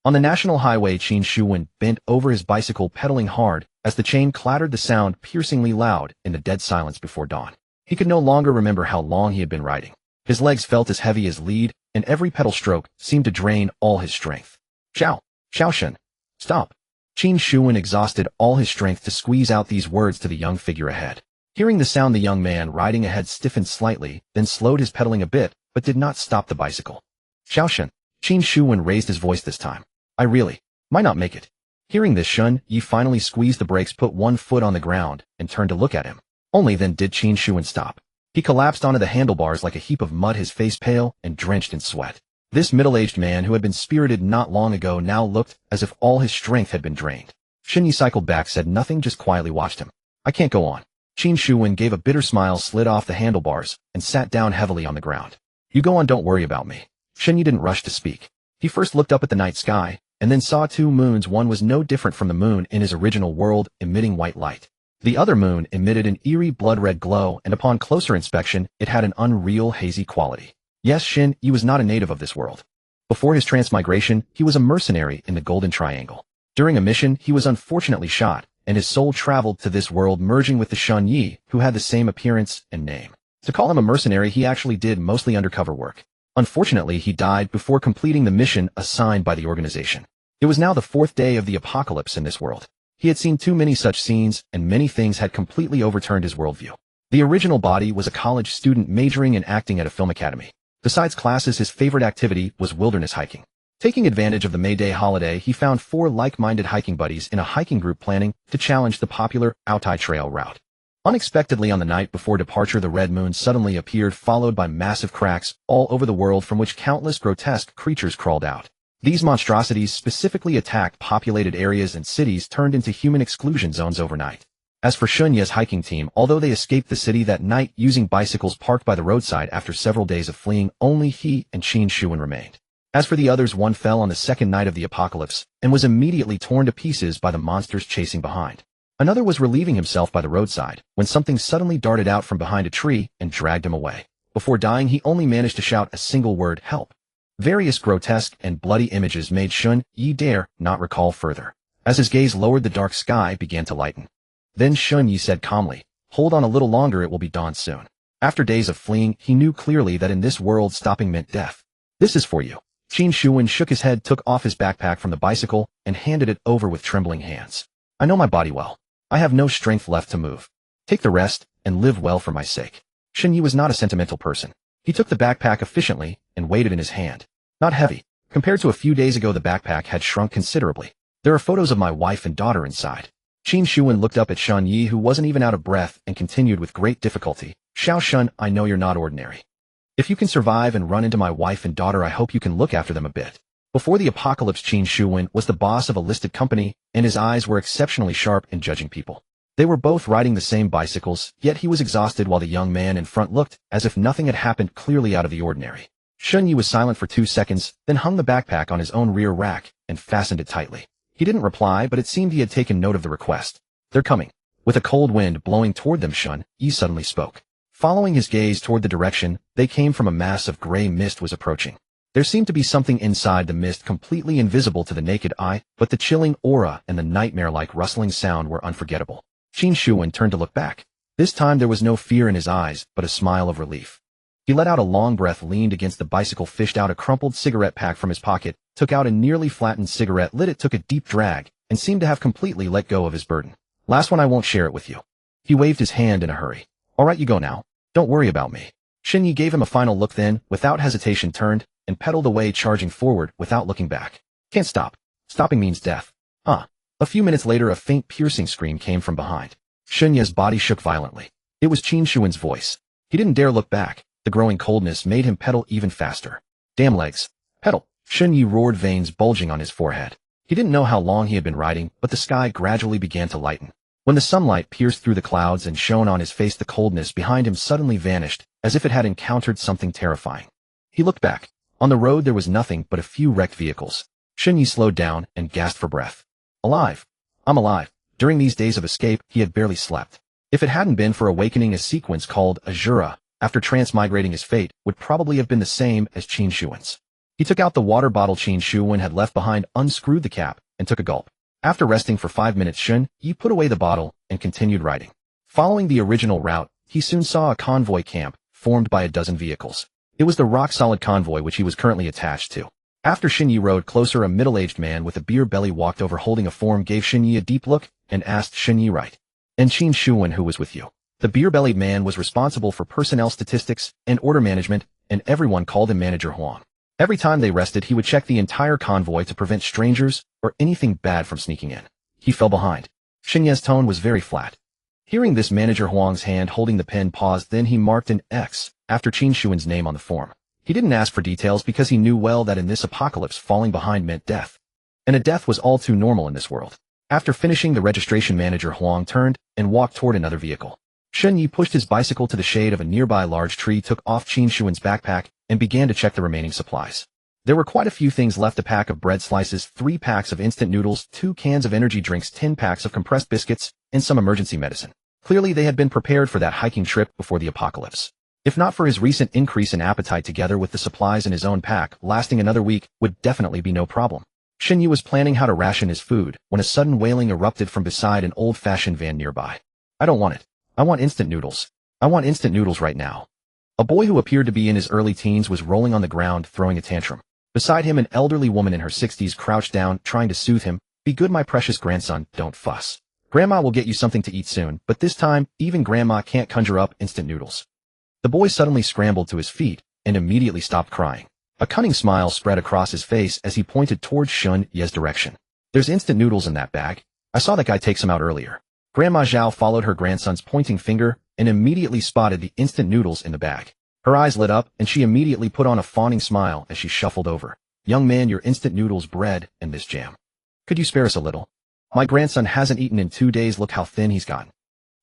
On the national highway, Qin Shuwen bent over his bicycle, pedaling hard, as the chain clattered, the sound piercingly loud in the dead silence before dawn. He could no longer remember how long he had been riding. His legs felt as heavy as lead, and every pedal stroke seemed to drain all his strength. Xiaoshen, stop. Qin Shuwen exhausted all his strength to squeeze out these words to the young figure ahead. Hearing the sound, the young man riding ahead stiffened slightly, then slowed his pedaling a bit, but did not stop the bicycle. Xiaoshen. Qin Shuwen raised his voice this time. I really might not make it. Hearing this, Shun Yi finally squeezed the brakes, put one foot on the ground, and turned to look at him. Only then did Qin Shuwen stop. He collapsed onto the handlebars like a heap of mud, his face pale and drenched in sweat. This middle-aged man who had been spirited not long ago now looked as if all his strength had been drained. Shun Yi cycled back, said nothing, just quietly watched him. I can't go on. Qin Shuwen gave a bitter smile, slid off the handlebars, and sat down heavily on the ground. You go on, don't worry about me. Shun Yi didn't rush to speak. He first looked up at the night sky, and then saw two moons. One was no different from the moon in his original world, emitting white light. The other moon emitted an eerie blood-red glow, and upon closer inspection, it had an unreal hazy quality. Yes, Shin Yi was not a native of this world. Before his transmigration, he was a mercenary in the Golden Triangle. During a mission, he was unfortunately shot, and his soul traveled to this world, merging with the Shun Yi, who had the same appearance and name. To call him a mercenary, he actually did mostly undercover work. Unfortunately, he died before completing the mission assigned by the organization. It was now the 4th day of the apocalypse in this world. He had seen too many such scenes, and many things had completely overturned his worldview. The original body was a college student majoring in acting at a film academy. Besides classes, his favorite activity was wilderness hiking. Taking advantage of the May Day holiday, he found 4 like-minded hiking buddies in a hiking group planning to challenge the popular Altai Trail route. Unexpectedly, on the night before departure, the red moon suddenly appeared, followed by massive cracks all over the world from which countless grotesque creatures crawled out. These monstrosities specifically attacked populated areas and cities turned into human exclusion zones overnight. As for Shun Yi's hiking team, although they escaped the city that night using bicycles parked by the roadside after several days of fleeing, only he and Qin Shuwen remained. As for the others, one fell on the second night of the apocalypse and was immediately torn to pieces by the monsters chasing behind. Another was relieving himself by the roadside when something suddenly darted out from behind a tree and dragged him away. Before dying, he only managed to shout a single word, help. Various grotesque and bloody images made Shun Yi dare not recall further. As his gaze lowered, the dark sky began to lighten. Then Shun Yi said calmly, hold on a little longer, it will be dawn soon. After days of fleeing, he knew clearly that in this world stopping meant death. This is for you. Qin Shuwen shook his head, took off his backpack from the bicycle, and handed it over with trembling hands. I know my body well. I have no strength left to move. Take the rest, and live well for my sake. Shun Yi was not a sentimental person. He took the backpack efficiently and weighed it in his hand. Not heavy. Compared to a few days ago, the backpack had shrunk considerably. There are photos of my wife and daughter inside. Qin Shuwen looked up at Shun Yi, who wasn't even out of breath, and continued with great difficulty. Xiao Shun, I know you're not ordinary. If you can survive and run into my wife and daughter, I hope you can look after them a bit. Before the apocalypse, Qin Shuwen was the boss of a listed company, and his eyes were exceptionally sharp in judging people. They were both riding the same bicycles, yet he was exhausted while the young man in front looked as if nothing had happened, clearly out of the ordinary. Shun Yi was silent for 2 seconds, then hung the backpack on his own rear rack and fastened it tightly. He didn't reply, but it seemed he had taken note of the request. They're coming. With a cold wind blowing toward them, Shun Yi suddenly spoke. Following his gaze toward the direction they came from, a mass of gray mist was approaching. There seemed to be something inside the mist completely invisible to the naked eye, but the chilling aura and the nightmare-like rustling sound were unforgettable. Qin Shuwen turned to look back. This time there was no fear in his eyes, but a smile of relief. He let out a long breath, leaned against the bicycle, fished out a crumpled cigarette pack from his pocket, took out a nearly flattened cigarette, lit it, took a deep drag, and seemed to have completely let go of his burden. Last one, I won't share it with you. He waved his hand in a hurry. All right, you go now. Don't worry about me. Shun Yi gave him a final look, then, without hesitation, turned and pedaled away, charging forward without looking back. Can't stop. Stopping means death. A few minutes later, a faint piercing scream came from behind. Shun Yi's body shook violently. It was Qin Shuwen's voice. He didn't dare look back. The growing coldness made him pedal even faster. Damn legs. Pedal. Shun Yi roared, veins bulging on his forehead. He didn't know how long he had been riding, but the sky gradually began to lighten. When the sunlight pierced through the clouds and shone on his face, the coldness behind him suddenly vanished, as if it had encountered something terrifying. He looked back. On the road there was nothing but a few wrecked vehicles. Shun Yi slowed down and gasped for breath. Alive. I'm alive. During these days of escape, he had barely slept. If it hadn't been for awakening, a sequence called Asura, after transmigrating, his fate would probably have been the same as Qin Shuwen's. He took out the water bottle Qin Shuwen had left behind, unscrewed the cap, and took a gulp. After resting for 5 minutes, Shun Yi put away the bottle and continued riding. Following the original route, he soon saw a convoy camp, formed by a dozen vehicles. It was the rock-solid convoy which he was currently attached to. After Shin Yi rode closer, a middle-aged man with a beer belly walked over holding a form, gave Shin Yi a deep look, and asked Shin Yi, right? And Qin Shuwen, who was with you? The beer-bellied man was responsible for personnel statistics and order management, and everyone called him Manager Huang. Every time they rested, he would check the entire convoy to prevent strangers or anything bad from sneaking in. He fell behind. Shin Yi's tone was very flat. Hearing this, Manager Huang's hand holding the pen paused, then he marked an X after Qin Shuwen's name on the form. He didn't ask for details because he knew well that in this apocalypse, falling behind meant death. And a death was all too normal in this world. After finishing the registration, Manager Huang turned and walked toward another vehicle. Shin Yi pushed his bicycle to the shade of a nearby large tree, took off Qin Shuwen's backpack, and began to check the remaining supplies. There were quite a few things left: a pack of bread slices, 3 packs of instant noodles, 2 cans of energy drinks, 10 packs of compressed biscuits, and some emergency medicine. Clearly they had been prepared for that hiking trip before the apocalypse. If not for his recent increase in appetite, together with the supplies in his own pack, lasting another week would definitely be no problem. Shin Yi was planning how to ration his food when a sudden wailing erupted from beside an old-fashioned van nearby. I don't want it. I want instant noodles. I want instant noodles right now. A boy who appeared to be in his early teens was rolling on the ground, throwing a tantrum. Beside him, an elderly woman in her 60s crouched down, trying to soothe him. Be good, my precious grandson, don't fuss. Grandma will get you something to eat soon, but this time, even Grandma can't conjure up instant noodles. The boy suddenly scrambled to his feet and immediately stopped crying. A cunning smile spread across his face as he pointed towards Shun Yi's direction. There's instant noodles in that bag. I saw that guy take some out earlier. Grandma Zhao followed her grandson's pointing finger and immediately spotted the instant noodles in the bag. Her eyes lit up and she immediately put on a fawning smile as she shuffled over. Young man, your instant noodles, bread, and this jam. Could you spare us a little? My grandson hasn't eaten in 2 days. Look how thin he's gotten.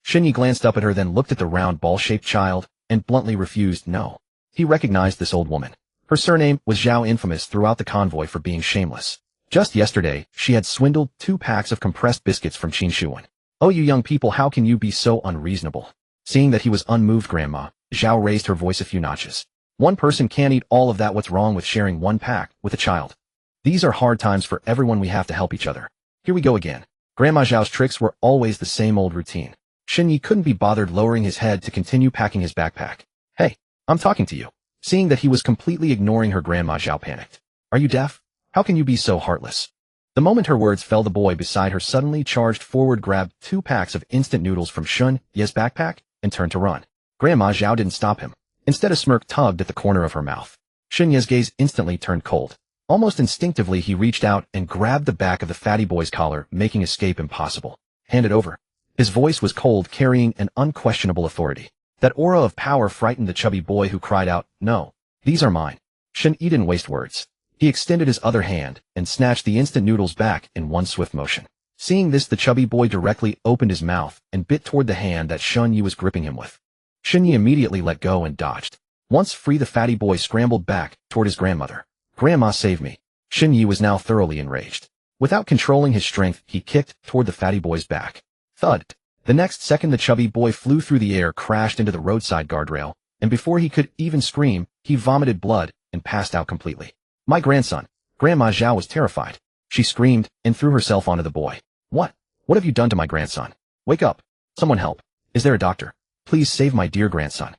Shin Yi glanced up at her, then looked at the round ball-shaped child and bluntly refused. No. He recognized this old woman. Her surname was Zhao, infamous throughout the convoy for being shameless. Just yesterday, she had swindled 2 packs of compressed biscuits from Qin Shuwen. Oh, you young people, how can you be so unreasonable? Seeing that he was unmoved, Grandma Zhao raised her voice a few notches. One person can't eat all of that. What's wrong with sharing 1 pack with a child? These are hard times for everyone. We have to help each other. Here we go again. Grandma Zhao's tricks were always the same old routine. Shin Yi couldn't be bothered lowering his head to continue packing his backpack. Hey, I'm talking to you. Seeing that he was completely ignoring her, Grandma Zhao panicked. Are you deaf? How can you be so heartless? The moment her words fell, the boy beside her suddenly charged forward, grabbed 2 packs of instant noodles from Shun Yi's backpack, and turned to run. Grandma Zhao didn't stop him. Instead, a smirk tugged at the corner of her mouth. Shun Yi's gaze instantly turned cold. Almost instinctively, he reached out and grabbed the back of the fatty boy's collar, making escape impossible. Hand it over. His voice was cold, carrying an unquestionable authority. That aura of power frightened the chubby boy, who cried out, no, these are mine. Shin Yi didn't waste words. He extended his other hand and snatched the instant noodles back in one swift motion. Seeing this, the chubby boy directly opened his mouth and bit toward the hand that Shun Yi was gripping him with. Shin Yi immediately let go and dodged. Once free, the fatty boy scrambled back toward his grandmother. Grandma, save me. Shin Yi was now thoroughly enraged. Without controlling his strength, he kicked toward the fatty boy's back. Thud. The next second, the chubby boy flew through the air, crashed into the roadside guardrail, and before he could even scream, he vomited blood and passed out completely. My grandson. Grandma Zhao was terrified. She screamed and threw herself onto the boy. What? What have you done to my grandson? Wake up. Someone help. Is there a doctor? Please save my dear grandson.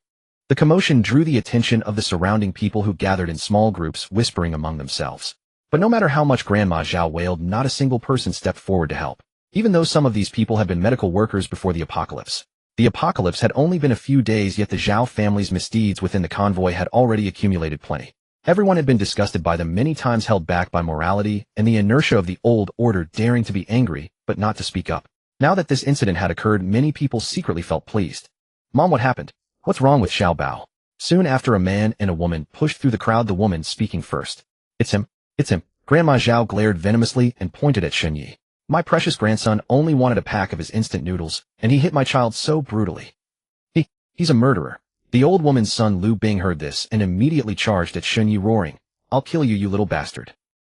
The commotion drew the attention of the surrounding people, who gathered in small groups, whispering among themselves. But no matter how much Grandma Zhao wailed, not a single person stepped forward to help. Even though some of these people had been medical workers before the apocalypse. The apocalypse had only been a few days, yet the Zhao family's misdeeds within the convoy had already accumulated plenty. Everyone had been disgusted by them, many times held back by morality and the inertia of the old order, daring to be angry, but not to speak up. Now that this incident had occurred, many people secretly felt pleased. Mom, what happened? What's wrong with Xiao Bao? Soon after, a man and a woman pushed through the crowd, the woman speaking first. It's him. It's him. Grandma Zhao glared venomously and pointed at Shin Yi. My precious grandson only wanted a pack of his instant noodles, and he hit my child so brutally. He's a murderer. The old woman's son Lu Bing heard this and immediately charged at Shin Yi, roaring, I'll kill you, you little bastard.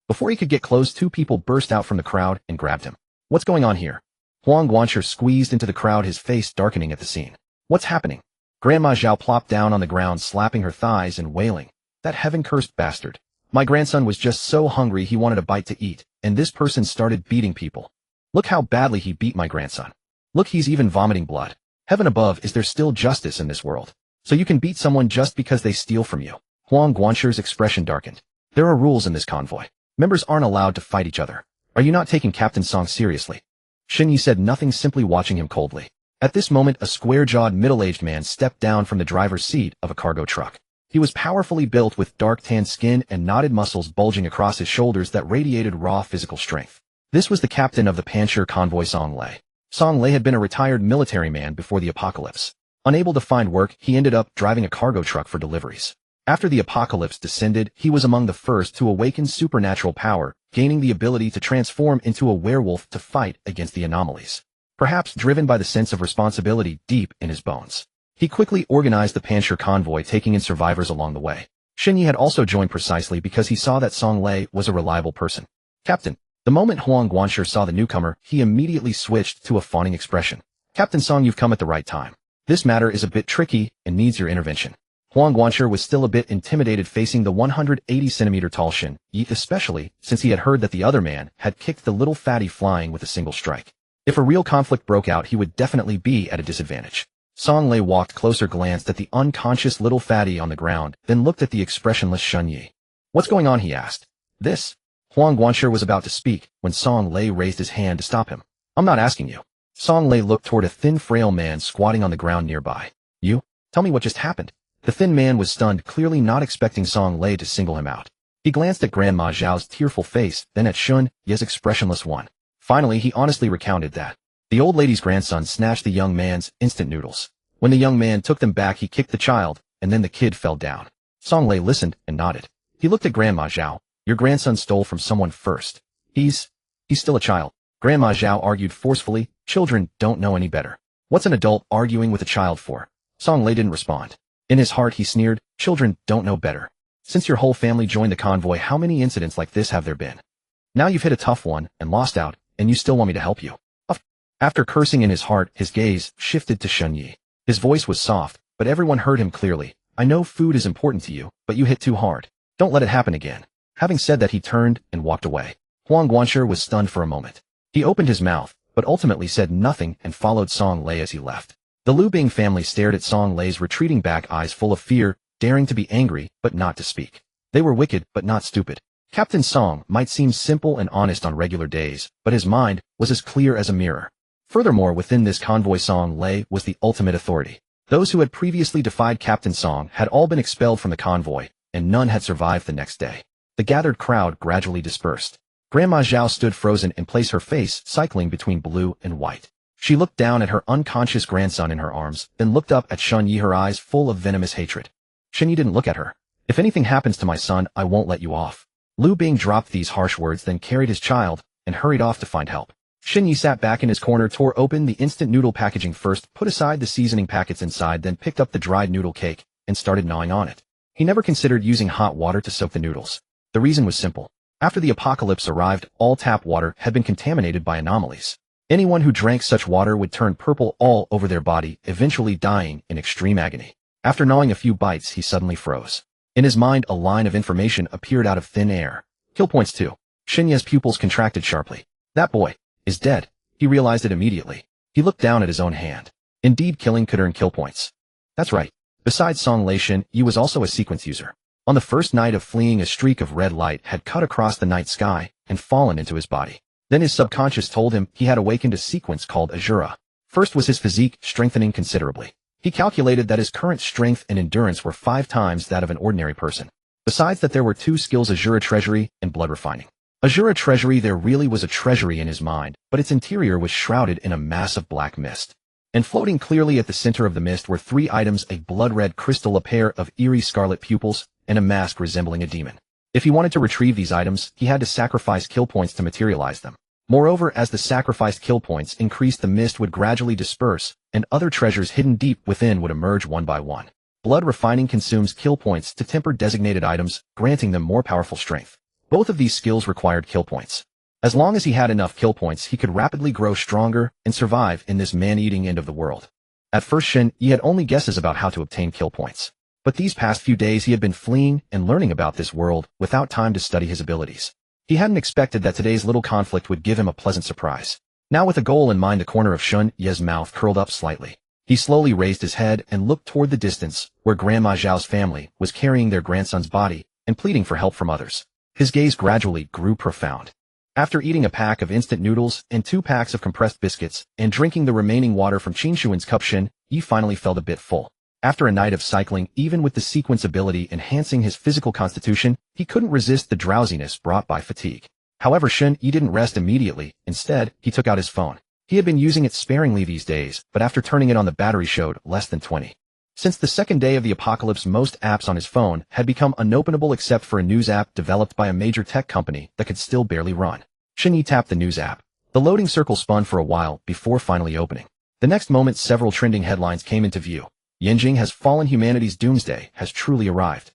Before he could get close, 2 people burst out from the crowd and grabbed him. What's going on here? Huang Guancher squeezed into the crowd, his face darkening at the scene. What's happening? Grandma Zhao plopped down on the ground, slapping her thighs and wailing, that heaven-cursed bastard. My grandson was just so hungry he wanted a bite to eat, and this person started beating people. Look how badly he beat my grandson. Look, he's even vomiting blood. Heaven above, is there still justice in this world? So you can beat someone just because they steal from you. Huang Guanshir's expression darkened. There are rules in this convoy. Members aren't allowed to fight each other. Are you not taking Captain Song seriously? Shen Yi said nothing, simply watching him coldly. At this moment, a square-jawed middle-aged man stepped down from the driver's seat of a cargo truck. He was powerfully built with dark tan skin and knotted muscles bulging across his shoulders that radiated raw physical strength. This was the captain of the Panshir convoy, Song Lei. Song Lei had been a retired military man before the apocalypse. Unable to find work, he ended up driving a cargo truck for deliveries. After the apocalypse descended, he was among the first to awaken supernatural power, gaining the ability to transform into a werewolf to fight against the anomalies. Perhaps driven by the sense of responsibility deep in his bones. He quickly organized the Panshir convoy, taking in survivors along the way. Shen Yi had also joined precisely because he saw that Song Lei was a reliable person. Captain. The moment Huang Guanshir saw the newcomer, he immediately switched to a fawning expression. Captain Song, you've come at the right time. This matter is a bit tricky and needs your intervention. Huang Guanshir was still a bit intimidated facing the 180-centimeter tall Shen Yi, especially since he had heard that the other man had kicked the little fatty flying with a single strike. If a real conflict broke out, he would definitely be at a disadvantage. Song Lei walked closer, glanced at the unconscious little fatty on the ground, then looked at the expressionless Shen Yi. What's going on, he asked. This? Huang Guanshir was about to speak when Song Lei raised his hand to stop him. I'm not asking you. Song Lei looked toward a thin, frail man squatting on the ground nearby. You? Tell me what just happened. The thin man was stunned, clearly not expecting Song Lei to single him out. He glanced at Grandma Zhao's tearful face, then at Shun Ye's expressionless one. Finally, he honestly recounted that. The old lady's grandson snatched the young man's instant noodles. When the young man took them back, he kicked the child, and then the kid fell down. Song Lei listened and nodded. He looked at Grandma Zhao. Your grandson stole from someone first. He's still a child. Grandma Zhao argued forcefully. Children don't know any better. What's an adult arguing with a child for? Song Lei didn't respond. In his heart, he sneered. Children don't know better. Since your whole family joined the convoy, how many incidents like this have there been? Now you've hit a tough one and lost out, and you still want me to help you. After cursing in his heart, his gaze shifted to Shen Yi. His voice was soft, but everyone heard him clearly. I know food is important to you, but you hit too hard. Don't let it happen again. Having said that, he turned and walked away. Huang Guanshir was stunned for a moment. He opened his mouth, but ultimately said nothing and followed Song Lei as he left. The Liu Bing family stared at Song Lei's retreating back, eyes full of fear, daring to be angry, but not to speak. They were wicked, but not stupid. Captain Song might seem simple and honest on regular days, but his mind was as clear as a mirror. Furthermore, within this convoy, Song Lei was the ultimate authority. Those who had previously defied Captain Song had all been expelled from the convoy, and none had survived the next day. The gathered crowd gradually dispersed. Grandma Zhao stood frozen in place, her face cycling between blue and white. She looked down at her unconscious grandson in her arms, then looked up at Shen Yi, her eyes full of venomous hatred. Shen Yi didn't look at her. If anything happens to my son, I won't let you off. Liu Bing dropped these harsh words, then carried his child and hurried off to find help. Shen Yi sat back in his corner, tore open the instant noodle packaging first, put aside the seasoning packets inside, then picked up the dried noodle cake and started gnawing on it. He never considered using hot water to soak the noodles. The reason was simple. After the apocalypse arrived, all tap water had been contaminated by anomalies. Anyone who drank such water would turn purple all over their body, eventually dying in extreme agony. After gnawing a few bites, he suddenly froze. In his mind, a line of information appeared out of thin air. Kill points 2. Shen Yi's pupils contracted sharply. That boy is dead. He realized it immediately. He looked down at his own hand. Indeed, killing could earn kill points. That's right. Besides Song Lei, Shen Yi was also a sequence user. On the first night of fleeing, a streak of red light had cut across the night sky and fallen into his body. Then his subconscious told him he had awakened a sequence called Asura. First was his physique, strengthening considerably. He calculated that his current strength and endurance were 5 times that of an ordinary person. Besides that, there were 2 skills, Asura Treasury and Blood Refining. Asura Treasury, there really was a treasury in his mind, but its interior was shrouded in a mass of black mist. And floating clearly at the center of the mist were 3 items: a blood-red crystal, a pair of eerie scarlet pupils, and a mask resembling a demon. If he wanted to retrieve these items, he had to sacrifice kill points to materialize them. Moreover, as the sacrificed kill points increased, the mist would gradually disperse, and other treasures hidden deep within would emerge one by one. Blood Refining consumes kill points to temper designated items, granting them more powerful strength. Both of these skills required kill points. As long as he had enough kill points, he could rapidly grow stronger and survive in this man-eating end of the world. At first, Shen Yi had only guesses about how to obtain kill points. But these past few days he had been fleeing and learning about this world without time to study his abilities. He hadn't expected that today's little conflict would give him a pleasant surprise. Now with a goal in mind, the corner of Shun Ye's mouth curled up slightly. He slowly raised his head and looked toward the distance, where Grandma Zhao's family was carrying their grandson's body and pleading for help from others. His gaze gradually grew profound. After eating a pack of instant noodles and 2 packs of compressed biscuits and drinking the remaining water from Qin Shuan's cup, Shen Yi finally felt a bit full. After a night of cycling, even with the sequence ability enhancing his physical constitution, he couldn't resist the drowsiness brought by fatigue. However, Shen Yi didn't rest immediately. Instead, he took out his phone. He had been using it sparingly these days, but after turning it on, the battery showed less than 20. Since the second day of the apocalypse, most apps on his phone had become unopenable except for a news app developed by a major tech company that could still barely run. Shen Yi tapped the news app. The loading circle spun for a while before finally opening. The next moment, several trending headlines came into view. Yanjing has fallen. Humanity's doomsday has truly arrived.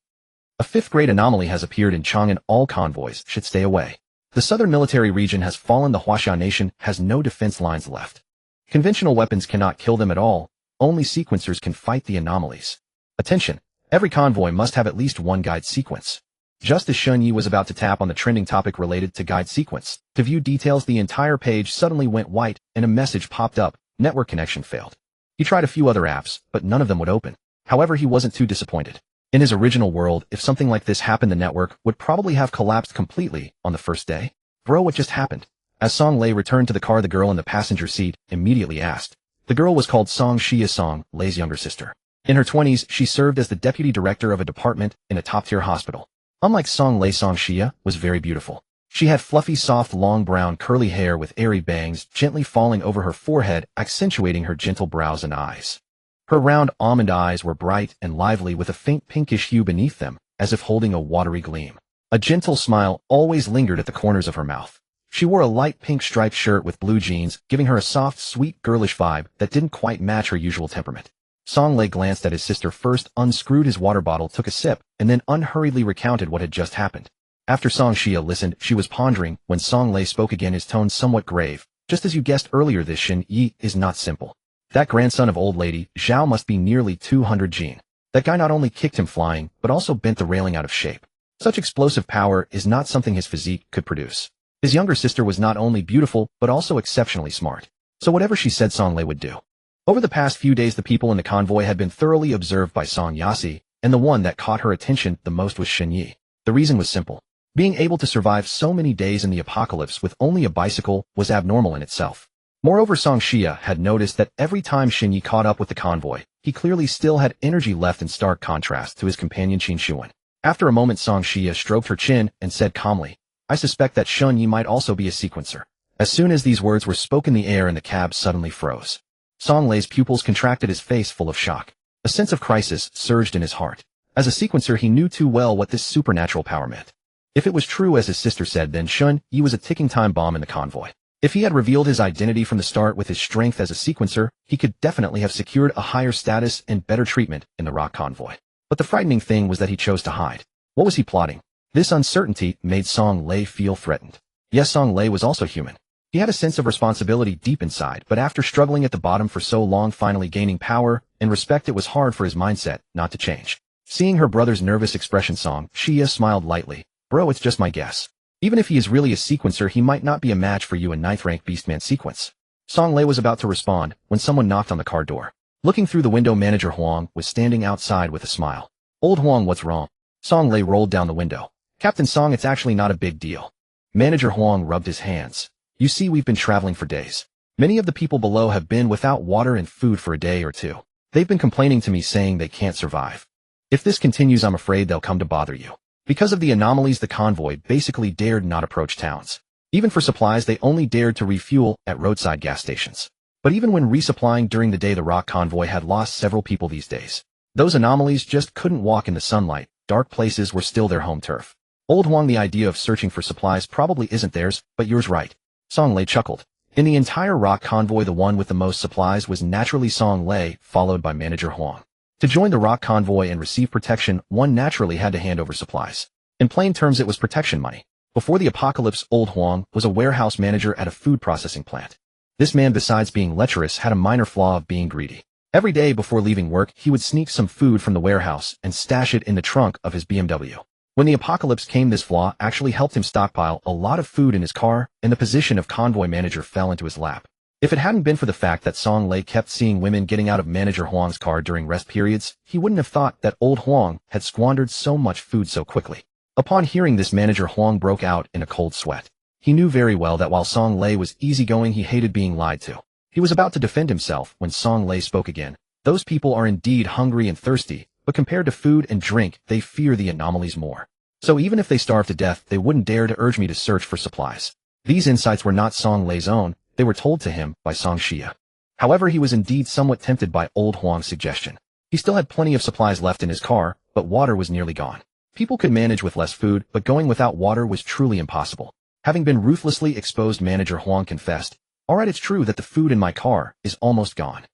A 5th-grade anomaly has appeared in Chang'an. All convoys should stay away. The southern military region has fallen. The Huaxia nation has no defense lines left. Conventional weapons cannot kill them at all. Only sequencers can fight the anomalies. Attention! Every convoy must have at least one guide sequence. Just as Shen Yi was about to tap on the trending topic related to guide sequence, to view details, the entire page suddenly went white and a message popped up: network connection failed. He tried a few other apps, but none of them would open. However, he wasn't too disappointed. In his original world, if something like this happened, the network would probably have collapsed completely on the first day. Bro, what just happened? As Song Lei returned to the car, the girl in the passenger seat immediately asked. The girl was called Song Xia, Song Lei's younger sister. In her 20s, she served as the deputy director of a department in a top-tier hospital. Unlike Song Lei, Song Xia was very beautiful. She had fluffy, soft, long brown curly hair with airy bangs gently falling over her forehead, accentuating her gentle brows and eyes. Her round almond eyes were bright and lively with a faint pinkish hue beneath them, as if holding a watery gleam. A gentle smile always lingered at the corners of her mouth. She wore a light pink striped shirt with blue jeans, giving her a soft, sweet, girlish vibe that didn't quite match her usual temperament. Song Lei glanced at his sister first, unscrewed his water bottle, took a sip, and then unhurriedly recounted what had just happened. After Song Xia listened, she was pondering when Song Lei spoke again, his tone somewhat grave. Just as you guessed earlier, this Shen Yi is not simple. That grandson of old lady Zhao must be nearly 200 gene. That guy not only kicked him flying, but also bent the railing out of shape. Such explosive power is not something his physique could produce. His younger sister was not only beautiful, but also exceptionally smart. So whatever she said, Song Lei would do. Over the past few days, the people in the convoy had been thoroughly observed by Song Yasi, and the one that caught her attention the most was Shen Yi. The reason was simple. Being able to survive so many days in the apocalypse with only a bicycle was abnormal in itself. Moreover, Song Xia had noticed that every time Shen Yi caught up with the convoy, he clearly still had energy left, in stark contrast to his companion Qin Shuan. After a moment, Song Xia stroked her chin and said calmly, I suspect that Shen Yi might also be a sequencer. As soon as these words were spoken, the air in the cab suddenly froze. Song Lei's pupils contracted, his face full of shock. A sense of crisis surged in his heart. As a sequencer, he knew too well what this supernatural power meant. If it was true as his sister said, then Shen Yi was a ticking time bomb in the convoy. If he had revealed his identity from the start with his strength as a sequencer, he could definitely have secured a higher status and better treatment in the rock convoy. But the frightening thing was that he chose to hide. What was he plotting? This uncertainty made Song Lei feel threatened. Yes, Song Lei was also human. He had a sense of responsibility deep inside, but after struggling at the bottom for so long, finally gaining power and respect, it was hard for his mindset not to change. Seeing her brother's nervous expression, Song Xia smiled lightly. Bro, it's just my guess. Even if he is really a sequencer, he might not be a match for you in 9th rank Beastman sequence. Song Lei was about to respond when someone knocked on the car door. Looking through the window, manager Huang was standing outside with a smile. Old Huang, what's wrong? Song Lei rolled down the window. Captain Song, it's actually not a big deal. Manager Huang rubbed his hands. You see, we've been traveling for days. Many of the people below have been without water and food for a day or two. They've been complaining to me, saying they can't survive. If this continues, I'm afraid they'll come to bother you. Because of the anomalies, the convoy basically dared not approach towns. Even for supplies, they only dared to refuel at roadside gas stations. But even when resupplying during the day, the rock convoy had lost several people these days. Those anomalies just couldn't walk in the sunlight. Dark places were still their home turf. Old Huang, the idea of searching for supplies probably isn't theirs, but yours, right? Song Lei chuckled. In the entire rock convoy, the one with the most supplies was naturally Song Lei, followed by Manager Huang. To join the rock convoy and receive protection, one naturally had to hand over supplies. In plain terms, it was protection money. Before the apocalypse, Old Huang was a warehouse manager at a food processing plant. This man, besides being lecherous, had a minor flaw of being greedy. Every day before leaving work, he would sneak some food from the warehouse and stash it in the trunk of his BMW. When the apocalypse came, this flaw actually helped him stockpile a lot of food in his car, and the position of convoy manager fell into his lap. If it hadn't been for the fact that Song Lei kept seeing women getting out of Manager Huang's car during rest periods, he wouldn't have thought that old Huang had squandered so much food so quickly. Upon hearing this, Manager Huang broke out in a cold sweat. He knew very well that while Song Lei was easygoing, he hated being lied to. He was about to defend himself when Song Lei spoke again. Those people are indeed hungry and thirsty, but compared to food and drink, they fear the anomalies more. So even if they starve to death, they wouldn't dare to urge me to search for supplies. These insights were not Song Lei's own, they were told to him by Song Xia. However, he was indeed somewhat tempted by old Huang's suggestion. He still had plenty of supplies left in his car, but water was nearly gone. People could manage with less food, but going without water was truly impossible. Having been ruthlessly exposed, Manager Huang confessed, "Alright, it's true that the food in my car is almost gone.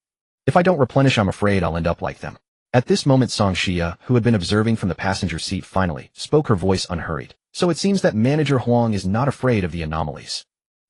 If I don't replenish, I'm afraid I'll end up like them." At this moment, Song Xia, who had been observing from the passenger seat, finally spoke, her voice unhurried. "So it seems that Manager Huang is not afraid of the anomalies."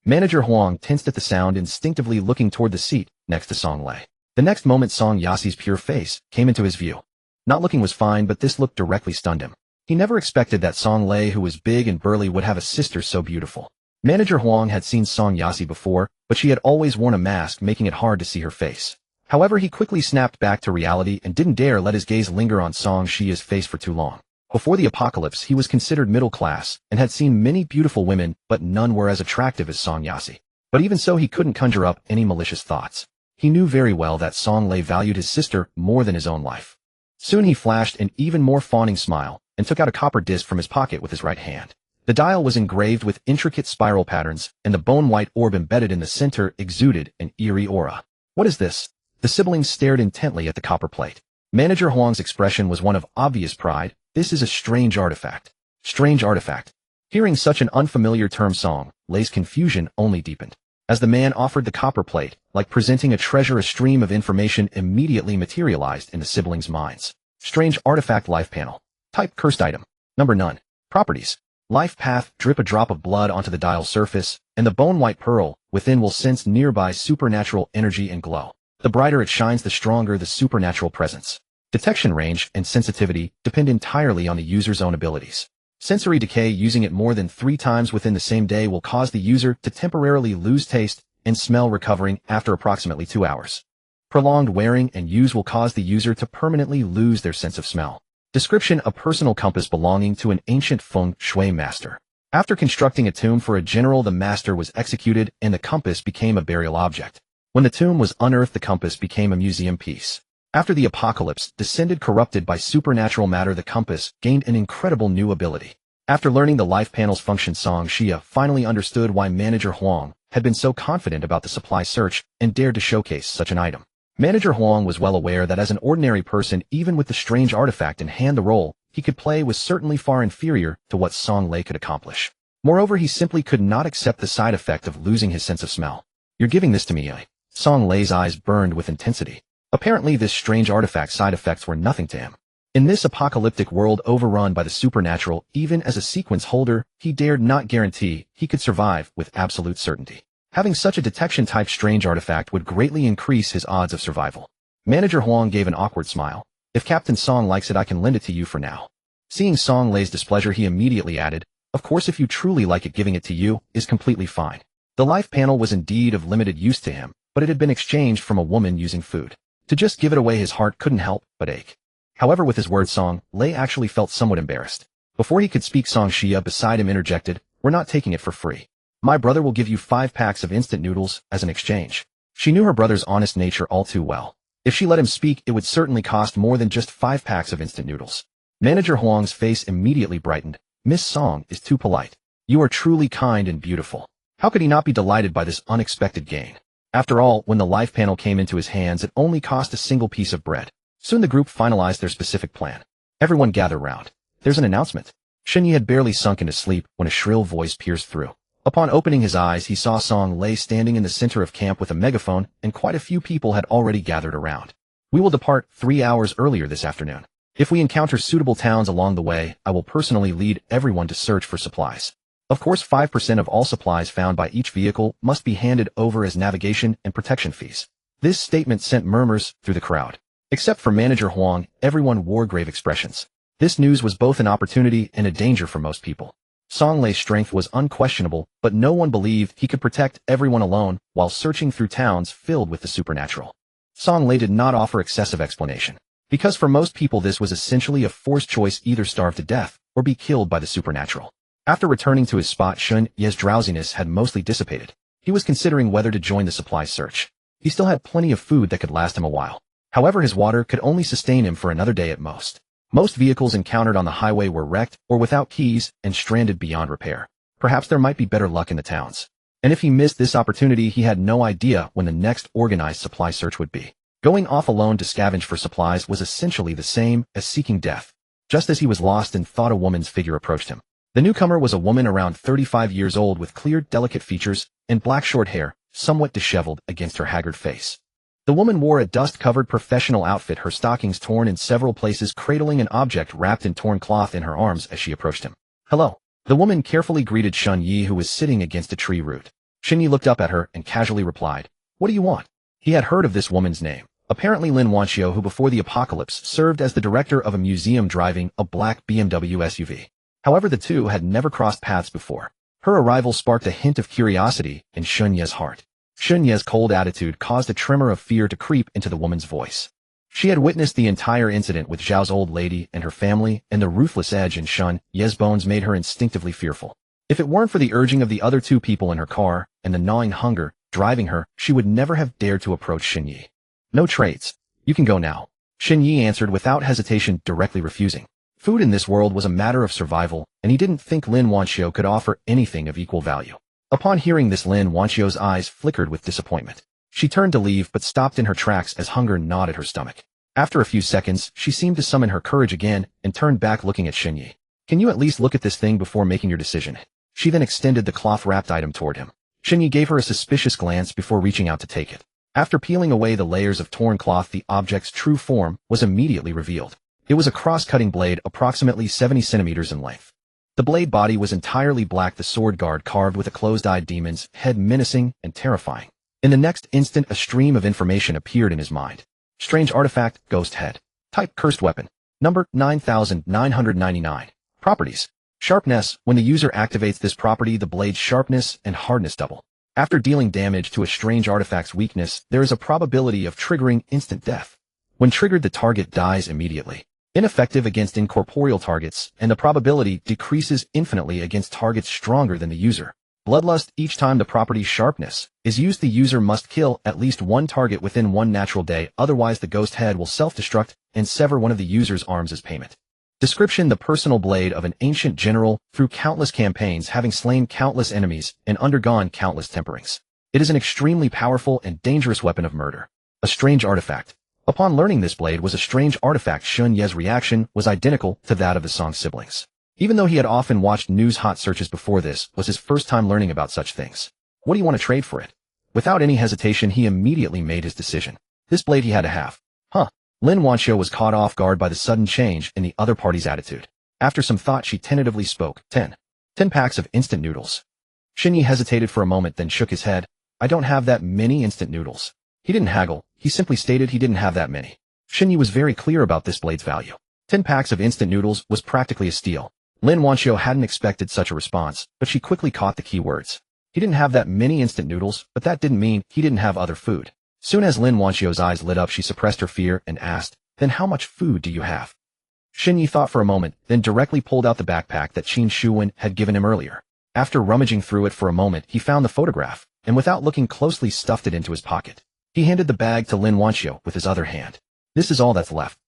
Manager Huang tensed at the sound, instinctively looking toward the seat next to Song Lei. The next moment, Song Yasi's pure face came into his view. Not looking was fine, but this look directly stunned him. He never expected that Song Lei, who was big and burly, would have a sister so beautiful. Manager Huang had seen Song Yasi before, but she had always worn a mask, making it hard to see her face. However, he quickly snapped back to reality and didn't dare let his gaze linger on Song Xia's face for too long. Before the apocalypse, he was considered middle class and had seen many beautiful women, but none were as attractive as Song Yasi. But even so, he couldn't conjure up any malicious thoughts. He knew very well that Song Lei valued his sister more than his own life. Soon he flashed an even more fawning smile and took out a copper disc from his pocket with his right hand. The dial was engraved with intricate spiral patterns, and the bone-white orb embedded in the center exuded an eerie aura. "What is this?" The siblings stared intently at the copper plate. Manager Huang's expression was one of obvious pride. "This is a strange artifact." Strange artifact. Hearing such an unfamiliar term, Song Lei's confusion only deepened. As the man offered the copper plate, like presenting a treasure, a stream of information immediately materialized in the siblings' minds. Strange artifact, life panel. Type, cursed item. Number none. Properties. Life path, drip a drop of blood onto the dial surface, and the bone-white pearl within will sense nearby supernatural energy and glow. The brighter it shines, the stronger the supernatural presence. Detection range and sensitivity depend entirely on the user's own abilities. Sensory decay, using it more than 3 times within the same day will cause the user to temporarily lose taste and smell, recovering after approximately 2 hours. Prolonged wearing and use will cause the user to permanently lose their sense of smell. Description: a personal compass belonging to an ancient feng shui master. After constructing a tomb for a general, the master was executed and the compass became a burial object. When the tomb was unearthed, the compass became a museum piece. After the apocalypse descended corrupted by supernatural matter, the compass gained an incredible new ability. After learning the life panel's function, Song Xia finally understood why Manager Huang had been so confident about the supply search and dared to showcase such an item. Manager Huang was well aware that as an ordinary person, even with the strange artifact in hand, the role he could play was certainly far inferior to what Song Lei could accomplish. Moreover, he simply could not accept the side effect of losing his sense of smell. "You're giving this to me, eh?" Song Lei's eyes burned with intensity. Apparently, this strange artifact's side effects were nothing to him. In this apocalyptic world overrun by the supernatural, even as a sequence holder, he dared not guarantee he could survive with absolute certainty. Having such a detection-type strange artifact would greatly increase his odds of survival. Manager Huang gave an awkward smile. "If Captain Song likes it, I can lend it to you for now." Seeing Song Lei's displeasure, he immediately added, "Of course, if you truly like it, giving it to you is completely fine." The life panel was indeed of limited use to him, but it had been exchanged from a woman using food. To just give it away, his heart couldn't help but ache. However, with his words, Song Lei actually felt somewhat embarrassed. Before he could speak, Song Xia beside him interjected, "We're not taking it for free. My brother will give you 5 packs of instant noodles as an exchange." She knew her brother's honest nature all too well. If she let him speak, it would certainly cost more than just 5 packs of instant noodles. Manager Huang's face immediately brightened. "Miss Song is too polite. You are truly kind and beautiful." How could he not be delighted by this unexpected gain? After all, when the life panel came into his hands, it only cost a single piece of bread. Soon the group finalized their specific plan. "Everyone gather round. There's an announcement." Shenyi had barely sunk into sleep when a shrill voice pierced through. Upon opening his eyes, he saw Song Lei standing in the center of camp with a megaphone, and quite a few people had already gathered around. "We will depart 3 hours earlier this afternoon. If we encounter suitable towns along the way, I will personally lead everyone to search for supplies. Of course, 5% of all supplies found by each vehicle must be handed over as navigation and protection fees." This statement sent murmurs through the crowd. Except for manager Huang, everyone wore grave expressions. This news was both an opportunity and a danger for most people. Song Lei's strength was unquestionable, but no one believed he could protect everyone alone while searching through towns filled with the supernatural. Song Lei did not offer excessive explanation, because for most people this was essentially a forced choice: either starve to death or be killed by the supernatural. After returning to his spot, Shun Ye's drowsiness had mostly dissipated. He was considering whether to join the supply search. He still had plenty of food that could last him a while. However, his water could only sustain him for another day at most. Most vehicles encountered on the highway were wrecked or without keys and stranded beyond repair. Perhaps there might be better luck in the towns. And if he missed this opportunity, he had no idea when the next organized supply search would be. Going off alone to scavenge for supplies was essentially the same as seeking death. Just as he was lost and thought, a woman's figure approached him. The newcomer was a woman around 35 years old with clear, delicate features and black short hair, somewhat disheveled against her haggard face. The woman wore a dust-covered professional outfit, her stockings torn in several places, cradling an object wrapped in torn cloth in her arms as she approached him. "Hello." The woman carefully greeted Shun Yi, who was sitting against a tree root. Shun Yi looked up at her and casually replied, "What do you want?" He had heard of this woman's name. Apparently Lin Wanxiu, who before the apocalypse served as the director of a museum driving a black BMW SUV. However, the two had never crossed paths before. Her arrival sparked a hint of curiosity in Shun Ye's heart. Shun Ye's cold attitude caused a tremor of fear to creep into the woman's voice. She had witnessed the entire incident with Zhao's old lady and her family, and the ruthless edge in Shun Ye's bones made her instinctively fearful. If it weren't for the urging of the other two people in her car and the gnawing hunger driving her, she would never have dared to approach Shun Yi. "No trades. You can go now," Shun Yi answered without hesitation, directly refusing. Food in this world was a matter of survival, and he didn't think Lin Wanxiu could offer anything of equal value. Upon hearing this, Lin Wanxiu's eyes flickered with disappointment. She turned to leave but stopped in her tracks as hunger gnawed at her stomach. After a few seconds, she seemed to summon her courage again and turned back, looking at Shun Yi. "Can you at least look at this thing before making your decision?" She then extended the cloth-wrapped item toward him. Shun Yi gave her a suspicious glance before reaching out to take it. After peeling away the layers of torn cloth, the object's true form was immediately revealed. It was a cross-cutting blade approximately 70 centimeters in length. The blade body was entirely black, the sword guard carved with a closed-eyed demon's head, menacing and terrifying. In the next instant, a stream of information appeared in his mind. Strange artifact, ghost head. Type, cursed weapon. Number, 9999. Properties. Sharpness. When the user activates this property, the blade's sharpness and hardness double. After dealing damage to a strange artifact's weakness, there is a probability of triggering instant death. When triggered, the target dies immediately. Ineffective against incorporeal targets, and the probability decreases infinitely against targets stronger than the user. Bloodlust. Each time the property's sharpness is used, the user must kill at least one target within one natural day, otherwise the ghost head will self-destruct and sever one of the user's arms as payment. Description: the personal blade of an ancient general, through countless campaigns, having slain countless enemies and undergone countless temperings. It is an extremely powerful and dangerous weapon of murder. A strange artifact. Upon learning this blade was a strange artifact, Shun Ye's reaction was identical to that of the Song siblings. Even though he had often watched news hot searches before, this was his first time learning about such things. "What do you want to trade for it?" Without any hesitation, he immediately made his decision. This blade he had to have. Huh. Lin Wanxiu was caught off guard by the sudden change in the other party's attitude. After some thought, she tentatively spoke. 10 packs of instant noodles. Shun Yi hesitated for a moment, then shook his head. "I don't have that many instant noodles." He didn't haggle. He simply stated he didn't have that many. Shun Yi was very clear about this blade's value. 10 packs of instant noodles was practically a steal. Lin Wanxiu hadn't expected such a response, but she quickly caught the key words. He didn't have that many instant noodles, but that didn't mean he didn't have other food. Soon as Lin Wanxiu's eyes lit up, she suppressed her fear and asked, "Then how much food do you have?" Shun Yi thought for a moment, then directly pulled out the backpack that Qin Shuwen had given him earlier. After rummaging through it for a moment, he found the photograph, and without looking closely stuffed it into his pocket. He handed the bag to Lin Wanxiu with his other hand. "This is all that's left."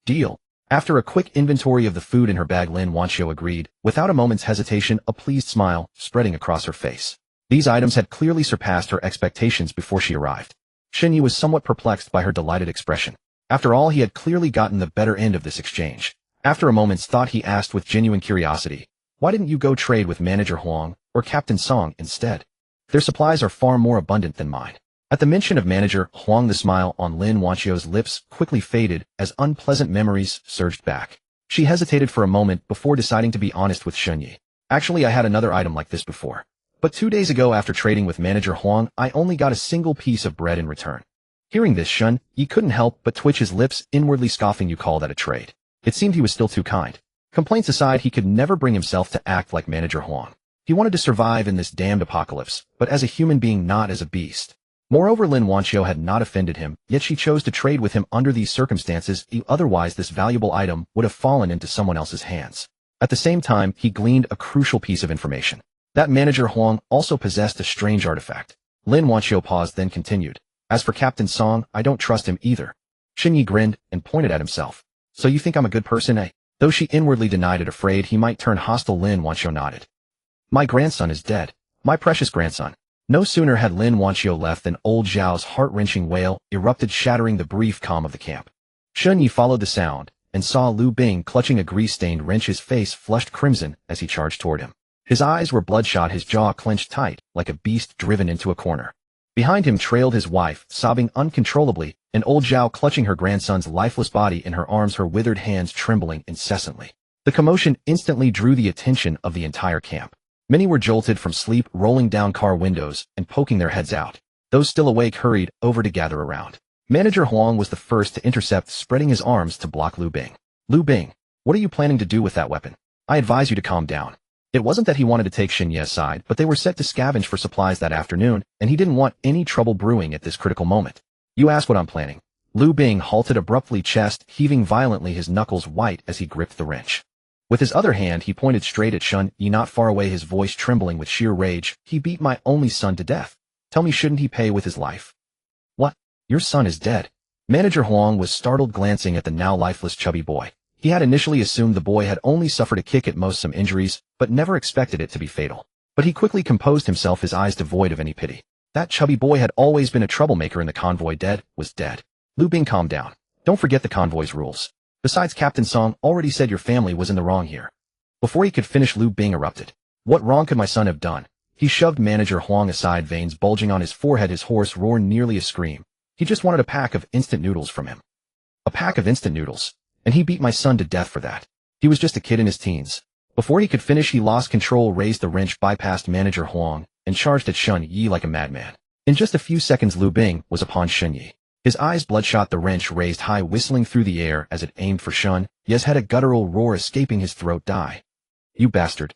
"Deal." After a quick inventory of the food in her bag, Lin Wanxiu agreed, without a moment's hesitation, a pleased smile spreading across her face. These items had clearly surpassed her expectations before she arrived. Shun Yi was somewhat perplexed by her delighted expression. After all, he had clearly gotten the better end of this exchange. After a moment's thought, he asked with genuine curiosity, "Why didn't you go trade with Manager Huang or Captain Song instead? Their supplies are far more abundant than mine." At the mention of Manager Huang, the smile on Lin Wanxiu's lips quickly faded as unpleasant memories surged back. She hesitated for a moment before deciding to be honest with Shun Yi. "Actually, I had another item like this before. But 2 days ago, after trading with Manager Huang, I only got a single piece of bread in return. Hearing this, Shun Yi couldn't help but twitch his lips, inwardly scoffing. You call that a trade? It seemed he was still too kind. Complaints aside, he could never bring himself to act like Manager Huang. He wanted to survive in this damned apocalypse, but as a human being, not as a beast. Moreover, Lin Wanqiu had not offended him, yet she chose to trade with him under these circumstances. Otherwise, this valuable item would have fallen into someone else's hands. At the same time, he gleaned a crucial piece of information. That Manager Huang also possessed a strange artifact. Lin Wanqiu paused, then continued. As for Captain Song, I don't trust him either. Xin Yi grinned and pointed at himself. So you think I'm a good person, eh? Though she inwardly denied it, afraid he might turn hostile, Lin Wanqiu nodded. My grandson is dead. My precious grandson. No sooner had Lin Wanqiu left than old Zhao's heart-wrenching wail erupted, shattering the brief calm of the camp. Xin Yi followed the sound and saw Lu Bing clutching a grease-stained wrench, his face flushed crimson as he charged toward him. His eyes were bloodshot, his jaw clenched tight, like a beast driven into a corner. Behind him trailed his wife, sobbing uncontrollably, and old Zhao clutching her grandson's lifeless body in her arms, her withered hands trembling incessantly. The commotion instantly drew the attention of the entire camp. Many were jolted from sleep, rolling down car windows and poking their heads out. Those still awake hurried over to gather around. Manager Huang was the first to intercept, spreading his arms to block Lu Bing. Lu Bing, what are you planning to do with that weapon? I advise you to calm down. It wasn't that he wanted to take Xin Ye's side, but they were set to scavenge for supplies that afternoon, and he didn't want any trouble brewing at this critical moment. You ask what I'm planning. Lu Bing halted abruptly, chest heaving violently, his knuckles white as he gripped the wrench. With his other hand, he pointed straight at Shun Yi not far away, his voice trembling with sheer rage. He beat my only son to death. Tell me, shouldn't he pay with his life? What? Your son is dead? Manager Huang was startled, glancing at the now lifeless chubby boy. He had initially assumed the boy had only suffered a kick, at most some injuries, but never expected it to be fatal. But he quickly composed himself, his eyes devoid of any pity. That chubby boy had always been a troublemaker in the convoy. Dead was dead. Lu Bing, calm down. Don't forget the convoy's rules. Besides, Captain Song already said your family was in the wrong here. Before he could finish, Lu Bing erupted. What wrong could my son have done? He shoved Manager Huang aside, veins bulging on his forehead, his hoarse roar nearly a scream. He just wanted a pack of instant noodles from him. A pack of instant noodles. And he beat my son to death for that. He was just a kid in his teens. Before he could finish, he lost control, raised the wrench, bypassed Manager Huang, and charged at Shun Yi like a madman. In just a few seconds, Lu Bing was upon Shun Yi. His eyes bloodshot, the wrench raised high, whistling through the air as it aimed for Shun Yi's head, a guttural roar escaping his throat. Die. You bastard.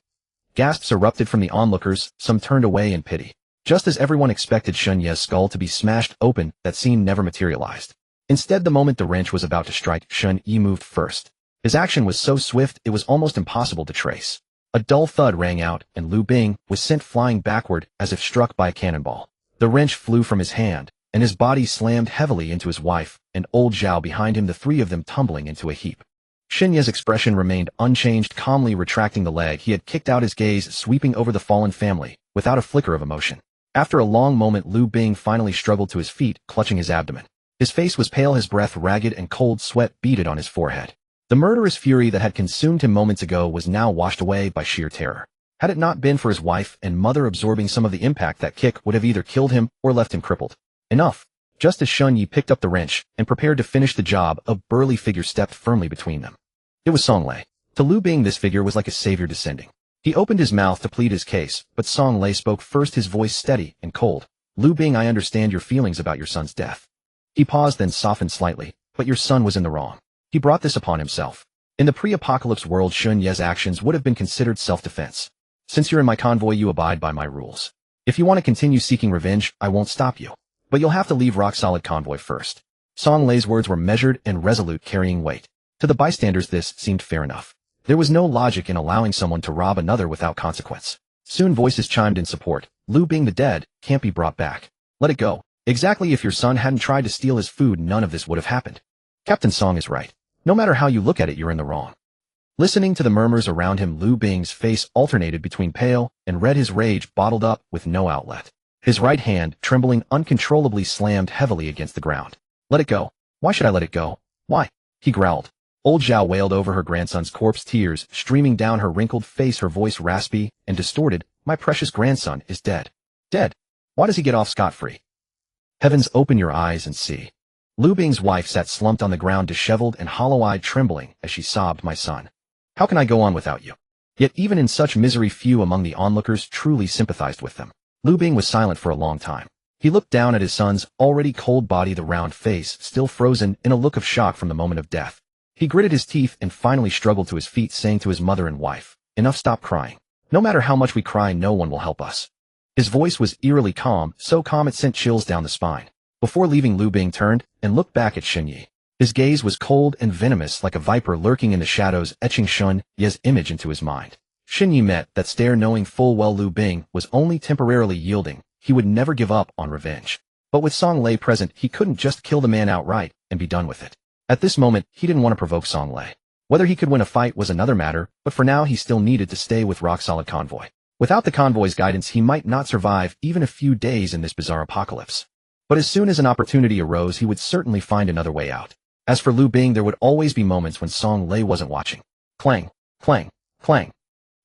Gasps erupted from the onlookers, some turned away in pity. Just as everyone expected Shun Yi's skull to be smashed open, that scene never materialized. Instead, the moment the wrench was about to strike, Shun Yi moved first. His action was so swift it was almost impossible to trace. A dull thud rang out, and Lu Bing was sent flying backward as if struck by a cannonball. The wrench flew from his hand, and his body slammed heavily into his wife and old Zhao behind him, the three of them tumbling into a heap. Xin Ye's expression remained unchanged, calmly retracting the leg he had kicked out, his gaze sweeping over the fallen family, without a flicker of emotion. After a long moment, Lu Bing finally struggled to his feet, clutching his abdomen. His face was pale, his breath ragged, and cold sweat beaded on his forehead. The murderous fury that had consumed him moments ago was now washed away by sheer terror. Had it not been for his wife and mother absorbing some of the impact, that kick would have either killed him or left him crippled. Enough. Just as Shun Yi picked up the wrench and prepared to finish the job, a burly figure stepped firmly between them. It was Song Lei. To Lu Bing, this figure was like a savior descending. He opened his mouth to plead his case, but Song Lei spoke first, his voice steady and cold. Lu Bing, I understand your feelings about your son's death. He paused, then softened slightly, but your son was in the wrong. He brought this upon himself. In the pre-apocalypse world, Shun Ye's actions would have been considered self-defense. Since you're in my convoy, you abide by my rules. If you want to continue seeking revenge, I won't stop you. But you'll have to leave rock-solid convoy first. Song Lei's words were measured and resolute, carrying weight. To the bystanders, this seemed fair enough. There was no logic in allowing someone to rob another without consequence. Soon voices chimed in support. Lu Bing, the dead can't be brought back. Let it go. Exactly, if your son hadn't tried to steal his food, none of this would have happened. Captain Song is right. No matter how you look at it, you're in the wrong. Listening to the murmurs around him, Lu Bing's face alternated between pale and red, his rage bottled up with no outlet. His right hand, trembling uncontrollably, slammed heavily against the ground. Let it go. Why should I let it go? Why? He growled. Old Zhao wailed over her grandson's corpse, tears streaming down her wrinkled face, her voice raspy and distorted. My precious grandson is dead. Dead. Why does he get off scot-free? Heavens, open your eyes and see. Lu Bing's wife sat slumped on the ground, disheveled and hollow-eyed, trembling as she sobbed, my son. How can I go on without you? Yet even in such misery, few among the onlookers truly sympathized with them. Lu Bing was silent for a long time. He looked down at his son's already cold body, the round face still frozen in a look of shock from the moment of death. He gritted his teeth and finally struggled to his feet, saying to his mother and wife, "Enough, stop crying. No matter how much we cry, no one will help us." His voice was eerily calm, so calm it sent chills down the spine. Before leaving, Lu Bing turned and looked back at Xun Yi. His gaze was cold and venomous, like a viper lurking in the shadows, etching Xun Yi's image into his mind. Xun Yi met that stare, knowing full well Lu Bing was only temporarily yielding. He would never give up on revenge. But with Song Lei present, he couldn't just kill the man outright and be done with it. At this moment, he didn't want to provoke Song Lei. Whether he could win a fight was another matter, but for now he still needed to stay with rock-solid convoy. Without the convoy's guidance, he might not survive even a few days in this bizarre apocalypse. But as soon as an opportunity arose, he would certainly find another way out. As for Lu Bing, there would always be moments when Song Lei wasn't watching. Clang, clang, clang.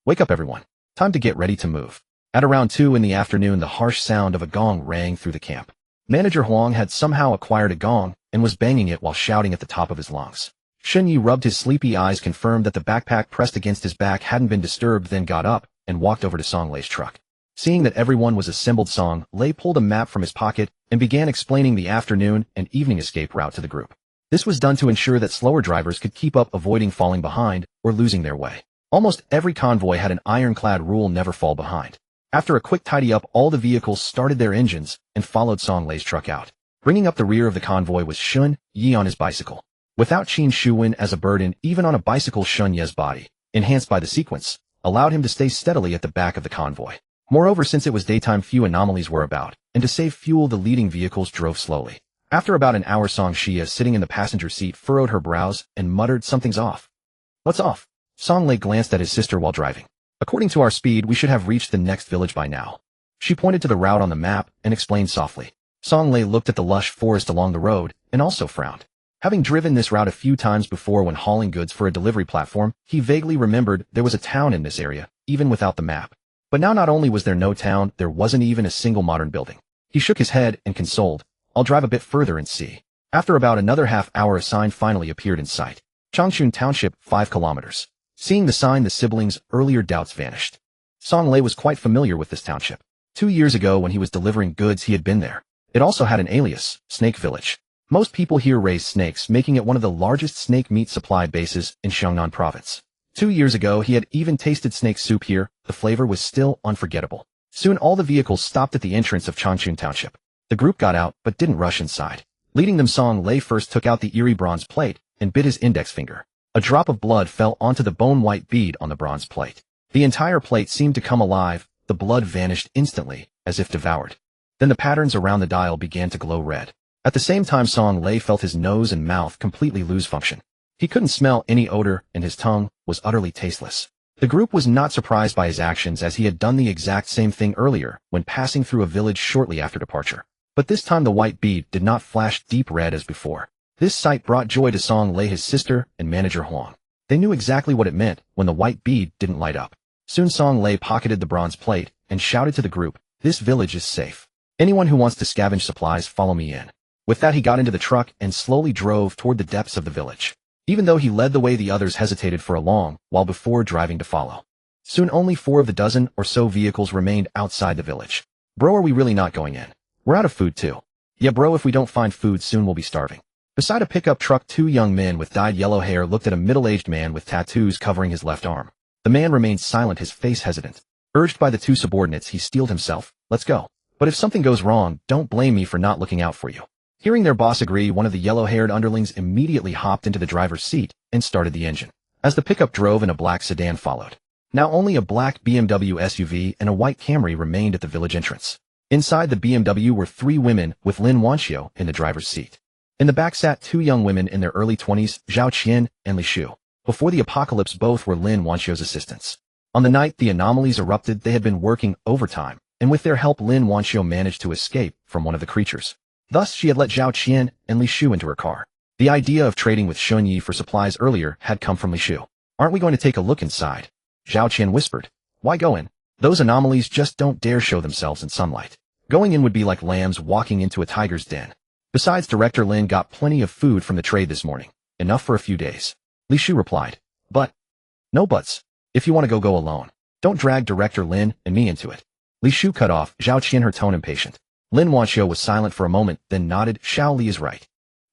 Wake up, everyone. Time to get ready to move. At around 2 in the afternoon, the harsh sound of a gong rang through the camp. Manager Huang had somehow acquired a gong and was banging it while shouting at the top of his lungs. Xun Yi rubbed his sleepy eyes, confirmed that the backpack pressed against his back hadn't been disturbed, then got up and walked over to Song Lei's truck. Seeing that everyone was assembled, Song Lei pulled a map from his pocket and began explaining the afternoon and evening escape route to the group. This was done to ensure that slower drivers could keep up, avoiding falling behind or losing their way. Almost every convoy had an ironclad rule: never fall behind. After a quick tidy up, all the vehicles started their engines and followed Song Lei's truck out. Bringing up the rear of the convoy was Xun Yi on his bicycle. Without Qin Shuwen as a burden, even on a bicycle, Xun Yi's body, enhanced by the sequence, allowed him to stay steadily at the back of the convoy. Moreover, since it was daytime, few anomalies were about, and to save fuel, the leading vehicles drove slowly. After about an hour, Song Xia, sitting in the passenger seat, furrowed her brows and muttered, "Something's off." "What's off?" Song Lei glanced at his sister while driving. "According to our speed, we should have reached the next village by now." She pointed to the route on the map and explained softly. Song Lei looked at the lush forest along the road and also frowned. Having driven this route a few times before when hauling goods for a delivery platform, he vaguely remembered there was a town in this area, even without the map. But now not only was there no town, there wasn't even a single modern building. He shook his head and consoled, "I'll drive a bit further and see." After about another half hour, a sign finally appeared in sight. Changchun Township, 5 kilometers. Seeing the sign, the siblings' earlier doubts vanished. Song Lei was quite familiar with this township. 2 years ago, when he was delivering goods, he had been there. It also had an alias, Snake Village. Most people here raise snakes, making it one of the largest snake meat supply bases in Xiangnan province. 2 years ago, he had even tasted snake soup here. The flavor was still unforgettable. Soon all the vehicles stopped at the entrance of Changchun Township. The group got out, but didn't rush inside. Leading them, Song Lei first took out the eerie bronze plate and bit his index finger. A drop of blood fell onto the bone-white bead on the bronze plate. The entire plate seemed to come alive. The blood vanished instantly, as if devoured. Then the patterns around the dial began to glow red. At the same time, Song Lei felt his nose and mouth completely lose function. He couldn't smell any odor, and his tongue was utterly tasteless. The group was not surprised by his actions, as he had done the exact same thing earlier when passing through a village shortly after departure. But this time the white bead did not flash deep red as before. This sight brought joy to Song Lei, his sister, and Manager Huang. They knew exactly what it meant when the white bead didn't light up. Soon Song Lei pocketed the bronze plate and shouted to the group, "This village is safe. Anyone who wants to scavenge supplies, follow me in." With that, he got into the truck and slowly drove toward the depths of the village. Even though he led the way, the others hesitated for a long while before driving to follow. Soon only 4 of the dozen or so vehicles remained outside the village. "Bro, are we really not going in? We're out of food too." "Yeah bro, if we don't find food soon we'll be starving." Beside a pickup truck, 2 young men with dyed yellow hair looked at a middle-aged man with tattoos covering his left arm. The man remained silent, his face hesitant. Urged by the 2 subordinates, he steeled himself, "Let's go. But if something goes wrong, don't blame me for not looking out for you." Hearing their boss agree, one of the yellow-haired underlings immediately hopped into the driver's seat and started the engine. As the pickup drove and a black sedan followed. Now only a black BMW SUV and a white Camry remained at the village entrance. Inside the BMW were 3 women with Lin Wanxiu in the driver's seat. In the back sat 2 young women in their early 20s, Zhao Qian and Li Shu. Before the apocalypse, both were Lin Wanxiu's assistants. On the night the anomalies erupted, they had been working overtime, and with their help, Lin Wanxiu managed to escape from one of the creatures. Thus, she had let Zhao Qian and Li Shu into her car. The idea of trading with Xun Yi for supplies earlier had come from Li Shu. "Aren't we going to take a look inside?" Zhao Qian whispered. "Why go in? Those anomalies just don't dare show themselves in sunlight. Going in would be like lambs walking into a tiger's den. Besides, Director Lin got plenty of food from the trade this morning. Enough for a few days." Li Shu replied. "But..." "No buts. If you want to go, go alone. Don't drag Director Lin and me into it." Li Shu cut off Zhao Qian, her tone impatient. Lin Wanxiu was silent for a moment, then nodded. Xiao Li is right.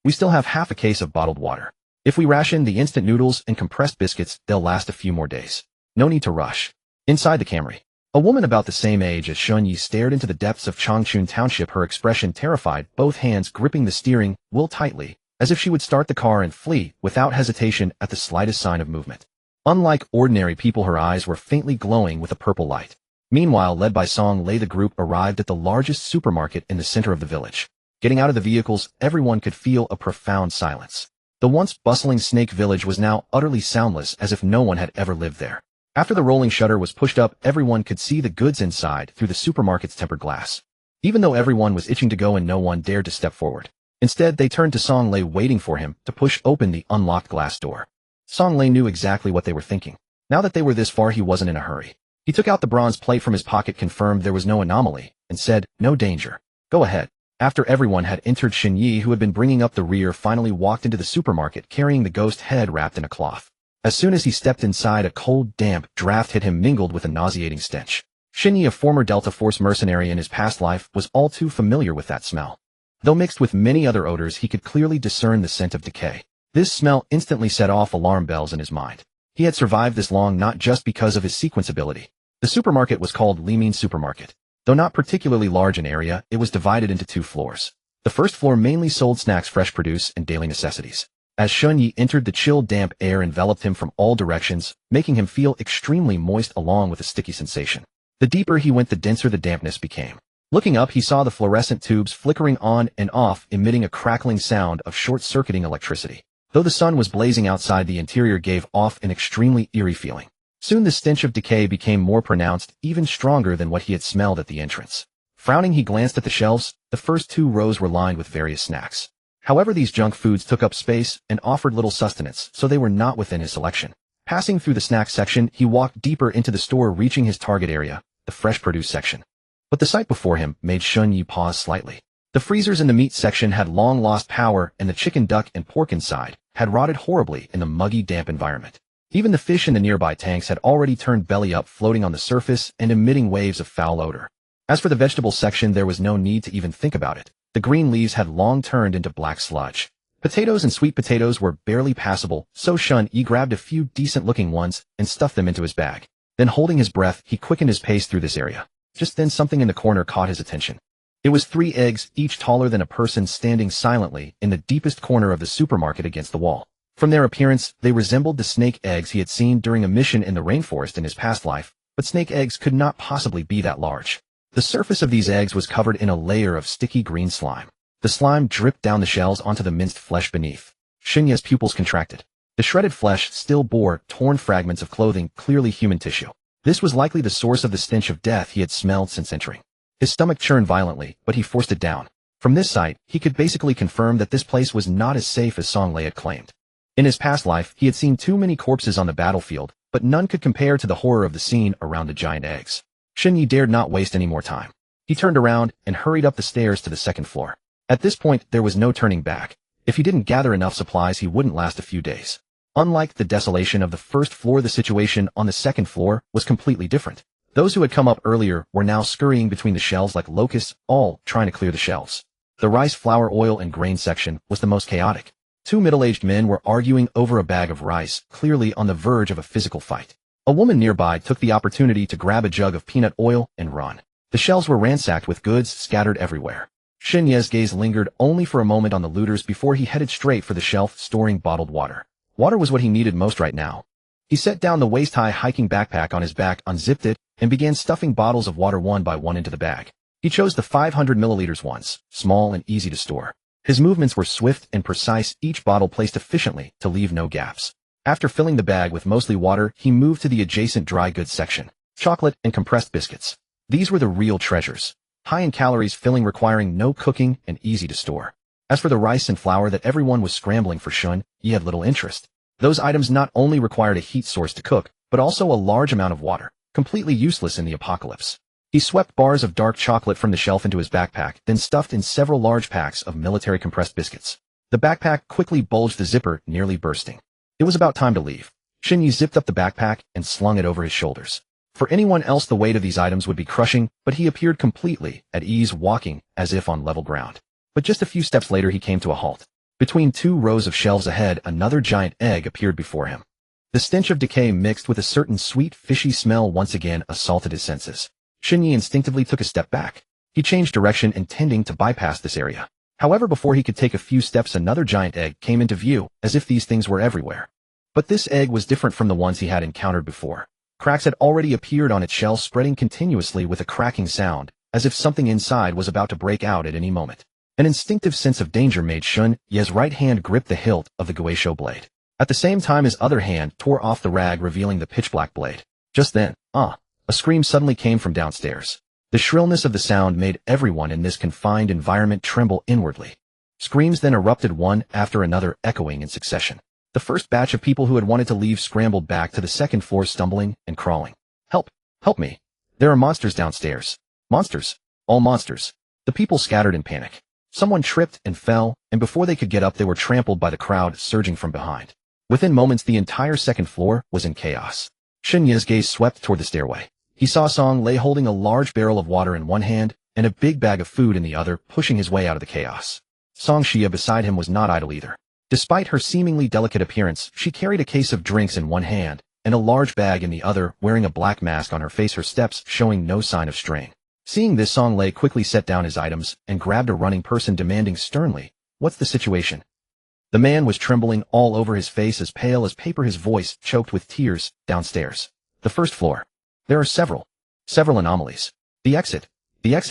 We still have half a case of bottled water. If we ration the instant noodles and compressed biscuits, they'll last a few more days. No need to rush. Inside the Camry, a woman about the same age as Shun Yi stared into the depths of Changchun Township, her expression terrified, both hands gripping the steering wheel tightly, as if she would start the car and flee without hesitation at the slightest sign of movement. Unlike ordinary people, her eyes were faintly glowing with a purple light. Meanwhile, led by Song Lei, the group arrived at the largest supermarket in the center of the village. Getting out of the vehicles, everyone could feel a profound silence. The once bustling Snake Village was now utterly soundless, as if no one had ever lived there. After the rolling shutter was pushed up, everyone could see the goods inside through the supermarket's tempered glass. Even though everyone was itching to go and no one dared to step forward. Instead, they turned to Song Lei, waiting for him to push open the unlocked glass door. Song Lei knew exactly what they were thinking. Now that they were this far, he wasn't in a hurry. He took out the bronze plate from his pocket, confirmed there was no anomaly, and said, "No danger. Go ahead." After everyone had entered, Shin Yi, who had been bringing up the rear, finally walked into the supermarket carrying the ghost head wrapped in a cloth. As soon as he stepped inside, a cold, damp draft hit him, mingled with a nauseating stench. Shin Yi, a former Delta Force mercenary in his past life, was all too familiar with that smell. Though mixed with many other odors, he could clearly discern the scent of decay. This smell instantly set off alarm bells in his mind. He had survived this long not just because of his sequence ability. The supermarket was called Limin Supermarket. Though not particularly large in area, it was divided into 2 floors. The first floor mainly sold snacks, fresh produce, and daily necessities. As Shun Yi entered, the chill, damp air enveloped him from all directions, making him feel extremely moist along with a sticky sensation. The deeper he went, the denser the dampness became. Looking up, he saw the fluorescent tubes flickering on and off, emitting a crackling sound of short-circuiting electricity. Though the sun was blazing outside, the interior gave off an extremely eerie feeling. Soon the stench of decay became more pronounced, even stronger than what he had smelled at the entrance. Frowning, he glanced at the shelves. The first 2 rows were lined with various snacks. However, these junk foods took up space and offered little sustenance, so they were not within his selection. Passing through the snack section, he walked deeper into the store, reaching his target area, the fresh produce section. But the sight before him made Shun Yi pause slightly. The freezers in the meat section had long lost power, and the chicken, duck, and pork inside had rotted horribly in the muggy, damp environment. Even the fish in the nearby tanks had already turned belly up, floating on the surface and emitting waves of foul odor. As for the vegetable section, there was no need to even think about it. The green leaves had long turned into black sludge. Potatoes and sweet potatoes were barely passable, so Shun Yi grabbed a few decent-looking ones and stuffed them into his bag. Then, holding his breath, he quickened his pace through this area. Just then, something in the corner caught his attention. It was 3 eggs, each taller than a person, standing silently in the deepest corner of the supermarket against the wall. From their appearance, they resembled the snake eggs he had seen during a mission in the rainforest in his past life, but snake eggs could not possibly be that large. The surface of these eggs was covered in a layer of sticky green slime. The slime dripped down the shells onto the minced flesh beneath. Shin Yi's pupils contracted. The shredded flesh still bore torn fragments of clothing, clearly human tissue. This was likely the source of the stench of death he had smelled since entering. His stomach churned violently, but he forced it down. From this sight, he could basically confirm that this place was not as safe as Song Lei had claimed. In his past life, he had seen too many corpses on the battlefield, but none could compare to the horror of the scene around the giant eggs. Shin Yi dared not waste any more time. He turned around and hurried up the stairs to the 2nd floor. At this point, there was no turning back. If he didn't gather enough supplies, he wouldn't last a few days. Unlike the desolation of the 1st floor, the situation on the 2nd floor was completely different. Those who had come up earlier were now scurrying between the shelves like locusts, all trying to clear the shelves. The rice, flour, oil, and grain section was the most chaotic. 2 middle-aged men were arguing over a bag of rice, clearly on the verge of a physical fight. A woman nearby took the opportunity to grab a jug of peanut oil and run. The shelves were ransacked with goods scattered everywhere. Shin Yi's gaze lingered only for a moment on the looters before he headed straight for the shelf storing bottled water. Water was what he needed most right now. He set down the waist-high hiking backpack on his back, unzipped it, and began stuffing bottles of water one by one into the bag. He chose the 500 milliliters ones, small and easy to store. His movements were swift and precise, each bottle placed efficiently to leave no gaps. After filling the bag with mostly water, he moved to the adjacent dry goods section. Chocolate and compressed biscuits. These were the real treasures. High in calories, filling, requiring no cooking, and easy to store. As for the rice and flour that everyone was scrambling for, Shun Yi had little interest. Those items not only required a heat source to cook, but also a large amount of water, completely useless in the apocalypse. He swept bars of dark chocolate from the shelf into his backpack, then stuffed in several large packs of military compressed biscuits. The backpack quickly bulged, the zipper nearly bursting. It was about time to leave. Shin Yi zipped up the backpack and slung it over his shoulders. For anyone else the weight of these items would be crushing, but he appeared completely at ease, walking as if on level ground. But just a few steps later he came to a halt. Between two rows of shelves ahead, another giant egg appeared before him. The stench of decay mixed with a certain sweet, fishy smell once again assaulted his senses. Xunyi instinctively took a step back. He changed direction, intending to bypass this area. However, before he could take a few steps, another giant egg came into view, as if these things were everywhere. But this egg was different from the ones he had encountered before. Cracks had already appeared on its shell, spreading continuously with a cracking sound, as if something inside was about to break out at any moment. An instinctive sense of danger made Xun Ye's right hand grip the hilt of the Guisho blade. At the same time, his other hand tore off the rag, revealing the pitch-black blade. Just then, a scream suddenly came from downstairs. The shrillness of the sound made everyone in this confined environment tremble inwardly. Screams then erupted, one after another, echoing in succession. The first batch of people who had wanted to leave scrambled back to the second floor, stumbling and crawling. Help! Help me! There are monsters downstairs. Monsters! All monsters! The people scattered in panic. Someone tripped and fell, and before they could get up they were trampled by the crowd surging from behind. Within moments the entire second floor was in chaos. Xun Ye's gaze swept toward the stairway. He saw Song Lei holding a large barrel of water in one hand and a big bag of food in the other, pushing his way out of the chaos. Song Xia beside him was not idle either. Despite her seemingly delicate appearance, she carried a case of drinks in one hand and a large bag in the other, wearing a black mask on her face, her steps showing no sign of strain. Seeing this, Song Lei quickly set down his items and grabbed a running person, demanding sternly, "What's the situation?" The man was trembling all over, his face as pale as paper, his voice choked with tears. "Downstairs. The first floor. There are several anomalies. The exit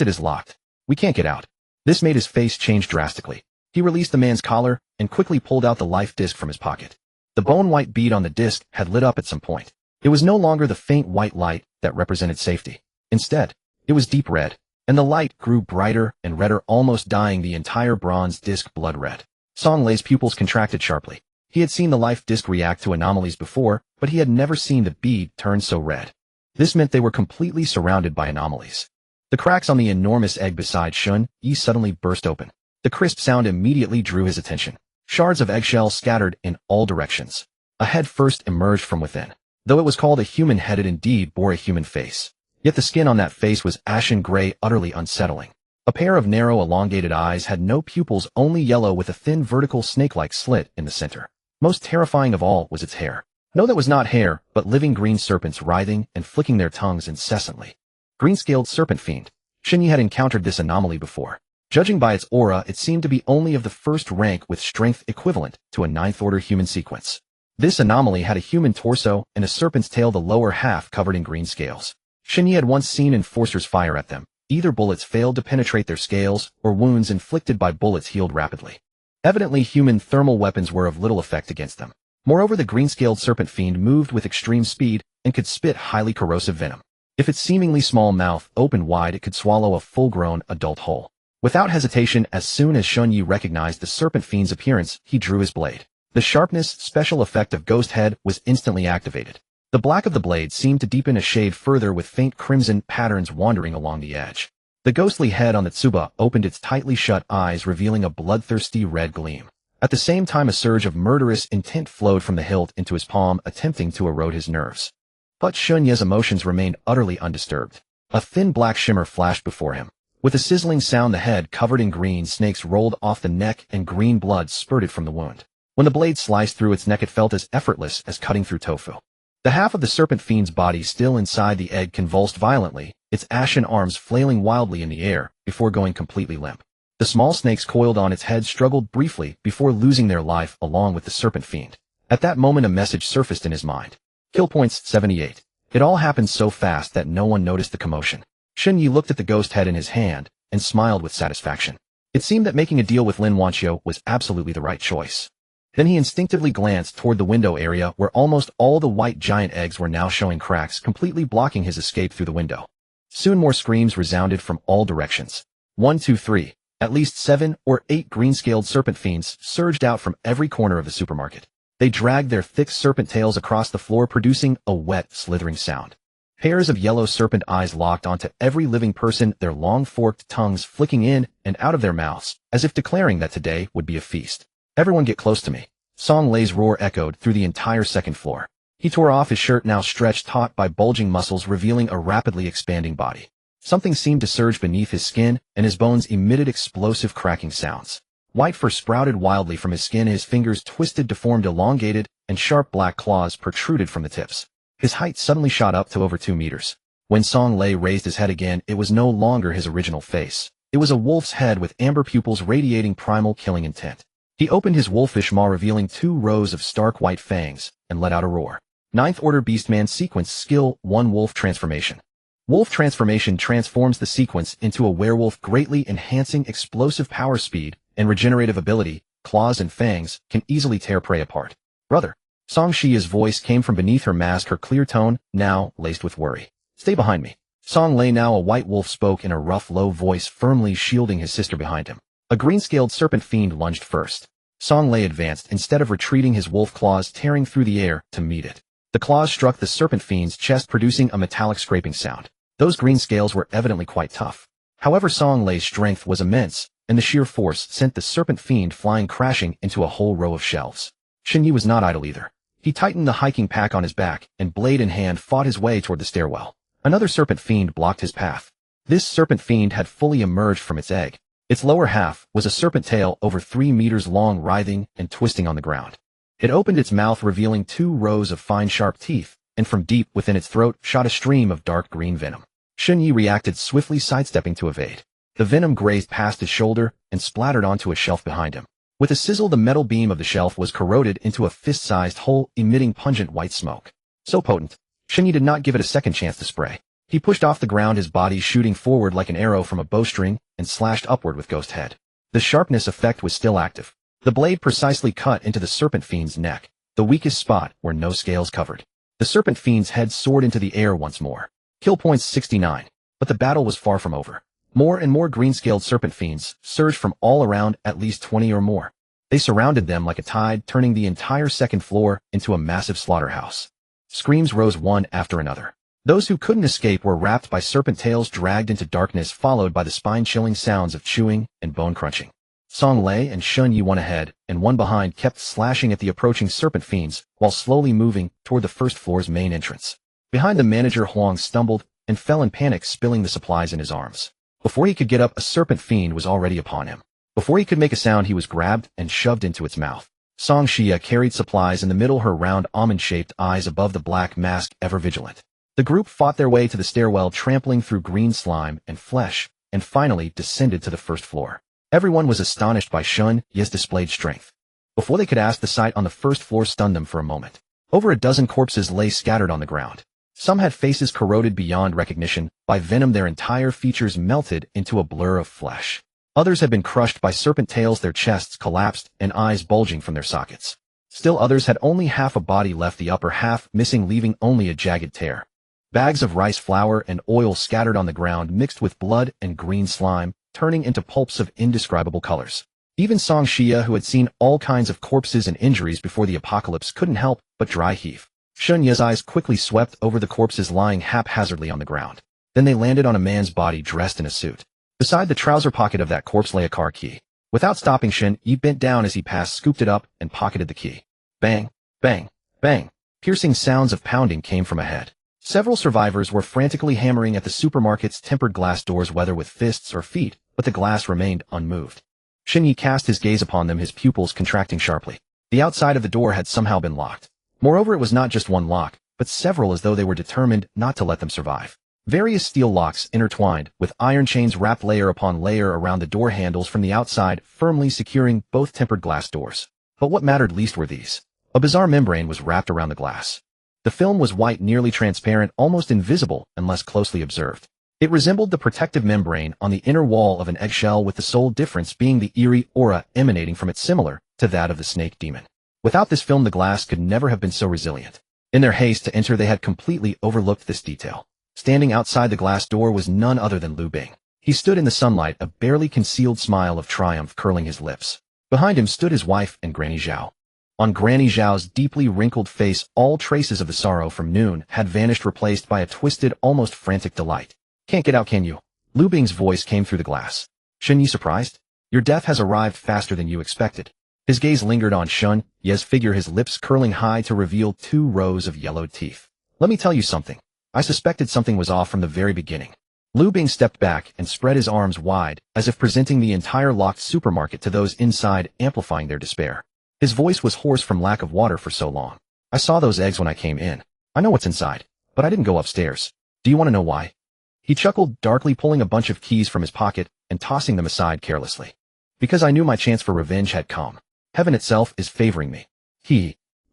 is locked. We can't get out." This made his face change drastically. He released the man's collar and quickly pulled out the life disc from his pocket. The bone-white bead on the disc had lit up at some point. It was no longer the faint white light that represented safety. Instead, it was deep red, and the light grew brighter and redder, almost dyeing the entire bronze disc blood red. Song Lei's pupils contracted sharply. He had seen the life disc react to anomalies before, but he had never seen the bead turn so red. This meant they were completely surrounded by anomalies. The cracks on the enormous egg beside Xun Yi suddenly burst open. The crisp sound immediately drew his attention. Shards of eggshell scattered in all directions. A head first emerged from within. Though it was called a human head, it indeed bore a human face. Yet the skin on that face was ashen gray, utterly unsettling. A pair of narrow, elongated eyes had no pupils, only yellow, with a thin vertical snake-like slit in the center. Most terrifying of all was its hair. No, that was not hair, but living green serpents writhing and flicking their tongues incessantly. Green-scaled serpent fiend. Xun Yi had encountered this anomaly before. Judging by its aura, it seemed to be only of the first rank, with strength equivalent to a ninth-order human sequence. This anomaly had a human torso and a serpent's tail, the lower half covered in green scales. Xun Yi had once seen enforcers fire at them. Either bullets failed to penetrate their scales, or wounds inflicted by bullets healed rapidly. Evidently, human thermal weapons were of little effect against them. Moreover, the green-scaled serpent fiend moved with extreme speed and could spit highly corrosive venom. If its seemingly small mouth opened wide, it could swallow a full-grown adult whole. Without hesitation, as soon as Xun Yi recognized the serpent fiend's appearance, he drew his blade. The sharpness special effect of Ghost Head was instantly activated. The black of the blade seemed to deepen a shade further, with faint crimson patterns wandering along the edge. The ghostly head on the tsuba opened its tightly shut eyes, revealing a bloodthirsty red gleam. At the same time, a surge of murderous intent flowed from the hilt into his palm, attempting to erode his nerves. But Xun Ye's emotions remained utterly undisturbed. A thin black shimmer flashed before him. With a sizzling sound, the head covered in green snakes rolled off the neck and green blood spurted from the wound. When the blade sliced through its neck, it felt as effortless as cutting through tofu. The half of the serpent fiend's body still inside the egg convulsed violently, its ashen arms flailing wildly in the air before going completely limp. The small snakes coiled on its head struggled briefly before losing their life along with the serpent fiend. At that moment, a message surfaced in his mind. Kill points 78. It all happened so fast that no one noticed the commotion. Xun Yi looked at the ghost head in his hand and smiled with satisfaction. It seemed that making a deal with Lin Wanqiu was absolutely the right choice. Then he instinctively glanced toward the window area, where almost all the white giant eggs were now showing cracks, completely blocking his escape through the window. Soon more screams resounded from all directions. 1, 2, 3. At least 7 or 8 green-scaled serpent fiends surged out from every corner of the supermarket. They dragged their thick serpent tails across the floor, producing a wet, slithering sound. Pairs of yellow serpent eyes locked onto every living person, their long forked tongues flicking in and out of their mouths, as if declaring that today would be a feast. "Everyone get close to me." Song Lei's roar echoed through the entire second floor. He tore off his shirt, now stretched taut by bulging muscles revealing a rapidly expanding body. Something seemed to surge beneath his skin, and his bones emitted explosive cracking sounds. White fur sprouted wildly from his skin, his fingers twisted, deformed, elongated, and sharp black claws protruded from the tips. His height suddenly shot up to over 2 meters. When Song Lei raised his head again, it was no longer his original face. It was a wolf's head with amber pupils radiating primal killing intent. He opened his wolfish maw, revealing 2 rows of stark white fangs, and let out a roar. 9th Order Beastman Sequence Skill 1 Wolf Transformation. Wolf Transformation transforms the sequence into a werewolf, greatly enhancing explosive power, speed, and regenerative ability. Claws and fangs can easily tear prey apart. Brother. Song Shia's voice came from beneath her mask, her clear tone, now laced with worry. Stay behind me. Song Lei, now a white wolf, spoke in a rough, low voice, firmly shielding his sister behind him. A green-scaled serpent fiend lunged first. Song Lei advanced, instead of retreating, his wolf claws tearing through the air to meet it. The claws struck the serpent fiend's chest, producing a metallic scraping sound. Those green scales were evidently quite tough. However, Song Lei's strength was immense, and the sheer force sent the serpent fiend flying, crashing into a whole row of shelves. Shen Yi was not idle either. He tightened the hiking pack on his back, and blade in hand fought his way toward the stairwell. Another serpent fiend blocked his path. This serpent fiend had fully emerged from its egg. Its lower half was a serpent tail over 3 meters long, writhing and twisting on the ground. It opened its mouth, revealing 2 rows of fine, sharp teeth, and from deep within its throat shot a stream of dark green venom. Shen Yi reacted swiftly, sidestepping to evade. The venom grazed past his shoulder and splattered onto a shelf behind him. With a sizzle, the metal beam of the shelf was corroded into a fist-sized hole, emitting pungent white smoke. So potent, Shen Yi did not give it a second chance to spray. He pushed off the ground, his body shooting forward like an arrow from a bowstring, and slashed upward with Ghost Head. The sharpness effect was still active. The blade precisely cut into the serpent fiend's neck, the weakest spot where no scales covered. The serpent fiend's head soared into the air once more. Kill points 69. But the battle was far from over. More and more green-scaled serpent fiends surged from all around, at least 20 or more. They surrounded them like a tide, turning the entire second floor into a massive slaughterhouse. Screams rose one after another. Those who couldn't escape were wrapped by serpent tails, dragged into darkness, followed by the spine-chilling sounds of chewing and bone-crunching. Song Lei and Shen Yi, one ahead and one behind, kept slashing at the approaching serpent fiends while slowly moving toward the first floor's main entrance. Behind them, manager Huang stumbled and fell in panic, spilling the supplies in his arms. Before he could get up, a serpent fiend was already upon him. Before he could make a sound, he was grabbed and shoved into its mouth. Song Shia carried supplies in the middle, her round almond-shaped eyes above the black mask ever vigilant. The group fought their way to the stairwell, trampling through green slime and flesh, and finally descended to the first floor. Everyone was astonished by Shen Yi's displayed strength. Before they could ask, the sight on the first floor stunned them for a moment. Over a dozen corpses lay scattered on the ground. Some had faces corroded beyond recognition by venom, their entire features melted into a blur of flesh. Others had been crushed by serpent tails, their chests collapsed and eyes bulging from their sockets. Still others had only half a body left, the upper half missing, leaving only a jagged tear. Bags of rice flour and oil scattered on the ground, mixed with blood and green slime, turning into pulps of indescribable colors. Even Song Shia, who had seen all kinds of corpses and injuries before the apocalypse, couldn't help but dry heave. Shen Yi's eyes quickly swept over the corpses lying haphazardly on the ground. Then they landed on a man's body dressed in a suit. Beside the trouser pocket of that corpse lay a car key. Without stopping, Shen Yi bent down as he passed, scooped it up, and pocketed the key. Bang, bang, bang. Piercing sounds of pounding came from ahead. Several survivors were frantically hammering at the supermarket's tempered glass doors, whether with fists or feet, but the glass remained unmoved. Shen Yi cast his gaze upon them, his pupils contracting sharply. The outside of the door had somehow been locked. Moreover, it was not just one lock, but several, as though they were determined not to let them survive. Various steel locks intertwined, with iron chains wrapped layer upon layer around the door handles from the outside, firmly securing both tempered glass doors. But what mattered least were these. A bizarre membrane was wrapped around the glass. The film was white, nearly transparent, almost invisible unless closely observed. It resembled the protective membrane on the inner wall of an eggshell, with the sole difference being the eerie aura emanating from it, similar to that of the snake demon. Without this film, the glass could never have been so resilient. In their haste to enter, they had completely overlooked this detail. Standing outside the glass door was none other than Lu Bing. He stood in the sunlight, a barely concealed smile of triumph curling his lips. Behind him stood his wife and Granny Zhao. On Granny Zhao's deeply wrinkled face, all traces of the sorrow from noon had vanished, replaced by a twisted, almost frantic delight. "Can't get out, can you?" Lu Bing's voice came through the glass. "Shen Yi, surprised? Your death has arrived faster than you expected." His gaze lingered on Shun Ye's figure, his lips curling high to reveal 2 rows of yellowed teeth. Let me tell you something. I suspected something was off from the very beginning. Lu Bing stepped back and spread his arms wide, as if presenting the entire locked supermarket to those inside, amplifying their despair. His voice was hoarse from lack of water for so long. I saw those eggs when I came in. I know what's inside, but I didn't go upstairs. Do you want to know why? He chuckled darkly, pulling a bunch of keys from his pocket and tossing them aside carelessly. Because I knew my chance for revenge had come. Heaven itself is favoring me.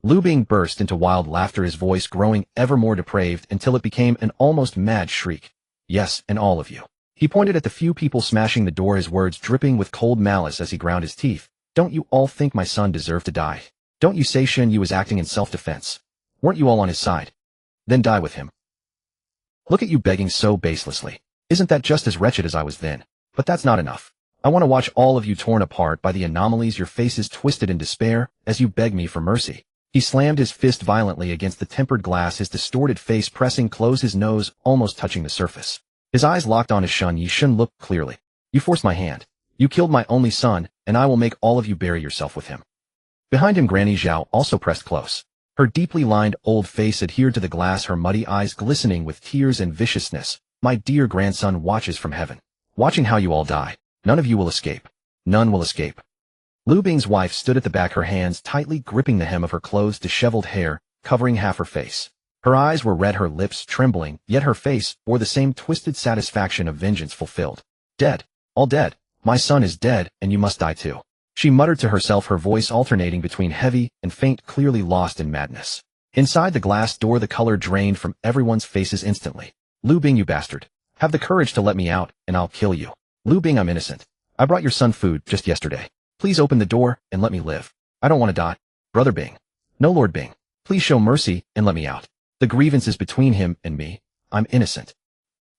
Lu Bing burst into wild laughter, his voice growing ever more depraved until it became an almost mad shriek. Yes, and all of you. He pointed at the few people smashing the door, his words dripping with cold malice as he ground his teeth. Don't you all think my son deserved to die? Don't you say Shen Yu was acting in self-defense? Weren't you all on his side? Then die with him. Look at you begging so baselessly. Isn't that just as wretched as I was then? But that's not enough. I want to watch all of you torn apart by the anomalies, your faces twisted in despair, as you beg me for mercy. He slammed his fist violently against the tempered glass, his distorted face pressing close, his nose almost touching the surface. His eyes locked on his Shun Yi. Shun looked clearly. You forced my hand. You killed my only son, and I will make all of you bury yourself with him. Behind him, Granny Zhao also pressed close. Her deeply lined old face adhered to the glass, her muddy eyes glistening with tears and viciousness. My dear grandson watches from heaven, watching how you all die. None of you will escape. None will escape. Lu Bing's wife stood at the back, her hands tightly gripping the hem of her clothes, disheveled hair covering half her face. Her eyes were red, her lips trembling, yet her face bore the same twisted satisfaction of vengeance fulfilled. Dead. All dead. My son is dead, and you must die too. She muttered to herself, her voice alternating between heavy and faint, clearly lost in madness. Inside the glass door, the color drained from everyone's faces instantly. Lu Bing, you bastard. Have the courage to let me out, and I'll kill you. Lu Bing, I'm innocent. I brought your son food just yesterday. Please open the door and let me live. I don't want to die. Brother Bing. No, Lord Bing. Please show mercy and let me out. The grievance is between him and me. I'm innocent.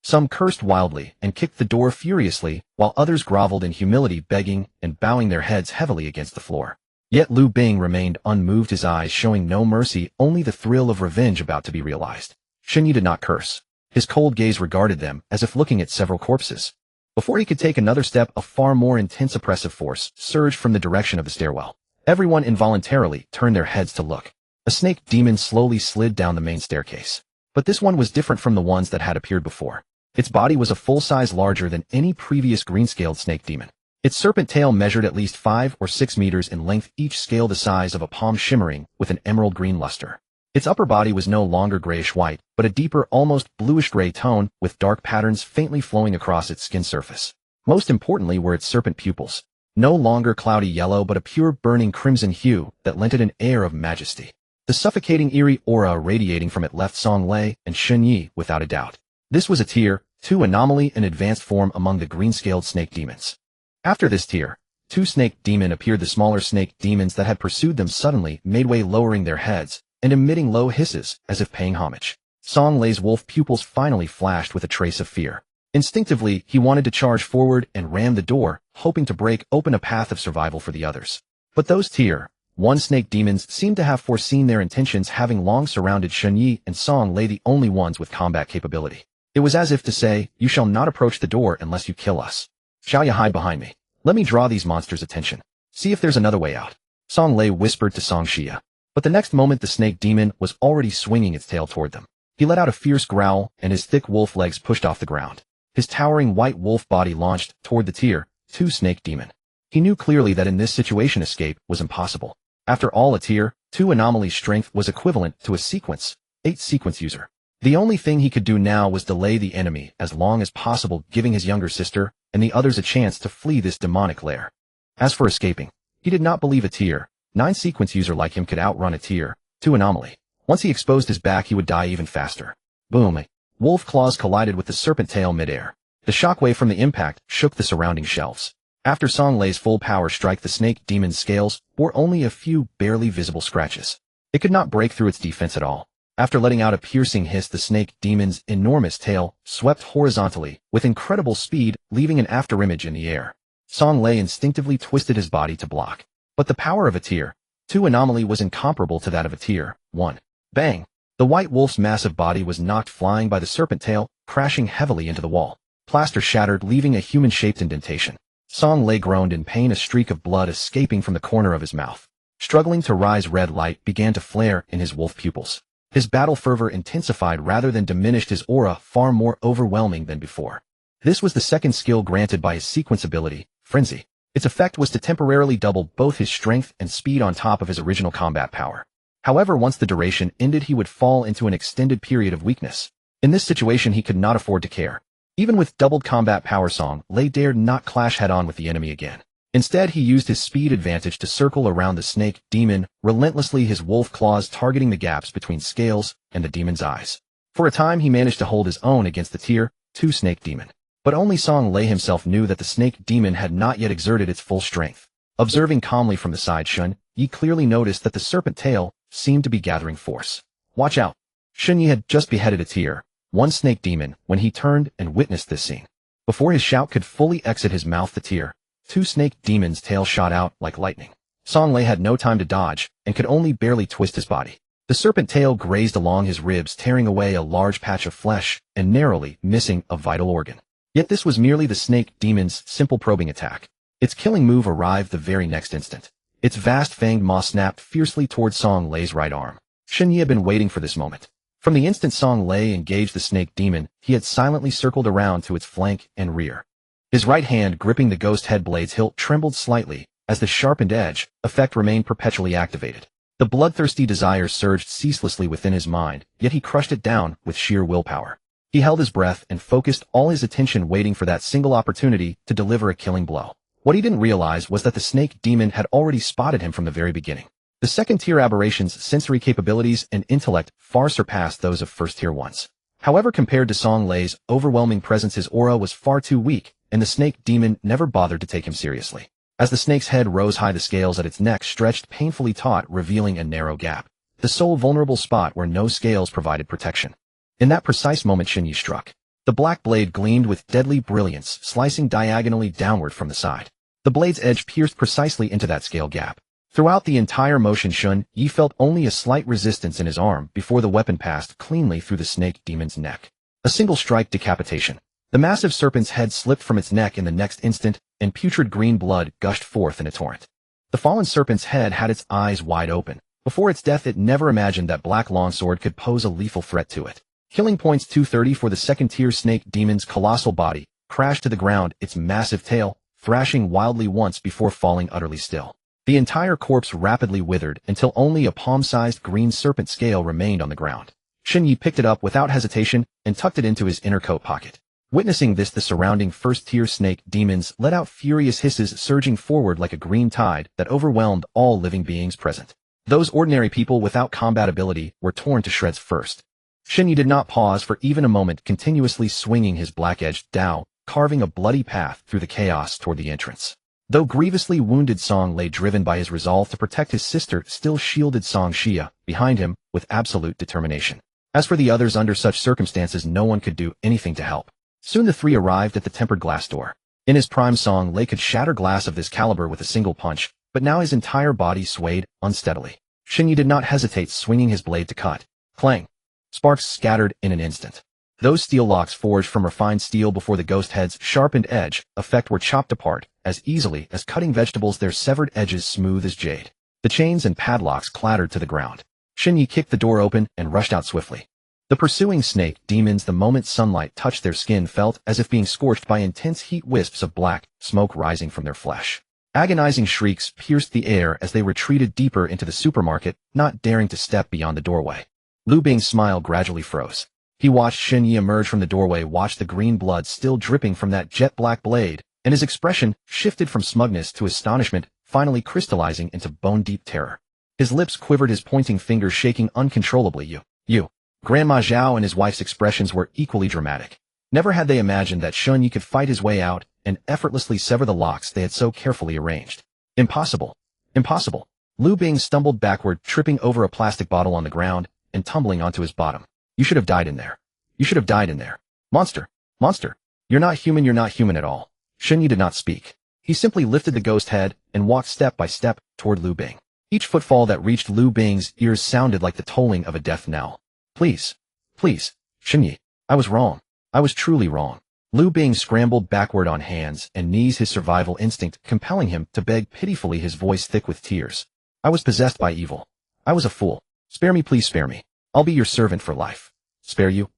Some cursed wildly and kicked the door furiously, while others groveled in humility, begging and bowing their heads heavily against the floor. Yet Lu Bing remained unmoved, his eyes showing no mercy, only the thrill of revenge about to be realized. Shen Yi did not curse. His cold gaze regarded them as if looking at several corpses. Before he could take another step, a far more intense oppressive force surged from the direction of the stairwell. Everyone involuntarily turned their heads to look. A snake demon slowly slid down the main staircase. But this one was different from the ones that had appeared before. Its body was a full size larger than any previous green-scaled snake demon. Its serpent tail measured at least 5 or 6 meters in length, each scale the size of a palm, shimmering with an emerald green luster. Its upper body was no longer grayish-white, but a deeper, almost bluish-gray tone, with dark patterns faintly flowing across its skin surface. Most importantly were its serpent pupils, no longer cloudy yellow but a pure burning crimson hue that lent it an air of majesty. The suffocating eerie aura radiating from it left Song Lei and Shen Yi without a doubt. This was a Tier 2 anomaly, an advanced form among the green-scaled snake demons. After this Tier 2 snake demon appeared the smaller snake demons that had pursued them suddenly made way, lowering their heads and emitting low hisses as if paying homage. Song Lei's wolf pupils finally flashed with a trace of fear. Instinctively, he wanted to charge forward and ram the door, hoping to break open a path of survival for the others. But those Tier 1 snake demons seemed to have foreseen their intentions, having long surrounded Shen Yi and Song Lei, the only ones with combat capability. It was as if to say, you shall not approach the door unless you kill us. Shall you hide behind me? Let me draw these monsters' attention. See if there's another way out. Song Lei whispered to Song Xia. But the next moment the snake demon was already swinging its tail toward them. He let out a fierce growl, and his thick wolf legs pushed off the ground. His towering white wolf body launched toward the Tier 2 snake demon. He knew clearly that in this situation escape was impossible. After all, a Tier 2 anomaly's strength was equivalent to a Sequence 8 sequence user. The only thing he could do now was delay the enemy as long as possible, giving his younger sister and the others a chance to flee this demonic lair. As for escaping, he did not believe a Tier 9 sequence user like him could outrun a Tier 2 anomaly. Once he exposed his back, he would die even faster. Boom! Wolf claws collided with the serpent tail midair. The shockwave from the impact shook the surrounding shelves. After Song Lei's full power strike, the snake demon's scales bore only a few barely visible scratches. It could not break through its defense at all. After letting out a piercing hiss, the snake demon's enormous tail swept horizontally with incredible speed, leaving an afterimage in the air. Song Lei instinctively twisted his body to block. But the power of a Tier 2 anomaly was incomparable to that of a Tier 1. Bang! The white wolf's massive body was knocked flying by the serpent tail, crashing heavily into the wall. Plaster shattered, leaving a human-shaped indentation. Song Lei groaned in pain, a streak of blood escaping from the corner of his mouth. Struggling to rise, red light began to flare in his wolf pupils. His battle fervor intensified rather than diminished, his aura far more overwhelming than before. This was the second skill granted by his sequence ability, Frenzy. Its effect was to temporarily double both his strength and speed on top of his original combat power. However, once the duration ended, he would fall into an extended period of weakness. In this situation, he could not afford to care. Even with doubled combat power, Song Lei dared not clash head-on with the enemy again. Instead, he used his speed advantage to circle around the snake demon, relentlessly, his wolf claws targeting the gaps between scales and the demon's eyes. For a time, he managed to hold his own against the Tier 2 snake demon. But only Song Lei himself knew that the snake demon had not yet exerted its full strength. Observing calmly from the side, Shun Yi clearly noticed that the serpent tail seemed to be gathering force. Watch out! Shun Yi had just beheaded a Tier 1 snake demon when he turned and witnessed this scene. Before his shout could fully exit his mouth, the Tier 2 snake demon's tail shot out like lightning. Song Lei had no time to dodge and could only barely twist his body. The serpent tail grazed along his ribs, tearing away a large patch of flesh and narrowly missing a vital organ. Yet this was merely the snake demon's simple probing attack. Its killing move arrived the very next instant. Its vast fanged maw snapped fiercely towards Song Lei's right arm. Shun Yi had been waiting for this moment. From the instant Song Lei engaged the snake demon, he had silently circled around to its flank and rear. His right hand gripping the ghost head blade's hilt trembled slightly as the sharpened edge effect remained perpetually activated. The bloodthirsty desire surged ceaselessly within his mind, yet he crushed it down with sheer willpower. He held his breath and focused all his attention, waiting for that single opportunity to deliver a killing blow. What he didn't realize was that the snake demon had already spotted him from the very beginning. The second-tier aberration's sensory capabilities and intellect far surpassed those of first-tier ones. However, compared to Song Lei's overwhelming presence, his aura was far too weak, and the snake demon never bothered to take him seriously. As the snake's head rose high, the scales at its neck stretched painfully taut, revealing a narrow gap, the sole vulnerable spot where no scales provided protection. In that precise moment, Shun Yi struck. The black blade gleamed with deadly brilliance, slicing diagonally downward from the side. The blade's edge pierced precisely into that scale gap. Throughout the entire motion, Shun Yi felt only a slight resistance in his arm before the weapon passed cleanly through the snake demon's neck. A single strike, decapitation. The massive serpent's head slipped from its neck in the next instant, and putrid green blood gushed forth in a torrent. The fallen serpent's head had its eyes wide open. Before its death, it never imagined that black longsword could pose a lethal threat to it. Killing points 230 for the second-tier snake demon's colossal body crashed to the ground, its massive tail thrashing wildly once before falling utterly still. The entire corpse rapidly withered until only a palm-sized green serpent scale remained on the ground. Shun Yi picked it up without hesitation and tucked it into his inner coat pocket. Witnessing this, the surrounding first-tier snake demons let out furious hisses, surging forward like a green tide that overwhelmed all living beings present. Those ordinary people without combat ability were torn to shreds first. Shun Yi did not pause for even a moment, continuously swinging his black-edged dao, carving a bloody path through the chaos toward the entrance. Though grievously wounded, Song Lei, driven by his resolve to protect his sister, still shielded Song Xia behind him with absolute determination. As for the others, under such circumstances, no one could do anything to help. Soon the three arrived at the tempered glass door. In his prime, Song Lei could shatter glass of this caliber with a single punch, but now his entire body swayed unsteadily. Shun Yi did not hesitate, swinging his blade to cut. Clang! Sparks scattered in an instant. Those steel locks, forged from refined steel before the ghost head's sharpened edge effect, were chopped apart as easily as cutting vegetables, their severed edges smooth as jade. The chains and padlocks clattered to the ground. Shun Yi kicked the door open and rushed out swiftly. The pursuing snake demons, the moment sunlight touched their skin, felt as if being scorched by intense heat, wisps of black smoke rising from their flesh. Agonizing shrieks pierced the air as they retreated deeper into the supermarket, not daring to step beyond the doorway. Lu Bing's smile gradually froze. He watched Shun Yi emerge from the doorway, watched the green blood still dripping from that jet-black blade, and his expression shifted from smugness to astonishment, finally crystallizing into bone-deep terror. His lips quivered, his pointing fingers shaking uncontrollably. You. Grandma Zhao and his wife's expressions were equally dramatic. Never had they imagined that Shun Yi could fight his way out and effortlessly sever the locks they had so carefully arranged. Impossible. Impossible. Lu Bing stumbled backward, tripping over a plastic bottle on the ground and tumbling onto his bottom. You should have died in there. You should have died in there. Monster. Monster. You're not human. You're not human at all. Shun Yi did not speak. He simply lifted the ghost head and walked step by step toward Lu Bing. Each footfall that reached Lu Bing's ears sounded like the tolling of a death knell. Please. Please. Shun Yi. I was wrong. I was truly wrong. Lu Bing scrambled backward on hands and knees, his survival instinct compelling him to beg pitifully, his voice thick with tears. I was possessed by evil. I was a fool. Spare me, please spare me. I'll be your servant for life. Spare you?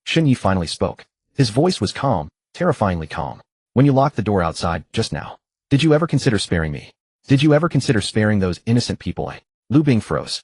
Shen Yi finally spoke. His voice was calm, terrifyingly calm. When you locked the door outside, just now, did you ever consider sparing me? Did you ever consider sparing those innocent people? Lu Bing froze.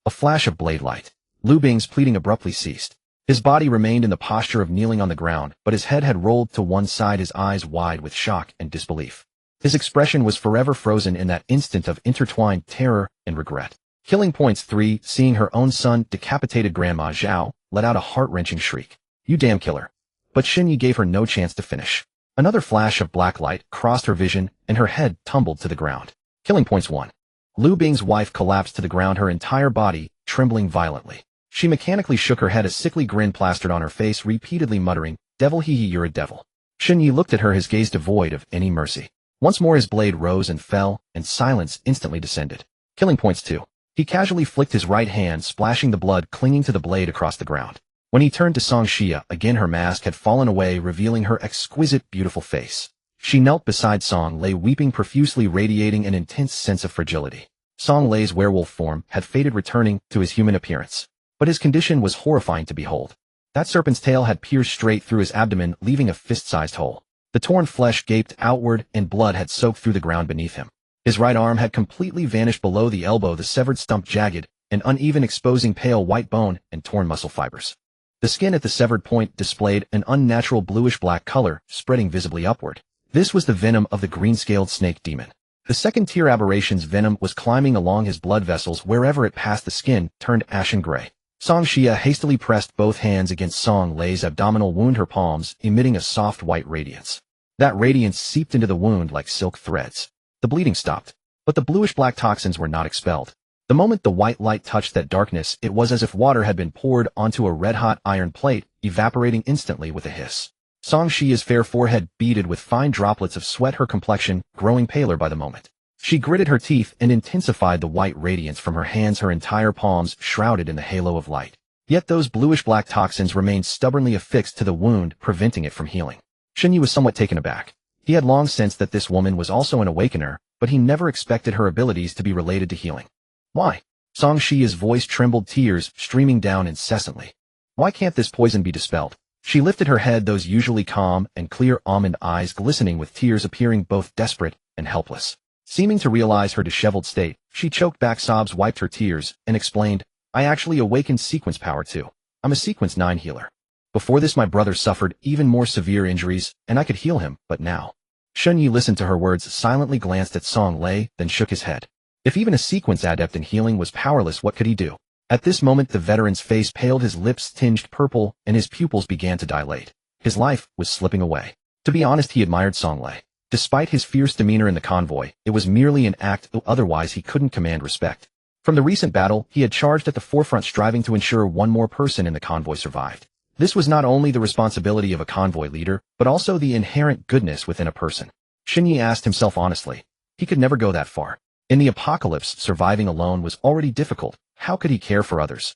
A flash of blade light. Lu Bing's pleading abruptly ceased. His body remained in the posture of kneeling on the ground, but his head had rolled to one side, his eyes wide with shock and disbelief. His expression was forever frozen in that instant of intertwined terror and regret. Killing points 3, seeing her own son decapitated. Grandma Zhao let out a heart-wrenching shriek. You damn killer. But Shen Yi gave her no chance to finish. Another flash of black light crossed her vision, and her head tumbled to the ground. Killing points 1. Lu Bing's wife collapsed to the ground, her entire body trembling violently. She mechanically shook her head, a sickly grin plastered on her face, repeatedly muttering, Devil, hee hee, you're a devil. Shen Yi looked at her, his gaze devoid of any mercy. Once more his blade rose and fell, and silence instantly descended. Killing points 2. He casually flicked his right hand, splashing the blood clinging to the blade across the ground. When he turned to Song Xia, again her mask had fallen away, revealing her exquisite, beautiful face. She knelt beside Song Lei, weeping profusely, radiating an intense sense of fragility. Song Lei's werewolf form had faded, returning to his human appearance. But his condition was horrifying to behold. That serpent's tail had pierced straight through his abdomen, leaving a fist-sized hole. The torn flesh gaped outward, and blood had soaked through the ground beneath him. His right arm had completely vanished below the elbow, the severed stump jagged and uneven, exposing pale white bone and torn muscle fibers. The skin at the severed point displayed an unnatural bluish-black color, spreading visibly upward. This was the venom of the green-scaled snake demon. The second-tier aberration's venom was climbing along his blood vessels. Wherever it passed, the skin turned ashen gray. Song Xia hastily pressed both hands against Song Lei's abdominal wound, her palms emitting a soft white radiance. That radiance seeped into the wound like silk threads. The bleeding stopped, but the bluish-black toxins were not expelled. The moment the white light touched that darkness, it was as if water had been poured onto a red-hot iron plate, evaporating instantly with a hiss. Song Xia's fair forehead beaded with fine droplets of sweat, her complexion growing paler by the moment. She gritted her teeth and intensified the white radiance from her hands, her entire palms shrouded in the halo of light. Yet those bluish-black toxins remained stubbornly affixed to the wound, preventing it from healing. Shen Yi was somewhat taken aback. He had long sensed that this woman was also an awakener, but he never expected her abilities to be related to healing. Why? Song Xia's voice trembled, tears streaming down incessantly. Why can't this poison be dispelled? She lifted her head, those usually calm and clear almond eyes glistening with tears, appearing both desperate and helpless. Seeming to realize her disheveled state, she choked back sobs, wiped her tears, and explained, I actually awakened sequence power too. I'm a sequence 9 healer. Before this my brother suffered even more severe injuries, and I could heal him, but now. Shen Yi listened to her words, silently glanced at Song Lei, then shook his head. If even a sequence adept in healing was powerless, what could he do? At this moment the veteran's face paled, his lips tinged purple, and his pupils began to dilate. His life was slipping away. To be honest, he admired Song Lei. Despite his fierce demeanor in the convoy, it was merely an act, otherwise he couldn't command respect. From the recent battle, he had charged at the forefront, striving to ensure one more person in the convoy survived. This was not only the responsibility of a convoy leader, but also the inherent goodness within a person. Shen Yi asked himself honestly. He could never go that far. In the apocalypse, surviving alone was already difficult. How could he care for others?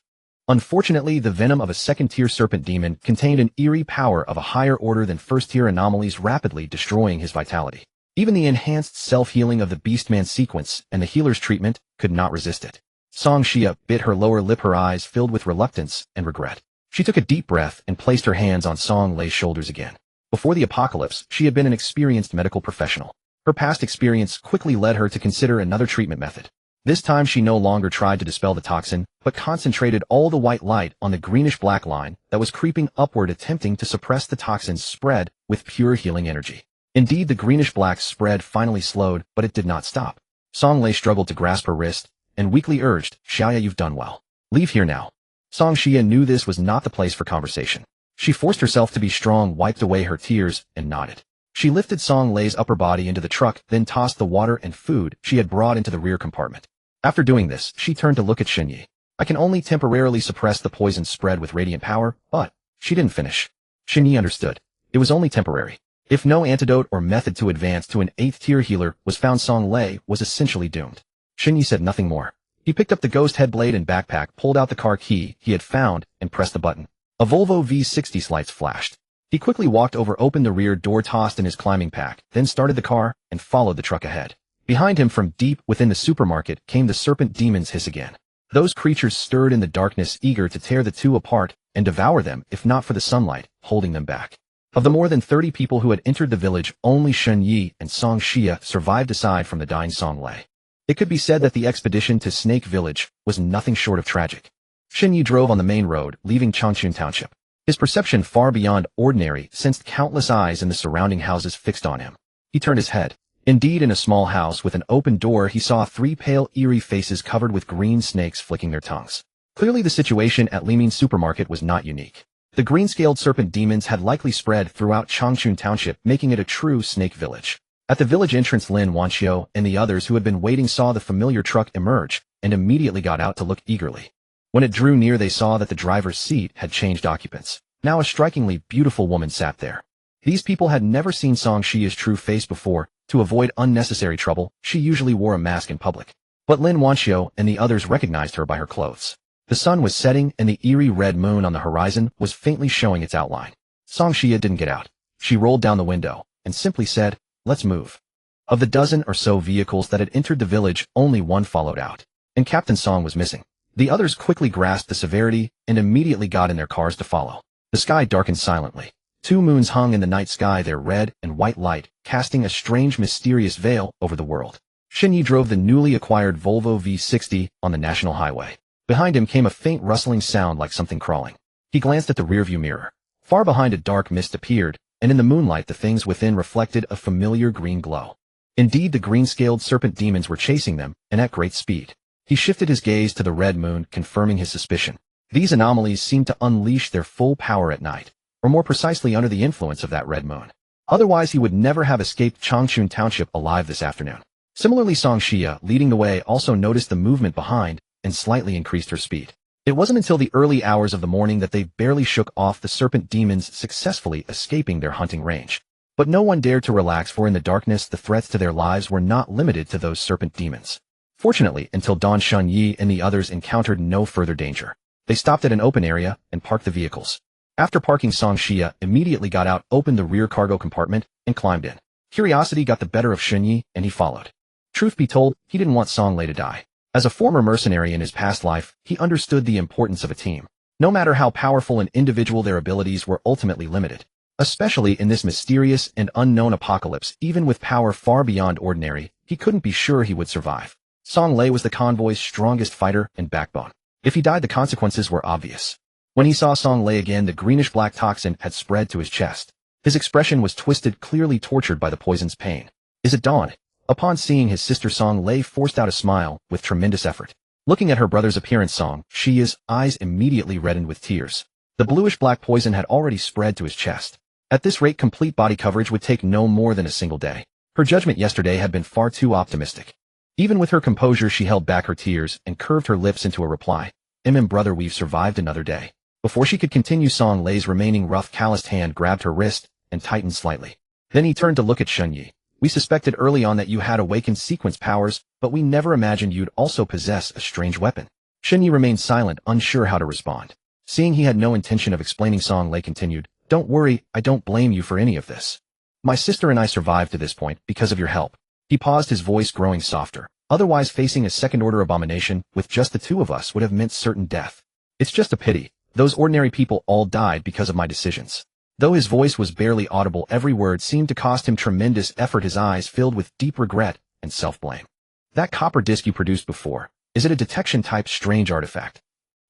Unfortunately, the venom of a second-tier serpent demon contained an eerie power of a higher order than first-tier anomalies, rapidly destroying his vitality. Even the enhanced self-healing of the Beastman sequence and the healer's treatment could not resist it. Song Xia bit her lower lip, her eyes filled with reluctance and regret. She took a deep breath and placed her hands on Song Lei's shoulders again. Before the apocalypse, she had been an experienced medical professional. Her past experience quickly led her to consider another treatment method. This time she no longer tried to dispel the toxin, but concentrated all the white light on the greenish-black line that was creeping upward, attempting to suppress the toxin's spread with pure healing energy. Indeed, the greenish-black spread finally slowed, but it did not stop. Song Lei struggled to grasp her wrist, and weakly urged, Xiaoya, you've done well. Leave here now. Song Xia knew this was not the place for conversation. She forced herself to be strong, wiped away her tears, and nodded. She lifted Song Lei's upper body into the truck, then tossed the water and food she had brought into the rear compartment. After doing this, she turned to look at Shen Yi. I can only temporarily suppress the poison spread with radiant power, but... She didn't finish. Shen Yi understood. It was only temporary. If no antidote or method to advance to an 8th-tier healer was found, Song Lei was essentially doomed. Shen Yi said nothing more. He picked up the ghost head blade and backpack, pulled out the car key he had found, and pressed the button. A Volvo V60 lights flashed. He quickly walked over, opened the rear door, tossed in his climbing pack, then started the car and followed the truck ahead. Behind him, from deep within the supermarket, came the serpent demons' hiss again. Those creatures stirred in the darkness, eager to tear the two apart and devour them if not for the sunlight holding them back. Of the more than 30 people who had entered the village, only Shen Yi and Song Xia survived aside from the dying Song Lei. It could be said that the expedition to Snake Village was nothing short of tragic. Shen Yi drove on the main road, leaving Changchun Township. His perception, far beyond ordinary, sensed countless eyes in the surrounding houses fixed on him. He turned his head. Indeed, in a small house with an open door, he saw 3 pale, eerie faces covered with green snakes flicking their tongues. Clearly, the situation at Liming Supermarket was not unique. The green-scaled serpent demons had likely spread throughout Changchun Township, making it a true snake village. At the village entrance, Lin Wanxiu and the others who had been waiting saw the familiar truck emerge and immediately got out to look eagerly. When it drew near, they saw that the driver's seat had changed occupants. Now a strikingly beautiful woman sat there. These people had never seen Song Xia's true face before. To avoid unnecessary trouble, she usually wore a mask in public. But Lin Wanxiu and the others recognized her by her clothes. The sun was setting and the eerie red moon on the horizon was faintly showing its outline. Song Xia didn't get out. She rolled down the window and simply said, "Let's move." Of the dozen or so vehicles that had entered the village, only one followed out. And Captain Song was missing. The others quickly grasped the severity and immediately got in their cars to follow. The sky darkened silently. 2 moons hung in the night sky, their red and white light casting a strange, mysterious veil over the world. Shen Yi drove the newly acquired Volvo V60 on the national highway. Behind him came a faint rustling sound like something crawling. He glanced at the rearview mirror. Far behind, a dark mist appeared, and in the moonlight the things within reflected a familiar green glow. Indeed, the green-scaled serpent demons were chasing them, and at great speed. He shifted his gaze to the red moon, confirming his suspicion. These anomalies seemed to unleash their full power at night, or more precisely under the influence of that red moon. Otherwise, he would never have escaped Changchun Township alive this afternoon. Similarly, Song Xia, leading the way, also noticed the movement behind and slightly increased her speed. It wasn't until the early hours of the morning that they barely shook off the serpent demons, successfully escaping their hunting range. But no one dared to relax, for in the darkness the threats to their lives were not limited to those serpent demons. Fortunately, until dawn, Shen Yi and the others encountered no further danger. They stopped at an open area and parked the vehicles. After parking, Song Xia immediately got out, opened the rear cargo compartment, and climbed in. Curiosity got the better of Shen Yi, and he followed. Truth be told, he didn't want Song Lei to die. As a former mercenary in his past life, he understood the importance of a team. No matter how powerful an individual, their abilities were ultimately limited. Especially in this mysterious and unknown apocalypse, even with power far beyond ordinary, he couldn't be sure he would survive. Song Lei was the convoy's strongest fighter and backbone. If he died, the consequences were obvious. When he saw Song Lei again, the greenish-black toxin had spread to his chest. His expression was twisted, clearly tortured by the poison's pain. "Is it dawn?" Upon seeing his sister, Song Lei forced out a smile with tremendous effort. Looking at her brother's appearance, Song Xia's eyes immediately reddened with tears. The bluish-black poison had already spread to his chest. At this rate, complete body coverage would take no more than a single day. Her judgment yesterday had been far too optimistic. Even with her composure, she held back her tears and curved her lips into a reply. Brother, we've survived another day." Before she could continue, Song Lei's remaining rough, calloused hand grabbed her wrist and tightened slightly. Then he turned to look at Shen Yi. "We suspected early on that you had Awaken sequence powers, but we never imagined you'd also possess a strange weapon." Shen Yi remained silent, unsure how to respond. Seeing he had no intention of explaining, Song Lei continued, "Don't worry, I don't blame you for any of this. My sister and I survived to this point because of your help." He paused, his voice growing softer. "Otherwise, facing a second-order abomination with just the two of us would have meant certain death. It's just a pity. Those ordinary people all died because of my decisions." Though his voice was barely audible, every word seemed to cost him tremendous effort, his eyes filled with deep regret and self-blame. "That copper disc you produced before, is it a detection-type strange artifact?"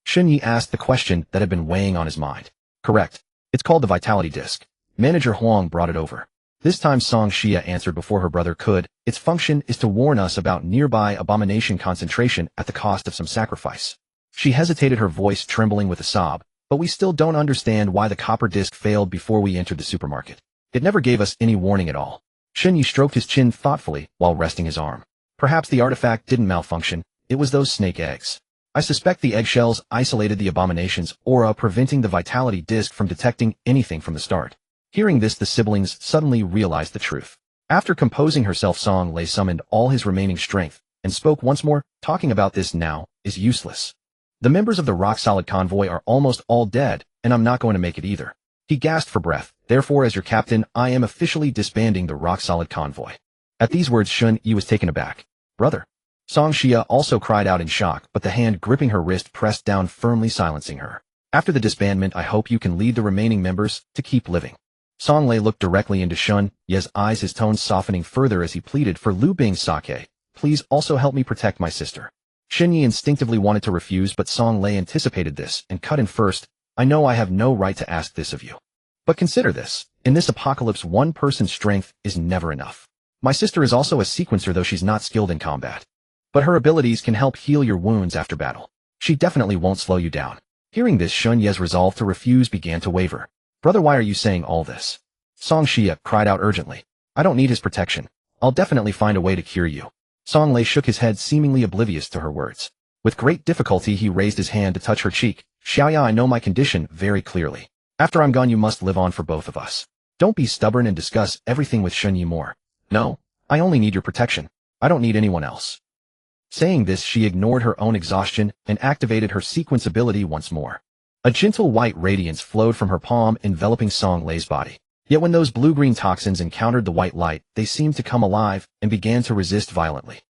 Shen Yi asked the question that had been weighing on his mind. "Correct. It's called the Vitality Disc. Manager Huang brought it over." This time Song Xia answered before her brother could. "Its function is to warn us about nearby abomination concentration at the cost of some sacrifice." She hesitated, her voice trembling with a sob. "But we still don't understand why the copper disc failed before we entered the supermarket. It never gave us any warning at all." Shen Yi stroked his chin thoughtfully while resting his arm. "Perhaps the artifact didn't malfunction. It was those snake eggs. I suspect the eggshells isolated the abomination's aura, preventing the vitality disc from detecting anything from the start." Hearing this, the siblings suddenly realized the truth. After composing herself, Song Lei summoned all his remaining strength and spoke once more. "Talking about this now is useless. The members of the rock-solid convoy are almost all dead, and I'm not going to make it either. He gasped for breath. Therefore, as your captain, I am officially disbanding the rock-solid convoy. At these words, Shun Yi was taken aback. Brother. Song Xia also cried out in shock, but the hand gripping her wrist pressed down firmly, silencing her. After the disbandment, I hope you can lead the remaining members to keep living. Song Lei looked directly into Shun Ye's eyes, his tone softening further as he pleaded for Lu Bing's sake. Please also help me protect my sister. Shun Yi instinctively wanted to refuse, but Song Lei anticipated this and cut in first. I know I have no right to ask this of you. But consider this. In this apocalypse, one person's strength is never enough. My sister is also a sequencer, though she's not skilled in combat. But her abilities can help heal your wounds after battle. She definitely won't slow you down. Hearing this, Shun Ye's resolve to refuse began to waver. Brother, why are you saying all this? Song Xia cried out urgently. I don't need his protection. I'll definitely find a way to cure you. Song Lei shook his head, seemingly oblivious to her words. With great difficulty, he raised his hand to touch her cheek. Xiaoya, I know my condition very clearly. After I'm gone, you must live on for both of us. Don't be stubborn and discuss everything with Shun Yi more. No, I only need your protection. I don't need anyone else. Saying this, she ignored her own exhaustion and activated her sequence ability once more. A gentle white radiance flowed from her palm, enveloping Song Lei's body. Yet when those blue-green toxins encountered the white light, they seemed to come alive and began to resist violently.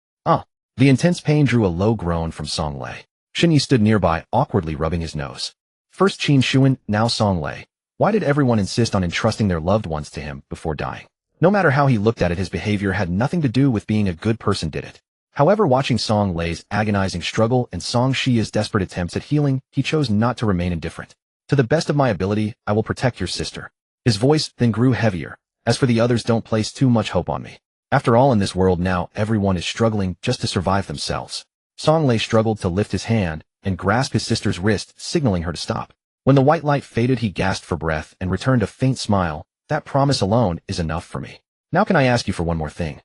The intense pain drew a low groan from Song Lei. Shun Yi stood nearby, awkwardly rubbing his nose. First Qin Shuan, now Song Lei. Why did everyone insist on entrusting their loved ones to him before dying? No matter how he looked at it, his behavior had nothing to do with being a good person, did it? However, watching Song Lei's agonizing struggle and Song Xia's desperate attempts at healing, he chose not to remain indifferent. To the best of my ability, I will protect your sister. His voice then grew heavier. As for the others, don't place too much hope on me. After all, in this world now, everyone is struggling just to survive themselves. Song Lei struggled to lift his hand and grasp his sister's wrist, signaling her to stop. When the white light faded, he gasped for breath and returned a faint smile. That promise alone is enough for me. Now can I ask you for one more thing?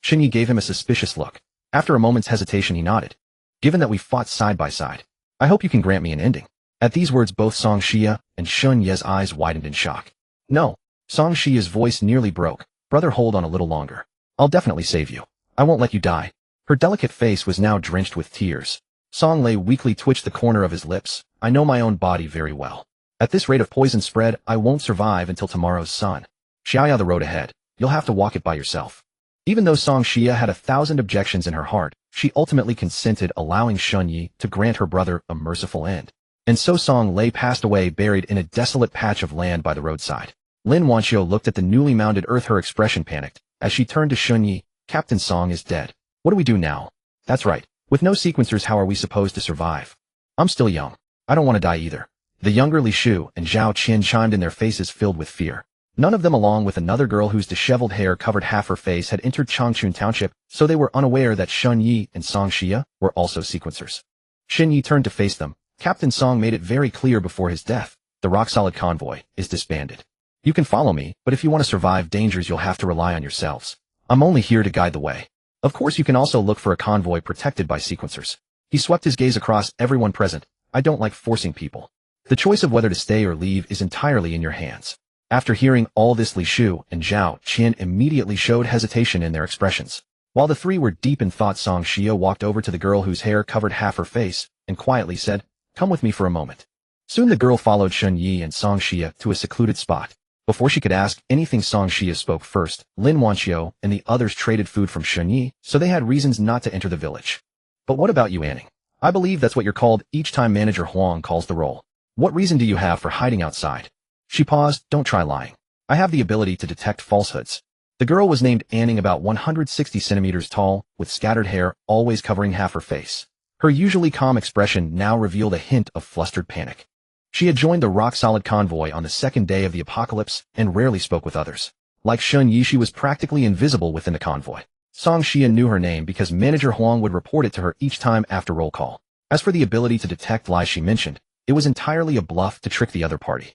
Shun Yi gave him a suspicious look. After a moment's hesitation, he nodded. Given that we fought side by side, I hope you can grant me an ending. At these words, both Song Xia and Shun Ye's eyes widened in shock. No. Song Xia's voice nearly broke. Brother, hold on a little longer. I'll definitely save you. I won't let you die. Her delicate face was now drenched with tears. Song Lei weakly twitched the corner of his lips. I know my own body very well. At this rate of poison spread, I won't survive until tomorrow's sun. Xiaoya, the road ahead. You'll have to walk it by yourself. Even though Song Xia had 1,000 objections in her heart, she ultimately consented, allowing Shun Yi to grant her brother a merciful end. And so Song Lei passed away, buried in a desolate patch of land by the roadside. Lin Wanxiu looked at the newly mounded earth, her expression panicked. As she turned to Shun Yi, Captain Song is dead. What do we do now? That's right. With no sequencers, how are we supposed to survive? I'm still young. I don't want to die either. The younger Li Shu and Zhao Qin chimed in, their faces filled with fear. None of them, along with another girl whose disheveled hair covered half her face, had entered Changchun Township, so they were unaware that Shun Yi and Song Xia were also sequencers. Shin Yi turned to face them. Captain Song made it very clear before his death. The rock-solid convoy is disbanded. You can follow me, but if you want to survive dangers, you'll have to rely on yourselves. I'm only here to guide the way. Of course, you can also look for a convoy protected by sequencers. He swept his gaze across everyone present. I don't like forcing people. The choice of whether to stay or leave is entirely in your hands. After hearing all this, Li Shu and Zhao Qin immediately showed hesitation in their expressions. While the three were deep in thought, Song Xia walked over to the girl whose hair covered half her face and quietly said, "Come with me for a moment." Soon the girl followed Shun Yi and Song Xia to a secluded spot. Before she could ask anything, Song Xia spoke first. Lin Wanxiu and the others traded food from Shun Yi, so they had reasons not to enter the village. But what about you, Anning? I believe that's what you're called each time Manager Huang calls the roll. What reason do you have for hiding outside? She paused. Don't try lying. I have the ability to detect falsehoods. The girl was named Anning, about 160 centimeters tall, with scattered hair, always covering half her face. Her usually calm expression now revealed a hint of flustered panic. She had joined the rock-solid convoy on the second day of the apocalypse and rarely spoke with others. Like Shun Yi, she was practically invisible within the convoy. Song Xia knew her name because Manager Huang would report it to her each time after roll call. As for the ability to detect lies she mentioned, it was entirely a bluff to trick the other party.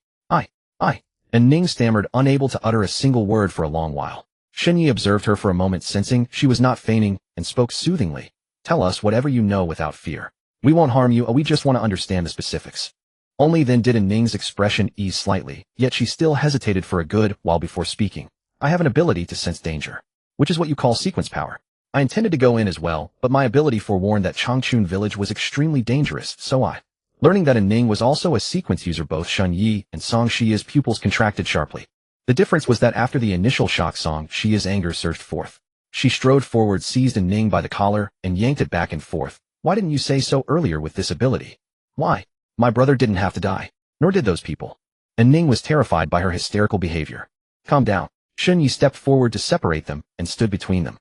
I. And Ning stammered, unable to utter a single word for a long while. Shun Yi observed her for a moment, sensing she was not feigning, and spoke soothingly. Tell us whatever you know without fear. We won't harm you, we just want to understand the specifics. Only then did Ning's expression ease slightly, yet she still hesitated for a good while before speaking. I have an ability to sense danger, which is what you call sequence power. I intended to go in as well, but my ability forewarned that Changchun village was extremely dangerous, so I Learning that Ning was also a sequence user, both Shun Yi and Song Shia's pupils contracted sharply. The difference was that after the initial shock, Song Shia's anger surged forth. She strode forward, seized Ning by the collar, and yanked it back and forth. "Why didn't you say so earlier with this ability? Why? My brother didn't have to die. Nor did those people." Ning was terrified by her hysterical behavior. "Calm down." Shun Yi stepped forward to separate them and stood between them.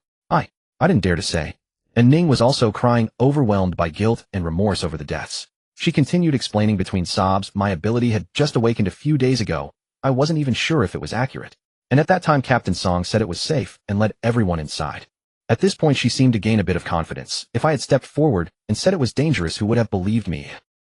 I didn't dare to say." Ning was also crying, overwhelmed by guilt and remorse over the deaths. She continued explaining between sobs, "My ability had just awakened a few days ago. I wasn't even sure if it was accurate. And at that time Captain Song said it was safe and let everyone inside." At this point she seemed to gain a bit of confidence. "If I had stepped forward and said it was dangerous, who would have believed me?"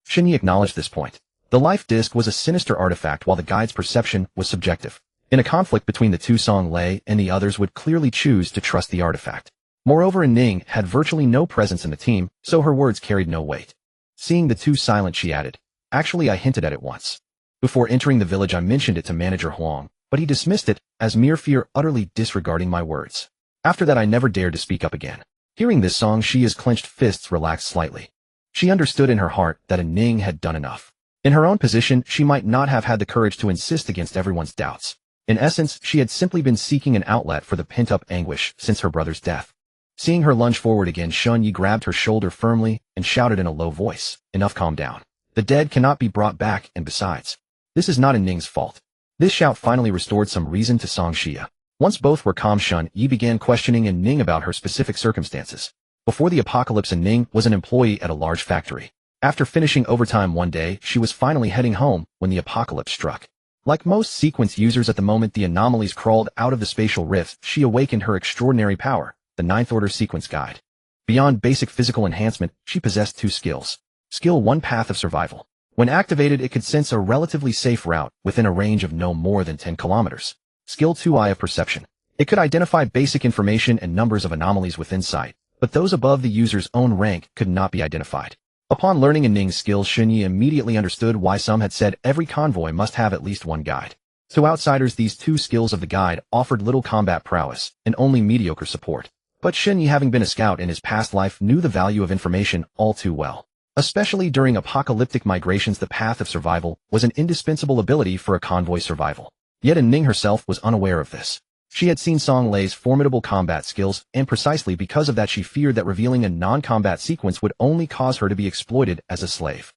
Shun Yi acknowledged this point. The life disc was a sinister artifact, while the guide's perception was subjective. In a conflict between the two, Song Lei and the others would clearly choose to trust the artifact. Moreover, Ning had virtually no presence in the team, so her words carried no weight. Seeing the two silent, she added, "Actually, I hinted at it once. Before entering the village I mentioned it to Manager Huang, but he dismissed it as mere fear, utterly disregarding my words. After that I never dared to speak up again." Hearing this, Song Shia's clenched fists relaxed slightly. She understood in her heart that Ning had done enough. In her own position, she might not have had the courage to insist against everyone's doubts. In essence, she had simply been seeking an outlet for the pent-up anguish since her brother's death. Seeing her lunge forward again, Shun Yi grabbed her shoulder firmly and shouted in a low voice, "Enough, calm down. The dead cannot be brought back, and besides, this is not Ning's fault." This shout finally restored some reason to Song Shia. Once both were calm, Shun Yi began questioning Ning about her specific circumstances. Before the apocalypse, Ning was an employee at a large factory. After finishing overtime one day, she was finally heading home when the apocalypse struck. Like most sequence users at the moment the anomalies crawled out of the spatial rift, she awakened her extraordinary power, the Ninth Order Sequence Guide. Beyond basic physical enhancement, she possessed two skills. Skill 1, Path of Survival. When activated, it could sense a relatively safe route within a range of no more than 10 kilometers. Skill 2, Eye of Perception. It could identify basic information and numbers of anomalies within sight, but those above the user's own rank could not be identified. Upon learning Ning's skills, Shun Yi immediately understood why some had said every convoy must have at least one guide. To outsiders, these two skills of the guide offered little combat prowess and only mediocre support. But Shun Yi, having been a scout in his past life, knew the value of information all too well. Especially during apocalyptic migrations, the Path of Survival was an indispensable ability for a convoy survival. Yet Ning herself was unaware of this. She had seen Song Lei's formidable combat skills, and precisely because of that she feared that revealing a non-combat sequence would only cause her to be exploited as a slave.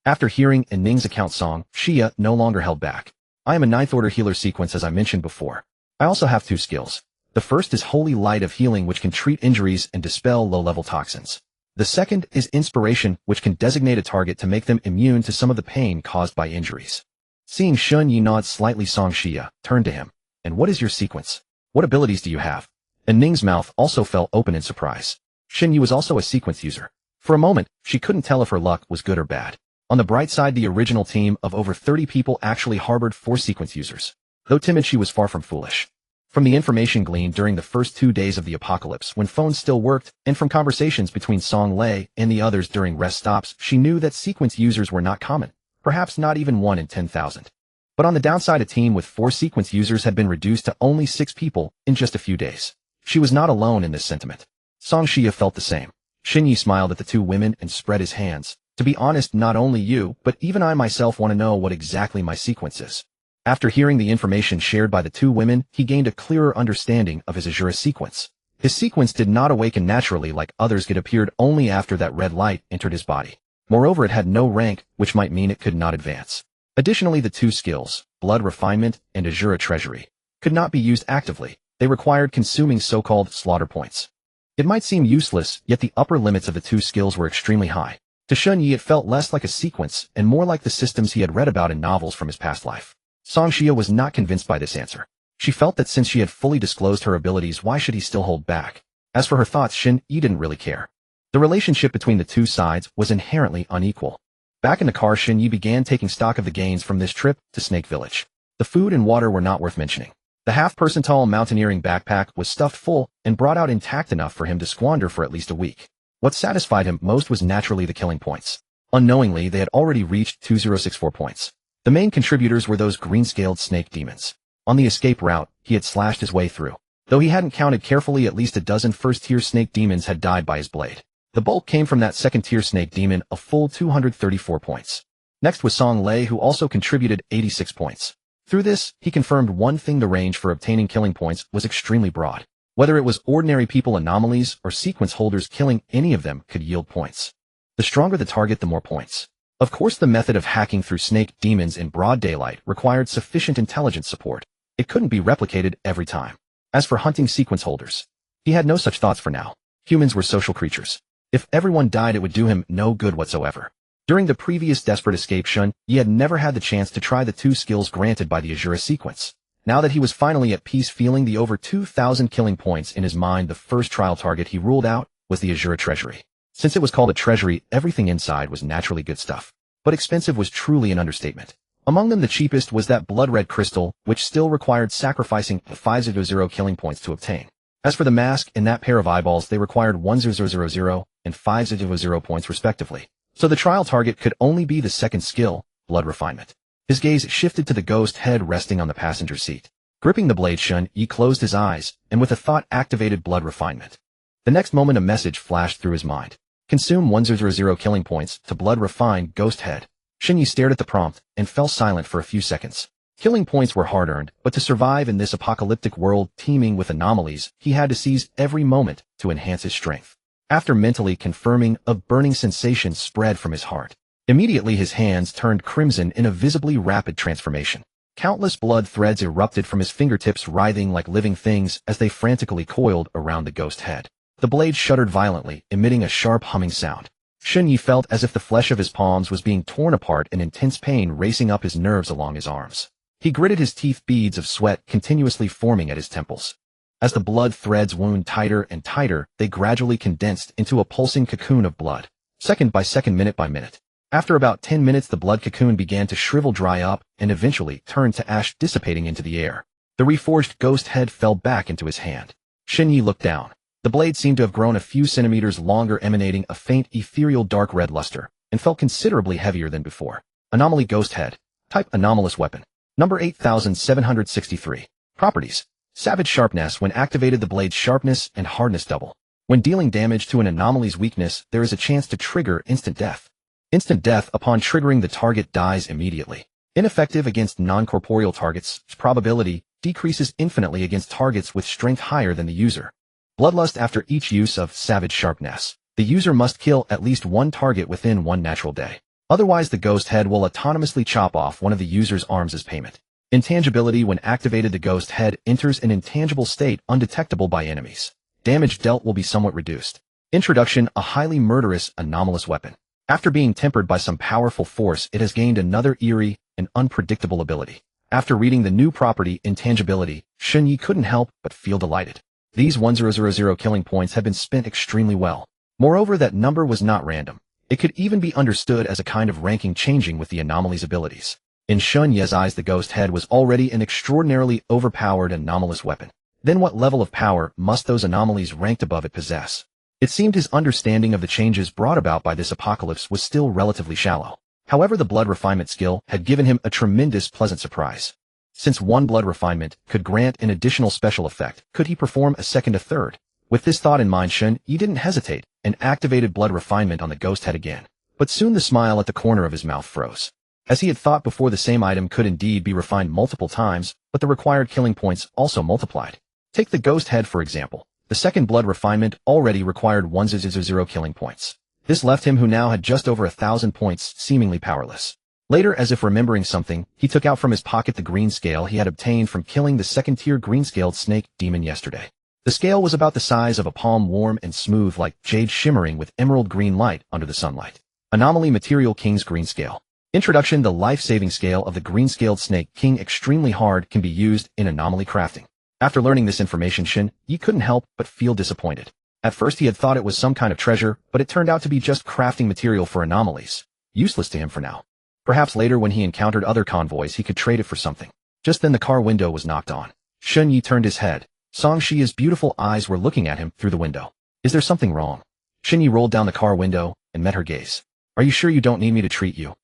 After hearing Ning's account, Song Shia no longer held back. "I am a Ninth Order healer sequence, as I mentioned before. I also have two skills. The first is Holy Light of Healing, which can treat injuries and dispel low-level toxins. The second is Inspiration, which can designate a target to make them immune to some of the pain caused by injuries." Seeing Shun Yi nod slightly, Song Shia turned to him. "And what is your sequence? What abilities do you have?" Ning's mouth also fell open in surprise. Shun Yi was also a sequence user. For a moment, she couldn't tell if her luck was good or bad. On the bright side, the original team of over 30 people actually harbored 4 sequence users. Though timid, she was far from foolish. From the information gleaned during the first 2 days of the apocalypse, when phones still worked, and from conversations between Song Lei and the others during rest stops, she knew that sequence users were not common, perhaps not even 1 in 10,000. But on the downside, a team with 4 sequence users had been reduced to only 6 people in just a few days. She was not alone in this sentiment. Song Shia felt the same. Shun Yi smiled at the 2 women and spread his hands. "To be honest, not only you, but even I myself want to know what exactly my sequence is." After hearing the information shared by the 2 women, he gained a clearer understanding of his Asura Sequence. His sequence did not awaken naturally like others. It appeared only after that red light entered his body. Moreover, it had no rank, which might mean it could not advance. Additionally, the 2 skills, Blood Refinement and Asura Treasury, could not be used actively. They required consuming so-called slaughter points. It might seem useless, yet the upper limits of the 2 skills were extremely high. To Shun Yi, it felt less like a sequence and more like the systems he had read about in novels from his past life. Song Shia was not convinced by this answer. She felt that since she had fully disclosed her abilities, why should he still hold back? As for her thoughts, Shun Yi didn't really care. The relationship between the 2 sides was inherently unequal. Back in the car, Shun Yi began taking stock of the gains from this trip to Snake Village. The food and water were not worth mentioning. The half-person-tall mountaineering backpack was stuffed full and brought out intact enough for him to squander for at least a week. What satisfied him most was naturally the killing points. Unknowingly, they had already reached 2064 points. The main contributors were those green-scaled snake demons. On the escape route, he had slashed his way through. Though he hadn't counted carefully, at least a dozen first-tier snake demons had died by his blade. The bulk came from that second-tier snake demon, a full 234 points. Next was Song Lei, who also contributed 86 points. Through this, he confirmed one thing: the range for obtaining killing points was extremely broad. Whether it was ordinary people anomalies or sequence holders, killing any of them could yield points. The stronger the target, the more points. Of course, the method of hacking through snake demons in broad daylight required sufficient intelligence support. It couldn't be replicated every time. As for hunting sequence holders, he had no such thoughts for now. Humans were social creatures. If everyone died, it would do him no good whatsoever. During the previous desperate escape Shun, he had never had the chance to try the 2 skills granted by the Asura Sequence. Now that he was finally at peace, feeling the over 2,000 killing points in his mind, the first trial target he ruled out was the Asura Treasury. Since it was called a treasury, everything inside was naturally good stuff. But expensive was truly an understatement. Among them, the cheapest was that blood-red crystal, which still required sacrificing 500 killing points to obtain. As for the mask and that pair of eyeballs, they required 1000 and 500 points respectively. So the trial target could only be the second skill, blood refinement. His gaze shifted to the ghost head resting on the passenger seat. Gripping the blade, Shun Yi closed his eyes, and with a thought activated blood refinement. The next moment a message flashed through his mind. Consume 100 killing points to blood refine ghost head. Shun Yi stared at the prompt and fell silent for a few seconds. Killing points were hard-earned, but to survive in this apocalyptic world teeming with anomalies, he had to seize every moment to enhance his strength. After mentally confirming, a burning sensation spread from his heart. Immediately his hands turned crimson in a visibly rapid transformation. Countless blood threads erupted from his fingertips, writhing like living things as they frantically coiled around the ghost head. The blade shuddered violently, emitting a sharp humming sound. Shun Yi felt as if the flesh of his palms was being torn apart, and intense pain racing up his nerves along his arms. He gritted his teeth, beads of sweat continuously forming at his temples. As the blood threads wound tighter and tighter, they gradually condensed into a pulsing cocoon of blood, second by second, minute by minute. After about 10 minutes, the blood cocoon began to shrivel, dry up, and eventually turned to ash, dissipating into the air. The reforged ghost head fell back into his hand. Shun Yi looked down. The blade seemed to have grown a few centimeters longer, emanating a faint, ethereal dark red luster, and felt considerably heavier than before. Anomaly ghost head. Type anomalous weapon. Number 8763. Properties. Savage sharpness. When activated, the blade's sharpness and hardness double. When dealing damage to an anomaly's weakness, there is a chance to trigger instant death. Instant death upon triggering, the target dies immediately. Ineffective against non-corporeal targets. Probability decreases infinitely against targets with strength higher than the user. Bloodlust. After each use of savage sharpness, the user must kill at least one target within one natural day. Otherwise, the ghost head will autonomously chop off one of the user's arms as payment. Intangibility. When activated, the ghost head enters an intangible state, undetectable by enemies. Damage dealt will be somewhat reduced. Introduction. A highly murderous, anomalous weapon. After being tempered by some powerful force, it has gained another eerie and unpredictable ability. After reading the new property, intangibility, Shun Yi couldn't help but feel delighted. These 1000 killing points had been spent extremely well. Moreover, that number was not random. It could even be understood as a kind of ranking, changing with the anomaly's abilities. In Shun Yi's eyes, the ghost head was already an extraordinarily overpowered anomalous weapon. Then what level of power must those anomalies ranked above it possess? It seemed his understanding of the changes brought about by this apocalypse was still relatively shallow. However, the blood refinement skill had given him a tremendous pleasant surprise. Since one blood refinement could grant an additional special effect, could he perform a second, a third? With this thought in mind, Shun Yi didn't hesitate and activated blood refinement on the ghost head again. But soon the smile at the corner of his mouth froze. As he had thought before, the same item could indeed be refined multiple times, but the required killing points also multiplied. Take the ghost head for example. The second blood refinement already required 100 killing points. This left him, who now had just over 1,000 points, seemingly powerless. Later, as if remembering something, he took out from his pocket the green scale he had obtained from killing the second-tier green-scaled snake demon yesterday. The scale was about the size of a palm, warm and smooth like jade, shimmering with emerald green light under the sunlight. Anomaly Material King's Green Scale. Introduction. The life-saving scale of the green-scaled snake king, extremely hard, can be used in anomaly crafting. After learning this information, Shun Yi couldn't help but feel disappointed. At first he had thought it was some kind of treasure, but it turned out to be just crafting material for anomalies. Useless to him for now. Perhaps later, when he encountered other convoys, he could trade it for something. Just then the car window was knocked on. Shun Yi turned his head. Song Shia's beautiful eyes were looking at him through the window. Is there something wrong? Shun Yi rolled down the car window and met her gaze. Are you sure you don't need me to treat you?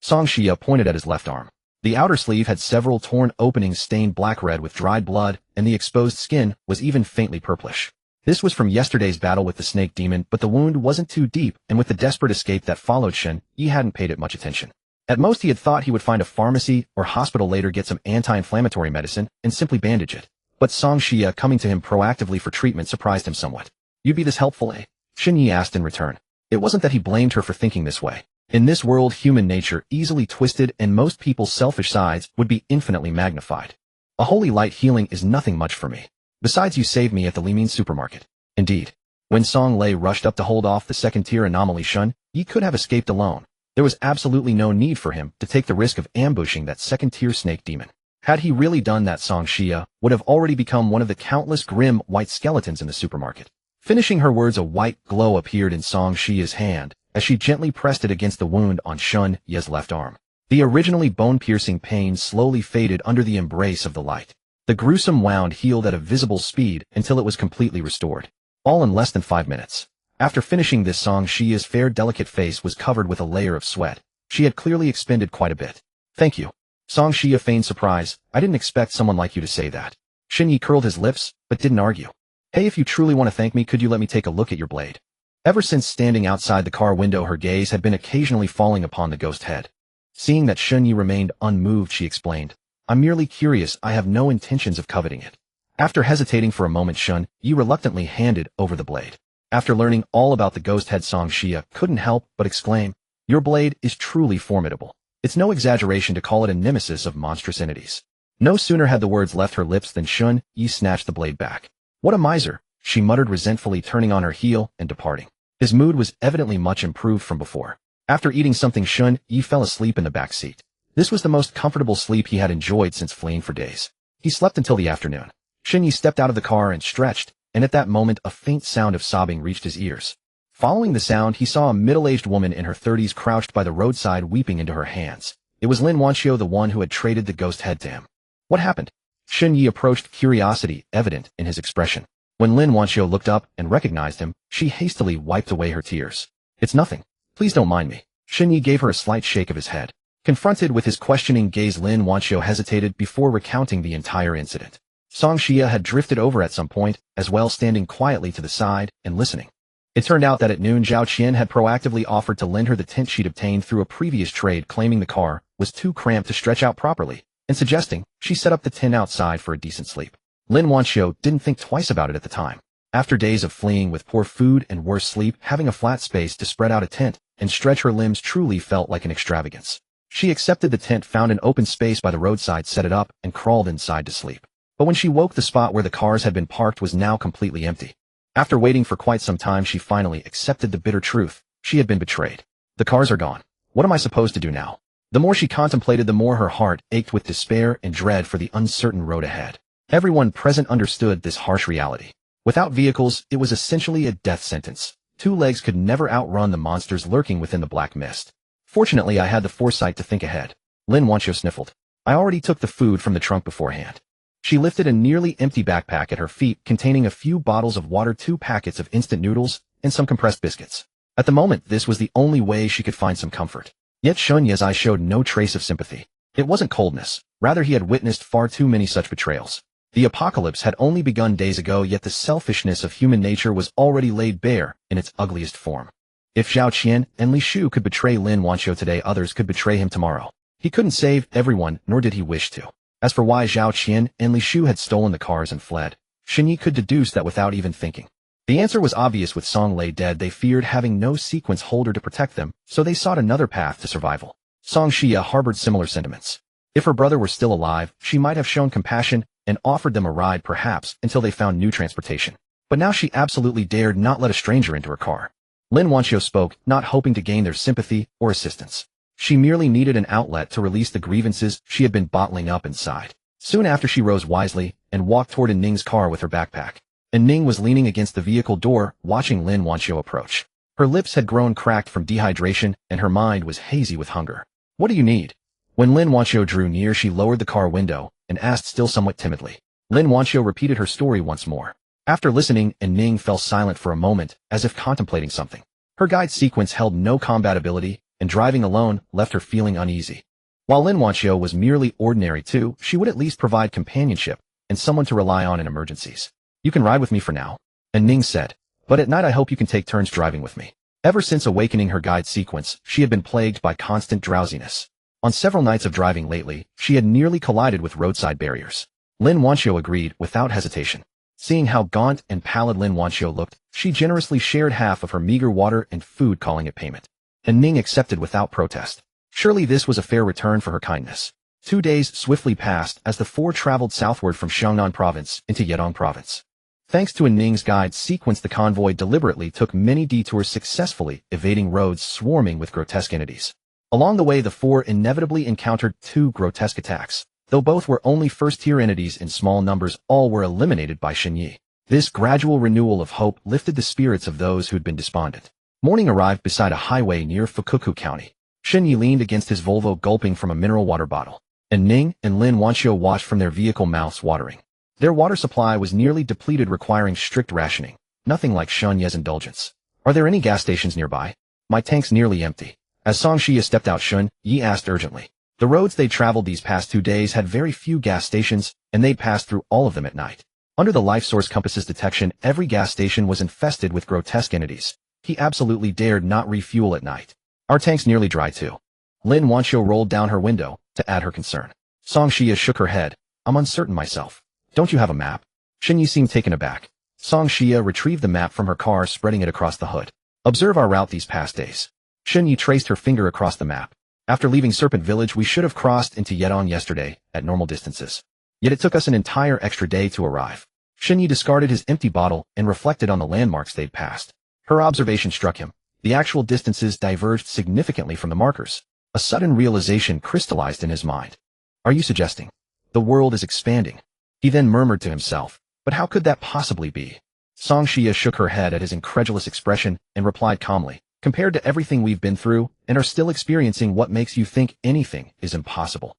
Song Shia pointed at his left arm. The outer sleeve had several torn openings stained black-red with dried blood, and the exposed skin was even faintly purplish. This was from yesterday's battle with the snake demon, but the wound wasn't too deep, and with the desperate escape that followed Shen, he hadn't paid it much attention. At most he had thought he would find a pharmacy or hospital later, get some anti-inflammatory medicine, and simply bandage it. But Song Xia coming to him proactively for treatment surprised him somewhat. "You'd be this helpful, eh?" Shen Yi asked in return. It wasn't that he blamed her for thinking this way. In this world, human nature, easily twisted, and most people's selfish sides would be infinitely magnified. "A holy light healing is nothing much for me. Besides, you saved me at the Limin supermarket." Indeed. When Song Lei rushed up to hold off the second-tier anomaly Shun, he could have escaped alone. There was absolutely no need for him to take the risk of ambushing that second-tier snake demon. Had he really done that, Song Xia would have already become one of the countless grim white skeletons in the supermarket. Finishing her words, a white glow appeared in Song Xia's hand as she gently pressed it against the wound on Shun Ye's left arm. The originally bone-piercing pain slowly faded under the embrace of the light. The gruesome wound healed at a visible speed until it was completely restored. All in less than 5 minutes. After finishing this, Song Xia's fair, delicate face was covered with a layer of sweat. She had clearly expended quite a bit. "Thank you." Song Xia feigned surprise. "I didn't expect someone like you to say that." Shen Yi curled his lips, but didn't argue. "Hey, if you truly want to thank me, could you let me take a look at your blade?" Ever since standing outside the car window, her gaze had been occasionally falling upon the ghost head. Seeing that Shen Yi remained unmoved, she explained, "I'm merely curious. I have no intentions of coveting it." After hesitating for a moment, Shun Yi reluctantly handed over the blade. After learning all about the ghost head, Song Xia couldn't help but exclaim, "Your blade is truly formidable. It's no exaggeration to call it a nemesis of monstrous entities." No sooner had the words left her lips than Shun Yi snatched the blade back. "What a miser," she muttered resentfully, turning on her heel and departing. His mood was evidently much improved from before. After eating something, Shun Yi fell asleep in the back seat. This was the most comfortable sleep he had enjoyed since fleeing for days. He slept until the afternoon. Shen Yi stepped out of the car and stretched, and at that moment a faint sound of sobbing reached his ears. Following the sound, he saw a middle-aged woman in her 30s crouched by the roadside weeping into her hands. It was Lin Wanxiu, the one who had traded the ghost head to him. "What happened?" Shen Yi approached, curiosity evident in his expression. When Lin Wanxiu looked up and recognized him, she hastily wiped away her tears. "It's nothing. Please don't mind me." Shen Yi gave her a slight shake of his head. Confronted with his questioning gaze, Lin Wanxiu hesitated before recounting the entire incident. Song Xia had drifted over at some point, as well, standing quietly to the side and listening. It turned out that at noon, Zhao Qian had proactively offered to lend her the tent she'd obtained through a previous trade, claiming the car was too cramped to stretch out properly, and suggesting she set up the tent outside for a decent sleep. Lin Wanxiu didn't think twice about it at the time. After days of fleeing with poor food and worse sleep, having a flat space to spread out a tent and stretch her limbs truly felt like an extravagance. She accepted the tent, found an open space by the roadside, set it up, and crawled inside to sleep. But when she woke, the spot where the cars had been parked was now completely empty. After waiting for quite some time, she finally accepted the bitter truth. She had been betrayed. The cars are gone. What am I supposed to do now? The more she contemplated, the more her heart ached with despair and dread for the uncertain road ahead. Everyone present understood this harsh reality. Without vehicles, it was essentially a death sentence. Two legs could never outrun the monsters lurking within the black mist. "Fortunately, I had the foresight to think ahead." Lin Wanxiu sniffled. "I already took the food from the trunk beforehand." She lifted a nearly empty backpack at her feet containing a few bottles of water, 2 packets of instant noodles, and some compressed biscuits. At the moment, this was the only way she could find some comfort. Yet Shun Ye's eyes showed no trace of sympathy. It wasn't coldness. Rather, he had witnessed far too many such betrayals. The apocalypse had only begun days ago, yet the selfishness of human nature was already laid bare in its ugliest form. If Zhao Qian and Li Shu could betray Lin Wanxiu today, others could betray him tomorrow. He couldn't save everyone, nor did he wish to. As for why Zhao Qian and Li Shu had stolen the cars and fled, Shen Yi could deduce that without even thinking. The answer was obvious. With Song Lei dead, they feared having no sequence holder to protect them, so they sought another path to survival. Song Xia harbored similar sentiments. If her brother were still alive, she might have shown compassion and offered them a ride, perhaps, until they found new transportation. But now she absolutely dared not let a stranger into her car. Lin Wanxiu spoke, not hoping to gain their sympathy or assistance. She merely needed an outlet to release the grievances she had been bottling up inside. Soon after, she rose wisely and walked toward Ning's car with her backpack. Ning was leaning against the vehicle door, watching Lin Wanxiu approach. Her lips had grown cracked from dehydration, and her mind was hazy with hunger. "What do you need?" When Lin Wanxiu drew near, she lowered the car window and asked, still somewhat timidly. Lin Wanxiu repeated her story once more. After listening, Ning fell silent for a moment, as if contemplating something. Her guide sequence held no combat ability, and driving alone left her feeling uneasy. While Lin Wanxiu was merely ordinary too, she would at least provide companionship and someone to rely on in emergencies. "You can ride with me for now." And Ning said, "But at night I hope you can take turns driving with me." Ever since awakening her guide sequence, she had been plagued by constant drowsiness. On several nights of driving lately, she had nearly collided with roadside barriers. Lin Wanxiu agreed without hesitation. Seeing how gaunt and pallid Lin Wanxiu looked, she generously shared half of her meager water and food, calling it payment. And Ning accepted without protest. Surely this was a fair return for her kindness. 2 days swiftly passed as the four traveled southward from Xiangnan province into Yedong province. Thanks to Ning's guide sequence, the convoy deliberately took many detours, successfully evading roads swarming with grotesque entities. Along the way, the four inevitably encountered 2 grotesque attacks. Though both were only first-tier entities in small numbers, all were eliminated by Shen Yi. This gradual renewal of hope lifted the spirits of those who'd been despondent. Morning arrived beside a highway near Fukuoka County. Shen Yi leaned against his Volvo, gulping from a mineral water bottle, and Ning and Lin Wanxiu watched from their vehicle, mouths watering. Their water supply was nearly depleted, requiring strict rationing, nothing like Shen Yi's indulgence. "Are there any gas stations nearby? My tank's nearly empty." As Song Xia stepped out, Shen Yi asked urgently. The roads they traveled these past 2 days had very few gas stations, and they'd passed through all of them at night. Under the life source compass's detection, every gas station was infested with grotesque entities. He absolutely dared not refuel at night. "Our tank's nearly dry too." Lin Wanxiu rolled down her window to add her concern. Song Xia shook her head. "I'm uncertain myself." "Don't you have a map?" Shen Yi seemed taken aback. Song Xia retrieved the map from her car, spreading it across the hood. "Observe our route these past days." Shen Yi traced her finger across the map. "After leaving Serpent Village, we should have crossed into Yedong yesterday, at normal distances. Yet it took us an entire extra day to arrive." Shen Yi discarded his empty bottle and reflected on the landmarks they'd passed. Her observation struck him. The actual distances diverged significantly from the markers. A sudden realization crystallized in his mind. "Are you suggesting the world is expanding?" He then murmured to himself, "But how could that possibly be?" Song Xia shook her head at his incredulous expression and replied calmly, "Compared to everything we've been through and are still experiencing, what makes you think anything is impossible?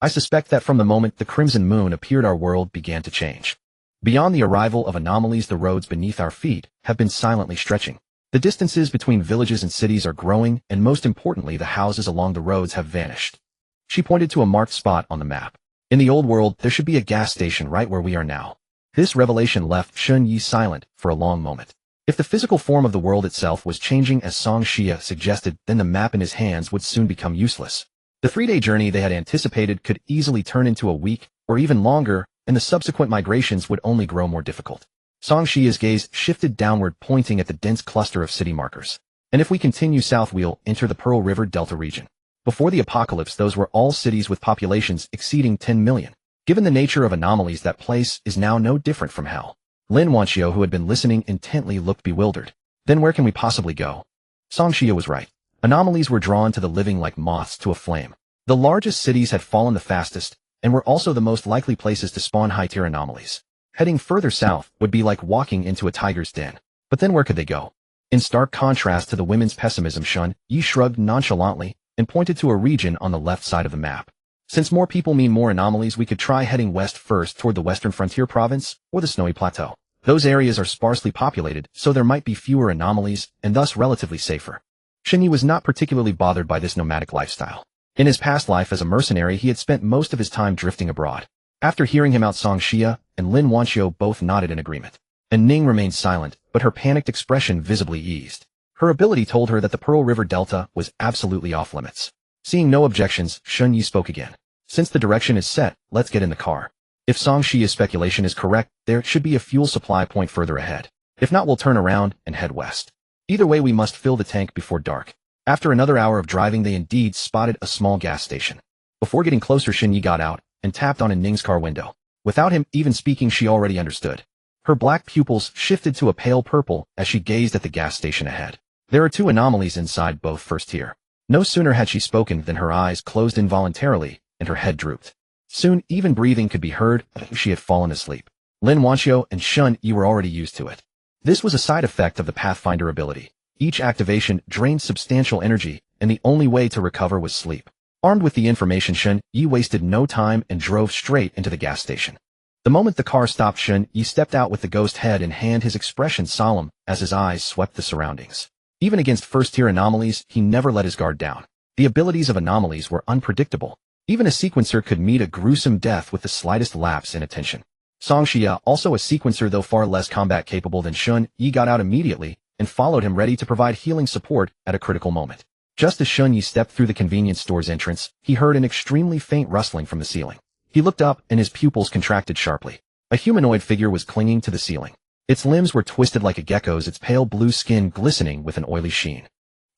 I suspect that from the moment the crimson moon appeared, our world began to change. Beyond the arrival of anomalies, the roads beneath our feet have been silently stretching. The distances between villages and cities are growing, and most importantly, the houses along the roads have vanished." She pointed to a marked spot on the map. "In the old world, there should be a gas station right where we are now." This revelation left Shen Yi silent for a long moment. If the physical form of the world itself was changing as Song Xia suggested, then the map in his hands would soon become useless. The 3-day journey they had anticipated could easily turn into a week or even longer, and the subsequent migrations would only grow more difficult. Song Xia's gaze shifted downward, pointing at the dense cluster of city markers. "And if we continue south, we'll enter the Pearl River Delta region. Before the apocalypse, those were all cities with populations exceeding 10 million. Given the nature of anomalies, that place is now no different from hell." Lin Wanxiu, who had been listening intently, looked bewildered. "Then where can we possibly go?" Song Xia was right. Anomalies were drawn to the living like moths to a flame. The largest cities had fallen the fastest, and were also the most likely places to spawn high-tier anomalies. Heading further south would be like walking into a tiger's den. But then where could they go? In stark contrast to the women's pessimism, Shen Yi shrugged nonchalantly and pointed to a region on the left side of the map. "Since more people mean more anomalies, we could try heading west first toward the western frontier province or the snowy plateau. Those areas are sparsely populated, so there might be fewer anomalies and thus relatively safer." Shen Yi was not particularly bothered by this nomadic lifestyle. In his past life as a mercenary, he had spent most of his time drifting abroad. After hearing him out, Song Xia and Lin Wanxiu both nodded in agreement. And Ning remained silent, but her panicked expression visibly eased. Her ability told her that the Pearl River Delta was absolutely off limits. Seeing no objections, Shen Yi spoke again. "Since the direction is set, let's get in the car. If Song Xia's speculation is correct, there should be a fuel supply point further ahead. If not, we'll turn around and head west. Either way, we must fill the tank before dark." After another hour of driving, they indeed spotted a small gas station. Before getting closer, Shen Yi got out and tapped on Ning's car window. Without him even speaking, she already understood. Her black pupils shifted to a pale purple as she gazed at the gas station ahead. There are 2 anomalies inside, both first tier. No sooner had she spoken than her eyes closed involuntarily and her head drooped. Soon, even breathing could be heard. She had fallen asleep. Lin Wanxiu and Shen Yi were already used to it. This was a side effect of the Pathfinder ability. Each activation drained substantial energy, and the only way to recover was sleep. Armed with the information, Shen Yi wasted no time and drove straight into the gas station. The moment the car stopped, Shen Yi stepped out with the ghost head in hand, his expression solemn as his eyes swept the surroundings. Even against first-tier anomalies, he never let his guard down. The abilities of anomalies were unpredictable. Even a sequencer could meet a gruesome death with the slightest lapse in attention. Song Xia, also a sequencer though far less combat capable than Shun Yi, got out immediately and followed him, ready to provide healing support at a critical moment. Just as Shun Yi stepped through the convenience store's entrance, he heard an extremely faint rustling from the ceiling. He looked up and his pupils contracted sharply. A humanoid figure was clinging to the ceiling. Its limbs were twisted like a gecko's, its pale blue skin glistening with an oily sheen.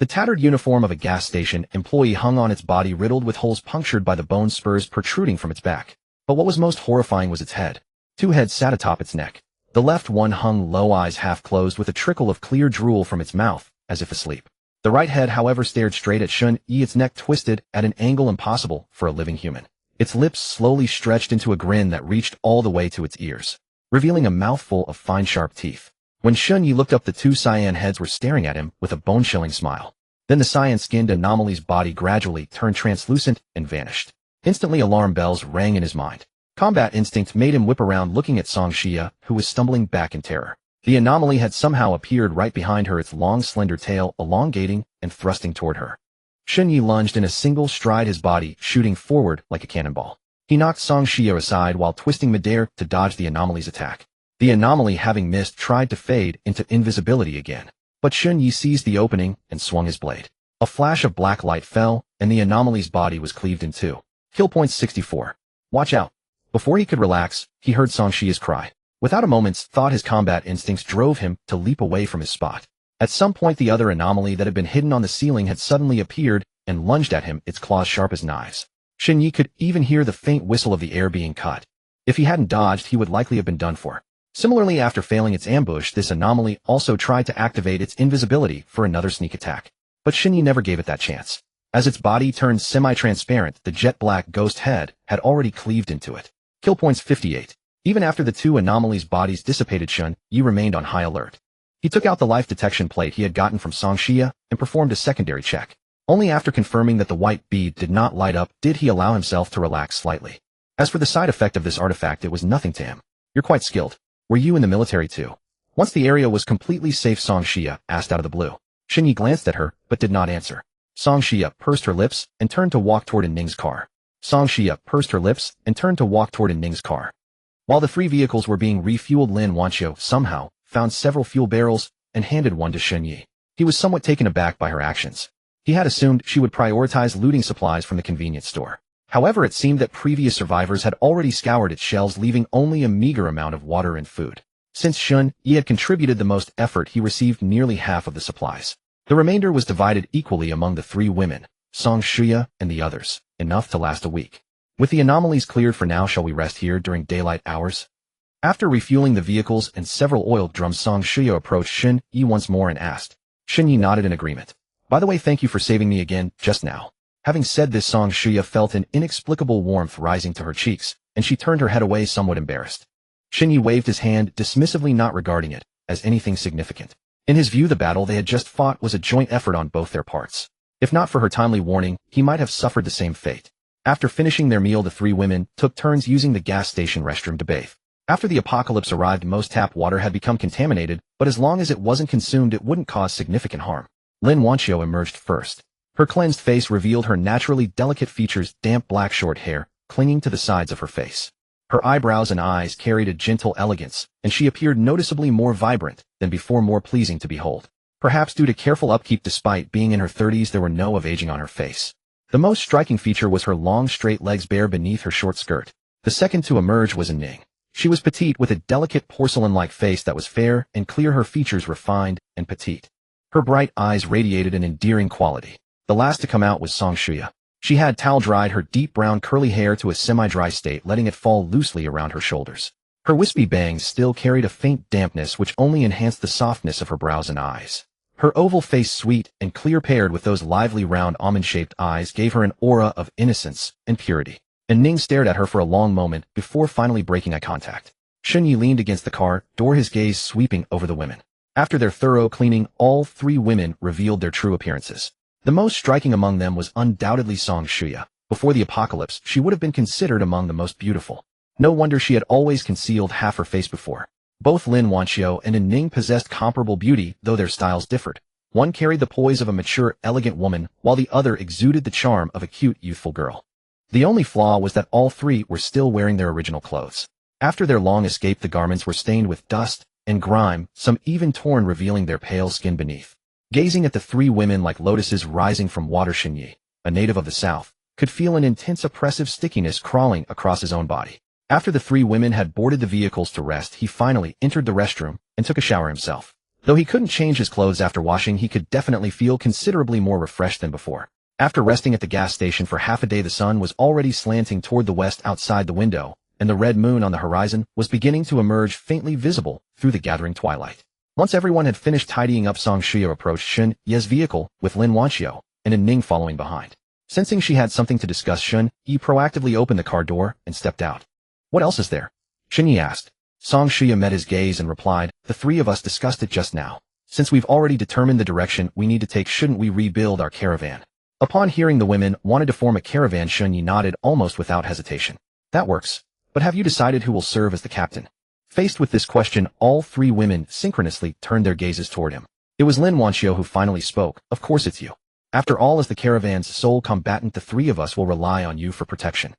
The tattered uniform of a gas station employee hung on its body, riddled with holes punctured by the bone spurs protruding from its back. But what was most horrifying was its head. Two heads sat atop its neck. The left one hung low, eyes half closed, with a trickle of clear drool from its mouth, as if asleep. The right head, however, stared straight at Shun Yi, its neck twisted at an angle impossible for a living human. Its lips slowly stretched into a grin that reached all the way to its ears, revealing a mouthful of fine sharp teeth. When Shun Yi looked up, the two cyan heads were staring at him with a bone-chilling smile. Then the cyan-skinned anomaly's body gradually turned translucent and vanished. Instantly, alarm bells rang in his mind. Combat instinct made him whip around, looking at Song Xia, who was stumbling back in terror. The anomaly had somehow appeared right behind her, its long slender tail elongating and thrusting toward her. Shun Yi lunged in a single stride, his body shooting forward like a cannonball. He knocked Song Xia aside while twisting midair to dodge the anomaly's attack. The anomaly, having missed, tried to fade into invisibility again. But Shun Yi seized the opening and swung his blade. A flash of black light fell, and the anomaly's body was cleaved in two. Kill point 64. Watch out. Before he could relax, he heard Song Xia's cry. Without a moment's thought, his combat instincts drove him to leap away from his spot. At some point, the other anomaly that had been hidden on the ceiling had suddenly appeared and lunged at him, its claws sharp as knives. Shun Yi could even hear the faint whistle of the air being cut. If he hadn't dodged, he would likely have been done for. Similarly, after failing its ambush, this anomaly also tried to activate its invisibility for another sneak attack. But Shun Yi never gave it that chance. As its body turned semi-transparent, the jet-black ghost head had already cleaved into it. Kill points 58. Even after the two anomalies' bodies dissipated, Shun Yi remained on high alert. He took out the life detection plate he had gotten from Song Xia and performed a secondary check. Only after confirming that the white bead did not light up did he allow himself to relax slightly. As for the side effect of this artifact, it was nothing to him. You're quite skilled. Were you in the military too? Once the area was completely safe, Song Xia asked out of the blue. Shun Yi glanced at her, but did not answer. Song Xia pursed her lips and turned to walk toward Ning's car. Song Xia pursed her lips and turned to walk toward Ning's car. While the three vehicles were being refueled, Lin Wanqiu somehow found several fuel barrels and handed one to Shun Yi. He was somewhat taken aback by her actions. He had assumed she would prioritize looting supplies from the convenience store. However, it seemed that previous survivors had already scoured its shelves, leaving only a meager amount of water and food. Since Shun Yi had contributed the most effort, he received nearly half of the supplies. The remainder was divided equally among the three women, Song Xia and the others, enough to last a week. With the anomalies cleared for now, shall we rest here during daylight hours? After refueling the vehicles and several oil drums, Song Xia approached Shun Yi once more and asked. Shun Yi nodded in agreement. By the way, thank you for saving me again just now. Having said this, Song Xia felt an inexplicable warmth rising to her cheeks, and she turned her head away, somewhat embarrassed. Shun Yi waved his hand dismissively, not regarding it as anything significant. In his view, the battle they had just fought was a joint effort on both their parts. If not for her timely warning, he might have suffered the same fate. After finishing their meal, the three women took turns using the gas station restroom to bathe. After the apocalypse arrived, most tap water had become contaminated, but as long as it wasn't consumed, it wouldn't cause significant harm. Lin Wanqiu emerged first. Her cleansed face revealed her naturally delicate features, damp black short hair clinging to the sides of her face. Her eyebrows and eyes carried a gentle elegance, and she appeared noticeably more vibrant than before, more pleasing to behold. Perhaps due to careful upkeep, despite being in her 30s, there were no of aging on her face. The most striking feature was her long straight legs bare beneath her short skirt. The second to emerge was Ning. She was petite, with a delicate porcelain-like face that was fair and clear, her features refined and petite. Her bright eyes radiated an endearing quality. The last to come out was Song Xia. She had towel-dried her deep brown curly hair to a semi-dry state, letting it fall loosely around her shoulders. Her wispy bangs still carried a faint dampness which only enhanced the softness of her brows and eyes. Her oval face, sweet and clear, paired with those lively round almond-shaped eyes, gave her an aura of innocence and purity. And Ning stared at her for a long moment before finally breaking eye contact. Shun Yi leaned against the car door, his gaze sweeping over the women. After their thorough cleaning, all three women revealed their true appearances. The most striking among them was undoubtedly Song Xia. Before the apocalypse, she would have been considered among the most beautiful. No wonder she had always concealed half her face before. Both Lin Wanqiu and Ning possessed comparable beauty, though their styles differed. One carried the poise of a mature, elegant woman, while the other exuded the charm of a cute, youthful girl. The only flaw was that all three were still wearing their original clothes. After their long escape, the garments were stained with dust and grime, some even torn, revealing their pale skin beneath. Gazing at the three women like lotuses rising from water, Shinyi, a native of the south, could feel an intense oppressive stickiness crawling across his own body. After the three women had boarded the vehicles to rest, he finally entered the restroom and took a shower himself. Though he couldn't change his clothes after washing, he could definitely feel considerably more refreshed than before. After resting at the gas station for half a day, the sun was already slanting toward the west outside the window, and the red moon on the horizon was beginning to emerge faintly visible through the gathering twilight. Once everyone had finished tidying up, Song Shuya approached Shun Ye's vehicle with Lin Wanxiu and Ning following behind. Sensing she had something to discuss, Shun Yi proactively opened the car door and stepped out. "What else is there?" Shun Yi asked. Song Shuya met his gaze and replied, "The three of us discussed it just now. Since we've already determined the direction we need to take, shouldn't we rebuild our caravan?" Upon hearing the women wanted to form a caravan, Shun Yi nodded almost without hesitation. "That works. But have you decided who will serve as the captain?" Faced with this question, all three women synchronously turned their gazes toward him. It was Lin Wanxiu who finally spoke. "Of course it's you. After all, as the caravan's sole combatant, the three of us will rely on you for protection."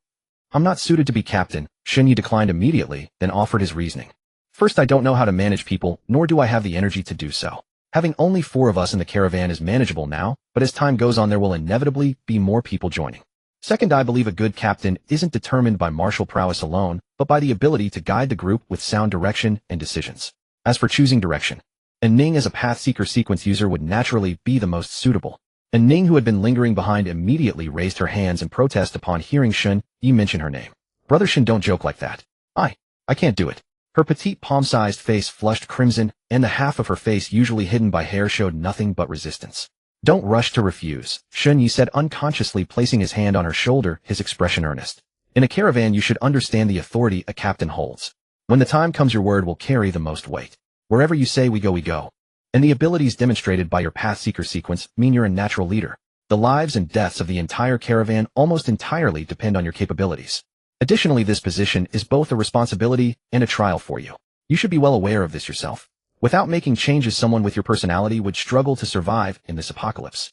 "I'm not suited to be captain," Shun Yi declined immediately, then offered his reasoning. "First, I don't know how to manage people, nor do I have the energy to do so. Having only 4 of us in the caravan is manageable now, but as time goes on there will inevitably be more people joining. Second, I believe a good captain isn't determined by martial prowess alone, but by the ability to guide the group with sound direction and decisions. As for choosing direction, Ning as a Pathseeker sequence user would naturally be the most suitable." Ning, who had been lingering behind, immediately raised her hands in protest upon hearing Shun Yi mention her name. "Brother Shun, don't joke like that. I can't do it." Her petite palm-sized face flushed crimson, and the half of her face usually hidden by hair showed nothing but resistance. "Don't rush to refuse," Shun Yi said, unconsciously placing his hand on her shoulder, his expression earnest. "In a caravan you should understand the authority a captain holds. When the time comes, your word will carry the most weight. Wherever you say we go, we go. And the abilities demonstrated by your Pathseeker sequence mean you're a natural leader. The lives and deaths of the entire caravan almost entirely depend on your capabilities. Additionally, this position is both a responsibility and a trial for you. You should be well aware of this yourself. Without making changes, someone with your personality would struggle to survive in this apocalypse."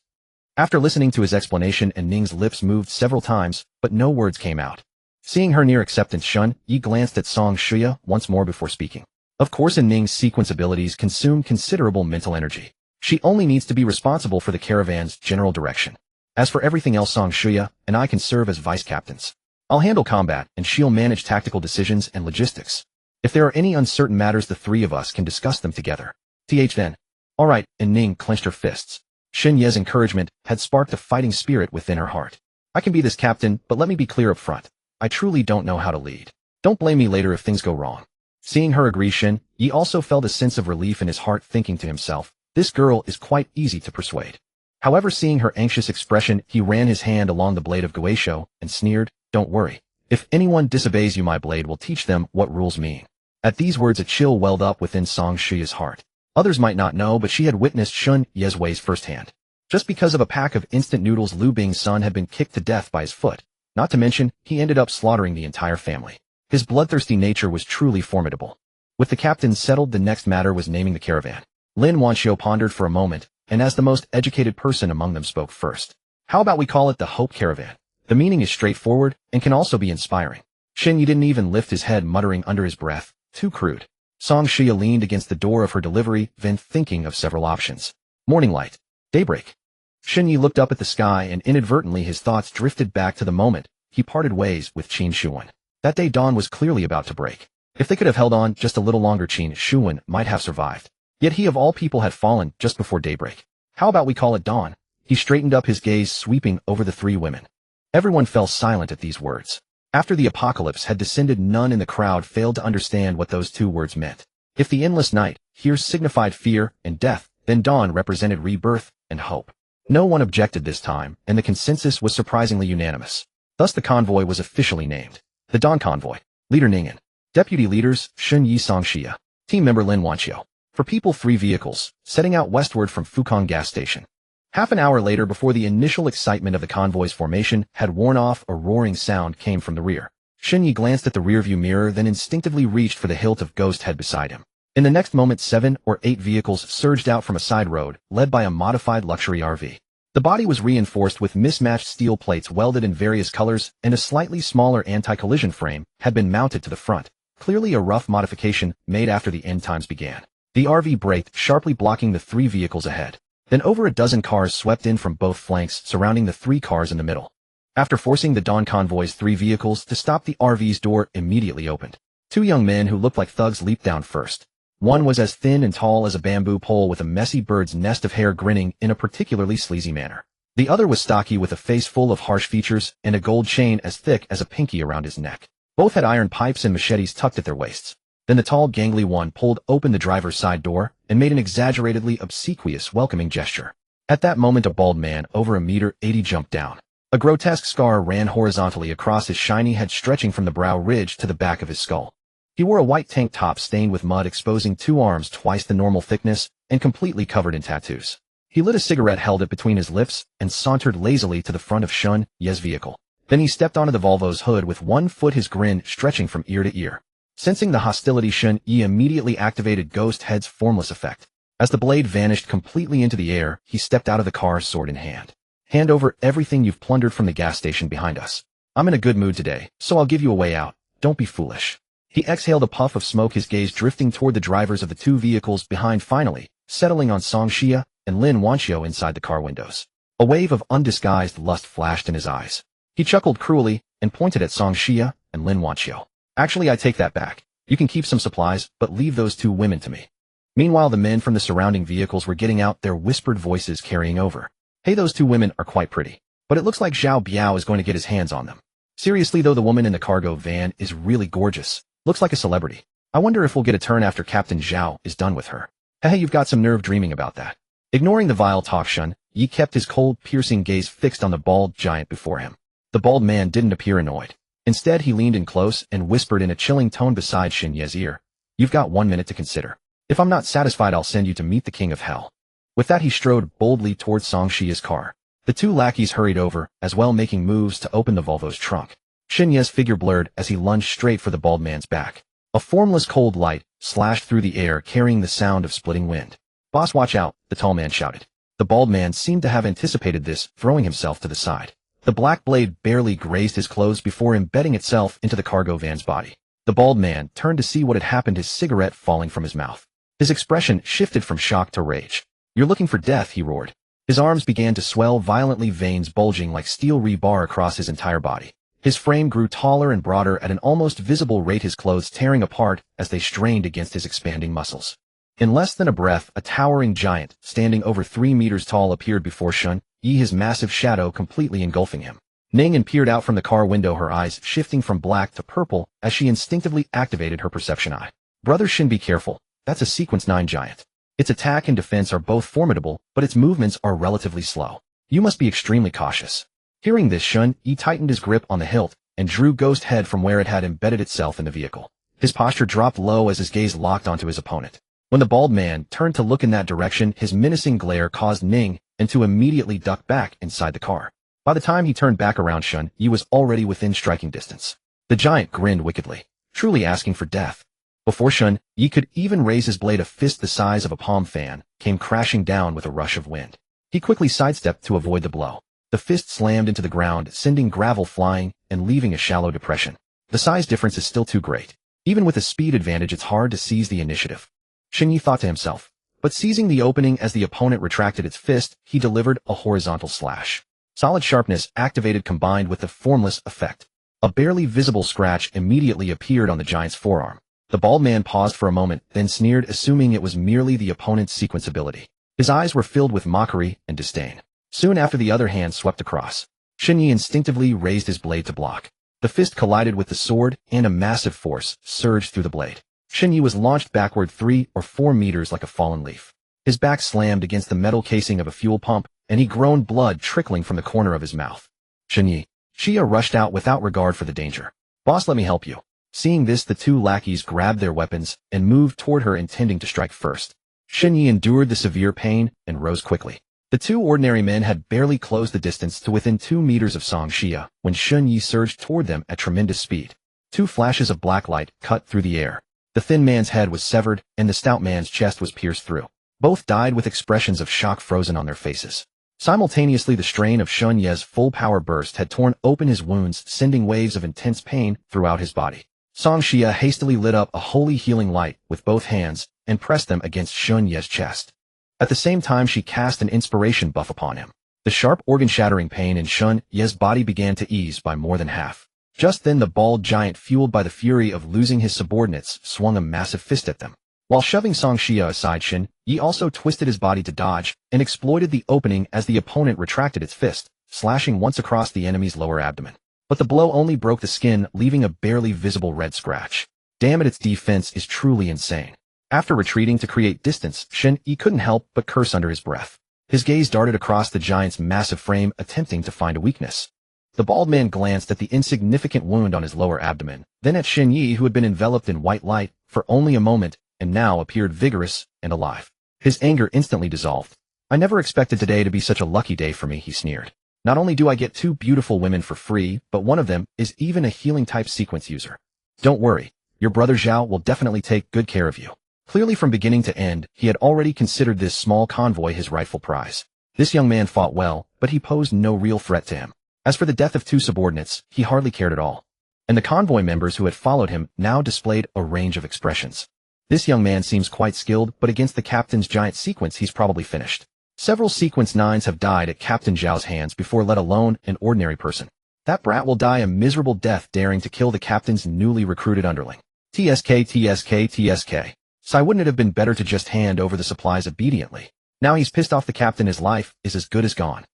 After listening to his explanation, Ning's lips moved several times, but no words came out. Seeing her near acceptance, Shun Yi glanced at Song Shuya once more before speaking. Of course, Ning's sequence abilities consume considerable mental energy. She only needs to be responsible for the caravan's general direction. As for everything else, Song Shuya and I can serve as vice captains. I'll handle combat, and she'll manage tactical decisions and logistics. If there are any uncertain matters, the three of us can discuss them together. Then. All right, and Ning clenched her fists. Shin Ye's encouragement had sparked a fighting spirit within her heart. "I can be this captain, but let me be clear up front. I truly don't know how to lead. Don't blame me later if things go wrong." Seeing her agree, Shin Yi also felt a sense of relief in his heart, thinking to himself, "This girl is quite easy to persuade." However, seeing her anxious expression, he ran his hand along the blade of Guisho and sneered, "Don't worry. If anyone disobeys you, my blade will teach them what rules mean." At these words, a chill welled up within Song Shuya's heart. Others might not know, but she had witnessed Shun Ye's ways firsthand. Just because of a pack of instant noodles, Liu Bing's son had been kicked to death by his foot. Not to mention, he ended up slaughtering the entire family. His bloodthirsty nature was truly formidable. With the captain settled, the next matter was naming the caravan. Lin Wanxiu pondered for a moment, and as the most educated person among them spoke first. "How about we call it the Hope Caravan? The meaning is straightforward and can also be inspiring." Shin Yi didn't even lift his head, muttering under his breath, "Too crude." Song Shuya leaned against the door of her delivery van, thinking of several options. Morning light. Daybreak. Shin Yi looked up at the sky, and inadvertently his thoughts drifted back to the moment he parted ways with Qin Shuwen. That day dawn was clearly about to break. If they could have held on just a little longer, Qin Shuwen might have survived. Yet he of all people had fallen just before daybreak. "How about we call it dawn?" He straightened up, his gaze sweeping over the three women. Everyone fell silent at these words. After the apocalypse had descended, none in the crowd failed to understand what those two words meant. If the endless night here signified fear and death, then dawn represented rebirth and hope. No one objected this time, and the consensus was surprisingly unanimous. Thus the convoy was officially named the Dawn Convoy. Leader Ningen. Deputy leaders Shun Yi, Song Shuya. Team member Lin Wanxiu. For people, 3 vehicles, setting out westward from Fukong gas station. Half an hour later, before the initial excitement of the convoy's formation had worn off, a roaring sound came from the rear. Shin Yi glanced at the rearview mirror, then instinctively reached for the hilt of Ghost Head beside him. In the next moment, 7 or 8 vehicles surged out from a side road, led by a modified luxury RV. The body was reinforced with mismatched steel plates welded in various colors, and a slightly smaller anti-collision frame had been mounted to the front, clearly a rough modification made after the end times began. The RV braked, sharply blocking the 3 vehicles ahead. Then over a dozen cars swept in from both flanks, surrounding the 3 cars in the middle. After forcing the Dawn convoy's 3 vehicles to stop, the RV's door immediately opened. 2 young men who looked like thugs leaped down first. One was as thin and tall as a bamboo pole with a messy bird's nest of hair grinning in a particularly sleazy manner. The other was stocky with a face full of harsh features and a gold chain as thick as a pinky around his neck. Both had iron pipes and machetes tucked at their waists. Then the tall, gangly one pulled open the driver's side door and made an exaggeratedly obsequious welcoming gesture. At that moment, a bald man over 1.80 m jumped down. A grotesque scar ran horizontally across his shiny head, stretching from the brow ridge to the back of his skull. He wore a white tank top stained with mud, exposing 2 arms twice the normal thickness and completely covered in tattoos. He lit a cigarette, held it between his lips, and sauntered lazily to the front of Shun Ye's vehicle. Then he stepped onto the Volvo's hood with one foot, his grin stretching from ear to ear. Sensing the hostility, Shun Ye immediately activated Ghost Head's formless effect. As the blade vanished completely into the air, he stepped out of the car, sword in hand. Hand over everything you've plundered from the gas station behind us. I'm in a good mood today, so I'll give you a way out. Don't be foolish. He exhaled a puff of smoke, his gaze drifting toward the drivers of the 2 vehicles behind, finally settling on Song Xia and Lin Wanqiu inside the car windows. A wave of undisguised lust flashed in his eyes. He chuckled cruelly and pointed at Song Xia and Lin Wanqiu. Actually, I take that back. You can keep some supplies, but leave those 2 women to me. Meanwhile, the men from the surrounding vehicles were getting out, their whispered voices carrying over. Hey, those 2 women are quite pretty. But it looks like Zhao Biao is going to get his hands on them. Seriously though, the woman in the cargo van is really gorgeous. Looks like a celebrity. I wonder if we'll get a turn after Captain Zhao is done with her. Hey, you've got some nerve dreaming about that. Ignoring the vile talk, Shun Ye kept his cold, piercing gaze fixed on the bald giant before him. The bald man didn't appear annoyed. Instead, he leaned in close and whispered in a chilling tone beside Shin Ye's ear. You've got 1 minute to consider. If I'm not satisfied, I'll send you to meet the King of Hell. With that, he strode boldly towards Song Xia's car. The 2 lackeys hurried over, as well, making moves to open the Volvo's trunk. Shin Ye's figure blurred as he lunged straight for the bald man's back. A formless cold light slashed through the air, carrying the sound of splitting wind. Boss, watch out, the tall man shouted. The bald man seemed to have anticipated this, throwing himself to the side. The black blade barely grazed his clothes before embedding itself into the cargo van's body. The bald man turned to see what had happened, his cigarette falling from his mouth. His expression shifted from shock to rage. You're looking for death, he roared. His arms began to swell violently, veins bulging like steel rebar across his entire body. His frame grew taller and broader at an almost visible rate, his clothes tearing apart as they strained against his expanding muscles. In less than a breath, a towering giant, standing over 3 meters tall, appeared before Shun Ye, his massive shadow completely engulfing him. Ning peered out from the car window, her eyes shifting from black to purple as she instinctively activated her perception eye. Brother Shin, be careful. That's a Sequence 9 giant. Its attack and defense are both formidable, but its movements are relatively slow. You must be extremely cautious. Hearing this, Shun Ye tightened his grip on the hilt and drew Ghost Head from where it had embedded itself in the vehicle. His posture dropped low as his gaze locked onto his opponent. When the bald man turned to look in that direction, his menacing glare caused Ning to immediately duck back inside the car. By the time he turned back around, Shun Ye was already within striking distance. The giant grinned wickedly, truly asking for death. Before Shun Ye could even raise his blade, a fist the size of a palm fan came crashing down with a rush of wind. He quickly sidestepped to avoid the blow. The fist slammed into the ground, sending gravel flying and leaving a shallow depression. The size difference is still too great. Even with a speed advantage, it's hard to seize the initiative. Shin Ye thought to himself. But seizing the opening as the opponent retracted its fist, he delivered a horizontal slash. Solid sharpness activated, combined with the formless effect. A barely visible scratch immediately appeared on the giant's forearm. The bald man paused for a moment, then sneered, assuming it was merely the opponent's sequence ability. His eyes were filled with mockery and disdain. Soon after, the other hand swept across. Shin Ye instinctively raised his blade to block. The fist collided with the sword, and a massive force surged through the blade. Shin Ye was launched backward 3 or 4 meters like a fallen leaf. His back slammed against the metal casing of a fuel pump, and he groaned, blood trickling from the corner of his mouth. Shin Ye. Xia rushed out without regard for the danger. Boss, let me help you. Seeing this, the 2 lackeys grabbed their weapons and moved toward her, intending to strike first. Shin Ye endured the severe pain and rose quickly. The 2 ordinary men had barely closed the distance to within 2 meters of Song Xia when Shin Ye surged toward them at tremendous speed. 2 flashes of black light cut through the air. The thin man's head was severed, and the stout man's chest was pierced through. Both died with expressions of shock frozen on their faces. Simultaneously, the strain of Shin Ye's full power burst had torn open his wounds, sending waves of intense pain throughout his body. Song Xia hastily lit up a holy healing light with both hands and pressed them against Shun Ye's chest. At the same time, she cast an inspiration buff upon him. The sharp organ-shattering pain in Shun Ye's body began to ease by more than half. Just then the bald giant, fueled by the fury of losing his subordinates, swung a massive fist at them. While shoving Song Xia aside, Shin Yi also twisted his body to dodge and exploited the opening as the opponent retracted its fist, slashing once across the enemy's lower abdomen. But the blow only broke the skin, leaving a barely visible red scratch. Damn it, its defense is truly insane. After retreating to create distance, Shin Yi couldn't help but curse under his breath. His gaze darted across the giant's massive frame, attempting to find a weakness. The bald man glanced at the insignificant wound on his lower abdomen, then at Shin Yi, who had been enveloped in white light for only a moment and now appeared vigorous and alive. His anger instantly dissolved. I never expected today to be such a lucky day for me, he sneered. Not only do I get 2 beautiful women for free, but one of them is even a healing type sequence user. Don't worry, your brother Zhao will definitely take good care of you. Clearly from beginning to end, he had already considered this small convoy his rightful prize. This young man fought well, but he posed no real threat to him. As for the death of 2 subordinates, he hardly cared at all. And the convoy members who had followed him now displayed a range of expressions. This young man seems quite skilled, but against the captain's giant sequence he's probably finished. Several sequence 9s have died at Captain Zhao's hands before, let alone an ordinary person. That brat will die a miserable death daring to kill the captain's newly recruited underling. TSK. So wouldn't it have been better to just hand over the supplies obediently? Now he's pissed off the captain, his life is as good as gone.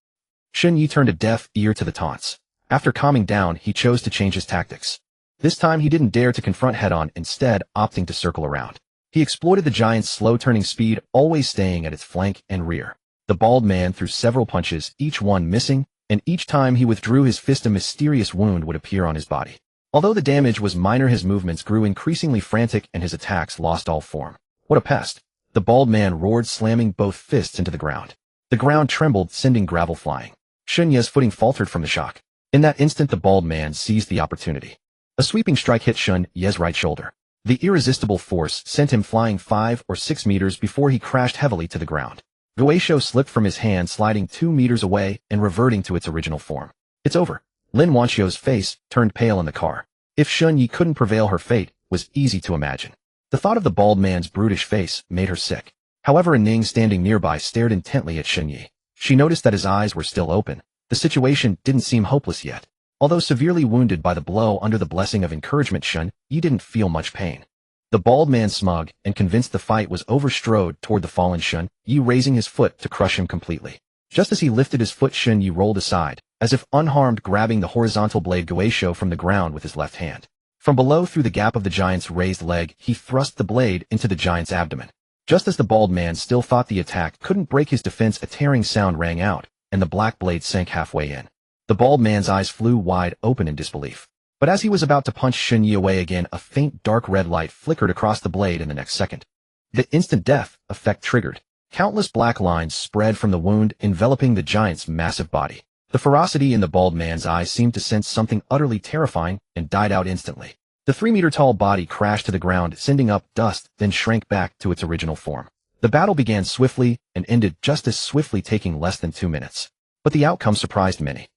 Shin Yi turned a deaf ear to the taunts. After calming down, he chose to change his tactics. This time he didn't dare to confront head-on, instead opting to circle around. He exploited the giant's slow-turning speed, always staying at its flank and rear. The bald man threw several punches, each one missing, and each time he withdrew his fist a mysterious wound would appear on his body. Although the damage was minor, his movements grew increasingly frantic and his attacks lost all form. What a pest! The bald man roared, slamming both fists into the ground. The ground trembled, sending gravel flying. Shun Ye's footing faltered from the shock. In that instant, the bald man seized the opportunity. A sweeping strike hit Shun Ye's right shoulder. The irresistible force sent him flying 5 or 6 meters before he crashed heavily to the ground. Guisho slipped from his hand, sliding 2 meters away and reverting to its original form. It's over. Lin Wanxiu's face turned pale in the car. If Shun Yi couldn't prevail, her fate was easy to imagine. The thought of the bald man's brutish face made her sick. However, Ning, standing nearby, stared intently at Shun Yi. She noticed that his eyes were still open. The situation didn't seem hopeless yet. Although severely wounded by the blow, under the blessing of encouragement, Shun Yi didn't feel much pain. The bald man, smug and convinced the fight was over, strode toward the fallen Shun Yi, raising his foot to crush him completely. Just as he lifted his foot, Shun Yi rolled aside, as if unharmed, grabbing the horizontal blade Guisho from the ground with his left hand. From below, through the gap of the giant's raised leg, he thrust the blade into the giant's abdomen. Just as the bald man still thought the attack couldn't break his defense, a tearing sound rang out, and the black blade sank halfway in. The bald man's eyes flew wide open in disbelief. But as he was about to punch Shun Yi away again, a faint dark red light flickered across the blade in the next second. The instant death effect triggered. Countless black lines spread from the wound, enveloping the giant's massive body. The ferocity in the bald man's eyes seemed to sense something utterly terrifying and died out instantly. The 3-meter-tall body crashed to the ground, sending up dust, then shrank back to its original form. The battle began swiftly and ended just as swiftly, taking less than 2 minutes. But the outcome surprised many.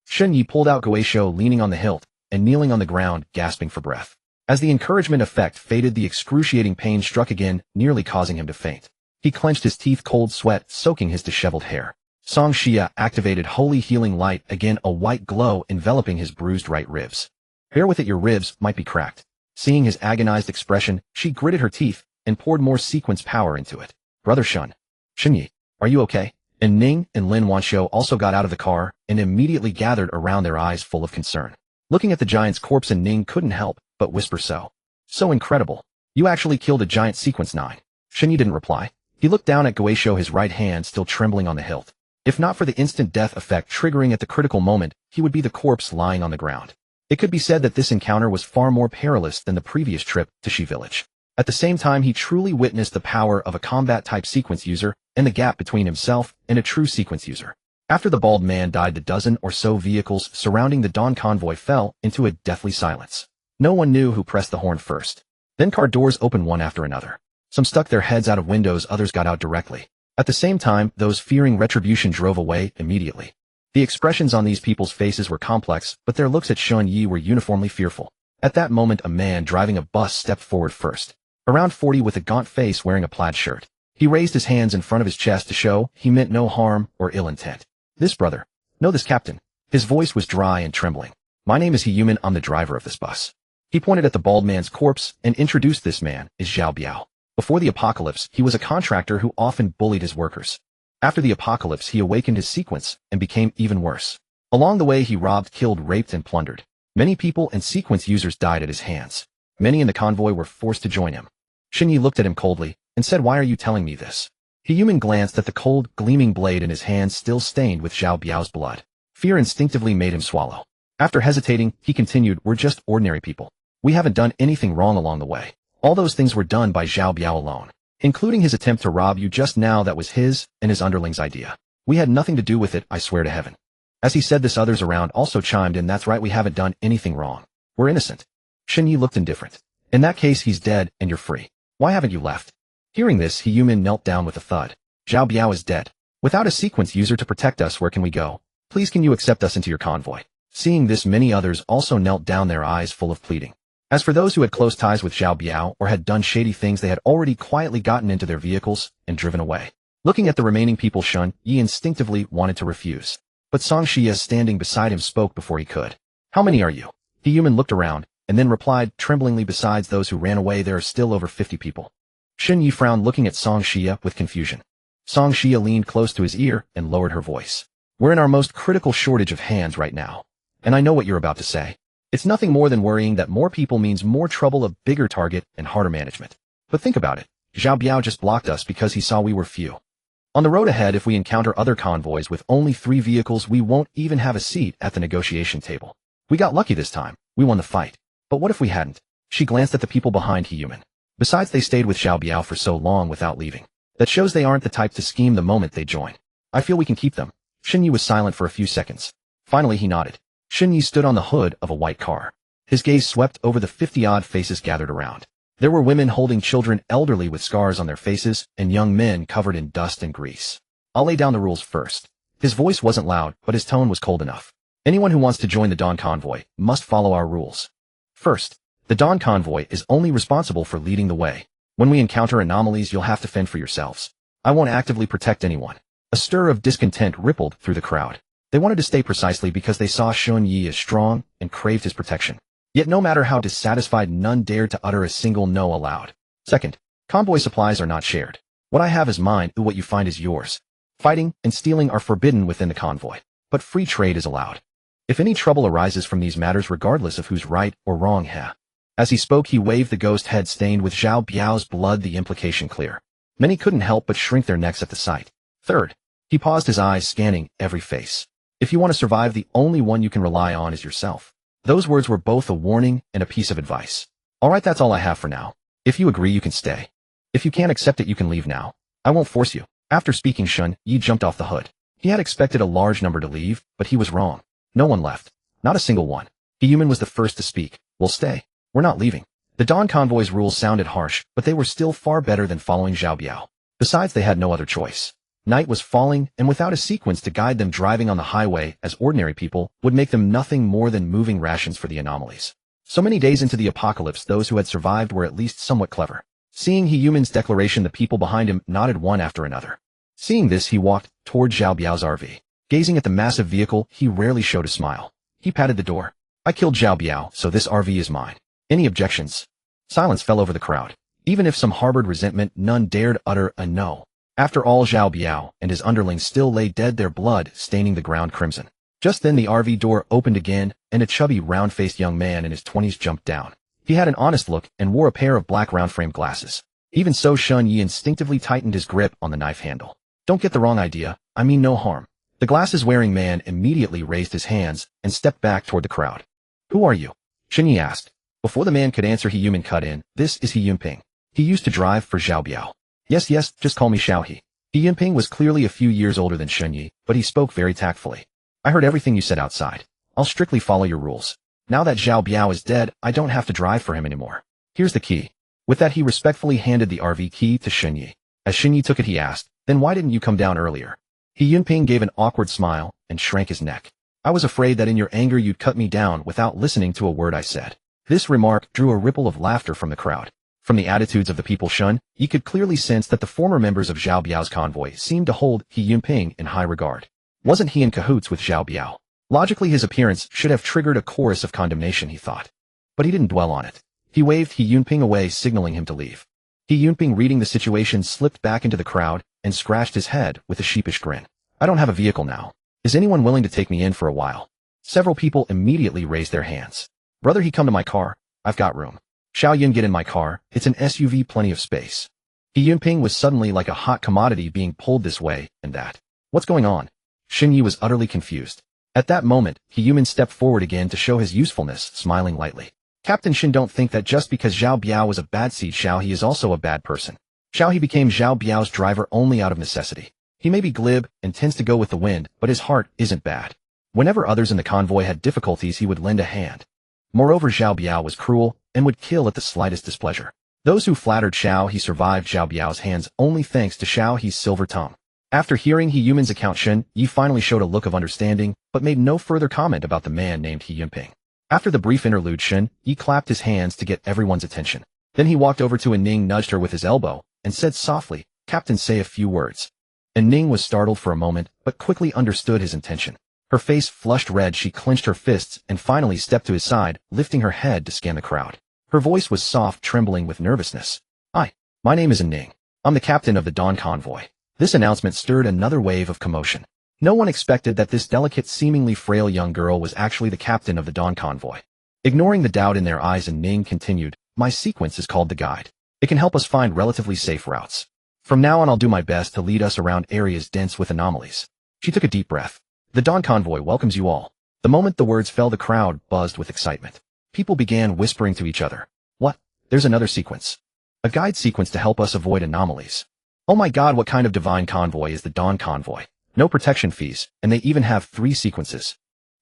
Shun Yi pulled out Guisho, leaning on the hilt and kneeling on the ground, gasping for breath. As the encouragement effect faded, the excruciating pain struck again, nearly causing him to faint. He clenched his teeth, cold sweat soaking his disheveled hair. Song Xia activated Holy Healing Light, again a white glow enveloping his bruised right ribs. Bear with it, your ribs might be cracked. Seeing his agonized expression, she gritted her teeth and poured more sequence power into it. Brother Shun Yi, are you okay? And Ning and Lin Wanxiu also got out of the car and immediately gathered around, their eyes full of concern. Looking at the giant's corpse, and Ning couldn't help but whisper, So incredible. You actually killed a giant sequence 9. Shun Yi didn't reply. He looked down at Guisho, his right hand still trembling on the hilt. If not for the instant death effect triggering at the critical moment, he would be the corpse lying on the ground. It could be said that this encounter was far more perilous than the previous trip to Shi Village. At the same time, he truly witnessed the power of a combat-type sequence user and the gap between himself and a true sequence user. After the bald man died, the dozen or so vehicles surrounding the Dawn convoy fell into a deathly silence. No one knew who pressed the horn first. Then car doors opened one after another. Some stuck their heads out of windows, others got out directly. At the same time, those fearing retribution drove away immediately. The expressions on these people's faces were complex, but their looks at Shun Yi were uniformly fearful. At that moment a man driving a bus stepped forward first. Around 40 with a gaunt face wearing a plaid shirt. He raised his hands in front of his chest to show he meant no harm or ill intent. This brother. No, this captain. His voice was dry and trembling. My name is Human, I'm the driver of this bus. He pointed at the bald man's corpse and introduced this man as Zhao Biao. Before the apocalypse, he was a contractor who often bullied his workers. After the apocalypse, he awakened his sequence and became even worse. Along the way, he robbed, killed, raped, and plundered. Many people and sequence users died at his hands. Many in the convoy were forced to join him. Xinyi looked at him coldly and said, "Why are you telling me this?" Human glanced at the cold, gleaming blade in his hand still stained with Zhao Biao's blood. Fear instinctively made him swallow. After hesitating, he continued, "We're just ordinary people. We haven't done anything wrong along the way. All those things were done by Zhao Biao alone, including his attempt to rob you just now. That was his and his underlings' idea. We had nothing to do with it, I swear to heaven." As he said this, others around also chimed in, "That's right, we haven't done anything wrong. We're innocent." Xinyi looked indifferent. "In that case, he's dead and you're free. Why haven't you left?" Hearing this, Human knelt down with a thud. "Zhao Biao is dead. Without a sequence user to protect us, where can we go? Please can you accept us into your convoy?" Seeing this, many others also knelt down, their eyes full of pleading. As for those who had close ties with Zhao Biao or had done shady things, they had already quietly gotten into their vehicles and driven away. Looking at the remaining people, Shun Yi instinctively wanted to refuse. But Song Xia, standing beside him, spoke before he could. "How many are you?" Human looked around and then replied tremblingly, "Besides those who ran away, there are still over 50 people." Xun Yi frowned, looking at Song Xia with confusion. Song Xia leaned close to his ear and lowered her voice. "We're in our most critical shortage of hands right now. And I know what you're about to say. It's nothing more than worrying that more people means more trouble, a bigger target, and harder management. But think about it. Zhao Biao just blocked us because he saw we were few. On the road ahead, if we encounter other convoys with only 3 vehicles, we won't even have a seat at the negotiation table. We got lucky this time. We won the fight. But what if we hadn't?" She glanced at the people behind Human. "Besides, they stayed with Zhao Biao for so long without leaving. That shows they aren't the type to scheme the moment they join. I feel we can keep them." Xinyi was silent for a few seconds. Finally, he nodded. Xinyi stood on the hood of a white car. His gaze swept over the 50-odd faces gathered around. There were women holding children, elderly with scars on their faces, and young men covered in dust and grease. "I'll lay down the rules first." His voice wasn't loud, but his tone was cold enough. "Anyone who wants to join the Dawn Convoy must follow our rules. First, the Dawn Convoy is only responsible for leading the way. When we encounter anomalies, you'll have to fend for yourselves. I won't actively protect anyone." A stir of discontent rippled through the crowd. They wanted to stay precisely because they saw Xun Yi as strong and craved his protection. Yet no matter how dissatisfied, none dared to utter a single no aloud. Second, convoy supplies are not shared. What I have is mine, what you find is yours. Fighting and stealing are forbidden within the convoy, but free trade is allowed. If any trouble arises from these matters, regardless of who's right or wrong, As he spoke, he waved the ghost head stained with Zhao Biao's blood, the implication clear. Many couldn't help but shrink their necks at the sight. Third, he paused, his eyes scanning every face. "If you want to survive, the only one you can rely on is yourself." Those words were both a warning and a piece of advice. "All right, that's all I have for now. If you agree, you can stay. If you can't accept it, you can leave now. I won't force you." After speaking, Xun Yi jumped off the hood. He had expected a large number to leave, but he was wrong. No one left. Not a single one. Human was the first to speak. "We'll stay. We're not leaving." The Dawn Convoy's rules sounded harsh, but they were still far better than following Zhao Biao. Besides, they had no other choice. Night was falling, and without a sequence to guide them, driving on the highway as ordinary people would make them nothing more than moving rations for the anomalies. So many days into the apocalypse, those who had survived were at least somewhat clever. Seeing Human's declaration, the people behind him nodded one after another. Seeing this, he walked toward Zhao Biao's RV. Gazing at the massive vehicle, he rarely showed a smile. He patted the door. "I killed Zhao Biao, so this RV is mine. Any objections?" Silence fell over the crowd. Even if some harbored resentment, none dared utter a no. After all, Zhao Biao and his underlings still lay dead, their blood staining the ground crimson. Just then the RV door opened again, and a chubby, round-faced young man in his 20s jumped down. He had an honest look and wore a pair of black round-frame glasses. Even so, Xun Yi instinctively tightened his grip on the knife handle. "Don't get the wrong idea, I mean no harm." The glasses-wearing man immediately raised his hands and stepped back toward the crowd. "Who are you?" Xun Yi asked. Before the man could answer, Human cut in. "This is He Yunping. He used to drive for Zhao Biao." Yes, just call me Xiao He." He Yunping was clearly a few years older than Xun Yi, but he spoke very tactfully. "I heard everything you said outside. I'll strictly follow your rules. Now that Zhao Biao is dead, I don't have to drive for him anymore. Here's the key." With that, he respectfully handed the RV key to Xun Yi. As Xun Yi took it, he asked, "Then why didn't you come down earlier?" He Yunping gave an awkward smile and shrank his neck. "I was afraid that in your anger you'd cut me down without listening to a word I said." This remark drew a ripple of laughter from the crowd. From the attitudes of the people Shun, he could clearly sense that the former members of Zhao Biao's convoy seemed to hold He Yunping in high regard. Wasn't he in cahoots with Zhao Biao? Logically, his appearance should have triggered a chorus of condemnation, he thought. But he didn't dwell on it. He waved He Yunping away, signaling him to leave. He Yunping, reading the situation, slipped back into the crowd and scratched his head with a sheepish grin. I don't have a vehicle now. Is anyone willing to take me in for a while? Several people immediately raised their hands. Brother, he come to my car. I've got room. Xiao Yun, get in my car. It's an SUV, plenty of space. He Yunping was suddenly like a hot commodity being pulled this way and that. What's going on? Shen Yi was utterly confused. At that moment, He Yumin stepped forward again to show his usefulness, smiling lightly. Captain Shen, don't think that just because Zhao Biao was a bad seed Xiao He is also a bad person. Xiao He became Zhao Biao's driver only out of necessity. He may be glib and tends to go with the wind, but his heart isn't bad. Whenever others in the convoy had difficulties, he would lend a hand. Moreover, Zhao Biao was cruel and would kill at the slightest displeasure. Those who flattered Xiao He survived Zhao Biao's hands only thanks to Xiao He's silver tongue. After hearing He Yumin's account, Shen Yi finally showed a look of understanding, but made no further comment about the man named He Yunping. After the brief interlude, Shen Yi clapped his hands to get everyone's attention. Then he walked over to Ning, nudged her with his elbow, and said softly, Captain, say a few words. Ning was startled for a moment, but quickly understood his intention. Her face flushed red, she clenched her fists and finally stepped to his side, lifting her head to scan the crowd. Her voice was soft, trembling with nervousness. My name is Ning. I'm the captain of the Dawn Convoy. This announcement stirred another wave of commotion. No one expected that this delicate, seemingly frail young girl was actually the captain of the Dawn Convoy. Ignoring the doubt in their eyes, Ning continued, My sequence is called the Guide. It can help us find relatively safe routes. From now on, I'll do my best to lead us around areas dense with anomalies. She took a deep breath. The Dawn Convoy welcomes you all. The moment the words fell, the crowd buzzed with excitement. People began whispering to each other. What? There's another sequence. A guide sequence to help us avoid anomalies. Oh my god, what kind of divine convoy is the Dawn Convoy? No protection fees, and they even have 3 sequences.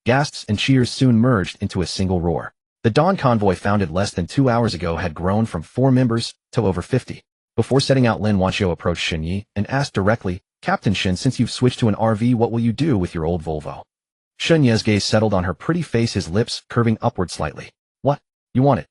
Gasps and cheers soon merged into a single roar. The Dawn Convoy, founded less than 2 hours ago, had grown from 4 members to over 50. Before setting out, Lin Wanxiu approached Shen Yi and asked directly, Captain Shen, since you've switched to an RV, what will you do with your old Volvo? Shen Yi's gaze settled on her pretty face, his lips curving upward slightly. What? You want it?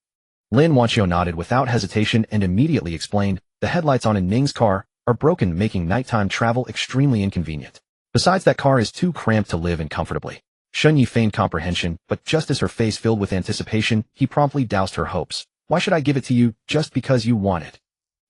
Lin Wanxiu nodded without hesitation and immediately explained, the headlights on Ning's car are broken, making nighttime travel extremely inconvenient. Besides, that car is too cramped to live in comfortably. Shen Yi feigned comprehension, but just as her face filled with anticipation, he promptly doused her hopes. Why should I give it to you just because you want it?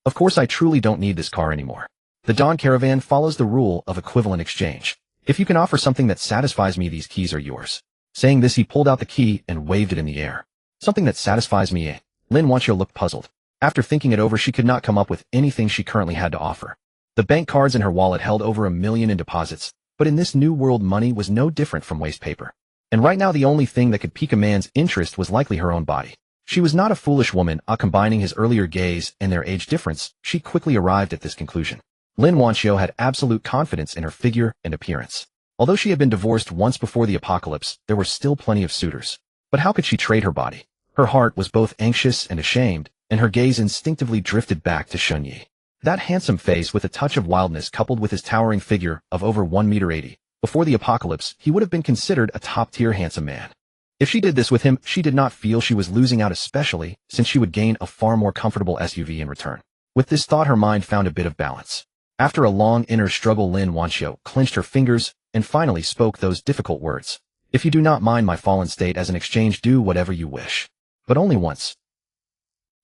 Of course, I truly don't need this car anymore. The Dawn Caravan follows the rule of equivalent exchange. If you can offer something that satisfies me, these keys are yours. Saying this, he pulled out the key and waved it in the air. Something that satisfies me, eh? Lin Wanxiu looked puzzled. After thinking it over, she could not come up with anything she currently had to offer. The bank cards in her wallet held over $1 million in deposits, but in this new world, money was no different from waste paper. And right now, the only thing that could pique a man's interest was likely her own body. She was not a foolish woman. Combining his earlier gaze and their age difference, she quickly arrived at this conclusion. Lin Wanxiu had absolute confidence in her figure and appearance. Although she had been divorced once before the apocalypse, there were still plenty of suitors. But how could she trade her body? Her heart was both anxious and ashamed, and her gaze instinctively drifted back to Shen Yi. That handsome face with a touch of wildness, coupled with his towering figure of over 1.80 meters, before the apocalypse, he would have been considered a top-tier handsome man. If she did this with him, she did not feel she was losing out, especially since she would gain a far more comfortable SUV in return. With this thought, her mind found a bit of balance. After a long inner struggle, Lin Wanxiu clenched her fingers and finally spoke those difficult words. If you do not mind my fallen state, as an exchange, do whatever you wish. But only once.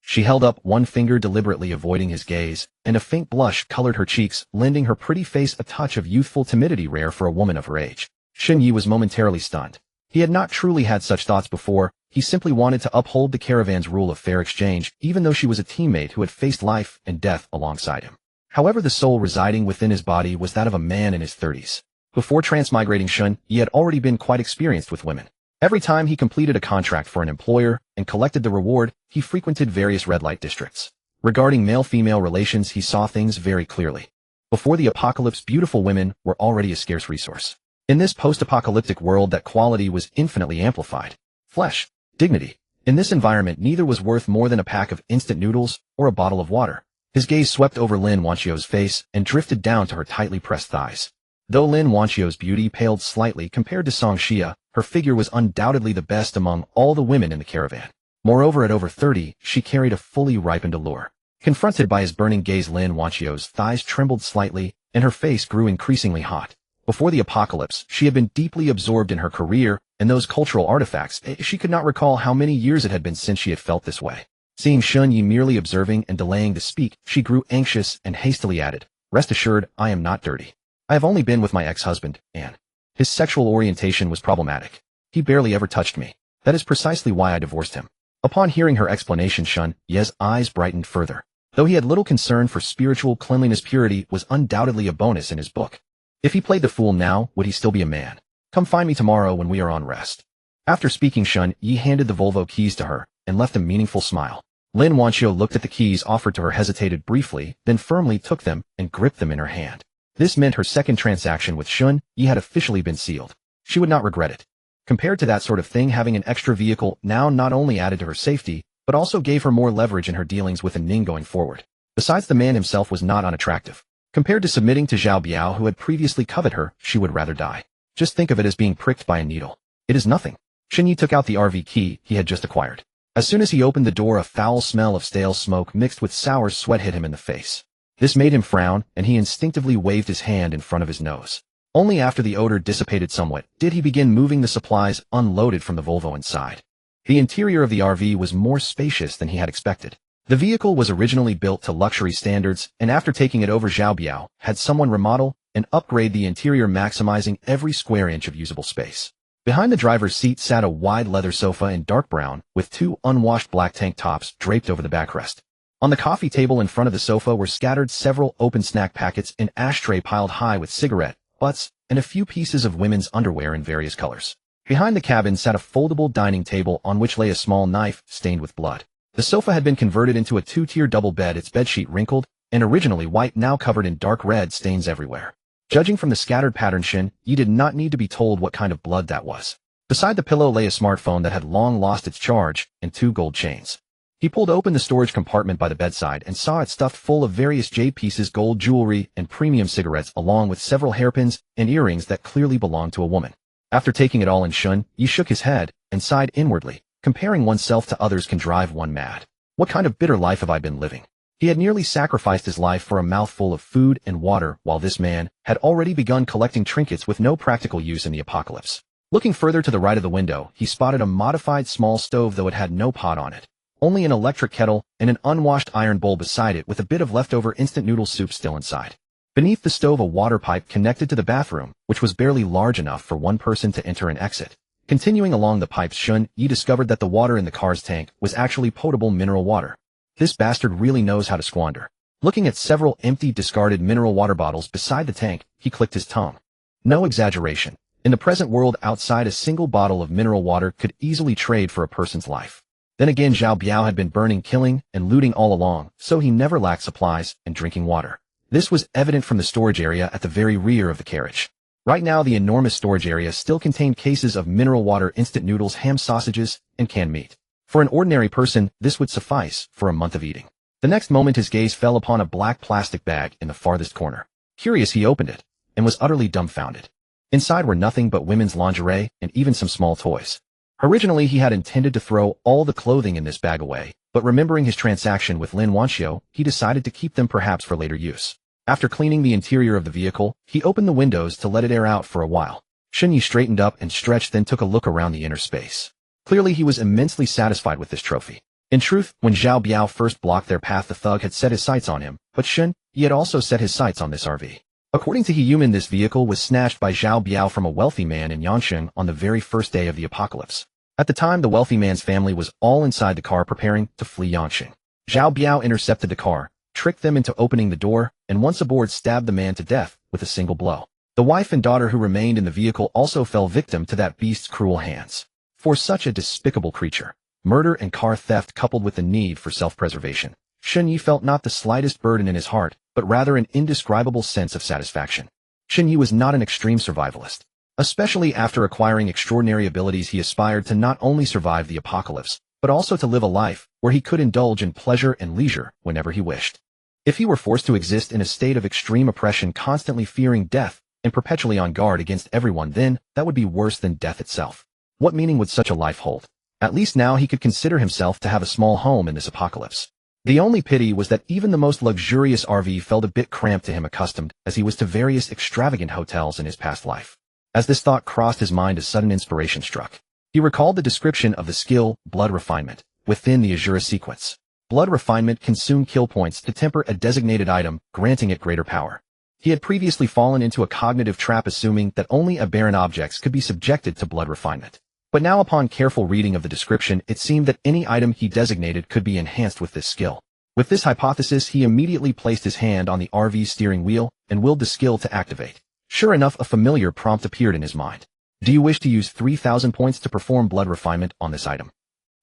She held up one finger, deliberately avoiding his gaze, and a faint blush colored her cheeks, lending her pretty face a touch of youthful timidity rare for a woman of her age. Shen Yi was momentarily stunned. He had not truly had such thoughts before. He simply wanted to uphold the caravan's rule of fair exchange, even though she was a teammate who had faced life and death alongside him. However, the soul residing within his body was that of a man in his 30s. Before transmigrating, Shen Yi had already been quite experienced with women. Every time he completed a contract for an employer and collected the reward, he frequented various red light districts. Regarding male-female relations, he saw things very clearly. Before the apocalypse, beautiful women were already a scarce resource. In this post-apocalyptic world, that quality was infinitely amplified. Flesh, dignity. In this environment, neither was worth more than a pack of instant noodles or a bottle of water. His gaze swept over Lin Wanxiu's face and drifted down to her tightly pressed thighs. Though Lin Wanxiu's beauty paled slightly compared to Song Xia, her figure was undoubtedly the best among all the women in the caravan. Moreover, at over 30, she carried a fully ripened allure. Confronted by his burning gaze, Lin Wanchio's thighs trembled slightly, and her face grew increasingly hot. Before the apocalypse, she had been deeply absorbed in her career and those cultural artifacts. She could not recall how many years it had been since she had felt this way. Seeing Shun Yi merely observing and delaying to speak, she grew anxious and hastily added, "Rest assured, I am not dirty. I have only been with my ex-husband, and his sexual orientation was problematic. He barely ever touched me. That is precisely why I divorced him." Upon hearing her explanation, Shun Ye's eyes brightened further. Though he had little concern for spiritual cleanliness, purity was undoubtedly a bonus in his book. If he played the fool now, would he still be a man? "Come find me tomorrow when we are on rest." After speaking, Shun Yi handed the Volvo keys to her and left a meaningful smile. Lin Wanchio looked at the keys offered to her, hesitated briefly, then firmly took them and gripped them in her hand. This meant her second transaction with Shun Yi had officially been sealed. She would not regret it. Compared to that sort of thing, having an extra vehicle now not only added to her safety, but also gave her more leverage in her dealings with Ning going forward. Besides, the man himself was not unattractive. Compared to submitting to Zhao Biao, who had previously coveted her, she would rather die. Just think of it as being pricked by a needle. It is nothing. Shen Yi took out the RV key he had just acquired. As soon as he opened the door, a foul smell of stale smoke mixed with sour sweat hit him in the face. This made him frown, and he instinctively waved his hand in front of his nose. Only after the odor dissipated somewhat did he begin moving the supplies unloaded from the Volvo inside. The interior of the RV was more spacious than he had expected. The vehicle was originally built to luxury standards, and after taking it over, Zhao Biao had someone remodel and upgrade the interior, maximizing every square inch of usable space. Behind the driver's seat sat a wide leather sofa in dark brown, with two unwashed black tank tops draped over the backrest. On the coffee table in front of the sofa were scattered several open snack packets, an ashtray piled high with cigarette butts, and a few pieces of women's underwear in various colors. Behind the cabin sat a foldable dining table on which lay a small knife stained with blood. The sofa had been converted into a two-tier double bed, its bedsheet wrinkled and originally white, now covered in dark red stains everywhere. Judging from the scattered pattern, Shin Yi did not need to be told what kind of blood that was. Beside the pillow lay a smartphone that had long lost its charge and two gold chains. He pulled open the storage compartment by the bedside and saw it stuffed full of various jade pieces, gold jewelry, and premium cigarettes, along with several hairpins and earrings that clearly belonged to a woman. After taking it all in, Shun Yi shook his head and sighed inwardly. Comparing oneself to others can drive one mad. What kind of bitter life have I been living? He had nearly sacrificed his life for a mouthful of food and water, while this man had already begun collecting trinkets with no practical use in the apocalypse. Looking further to the right of the window, he spotted a modified small stove, though it had no pot on it. Only an electric kettle and an unwashed iron bowl beside it, with a bit of leftover instant noodle soup still inside. Beneath the stove, a water pipe connected to the bathroom, which was barely large enough for one person to enter and exit. Continuing along the pipes, Shun Yi discovered that the water in the car's tank was actually potable mineral water. This bastard really knows how to squander. Looking at several empty, discarded mineral water bottles beside the tank, he clicked his tongue. No exaggeration. In the present world outside, a single bottle of mineral water could easily trade for a person's life. Then again, Zhao Biao had been burning, killing, and looting all along, so he never lacked supplies and drinking water. This was evident from the storage area at the very rear of the carriage. Right now, the enormous storage area still contained cases of mineral water, instant noodles, ham, sausages, and canned meat. For an ordinary person, this would suffice for a month of eating. The next moment, his gaze fell upon a black plastic bag in the farthest corner. Curious, he opened it and was utterly dumbfounded. Inside were nothing but women's lingerie and even some small toys. Originally, he had intended to throw all the clothing in this bag away, but remembering his transaction with Lin Wanchio, he decided to keep them perhaps for later use. After cleaning the interior of the vehicle, he opened the windows to let it air out for a while. Shun Yi straightened up and stretched, then took a look around the inner space. Clearly, he was immensely satisfied with this trophy. In truth, when Zhao Biao first blocked their path, the thug had set his sights on him, but Shun Yi had also set his sights on this RV. According to He-Human, this vehicle was snatched by Zhao Biao from a wealthy man in Yansheng on the very first day of the apocalypse. At the time, the wealthy man's family was all inside the car preparing to flee Yansheng. Zhao Biao intercepted the car, tricked them into opening the door, and once aboard, stabbed the man to death with a single blow. The wife and daughter who remained in the vehicle also fell victim to that beast's cruel hands. For such a despicable creature, murder and car theft coupled with the need for self-preservation, Shun Yi felt not the slightest burden in his heart, but rather an indescribable sense of satisfaction. Shun Yi was not an extreme survivalist. Especially after acquiring extraordinary abilities, he aspired to not only survive the apocalypse, but also to live a life where he could indulge in pleasure and leisure whenever he wished. If he were forced to exist in a state of extreme oppression, constantly fearing death and perpetually on guard against everyone, then that would be worse than death itself. What meaning would such a life hold? At least now he could consider himself to have a small home in this apocalypse. The only pity was that even the most luxurious RV felt a bit cramped to him, accustomed as he was to various extravagant hotels in his past life. As this thought crossed his mind, a sudden inspiration struck. He recalled the description of the skill, blood refinement, within the Asura Sequence. Blood refinement consumed kill points to temper a designated item, granting it greater power. He had previously fallen into a cognitive trap assuming that only aberrant objects could be subjected to blood refinement. But now upon careful reading of the description, it seemed that any item he designated could be enhanced with this skill. With this hypothesis, he immediately placed his hand on the RV's steering wheel and willed the skill to activate. Sure enough, a familiar prompt appeared in his mind. Do you wish to use 3,000 points to perform blood refinement on this item?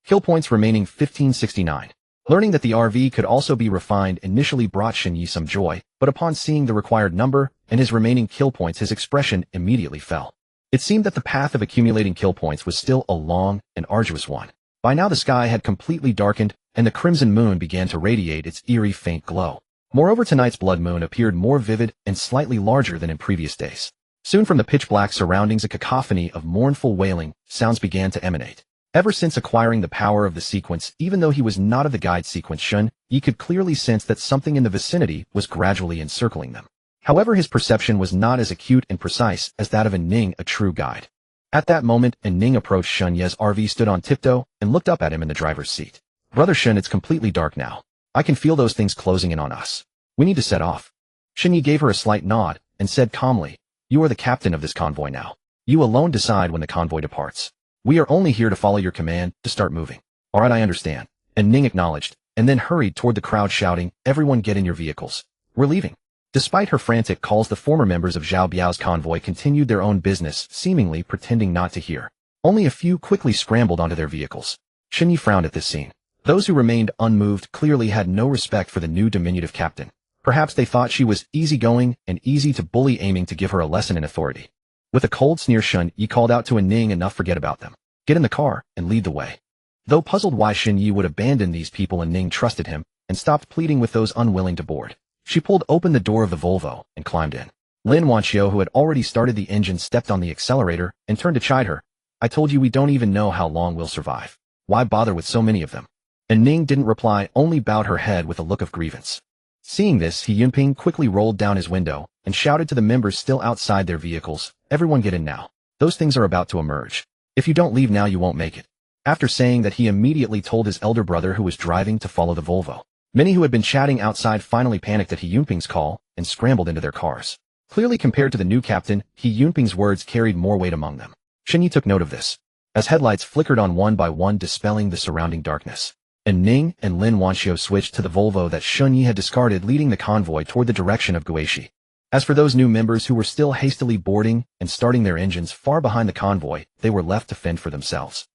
Kill points remaining 1569. Learning that the RV could also be refined initially brought Shen Yi some joy, but upon seeing the required number and his remaining kill points, his expression immediately fell. It seemed that the path of accumulating kill points was still a long and arduous one. By now the sky had completely darkened, and the crimson moon began to radiate its eerie faint glow. Moreover, tonight's blood moon appeared more vivid and slightly larger than in previous days. Soon from the pitch-black surroundings, a cacophony of mournful wailing sounds began to emanate. Ever since acquiring the power of the sequence, even though he was not of the guide sequence Shun, Yi could clearly sense that something in the vicinity was gradually encircling them. However, his perception was not as acute and precise as that of Ning, a true guide. At that moment, Ning approached Shun Ye's RV, stood on tiptoe, and looked up at him in the driver's seat. Brother Shun, it's completely dark now. I can feel those things closing in on us. We need to set off. Shen Yi gave her a slight nod and said calmly, you are the captain of this convoy now. You alone decide when the convoy departs. We are only here to follow your command to start moving. All right, I understand. And Ning acknowledged, and then hurried toward the crowd shouting, everyone get in your vehicles. We're leaving. Despite her frantic calls, the former members of Zhao Biao's convoy continued their own business, seemingly pretending not to hear. Only a few quickly scrambled onto their vehicles. Shen Yi frowned at this scene. Those who remained unmoved clearly had no respect for the new diminutive captain. Perhaps they thought she was easygoing and easy to bully, aiming to give her a lesson in authority. With a cold sneer, Shun Yi called out to Ning, enough, forget about them. Get in the car and lead the way. Though puzzled why Shen Yi would abandon these people, Ning trusted him and stopped pleading with those unwilling to board. She pulled open the door of the Volvo and climbed in. Lin Wanqiu, who had already started the engine, stepped on the accelerator and turned to chide her. I told you we don't even know how long we'll survive. Why bother with so many of them? And Ning didn't reply, only bowed her head with a look of grievance. Seeing this, He Yunping quickly rolled down his window and shouted to the members still outside their vehicles, everyone get in now. Those things are about to emerge. If you don't leave now, you won't make it. After saying that, he immediately told his elder brother, who was driving, to follow the Volvo. Many who had been chatting outside finally panicked at He Yunping's call and scrambled into their cars. Clearly, compared to the new captain, He Yunping's words carried more weight among them. Shen Yi took note of this, as headlights flickered on one by one, dispelling the surrounding darkness. And Ning and Lin Wanqiu switched to the Volvo that Shen Yi had discarded, leading the convoy toward the direction of Guishi. As for those new members who were still hastily boarding and starting their engines far behind the convoy, they were left to fend for themselves.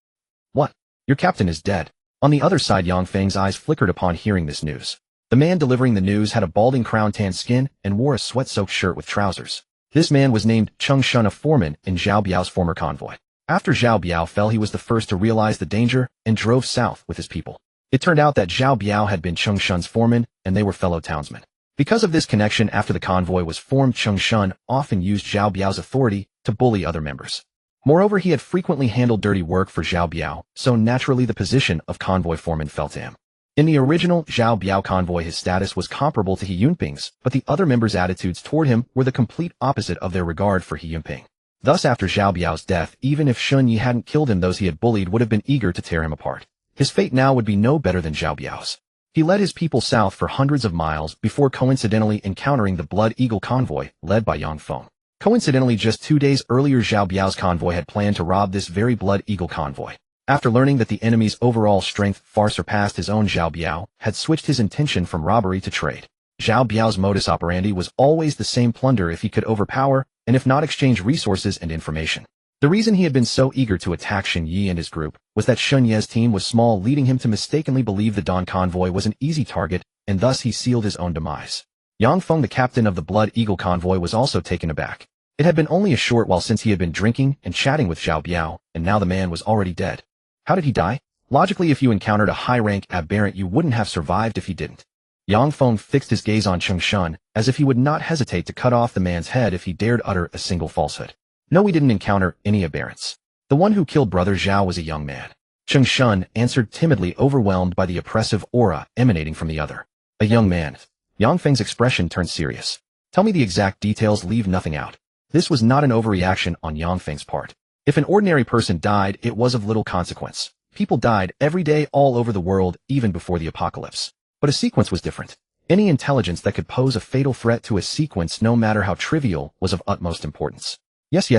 What? Your captain is dead. On the other side, Yang Feng's eyes flickered upon hearing this news. The man delivering the news had a balding crown, tan skin, and wore a sweat-soaked shirt with trousers. This man was named Cheng Shun, a foreman in Zhao Biao's former convoy. After Zhao Biao fell, he was the first to realize the danger and drove south with his people. It turned out that Zhao Biao had been Cheng Shun's foreman, and they were fellow townsmen. Because of this connection, after the convoy was formed, Cheng Shun often used Zhao Biao's authority to bully other members. Moreover, he had frequently handled dirty work for Zhao Biao, so naturally the position of convoy foreman fell to him. In the original Zhao Biao convoy, his status was comparable to He Yunping's, but the other members' attitudes toward him were the complete opposite of their regard for He Yunping. Thus, after Zhao Biao's death, even if Shun Yi hadn't killed him, those he had bullied would have been eager to tear him apart. His fate now would be no better than Zhao Biao's. He led his people south for hundreds of miles before coincidentally encountering the Blood Eagle convoy led by Yang Feng. Coincidentally, just 2 days earlier, Zhao Biao's convoy had planned to rob this very Blood Eagle convoy. After learning that the enemy's overall strength far surpassed his own, Zhao Biao had switched his intention from robbery to trade. Zhao Biao's modus operandi was always the same: plunder if he could overpower, and if not, exchange resources and information. The reason he had been so eager to attack Shen Yi and his group was that Shun Ye's team was small, leading him to mistakenly believe the Dawn convoy was an easy target, and thus he sealed his own demise. Yang Feng, the captain of the Blood Eagle convoy, was also taken aback. It had been only a short while since he had been drinking and chatting with Zhao Biao, and now the man was already dead. How did he die? Logically, if you encountered a high-rank aberrant, you wouldn't have survived if he didn't. Yang Feng fixed his gaze on Cheng Shun, as if he would not hesitate to cut off the man's head if he dared utter a single falsehood. No, we didn't encounter any aberrants. The one who killed Brother Zhao was a young man. Cheng Shun answered timidly, overwhelmed by the oppressive aura emanating from the other. A young man. Yang Feng's expression turned serious. Tell me the exact details, leave nothing out. This was not an overreaction on Yang Feng's part. If an ordinary person died, it was of little consequence. People died every day all over the world, even before the apocalypse. But a sequence was different. Any intelligence that could pose a fatal threat to a sequence, no matter how trivial, was of utmost importance. Yes.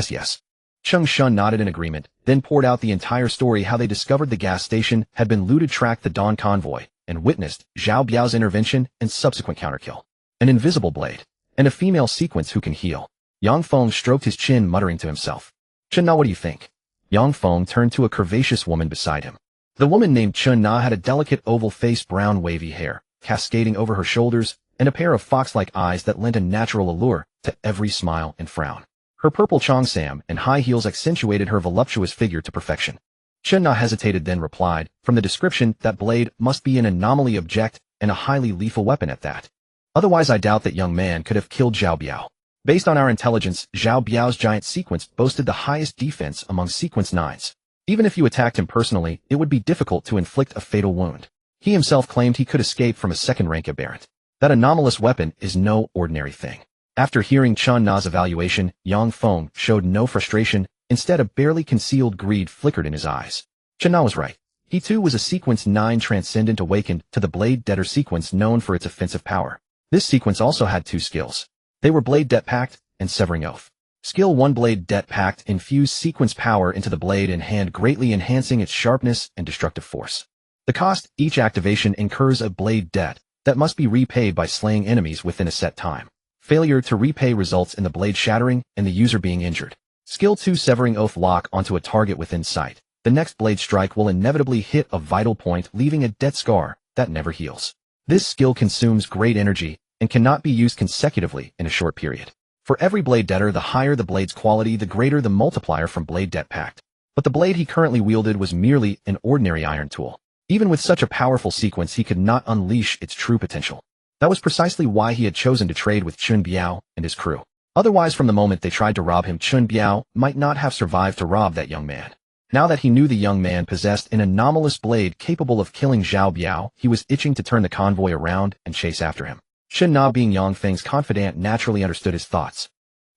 Cheng Shun nodded in agreement, then poured out the entire story, how they discovered the gas station had been looted, tracked the Dawn convoy, and witnessed Zhao Biao's intervention and subsequent counterkill. An invisible blade, and a female sequence who can heal. Yang Feng stroked his chin, muttering to himself. Chen Na, what do you think? Yang Feng turned to a curvaceous woman beside him. The woman named Chen Na had a delicate oval face, brown wavy hair, cascading over her shoulders, and a pair of fox-like eyes that lent a natural allure to every smile and frown. Her purple cheongsam and high heels accentuated her voluptuous figure to perfection. Chen Na hesitated, then replied, from the description, that blade must be an anomaly object and a highly lethal weapon at that. Otherwise I doubt that young man could have killed Zhao Biao. Based on our intelligence, Zhao Biao's giant sequence boasted the highest defense among sequence 9s. Even if you attacked him personally, it would be difficult to inflict a fatal wound. He himself claimed he could escape from a second-rank aberrant. That anomalous weapon is no ordinary thing. After hearing Chen Na's evaluation, Yang Feng showed no frustration. Instead, a barely concealed greed flickered in his eyes. Chen Na was right. He too was a sequence 9 transcendent, awakened to the Blade Debtor sequence, known for its offensive power. This sequence also had 2 skills. They were Blade Debt Pact and Severing Oath. Skill 1, Blade Debt Pact, infused sequence power into the blade in hand, greatly enhancing its sharpness and destructive force. The cost: each activation incurs a blade debt that must be repaid by slaying enemies within a set time. Failure to repay results in the blade shattering and the user being injured. Skill 2, Severing Oath, lock onto a target within sight. The next blade strike will inevitably hit a vital point, leaving a debt scar that never heals. This skill consumes great energy and cannot be used consecutively in a short period. For every blade debtor, the higher the blade's quality, the greater the multiplier from Blade Debt Pact. But the blade he currently wielded was merely an ordinary iron tool. Even with such a powerful sequence, he could not unleash its true potential. That was precisely why he had chosen to trade with Chun Biao and his crew. Otherwise, from the moment they tried to rob him, Chun Biao might not have survived to rob that young man. Now that he knew the young man possessed an anomalous blade capable of killing Zhao Biao, he was itching to turn the convoy around and chase after him. Chen Na, being Yang Feng's confidant, naturally understood his thoughts.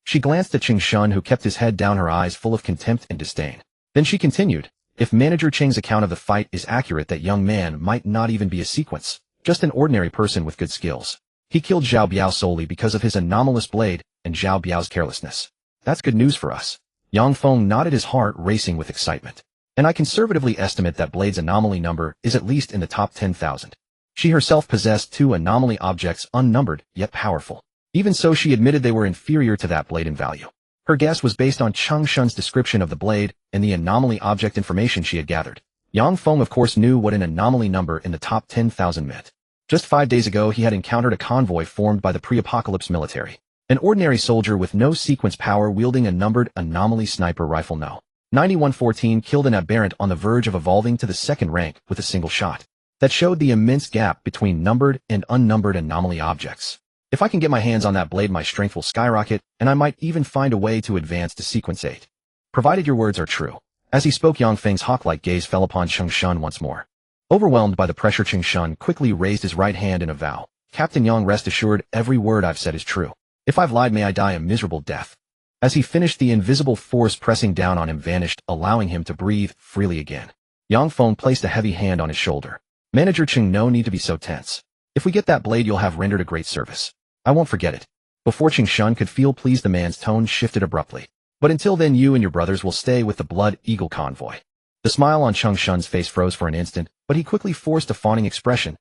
She glanced at Cheng Shun, who kept his head down, her eyes full of contempt and disdain. Then she continued, if Manager Cheng's account of the fight is accurate, that young man might not even be a sequence, just an ordinary person with good skills. He killed Zhao Biao solely because of his anomalous blade and Zhao Biao's carelessness. That's good news for us. Yang Feng nodded, his heart racing with excitement. And I conservatively estimate that Blade's anomaly number is at least in the top 10,000. She herself possessed 2 anomaly objects, unnumbered, yet powerful. Even so, she admitted they were inferior to that blade in value. Her guess was based on Cheng Shun's description of the blade and the anomaly object information she had gathered. Yang Feng, of course, knew what an anomaly number in the top 10,000 meant. Just 5 days ago, he had encountered a convoy formed by the pre-apocalypse military. An ordinary soldier with no sequence power wielding a numbered anomaly sniper rifle, No. 9114, killed an aberrant on the verge of evolving to the 2nd rank with a single shot. That showed the immense gap between numbered and unnumbered anomaly objects. If I can get my hands on that blade, my strength will skyrocket, and I might even find a way to advance to sequence 8. Provided your words are true. As he spoke, Yang Feng's hawk-like gaze fell upon Cheng Shun once more. Overwhelmed by the pressure, Cheng Shun quickly raised his right hand in a vow. Captain Yang, rest assured, every word I've said is true. If I've lied, may I die a miserable death. As he finished, the invisible force pressing down on him vanished, allowing him to breathe freely again. Yang Feng placed a heavy hand on his shoulder. Manager Cheng, no need to be so tense. If we get that blade, you'll have rendered a great service. I won't forget it. Before Cheng Shun could feel pleased, the man's tone shifted abruptly. But until then, you and your brothers will stay with the Blood Eagle convoy. The smile on Cheng Shun's face froze for an instant, but he quickly forced a fawning expression.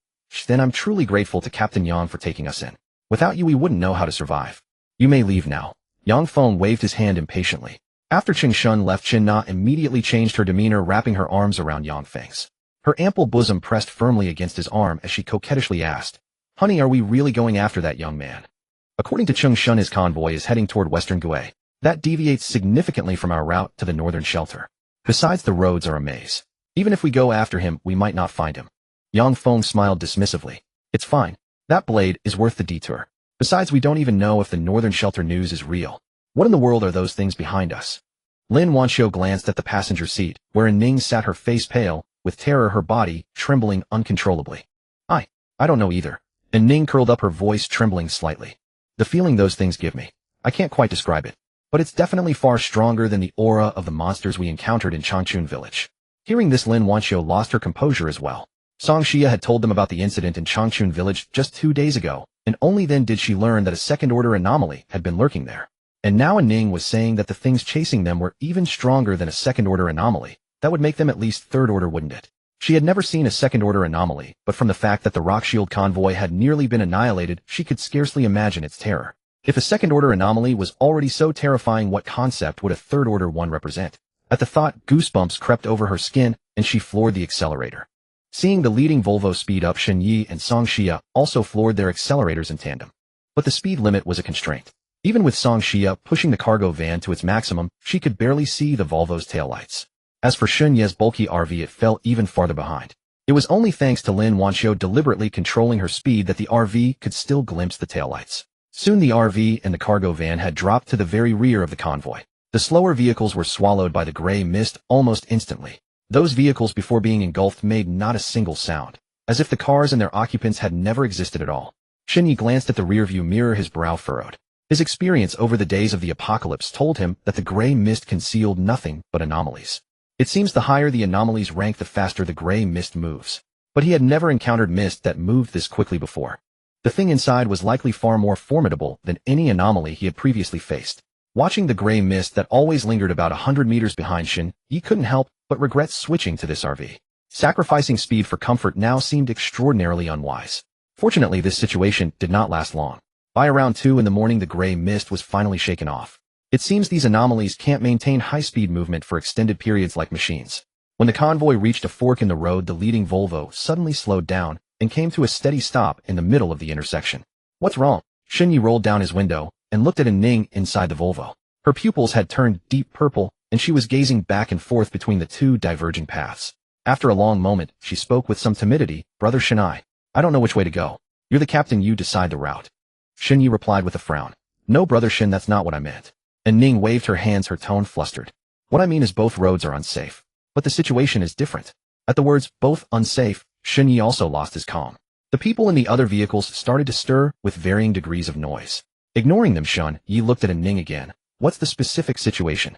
Then I'm truly grateful to Captain Yang for taking us in. Without you, we wouldn't know how to survive. You may leave now. Yang Feng waved his hand impatiently. After Cheng Shun left, Chen Na immediately changed her demeanor, wrapping her arms around Yang Feng's. Her ample bosom pressed firmly against his arm as she coquettishly asked, Honey, are we really going after that young man? According to Cheng Shun, his convoy is heading toward Western Gue. That deviates significantly from our route to the northern shelter. Besides, the roads are a maze. Even if we go after him, we might not find him. Yang Feng smiled dismissively. It's fine. That blade is worth the detour. Besides, we don't even know if the northern shelter news is real. What in the world are those things behind us? Lin Wanxiu glanced at the passenger seat, wherein Ning sat, her face pale, with terror her body trembling uncontrollably. I don't know either. And Ning curled up, her voice trembling slightly. The feeling those things give me. I can't quite describe it. But it's definitely far stronger than the aura of the monsters we encountered in Changchun village. Hearing this, Lin Wanxiu lost her composure as well. Song Xia had told them about the incident in Changchun village just 2 days ago, and only then did she learn that a second-order anomaly had been lurking there. And now Ning was saying that the things chasing them were even stronger than a second-order anomaly. That would make them at least third-order, wouldn't it? She had never seen a second-order anomaly, but from the fact that the rock shield convoy had nearly been annihilated, she could scarcely imagine its terror. If a second-order anomaly was already so terrifying, what concept would a third-order one represent? At the thought, goosebumps crept over her skin, and she floored the accelerator. Seeing the leading Volvo speed up, Shen Yi and Song Xia also floored their accelerators in tandem. But the speed limit was a constraint. Even with Song Xia pushing the cargo van to its maximum, she could barely see the Volvo's taillights. As for Shen Ye's bulky RV, it fell even farther behind. It was only thanks to Lin Wanxiu deliberately controlling her speed that the RV could still glimpse the taillights. Soon the RV and the cargo van had dropped to the very rear of the convoy. The slower vehicles were swallowed by the gray mist almost instantly. Those vehicles, before being engulfed, made not a single sound, as if the cars and their occupants had never existed at all. Shen Yi glanced at the rearview mirror, his brow furrowed. His experience over the days of the apocalypse told him that the gray mist concealed nothing but anomalies. It seems the higher the anomalies rank, the faster the gray mist moves. But he had never encountered mist that moved this quickly before. The thing inside was likely far more formidable than any anomaly he had previously faced. Watching the gray mist that always lingered about 100 meters behind Shen Yi couldn't help but regret switching to this RV. Sacrificing speed for comfort now seemed extraordinarily unwise. Fortunately, this situation did not last long. By around 2 in the morning, the gray mist was finally shaken off. It seems these anomalies can't maintain high-speed movement for extended periods like machines. When the convoy reached a fork in the road, the leading Volvo suddenly slowed down and came to a steady stop in the middle of the intersection. What's wrong? Shen Yi rolled down his window and looked at Ning inside the Volvo. Her pupils had turned deep purple, and she was gazing back and forth between the two diverging paths. After a long moment, she spoke with some timidity. Brother Shenai, I don't know which way to go. You're the captain, you decide the route. Shen Yi replied with a frown. No, Brother Shen, that's not what I meant. And Ning waved her hands, her tone flustered. What I mean is both roads are unsafe. But the situation is different. At the words, both unsafe, Shen Yi also lost his calm. The people in the other vehicles started to stir with varying degrees of noise. Ignoring them, Shen Yi looked at Ning again. What's the specific situation?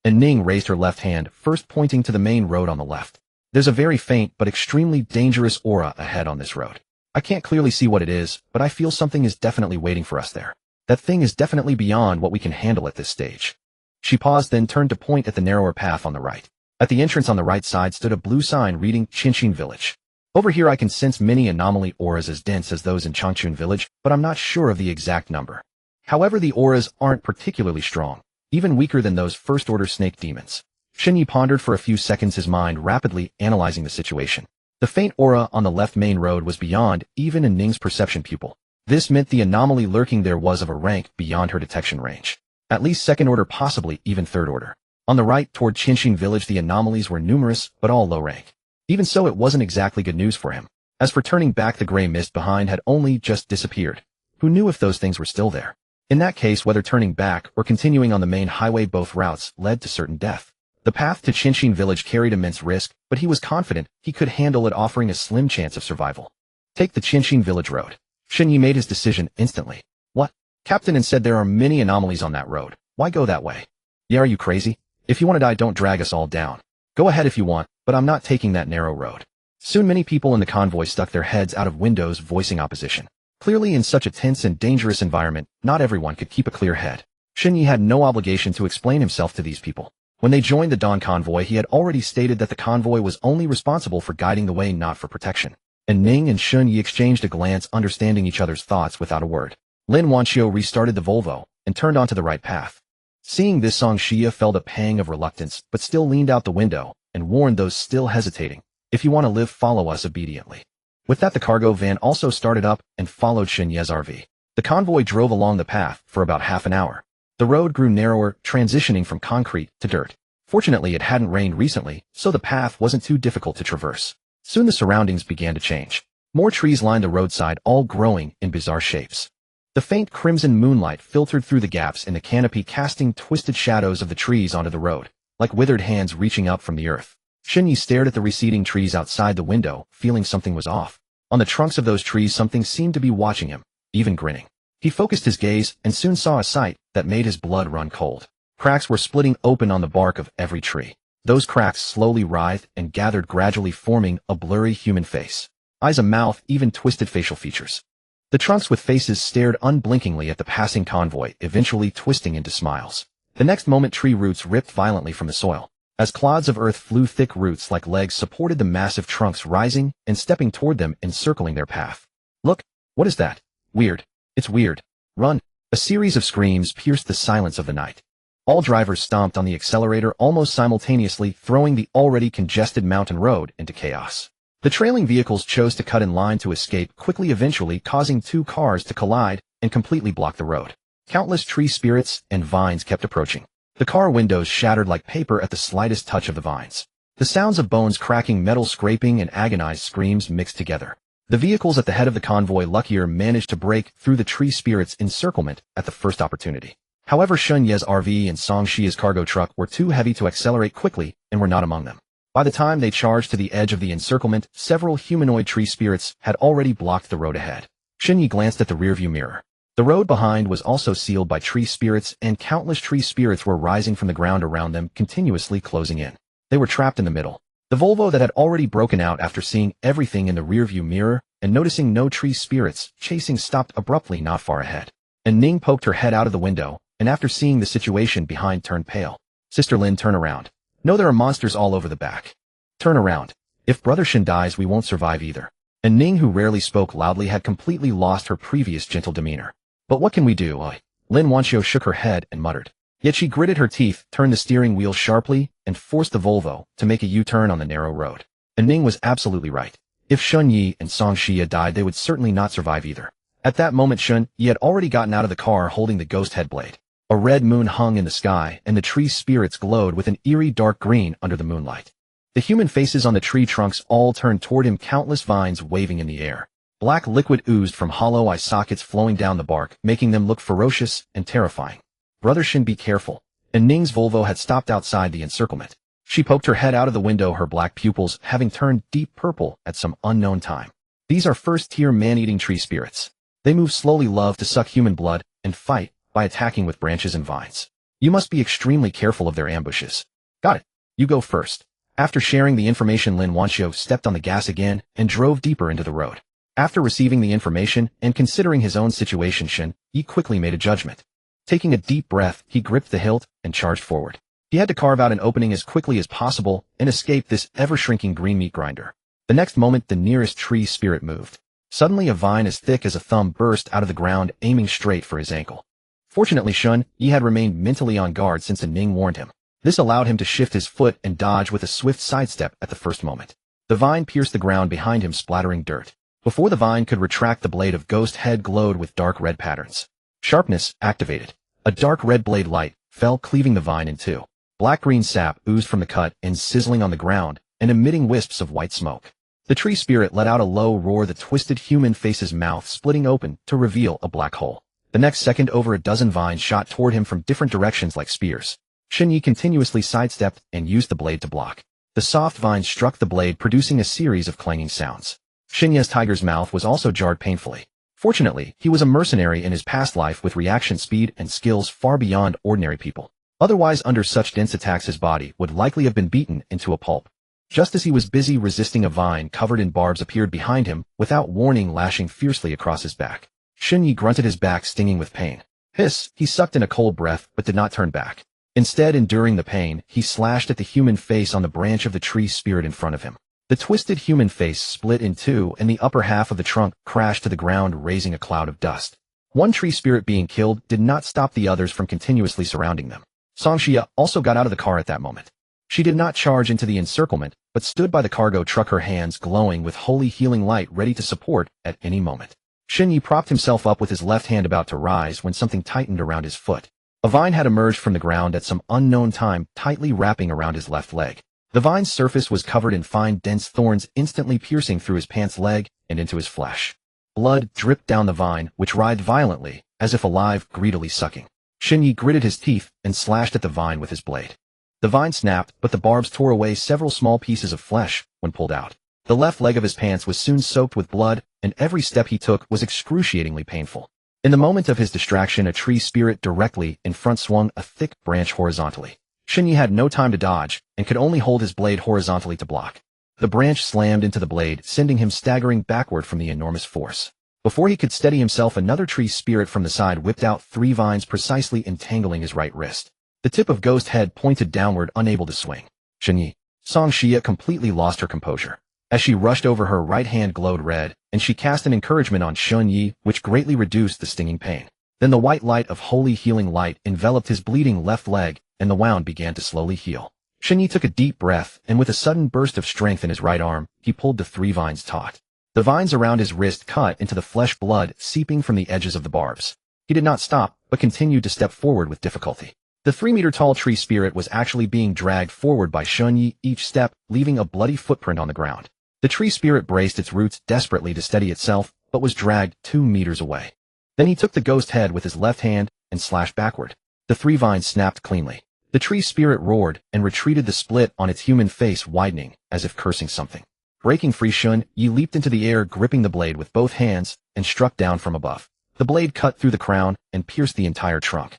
And Ning raised her left hand, first pointing to the main road on the left. There's a very faint but extremely dangerous aura ahead on this road. I can't clearly see what it is, but I feel something is definitely waiting for us there. That thing is definitely beyond what we can handle at this stage. She paused, then turned to point at the narrower path on the right. At the entrance on the right side stood a blue sign reading Qinshin Village. Over here I can sense many anomaly auras as dense as those in Changchun Village, but I'm not sure of the exact number. However, the auras aren't particularly strong, even weaker than those first-order snake demons. Shen Yi pondered for a few seconds, his mind rapidly analyzing the situation. The faint aura on the left main road was beyond even Ning's perception pupil. This meant the anomaly lurking there was of a rank beyond her detection range. At least second order, possibly even third order. On the right, toward Qinshin Village, the anomalies were numerous, but all low rank. Even so, it wasn't exactly good news for him. As for turning back, the gray mist behind had only just disappeared. Who knew if those things were still there? In that case, whether turning back or continuing on the main highway, both routes led to certain death. The path to Qinshin Village carried immense risk, but he was confident he could handle it, offering a slim chance of survival. Take the Qinshin Village road. Shen Yi made his decision instantly. What? Captain, and said there are many anomalies on that road. Why go that way? Yeah, are you crazy? If you want to die, don't drag us all down. Go ahead if you want, but I'm not taking that narrow road. Soon many people in the convoy stuck their heads out of windows, voicing opposition. Clearly, in such a tense and dangerous environment, not everyone could keep a clear head. Shen Yi had no obligation to explain himself to these people. When they joined the Dawn convoy, he had already stated that the convoy was only responsible for guiding the way, not for protection. And Ning and Shen Yi exchanged a glance, understanding each other's thoughts without a word. Lin Wanxiu restarted the Volvo and turned onto the right path. Seeing this, Song Xia felt a pang of reluctance, but still leaned out the window and warned those still hesitating, if you want to live, follow us obediently. With that, the cargo van also started up and followed Shen Ye's RV. The convoy drove along the path for about half an hour. The road grew narrower, transitioning from concrete to dirt. Fortunately, it hadn't rained recently, so the path wasn't too difficult to traverse. Soon the surroundings began to change. More trees lined the roadside, all growing in bizarre shapes. The faint crimson moonlight filtered through the gaps in the canopy, casting twisted shadows of the trees onto the road, like withered hands reaching up from the earth. Xinyi stared at the receding trees outside the window, feeling something was off. On the trunks of those trees something seemed to be watching him, even grinning. He focused his gaze and soon saw a sight that made his blood run cold. Cracks were splitting open on the bark of every tree. Those cracks slowly writhed and gathered, gradually forming a blurry human face. Eyes, a mouth, even twisted facial features. The trunks with faces stared unblinkingly at the passing convoy, eventually twisting into smiles. The next moment tree roots ripped violently from the soil. As clods of earth flew, thick roots like legs supported the massive trunks, rising and stepping toward them, encircling their path. Look, what is that? Weird. It's weird. Run. A series of screams pierced the silence of the night. All drivers stomped on the accelerator almost simultaneously, throwing the already congested mountain road into chaos. The trailing vehicles chose to cut in line to escape quickly, eventually causing two cars to collide and completely block the road. Countless tree spirits and vines kept approaching. The car windows shattered like paper at the slightest touch of the vines. The sounds of bones cracking, metal scraping, and agonized screams mixed together. The vehicles at the head of the convoy, luckier, managed to break through the tree spirits' encirclement at the first opportunity. However, Xunye's RV and Song Shia's cargo truck were too heavy to accelerate quickly and were not among them. By the time they charged to the edge of the encirclement, several humanoid tree spirits had already blocked the road ahead. Xunye glanced at the rearview mirror. The road behind was also sealed by tree spirits, and countless tree spirits were rising from the ground around them, continuously closing in. They were trapped in the middle. The Volvo that had already broken out after seeing everything in the rearview mirror and noticing no tree spirits chasing stopped abruptly not far ahead. And Ning poked her head out of the window, and after seeing the situation behind turned pale. Sister Lin, turn around. No, there are monsters all over the back. Turn around. If Brother Shin dies, we won't survive either. And Ning, who rarely spoke loudly, had completely lost her previous gentle demeanor. But what can we do? Lin Wanxiu shook her head and muttered. Yet she gritted her teeth, turned the steering wheel sharply, and forced the Volvo to make a U-turn on the narrow road. And Ning was absolutely right. If Xunye and Song Xia died, they would certainly not survive either. At that moment, Xunye had already gotten out of the car holding the ghost head blade. A red moon hung in the sky, and the tree spirits glowed with an eerie dark green under the moonlight. The human faces on the tree trunks all turned toward him, countless vines waving in the air. Black liquid oozed from hollow eye sockets flowing down the bark, making them look ferocious and terrifying. Brother Shin, be careful. And Ning's Volvo had stopped outside the encirclement. She poked her head out of the window, her black pupils having turned deep purple at some unknown time. These are first-tier man-eating tree spirits. They move slowly, love to suck human blood, and fight by attacking with branches and vines. You must be extremely careful of their ambushes. Got it. You go first. After sharing the information, Lin Wanxiu stepped on the gas again and drove deeper into the road. After receiving the information and considering his own situation, Shin Yi quickly made a judgment. Taking a deep breath, he gripped the hilt and charged forward. He had to carve out an opening as quickly as possible and escape this ever-shrinking green meat grinder. The next moment, the nearest tree spirit moved. Suddenly, a vine as thick as a thumb burst out of the ground, aiming straight for his ankle. Fortunately, Shun Yi had remained mentally on guard since Ning warned him. This allowed him to shift his foot and dodge with a swift sidestep at the first moment. The vine pierced the ground behind him, splattering dirt. Before the vine could retract, the blade of ghost head glowed with dark red patterns. Sharpness activated. A dark red blade light fell, cleaving the vine in two. Black-green sap oozed from the cut and sizzling on the ground and emitting wisps of white smoke. The tree spirit let out a low roar, the twisted human face's mouth splitting open to reveal a black hole. The next second, over a dozen vines shot toward him from different directions like spears. Shin Yi continuously sidestepped and used the blade to block. The soft vines struck the blade, producing a series of clanging sounds. Shin Yi's tiger's mouth was also jarred painfully. Fortunately, he was a mercenary in his past life with reaction speed and skills far beyond ordinary people. Otherwise, under such dense attacks, his body would likely have been beaten into a pulp. Just as he was busy resisting, a vine covered in barbs appeared behind him, without warning, lashing fiercely across his back. Shin Yi grunted, his back stinging with pain. Hiss! He sucked in a cold breath, but did not turn back. Instead, enduring the pain, he slashed at the human face on the branch of the tree spirit in front of him. The twisted human face split in two, and the upper half of the trunk crashed to the ground, raising a cloud of dust. One tree spirit being killed did not stop the others from continuously surrounding them. Song Xia also got out of the car at that moment. She did not charge into the encirclement, but stood by the cargo truck, her hands glowing with holy healing light, ready to support at any moment. Shin Yi propped himself up with his left hand, about to rise when something tightened around his foot. A vine had emerged from the ground at some unknown time, tightly wrapping around his left leg. The vine's surface was covered in fine, dense thorns, instantly piercing through his pants leg and into his flesh. Blood dripped down the vine, which writhed violently, as if alive, greedily sucking. Shin Yi gritted his teeth and slashed at the vine with his blade. The vine snapped, but the barbs tore away several small pieces of flesh when pulled out. The left leg of his pants was soon soaked with blood, and every step he took was excruciatingly painful. In the moment of his distraction, a tree spirit directly in front swung a thick branch horizontally. Xinyi had no time to dodge, and could only hold his blade horizontally to block. The branch slammed into the blade, sending him staggering backward from the enormous force. Before he could steady himself, another tree spirit from the side whipped out 3 vines, precisely entangling his right wrist. The tip of Ghost head pointed downward, unable to swing. Xinyi. Song Xia completely lost her composure. As she rushed over, her right hand glowed red, and she cast an encouragement on Xunyi, which greatly reduced the stinging pain. Then the white light of holy healing light enveloped his bleeding left leg, and the wound began to slowly heal. Xunyi took a deep breath, and with a sudden burst of strength in his right arm, he pulled the 3 vines taut. The vines around his wrist cut into the flesh, blood seeping from the edges of the barbs. He did not stop, but continued to step forward with difficulty. The 3-meter-tall tree spirit was actually being dragged forward by Xunyi, each step leaving a bloody footprint on the ground. The tree spirit braced its roots desperately to steady itself, but was dragged 2 meters away. Then he took the ghost head with his left hand and slashed backward. The 3 vines snapped cleanly. The tree spirit roared and retreated, the split on its human face widening, as if cursing something. Breaking free, Xunyi leaped into the air, gripping the blade with both hands, and struck down from above. The blade cut through the crown and pierced the entire trunk.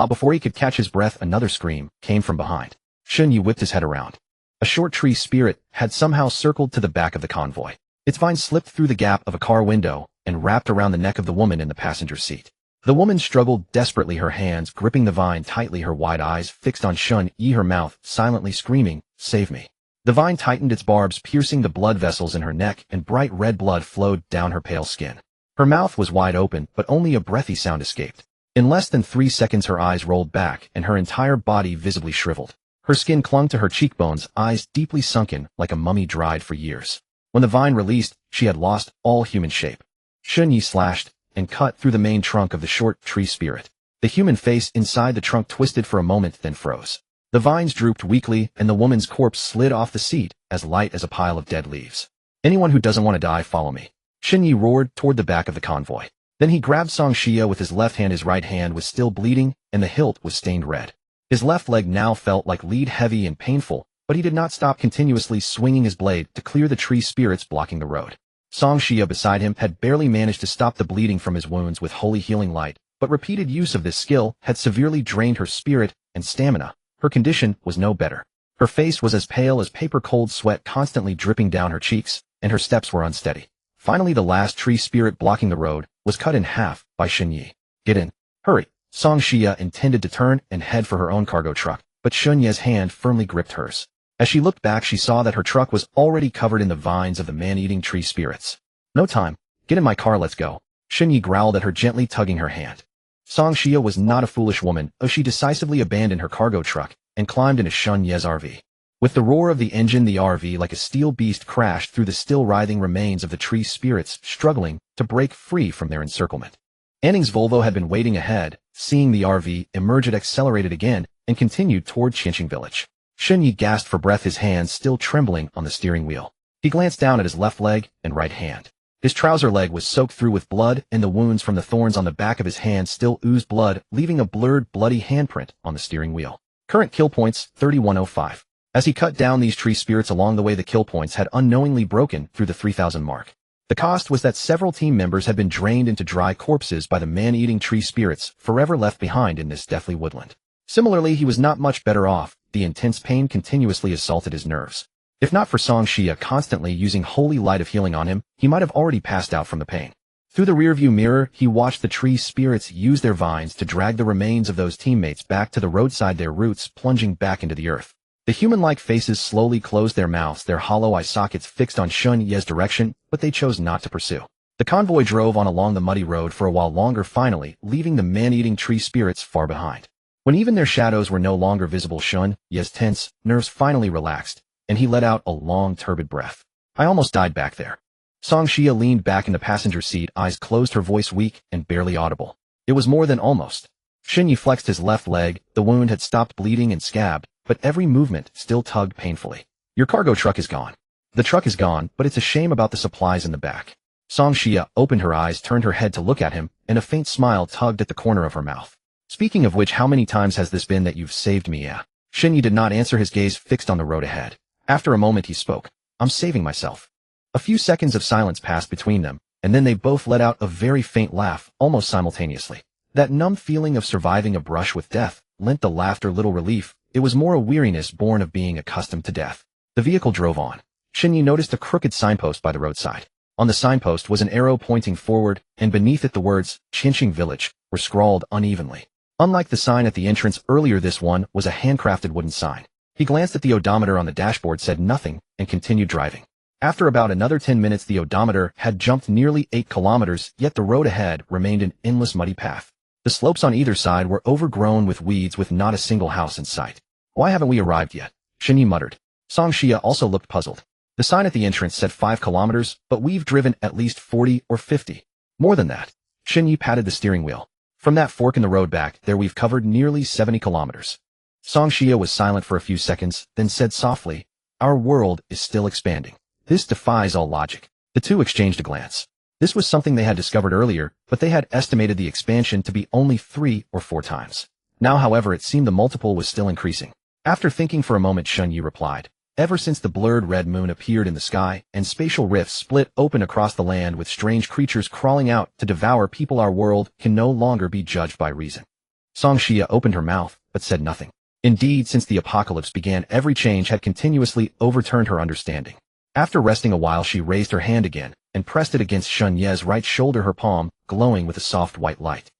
Before he could catch his breath, another scream came from behind. Xunyi whipped his head around. A short tree spirit had somehow circled to the back of the convoy. Its vine slipped through the gap of a car window and wrapped around the neck of the woman in the passenger seat. The woman struggled desperately, her hands gripping the vine tightly, her wide eyes fixed on Xunyi, her mouth silently screaming, "Save me." The vine tightened, its barbs piercing the blood vessels in her neck, and bright red blood flowed down her pale skin. Her mouth was wide open, but only a breathy sound escaped. In less than 3 seconds, her eyes rolled back, and her entire body visibly shriveled. Her skin clung to her cheekbones, eyes deeply sunken, like a mummy dried for years. When the vine released, she had lost all human shape. Xunyi slashed and cut through the main trunk of the short tree spirit. The human face inside the trunk twisted for a moment, then froze. The vines drooped weakly, and the woman's corpse slid off the seat, as light as a pile of dead leaves. "Anyone who doesn't want to die, follow me." Xunyi roared toward the back of the convoy. Then he grabbed Song Xia with his left hand. His right hand was still bleeding, and the hilt was stained red. His left leg now felt like lead, heavy and painful, but he did not stop, continuously swinging his blade to clear the tree spirits blocking the road. Song Xia beside him had barely managed to stop the bleeding from his wounds with holy healing light, but repeated use of this skill had severely drained her spirit and stamina. Her condition was no better. Her face was as pale as paper, cold sweat constantly dripping down her cheeks, and her steps were unsteady. Finally, the last tree spirit blocking the road was cut in half by Xunyi. "Get in. Hurry." Song Xia intended to turn and head for her own cargo truck, but Xunyi's hand firmly gripped hers. As she looked back, she saw that her truck was already covered in the vines of the man-eating tree spirits. "No time. Get in my car, let's go." Xunyi growled at her, gently tugging her hand. Song Xia was not a foolish woman, so she decisively abandoned her cargo truck and climbed into Xunyi's RV. With the roar of the engine, the RV like a steel beast crashed through the still writhing remains of the tree spirits, struggling to break free from their encirclement. Anning's Volvo had been waiting ahead. Seeing the RV emerge, it accelerated again and continued toward Qinqing village. Xunyi gasped for breath, his hands still trembling on the steering wheel. He glanced down at his left leg and right hand. His trouser leg was soaked through with blood, and the wounds from the thorns on the back of his hand still oozed blood, leaving a blurred, bloody handprint on the steering wheel. Current kill points, 3105. As he cut down these tree spirits along the way, the kill points had unknowingly broken through the 3000 mark. The cost was that several team members had been drained into dry corpses by the man-eating tree spirits, forever left behind in this deathly woodland. Similarly, he was not much better off. The intense pain continuously assaulted his nerves. If not for Song Xia constantly using holy light of healing on him, he might have already passed out from the pain. Through the rearview mirror, he watched the tree spirits use their vines to drag the remains of those teammates back to the roadside, their roots plunging back into the earth. The human-like faces slowly closed their mouths, their hollow eye sockets fixed on Xunyi's direction, but they chose not to pursue. The convoy drove on along the muddy road for a while longer, finally leaving the man-eating tree spirits far behind. When even their shadows were no longer visible, Xunyi's tense nerves finally relaxed, and he let out a long, turbid breath. "I almost died back there." Song Xia leaned back in the passenger seat, eyes closed, her voice weak and barely audible. It was more than almost. Xunyi flexed his left leg. The wound had stopped bleeding and scabbed, but every movement still tugged painfully. "Your cargo truck is gone." "The truck is gone, but it's a shame about the supplies in the back." Song Xia opened her eyes, turned her head to look at him, and a faint smile tugged at the corner of her mouth. "Speaking of which, how many times has this been that you've saved me?" Shinyi did not answer, his gaze fixed on the road ahead. After a moment he spoke. I'm saving myself. A few seconds of silence passed between them, and then they both let out a very faint laugh, almost simultaneously. That numb feeling of surviving a brush with death lent the laughter little relief. It was more a weariness born of being accustomed to death. The vehicle drove on. Shinyi noticed a crooked signpost by the roadside. On the signpost was an arrow pointing forward, and beneath it the words, Qinqing Village, were scrawled unevenly. Unlike the sign at the entrance earlier, this one was a handcrafted wooden sign. He glanced at the odometer on the dashboard, said nothing, and continued driving. After about another 10 minutes the odometer had jumped nearly 8 kilometers, yet the road ahead remained an endless muddy path. The slopes on either side were overgrown with weeds with not a single house in sight. Why haven't we arrived yet? Shinyi muttered. Song Xia also looked puzzled. The sign at the entrance said 5 kilometers, but we've driven at least 40 or 50. More than that. Shinyi patted the steering wheel. From that fork in the road back there we've covered nearly 70 kilometers. Song Xia was silent for a few seconds, then said softly, Our world is still expanding. This defies all logic. The two exchanged a glance. This was something they had discovered earlier, but they had estimated the expansion to be only 3 or 4 times. Now, however, it seemed the multiple was still increasing. After thinking for a moment, Shinyi replied, Ever since the blurred red moon appeared in the sky, and spatial rifts split open across the land with strange creatures crawling out to devour people, our world can no longer be judged by reason. Song Xia opened her mouth, but said nothing. Indeed, since the apocalypse began, every change had continuously overturned her understanding. After resting a while she raised her hand again, and pressed it against Shun Ye's right shoulder, her palm glowing with a soft white light.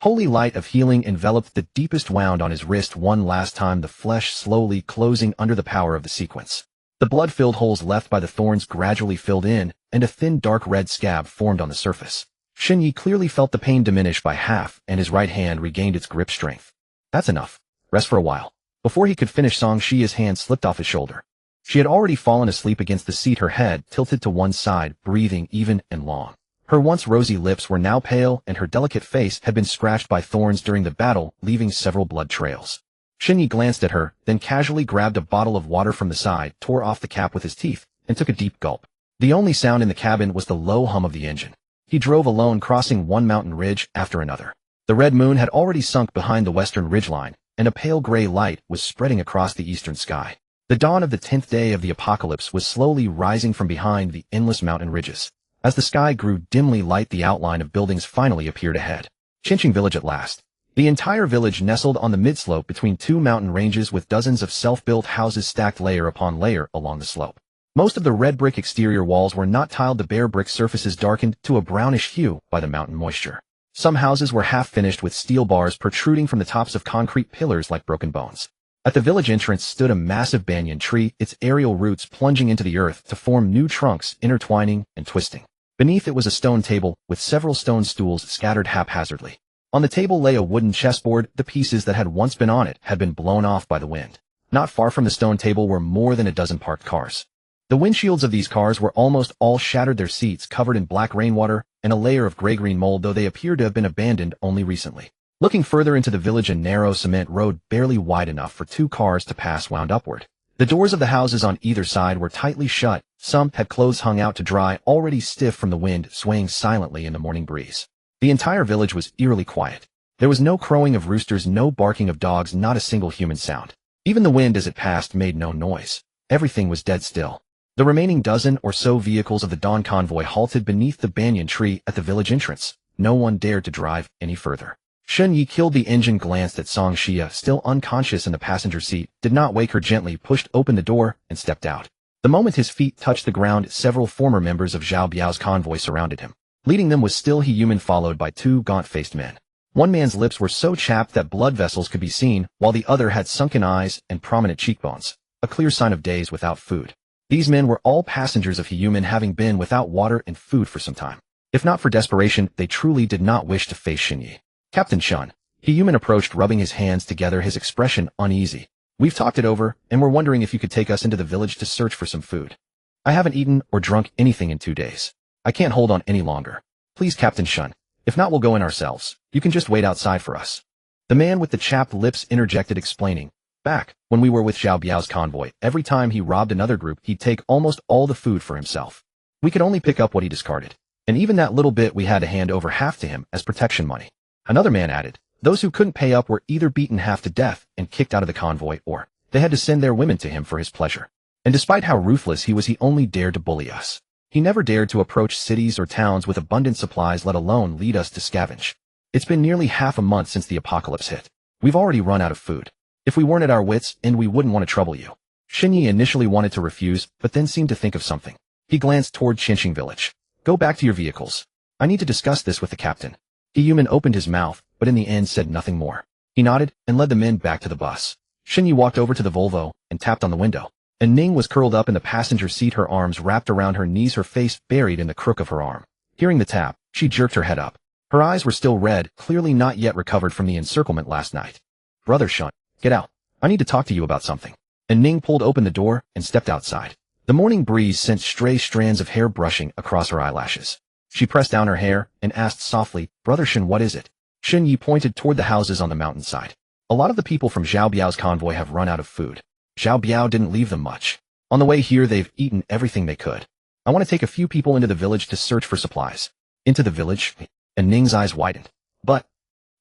Holy light of healing enveloped the deepest wound on his wrist one last time, the flesh slowly closing under the power of the sequence. The blood-filled holes left by the thorns gradually filled in, and a thin dark red scab formed on the surface. Shinyi clearly felt the pain diminish by half, and his right hand regained its grip strength. That's enough. Rest for a while. Before he could finish, Song Xia's hand slipped off his shoulder. She had already fallen asleep against the seat, her head tilted to one side, breathing even and long. Her once rosy lips were now pale, and her delicate face had been scratched by thorns during the battle, leaving several blood trails. Shinyi glanced at her, then casually grabbed a bottle of water from the side, tore off the cap with his teeth, and took a deep gulp. The only sound in the cabin was the low hum of the engine. He drove alone, crossing one mountain ridge after another. The red moon had already sunk behind the western ridgeline, and a pale gray light was spreading across the eastern sky. The dawn of the 10th day of the apocalypse was slowly rising from behind the endless mountain ridges. As the sky grew dimly light, the outline of buildings finally appeared ahead. Qinqing Village at last. The entire village nestled on the midslope between two mountain ranges, with dozens of self-built houses stacked layer upon layer along the slope. Most of the red brick exterior walls were not tiled, the bare brick surfaces darkened to a brownish hue by the mountain moisture. Some houses were half finished with steel bars protruding from the tops of concrete pillars like broken bones. At the village entrance stood a massive banyan tree, its aerial roots plunging into the earth to form new trunks, intertwining and twisting. Beneath it was a stone table, with several stone stools scattered haphazardly. On the table lay a wooden chessboard. The pieces that had once been on it had been blown off by the wind. Not far from the stone table were more than a dozen parked cars. The windshields of these cars were almost all shattered, their seats covered in black rainwater and a layer of gray-green mold, though they appeared to have been abandoned only recently. Looking further into the village, a narrow cement road barely wide enough for 2 cars to pass wound upward. The doors of the houses on either side were tightly shut. Some had clothes hung out to dry, already stiff from the wind, swaying silently in the morning breeze. The entire village was eerily quiet. There was no crowing of roosters, no barking of dogs, not a single human sound. Even the wind as it passed made no noise. Everything was dead still. The remaining dozen or so vehicles of the dawn convoy halted beneath the banyan tree at the village entrance. No one dared to drive any further. Shinyi killed the engine, glanced at Song Xia, still unconscious in the passenger seat, did not wake her, gently pushed open the door, and stepped out. The moment his feet touched the ground, several former members of Zhao Biao's convoy surrounded him. Leading them was still He Human, followed by 2 gaunt-faced men. One man's lips were so chapped that blood vessels could be seen, while the other had sunken eyes and prominent cheekbones, a clear sign of days without food. These men were all passengers of He Human, having been without water and food for some time. If not for desperation, they truly did not wish to face Shinyi. Captain Shun. He Human approached, rubbing his hands together, his expression uneasy. We've talked it over, and we're wondering if you could take us into the village to search for some food. I haven't eaten or drunk anything in 2 days. I can't hold on any longer. Please, Captain Shun. If not, we'll go in ourselves. You can just wait outside for us. The man with the chapped lips interjected, explaining. Back when we were with Zhao Biao's convoy, every time he robbed another group, he'd take almost all the food for himself. We could only pick up what he discarded. And even that little bit we had to hand over half to him as protection money. Another man added, those who couldn't pay up were either beaten half to death and kicked out of the convoy, or, They had to send their women to him for his pleasure. And despite how ruthless he was, he only dared to bully us. He never dared to approach cities or towns with abundant supplies, let alone lead us to scavenge. It's been nearly half a month since the apocalypse hit. We've already run out of food. If we weren't at our wits' end, we wouldn't want to trouble you. Shinyi initially wanted to refuse, but then seemed to think of something. He glanced toward Qinxing village. Go back to your vehicles. I need to discuss this with the captain. Human opened his mouth, but in the end said nothing more. He nodded and led the men back to the bus. Shinyi walked over to the Volvo and tapped on the window. And Ning was curled up in the passenger seat, her arms wrapped around her knees, her face buried in the crook of her arm. Hearing the tap, she jerked her head up. Her eyes were still red, clearly not yet recovered from the encirclement last night. Brother Shun, get out. I need to talk to you about something. And Ning pulled open the door and stepped outside. The morning breeze sent stray strands of hair brushing across her eyelashes. She pressed down her hair and asked softly, Brother Shun, what is it? Shun Yi pointed toward the houses on the mountainside. A lot of the people from Zhao Biao's convoy have run out of food. Zhao Biao didn't leave them much. On the way here, they've eaten everything they could. I want to take a few people into the village to search for supplies. Into the village? And Ning's eyes widened. But,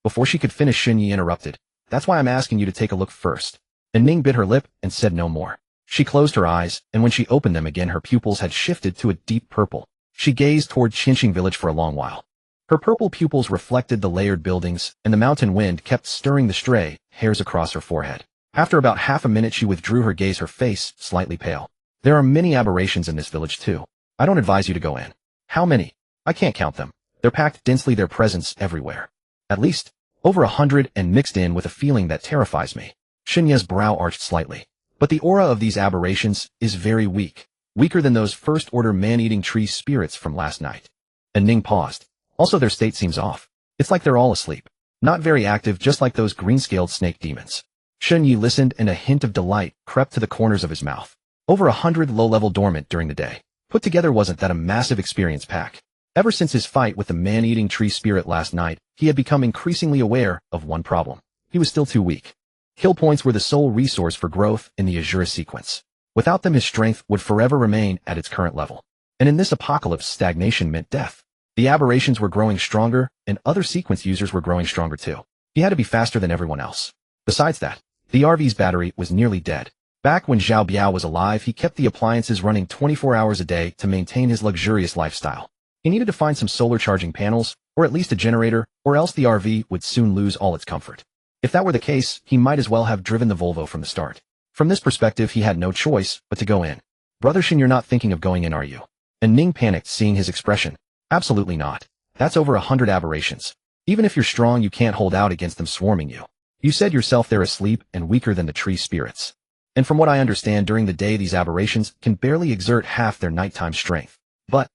before she could finish, Shin Yi interrupted. That's why I'm asking you to take a look first. And Ning bit her lip and said no more. She closed her eyes, and when she opened them again, her pupils had shifted to a deep purple. She gazed toward Qinxing village for a long while. Her purple pupils reflected the layered buildings, and the mountain wind kept stirring the stray hairs across her forehead. After about half a minute, she withdrew her gaze, her face slightly pale. There are many aberrations in this village too. I don't advise you to go in. How many? I can't count them. They're packed densely, their presence everywhere. At least, over 100, and mixed in with a feeling that terrifies me. Shinya's brow arched slightly. But the aura of these aberrations is very weak. Weaker than those first-order man-eating tree spirits from last night. And Ning paused. Also, their state seems off. It's like they're all asleep. Not very active, just like those green-scaled snake demons. Shun Yi listened, and a hint of delight crept to the corners of his mouth. Over 100 low-level dormant during the day. Put together, wasn't that a massive experience pack? Ever since his fight with the man-eating tree spirit last night, he had become increasingly aware of one problem. He was still too weak. Kill points were the sole resource for growth in the Asura Sequence. Without them, his strength would forever remain at its current level. And in this apocalypse, stagnation meant death. The aberrations were growing stronger, and other sequence users were growing stronger too. He had to be faster than everyone else. Besides that, the RV's battery was nearly dead. Back when Zhao Biao was alive, he kept the appliances running 24 hours a day to maintain his luxurious lifestyle. He needed to find some solar charging panels, or at least a generator, or else the RV would soon lose all its comfort. If that were the case, he might as well have driven the Volvo from the start. From this perspective, he had no choice but to go in. Brother Shin, you're not thinking of going in, are you? And Ning panicked, seeing his expression. Absolutely not. That's over 100 aberrations. Even if you're strong, you can't hold out against them swarming you. You said yourself they're asleep and weaker than the tree spirits. And from what I understand, during the day, these aberrations can barely exert half their nighttime strength. But,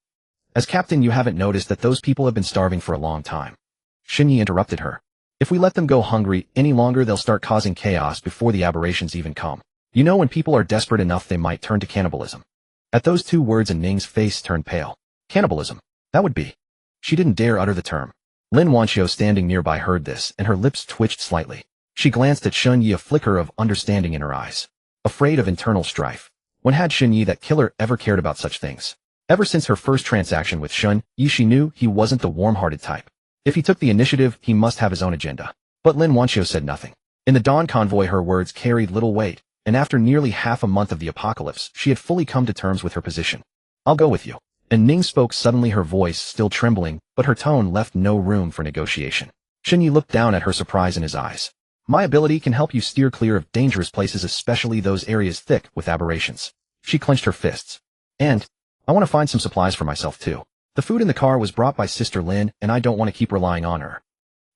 as captain, you haven't noticed that those people have been starving for a long time. Shin Yi interrupted her. If we let them go hungry any longer, they'll start causing chaos before the aberrations even come. You know, when people are desperate enough, they might turn to cannibalism. At those two words, and Ning's face turned pale. Cannibalism. That would be. She didn't dare utter the term. Lin Wanxiu, standing nearby, heard this, and her lips twitched slightly. She glanced at Shun Yi, a flicker of understanding in her eyes. Afraid of internal strife. When had Shun Yi, that killer, ever cared about such things? Ever since her first transaction with Shun Yi, she knew he wasn't the warm-hearted type. If he took the initiative, he must have his own agenda. But Lin Wanxiu said nothing. In the dawn convoy, her words carried little weight, and after nearly half a month of the apocalypse, she had fully come to terms with her position. I'll go with you. And Ning spoke suddenly, her voice still trembling, but her tone left no room for negotiation. Shin Yi looked down at her, surprise in his eyes. My ability can help you steer clear of dangerous places, especially those areas thick with aberrations. She clenched her fists. And I want to find some supplies for myself too. The food in the car was brought by Sister Lin, and I don't want to keep relying on her.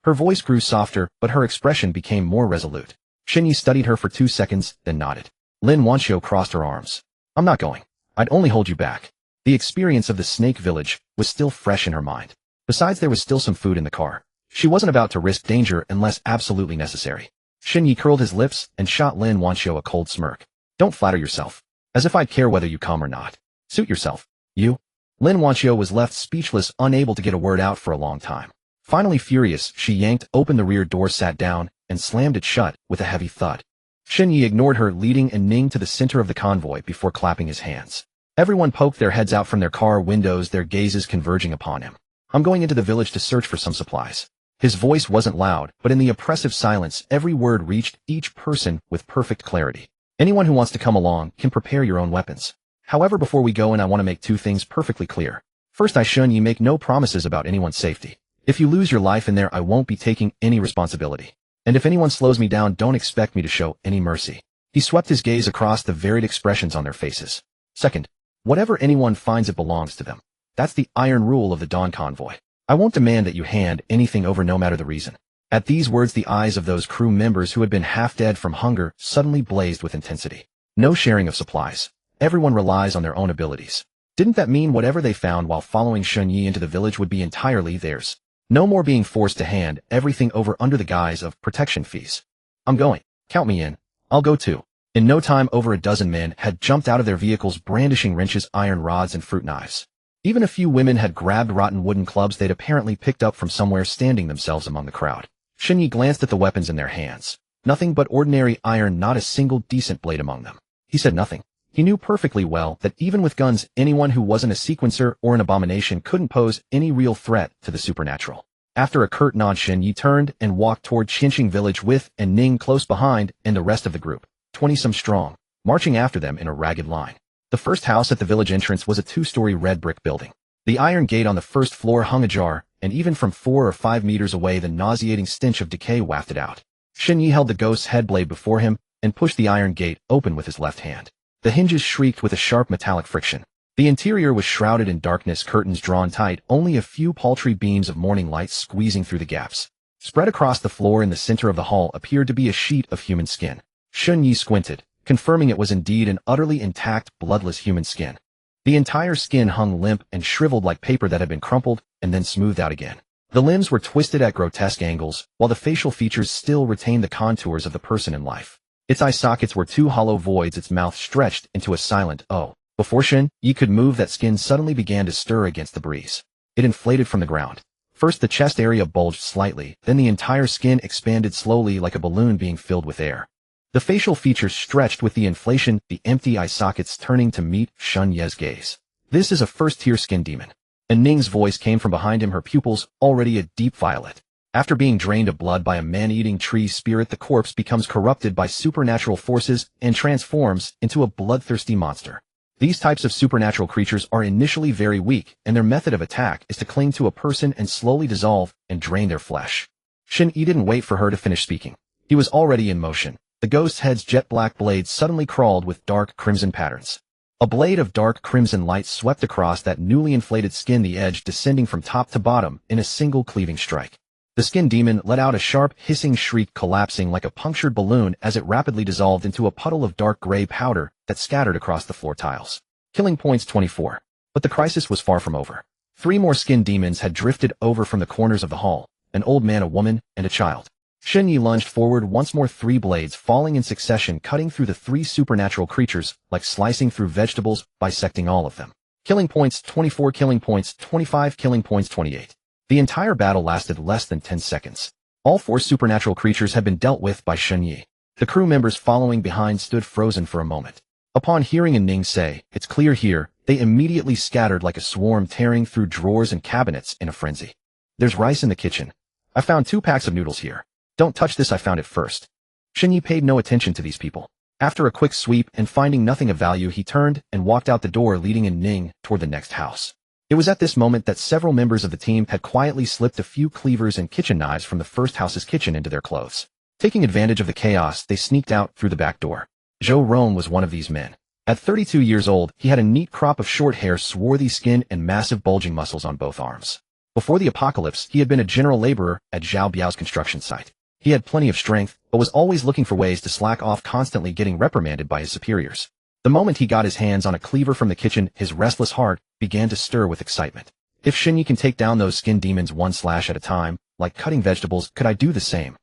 Her voice grew softer, but her expression became more resolute. Shin Yi studied her for 2 seconds, then nodded. Lin Wanxiu crossed her arms. I'm not going. I'd only hold you back. The experience of the snake village was still fresh in her mind. Besides, there was still some food in the car. She wasn't about to risk danger unless absolutely necessary. Shin Yi curled his lips and shot Lin Wanxiu a cold smirk. Don't flatter yourself. As if I'd care whether you come or not. Suit yourself. You? Lin Wanxiu was left speechless, unable to get a word out for a long time. Finally furious, she yanked open the rear door, sat down, and slammed it shut with a heavy thud. Shin Yi ignored her, leading and Ning to the center of the convoy before clapping his hands. Everyone poked their heads out from their car windows, their gazes converging upon him. I'm going into the village to search for some supplies. His voice wasn't loud, but in the oppressive silence, every word reached each person with perfect clarity. Anyone who wants to come along can prepare your own weapons. However, before we go in, I want to make two things perfectly clear. First, I shun ye make no promises about anyone's safety. If you lose your life in there, I won't be taking any responsibility. And if anyone slows me down, don't expect me to show any mercy. He swept his gaze across the varied expressions on their faces. Second, whatever anyone finds, it belongs to them. That's the iron rule of the Dawn Convoy. I won't demand that you hand anything over no matter the reason. At these words, the eyes of those crew members who had been half dead from hunger suddenly blazed with intensity. No sharing of supplies. Everyone relies on their own abilities. Didn't that mean whatever they found while following Shun Yi into the village would be entirely theirs? No more being forced to hand everything over under the guise of protection fees. I'm going. Count me in. I'll go too. In no time, over a dozen men had jumped out of their vehicles brandishing wrenches, iron rods, and fruit knives. Even a few women had grabbed rotten wooden clubs they'd apparently picked up from somewhere, standing themselves among the crowd. Shun Yi glanced at the weapons in their hands. Nothing but ordinary iron, not a single decent blade among them. He said nothing. He knew perfectly well that even with guns, anyone who wasn't a sequencer or an abomination couldn't pose any real threat to the supernatural. After a curt nod, Shun Yi turned and walked toward Qinqing village with and Ning close behind and the rest of the group, 20-some strong, marching after them in a ragged line. The first house at the village entrance was a 2-story red brick building. The iron gate on the first floor hung ajar, and even from 4 or 5 meters away the nauseating stench of decay wafted out. Shun Yi held the ghost's head blade before him and pushed the iron gate open with his left hand. The hinges shrieked with a sharp metallic friction. The interior was shrouded in darkness, curtains drawn tight, only a few paltry beams of morning light squeezing through the gaps. Spread across the floor in the center of the hall appeared to be a sheet of human skin. Shun Yi squinted, confirming it was indeed an utterly intact, bloodless human skin. The entire skin hung limp and shriveled like paper that had been crumpled and then smoothed out again. The limbs were twisted at grotesque angles, while the facial features still retained the contours of the person in life. Its eye sockets were 2 hollow voids, its mouth stretched into a silent "oh." Before Shun Yi could move, that skin suddenly began to stir against the breeze. It inflated from the ground. First the chest area bulged slightly, then the entire skin expanded slowly like a balloon being filled with air. The facial features stretched with the inflation, the empty eye sockets turning to meet Shun Yi's gaze. "This is a first-tier skin demon." And Ning's voice came from behind him, her pupils already a deep violet. After being drained of blood by a man-eating tree spirit, the corpse becomes corrupted by supernatural forces and transforms into a bloodthirsty monster. These types of supernatural creatures are initially very weak, and their method of attack is to cling to a person and slowly dissolve and drain their flesh. Shun Yi didn't wait for her to finish speaking. He was already in motion. The ghost's head's jet-black blade suddenly crawled with dark crimson patterns. A blade of dark crimson light swept across that newly inflated skin, the edge descending from top to bottom in a single cleaving strike. The skin demon let out a sharp, hissing shriek, collapsing like a punctured balloon as it rapidly dissolved into a puddle of dark gray powder that scattered across the floor tiles. Killing points 24. But the crisis was far from over. 3 more skin demons had drifted over from the corners of the hall, an old man, a woman, and a child. Shun Yi lunged forward once more, 3 blades falling in succession, cutting through the 3 supernatural creatures like slicing through vegetables, bisecting all of them. Killing points 24, killing points 25, killing points 28. The entire battle lasted less than 10 seconds. All 4 supernatural creatures had been dealt with by Shun Yi. The crew members following behind stood frozen for a moment. Upon hearing Ning say, "It's clear here," they immediately scattered like a swarm, tearing through drawers and cabinets in a frenzy. "There's rice in the kitchen. I found 2 packs of noodles here. Don't touch this, I found it first." Shun Yi paid no attention to these people. After a quick sweep and finding nothing of value, he turned and walked out the door, leading Ning toward the next house. It was at this moment that several members of the team had quietly slipped a few cleavers and kitchen knives from the first house's kitchen into their clothes. Taking advantage of the chaos, they sneaked out through the back door. Zhou Rong was one of these men. At 32 years old, he had a neat crop of short hair, swarthy skin, and massive bulging muscles on both arms. Before the apocalypse, he had been a general laborer at Zhao Biao's construction site. He had plenty of strength, but was always looking for ways to slack off, constantly getting reprimanded by his superiors. The moment he got his hands on a cleaver from the kitchen, his restless heart began to stir with excitement. If Shun Yi can take down those skin demons 1 slash at a time, like cutting vegetables, could I do the same?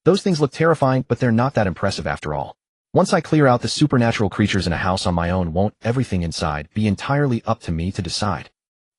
Those things look terrifying, but they're not that impressive after all. Once I clear out the supernatural creatures in a house on my own, won't everything inside be entirely up to me to decide?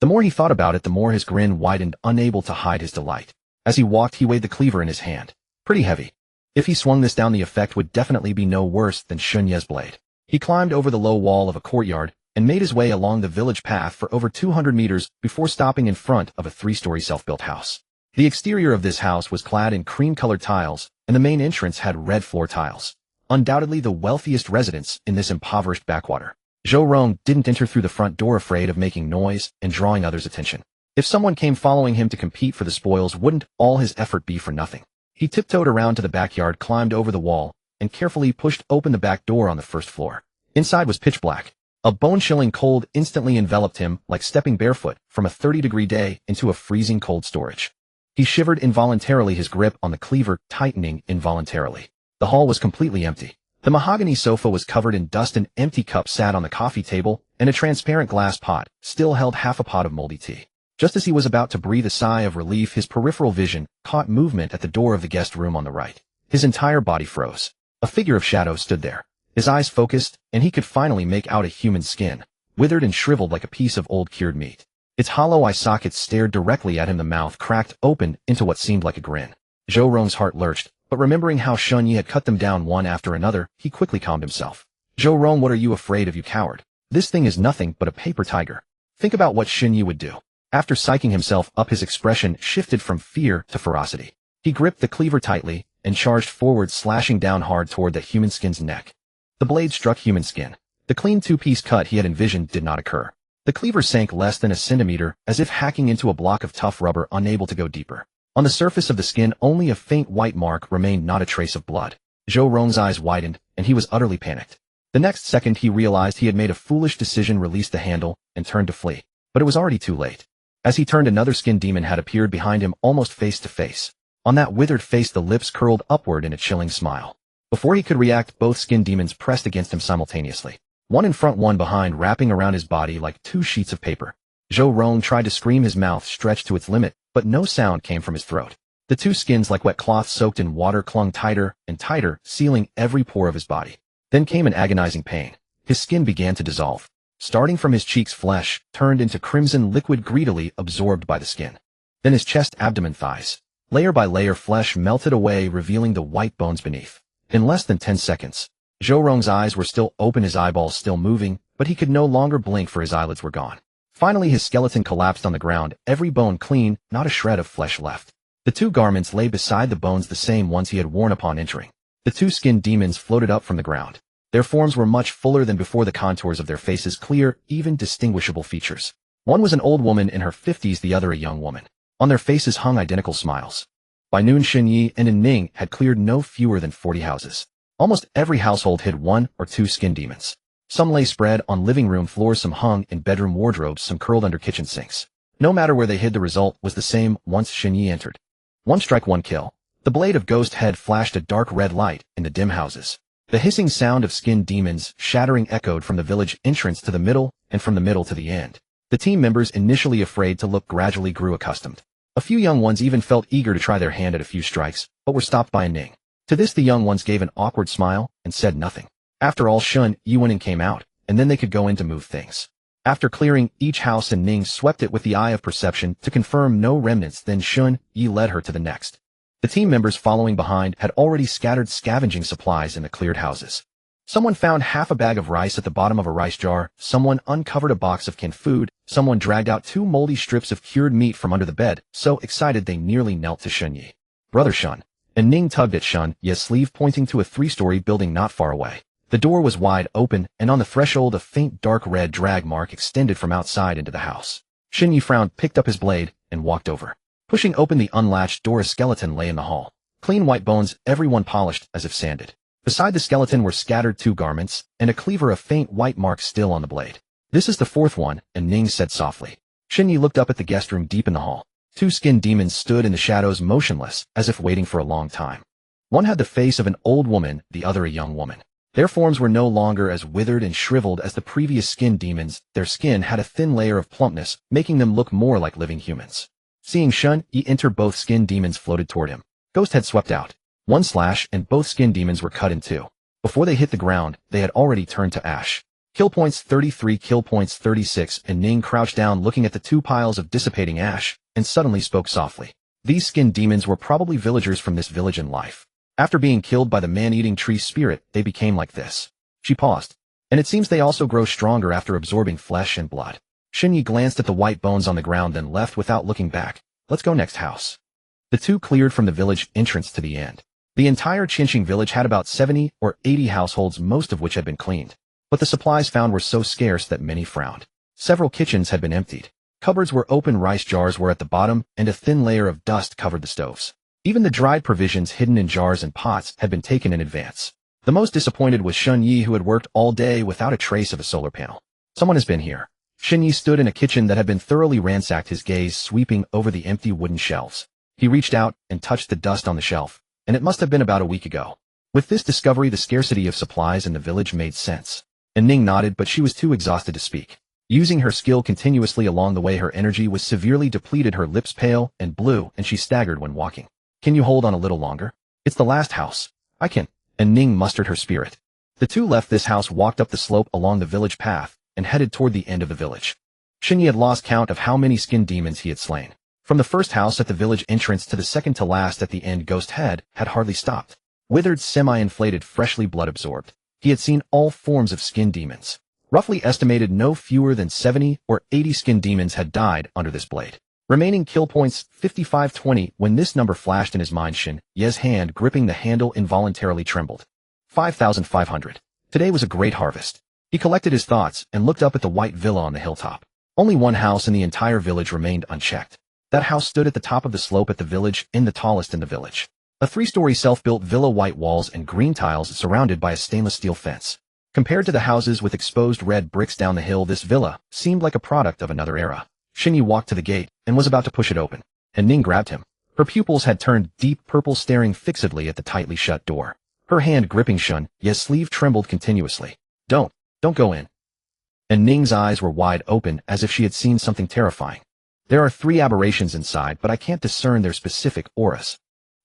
The more he thought about it, the more his grin widened, unable to hide his delight. As he walked, he weighed the cleaver in his hand. Pretty heavy. If he swung this down, the effect would definitely be no worse than Shun Yi's blade. He climbed over the low wall of a courtyard and made his way along the village path for over 200 meters before stopping in front of a 3-story self-built house. The exterior of this house was clad in cream-colored tiles, and the main entrance had red floor tiles. undoubtedly the wealthiest residents in this impoverished backwater. Zhou Rong didn't enter through the front door afraid of making noise and drawing others' attention. If someone came following him to compete for the spoils, wouldn't all his effort be for nothing? He tiptoed around to the backyard, climbed over the wall, and carefully pushed open the back door on the first floor. Inside was pitch black. A bone-chilling cold instantly enveloped him like stepping barefoot from a 30-degree day into a freezing cold storage. He shivered involuntarily, his grip on the cleaver tightening involuntarily. The hall was completely empty. The mahogany sofa was covered in dust, an empty cup sat on the coffee table, and a transparent glass pot still held half a pot of moldy tea. Just as he was about to breathe a sigh of relief, his peripheral vision caught movement at the door of the guest room on the right. His entire body froze. A figure of shadow stood there. His eyes focused, and he could finally make out a human skin, withered and shriveled like a piece of old cured meat. Its hollow eye sockets stared directly at him, the mouth cracked open into what seemed like a grin. Zhou Rong's heart lurched, but remembering how Shun Yi had cut them down one after another, he quickly calmed himself. Zhou Rong, what are you afraid of, you coward? This thing is nothing but a paper tiger. Think about what Shun Yi would do. After psyching himself up, his expression shifted from fear to ferocity. He gripped the cleaver tightly and charged forward, slashing down hard toward the human skin's neck. The blade struck human skin. The clean two-piece cut he had envisioned did not occur. The cleaver sank less than a centimeter, as if hacking into a block of tough rubber, unable to go deeper. On the surface of the skin, only a faint white mark remained, not a trace of blood. Zhou Rong's eyes widened, and he was utterly panicked. The next second he realized he had made a foolish decision, released the handle, and turned to flee. But it was already too late. As he turned, another skin demon had appeared behind him, almost face to face. On that withered face, the lips curled upward in a chilling smile. Before he could react, both skin demons pressed against him simultaneously. One in front, one behind, wrapping around his body like two sheets of paper. Zhou Rong tried to scream, his mouth stretched to its limit, but no sound came from his throat. The two skins, like wet cloth soaked in water, clung tighter and tighter, sealing every pore of his body. Then came an agonizing pain. His skin began to dissolve. Starting from his cheeks, flesh turned into crimson liquid, greedily absorbed by the skin. Then his chest, abdomen, thighs. Layer by layer, flesh melted away, revealing the white bones beneath. In less than 10 seconds, Zhou Rong's eyes were still open, his eyeballs still moving, but he could no longer blink, for his eyelids were gone. Finally, his skeleton collapsed on the ground, every bone clean, not a shred of flesh left. The two garments lay beside the bones, the same ones he had worn upon entering. The two skin demons floated up from the ground. Their forms were much fuller than before, the contours of their faces clear, even distinguishable features. One was an old woman in her 50s, the other a young woman. On their faces hung identical smiles. By noon, Shun Yi and Ning had cleared no fewer than 40 houses. Almost every household hid one or two skin demons. Some lay spread on living room floors, some hung in bedroom wardrobes, some curled under kitchen sinks. No matter where they hid, the result was the same once Shun Yi entered. One strike, one kill. The blade of Ghost Head flashed a dark red light in the dim houses. The hissing sound of skin demons shattering echoed from the village entrance to the middle, and from the middle to the end. The team members, initially afraid to look, gradually grew accustomed. A few young ones even felt eager to try their hand at a few strikes, but were stopped by a Ning. To this the young ones gave an awkward smile and said nothing. After all, Shun Yi and Ning came out, and then they could go in to move things. After clearing each house, and Ning swept it with the eye of perception to confirm no remnants, then Shun Yi led her to the next. The team members following behind had already scattered scavenging supplies in the cleared houses. Someone found half a bag of rice at the bottom of a rice jar, someone uncovered a box of canned food, someone dragged out 2 moldy strips of cured meat from under the bed, so excited they nearly knelt to Shun Yi. Brother Shun. And Ning tugged at Shun Yi's sleeve, pointing to a 3-story building not far away. The door was wide open, and on the threshold a faint dark red drag mark extended from outside into the house. Shun Yi frowned, picked up his blade, and walked over. Pushing open the unlatched door, a skeleton lay in the hall. Clean white bones, every one polished as if sanded. Beside the skeleton were scattered 2 garments, and a cleaver, a faint white mark still on the blade. This is the 4th one, and Ning said softly. Shun Yi looked up at the guest room deep in the hall. 2 skin demons stood in the shadows, motionless, as if waiting for a long time. One had the face of an old woman, the other a young woman. Their forms were no longer as withered and shriveled as the previous skin demons. Their skin had a thin layer of plumpness, making them look more like living humans. Seeing Shun Yi enter, both skin demons floated toward him. Ghost Head swept out. 1 slash, and both skin demons were cut in 2. Before they hit the ground, they had already turned to ash. Kill points 33, kill points 36, and Ning crouched down, looking at the 2 piles of dissipating ash, and suddenly spoke softly. These skin demons were probably villagers from this village in life. After being killed by the man-eating tree spirit, they became like this. She paused. And it seems they also grow stronger after absorbing flesh and blood. Shun Yi glanced at the white bones on the ground, then left without looking back. Let's go next house. The 2 cleared from the village entrance to the end. The entire Qinxing village had about 70 or 80 households, most of which had been cleaned. But the supplies found were so scarce that many frowned. Several kitchens had been emptied. Cupboards were open, rice jars were at the bottom, and a thin layer of dust covered the stoves. Even the dried provisions hidden in jars and pots had been taken in advance. The most disappointed was Shun Yi, who had worked all day without a trace of a solar panel. Someone has been here. Shin Yi stood in a kitchen that had been thoroughly ransacked, his gaze sweeping over the empty wooden shelves. He reached out and touched the dust on the shelf, and it must have been about a week ago. With this discovery, the scarcity of supplies in the village made sense. And Ning nodded, but she was too exhausted to speak. Using her skill continuously along the way, her energy was severely depleted, her lips pale and blue, and she staggered when walking. Can you hold on a little longer? It's the last house. I can. And Ning mustered her spirit. The two left this house, walked up the slope along the village path, and headed toward the end of the village. Shin Yi had lost count of how many skin demons he had slain. From the first house at the village entrance to the second to last at the end, Ghost Head had hardly stopped. Withered, semi-inflated, freshly blood-absorbed. He had seen all forms of skin demons. Roughly estimated, no fewer than 70 or 80 skin demons had died under this blade. Remaining kill points 55-20. When this number flashed in his mind, Shin Ye's hand gripping the handle involuntarily trembled. 5,500. Today was a great harvest. He collected his thoughts and looked up at the white villa on the hilltop. Only one house in the entire village remained unchecked. That house stood at the top of the slope at the village, the tallest in the village. A 3-story self-built villa, white walls and green tiles surrounded by a stainless steel fence. Compared to the houses with exposed red bricks down the hill, this villa seemed like a product of another era. Shin Yi walked to the gate and was about to push it open, and Ning grabbed him. Her pupils had turned deep purple, staring fixedly at the tightly shut door. Her hand gripping Shun Ye's sleeve trembled continuously. Don't go in. And Ning's eyes were wide open as if she had seen something terrifying. There are 3 aberrations inside, but I can't discern their specific auras.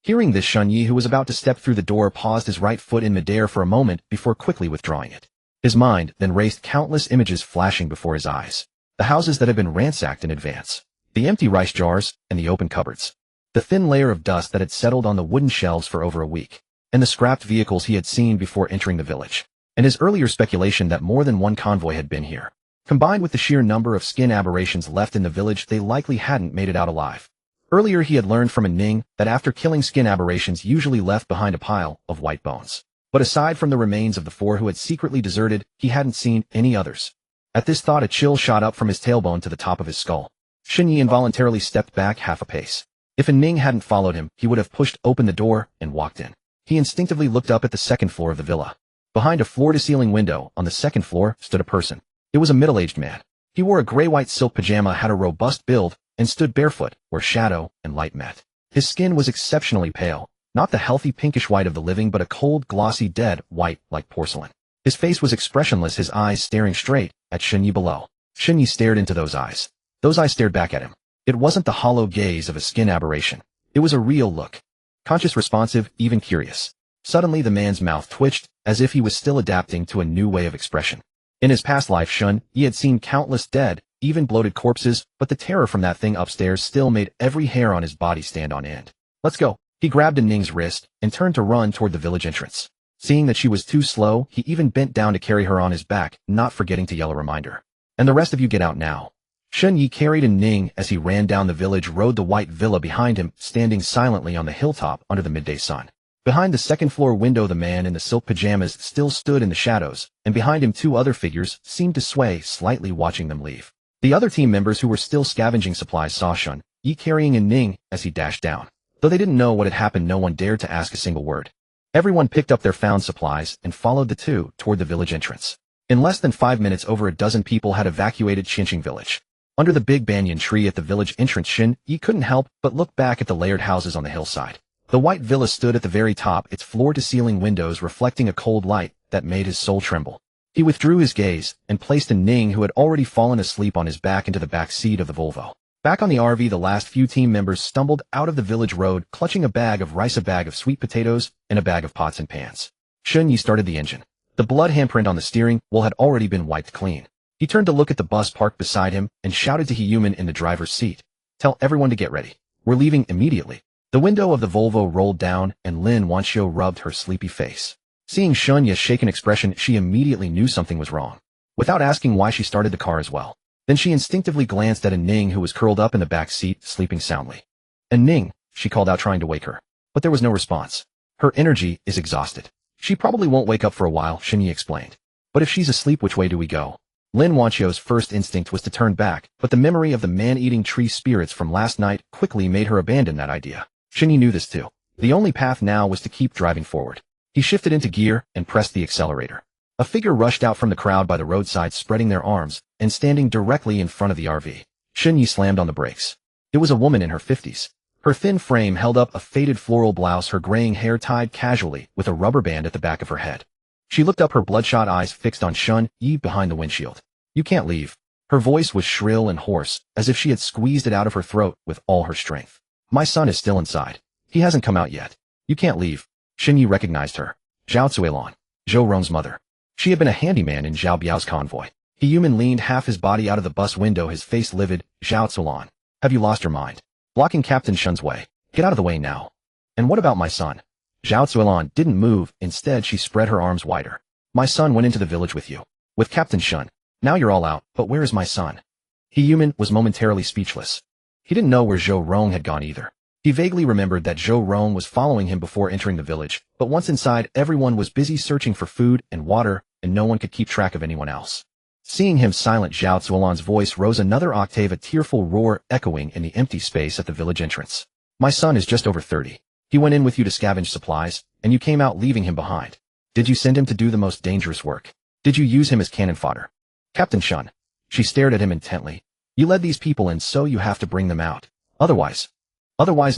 Hearing this, Shun Yi, who was about to step through the door, paused, his right foot in midair for a moment before quickly withdrawing it. His mind then raced, countless images flashing before his eyes. The houses that had been ransacked in advance. The empty rice jars and the open cupboards. The thin layer of dust that had settled on the wooden shelves for over a week. And the scrapped vehicles he had seen before entering the village. And his earlier speculation that more than one convoy had been here. Combined with the sheer number of skin aberrations left in the village, they likely hadn't made it out alive. Earlier he had learned from a Ning that after killing, skin aberrations usually left behind a pile of white bones. But aside from the remains of the 4 who had secretly deserted, he hadn't seen any others. At this thought, a chill shot up from his tailbone to the top of his skull. Shin Yi involuntarily stepped back half a pace. If a Ning hadn't followed him, he would have pushed open the door and walked in. He instinctively looked up at the second floor of the villa. Behind a floor-to-ceiling window on the second floor stood a person. It was a middle-aged man. He wore a gray-white silk pajama, had a robust build, and stood barefoot where shadow and light met. His skin was exceptionally pale, not the healthy pinkish white of the living, but a cold, glossy, dead white like porcelain. His face was expressionless, his eyes staring straight at Shin Yi below. Shin Yi stared into those eyes. Those eyes stared back at him. It wasn't the hollow gaze of a skin aberration. It was a real look. Conscious, responsive, even curious. Suddenly the man's mouth twitched, as if he was still adapting to a new way of expression. In his past life, Shun Yi had seen countless dead, even bloated corpses, but the terror from that thing upstairs still made every hair on his body stand on end. Let's go. He grabbed Ning's wrist and turned to run toward the village entrance. Seeing that she was too slow, he even bent down to carry her on his back, not forgetting to yell a reminder. And the rest of you get out now. Shun Yi carried Ning as he ran down the village road, the white villa behind him, standing silently on the hilltop under the midday sun. Behind the second-floor window, the man in the silk pajamas still stood in the shadows, and behind him 2 other figures seemed to sway slightly, watching them leave. The other team members who were still scavenging supplies saw Shun Yi carrying Ning as he dashed down. Though they didn't know what had happened, no one dared to ask a single word. Everyone picked up their found supplies and followed the 2 toward the village entrance. In less than 5 minutes, over a dozen people had evacuated Qinxing village. Under the big banyan tree at the village entrance, Shin Yi couldn't help but look back at the layered houses on the hillside. The white villa stood at the very top, its floor-to-ceiling windows reflecting a cold light that made his soul tremble. He withdrew his gaze and placed Ning, who had already fallen asleep on his back, into the back seat of the Volvo. Back on the RV, the last few team members stumbled out of the village road, clutching a bag of rice, a bag of sweet potatoes, and a bag of pots and pans. Shun Yi started the engine. The blood handprint on the steering wheel had already been wiped clean. He turned to look at the bus parked beside him and shouted to He-Human in the driver's seat. Tell everyone to get ready. We're leaving immediately. The window of the Volvo rolled down and Lin Wanxiu rubbed her sleepy face. Seeing Shun Yi's shaken expression, she immediately knew something was wrong. Without asking why, she started the car as well. Then she instinctively glanced at Ning, who was curled up in the back seat, sleeping soundly. Ning, she called out, trying to wake her. But there was no response. Her energy is exhausted. She probably won't wake up for a while, Xinyi explained. But if she's asleep, which way do we go? Lin Wanchio's first instinct was to turn back, but the memory of the man-eating tree spirits from last night quickly made her abandon that idea. Xinyi knew this too. The only path now was to keep driving forward. He shifted into gear and pressed the accelerator. A figure rushed out from the crowd by the roadside, spreading their arms and standing directly in front of the RV. Xinyi slammed on the brakes. It was a woman in her 50s. Her thin frame held up a faded floral blouse, her graying hair tied casually with a rubber band at the back of her head. She looked up, her bloodshot eyes fixed on Shun Yi behind the windshield. You can't leave. Her voice was shrill and hoarse, as if she had squeezed it out of her throat with all her strength. My son is still inside. He hasn't come out yet. You can't leave. Xinyi recognized her. Zhao Zuelan, Zhou Rong's mother. She had been a handyman in Zhao Biao's convoy. He human leaned half his body out of the bus window, his face livid. Zhao Zuelan, have you lost your mind? Blocking Captain Shun's way. Get out of the way now. And what about my son? Zhao Zuelan didn't move. Instead, she spread her arms wider. My son went into the village with you. With Captain Shun. Now you're all out, but where is my son? He human was momentarily speechless. He didn't know where Zhou Rong had gone either. He vaguely remembered that Zhou Rong was following him before entering the village, but once inside, everyone was busy searching for food and water, and no one could keep track of anyone else. Seeing him silent, Zhao Zuelan's voice rose another octave, a tearful roar echoing in the empty space at the village entrance. My son is just over 30. He went in with you to scavenge supplies, and you came out leaving him behind. Did you send him to do the most dangerous work? Did you use him as cannon fodder? Captain Shun. She stared at him intently. You led these people in, so you have to bring them out. Otherwise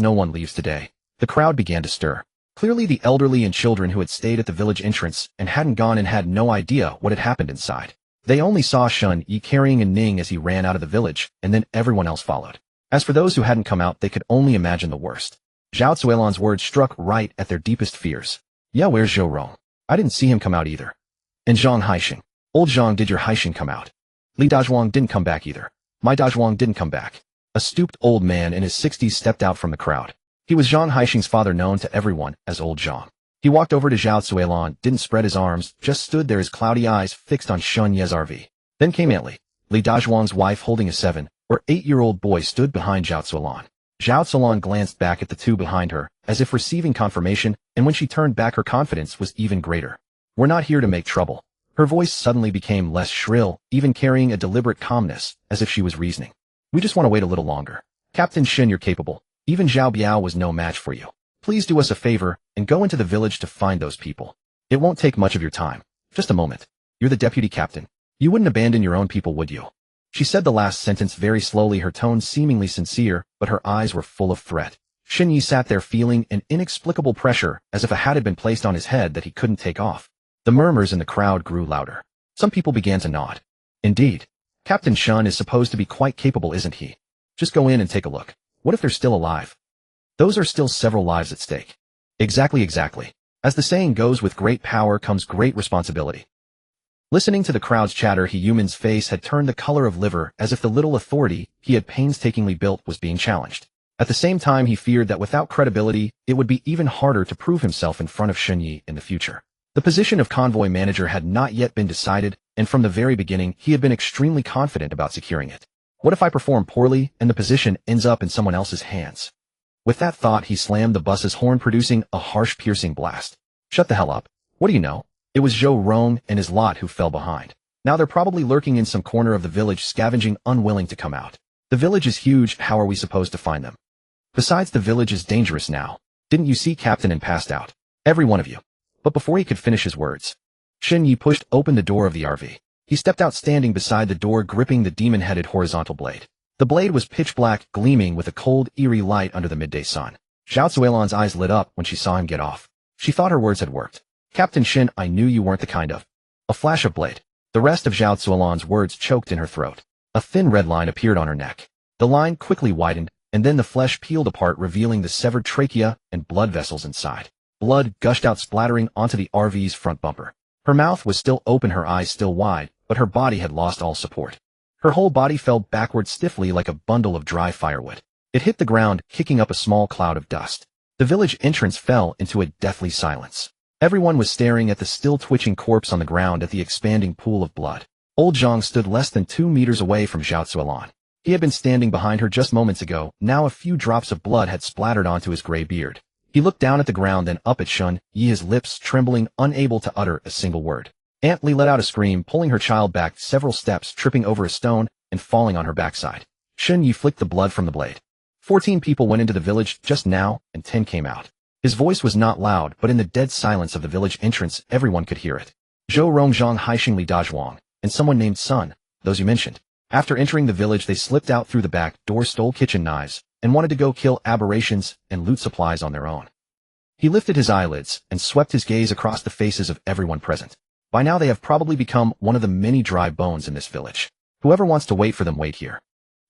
no one leaves today. The crowd began to stir. Clearly the elderly and children who had stayed at the village entrance and hadn't gone and had no idea what had happened inside. They only saw Shun Yi carrying a Ning as he ran out of the village, and then everyone else followed. As for those who hadn't come out, they could only imagine the worst. Zhao Zuelan's words struck right at their deepest fears. Yeah, where's Zhou Rong? I didn't see him come out either. And Zhang Haixing. Old Zhang, did your Haixing come out? Li Dazhuang didn't come back either. My Dazhuang didn't come back. A stooped old man in his 60s stepped out from the crowd. He was Zhang Haixing's father, known to everyone as Old Zhang. He walked over to Zhao Zuelan, didn't spread his arms, just stood there, his cloudy eyes fixed on Shun Ye's RV. Then came Aunt Li Dazhuang's wife, holding a 7 or 8-year-old boy, stood behind Zhao Zuelan. Zhao Zuelan glanced back at the two behind her, as if receiving confirmation, and when she turned back, her confidence was even greater. We're not here to make trouble. Her voice suddenly became less shrill, even carrying a deliberate calmness, as if she was reasoning. We just want to wait a little longer. Captain Shin, you're capable. Even Zhao Biao was no match for you. Please do us a favor and go into the village to find those people. It won't take much of your time. Just a moment. You're the deputy captain. You wouldn't abandon your own people, would you? She said the last sentence very slowly, her tone seemingly sincere, but her eyes were full of threat. Shin Yi sat there feeling an inexplicable pressure, as if a hat had been placed on his head that he couldn't take off. The murmurs in the crowd grew louder. Some people began to nod. Indeed. Captain Shun is supposed to be quite capable, isn't he? Just go in and take a look. What if they're still alive? Those are still several lives at stake. Exactly. As the saying goes, with great power comes great responsibility. Listening to the crowd's chatter, He-Human's face had turned the color of liver, as if the little authority he had painstakingly built was being challenged. At the same time, he feared that without credibility, it would be even harder to prove himself in front of Shun Yi in the future. The position of convoy manager had not yet been decided, and from the very beginning, he had been extremely confident about securing it. What if I perform poorly, and the position ends up in someone else's hands? With that thought, he slammed the bus's horn, producing a harsh, piercing blast. Shut the hell up. What do you know? It was Zhou Rong and his lot who fell behind. Now they're probably lurking in some corner of the village, scavenging, unwilling to come out. The village is huge, how are we supposed to find them? Besides, the village is dangerous now. Didn't you see Captain and passed out? Every one of you. But before he could finish his words, Shin Yi pushed open the door of the RV. He stepped out, standing beside the door, gripping the demon-headed horizontal blade. The blade was pitch black, gleaming with a cold, eerie light under the midday sun. Zhao Zuelan's eyes lit up when she saw him get off. She thought her words had worked. Captain Shin, I knew you weren't the kind of... A flash of blade. The rest of Zhao Zuelan's words choked in her throat. A thin red line appeared on her neck. The line quickly widened, and then the flesh peeled apart, revealing the severed trachea and blood vessels inside. Blood gushed out, splattering onto the RV's front bumper. Her mouth was still open, her eyes still wide, but her body had lost all support. Her whole body fell backward stiffly like a bundle of dry firewood. It hit the ground, kicking up a small cloud of dust. The village entrance fell into a deathly silence. Everyone was staring at the still twitching corpse on the ground, at the expanding pool of blood. Old Zhang stood less than 2 meters away from Zhao Zuelan. He had been standing behind her just moments ago. Now a few drops of blood had splattered onto his gray beard. He looked down at the ground, then up at Shun Yi, his lips trembling, unable to utter a single word. Aunt Li let out a scream, pulling her child back several steps, tripping over a stone and falling on her backside. Shun Yi flicked the blood from the blade. 14 people went into the village just now, and 10 came out. His voice was not loud, but in the dead silence of the village entrance, everyone could hear it. Zhou Rongzhang, Haixing Li Dazhuang, and someone named Sun, those you mentioned. After entering the village, they slipped out through the back door, stole kitchen knives, and wanted to go kill aberrations and loot supplies on their own. He lifted his eyelids and swept his gaze across the faces of everyone present. By now they have probably become one of the many dry bones in this village. Whoever wants to wait for them, wait here.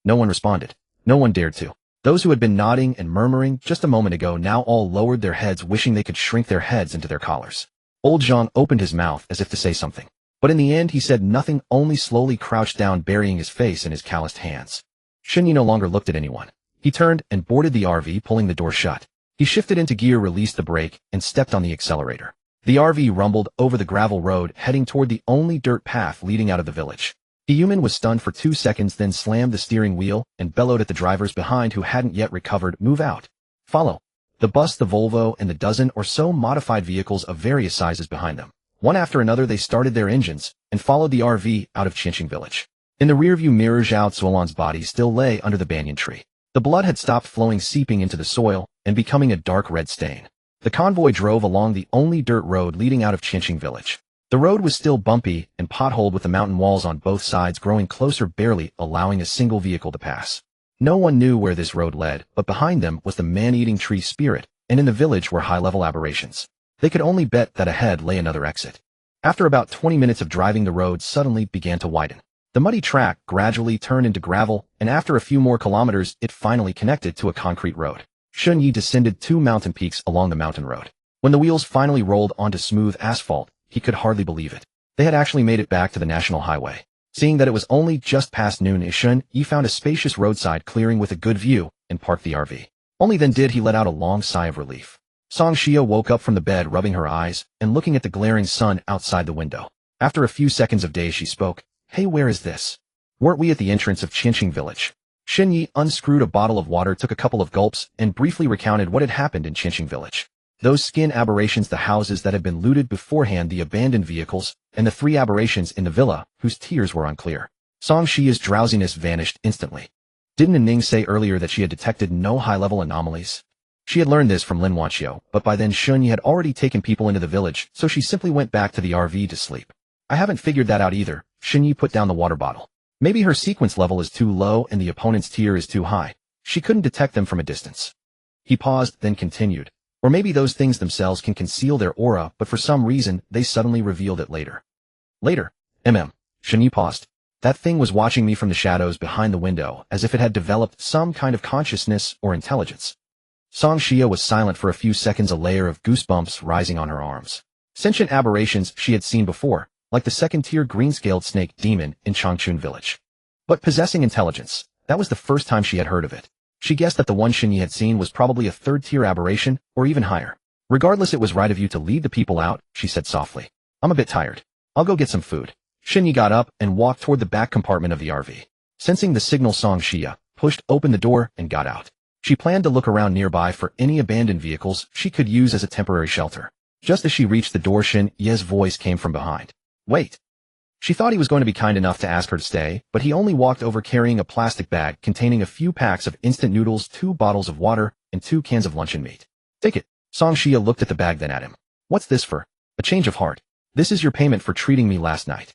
No one responded. No one dared to. Those who had been nodding and murmuring just a moment ago now all lowered their heads, wishing they could shrink their heads into their collars. Old Zhang opened his mouth as if to say something. But in the end he said nothing, only slowly crouched down, burying his face in his calloused hands. Shun Yi no longer looked at anyone. He turned and boarded the RV, pulling the door shut. He shifted into gear, released the brake, and stepped on the accelerator. The RV rumbled over the gravel road, heading toward the only dirt path leading out of the village. The human was stunned for 2 seconds, then slammed the steering wheel and bellowed at the drivers behind who hadn't yet recovered. Move out. Follow. The bus, the Volvo, and the dozen or so modified vehicles of various sizes behind them. One after another they started their engines and followed the RV out of Qinqing village. In the rearview mirror, Zhao Zuolan's body still lay under the banyan tree. The blood had stopped flowing, seeping into the soil and becoming a dark red stain. The convoy drove along the only dirt road leading out of Qinqing village. The road was still bumpy and potholed, with the mountain walls on both sides growing closer, barely allowing a single vehicle to pass. No one knew where this road led, but behind them was the man-eating tree spirit, and in the village were high-level aberrations. They could only bet that ahead lay another exit. After about 20 minutes of driving, the road suddenly began to widen. The muddy track gradually turned into gravel, and after a few more kilometers, it finally connected to a concrete road. Shun Yi descended 2 mountain peaks along the mountain road. When the wheels finally rolled onto smooth asphalt, he could hardly believe it. They had actually made it back to the national highway. Seeing that it was only just past noon, Shun Yi found a spacious roadside clearing with a good view and parked the RV. Only then did he let out a long sigh of relief. Song Xia woke up from the bed, rubbing her eyes and looking at the glaring sun outside the window. After a few seconds of daze, she spoke. Hey, where is this? Weren't we at the entrance of Qinqing village? Shun Yi unscrewed a bottle of water, took a couple of gulps, and briefly recounted what had happened in Qinqing village. Those skin aberrations, the houses that had been looted beforehand, the abandoned vehicles, and the 3 aberrations in the villa, whose tears were unclear. Song Xia's drowsiness vanished instantly. Didn't Ning say earlier that she had detected no high-level anomalies? She had learned this from Lin Wanqiu, but by then Shun Yi had already taken people into the village, so she simply went back to the RV to sleep. I haven't figured that out either. Shun Yi put down the water bottle. Maybe her sequence level is too low and the opponent's tier is too high. She couldn't detect them from a distance. He paused, then continued. Or maybe those things themselves can conceal their aura, but for some reason, they suddenly revealed it later. Later. Shun Yi paused. That thing was watching me from the shadows behind the window, as if it had developed some kind of consciousness or intelligence. Song Xia was silent for a few seconds, a layer of goosebumps rising on her arms. Sentient aberrations she had seen before, like the second-tier green-scaled snake demon in Changchun village. But possessing intelligence, that was the first time she had heard of it. She guessed that the one Shun Yi had seen was probably a 3rd-tier aberration, or even higher. Regardless, it was right of you to lead the people out, she said softly. I'm a bit tired. I'll go get some food. Shun Yi got up and walked toward the back compartment of the RV. Sensing the signal, Song Xia pushed open the door and got out. She planned to look around nearby for any abandoned vehicles she could use as a temporary shelter. Just as she reached the door, Shun Yi's voice came from behind. Wait. She thought he was going to be kind enough to ask her to stay, but he only walked over carrying a plastic bag containing a few packs of instant noodles, 2 bottles of water, and 2 cans of luncheon meat. Take it. Song Xia looked at the bag, then at him. What's this for? A change of heart. This is your payment for treating me last night.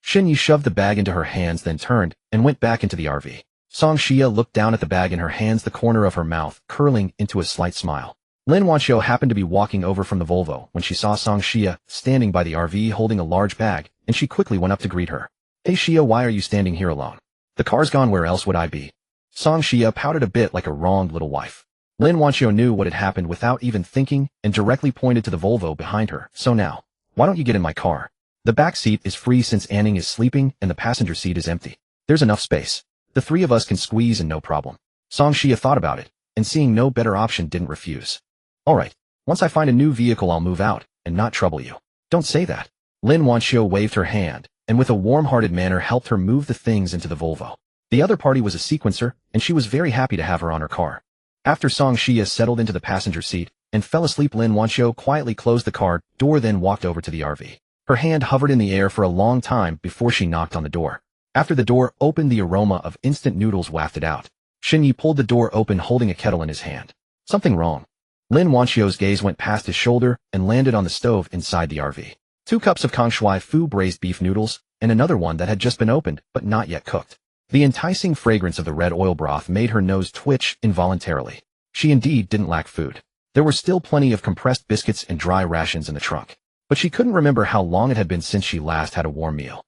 Shun Yi shoved the bag into her hands, then turned and went back into the RV. Song Xia looked down at the bag in her hands, the corner of her mouth curling into a slight smile. Lin Wanqiu happened to be walking over from the Volvo when she saw Song Xia standing by the RV holding a large bag, and she quickly went up to greet her. Hey Xia, why are you standing here alone? The car's gone, where else would I be? Song Xia pouted a bit like a wronged little wife. Lin Wanqiu knew what had happened without even thinking and directly pointed to the Volvo behind her. So now, why don't you get in my car? The back seat is free since Anning is sleeping and the passenger seat is empty. There's enough space. The 3 of us can squeeze and no problem. Song Xia thought about it, and seeing no better option didn't refuse. Alright, once I find a new vehicle I'll move out, and not trouble you. Don't say that. Lin Wanqiu waved her hand, and with a warm-hearted manner helped her move the things into the Volvo. The other party was a sequencer, and she was very happy to have her on her car. After Song Xia settled into the passenger seat, and fell asleep. Lin Wanxiu quietly closed the car door, then walked over to the RV. Her hand hovered in the air for a long time before she knocked on the door. After the door opened, the aroma of instant noodles wafted out. Xinyi pulled the door open, holding a kettle in his hand. Something wrong. Lin Wanxiu's gaze went past his shoulder and landed on the stove inside the RV. 2 cups of Kongshui Fu braised beef noodles, and another one that had just been opened but not yet cooked. The enticing fragrance of the red oil broth made her nose twitch involuntarily. She indeed didn't lack food. There were still plenty of compressed biscuits and dry rations in the trunk. But she couldn't remember how long it had been since she last had a warm meal.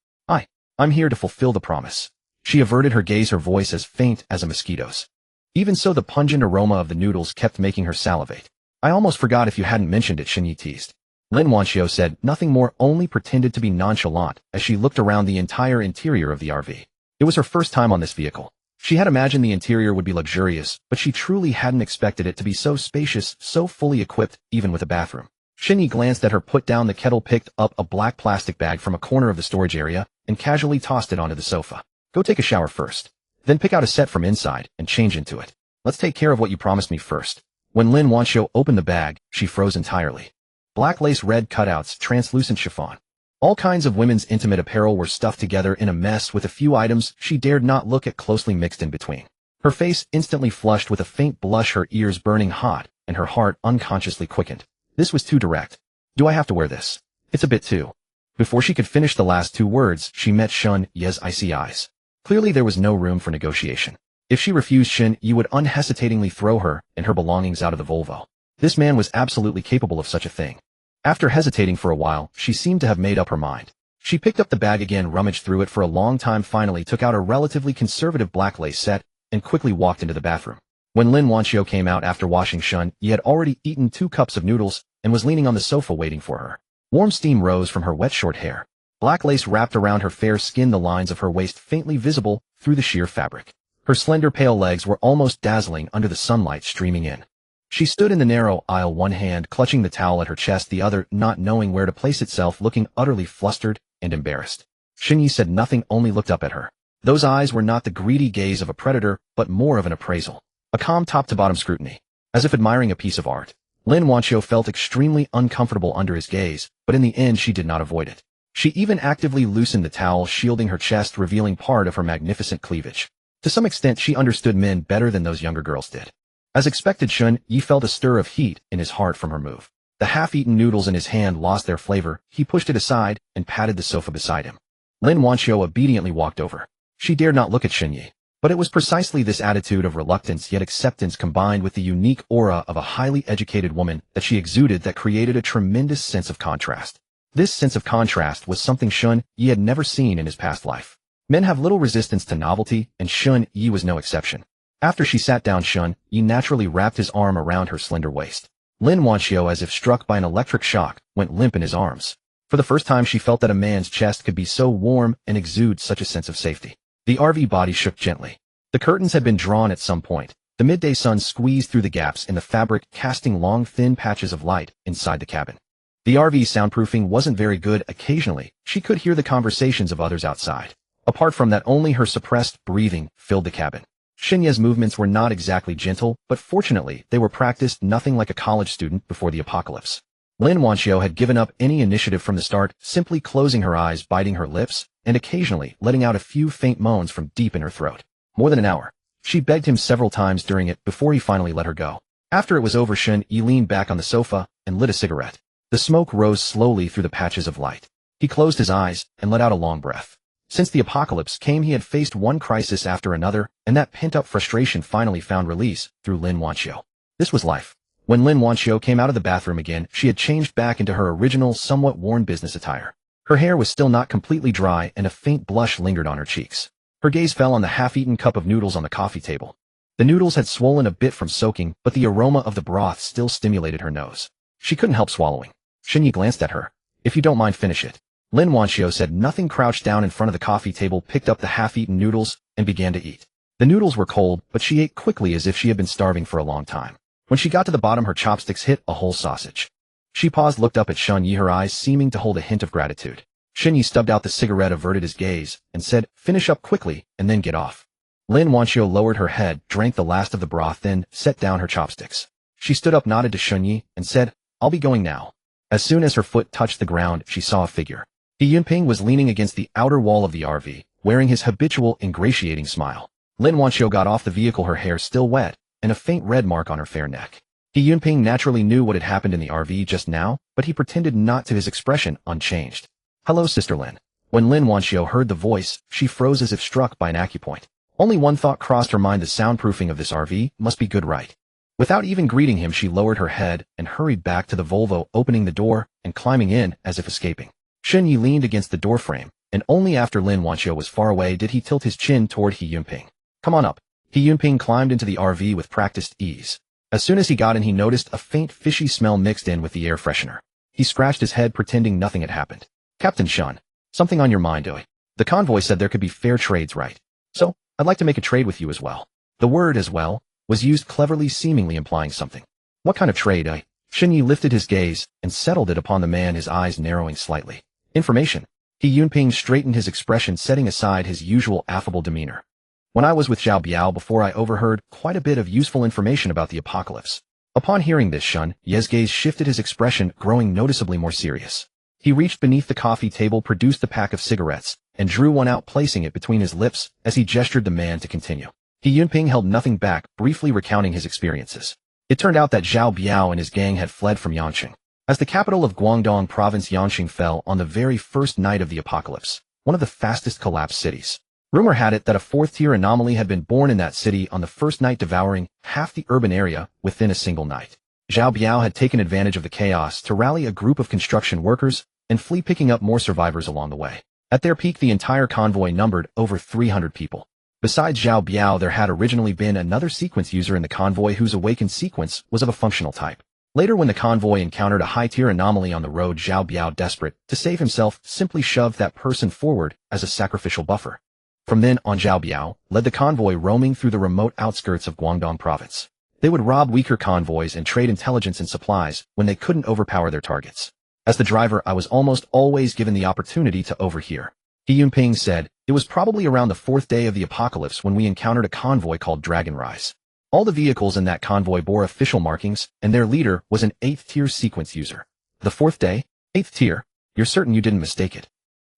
I'm here to fulfill the promise. She averted her gaze, her voice as faint as a mosquito's. Even so, the pungent aroma of the noodles kept making her salivate. I almost forgot if you hadn't mentioned it, Xinyi teased. Lin Wanxiu said nothing more, only pretended to be nonchalant as she looked around the entire interior of the RV. It was her first time on this vehicle. She had imagined the interior would be luxurious, but she truly hadn't expected it to be so spacious, so fully equipped, even with a bathroom. Xinyi glanced at her, put down the kettle, picked up a black plastic bag from a corner of the storage area, and casually tossed it onto the sofa. Go take a shower first. Then pick out a set from inside and change into it. Let's take care of what you promised me first. When Lin Wanxiu opened the bag, she froze entirely. Black lace, red cutouts, translucent chiffon. All kinds of women's intimate apparel were stuffed together in a mess, with a few items she dared not look at closely mixed in between. Her face instantly flushed with a faint blush, her ears burning hot, and her heart unconsciously quickened. This was too direct. Do I have to wear this? It's a bit too. Before she could finish the last 2 words, she met Shun Ye's icy eyes. Clearly there was no room for negotiation. If she refused, Shin Yi would unhesitatingly throw her and her belongings out of the Volvo. This man was absolutely capable of such a thing. After hesitating for a while, she seemed to have made up her mind. She picked up the bag again, rummaged through it for a long time, finally took out a relatively conservative black lace set, and quickly walked into the bathroom. When Lin Wanxiu came out after washing, Shun Yi had already eaten 2 cups of noodles and was leaning on the sofa waiting for her. Warm steam rose from her wet short hair. Black lace wrapped around her fair skin, the lines of her waist faintly visible through the sheer fabric. Her slender pale legs were almost dazzling under the sunlight streaming in. She stood in the narrow aisle, one hand clutching the towel at her chest, the other not knowing where to place itself, looking utterly flustered and embarrassed. Xinyi said nothing, only looked up at her. Those eyes were not the greedy gaze of a predator, but more of an appraisal. A calm top-to-bottom scrutiny. As if admiring a piece of art. Lin Wanxiu felt extremely uncomfortable under his gaze, but in the end she did not avoid it. She even actively loosened the towel, shielding her chest, revealing part of her magnificent cleavage. To some extent she understood men better than those younger girls did. As expected, Shun Yi felt a stir of heat in his heart from her move. The half-eaten noodles in his hand lost their flavor. He pushed it aside and patted the sofa beside him. Lin Wanxiu obediently walked over. She dared not look at Xinyi. But it was precisely this attitude of reluctance yet acceptance, combined with the unique aura of a highly educated woman that she exuded, that created a tremendous sense of contrast. This sense of contrast was something Shun Yi had never seen in his past life. Men have little resistance to novelty, and Shun Yi was no exception. After she sat down, Shun Yi naturally wrapped his arm around her slender waist. Lin Wanxiu, as if struck by an electric shock, went limp in his arms. For the first time she felt that a man's chest could be so warm and exude such a sense of safety. The RV body shook gently. The curtains had been drawn at some point. The midday sun squeezed through the gaps in the fabric, casting long, thin patches of light inside the cabin. The RV's soundproofing wasn't very good. Occasionally, she could hear the conversations of others outside. Apart from that, only her suppressed breathing filled the cabin. Xinye's movements were not exactly gentle, but fortunately, they were practiced, nothing like a college student before the apocalypse. Lin Wanxiu had given up any initiative from the start, simply closing her eyes, biting her lips, and occasionally letting out a few faint moans from deep in her throat. More than an hour. She begged him several times during it before he finally let her go. After it was over, Shen Yi leaned back on the sofa and lit a cigarette. The smoke rose slowly through the patches of light. He closed his eyes and let out a long breath. Since the apocalypse came, he had faced one crisis after another, and that pent-up frustration finally found release through Lin Wanxiu. This was life. When Lin Wanxiu came out of the bathroom again, she had changed back into her original, somewhat worn business attire. Her hair was still not completely dry, and a faint blush lingered on her cheeks. Her gaze fell on the half-eaten cup of noodles on the coffee table. The noodles had swollen a bit from soaking, but the aroma of the broth still stimulated her nose. She couldn't help swallowing. Xinyi glanced at her. "If you don't mind, finish it." Lin Wanxiu said nothing, crouched down in front of the coffee table, picked up the half-eaten noodles, and began to eat. The noodles were cold, but she ate quickly as if she had been starving for a long time. When she got to the bottom, her chopsticks hit a whole sausage. She paused, looked up at Shun Yi, her eyes seeming to hold a hint of gratitude. Xinyi stubbed out the cigarette, averted his gaze, and said, "Finish up quickly, and then get off." Lin Wanxiu lowered her head, drank the last of the broth, then set down her chopsticks. She stood up, nodded to Shunyi, and said, "I'll be going now." As soon as her foot touched the ground, she saw a figure. He Yunping was leaning against the outer wall of the RV, wearing his habitual ingratiating smile. Lin Wanqiu got off the vehicle, her hair still wet, and a faint red mark on her fair neck. He Yunping naturally knew what had happened in the RV just now, but he pretended not to, his expression unchanged. "Hello, Sister Lin." When Lin Wanqiu heard the voice, she froze as if struck by an acupoint. Only one thought crossed her mind: the soundproofing of this RV must be good, right? Without even greeting him, she lowered her head and hurried back to the Volvo, opening the door and climbing in as if escaping. Shunyi leaned against the doorframe, and only after Lin Wanqiu was far away did he tilt his chin toward He Yunping. "Come on up." He Yunping climbed into the RV with practiced ease. As soon as he got in, he noticed a faint fishy smell mixed in with the air freshener. He scratched his head, pretending nothing had happened. "Captain Shun, something on your mind, oi? The convoy said there could be fair trades, right? So, I'd like to make a trade with you as well." The word "as well" was used cleverly, seemingly implying something. "What kind of trade, oi?" Shunyi lifted his gaze and settled it upon the man, his eyes narrowing slightly. "Information." He Yunping straightened his expression, setting aside his usual affable demeanor. "When I was with Zhao Biao before, I overheard quite a bit of useful information about the apocalypse." Upon hearing this, Shun Ye's gaze shifted, his expression growing noticeably more serious. He reached beneath the coffee table, produced a pack of cigarettes, and drew one out, placing it between his lips as he gestured the man to continue. He Yunping held nothing back, briefly recounting his experiences. It turned out that Zhao Biao and his gang had fled from Yanqing. As the capital of Guangdong province, Yanqing fell on the very first night of the apocalypse, one of the fastest collapsed cities. Rumor had it that a fourth-tier anomaly had been born in that city on the first night, devouring half the urban area within a single night. Zhao Biao had taken advantage of the chaos to rally a group of construction workers and flee, picking up more survivors along the way. At their peak, the entire convoy numbered over 300 people. Besides Zhao Biao, there had originally been another sequence user in the convoy whose Awaken sequence was of a functional type. Later, when the convoy encountered a high-tier anomaly on the road, Zhao Biao, desperate to save himself, simply shoved that person forward as a sacrificial buffer. From then on, Zhao Biao led the convoy, roaming through the remote outskirts of Guangdong province. They would rob weaker convoys and trade intelligence and supplies when they couldn't overpower their targets. As the driver, I was almost always given the opportunity to overhear. He Yunping said, "It was probably around the fourth day of the apocalypse when we encountered a convoy called Dragon Rise. All the vehicles in that convoy bore official markings, and their leader was an 8th-tier sequence user." "The fourth day? 8th tier? You're certain you didn't mistake it?"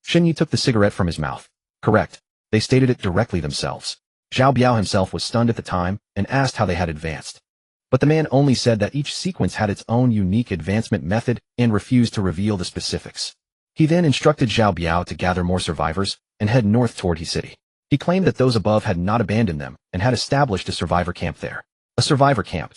Shunyi took the cigarette from his mouth. "Correct. They stated it directly themselves." Zhao Biao himself was stunned at the time and asked how they had advanced. But the man only said that each sequence had its own unique advancement method and refused to reveal the specifics. He then instructed Zhao Biao to gather more survivors and head north toward He City. He claimed that those above had not abandoned them and had established a survivor camp there. "A survivor camp?"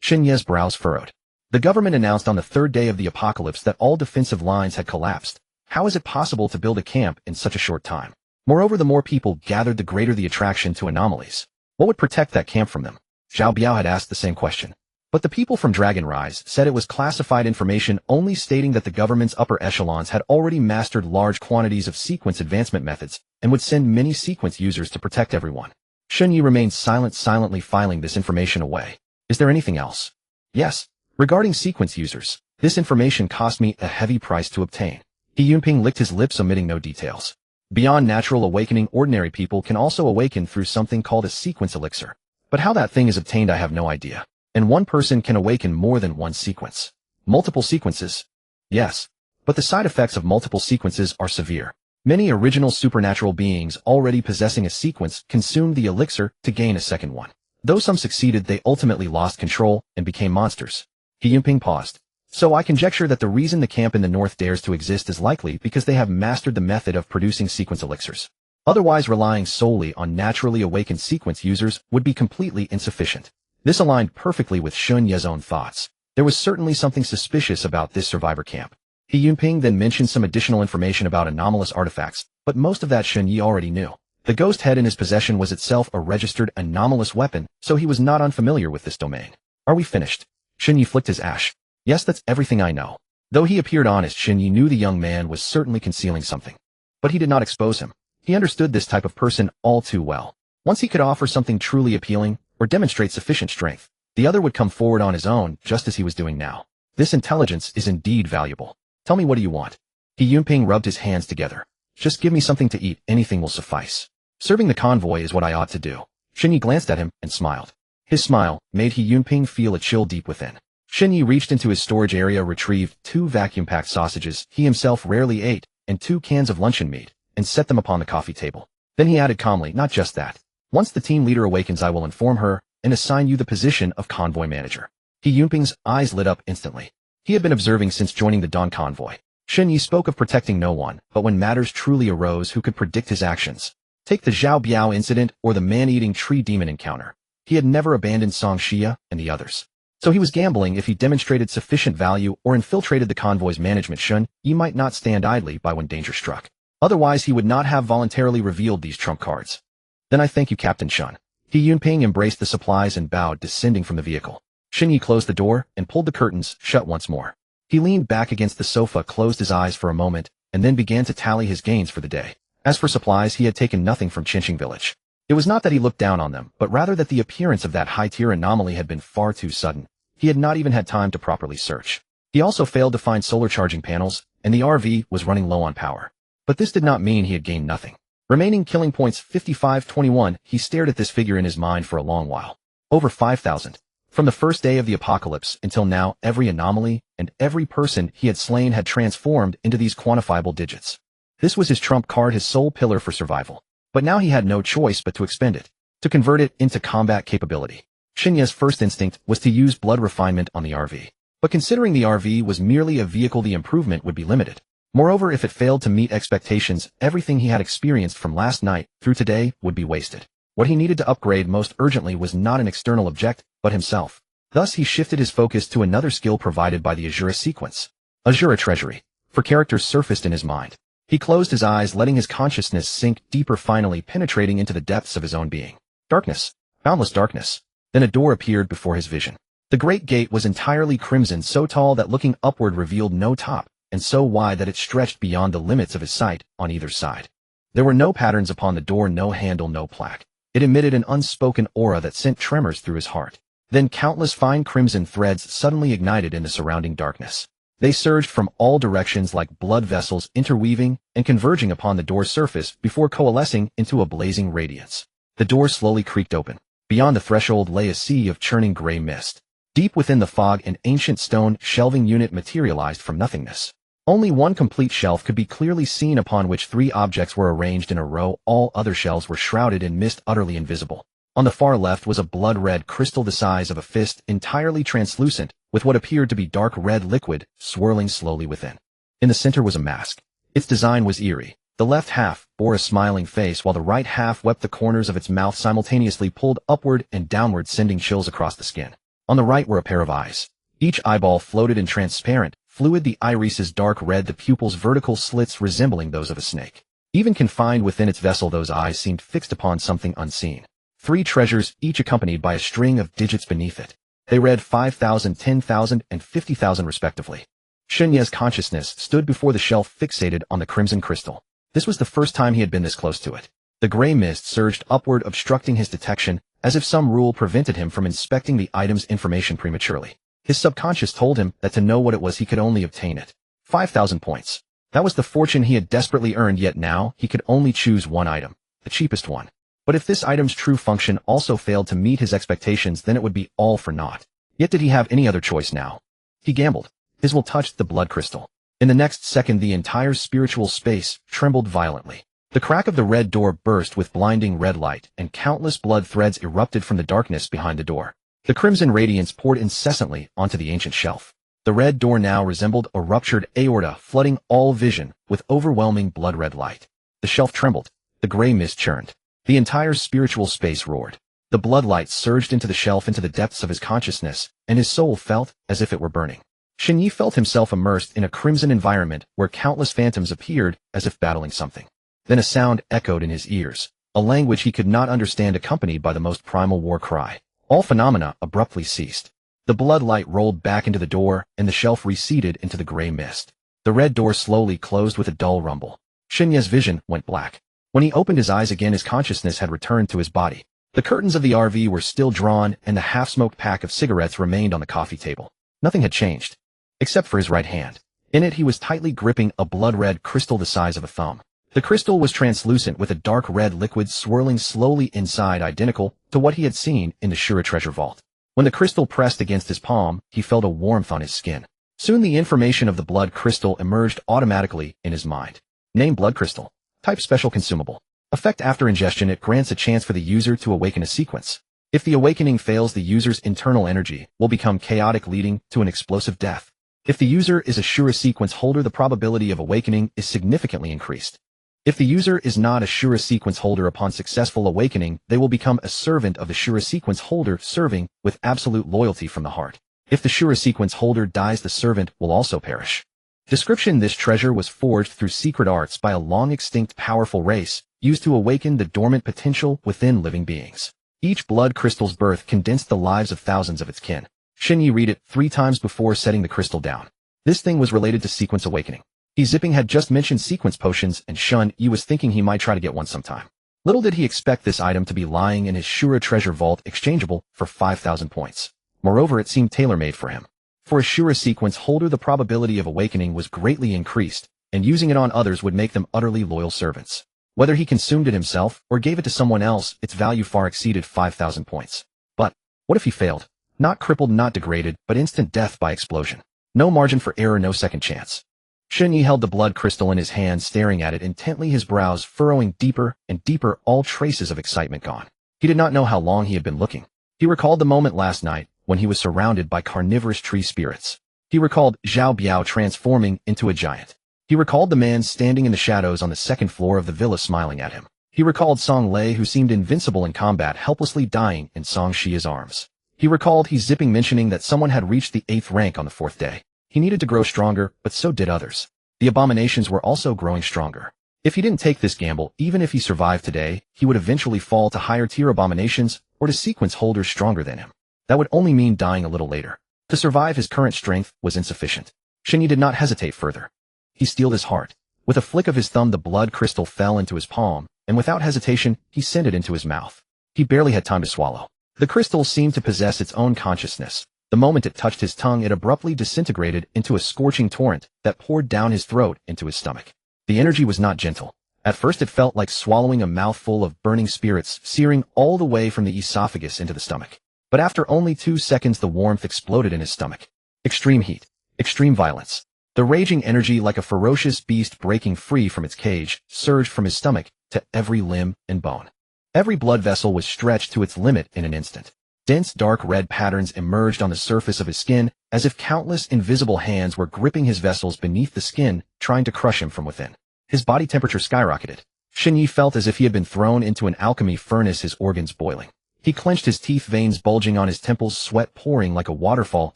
Shen Ye's brows furrowed. "The government announced on the third day of the apocalypse that all defensive lines had collapsed. How is it possible to build a camp in such a short time? Moreover, the more people gathered, the greater the attraction to anomalies. What would protect that camp from them?" Zhao Biao had asked the same question. But the people from Dragon Rise said it was classified information, only stating that the government's upper echelons had already mastered large quantities of sequence advancement methods and would send many sequence users to protect everyone. Shunyi remained silent, silently filing this information away. "Is there anything else?" "Yes. Regarding sequence users, this information cost me a heavy price to obtain." He Yunping licked his lips, omitting no details. "Beyond natural awakening, ordinary people can also awaken through something called a sequence elixir. But how that thing is obtained, I have no idea. And one person can awaken more than one sequence." "Multiple sequences?" "Yes. But the side effects of multiple sequences are severe. Many original supernatural beings already possessing a sequence consumed the elixir to gain a second one. Though some succeeded, they ultimately lost control and became monsters." He Yunping paused. "So I conjecture that the reason the camp in the north dares to exist is likely because they have mastered the method of producing sequence elixirs. Otherwise, relying solely on naturally awakened sequence users would be completely insufficient." This aligned perfectly with Shun Ye's own thoughts. There was certainly something suspicious about this survivor camp. He Yunping then mentioned some additional information about anomalous artifacts, but most of that Shun Yi already knew. The ghost head in his possession was itself a registered anomalous weapon, so he was not unfamiliar with this domain. "Are we finished?" Shun Yi flicked his ash. "Yes, that's everything I know." Though he appeared honest, Shun Yi knew the young man was certainly concealing something. But he did not expose him. He understood this type of person all too well. Once he could offer something truly appealing, or demonstrate sufficient strength, the other would come forward on his own, just as he was doing now. This intelligence is indeed valuable. "Tell me, what do you want?" He Yunping rubbed his hands together. "Just give me something to eat, anything will suffice. Serving the convoy is what I ought to do." Shen Yi glanced at him and smiled. His smile made He Yunping feel a chill deep within. Shen Yi reached into his storage area, retrieved 2 vacuum-packed sausages he himself rarely ate, and 2 cans of luncheon meat, and set them upon the coffee table. Then he added calmly, "Not just that. Once the team leader awakens, I will inform her and assign you the position of convoy manager." He Yunping's eyes lit up instantly. He had been observing since joining the Dawn convoy. Shen Yi spoke of protecting no one, but when matters truly arose, who could predict his actions? Take the Zhao Biao incident or the man-eating tree demon encounter. He had never abandoned Song Xia and the others. So he was gambling. If he demonstrated sufficient value or infiltrated the convoy's management, Shen Yi might not stand idly by when danger struck. Otherwise, he would not have voluntarily revealed these trump cards. "Then I thank you, Captain Shun." He Yunping embraced the supplies and bowed, descending from the vehicle. Shen Yi closed the door and pulled the curtains shut once more. He leaned back against the sofa, closed his eyes for a moment, and then began to tally his gains for the day. As for supplies, he had taken nothing from Qinqing village. It was not that he looked down on them, but rather that the appearance of that high-tier anomaly had been far too sudden. He had not even had time to properly search. He also failed to find solar charging panels, and the RV was running low on power. But this did not mean he had gained nothing. Remaining killing points 55-21, he stared at this figure in his mind for a long while. Over 5,000. From the first day of the apocalypse until now, every anomaly and every person he had slain had transformed into these quantifiable digits. This was his trump card, his sole pillar for survival. But now he had no choice but to expend it, to convert it into combat capability. Shinya's first instinct was to use blood refinement on the RV. But considering the RV was merely a vehicle, the improvement would be limited. Moreover, if it failed to meet expectations, everything he had experienced from last night through today would be wasted. What he needed to upgrade most urgently was not an external object, but himself. Thus he shifted his focus to another skill provided by the Asura Sequence. Asura Treasury. For characters surfaced in his mind. He closed his eyes, letting his consciousness sink deeper, finally penetrating into the depths of his own being. Darkness. Boundless darkness. Then a door appeared before his vision. The great gate was entirely crimson, so tall that looking upward revealed no top, and so wide that it stretched beyond the limits of his sight on either side. There were no patterns upon the door, no handle, no plaque. It emitted an unspoken aura that sent tremors through his heart. Then countless fine crimson threads suddenly ignited in the surrounding darkness. They surged from all directions like blood vessels, interweaving and converging upon the door's surface before coalescing into a blazing radiance. The door slowly creaked open. Beyond the threshold lay a sea of churning gray mist. Deep within the fog, an ancient stone shelving unit materialized from nothingness. Only one complete shelf could be clearly seen, upon which 3 objects were arranged in a row. All other shelves were shrouded in mist, utterly invisible. On the far left was a blood-red crystal the size of a fist, entirely translucent, with what appeared to be dark red liquid swirling slowly within. In the center was a mask. Its design was eerie. The left half bore a smiling face, while the right half wept. The corners of its mouth simultaneously pulled upward and downward, sending chills across the skin. On the right were a pair of eyes. Each eyeball floated in transparent fluid, the irises dark red, the pupils vertical slits resembling those of a snake. Even confined within its vessel, those eyes seemed fixed upon something unseen. 3 treasures, each accompanied by a string of digits beneath it. They read 5,000, 10,000, and 50,000 respectively. Shenya's consciousness stood before the shelf, fixated on the crimson crystal. This was the first time he had been this close to it. The gray mist surged upward, obstructing his detection, as if some rule prevented him from inspecting the item's information prematurely. His subconscious told him that to know what it was, he could only obtain it. 5,000 points. That was the fortune he had desperately earned, yet now he could only choose one item, the cheapest one. But if this item's true function also failed to meet his expectations, then it would be all for naught. Yet did he have any other choice now? He gambled. His will touched the blood crystal. In the next second, the entire spiritual space trembled violently. The crack of the red door burst with blinding red light, and countless blood threads erupted from the darkness behind the door. The crimson radiance poured incessantly onto the ancient shelf. The red door now resembled a ruptured aorta, flooding all vision with overwhelming blood-red light. The shelf trembled. The gray mist churned. The entire spiritual space roared. The blood light surged into the shelf, into the depths of his consciousness, and his soul felt as if it were burning. Shen Yi felt himself immersed in a crimson environment where countless phantoms appeared as if battling something. Then a sound echoed in his ears, a language he could not understand, accompanied by the most primal war cry. All phenomena abruptly ceased. The blood light rolled back into the door, and the shelf receded into the gray mist. The red door slowly closed with a dull rumble. Shenya's vision went black. When he opened his eyes again, his consciousness had returned to his body. The curtains of the RV were still drawn, and the half-smoked pack of cigarettes remained on the coffee table. Nothing had changed, except for his right hand. In it he was tightly gripping a blood-red crystal the size of a thumb. The crystal was translucent with a dark red liquid swirling slowly inside, identical to what he had seen in the Asura treasure vault. When the crystal pressed against his palm, he felt a warmth on his skin. Soon the information of the blood crystal emerged automatically in his mind. Name: blood crystal. Type: special consumable. Effect: after ingestion it grants a chance for the user to awaken a sequence. If the awakening fails, the user's internal energy will become chaotic, leading to an explosive death. If the user is a Asura Sequence holder, the probability of awakening is significantly increased. If the user is not a Asura Sequence holder, upon successful awakening, they will become a servant of the Asura Sequence holder, serving with absolute loyalty from the heart. If the Asura Sequence holder dies, the servant will also perish. Description: this treasure was forged through secret arts by a long-extinct powerful race, used to awaken the dormant potential within living beings. Each blood crystal's birth condensed the lives of thousands of its kin. Shen Yi read it 3 times before setting the crystal down. This thing was related to sequence awakening. Zipping had just mentioned sequence potions, and Shen Yi was thinking he might try to get one sometime. Little did he expect this item to be lying in his Asura treasure vault, exchangeable for 5,000 points. Moreover, it seemed tailor-made for him. For a Asura Sequence holder, the probability of awakening was greatly increased, and using it on others would make them utterly loyal servants. Whether he consumed it himself or gave it to someone else, its value far exceeded 5,000 points. But what if he failed? Not crippled, not degraded, but instant death by explosion. No margin for error, no second chance. Shen Yi held the blood crystal in his hand, staring at it intently, his brows furrowing deeper and deeper, all traces of excitement gone. He did not know how long he had been looking. He recalled the moment last night when he was surrounded by carnivorous tree spirits. He recalled Zhao Biao transforming into a giant. He recalled the man standing in the shadows on the 2nd floor of the villa smiling at him. He recalled Song Lei, who seemed invincible in combat, helplessly dying in Song Xia's arms. He recalled Zipping mentioning that someone had reached the 8th rank on the 4th day. He needed to grow stronger, but so did others. The abominations were also growing stronger. If he didn't take this gamble, even if he survived today, he would eventually fall to higher tier abominations or to sequence holders stronger than him. That would only mean dying a little later. To survive, his current strength was insufficient. Shen Yi did not hesitate further. He steeled his heart. With a flick of his thumb, the blood crystal fell into his palm, and without hesitation, he sent it into his mouth. He barely had time to swallow. The crystal seemed to possess its own consciousness. The moment it touched his tongue, it abruptly disintegrated into a scorching torrent that poured down his throat into his stomach. The energy was not gentle. At first it felt like swallowing a mouthful of burning spirits, searing all the way from the esophagus into the stomach. But after only 2 seconds, the warmth exploded in his stomach. Extreme heat. Extreme violence. The raging energy, like a ferocious beast breaking free from its cage, surged from his stomach to every limb and bone. Every blood vessel was stretched to its limit in an instant. Dense dark red patterns emerged on the surface of his skin, as if countless invisible hands were gripping his vessels beneath the skin, trying to crush him from within. His body temperature skyrocketed. Shen Yi felt as if he had been thrown into an alchemy furnace, his organs boiling. He clenched his teeth, veins bulging on his temples, sweat pouring like a waterfall,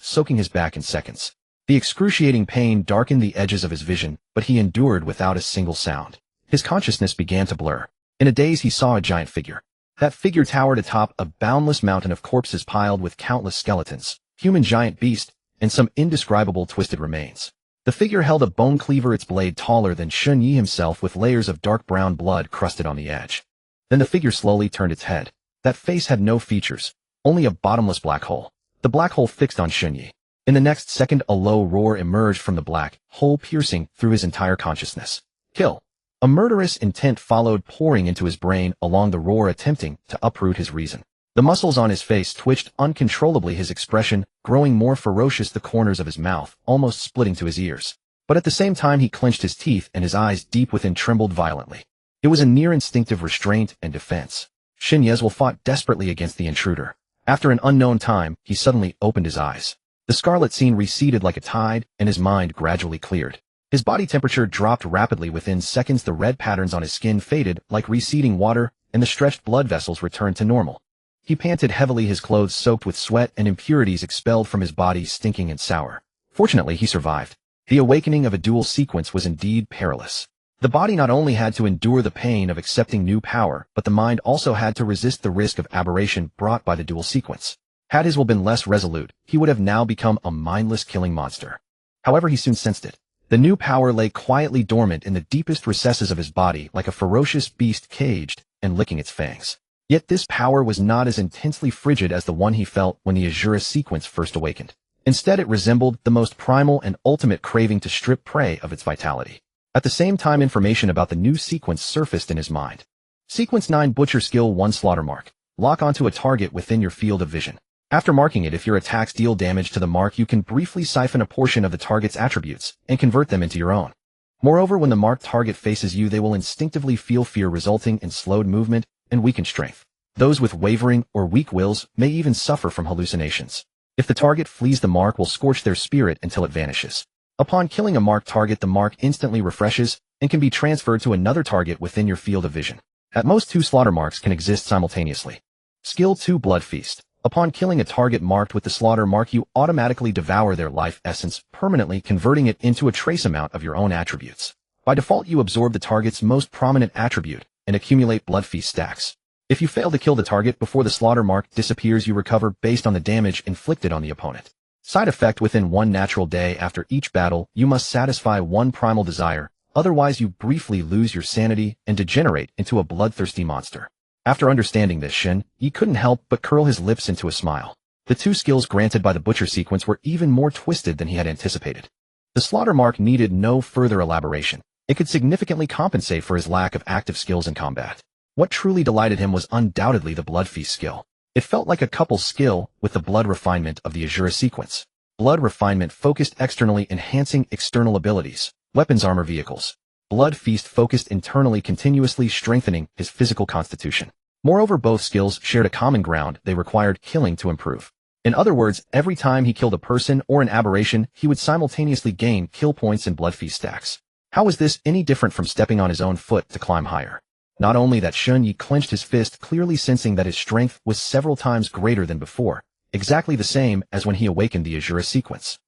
soaking his back in seconds. The excruciating pain darkened the edges of his vision, but he endured without a single sound. His consciousness began to blur. In a daze, he saw a giant figure. That figure towered atop a boundless mountain of corpses piled with countless skeletons, human, giant, beast, and some indescribable twisted remains. The figure held a bone cleaver, its blade taller than Shen Yi himself, with layers of dark brown blood crusted on the edge. Then the figure slowly turned its head. That face had no features, only a bottomless black hole. The black hole fixed on Shen Yi. In the next second, a low roar emerged from the black hole, piercing through his entire consciousness. Kill. A murderous intent followed, pouring into his brain along the roar, attempting to uproot his reason. The muscles on his face twitched uncontrollably, his expression growing more ferocious, the corners of his mouth almost splitting to his ears. But at the same time, he clenched his teeth, and his eyes deep within trembled violently. It was a near instinctive restraint and defense. Shen Yezwell fought desperately against the intruder. After an unknown time, he suddenly opened his eyes. The scarlet scene receded like a tide, and his mind gradually cleared. His body temperature dropped rapidly. Within seconds, the red patterns on his skin faded like receding water, and the stretched blood vessels returned to normal. He panted heavily, his clothes soaked with sweat and impurities expelled from his body, stinking and sour. Fortunately, he survived. The awakening of a dual sequence was indeed perilous. The body not only had to endure the pain of accepting new power, but the mind also had to resist the risk of aberration brought by the dual sequence. Had his will been less resolute, he would have now become a mindless killing monster. However, he soon sensed it. The new power lay quietly dormant in the deepest recesses of his body, like a ferocious beast caged and licking its fangs. Yet this power was not as intensely frigid as the one he felt when the Asura Sequence first awakened. Instead, it resembled the most primal and ultimate craving to strip prey of its vitality. At the same time, information about the new sequence surfaced in his mind. Sequence 9 Butcher Skill 1 Slaughter Mark. Lock onto a target within your field of vision. After marking it, if your attacks deal damage to the mark, you can briefly siphon a portion of the target's attributes and convert them into your own. Moreover, when the marked target faces you, they will instinctively feel fear, resulting in slowed movement and weakened strength. Those with wavering or weak wills may even suffer from hallucinations. If the target flees, the mark will scorch their spirit until it vanishes. Upon killing a marked target, the mark instantly refreshes and can be transferred to another target within your field of vision. At most, 2 slaughter marks can exist simultaneously. Skill 2 Blood Feast. Upon killing a target marked with the slaughter mark, you automatically devour their life essence, permanently converting it into a trace amount of your own attributes. By default, you absorb the target's most prominent attribute and accumulate Blood Feast stacks. If you fail to kill the target before the slaughter mark disappears, you recover based on the damage inflicted on the opponent. Side effect: within 1 natural day after each battle, you must satisfy 1 primal desire, otherwise you briefly lose your sanity and degenerate into a bloodthirsty monster. After understanding this, Shin Yi couldn't help but curl his lips into a smile. The 2 skills granted by the Butcher Sequence were even more twisted than he had anticipated. The slaughter mark needed no further elaboration. It could significantly compensate for his lack of active skills in combat. What truly delighted him was undoubtedly the Blood Feast skill. It felt like a couple skill with the Blood Refinement of the Asura Sequence. Blood Refinement focused externally, enhancing external abilities, weapons, armor, vehicles. Blood Feast focused internally, continuously strengthening his physical constitution. Moreover, both skills shared a common ground: they required killing to improve. In other words, every time he killed a person or an aberration, he would simultaneously gain kill points and Blood Feast stacks. How was this any different from stepping on his own foot to climb higher? Not only that, Shun Yi clenched his fist, clearly sensing that his strength was several times greater than before, exactly the same as when he awakened the Asura Sequence.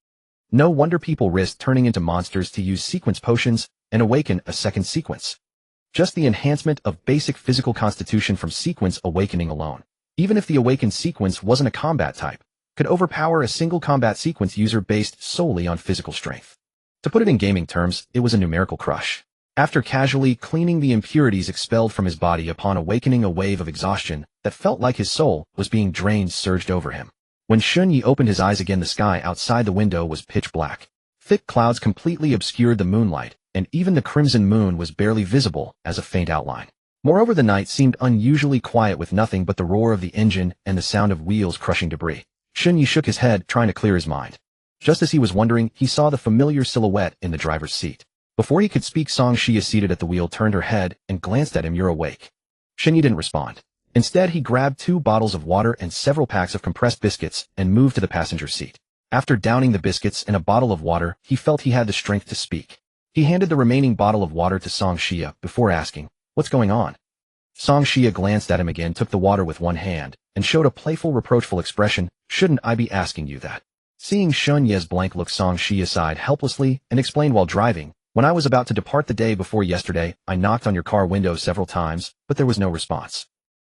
No wonder people risked turning into monsters to use sequence potions and awaken a second sequence. Just the enhancement of basic physical constitution from sequence awakening alone, even if the awakened sequence wasn't a combat type, could overpower a single combat sequence user based solely on physical strength. To put it in gaming terms, it was a numerical crush. After casually cleaning the impurities expelled from his body upon awakening, a wave of exhaustion that felt like his soul was being drained surged over him. When Shun Yi opened his eyes again, the sky outside the window was pitch black. Thick clouds completely obscured the moonlight, and even the crimson moon was barely visible as a faint outline. Moreover, the night seemed unusually quiet, with nothing but the roar of the engine and the sound of wheels crushing debris. Shun Yi shook his head, trying to clear his mind. Just as he was wondering, he saw the familiar silhouette in the driver's seat. Before he could speak, Song Shia, seated at the wheel, turned her head and glanced at him. "You're awake." Shun Yi didn't respond. Instead, he grabbed 2 bottles of water and several packs of compressed biscuits and moved to the passenger seat. After downing the biscuits and a bottle of water, he felt he had the strength to speak. He handed the remaining bottle of water to Song Shia before asking, "What's going on?" Song Shia glanced at him again, took the water with one hand, and showed a playful, reproachful expression. "Shouldn't I be asking you that?" Seeing Shun Yi's blank look, Song Shia sighed helplessly and explained, "While driving, when I was about to depart the day before yesterday, I knocked on your car window several times, but there was no response.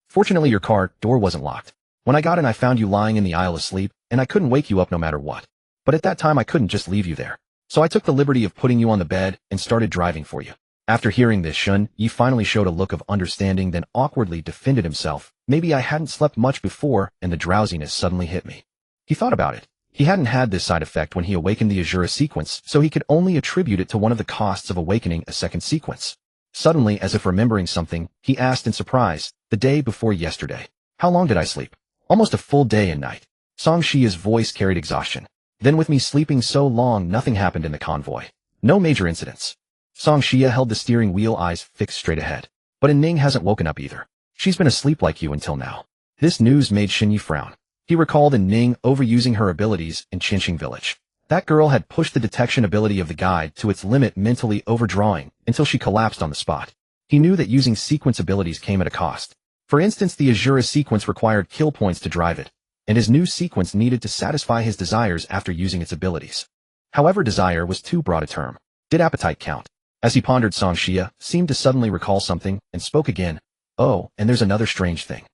Fortunately, your car door wasn't locked. When I got in, I found you lying in the aisle asleep, and I couldn't wake you up no matter what. But at that time, I couldn't just leave you there. So I took the liberty of putting you on the bed and started driving for you." After hearing this, Shun Yi finally showed a look of understanding, then awkwardly defended himself. "Maybe I hadn't slept much before, and the drowsiness suddenly hit me." He thought about it. He hadn't had this side effect when he awakened the Asura Sequence, so he could only attribute it to one of the costs of awakening a second sequence. Suddenly, as if remembering something, he asked in surprise, "The day before yesterday. How long did I sleep?" "Almost a full day and night." Song Shia's voice carried exhaustion. "Then with me sleeping so long, nothing happened in the convoy. No major incidents." Song Shia held the steering wheel, eyes fixed straight ahead. "But Ning hasn't woken up either. She's been asleep like you until now." This news made Shin Yi frown. He recalled Ning overusing her abilities in Qinxing Village. That girl had pushed the detection ability of the guide to its limit, mentally overdrawing until she collapsed on the spot. He knew that using sequence abilities came at a cost. For instance, the Asura Sequence required kill points to drive it, and his new sequence needed to satisfy his desires after using its abilities. However, desire was too broad a term. Did appetite count? As he pondered, Song Shia seemed to suddenly recall something and spoke again. "Oh, and there's another strange thing.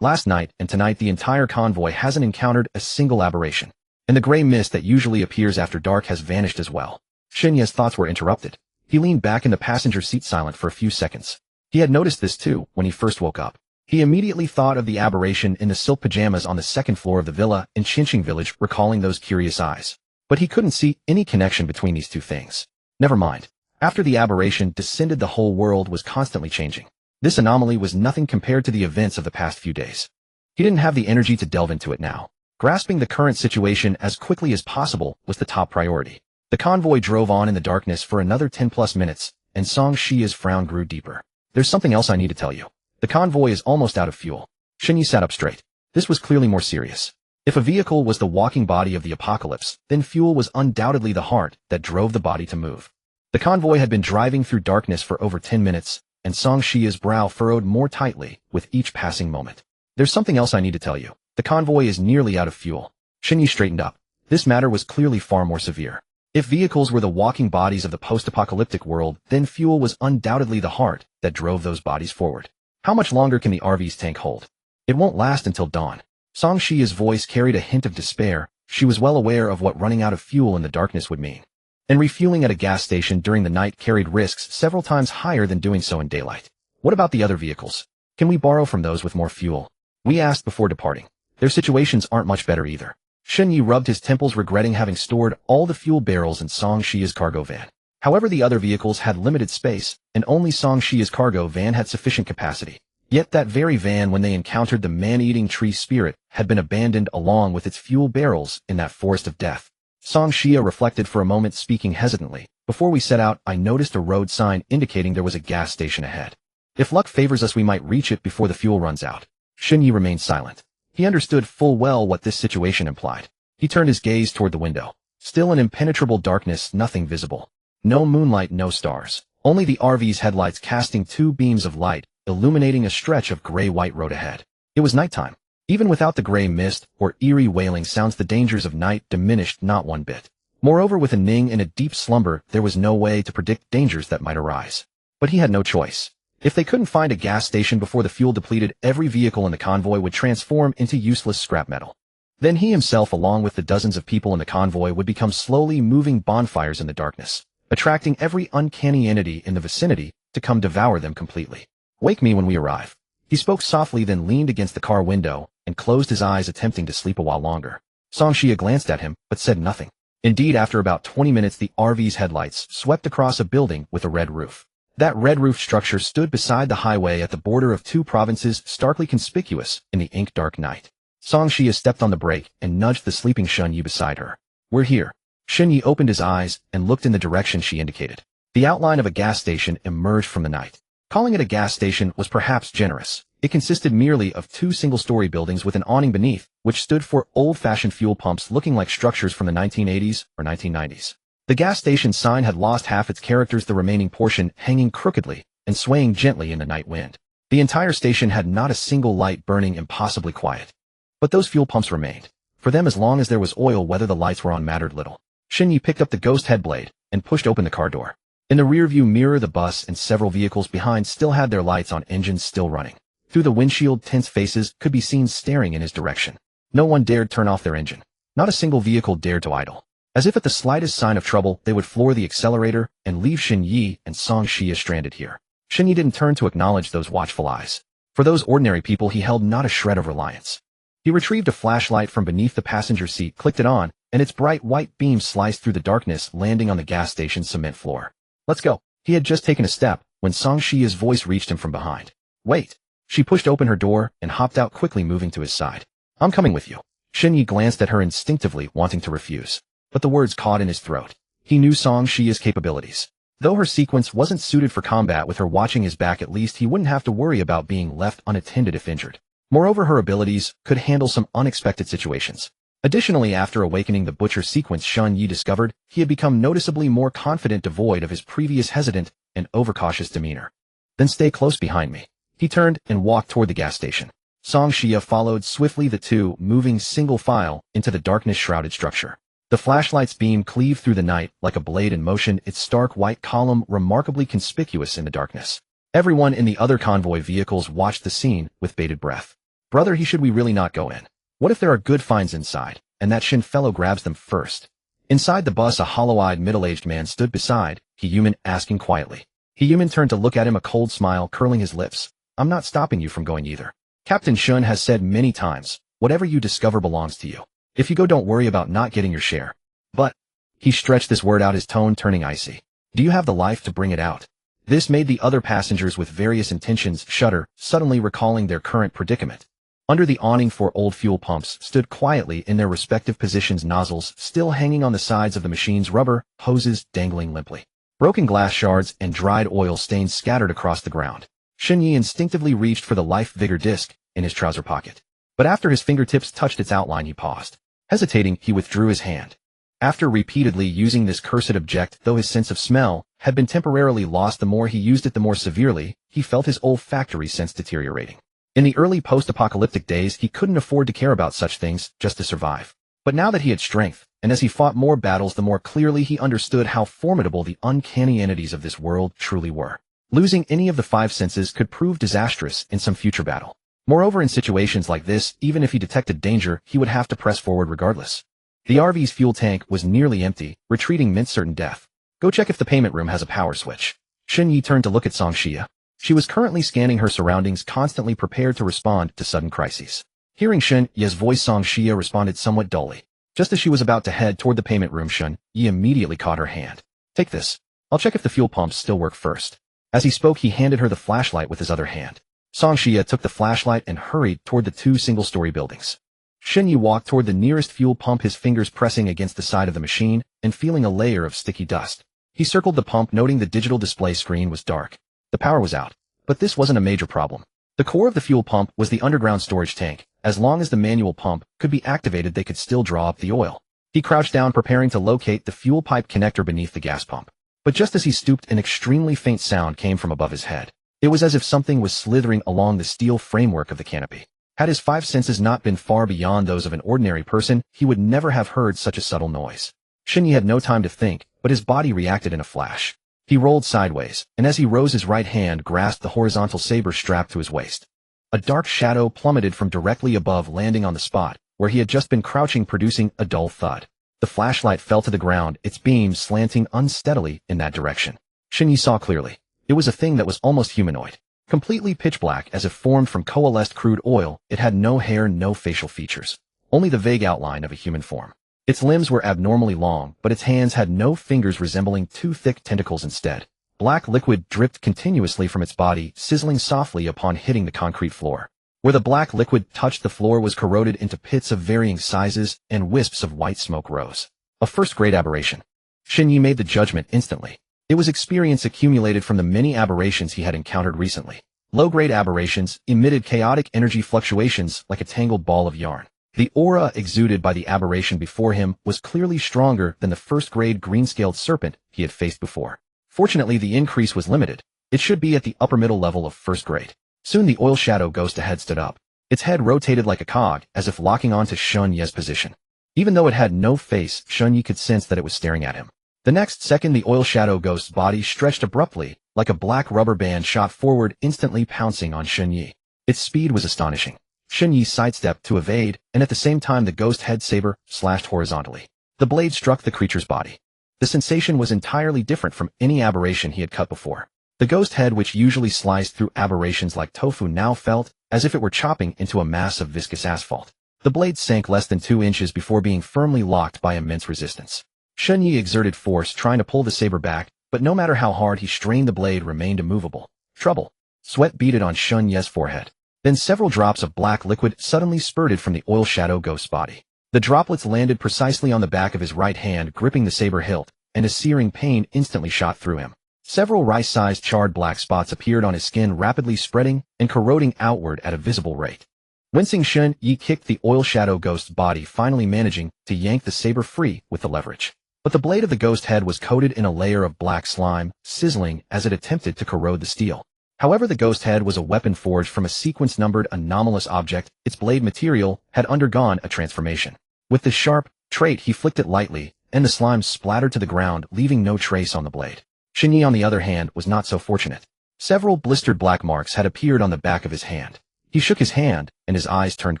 Last night and tonight, the entire convoy hasn't encountered a single aberration, and the gray mist that usually appears after dark has vanished as well." Shin Yi's thoughts were interrupted. He leaned back in the passenger seat, silent for a few seconds. He had noticed this too when he first woke up. He immediately thought of the aberration in the silk pajamas on the second floor of the villa in Qinxing Village, recalling those curious eyes. But he couldn't see any connection between these two things. Never mind. After the aberration descended, the whole world was constantly changing. This anomaly was nothing compared to the events of the past few days. He didn't have the energy to delve into it now. Grasping the current situation as quickly as possible was the top priority. The convoy drove on in the darkness for another 10+ minutes, and Song Shia's frown grew deeper. There's something else I need to tell you. The convoy is almost out of fuel. Shen Yi sat up straight. This was clearly more serious. If a vehicle was the walking body of the apocalypse, then fuel was undoubtedly the heart that drove the body to move. The convoy had been driving through darkness for over 10 minutes, and Song Shia's brow furrowed more tightly with each passing moment. There's something else I need to tell you. The convoy is nearly out of fuel. Shen Yi straightened up. This matter was clearly far more severe. If vehicles were the walking bodies of the post-apocalyptic world, then fuel was undoubtedly the heart that drove those bodies forward. How much longer can the RV's tank hold? It won't last until dawn. Song Shia's voice carried a hint of despair. She was well aware of what running out of fuel in the darkness would mean. And refueling at a gas station during the night carried risks several times higher than doing so in daylight. What about the other vehicles? Can we borrow from those with more fuel? We asked before departing. Their situations aren't much better either. Shen Yi rubbed his temples, regretting having stored all the fuel barrels in Song Shia's cargo van. However, the other vehicles had limited space, and only Song Shia's cargo van had sufficient capacity. Yet that very van, when they encountered the man-eating tree spirit, had been abandoned along with its fuel barrels in that forest of death. Song Shia reflected for a moment, speaking hesitantly. Before we set out, I noticed a road sign indicating there was a gas station ahead. If luck favors us, we might reach it before the fuel runs out. Shen Yi remained silent. He understood full well what this situation implied. He turned his gaze toward the window. Still in impenetrable darkness, nothing visible. No moonlight, no stars. Only the RV's headlights casting two beams of light, illuminating a stretch of gray-white road ahead. It was nighttime. Even without the gray mist or eerie wailing sounds, the dangers of night diminished not one bit. Moreover, with Ning in a deep slumber, there was no way to predict dangers that might arise. But he had no choice. If they couldn't find a gas station before the fuel depleted, every vehicle in the convoy would transform into useless scrap metal. Then he himself, along with the dozens of people in the convoy, would become slowly moving bonfires in the darkness, attracting every uncanny entity in the vicinity to come devour them completely. Wake me when we arrive. He spoke softly, then leaned against the car window and closed his eyes, attempting to sleep a while longer. Song Shia glanced at him, but said nothing. Indeed, after about 20 minutes, the RV's headlights swept across a building with a red roof. That red roof structure stood beside the highway at the border of two provinces, starkly conspicuous in the ink-dark night. Song Shia stepped on the brake and nudged the sleeping Shen Yi beside her. We're here. Shen Yi opened his eyes and looked in the direction she indicated. The outline of a gas station emerged from the night. Calling it a gas station was perhaps generous. It consisted merely of two single-story buildings with an awning beneath, which stood for old-fashioned fuel pumps looking like structures from the 1980s or 1990s. The gas station sign had lost half its characters, the remaining portion hanging crookedly and swaying gently in the night wind. The entire station had not a single light burning, impossibly quiet. But those fuel pumps remained. For them, as long as there was oil, whether the lights were on mattered little. Shen Yi picked up the ghost headblade and pushed open the car door. In the rearview mirror, the bus and several vehicles behind still had their lights on, engines still running. Through the windshield, tense faces could be seen staring in his direction. No one dared turn off their engine. Not a single vehicle dared to idle. As if at the slightest sign of trouble, they would floor the accelerator and leave Shen Yi and Song Shia stranded here. Shen Yi didn't turn to acknowledge those watchful eyes. For those ordinary people, he held not a shred of reliance. He retrieved a flashlight from beneath the passenger seat, clicked it on, and its bright white beam sliced through the darkness, landing on the gas station's cement floor. Let's go. He had just taken a step when Song Shia's voice reached him from behind. Wait. She pushed open her door and hopped out quickly, moving to his side. I'm coming with you. Shen Yi glanced at her instinctively, wanting to refuse. But the words caught in his throat. He knew Song Shia's capabilities. Though her sequence wasn't suited for combat, with her watching his back, at least he wouldn't have to worry about being left unattended if injured. Moreover, her abilities could handle some unexpected situations. Additionally, after awakening the Butcher sequence, Shen Yi discovered he had become noticeably more confident, devoid of his previous hesitant and overcautious demeanor. Then stay close behind me. He turned and walked toward the gas station. Song Shia followed swiftly, the two moving single file into the darkness-shrouded structure. The flashlight's beam cleaved through the night like a blade in motion, its stark white column remarkably conspicuous in the darkness. Everyone in the other convoy vehicles watched the scene with bated breath. Brother, should we really not go in? What if there are good finds inside, and that Shin fellow grabs them first? Inside the bus, a hollow-eyed middle-aged man stood beside He-Human, asking quietly. He-Human turned to look at him, a cold smile curling his lips. I'm not stopping you from going either. Captain Shun has said many times, whatever you discover belongs to you. If you go, don't worry about not getting your share. But, he stretched this word out, his tone turning icy. Do you have the life to bring it out? This made the other passengers with various intentions shudder, suddenly recalling their current predicament. Under the awning, 4 old fuel pumps stood quietly in their respective positions, nozzles still hanging on the sides of the machine's rubber, hoses dangling limply. Broken glass shards and dried oil stains scattered across the ground. Shunyi instinctively reached for the life vigor disc in his trouser pocket. But after his fingertips touched its outline, he paused. Hesitating, he withdrew his hand. After repeatedly using this cursed object, though his sense of smell had been temporarily lost, the more he used it, the more severely he felt his olfactory sense deteriorating. In the early post-apocalyptic days, he couldn't afford to care about such things just to survive. But now that he had strength, and as he fought more battles, the more clearly he understood how formidable the uncanny entities of this world truly were. Losing any of the 5 senses could prove disastrous in some future battle. Moreover, in situations like this, even if he detected danger, he would have to press forward regardless. The RV's fuel tank was nearly empty, retreating meant certain death. Go check if the payment room has a power switch. Shunyi turned to look at Song Xia. She was currently scanning her surroundings, constantly prepared to respond to sudden crises. Hearing Shun Yi's voice, Song Xia responded somewhat dully. Just as she was about to head toward the payment room, Shun Yi immediately caught her hand. Take this. I'll check if the fuel pumps still work first. As he spoke, he handed her the flashlight with his other hand. Song Xia took the flashlight and hurried toward the 2 single-story buildings. Shun Yi walked toward the nearest fuel pump, his fingers pressing against the side of the machine and feeling a layer of sticky dust. He circled the pump, noting the digital display screen was dark. The power was out. But this wasn't a major problem. The core of the fuel pump was the underground storage tank. As long as the manual pump could be activated, they could still draw up the oil. He crouched down, preparing to locate the fuel pipe connector beneath the gas pump. But just as he stooped, an extremely faint sound came from above his head. It was as if something was slithering along the steel framework of the canopy. Had his 5 senses not been far beyond those of an ordinary person, he would never have heard such a subtle noise. Shunyi had no time to think, but his body reacted in a flash. He rolled sideways, and as he rose, his right hand grasped the horizontal saber strapped to his waist. A dark shadow plummeted from directly above, landing on the spot where he had just been crouching, producing a dull thud. The flashlight fell to the ground, its beams slanting unsteadily in that direction. Shunyi saw clearly. It was a thing that was almost humanoid. Completely pitch black, as if formed from coalesced crude oil, it had no hair, no facial features. Only the vague outline of a human form. Its limbs were abnormally long, but its hands had no fingers, resembling 2 thick tentacles instead. Black liquid dripped continuously from its body, sizzling softly upon hitting the concrete floor. Where the black liquid touched the floor was corroded into pits of varying sizes, and wisps of white smoke rose. A first-grade aberration. Shunyi made the judgment instantly. It was experience accumulated from the many aberrations he had encountered recently. Low-grade aberrations emitted chaotic energy fluctuations like a tangled ball of yarn. The aura exuded by the aberration before him was clearly stronger than the first-grade green-scaled serpent he had faced before. Fortunately, the increase was limited. It should be at the upper-middle level of first grade. Soon the oil shadow ghost ahead stood up. Its head rotated like a cog, as if locking onto Shun Yi's position. Even though it had no face, Shun Yi could sense that it was staring at him. The next second, the oil shadow ghost's body stretched abruptly, like a black rubber band shot forward, instantly pouncing on Shun Yi. Its speed was astonishing. Shun Yi sidestepped to evade, and at the same time the ghost head saber slashed horizontally. The blade struck the creature's body. The sensation was entirely different from any aberration he had cut before. The ghost head, which usually sliced through aberrations like tofu, now felt as if it were chopping into a mass of viscous asphalt. The blade sank less than 2 inches before being firmly locked by immense resistance. Shun Yi exerted force, trying to pull the saber back, but no matter how hard he strained, the blade remained immovable. Trouble. Sweat beaded on Shun Yi's forehead. Then several drops of black liquid suddenly spurted from the oil shadow ghost's body. The droplets landed precisely on the back of his right hand, gripping the saber hilt, and a searing pain instantly shot through him. Several rice-sized charred black spots appeared on his skin, rapidly spreading and corroding outward at a visible rate. Wincing, Shun Yi kicked the oil shadow ghost's body, finally managing to yank the saber free with the leverage. But the blade of the ghost head was coated in a layer of black slime, sizzling as it attempted to corrode the steel. However, the ghost head was a weapon forged from a sequence-numbered anomalous object. Its blade material had undergone a transformation. With this sharp trait, he flicked it lightly, and the slime splattered to the ground, leaving no trace on the blade. Shun Yi, on the other hand, was not so fortunate. Several blistered black marks had appeared on the back of his hand. He shook his hand, and his eyes turned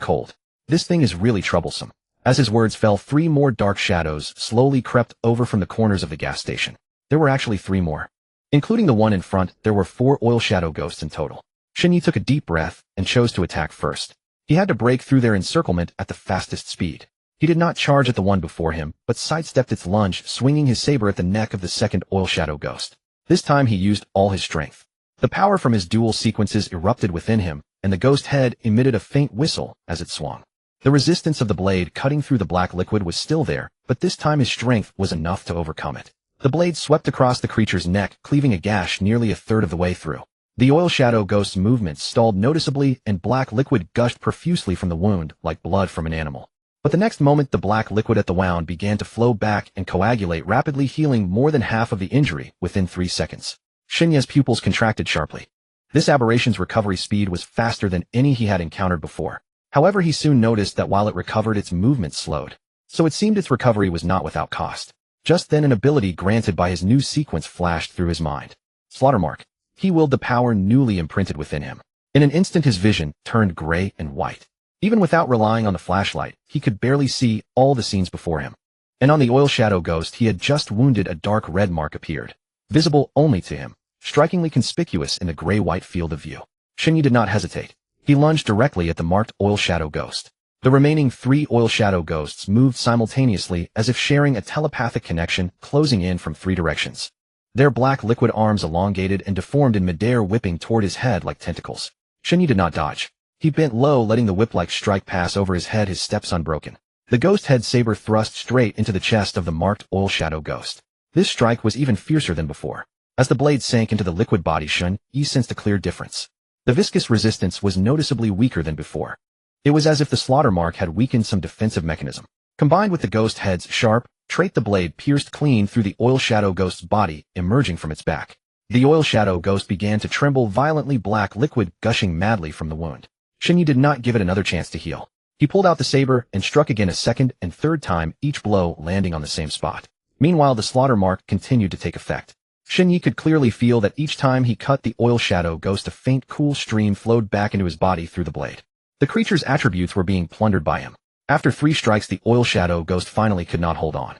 cold. This thing is really troublesome. As his words fell, 3 more dark shadows slowly crept over from the corners of the gas station. There were actually 3 more. Including the one in front, there were 4 oil shadow ghosts in total. Shun Yi took a deep breath and chose to attack first. He had to break through their encirclement at the fastest speed. He did not charge at the one before him, but sidestepped its lunge, swinging his saber at the neck of the second oil shadow ghost. This time he used all his strength. The power from his dual sequences erupted within him, and the ghost head emitted a faint whistle as it swung. The resistance of the blade cutting through the black liquid was still there, but this time his strength was enough to overcome it. The blade swept across the creature's neck, cleaving a gash nearly a third of the way through. The oil shadow ghost's movements stalled noticeably, and black liquid gushed profusely from the wound, like blood from an animal. But the next moment the black liquid at the wound began to flow back and coagulate, rapidly healing more than half of the injury within 3 seconds. Shinya's pupils contracted sharply. This aberration's recovery speed was faster than any he had encountered before. However, he soon noticed that while it recovered, its movement slowed. So it seemed its recovery was not without cost. Just then an ability granted by his new sequence flashed through his mind. Slaughtermark. He willed the power newly imprinted within him. In an instant his vision turned gray and white. Even without relying on the flashlight, he could barely see all the scenes before him. And on the oil shadow ghost he had just wounded, a dark red mark appeared, visible only to him, strikingly conspicuous in the gray-white field of view. Shinya did not hesitate. He lunged directly at the marked oil shadow ghost. The remaining 3 oil shadow ghosts moved simultaneously, as if sharing a telepathic connection, closing in from 3 directions. Their black liquid arms elongated and deformed in midair, whipping toward his head like tentacles. Shinya did not dodge. He bent low, letting the whip-like strike pass over his head, his steps unbroken. The ghost head saber thrust straight into the chest of the marked oil shadow ghost. This strike was even fiercer than before. As the blade sank into the liquid body, Shinya sensed a clear difference. The viscous resistance was noticeably weaker than before. It was as if the slaughter mark had weakened some defensive mechanism. Combined with the ghost head's sharp trait, the blade pierced clean through the oil shadow ghost's body, emerging from its back. The oil shadow ghost began to tremble violently, black liquid gushing madly from the wound. Shinya did not give it another chance to heal. He pulled out the saber and struck again, a second and third time, each blow landing on the same spot. Meanwhile, the slaughter mark continued to take effect. Shinya could clearly feel that each time he cut the oil shadow ghost, a faint cool stream flowed back into his body through the blade. The creature's attributes were being plundered by him. After 3 strikes, the oil shadow ghost finally could not hold on.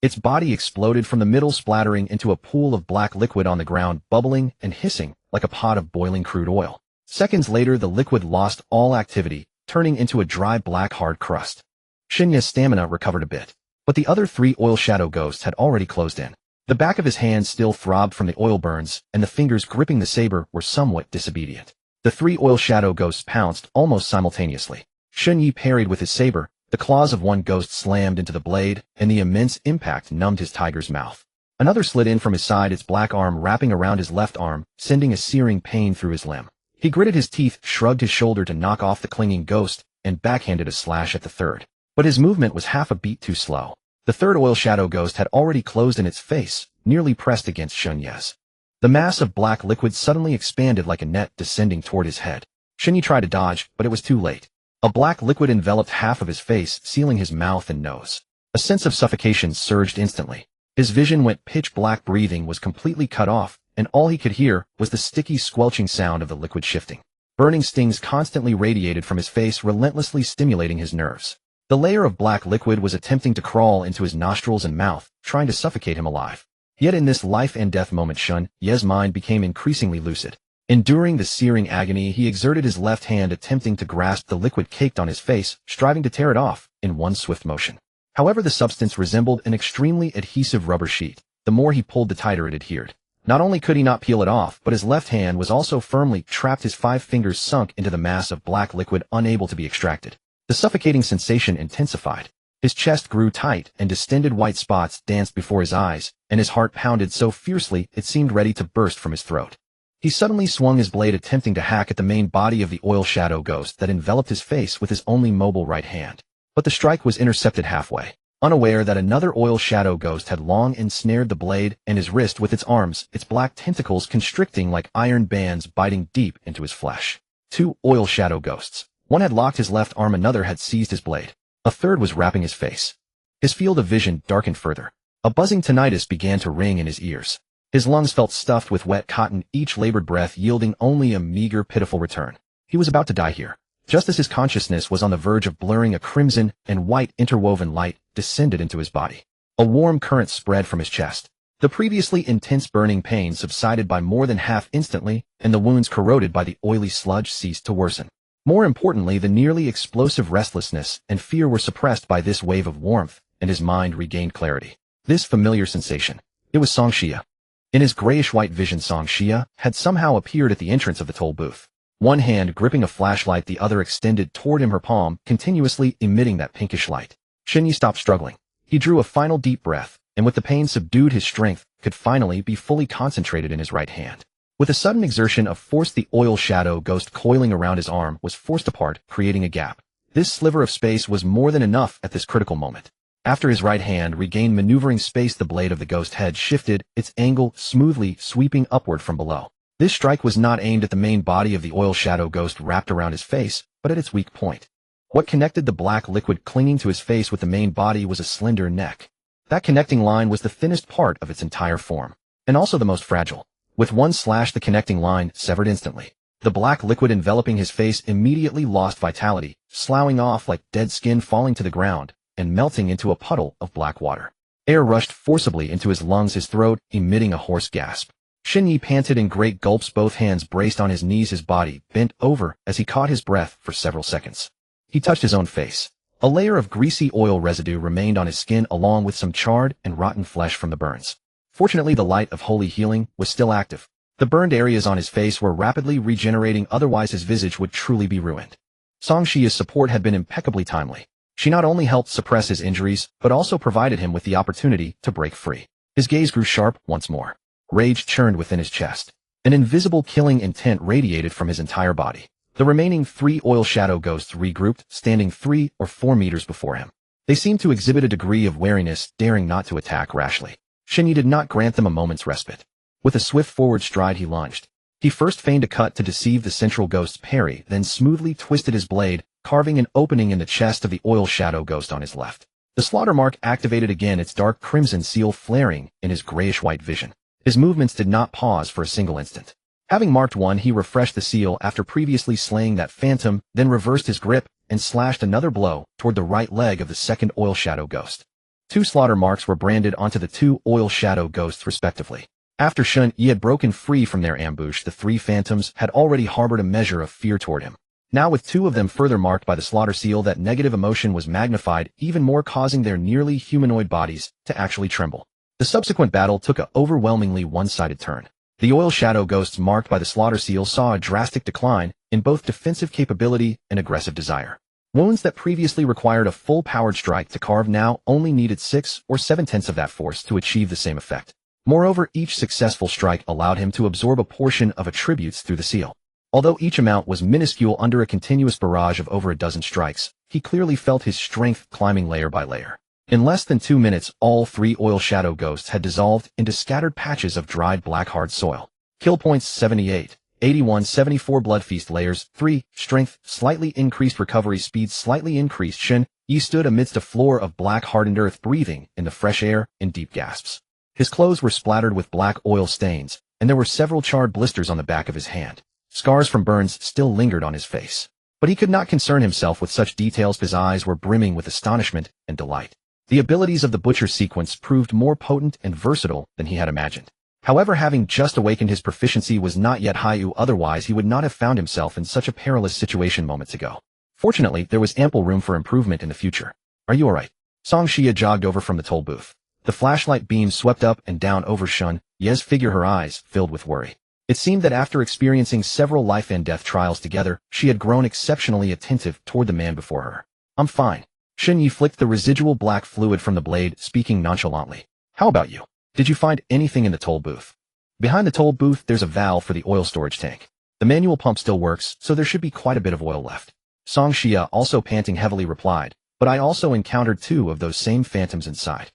Its body exploded from the middle, splattering into a pool of black liquid on the ground, bubbling and hissing like a pot of boiling crude oil. Seconds later, the liquid lost all activity, turning into a dry black hard crust. Shinya's stamina recovered a bit, but the other 3 oil shadow ghosts had already closed in. The back of his hand still throbbed from the oil burns, and the fingers gripping the saber were somewhat disobedient. The 3 oil shadow ghosts pounced almost simultaneously. Shinya parried with his saber. The claws of one ghost slammed into the blade, and the immense impact numbed his tiger's mouth. Another slid in from his side, its black arm wrapping around his left arm, sending a searing pain through his limb. He gritted his teeth, shrugged his shoulder to knock off the clinging ghost, and backhanded a slash at the third. But his movement was half a beat too slow. The 3rd oil shadow ghost had already closed in its face, nearly pressed against Shinya's. The mass of black liquid suddenly expanded like a net, descending toward his head. Shinya tried to dodge, but it was too late. A black liquid enveloped half of his face, sealing his mouth and nose. A sense of suffocation surged instantly. His vision went pitch black, breathing was completely cut off, and all he could hear was the sticky, squelching sound of the liquid shifting. Burning stings constantly radiated from his face, relentlessly stimulating his nerves. The layer of black liquid was attempting to crawl into his nostrils and mouth, trying to suffocate him alive. Yet in this life and death moment, Shunya's mind became increasingly lucid. Enduring the searing agony, he exerted his left hand, attempting to grasp the liquid caked on his face, striving to tear it off in one swift motion. However, the substance resembled an extremely adhesive rubber sheet. The more he pulled, the tighter it adhered. Not only could he not peel it off, but his left hand was also firmly trapped, his 5 fingers sunk into the mass of black liquid, unable to be extracted. The suffocating sensation intensified. His chest grew tight, and distended white spots danced before his eyes, and his heart pounded so fiercely it seemed ready to burst from his throat. He suddenly swung his blade, attempting to hack at the main body of the oil shadow ghost that enveloped his face with his only mobile right hand. But the strike was intercepted halfway. Unaware that another oil shadow ghost had long ensnared the blade and his wrist with its arms, its black tentacles constricting like iron bands, biting deep into his flesh. 2 oil shadow ghosts. One had locked his left arm, another had seized his blade. A third was wrapping his face. His field of vision darkened further. A buzzing tinnitus began to ring in his ears. His lungs felt stuffed with wet cotton, each labored breath yielding only a meager, pitiful return. He was about to die here. Just as his consciousness was on the verge of blurring, a crimson and white interwoven light descended into his body. A warm current spread from his chest. The previously intense burning pain subsided by more than half instantly, and the wounds corroded by the oily sludge ceased to worsen. More importantly, the nearly explosive restlessness and fear were suppressed by this wave of warmth, and his mind regained clarity. This familiar sensation. It was Song Xia. In his grayish-white vision, Song Xia had somehow appeared at the entrance of the toll booth. One hand gripping a flashlight, the other extended toward him, her palm continuously emitting that pinkish light. Shen Yi stopped struggling. He drew a final deep breath, and with the pain subdued, his strength could finally be fully concentrated in his right hand. With a sudden exertion of force, the oil shadow ghost coiling around his arm was forced apart, creating a gap. This sliver of space was more than enough at this critical moment. After his right hand regained maneuvering space, the blade of the ghost head shifted, its angle smoothly sweeping upward from below. This strike was not aimed at the main body of the oil shadow ghost wrapped around his face, but at its weak point. What connected the black liquid clinging to his face with the main body was a slender neck. That connecting line was the thinnest part of its entire form, and also the most fragile. With one slash, the connecting line severed instantly. The black liquid enveloping his face immediately lost vitality, sloughing off like dead skin, falling to the ground, and melting into a puddle of black water. Air rushed forcibly into his lungs, his throat emitting a hoarse gasp. Shen Yi panted in great gulps, both hands braced on his knees, his body bent over as he caught his breath for several seconds. He touched his own face. A layer of greasy oil residue remained on his skin, along with some charred and rotten flesh from the burns. Fortunately, the light of holy healing was still active. The burned areas on his face were rapidly regenerating, otherwise his visage would truly be ruined. Song Xia's support had been impeccably timely. She not only helped suppress his injuries, but also provided him with the opportunity to break free. His gaze grew sharp once more. Rage churned within his chest. An invisible killing intent radiated from his entire body. The remaining 3 oil shadow ghosts regrouped, standing 3 or 4 meters before him. They seemed to exhibit a degree of wariness, daring not to attack rashly. Shen Yi did not grant them a moment's respite. With a swift forward stride, he lunged. He first feigned a cut to deceive the central ghost's parry, then smoothly twisted his blade, carving an opening in the chest of the oil shadow ghost on his left. The slaughter mark activated again, its dark crimson seal flaring in his grayish-white vision. His movements did not pause for a single instant. Having marked one, he refreshed the seal after previously slaying that phantom, then reversed his grip and slashed another blow toward the right leg of the second oil shadow ghost. 2 slaughter marks were branded onto the 2 oil shadow ghosts respectively. After Shen Yi had broken free from their ambush, the 3 phantoms had already harbored a measure of fear toward him. Now, with 2 of them further marked by the slaughter seal, that negative emotion was magnified even more, causing their nearly humanoid bodies to actually tremble. The subsequent battle took an overwhelmingly one-sided turn. The oil shadow ghosts marked by the slaughter seal saw a drastic decline in both defensive capability and aggressive desire. Wounds that previously required a full-powered strike to carve now only needed 6 or 7/10 of that force to achieve the same effect. Moreover, each successful strike allowed him to absorb a portion of attributes through the seal. Although each amount was minuscule under a continuous barrage of over a dozen strikes, he clearly felt his strength climbing layer by layer. In less than 2 minutes, all 3 oil shadow ghosts had dissolved into scattered patches of dried black hard soil. Kill points 78, 81, 74 blood feast layers, 3, strength, slightly increased recovery speed, slightly increased. Shen Yi stood amidst a floor of black hardened earth, breathing in the fresh air in deep gasps. His clothes were splattered with black oil stains, and there were several charred blisters on the back of his hand. Scars from burns still lingered on his face. But he could not concern himself with such details. His eyes were brimming with astonishment and delight. The abilities of the Butcher Sequence proved more potent and versatile than he had imagined. However, having just awakened, his proficiency was not yet high, otherwise he would not have found himself in such a perilous situation moments ago. Fortunately, there was ample room for improvement in the future. Are you alright? Song Xia jogged over from the toll booth. The flashlight beam swept up and down over Shen Yi's figure, her eyes filled with worry. It seemed that after experiencing several life and death trials together, she had grown exceptionally attentive toward the man before her. I'm fine. Shen Yi flicked the residual black fluid from the blade, speaking nonchalantly. How about you? Did you find anything in the toll booth? Behind the toll booth, there's a valve for the oil storage tank. The manual pump still works, so there should be quite a bit of oil left. Song Xia, also panting heavily, replied, but I also encountered 2 of those same phantoms inside.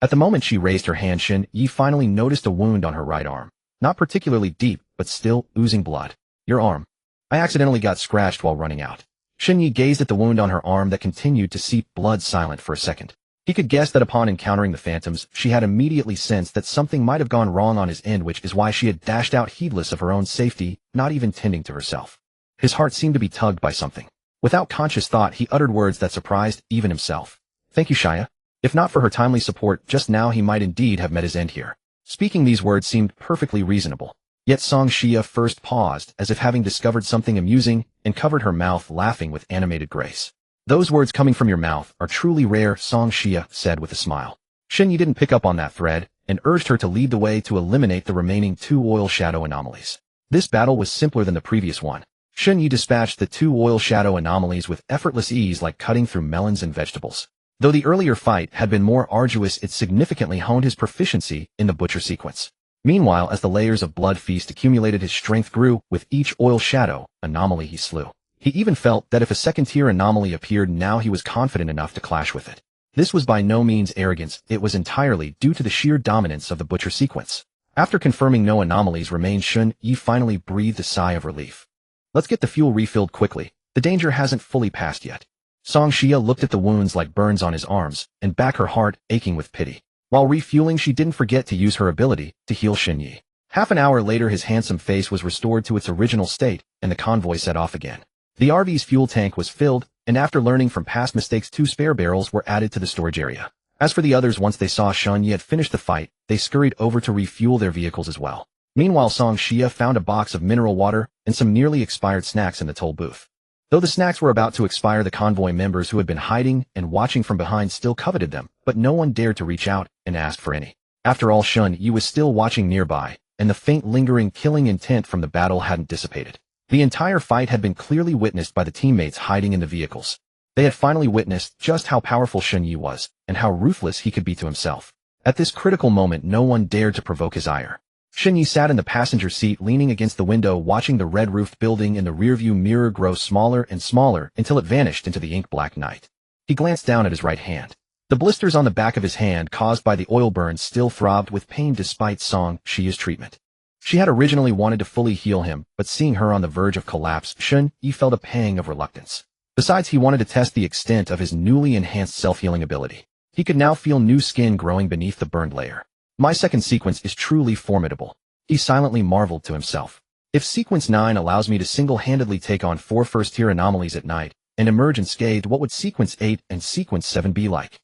At the moment she raised her hand, Shen Yi finally noticed a wound on her right arm. Not particularly deep, but still oozing blood. Your arm. I accidentally got scratched while running out. Shen Yi gazed at the wound on her arm that continued to seep blood, silent for a second. He could guess that upon encountering the phantoms, she had immediately sensed that something might have gone wrong on his end, which is why she had dashed out heedless of her own safety, not even tending to herself. His heart seemed to be tugged by something. Without conscious thought, he uttered words that surprised even himself. Thank you, Xia. If not for her timely support just now, he might indeed have met his end here. Speaking these words seemed perfectly reasonable. Yet Song Xia first paused, as if having discovered something amusing, and covered her mouth, laughing with animated grace. "Those words coming from your mouth are truly rare," Song Xia said with a smile. Shen Yi didn't pick up on that thread, and urged her to lead the way to eliminate the remaining 2 oil shadow anomalies. This battle was simpler than the previous one. Shen Yi dispatched the 2 oil shadow anomalies with effortless ease, like cutting through melons and vegetables. Though the earlier fight had been more arduous, it significantly honed his proficiency in the butcher sequence. Meanwhile, as the layers of blood feast accumulated, his strength grew with each oil shadow anomaly he slew. He even felt that if a second-tier anomaly appeared now, he was confident enough to clash with it. This was by no means arrogance, it was entirely due to the sheer dominance of the butcher sequence. After confirming no anomalies remained, Shen Yi finally breathed a sigh of relief. "Let's get the fuel refilled quickly. The danger hasn't fully passed yet." Song Xia looked at the wounds like burns on his arms, and back, her heart aching with pity. While refueling, she didn't forget to use her ability to heal Shen Yi. Half an hour later, his handsome face was restored to its original state, and the convoy set off again. The RV's fuel tank was filled, and after learning from past mistakes, 2 spare barrels were added to the storage area. As for the others, once they saw Shen Yi had finished the fight, they scurried over to refuel their vehicles as well. Meanwhile, Song Xia found a box of mineral water and some nearly expired snacks in the toll booth. Though the snacks were about to expire, the convoy members who had been hiding and watching from behind still coveted them, but no one dared to reach out and ask for any. After all, Shen Yi was still watching nearby, and the faint lingering killing intent from the battle hadn't dissipated. The entire fight had been clearly witnessed by the teammates hiding in the vehicles. They had finally witnessed just how powerful Shen Yi was, and how ruthless he could be to himself. At this critical moment, no one dared to provoke his ire. Shen Yi sat in the passenger seat, leaning against the window, watching the red-roofed building in the rearview mirror grow smaller and smaller until it vanished into the ink-black night. He glanced down at his right hand. The blisters on the back of his hand, caused by the oil burns, still throbbed with pain despite Song Xia's treatment. She had originally wanted to fully heal him, but seeing her on the verge of collapse, Shen Yi felt a pang of reluctance. Besides, he wanted to test the extent of his newly enhanced self-healing ability. He could now feel new skin growing beneath the burned layer. "My second sequence is truly formidable," he silently marveled to himself. "If Sequence 9 allows me to single-handedly take on 4 first-tier anomalies at night and emerge unscathed, what would Sequence 8 and Sequence 7 be like?"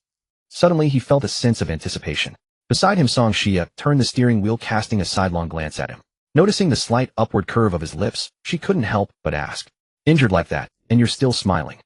Suddenly, he felt a sense of anticipation. Beside him, Song Xia turned the steering wheel, casting a sidelong glance at him. Noticing the slight upward curve of his lips, she couldn't help but ask, "Injured like that, and you're still smiling?"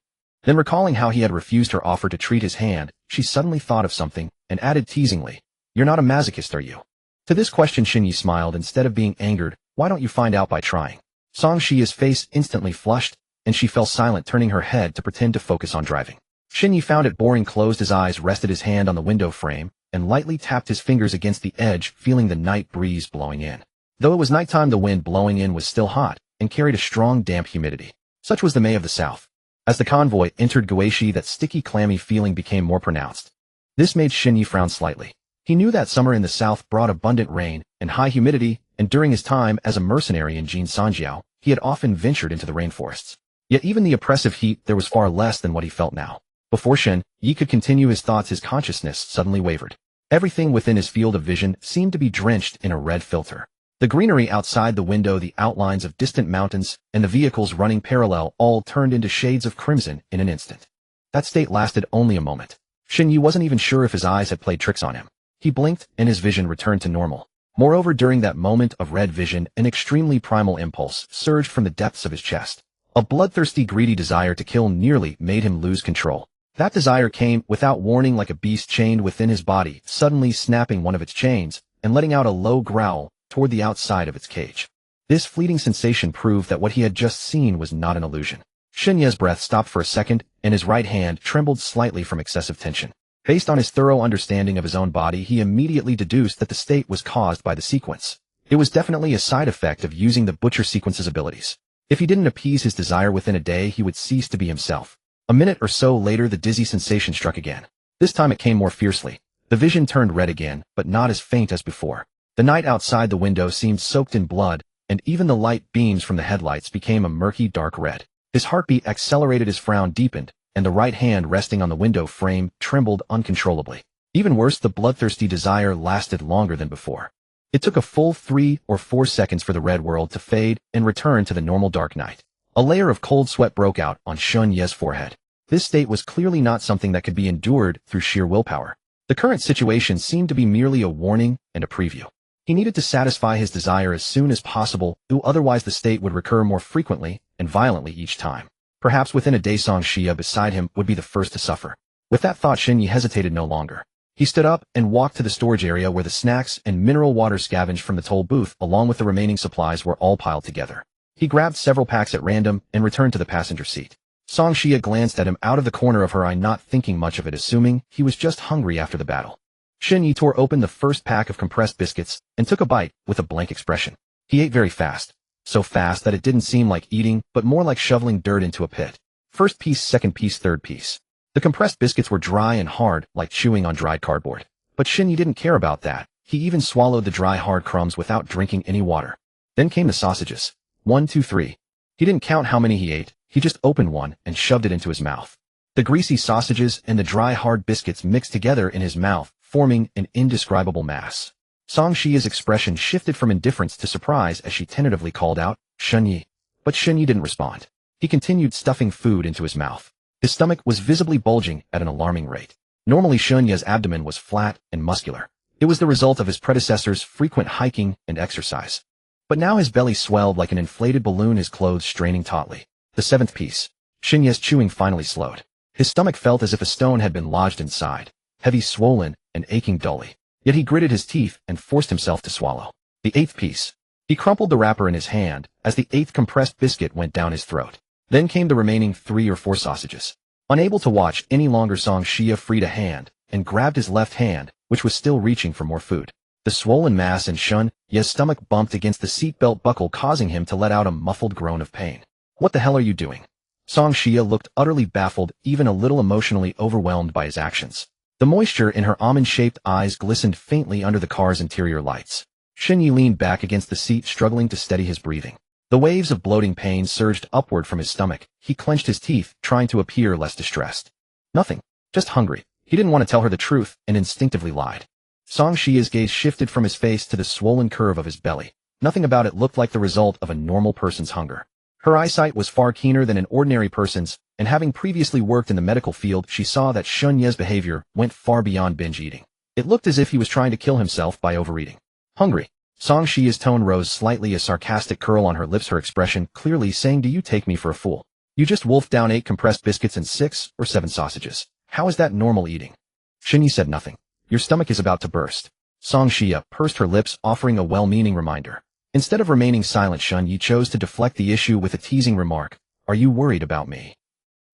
Then, recalling how he had refused her offer to treat his hand, she suddenly thought of something and added teasingly, "You're not a masochist, are you?" To this question, Shen Yi smiled. Instead of being angered, "Why don't you find out by trying?" Song Xia's face instantly flushed, and she fell silent, turning her head to pretend to focus on driving. Shen Yi found it boring, closed his eyes, rested his hand on the window frame, and lightly tapped his fingers against the edge, feeling the night breeze blowing in. Though it was nighttime, the wind blowing in was still hot, and carried a strong damp humidity. Such was the May of the South. As the convoy entered Guishi, that sticky, clammy feeling became more pronounced. This made Shen Yi frown slightly. He knew that summer in the South brought abundant rain and high humidity, and during his time as a mercenary in Jin Sanjiao, he had often ventured into the rainforests. Yet even the oppressive heat, there was far less than what he felt now. Before Shen Yi could continue his thoughts, his consciousness suddenly wavered. Everything within his field of vision seemed to be drenched in a red filter. The greenery outside the window, the outlines of distant mountains, and the vehicles running parallel all turned into shades of crimson in an instant. That state lasted only a moment. Shen Yi wasn't even sure if his eyes had played tricks on him. He blinked, and his vision returned to normal. Moreover, during that moment of red vision, an extremely primal impulse surged from the depths of his chest. A bloodthirsty, greedy desire to kill nearly made him lose control. That desire came without warning, like a beast chained within his body, suddenly snapping one of its chains and letting out a low growl toward the outside of its cage. This fleeting sensation proved that what he had just seen was not an illusion. Shen Yi's breath stopped for a second, and his right hand trembled slightly from excessive tension. Based on his thorough understanding of his own body, he immediately deduced that the state was caused by the sequence. It was definitely a side effect of using the butcher sequence's abilities. If he didn't appease his desire within a day, he would cease to be himself. A minute or so later, the dizzy sensation struck again. This time it came more fiercely. The vision turned red again, but not as faint as before. The night outside the window seemed soaked in blood, and even the light beams from the headlights became a murky, dark red. His heartbeat accelerated, his frown deepened, and the right hand resting on the window frame trembled uncontrollably. Even worse, the bloodthirsty desire lasted longer than before. It took a full 3 or 4 seconds for the red world to fade and return to the normal dark night. A layer of cold sweat broke out on Shen Yi's forehead. This state was clearly not something that could be endured through sheer willpower. The current situation seemed to be merely a warning and a preview. He needed to satisfy his desire as soon as possible, otherwise the state would recur more frequently and violently each time. Perhaps within a day Song Xia beside him would be the first to suffer. With that thought, Shen Yi hesitated no longer. He stood up and walked to the storage area where the snacks and mineral water scavenged from the toll booth along with the remaining supplies were all piled together. He grabbed several packs at random and returned to the passenger seat. Song Xia glanced at him out of the corner of her eye, not thinking much of it, assuming he was just hungry after the battle. Shen Yi tore open the first pack of compressed biscuits and took a bite with a blank expression. He ate very fast. So fast that it didn't seem like eating, but more like shoveling dirt into a pit. First piece, second piece, third piece. The compressed biscuits were dry and hard, like chewing on dried cardboard. But Shen Yi didn't care about that. He even swallowed the dry, hard crumbs without drinking any water. Then came the sausages. 1, 2, 3. He didn't count how many he ate. He just opened one and shoved it into his mouth. The greasy sausages and the dry, hard biscuits mixed together in his mouth, forming an indescribable mass. Song Xia's expression shifted from indifference to surprise as she tentatively called out, "Shen Yi." But Shen Yi didn't respond. He continued stuffing food into his mouth. His stomach was visibly bulging at an alarming rate. Normally Shen Yi's abdomen was flat and muscular. It was the result of his predecessor's frequent hiking and exercise. But now his belly swelled like an inflated balloon, his clothes straining tautly. The seventh piece. Shen Yi's chewing finally slowed. His stomach felt as if a stone had been lodged inside, heavy, swollen, and aching dully. Yet he gritted his teeth and forced himself to swallow. The eighth piece. He crumpled the wrapper in his hand as the eighth compressed biscuit went down his throat. Then came the remaining 3 or 4 sausages. Unable to watch any longer, Song Xia freed a hand and grabbed his left hand, which was still reaching for more food. The swollen mass in Shen Yi's stomach bumped against the seatbelt buckle, causing him to let out a muffled groan of pain. "What the hell are you doing?" Song Xia looked utterly baffled, even a little emotionally overwhelmed by his actions. The moisture in her almond-shaped eyes glistened faintly under the car's interior lights. Shen Yi leaned back against the seat, struggling to steady his breathing. The waves of bloating pain surged upward from his stomach. He clenched his teeth, trying to appear less distressed. "Nothing. Just hungry." He didn't want to tell her the truth and instinctively lied. Song Xia's gaze shifted from his face to the swollen curve of his belly. Nothing about it looked like the result of a normal person's hunger. Her eyesight was far keener than an ordinary person's, and having previously worked in the medical field, she saw that Shen Yi's behavior went far beyond binge eating. It looked as if he was trying to kill himself by overeating. "Hungry." Song Xia's tone rose slightly, a sarcastic curl on her lips, her expression clearly saying, "Do you take me for a fool? You just wolfed down 8 compressed biscuits and 6 or 7 sausages. How is that normal eating?" Shen Yi said nothing. "Your stomach is about to burst." Song Xia pursed her lips, offering a well-meaning reminder. Instead of remaining silent, Shen Yi chose to deflect the issue with a teasing remark. "Are you worried about me?"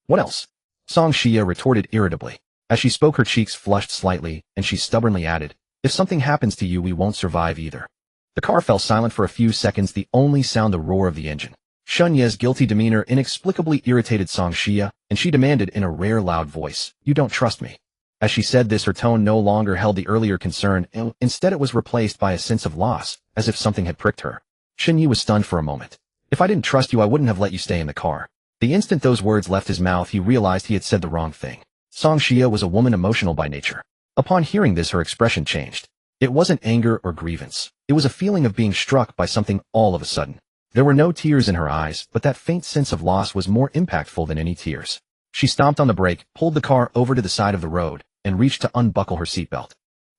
"What else?" Song Xia retorted irritably. As she spoke, her cheeks flushed slightly, and she stubbornly added, "If something happens to you, we won't survive either." The car fell silent for a few seconds, the only sound the roar of the engine. Shen Yi's guilty demeanor inexplicably irritated Song Xia, and she demanded in a rare loud voice, "You don't trust me." As she said this, her tone no longer held the earlier concern, and instead it was replaced by a sense of loss, as if something had pricked her. Shen Yi was stunned for a moment. "If I didn't trust you, I wouldn't have let you stay in the car." The instant those words left his mouth, he realized he had said the wrong thing. Song Xia was a woman emotional by nature. Upon hearing this, her expression changed. It wasn't anger or grievance. It was a feeling of being struck by something all of a sudden. There were no tears in her eyes, but that faint sense of loss was more impactful than any tears. She stomped on the brake, pulled the car over to the side of the road, and reached to unbuckle her seatbelt.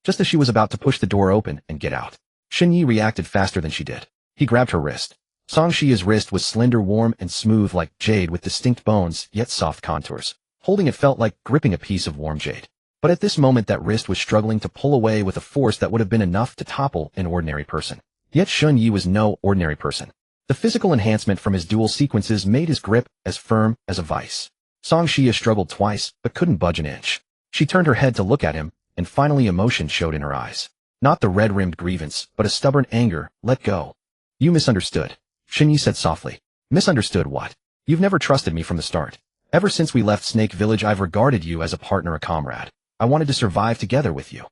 Just as she was about to push the door open and get out, Shen Yi reacted faster than she did. He grabbed her wrist. Song Xia's wrist was slender, warm, and smooth like jade with distinct bones, yet soft contours. Holding it felt like gripping a piece of warm jade. But at this moment that wrist was struggling to pull away with a force that would have been enough to topple an ordinary person. Yet Shen Yi was no ordinary person. The physical enhancement from his dual sequences made his grip as firm as a vice. Song Xia struggled twice, but couldn't budge an inch. She turned her head to look at him, and finally emotion showed in her eyes. Not the red-rimmed grievance, but a stubborn anger. "Let go." "You misunderstood," Shen Yi said softly. "Misunderstood what? You've never trusted me from the start. Ever since we left Snake Village, I've regarded you as a partner, a comrade. I wanted to survive together with you.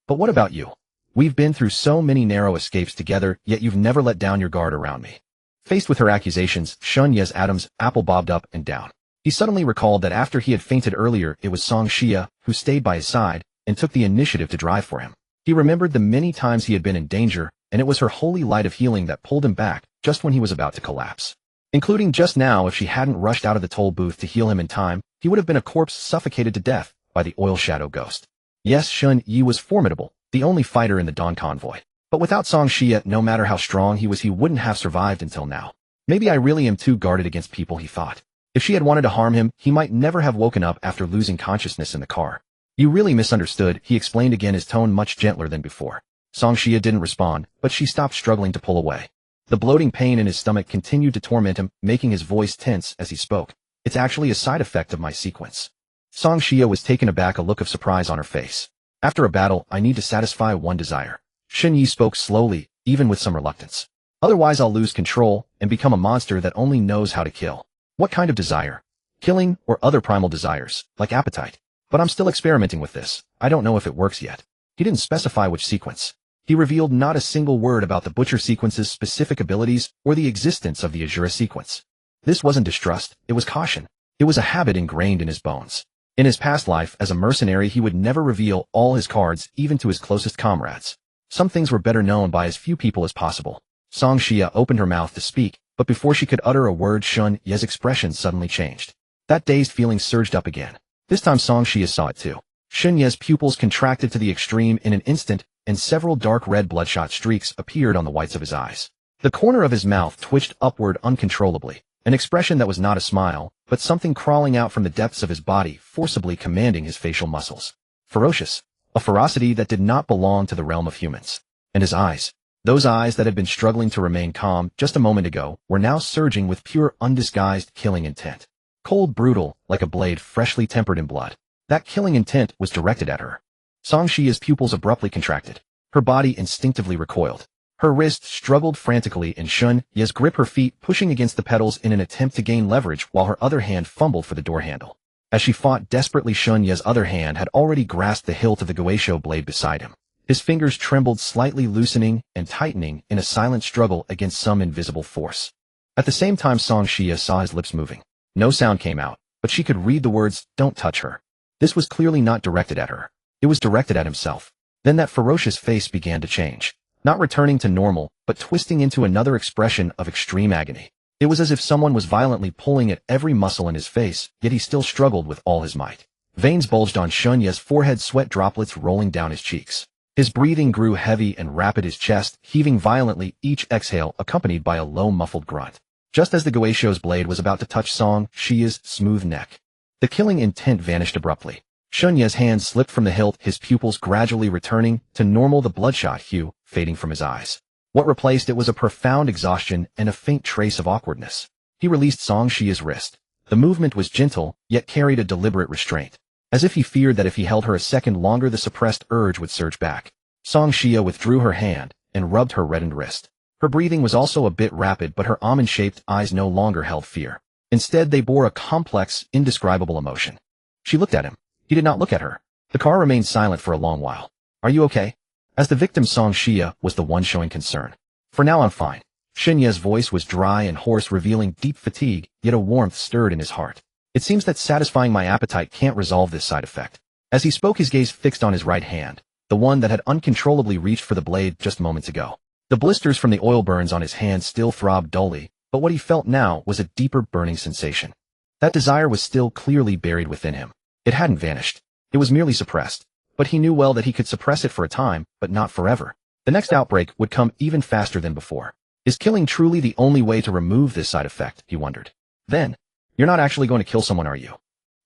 But what about you? We've been through so many narrow escapes together, yet you've never let down your guard around me." Faced with her accusations, Shen Yi's Adam's apple bobbed up and down. He suddenly recalled that after he had fainted earlier, it was Song Xia who stayed by his side and took the initiative to drive for him. He remembered the many times he had been in danger, and it was her holy light of healing that pulled him back just when he was about to collapse. Including just now, if she hadn't rushed out of the toll booth to heal him in time, he would have been a corpse suffocated to death by the oil shadow ghost. Yes, Shen Yi was formidable, the only fighter in the Dawn convoy. But without Song Xia, no matter how strong he was, he wouldn't have survived until now. Maybe I really am too guarded against people, he thought. If she had wanted to harm him, he might never have woken up after losing consciousness in the car. You really misunderstood, he explained again, his tone much gentler than before. Song Xia didn't respond, but she stopped struggling to pull away. The bloating pain in his stomach continued to torment him, making his voice tense as he spoke. It's actually a side effect of my sequence. Song Xia was taken aback, a look of surprise on her face. After a battle, I need to satisfy one desire. Shen Yi spoke slowly, even with some reluctance. Otherwise I'll lose control and become a monster that only knows how to kill. What kind of desire? Killing or other primal desires, like appetite. But I'm still experimenting with this. I don't know if it works yet. He didn't specify which sequence. He revealed not a single word about the Butcher sequence's specific abilities or the existence of the Asura sequence. This wasn't distrust, it was caution. It was a habit ingrained in his bones. In his past life as a mercenary, he would never reveal all his cards, even to his closest comrades. Some things were better known by as few people as possible. Song Xia opened her mouth to speak, but before she could utter a word, Shun Ye's expression suddenly changed. That dazed feeling surged up again. This time Song Xia saw it too. Shun Ye's pupils contracted to the extreme in an instant, and several dark red bloodshot streaks appeared on the whites of his eyes. The corner of his mouth twitched upward uncontrollably, an expression that was not a smile, but something crawling out from the depths of his body, forcibly commanding his facial muscles. Ferocious. A ferocity that did not belong to the realm of humans. And his eyes. Those eyes that had been struggling to remain calm just a moment ago were now surging with pure, undisguised killing intent. Cold, brutal, like a blade freshly tempered in blood. That killing intent was directed at her. Song Xia's pupils abruptly contracted. Her body instinctively recoiled. Her wrist struggled frantically in Shun Ye's grip, her feet pushing against the pedals in an attempt to gain leverage while her other hand fumbled for the door handle. As she fought desperately, Shun Ye's other hand had already grasped the hilt of the Guisho blade beside him. His fingers trembled, slightly loosening and tightening in a silent struggle against some invisible force. At the same time, Song Xia saw his lips moving. No sound came out, but she could read the words, "Don't touch her." This was clearly not directed at her. It was directed at himself. Then that ferocious face began to change. Not returning to normal, but twisting into another expression of extreme agony. It was as if someone was violently pulling at every muscle in his face, yet he still struggled with all his might. Veins bulged on Shun Ye's forehead, sweat droplets rolling down his cheeks. His breathing grew heavy and rapid, his chest heaving violently, each exhale accompanied by a low muffled grunt. Just as the Guisho's blade was about to touch Song Xia's smooth neck, the killing intent vanished abruptly. Shun Ye's hand slipped from the hilt, his pupils gradually returning to normal, the bloodshot hue fading from his eyes. What replaced it was a profound exhaustion and a faint trace of awkwardness. He released Song Xia's wrist. The movement was gentle, yet carried a deliberate restraint, as if he feared that if he held her a second longer, the suppressed urge would surge back. Song Xia withdrew her hand and rubbed her reddened wrist. Her breathing was also a bit rapid, but her almond-shaped eyes no longer held fear. Instead, they bore a complex, indescribable emotion. She looked at him. He did not look at her. The car remained silent for a long while. "Are you okay?" As the victim, Song Xia was the one showing concern. "For now I'm fine." Shun Ye's voice was dry and hoarse, revealing deep fatigue, yet a warmth stirred in his heart. "It seems that satisfying my appetite can't resolve this side effect." As he spoke, his gaze fixed on his right hand, the one that had uncontrollably reached for the blade just moments ago. The blisters from the oil burns on his hand still throbbed dully, but what he felt now was a deeper burning sensation. That desire was still clearly buried within him. It hadn't vanished. It was merely suppressed. But he knew well that he could suppress it for a time, but not forever. The next outbreak would come even faster than before. Is killing truly the only way to remove this side effect, he wondered. Then, "You're not actually going to kill someone, are you?"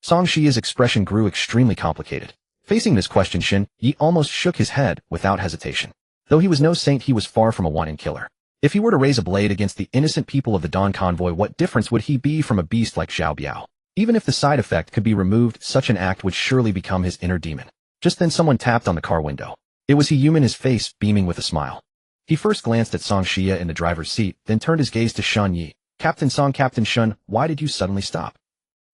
Song Xia's expression grew extremely complicated. Facing this question, Shen Yi almost shook his head without hesitation. Though he was no saint, he was far from a wanton killer. If he were to raise a blade against the innocent people of the Dawn Convoy, what difference would he be from a beast like Xiao Biao? Even if the side effect could be removed, such an act would surely become his inner demon. Just then someone tapped on the car window. It was He Yuman, his face beaming with a smile. He first glanced at Song Xia in the driver's seat, then turned his gaze to Shun Yi. "Captain Song, Captain Shun, why did you suddenly stop?"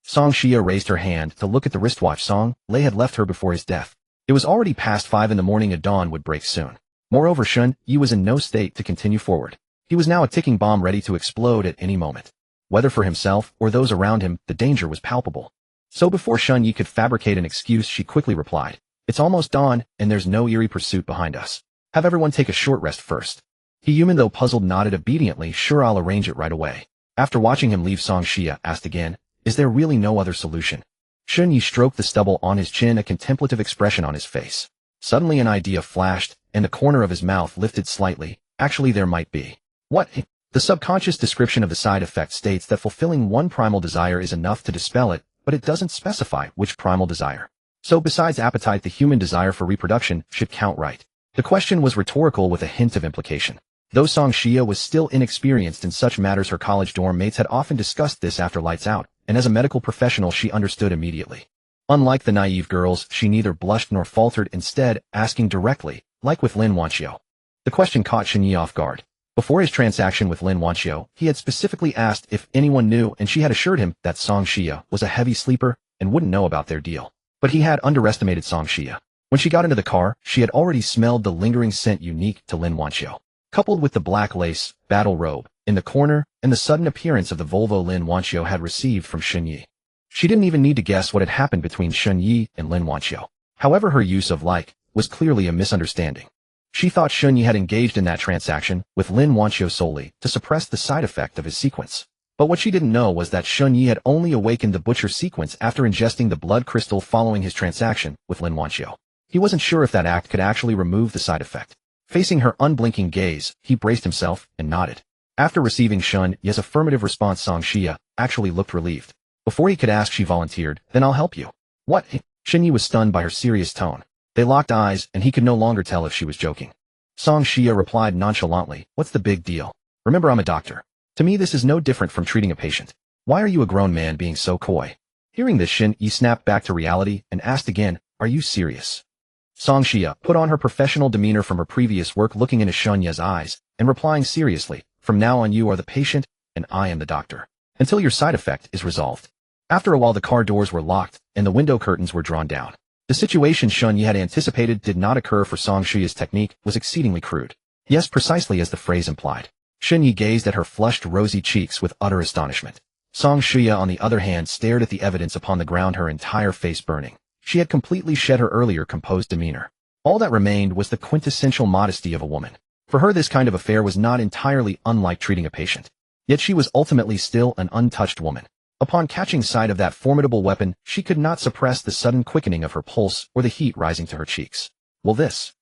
Song Xia raised her hand to look at the wristwatch Song Lei had left her before his death. It was already past 5 in the morning, a dawn would break soon. Moreover, Shun Yi was in no state to continue forward. He was now a ticking bomb ready to explode at any moment. Whether for himself or those around him, the danger was palpable. So before Shun Yi could fabricate an excuse, she quickly replied, "It's almost dawn, and there's no eerie pursuit behind us. Have everyone take a short rest first." He Yuman, though puzzled, nodded obediently. "Sure, I'll arrange it right away." After watching him leave, Song Xia asked again, "Is there really no other solution?" Shun Yi stroked the stubble on his chin, a contemplative expression on his face. Suddenly an idea flashed, and the corner of his mouth lifted slightly. Actually, there might be. What? The subconscious description of the side effect states that fulfilling one primal desire is enough to dispel it, but it doesn't specify which primal desire. So besides appetite, the human desire for reproduction should count, right? The question was rhetorical with a hint of implication. Though Song Xia was still inexperienced in such matters, her college dorm mates had often discussed this after lights out, and as a medical professional she understood immediately. Unlike the naive girls, she neither blushed nor faltered, instead asking directly, like with Lin Wanxiu. The question caught Shen Yi off guard. Before his transaction with Lin Wanxiu, he had specifically asked if anyone knew, and she had assured him that Song Xia was a heavy sleeper and wouldn't know about their deal. But he had underestimated Song Xia. When she got into the car, she had already smelled the lingering scent unique to Lin Wanxiu. Coupled with the black lace, battle robe, in the corner, and the sudden appearance of the Volvo Lin Wanxiu had received from Shen Yi. She didn't even need to guess what had happened between Shen Yi and Lin Wanxiu. However, her use of like was clearly a misunderstanding. She thought Shen Yi had engaged in that transaction with Lin Wanxiu solely to suppress the side effect of his sequence. But what she didn't know was that Shen Yi had only awakened the butcher sequence after ingesting the blood crystal following his transaction with Lin Wanxiu. He wasn't sure if that act could actually remove the side effect. Facing her unblinking gaze, he braced himself and nodded. After receiving Shen Yi's affirmative response, Song Xia actually looked relieved. Before he could ask, she volunteered, "Then I'll help you." "What?" Shen Yi was stunned by her serious tone. They locked eyes, and he could no longer tell if she was joking. Song Xia replied nonchalantly, "What's the big deal? Remember, I'm a doctor. To me, this is no different from treating a patient. Why are you a grown man being so coy?" Hearing this, Shen Yi snapped back to reality and asked again, "Are you serious?" Song Xia put on her professional demeanor from her previous work, looking into Shen Yi's eyes and replying seriously, "From now on, you are the patient, and I am the doctor. Until your side effect is resolved." After a while, the car doors were locked, and the window curtains were drawn down. The situation Shen Yi had anticipated did not occur, for Song Xia's technique was exceedingly crude. Yes, precisely as the phrase implied. Shen Yi gazed at her flushed, rosy cheeks with utter astonishment. Song Xia, on the other hand, stared at the evidence upon the ground, her entire face burning. She had completely shed her earlier composed demeanor. All that remained was the quintessential modesty of a woman. For her, this kind of affair was not entirely unlike treating a patient. Yet she was ultimately still an untouched woman. Upon catching sight of that formidable weapon, she could not suppress the sudden quickening of her pulse or the heat rising to her cheeks. Will this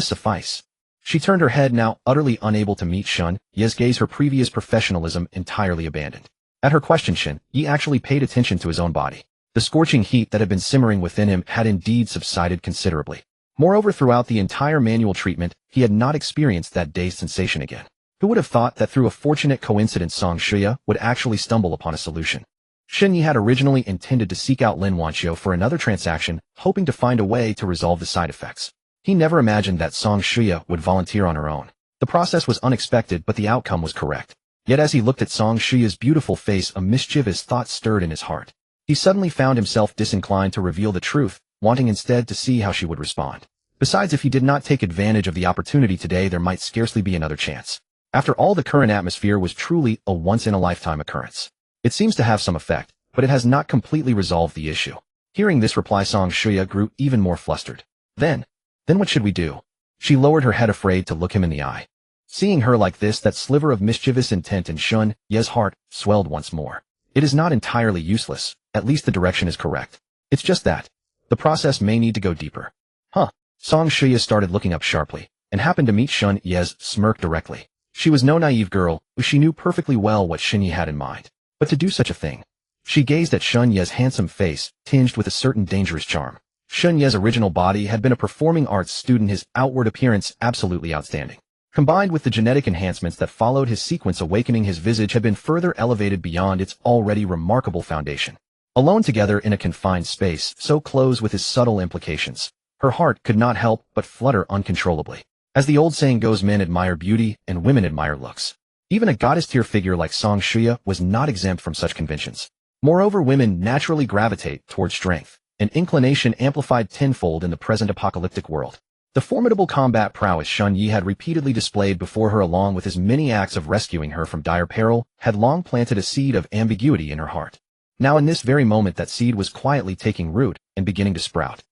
suffice? She turned her head, now utterly unable to meet Shen Yi's gaze, her previous professionalism entirely abandoned. At her question, Shen Yi actually paid attention to his own body. The scorching heat that had been simmering within him had indeed subsided considerably. Moreover, throughout the entire manual treatment, he had not experienced that dazed sensation again. Who would have thought that through a fortunate coincidence Song Xia would actually stumble upon a solution? Shen Yi had originally intended to seek out Lin Wanxiu for another transaction, hoping to find a way to resolve the side effects. He never imagined that Song Xia would volunteer on her own. The process was unexpected, but the outcome was correct. Yet as he looked at Song Xia's beautiful face, a mischievous thought stirred in his heart. He suddenly found himself disinclined to reveal the truth, wanting instead to see how she would respond. Besides, if he did not take advantage of the opportunity today, there might scarcely be another chance. After all, the current atmosphere was truly a once-in-a-lifetime occurrence. It seems to have some effect, but it has not completely resolved the issue. Hearing this reply, Song Xia grew even more flustered. Then what should we do? She lowered her head, afraid to look him in the eye. Seeing her like this, that sliver of mischievous intent in Shen Yi's heart swelled once more. It is not entirely useless, at least the direction is correct. It's just that the process may need to go deeper. Huh? Song Xia started looking up sharply, and happened to meet Shen Yi's smirk directly. She was no naive girl, she knew perfectly well what Shen Yi had in mind. But to do such a thing, she gazed at Shen Yi's handsome face, tinged with a certain dangerous charm. Shen Yi's original body had been a performing arts student, his outward appearance absolutely outstanding. Combined with the genetic enhancements that followed his sequence awakening, his visage had been further elevated beyond its already remarkable foundation. Alone together in a confined space, so close with his subtle implications, her heart could not help but flutter uncontrollably. As the old saying goes, men admire beauty and women admire looks. Even a goddess-tier figure like Song Xia was not exempt from such conventions. Moreover, women naturally gravitate toward strength, an inclination amplified tenfold in the present apocalyptic world. The formidable combat prowess Shen Yi had repeatedly displayed before her, along with his many acts of rescuing her from dire peril, had long planted a seed of ambiguity in her heart. Now in this very moment that seed was quietly taking root and beginning to sprout.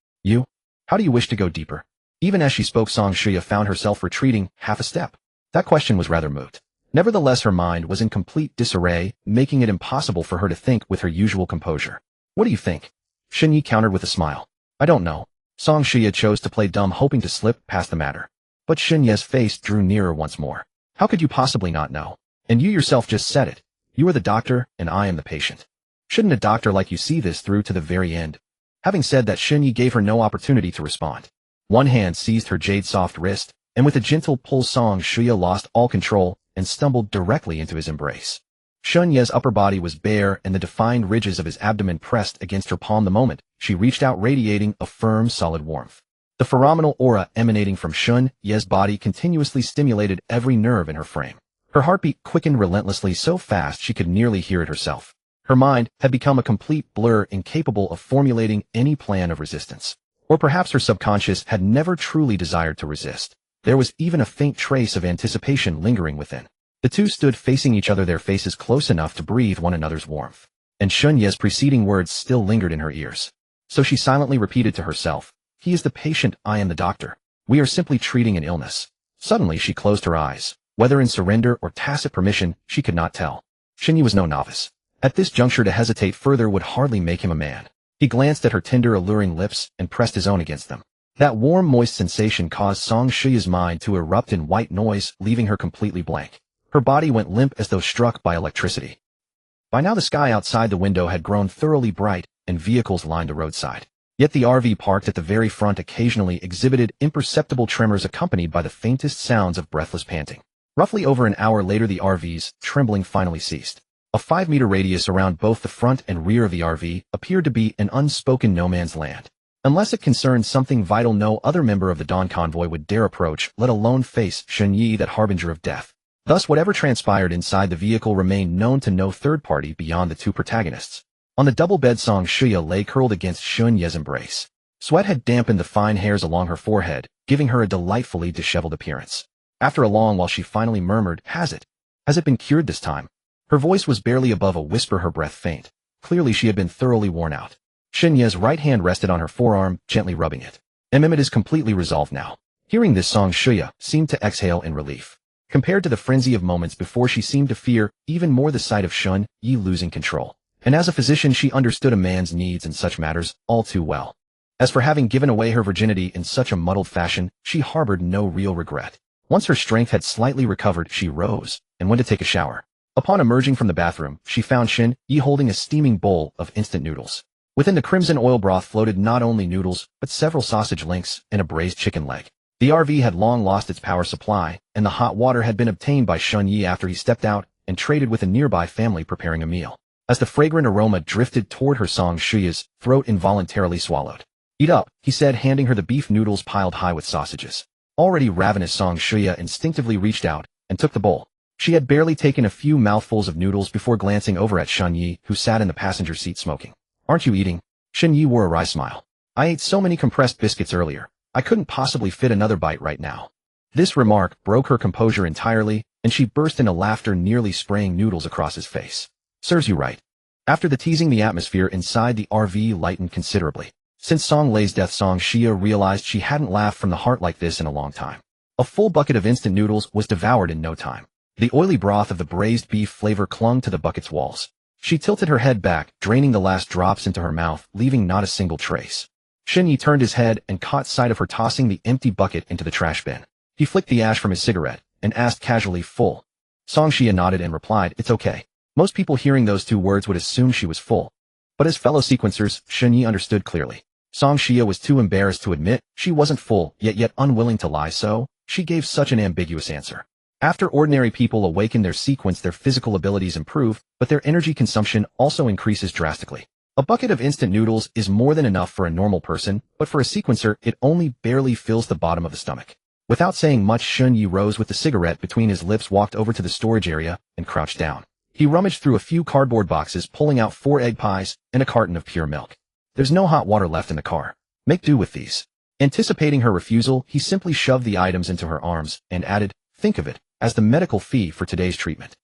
How do you wish to go deeper? Even as she spoke, Song Xia found herself retreating half a step. That question was rather moot. Nevertheless, her mind was in complete disarray, making it impossible for her to think with her usual composure. What do you think? Shen Yi countered with a smile. I don't know. Song Shia chose to play dumb, hoping to slip past the matter. But Xunye's face drew nearer once more. How could you possibly not know? And you yourself just said it. You are the doctor, and I am the patient. Shouldn't a doctor like you see this through to the very end? Having said that, Xunye gave her no opportunity to respond. One hand seized her jade-soft wrist, and with a gentle pull, Song Shia lost all control and stumbled directly into his embrace. Xunye's upper body was bare, and the defined ridges of his abdomen pressed against her palm the moment she reached out, radiating a firm, solid warmth. The phenomenal aura emanating from Xunye's body continuously stimulated every nerve in her frame. Her heartbeat quickened relentlessly, so fast she could nearly hear it herself. Her mind had become a complete blur, incapable of formulating any plan of resistance. Or perhaps her subconscious had never truly desired to resist. There was even a faint trace of anticipation lingering within. The two stood facing each other, their faces close enough to breathe one another's warmth. And Xunye's preceding words still lingered in her ears. So she silently repeated to herself, "He is the patient, I am the doctor. We are simply treating an illness." Suddenly she closed her eyes. Whether in surrender or tacit permission, she could not tell. Xunye was no novice. At this juncture, to hesitate further would hardly make him a man. He glanced at her tender, alluring lips and pressed his own against them. That warm, moist sensation caused Song Shia's mind to erupt in white noise, leaving her completely blank. Her body went limp as though struck by electricity. By now the sky outside the window had grown thoroughly bright, and vehicles lined the roadside. Yet the RV parked at the very front occasionally exhibited imperceptible tremors, accompanied by the faintest sounds of breathless panting. Roughly over an hour later, the RV's trembling finally ceased. A 5-meter radius around both the front and rear of the RV appeared to be an unspoken no man's land. Unless it concerned something vital, no other member of the Dawn convoy would dare approach, let alone face Xunye, that harbinger of death. Thus, whatever transpired inside the vehicle remained known to no third party beyond the two protagonists. On the double bed, Song Shia lay curled against Xunye's embrace. Sweat had dampened the fine hairs along her forehead, giving her a delightfully disheveled appearance. After a long while, she finally murmured, "Has it? Has it been cured this time?" Her voice was barely above a whisper, her breath faint. Clearly she had been thoroughly worn out. Xunye's right hand rested on her forearm, gently rubbing it. "It is completely resolved now." Hearing this, Song Shia seemed to exhale in relief. Compared to the frenzy of moments before, she seemed to fear even more the sight of Xunye losing control. And as a physician, she understood a man's needs in such matters all too well. As for having given away her virginity in such a muddled fashion, she harbored no real regret. Once her strength had slightly recovered, she rose and went to take a shower. Upon emerging from the bathroom, she found Xunye holding a steaming bowl of instant noodles. Within the crimson oil broth floated not only noodles, but several sausage links and a braised chicken leg. The RV had long lost its power supply, and the hot water had been obtained by Xunye after he stepped out and traded with a nearby family preparing a meal. As the fragrant aroma drifted toward her, Song Shia's throat involuntarily swallowed. "Eat up," he said, handing her the beef noodles piled high with sausages. Already ravenous, Song Shia instinctively reached out and took the bowl. She had barely taken a few mouthfuls of noodles before glancing over at Xunye, who sat in the passenger seat smoking. "Aren't you eating?" Xunye wore a wry smile. "I ate so many compressed biscuits earlier. I couldn't possibly fit another bite right now." This remark broke her composure entirely, and she burst into laughter, nearly spraying noodles across his face. "Serves you right." After the teasing, the atmosphere inside the RV lightened considerably. Since Song Lei's death, Song Shia realized she hadn't laughed from the heart like this in a long time. A full bucket of instant noodles was devoured in no time. The oily broth of the braised beef flavor clung to the bucket's walls. She tilted her head back, draining the last drops into her mouth, leaving not a single trace. Xunye turned his head and caught sight of her tossing the empty bucket into the trash bin. He flicked the ash from his cigarette and asked casually, "Full?" Song Shia nodded and replied, "It's okay." Most people hearing those two words would assume she was full. But as fellow sequencers, Xunye understood clearly. Song Shia was too embarrassed to admit she wasn't full, yet unwilling to lie, so she gave such an ambiguous answer. After ordinary people awaken their sequence, their physical abilities improve, but their energy consumption also increases drastically. A bucket of instant noodles is more than enough for a normal person, but for a sequencer, it only barely fills the bottom of the stomach. Without saying much, Xunye rose with the cigarette between his lips, walked over to the storage area, and crouched down. He rummaged through a few cardboard boxes, pulling out 4 egg pies and a carton of pure milk. "There's no hot water left in the car. Make do with these." Anticipating her refusal, he simply shoved the items into her arms and added, "Think of it as the medical fee for today's treatment."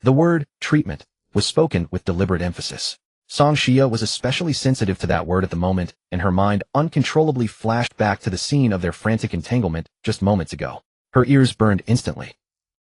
The word treatment was spoken with deliberate emphasis. Song Shia was especially sensitive to that word at the moment, and her mind uncontrollably flashed back to the scene of their frantic entanglement just moments ago. Her ears burned instantly.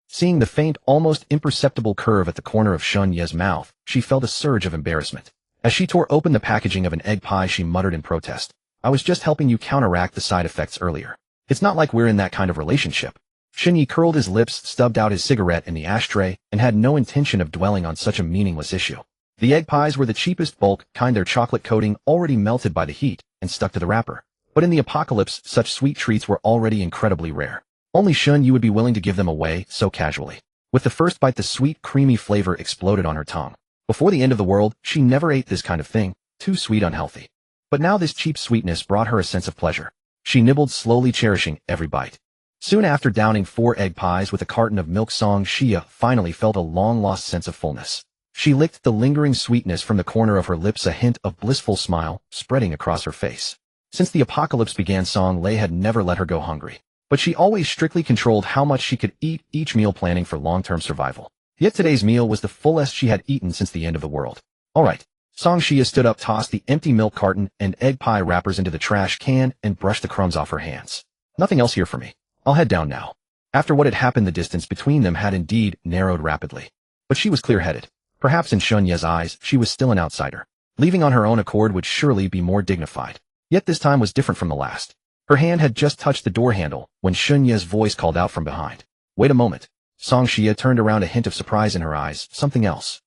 Seeing the faint, almost imperceptible curve at the corner of Xunye's mouth, she felt a surge of embarrassment. As she tore open the packaging of an egg pie, she muttered in protest, I was just helping you counteract the side effects earlier. It's not like we're in that kind of relationship. Shinyi curled his lips, stubbed out his cigarette in the ashtray, and had no intention of dwelling on such a meaningless issue. The egg pies were the cheapest bulk kind, their chocolate coating already melted by the heat and stuck to the wrapper. But in the apocalypse, such sweet treats were already incredibly rare. Only Shun Yu would be willing to give them away so casually. With the first bite, the sweet, creamy flavor exploded on her tongue. Before the end of the world, she never ate this kind of thing, too sweet, unhealthy. But now this cheap sweetness brought her a sense of pleasure. She nibbled slowly, cherishing every bite. Soon after downing 4 egg pies with a carton of milk, Song Xia finally felt a long-lost sense of fullness. She licked the lingering sweetness from the corner of her lips, a hint of blissful smile spreading across her face. Since the apocalypse began, Song Lei had never let her go hungry. But she always strictly controlled how much she could eat each meal, planning for long-term survival. Yet today's meal was the fullest she had eaten since the end of the world. All right. Song Xia stood up, tossed the empty milk carton and egg pie wrappers into the trash can, and brushed the crumbs off her hands. Nothing else here for me. I'll head down now. After what had happened, the distance between them had indeed narrowed rapidly. But she was clear-headed. Perhaps in Shun Ye's eyes, she was still an outsider. Leaving on her own accord would surely be more dignified. Yet this time was different from the last. Her hand had just touched the door handle when Shun Ye's voice called out from behind. Wait a moment. Song Xia turned around, a hint of surprise in her eyes. Something else.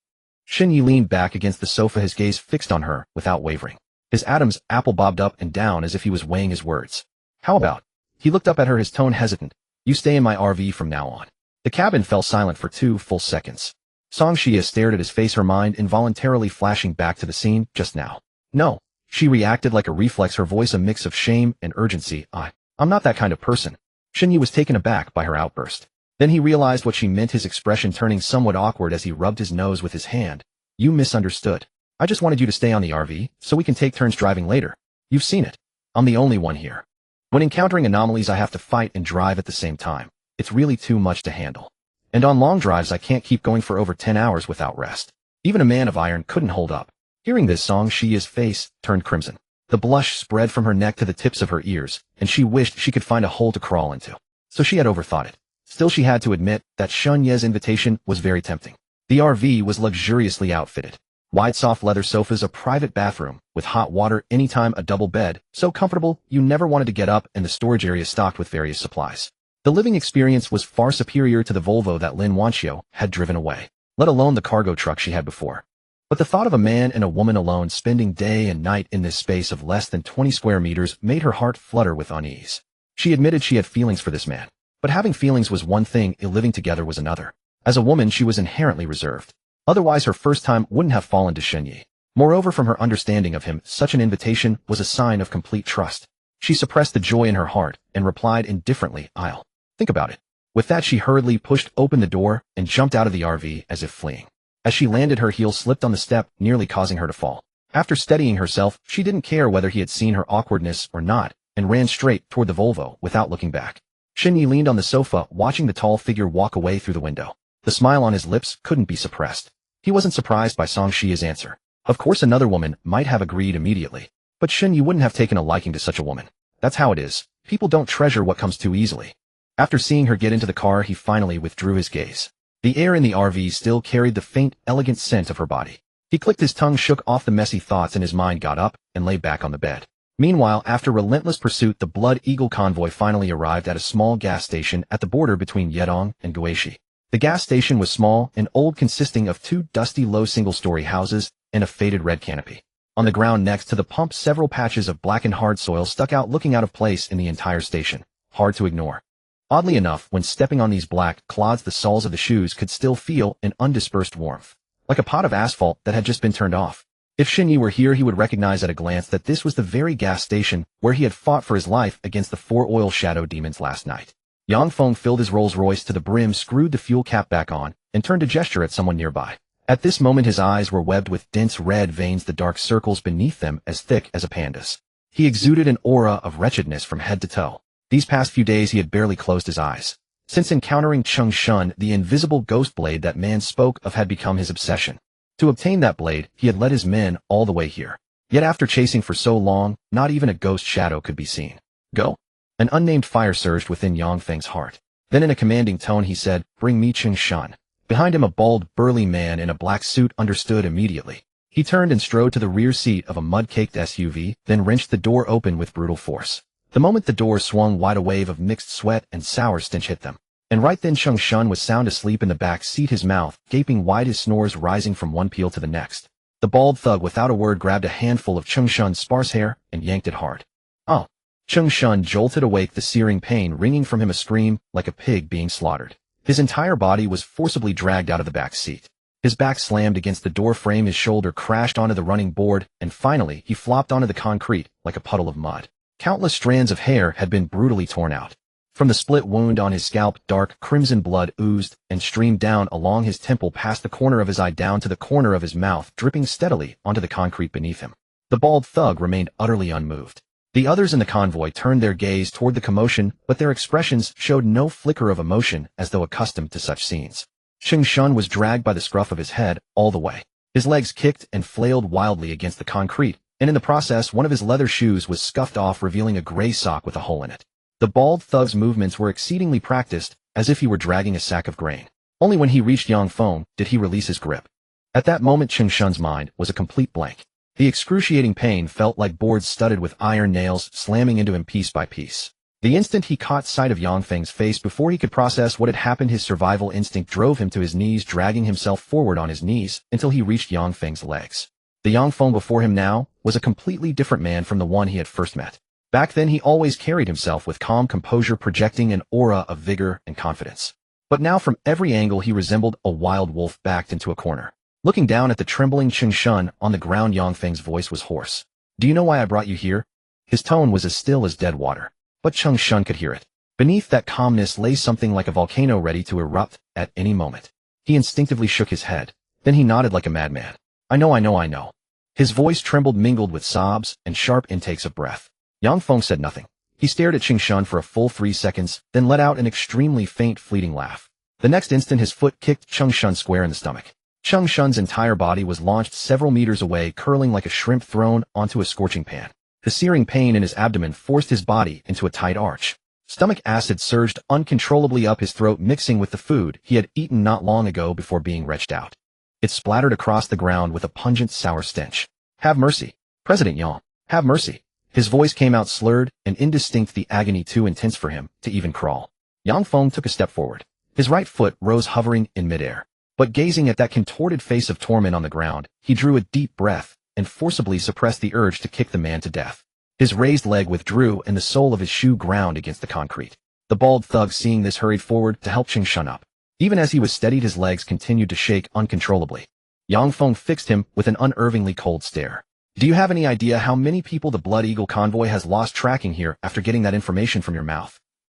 Shun Yi leaned back against the sofa, his gaze fixed on her without wavering. His Adam's apple bobbed up and down as if he was weighing his words. How about? He looked up at her, his tone hesitant. You stay in my RV from now on. The cabin fell silent for 2 full seconds. Song Xia stared at his face, her mind involuntarily flashing back to the scene just now. No. She reacted like a reflex, her voice a mix of shame and urgency. I'm not that kind of person. Shun Yi was taken aback by her outburst. Then he realized what she meant, his expression turning somewhat awkward as he rubbed his nose with his hand. You misunderstood. I just wanted you to stay on the RV, so we can take turns driving later. You've seen it. I'm the only one here. When encountering anomalies, I have to fight and drive at the same time. It's really too much to handle. And on long drives, I can't keep going for over 10 hours without rest. Even a man of iron couldn't hold up. Hearing this, Song Xia's face turned crimson. The blush spread from her neck to the tips of her ears, and she wished she could find a hole to crawl into. So she had overthought it. Still, she had to admit that Shun Ye's invitation was very tempting. The RV was luxuriously outfitted. Wide soft leather sofas, a private bathroom, with hot water anytime, a double bed, so comfortable you never wanted to get up, and the storage area stocked with various supplies. The living experience was far superior to the Volvo that Lin Wanxiu had driven away, let alone the cargo truck she had before. But the thought of a man and a woman alone spending day and night in this space of less than 20 square meters made her heart flutter with unease. She admitted she had feelings for this man. But having feelings was one thing, living together was another. As a woman, she was inherently reserved. Otherwise, her first time wouldn't have fallen to Shun Yi. Moreover, from her understanding of him, such an invitation was a sign of complete trust. She suppressed the joy in her heart and replied indifferently, I'll think about it. With that, she hurriedly pushed open the door and jumped out of the RV as if fleeing. As she landed, her heel slipped on the step, nearly causing her to fall. After steadying herself, she didn't care whether he had seen her awkwardness or not, and ran straight toward the Volvo without looking back. Shun Yi leaned on the sofa, watching the tall figure walk away through the window. The smile on his lips couldn't be suppressed. He wasn't surprised by Song Xia's answer. Of course, another woman might have agreed immediately. But Shun Yi wouldn't have taken a liking to such a woman. That's how it is. People don't treasure what comes too easily. After seeing her get into the car, he finally withdrew his gaze. The air in the RV still carried the faint, elegant scent of her body. He clicked his tongue, shook off the messy thoughts, and his mind got up and lay back on the bed. Meanwhile, after relentless pursuit, the Blood Eagle convoy finally arrived at a small gas station at the border between Yedong and Guishi. The gas station was small and old, consisting of 2 dusty low single-story houses and a faded red canopy. On the ground next to the pump, several patches of blackened hard soil stuck out, looking out of place in the entire station. Hard to ignore. Oddly enough, when stepping on these black clods, the soles of the shoes could still feel an undispersed warmth, like a pot of asphalt that had just been turned off. If Shun Yi were here, he would recognize at a glance that this was the very gas station where he had fought for his life against the 4 oil shadow demons last night. Yang Feng filled his Rolls-Royce to the brim, screwed the fuel cap back on, and turned to gesture at someone nearby. At this moment, his eyes were webbed with dense red veins, the dark circles beneath them as thick as a panda's. He exuded an aura of wretchedness from head to toe. These past few days he had barely closed his eyes. Since encountering Cheng Shun, the invisible ghost blade that man spoke of had become his obsession. To obtain that blade, he had led his men all the way here. Yet after chasing for so long, not even a ghost shadow could be seen. Go. An unnamed fire surged within Yang Feng's heart. Then in a commanding tone he said, Bring me Cheng Shun. Behind him, a bald, burly man in a black suit understood immediately. He turned and strode to the rear seat of a mud-caked SUV, then wrenched the door open with brutal force. The moment the door swung wide, a wave of mixed sweat and sour stench hit them. And right then Chung Shun was sound asleep in the back seat, his mouth gaping wide, his snores rising from one peel to the next. The bald thug without a word grabbed a handful of Chung Shun's sparse hair and yanked it hard. Oh! Chung Shun jolted awake, the searing pain wringing from him, a scream like a pig being slaughtered. His entire body was forcibly dragged out of the back seat. His back slammed against the door frame, his shoulder crashed onto the running board, and finally he flopped onto the concrete like a puddle of mud. Countless strands of hair had been brutally torn out. From the split wound on his scalp, dark crimson blood oozed and streamed down along his temple, past the corner of his eye down to the corner of his mouth, dripping steadily onto the concrete beneath him. The bald thug remained utterly unmoved. The others in the convoy turned their gaze toward the commotion, but their expressions showed no flicker of emotion, as though accustomed to such scenes. Chung Shun was dragged by the scruff of his head all the way. His legs kicked and flailed wildly against the concrete, and in the process one of his leather shoes was scuffed off, revealing a gray sock with a hole in it. The bald thug's movements were exceedingly practiced, as if he were dragging a sack of grain. Only when he reached Yang Feng did he release his grip. At that moment Chung Shun's mind was a complete blank. The excruciating pain felt like boards studded with iron nails slamming into him piece by piece. The instant he caught sight of Yang Feng's face, before he could process what had happened, his survival instinct drove him to his knees, dragging himself forward on his knees until he reached Yang Feng's legs. The Yang Feng before him now was a completely different man from the one he had first met. Back then he always carried himself with calm composure, projecting an aura of vigor and confidence. But now from every angle he resembled a wild wolf backed into a corner. Looking down at the trembling Chung Shun on the ground, Yang Feng's voice was hoarse. "Do you know why I brought you here?" His tone was as still as dead water. But Chung Shun could hear it. Beneath that calmness lay something like a volcano ready to erupt at any moment. He instinctively shook his head. Then he nodded like a madman. I know. His voice trembled, mingled with sobs and sharp intakes of breath. Yang Feng said nothing. He stared at Chung Shun for a full 3 seconds, then let out an extremely faint, fleeting laugh. The next instant his foot kicked Chung Shun square in the stomach. Chung Shun's entire body was launched several meters away, curling like a shrimp thrown onto a scorching pan. The searing pain in his abdomen forced his body into a tight arch. Stomach acid surged uncontrollably up his throat, mixing with the food he had eaten not long ago before being retched out. It splattered across the ground with a pungent, sour stench. "Have mercy, President Yang. Have mercy." His voice came out slurred and indistinct, the agony too intense for him to even crawl. Yang Feng took a step forward. His right foot rose, hovering in midair. But gazing at that contorted face of torment on the ground, he drew a deep breath and forcibly suppressed the urge to kick the man to death. His raised leg withdrew and the sole of his shoe ground against the concrete. The bald thug, seeing this, hurried forward to help Chung Shun up. Even as he was steadied, his legs continued to shake uncontrollably. Yang Feng fixed him with an unervingly cold stare. "Do you have any idea how many people the Blood Eagle convoy has lost tracking here after getting that information from your mouth?"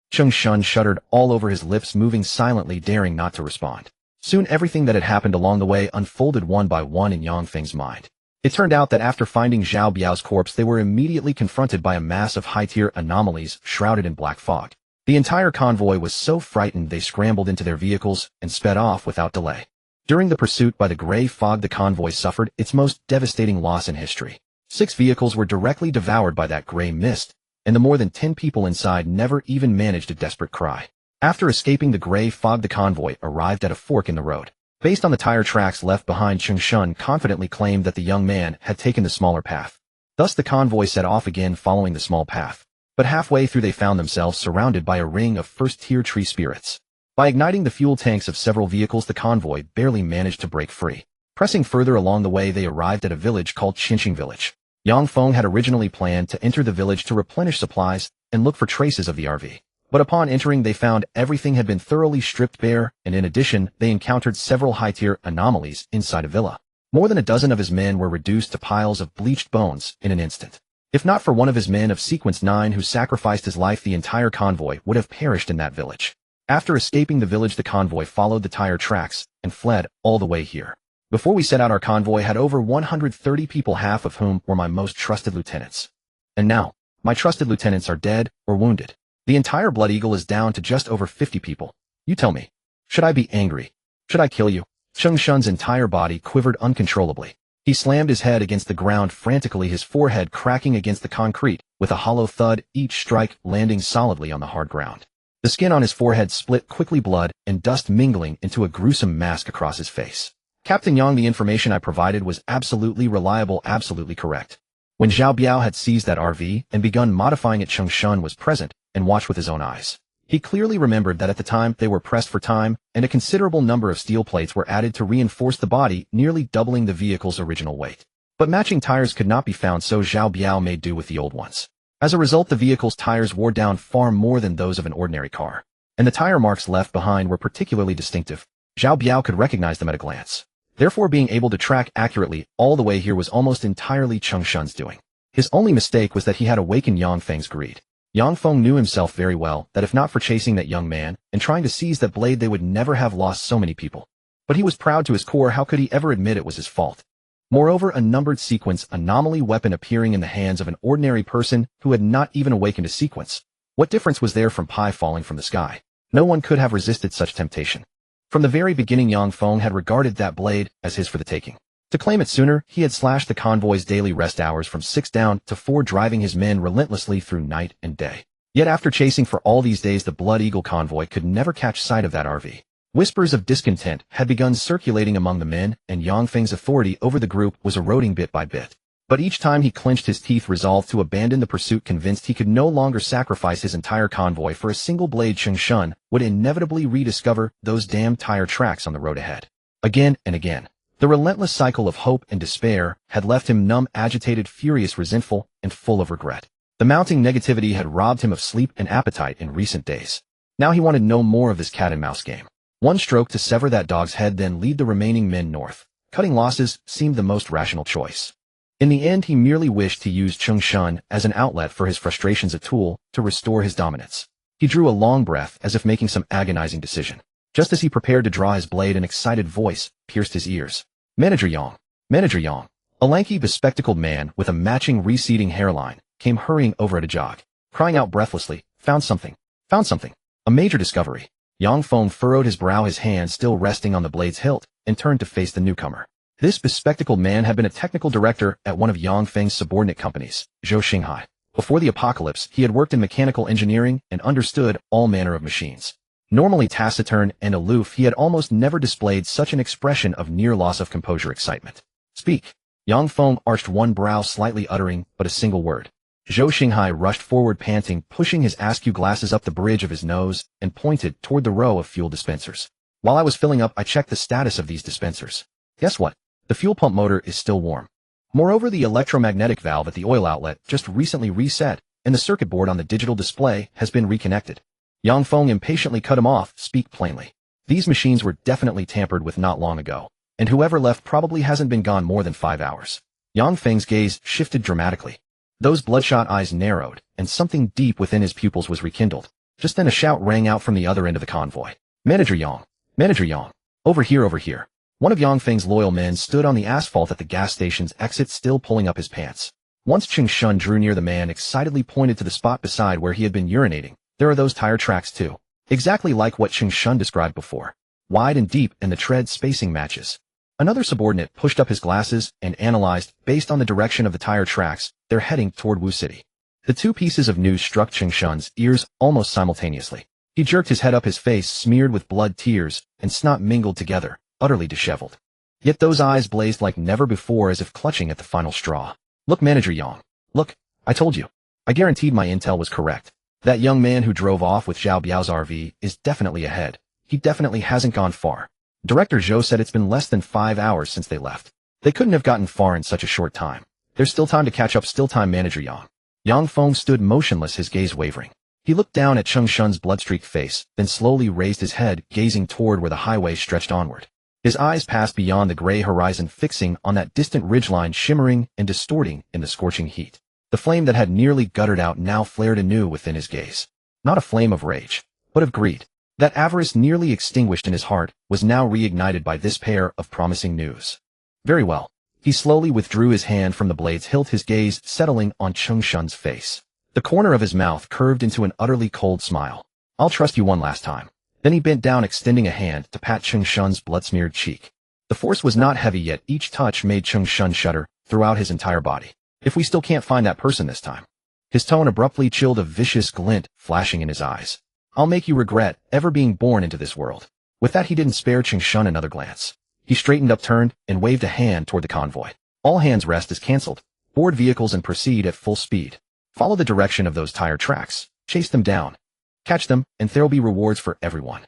Chung Shun shuddered all over, his lips moving silently, daring not to respond. Soon everything that had happened along the way unfolded one by one in Yang Feng's mind. It turned out that after finding Zhao Biao's corpse, they were immediately confronted by a mass of high-tier anomalies shrouded in black fog. The entire convoy was so frightened they scrambled into their vehicles and sped off without delay. During the pursuit by the gray fog, the convoy suffered its most devastating loss in history. 6 vehicles were directly devoured by that gray mist, and the more than 10 people inside never even managed a desperate cry. After escaping the gray fog, the convoy arrived at a fork in the road. Based on the tire tracks left behind, Chung Shun confidently claimed that the young man had taken the smaller path. Thus the convoy set off again, following the small path. But halfway through they found themselves surrounded by a ring of first-tier tree spirits. By igniting the fuel tanks of several vehicles, the convoy barely managed to break free. Pressing further along the way, they arrived at a village called Qinqing Village. Yang Feng had originally planned to enter the village to replenish supplies and look for traces of the RV. But upon entering, they found everything had been thoroughly stripped bare, and in addition, they encountered several high-tier anomalies inside a villa. More than a dozen of his men were reduced to piles of bleached bones in an instant. If not for one of his men of Sequence 9 who sacrificed his life, the entire convoy would have perished in that village. After escaping the village, the convoy followed the tire tracks and fled all the way here. Before we set out, our convoy had over 130 people, half of whom were my most trusted lieutenants. And now, my trusted lieutenants are dead or wounded. The entire Blood Eagle is down to just over 50 people. You tell me, should I be angry? Should I kill you? Chung Shun's entire body quivered uncontrollably. He slammed his head against the ground frantically, his forehead cracking against the concrete with a hollow thud, each strike landing solidly on the hard ground. The skin on his forehead split quickly, blood and dust mingling into a gruesome mask across his face. Captain Yang, the information I provided was absolutely reliable, absolutely correct. When Zhao Biao had seized that RV and begun modifying it, Cheng Shun was present and watched with his own eyes. He clearly remembered that at the time they were pressed for time, and a considerable number of steel plates were added to reinforce the body, nearly doubling the vehicle's original weight. But matching tires could not be found, so Zhao Biao made do with the old ones. As a result, the vehicle's tires wore down far more than those of an ordinary car, and the tire marks left behind were particularly distinctive. Zhao Biao could recognize them at a glance. Therefore, being able to track accurately all the way here was almost entirely Cheng Shun's doing. His only mistake was that he had awakened Yang Feng's greed. Yang Feng knew himself very well that if not for chasing that young man and trying to seize that blade, they would never have lost so many people. But he was proud to his core. How could he ever admit it was his fault? Moreover, a numbered sequence anomaly weapon appearing in the hands of an ordinary person who had not even awakened a sequence. What difference was there from pie falling from the sky? No one could have resisted such temptation. From the very beginning, Yang Feng had regarded that blade as his for the taking. To claim it sooner, he had slashed the convoy's daily rest hours from 6 down to 4, driving his men relentlessly through night and day. Yet after chasing for all these days, the Blood Eagle convoy could never catch sight of that RV. Whispers of discontent had begun circulating among the men, and Yang Feng's authority over the group was eroding bit by bit. But each time he clenched his teeth, resolved to abandon the pursuit, convinced he could no longer sacrifice his entire convoy for a single blade. Cheng Shun would inevitably rediscover those damn tire tracks on the road ahead. Again and again. The relentless cycle of hope and despair had left him numb, agitated, furious, resentful, and full of regret. The mounting negativity had robbed him of sleep and appetite in recent days. Now he wanted no more of this cat-and-mouse game. One stroke to sever that dog's head, then lead the remaining men north. Cutting losses seemed the most rational choice. In the end, he merely wished to use Cheng Shun as an outlet for his frustrations, a tool to restore his dominance. He drew a long breath as if making some agonizing decision. Just as he prepared to draw his blade, an excited voice pierced his ears. Manager Yang. Manager Yang. A lanky, bespectacled man with a matching receding hairline came hurrying over at a jog, crying out breathlessly, Found something. Found something. A major discovery. Yang Feng furrowed his brow, his hand still resting on the blade's hilt, and turned to face the newcomer. This bespectacled man had been a technical director at one of Yang Feng's subordinate companies, Zhou Xinghai. Before the apocalypse, he had worked in mechanical engineering and understood all manner of machines. Normally taciturn and aloof, he had almost never displayed such an expression of near loss of composure, excitement. Speak. Yang Feng arched one brow slightly, uttering but a single word. Zhou Xinghai rushed forward, panting, pushing his askew glasses up the bridge of his nose, and pointed toward the row of fuel dispensers. While I was filling up, I checked the status of these dispensers. Guess what? The fuel pump motor is still warm. Moreover, the electromagnetic valve at the oil outlet just recently reset, and the circuit board on the digital display has been reconnected. Yang Feng impatiently cut him off. Speak plainly. These machines were definitely tampered with not long ago, and whoever left probably hasn't been gone more than 5 hours. Yang Feng's gaze shifted dramatically. Those bloodshot eyes narrowed, and something deep within his pupils was rekindled. Just then a shout rang out from the other end of the convoy. Manager Yang! Manager Yang! Over here, over here! One of Yang Feng's loyal men stood on the asphalt at the gas station's exit, still pulling up his pants. Once Cheng Shun drew near, the man excitedly pointed to the spot beside where he had been urinating. There are those tire tracks too. Exactly like what Cheng Shun described before. Wide and deep, and the tread spacing matches. Another subordinate pushed up his glasses and analyzed, based on the direction of the tire tracks, they're heading toward Wu City. The two pieces of news struck Cheng Shun's ears almost simultaneously. He jerked his head up, his face smeared with blood, tears and snot mingled together, utterly disheveled. Yet those eyes blazed like never before, as if clutching at the final straw. Look, Manager Yang. Look, I told you. I guaranteed my intel was correct. That young man who drove off with Zhao Biao's RV is definitely ahead. He definitely hasn't gone far. Director Zhou said it's been less than 5 hours since they left. They couldn't have gotten far in such a short time. There's still time to catch up, still time. Manager Yang. Yang Feng stood motionless, his gaze wavering. He looked down at Cheng Shun's blood-streaked face, then slowly raised his head, gazing toward where the highway stretched onward. His eyes passed beyond the gray horizon, fixing on that distant ridgeline, shimmering and distorting in the scorching heat. The flame that had nearly guttered out now flared anew within his gaze. Not a flame of rage, but of greed. That avarice, nearly extinguished in his heart, was now reignited by this pair of promising news. Very well. He slowly withdrew his hand from the blade's hilt, his gaze settling on Cheng Shun's face. The corner of his mouth curved into an utterly cold smile. I'll trust you one last time. Then he bent down, extending a hand to pat Cheng Shun's blood-smeared cheek. The force was not heavy, yet each touch made Cheng Shun shudder throughout his entire body. If we still can't find that person this time. His tone abruptly chilled, a vicious glint flashing in his eyes. I'll make you regret ever being born into this world. With that, he didn't spare Cheng Shun another glance. He straightened up, turned, and waved a hand toward the convoy. All hands rest is cancelled. Board vehicles and proceed at full speed. Follow the direction of those tire tracks. Chase them down. Catch them, and there'll be rewards for everyone.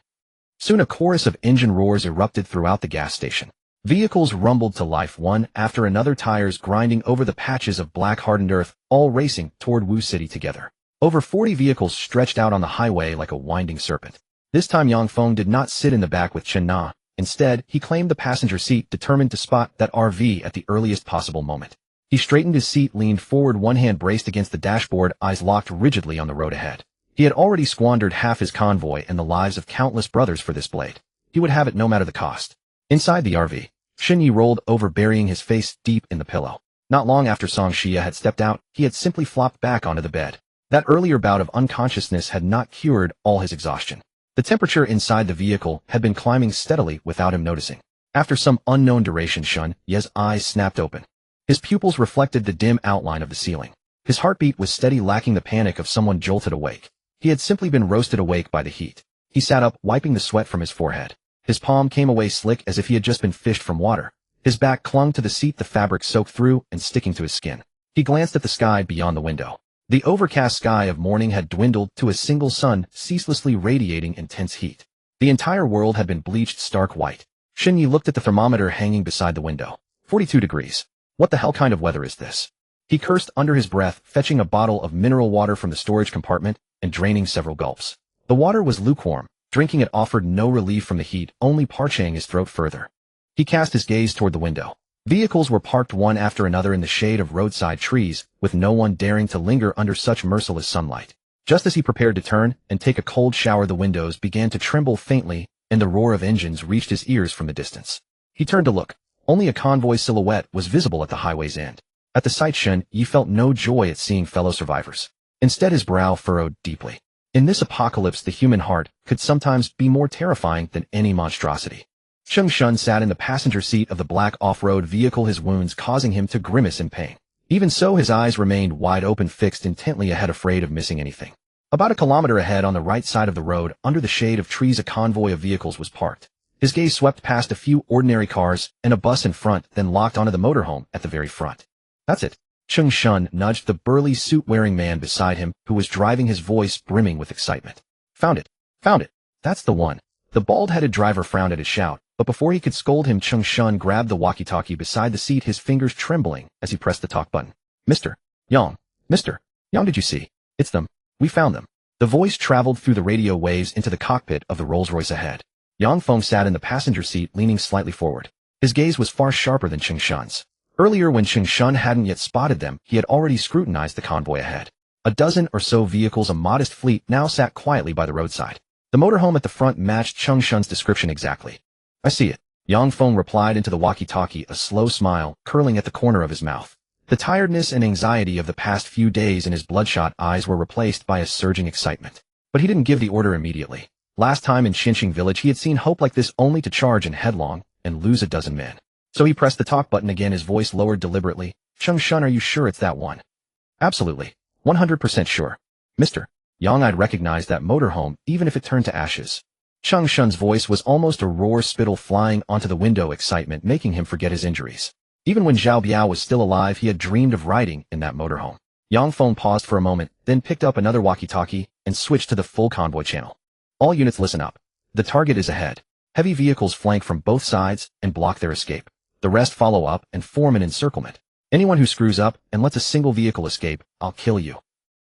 Soon a chorus of engine roars erupted throughout the gas station. Vehicles rumbled to life, one after another, tires grinding over the patches of black-hardened earth, all racing toward Wu City together. Over 40 vehicles stretched out on the highway like a winding serpent. This time Yang Feng did not sit in the back with Chen Na. Instead, he claimed the passenger seat, determined to spot that RV at the earliest possible moment. He straightened his seat, leaned forward, one hand braced against the dashboard, eyes locked rigidly on the road ahead. He had already squandered half his convoy and the lives of countless brothers for this blade. He would have it no matter the cost. Inside the RV, Shen Yi rolled over, burying his face deep in the pillow. Not long after Song Xia had stepped out, he had simply flopped back onto the bed. That earlier bout of unconsciousness had not cured all his exhaustion. The temperature inside the vehicle had been climbing steadily without him noticing. After some unknown duration, Shen Yi's eyes snapped open. His pupils reflected the dim outline of the ceiling. His heartbeat was steady, lacking the panic of someone jolted awake. He had simply been roasted awake by the heat. He sat up, wiping the sweat from his forehead. His palm came away slick as if he had just been fished from water. His back clung to the seat, the fabric soaked through and sticking to his skin. He glanced at the sky beyond the window. The overcast sky of morning had dwindled to a single sun, ceaselessly radiating intense heat. The entire world had been bleached stark white. Shen Yi looked at the thermometer hanging beside the window. 42 degrees. What the hell kind of weather is this? He cursed under his breath, fetching a bottle of mineral water from the storage compartment and draining several gulps. The water was lukewarm. Drinking it offered no relief from the heat, only parching his throat further. He cast his gaze toward the window. Vehicles were parked one after another in the shade of roadside trees, with no one daring to linger under such merciless sunlight. Just as he prepared to turn and take a cold shower, the windows began to tremble faintly, and the roar of engines reached his ears from the distance. He turned to look. Only a convoy silhouette was visible at the highway's end. At the sight, Shen Yi felt no joy at seeing fellow survivors. Instead, his brow furrowed deeply. In this apocalypse, the human heart could sometimes be more terrifying than any monstrosity. Cheng Shun sat in the passenger seat of the black off-road vehicle, his wounds causing him to grimace in pain. Even so, his eyes remained wide open, fixed intently ahead, afraid of missing anything. About a kilometer ahead, on the right side of the road, under the shade of trees, a convoy of vehicles was parked. His gaze swept past a few ordinary cars and a bus in front, then locked onto the motorhome at the very front. That's it. Cheng Shun nudged the burly suit-wearing man beside him, who was driving, his voice brimming with excitement. Found it. Found it. That's the one. The bald-headed driver frowned at his shout, but before he could scold him, Cheng Shun grabbed the walkie-talkie beside the seat, his fingers trembling as he pressed the talk button. Mr. Yang. Mr. Yang, did you see? It's them. We found them. The voice traveled through the radio waves into the cockpit of the Rolls-Royce ahead. Yang Feng sat in the passenger seat, leaning slightly forward. His gaze was far sharper than Cheng Shun's. Earlier, when Cheng Shun hadn't yet spotted them, he had already scrutinized the convoy ahead. A dozen or so vehicles, a modest fleet, now sat quietly by the roadside. The motorhome at the front matched Cheng Shun's description exactly. I see it. Yang Feng replied into the walkie-talkie, a slow smile curling at the corner of his mouth. The tiredness and anxiety of the past few days in his bloodshot eyes were replaced by a surging excitement. But he didn't give the order immediately. Last time in Xinqing village, he had seen hope like this only to charge in headlong and lose a dozen men. So he pressed the talk button again, his voice lowered deliberately. Cheng Shun, are you sure it's that one? Absolutely. 100% sure. Mr. Yang, I'd recognize that motorhome, even if it turned to ashes. Cheng Shun's voice was almost a roar, spittle flying onto the window, excitement making him forget his injuries. Even when Zhao Biao was still alive, he had dreamed of riding in that motorhome. Yang Feng paused for a moment, then picked up another walkie-talkie and switched to the full convoy channel. All units listen up. The target is ahead. Heavy vehicles flank from both sides and block their escape. The rest follow up and form an encirclement. Anyone who screws up and lets a single vehicle escape, I'll kill you.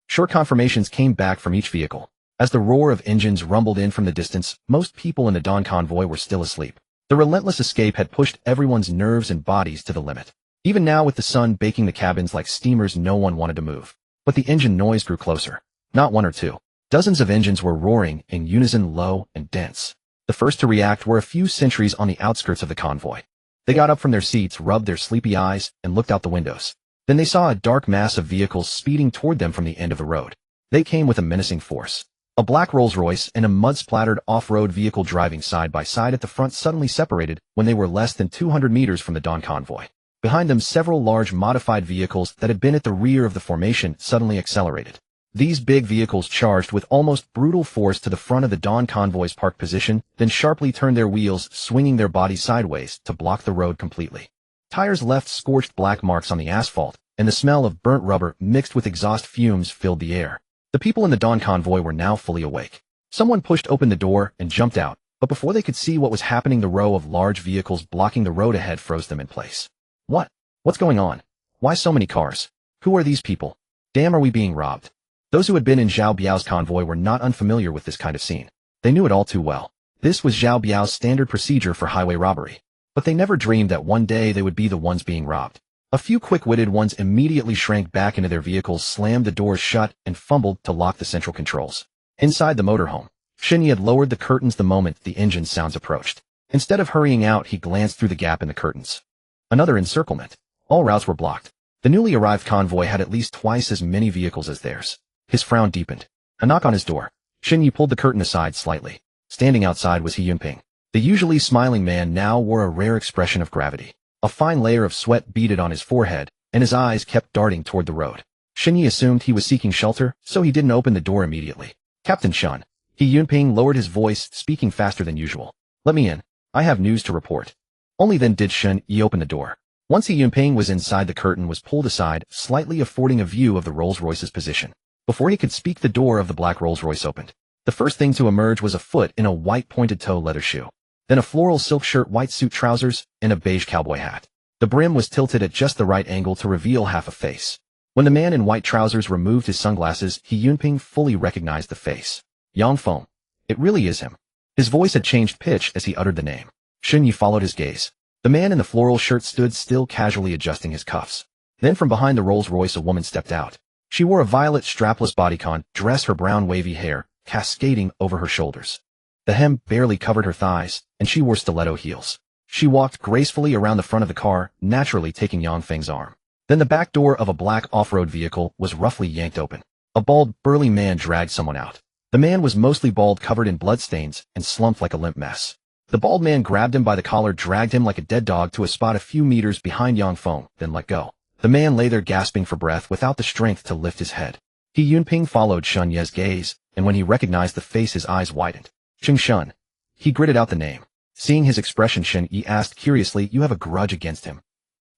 Short confirmations came back from each vehicle. As the roar of engines rumbled in from the distance, most people in the dawn convoy were still asleep. The relentless escape had pushed everyone's nerves and bodies to the limit. Even now, with the sun baking the cabins like steamers, no one wanted to move. But the engine noise grew closer. Not one or two. Dozens of engines were roaring in unison, low and dense. The first to react were a few sentries on the outskirts of the convoy. They got up from their seats, rubbed their sleepy eyes, and looked out the windows. Then they saw a dark mass of vehicles speeding toward them from the end of the road. They came with a menacing force. A black Rolls-Royce and a mud-splattered off-road vehicle driving side by side at the front suddenly separated when they were less than 200 meters from the dawn convoy. Behind them, several large modified vehicles that had been at the rear of the formation suddenly accelerated. These big vehicles charged with almost brutal force to the front of the Dawn convoy's parked position, then sharply turned their wheels, swinging their bodies sideways to block the road completely. Tires left scorched black marks on the asphalt, and the smell of burnt rubber mixed with exhaust fumes filled the air. The people in the Dawn convoy were now fully awake. Someone pushed open the door and jumped out, but before they could see what was happening, the row of large vehicles blocking the road ahead froze them in place. What's going on? Why so many cars? Who are these people? Damn, are we being robbed? Those who had been in Zhao Biao's convoy were not unfamiliar with this kind of scene. They knew it all too well. This was Zhao Biao's standard procedure for highway robbery. But they never dreamed that one day they would be the ones being robbed. A few quick-witted ones immediately shrank back into their vehicles, slammed the doors shut, and fumbled to lock the central controls. Inside the motorhome, Shenyi had lowered the curtains the moment the engine sounds approached. Instead of hurrying out, he glanced through the gap in the curtains. Another encirclement. All routes were blocked. The newly arrived convoy had at least twice as many vehicles as theirs. His frown deepened. A knock on his door. Shenyi pulled the curtain aside slightly. Standing outside was He Yunping. The usually smiling man now wore a rare expression of gravity. A fine layer of sweat beaded on his forehead, and his eyes kept darting toward the road. Shenyi assumed he was seeking shelter, so he didn't open the door immediately. Captain Shun. He Yunping lowered his voice, speaking faster than usual. Let me in. I have news to report. Only then did Shun Yi open the door. Once He Yunping was inside, the curtain was pulled aside, slightly affording a view of the Rolls-Royce's position. Before he could speak, the door of the black Rolls-Royce opened. The first thing to emerge was a foot in a white pointed-toe leather shoe. Then a floral silk shirt, white suit trousers, and a beige cowboy hat. The brim was tilted at just the right angle to reveal half a face. When the man in white trousers removed his sunglasses, He Yunping fully recognized the face. Yang Feng. It really is him. His voice had changed pitch as he uttered the name. Shun Yi followed his gaze. The man in the floral shirt stood still, casually adjusting his cuffs. Then from behind the Rolls-Royce a woman stepped out. She wore a violet strapless bodycon dress, her brown wavy hair cascading over her shoulders. The hem barely covered her thighs, and she wore stiletto heels. She walked gracefully around the front of the car, naturally taking Yang Feng's arm. Then the back door of a black off-road vehicle was roughly yanked open. A bald, burly man dragged someone out. The man was mostly bald, covered in bloodstains, and slumped like a limp mess. The bald man grabbed him by the collar, dragged him like a dead dog to a spot a few meters behind Yang Feng, then let go. The man lay there gasping for breath without the strength to lift his head. He Yunping followed Shun Ye's gaze, and when he recognized the face, his eyes widened. Ching Shun. He gritted out the name. Seeing his expression, Shen Yi asked curiously, "You have a grudge against him?"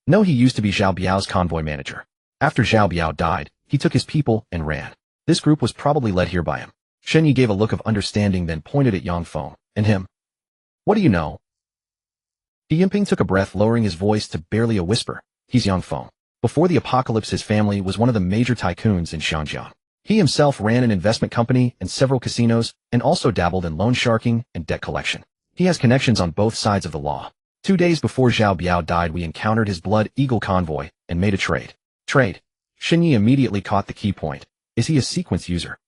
No, he used to be Zhao Biao's convoy manager. After Zhao Biao died, he took his people and ran. This group was probably led here by him. Shen Yi gave a look of understanding, then pointed at Yang Feng. And him? What do you know? He Yunping took a breath, lowering his voice to barely a whisper. He's Yang Feng. Before the apocalypse, his family was one of the major tycoons in Shangjiang. He himself ran an investment company and several casinos, and also dabbled in loan sharking and debt collection. He has connections on both sides of the law. 2 days before Zhao Biao died, we encountered his Blood Eagle convoy and made a trade. Trade. Shen Yi immediately caught the key point. Is he a sequence user?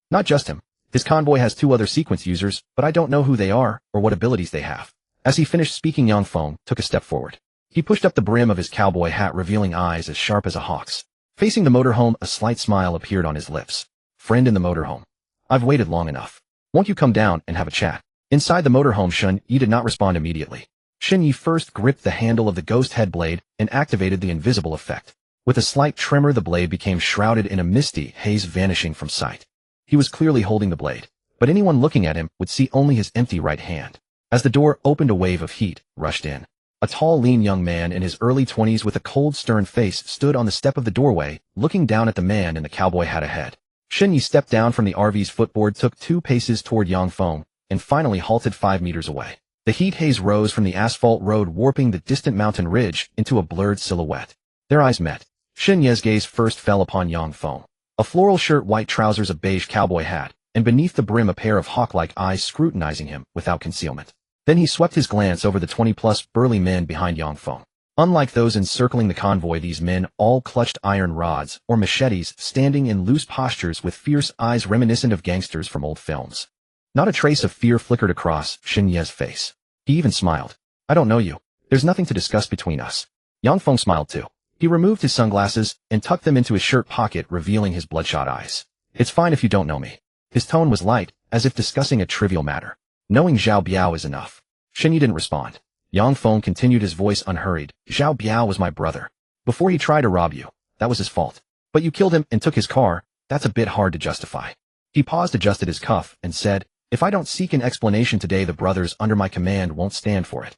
Not just him. His convoy has 2 other sequence users, but I don't know who they are or what abilities they have. As he finished speaking, Yang Feng took a step forward. He pushed up the brim of his cowboy hat, revealing eyes as sharp as a hawk's. Facing the motorhome, a slight smile appeared on his lips. Friend in the motorhome. I've waited long enough. Won't you come down and have a chat? Inside the motorhome, Shun Yi did not respond immediately. Shen Yi first gripped the handle of the ghost head blade and activated the invisible effect. With a slight tremor, the blade became shrouded in a misty haze, vanishing from sight. He was clearly holding the blade, but anyone looking at him would see only his empty right hand. As the door opened, a wave of heat rushed in. A tall, lean young man in his early 20s with a cold, stern face stood on the step of the doorway, looking down at the man in the cowboy hat ahead. Shen Yi stepped down from the RV's footboard, took 2 paces toward Yang Feng, and finally halted 5 meters away. The heat haze rose from the asphalt road, warping the distant mountain ridge into a blurred silhouette. Their eyes met. Shen Ye's gaze first fell upon Yang Feng. A floral shirt, white trousers, a beige cowboy hat, and beneath the brim a pair of hawk-like eyes scrutinizing him without concealment. Then he swept his glance over the 20-plus burly men behind Yang Feng. Unlike those encircling the convoy, these men all clutched iron rods or machetes, standing in loose postures with fierce eyes reminiscent of gangsters from old films. Not a trace of fear flickered across Shen Ye's face. He even smiled. I don't know you. There's nothing to discuss between us. Yang Feng smiled too. He removed his sunglasses and tucked them into his shirt pocket, revealing his bloodshot eyes. It's fine if you don't know me. His tone was light, as if discussing a trivial matter. Knowing Zhao Biao is enough. Shen Yi didn't respond. Yang Feng continued, his voice unhurried. Zhao Biao was my brother. Before he tried to rob you, that was his fault. But you killed him and took his car, That's a bit hard to justify. He paused, adjusted his cuff, and said, if I don't seek an explanation today, the brothers under my command won't stand for it.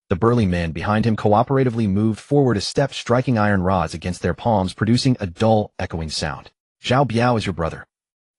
The burly men behind him cooperatively moved forward a step, striking iron rods against their palms, producing a dull, echoing sound. Zhao Biao is your brother.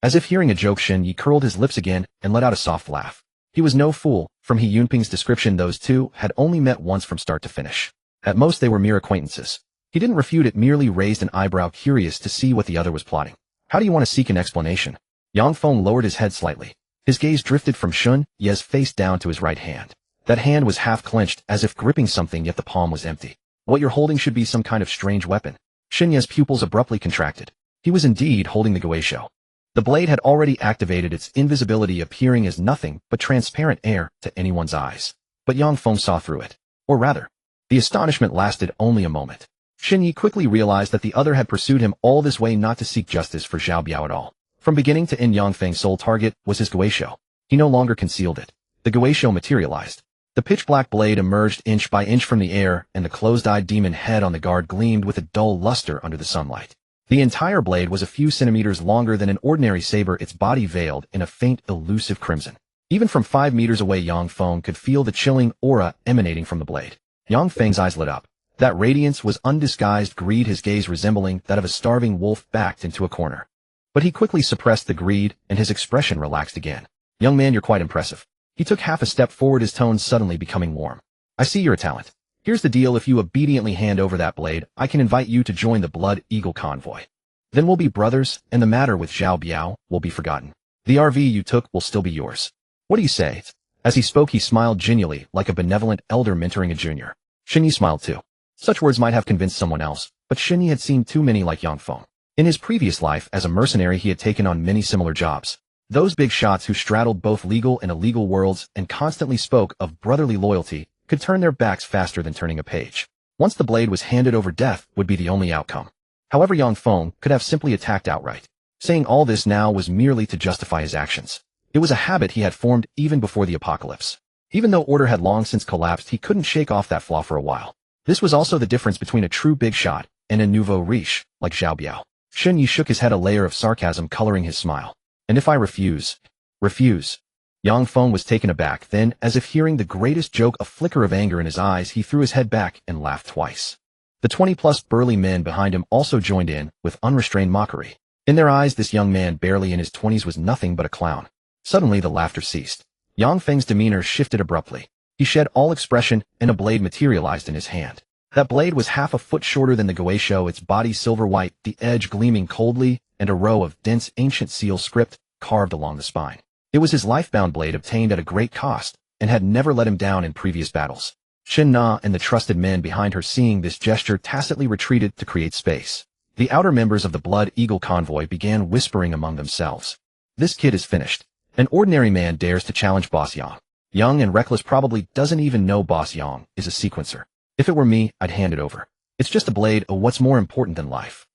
As if hearing a joke, Shen Yi curled his lips again and let out a soft laugh. He was no fool. From He Yunping's description, those two had only met once from start to finish. At most, they were mere acquaintances. He didn't refute it, merely raised an eyebrow, curious to see what the other was plotting. How do you want to seek an explanation? Yang Feng lowered his head slightly. His gaze drifted from Shun Ye's face down to his right hand. That hand was half clenched, as if gripping something, yet the palm was empty. What you're holding should be some kind of strange weapon. Shen Ye's pupils abruptly contracted. He was indeed holding the guisho. The blade had already activated its invisibility, appearing as nothing but transparent air to anyone's eyes. But Yang Feng saw through it. Or rather, the astonishment lasted only a moment. Shen Yi quickly realized that the other had pursued him all this way not to seek justice for Zhao Biao at all. From beginning to end, Yang Feng's sole target was his guisho. He no longer concealed it. The guisho materialized. The pitch-black blade emerged inch by inch from the air, and the closed-eyed demon head on the guard gleamed with a dull luster under the sunlight. The entire blade was a few centimeters longer than an ordinary saber, its body veiled in a faint, elusive crimson. Even from 5 meters away, Yang Feng could feel the chilling aura emanating from the blade. Yang Feng's eyes lit up. That radiance was undisguised greed, his gaze resembling that of a starving wolf backed into a corner. But he quickly suppressed the greed, and his expression relaxed again. Young man, you're quite impressive. He took half a step forward, his tone suddenly becoming warm. I see you're a talent. Here's the deal, if you obediently hand over that blade, I can invite you to join the Blood Eagle convoy. Then we'll be brothers, and the matter with Zhao Biao will be forgotten. The RV you took will still be yours. What do you say? As he spoke, he smiled genially, like a benevolent elder mentoring a junior. Shen Yi smiled too. Such words might have convinced someone else, but Shen Yi had seen too many like Yang Feng. In his previous life as a mercenary, he had taken on many similar jobs. Those big shots who straddled both legal and illegal worlds and constantly spoke of brotherly loyalty could turn their backs faster than turning a page. Once the blade was handed over, death would be the only outcome. However, Yang Feng could have simply attacked outright. Saying all this now was merely to justify his actions. It was a habit he had formed even before the apocalypse. Even though order had long since collapsed, he couldn't shake off that flaw for a while. This was also the difference between a true big shot and a nouveau riche like Zhao Biao. Shen Yi shook his head, a layer of sarcasm coloring his smile. And if I refuse? Refuse. Yang Feng was taken aback. Then, as if hearing the greatest joke, a flicker of anger in his eyes, he threw his head back and laughed twice. The 20-plus burly men behind him also joined in, with unrestrained mockery. In their eyes, this young man, barely in his 20s, was nothing but a clown. Suddenly, the laughter ceased. Yang Feng's demeanor shifted abruptly. He shed all expression, and a blade materialized in his hand. That blade was half a foot shorter than the guisho, its body silver white, the edge gleaming coldly, and a row of dense ancient seal script carved along the spine. It was his lifebound blade, obtained at a great cost, and had never let him down in previous battles. Shen Na and the trusted men behind her, seeing this gesture, tacitly retreated to create space. The outer members of the Blood Eagle convoy began whispering among themselves. This kid is finished. An ordinary man dares to challenge Boss Yang. Young and reckless, probably doesn't even know Boss Yang is a sequencer. If it were me, I'd hand it over. It's just a blade, what's more important than life?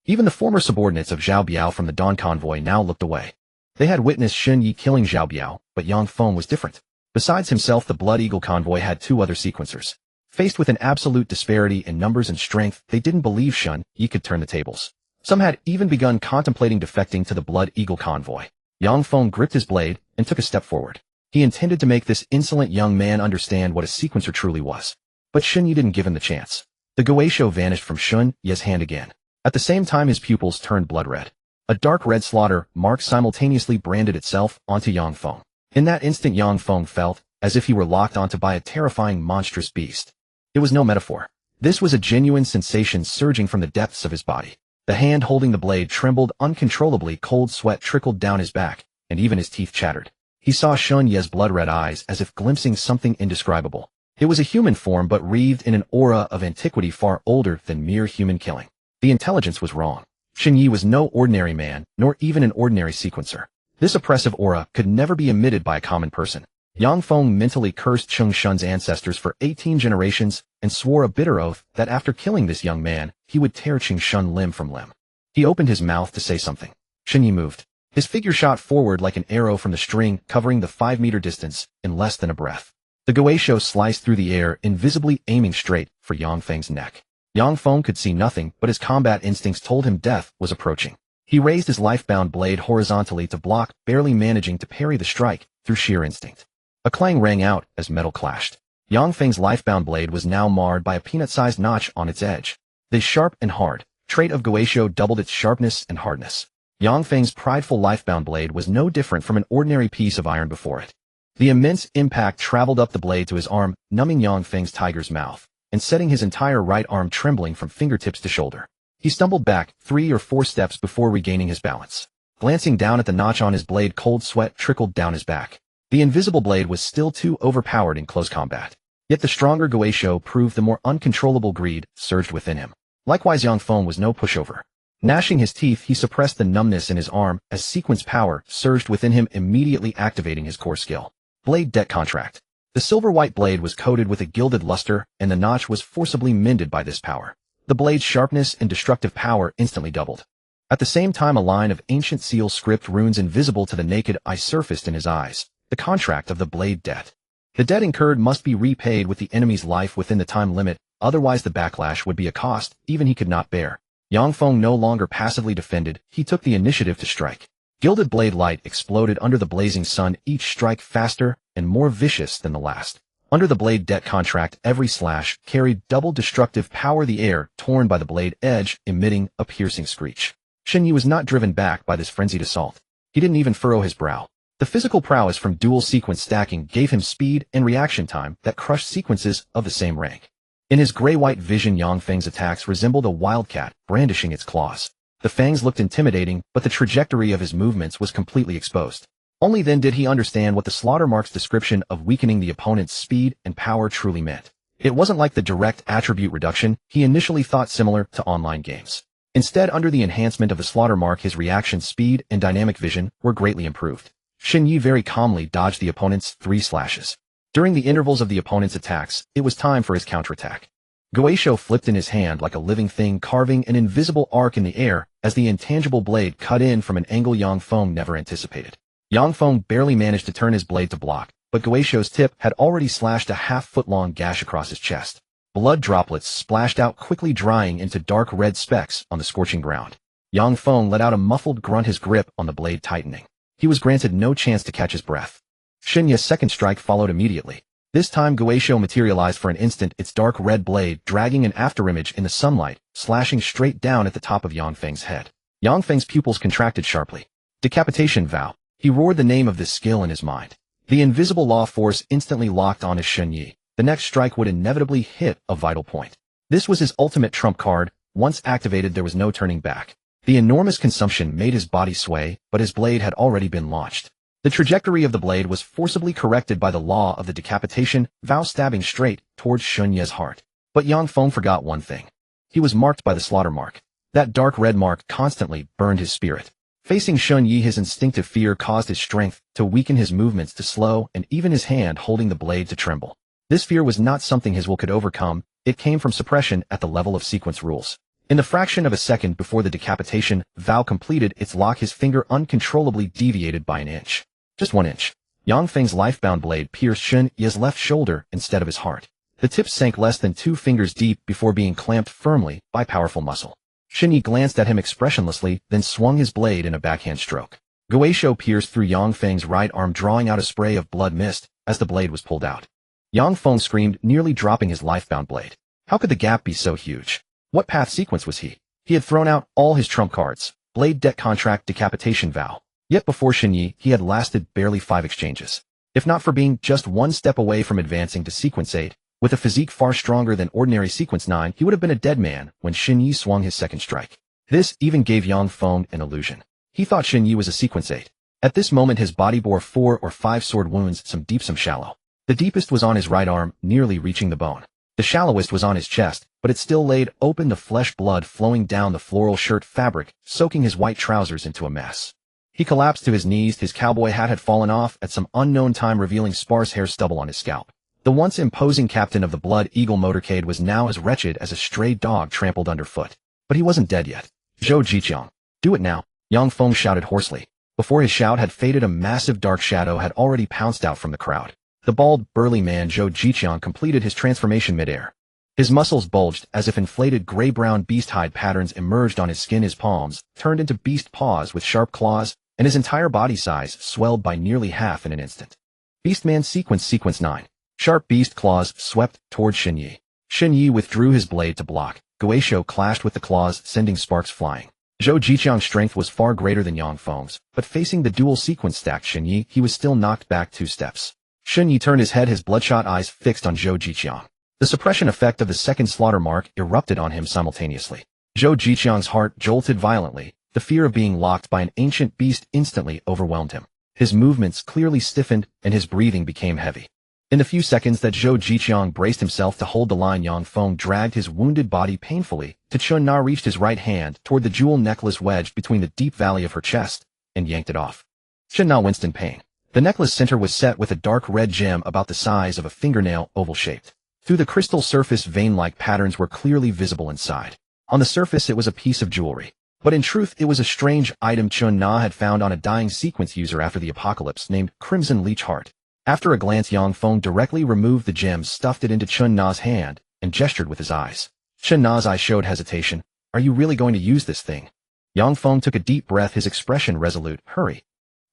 Even the former subordinates of Zhao Biao from the Dawn convoy now looked away. They had witnessed Shen Yi killing Zhao Biao, but Yang Feng was different. Besides himself, the Blood Eagle convoy had 2 other sequencers. Faced with an absolute disparity in numbers and strength, they didn't believe Shen Yi could turn the tables. Some had even begun contemplating defecting to the Blood Eagle convoy. Yang Feng gripped his blade and took a step forward. He intended to make this insolent young man understand what a sequencer truly was. But Shen Yi didn't give him the chance. The guisho vanished from Shun Ye's hand again. At the same time, his pupils turned blood red. A dark red slaughter mark simultaneously branded itself onto Yang Feng. In that instant, Yang Feng felt as if he were locked onto by a terrifying, monstrous beast. It was no metaphor. This was a genuine sensation surging from the depths of his body. The hand holding the blade trembled uncontrollably, cold sweat trickled down his back, and even his teeth chattered. He saw Shun Ye's blood-red eyes as if glimpsing something indescribable. It was a human form, but wreathed in an aura of antiquity far older than mere human killing. The intelligence was wrong. Shen Yi was no ordinary man, nor even an ordinary sequencer. This oppressive aura could never be emitted by a common person. Yang Feng mentally cursed Cheng Shun's ancestors for 18 generations and swore a bitter oath that after killing this young man, he would tear Cheng Shun limb from limb. He opened his mouth to say something. Shen Yi moved. His figure shot forward like an arrow from the string, covering the 5-meter distance in less than a breath. The guisho sliced through the air, invisibly aiming straight for Yang Feng's neck. Yang Feng could see nothing, but his combat instincts told him death was approaching. He raised his life-bound blade horizontally to block, barely managing to parry the strike through sheer instinct. A clang rang out as metal clashed. Yang Feng's life-bound blade was now marred by a peanut-sized notch on its edge. This sharp and hard trait of Guaisho doubled its sharpness and hardness. Yang Feng's prideful life-bound blade was no different from an ordinary piece of iron before it. The immense impact traveled up the blade to his arm, numbing Yang Feng's tiger's mouth, and setting his entire right arm trembling from fingertips to shoulder. He stumbled back 3 or 4 steps before regaining his balance. Glancing down at the notch on his blade, cold sweat trickled down his back. The invisible blade was still too overpowered in close combat. Yet the stronger Guaisho proved the more uncontrollable greed surged within him. Likewise, Yang Feng was no pushover. Gnashing his teeth, he suppressed the numbness in his arm as sequence power surged within him, immediately activating his core skill. Blade debt contract. The silver-white blade was coated with a gilded luster, and the notch was forcibly mended by this power. The blade's sharpness and destructive power instantly doubled. At the same time, a line of ancient seal script runes invisible to the naked eye surfaced in his eyes. The contract of the blade debt. The debt incurred must be repaid with the enemy's life within the time limit, otherwise the backlash would be a cost even he could not bear. Yang Feng no longer passively defended, he took the initiative to strike. Gilded blade light exploded under the blazing sun, each strike faster and more vicious than the last. Under the blade debt contract, every slash carried double destructive power, the air torn by the blade edge, emitting a piercing screech. Shen Yi was not driven back by this frenzied assault. He didn't even furrow his brow. The physical prowess from dual sequence stacking gave him speed and reaction time that crushed sequences of the same rank. In his gray-white vision, Yang Feng's attacks resembled a wildcat brandishing its claws. The fangs looked intimidating, but the trajectory of his movements was completely exposed. Only then did he understand what the slaughter mark's description of weakening the opponent's speed and power truly meant. It wasn't like the direct attribute reduction he initially thought, similar to online games. Instead, under the enhancement of the slaughter mark, his reaction speed and dynamic vision were greatly improved. Shen Yi very calmly dodged the opponent's 3 slashes. During the intervals of the opponent's attacks, it was time for his counterattack. Guaisho flipped in his hand like a living thing, carving an invisible arc in the air as the intangible blade cut in from an angle Yang Feng never anticipated. Yang Feng barely managed to turn his blade to block, but Guaisho's tip had already slashed a half-foot-long gash across his chest. Blood droplets splashed out, quickly drying into dark red specks on the scorching ground. Yang Feng let out a muffled grunt, his grip on the blade tightening. He was granted no chance to catch his breath. Shen Yi's second strike followed immediately. This time Guaisho materialized for an instant, its dark red blade dragging an afterimage in the sunlight, slashing straight down at the top of Yang Feng's head. Yang Feng's pupils contracted sharply. Decapitation vow. He roared the name of this skill in his mind. The invisible law force instantly locked on his Shen Yi. The next strike would inevitably hit a vital point. This was his ultimate trump card. Once activated, there was no turning back. The enormous consumption made his body sway, but his blade had already been launched. The trajectory of the blade was forcibly corrected by the law of the decapitation vow, stabbing straight towards Shen Yi's heart. But Yang Feng forgot one thing. He was marked by the slaughter mark. That dark red mark constantly burned his spirit. Facing Shen Yi, his instinctive fear caused his strength to weaken, his movements to slow, and even his hand holding the blade to tremble. This fear was not something his will could overcome. It came from suppression at the level of sequence rules. In the fraction of a second before the decapitation vow completed its lock, his finger uncontrollably deviated by an inch. Just 1 inch. Yang Feng's life-bound blade pierced Shen Yi's left shoulder instead of his heart. The tip sank less than 2 fingers deep before being clamped firmly by powerful muscle. Shen Yi glanced at him expressionlessly, then swung his blade in a backhand stroke. Guaisho pierced through Yang Feng's right arm, drawing out a spray of blood mist as the blade was pulled out. Yang Feng screamed, nearly dropping his life-bound blade. How could the gap be so huge? What path sequence was he? He had thrown out all his trump cards. Blade debt contract, decapitation vow. Yet before Shen Yi, he had lasted barely 5 exchanges. If not for being just 1 step away from advancing to sequence 8, with a physique far stronger than ordinary sequence 9, he would have been a dead man when Shen Yi swung his second strike. This even gave Yang Feng an illusion. He thought Shen Yi was a sequence 8. At this moment his body bore 4 or 5 sword wounds, some deep, some shallow. The deepest was on his right arm, nearly reaching the bone. The shallowest was on his chest, but it still laid open, the flesh blood flowing down the floral shirt fabric, soaking his white trousers into a mess. He collapsed to his knees, his cowboy hat had fallen off at some unknown time, revealing sparse hair stubble on his scalp. The once imposing captain of the Blood Eagle motorcade was now as wretched as a stray dog trampled underfoot. But he wasn't dead yet. Zhou Jiqiang. Do it now, Yang Feng shouted hoarsely. Before his shout had faded, a massive dark shadow had already pounced out from the crowd. The bald, burly man Zhou Jiqiang completed his transformation midair. His muscles bulged as if inflated gray-brown beast hide patterns emerged on his skin. His palms turned into beast paws with sharp claws, and his entire body size swelled by nearly half in an instant. Beastman Sequence 9. Sharp beast claws swept toward Shen Yi. Shen Yi withdrew his blade to block. Guisho clashed with the claws, sending sparks flying. Zhou Jiqiang's strength was far greater than Yang Feng's, but facing the dual sequence stacked Shen Yi, he was still knocked back 2 steps. Shen Yi turned his head, his bloodshot eyes fixed on Zhou Jiqiang. The suppression effect of the second slaughter mark erupted on him simultaneously. Zhou Jiqiang's heart jolted violently. The fear of being locked by an ancient beast instantly overwhelmed him. His movements clearly stiffened, and his breathing became heavy. In the few seconds that Zhou Jiqiang braced himself to hold the line, Yang Feng dragged his wounded body painfully. Chun Na reached his right hand toward the jewel necklace wedged between the deep valley of her chest, and yanked it off. Chun Na winced in pain. The necklace center was set with a dark red gem about the size of a fingernail, oval-shaped. Through the crystal surface, vein-like patterns were clearly visible inside. On the surface, it was a piece of jewelry. But in truth, it was a strange item Chun Na had found on a dying sequence user after the apocalypse named Crimson Leech Heart. After a glance, Yang Feng directly removed the gem, stuffed it into Chun Na's hand, and gestured with his eyes. Chun Na's eyes showed hesitation. Are you really going to use this thing? Yang Feng took a deep breath, his expression resolute. Hurry.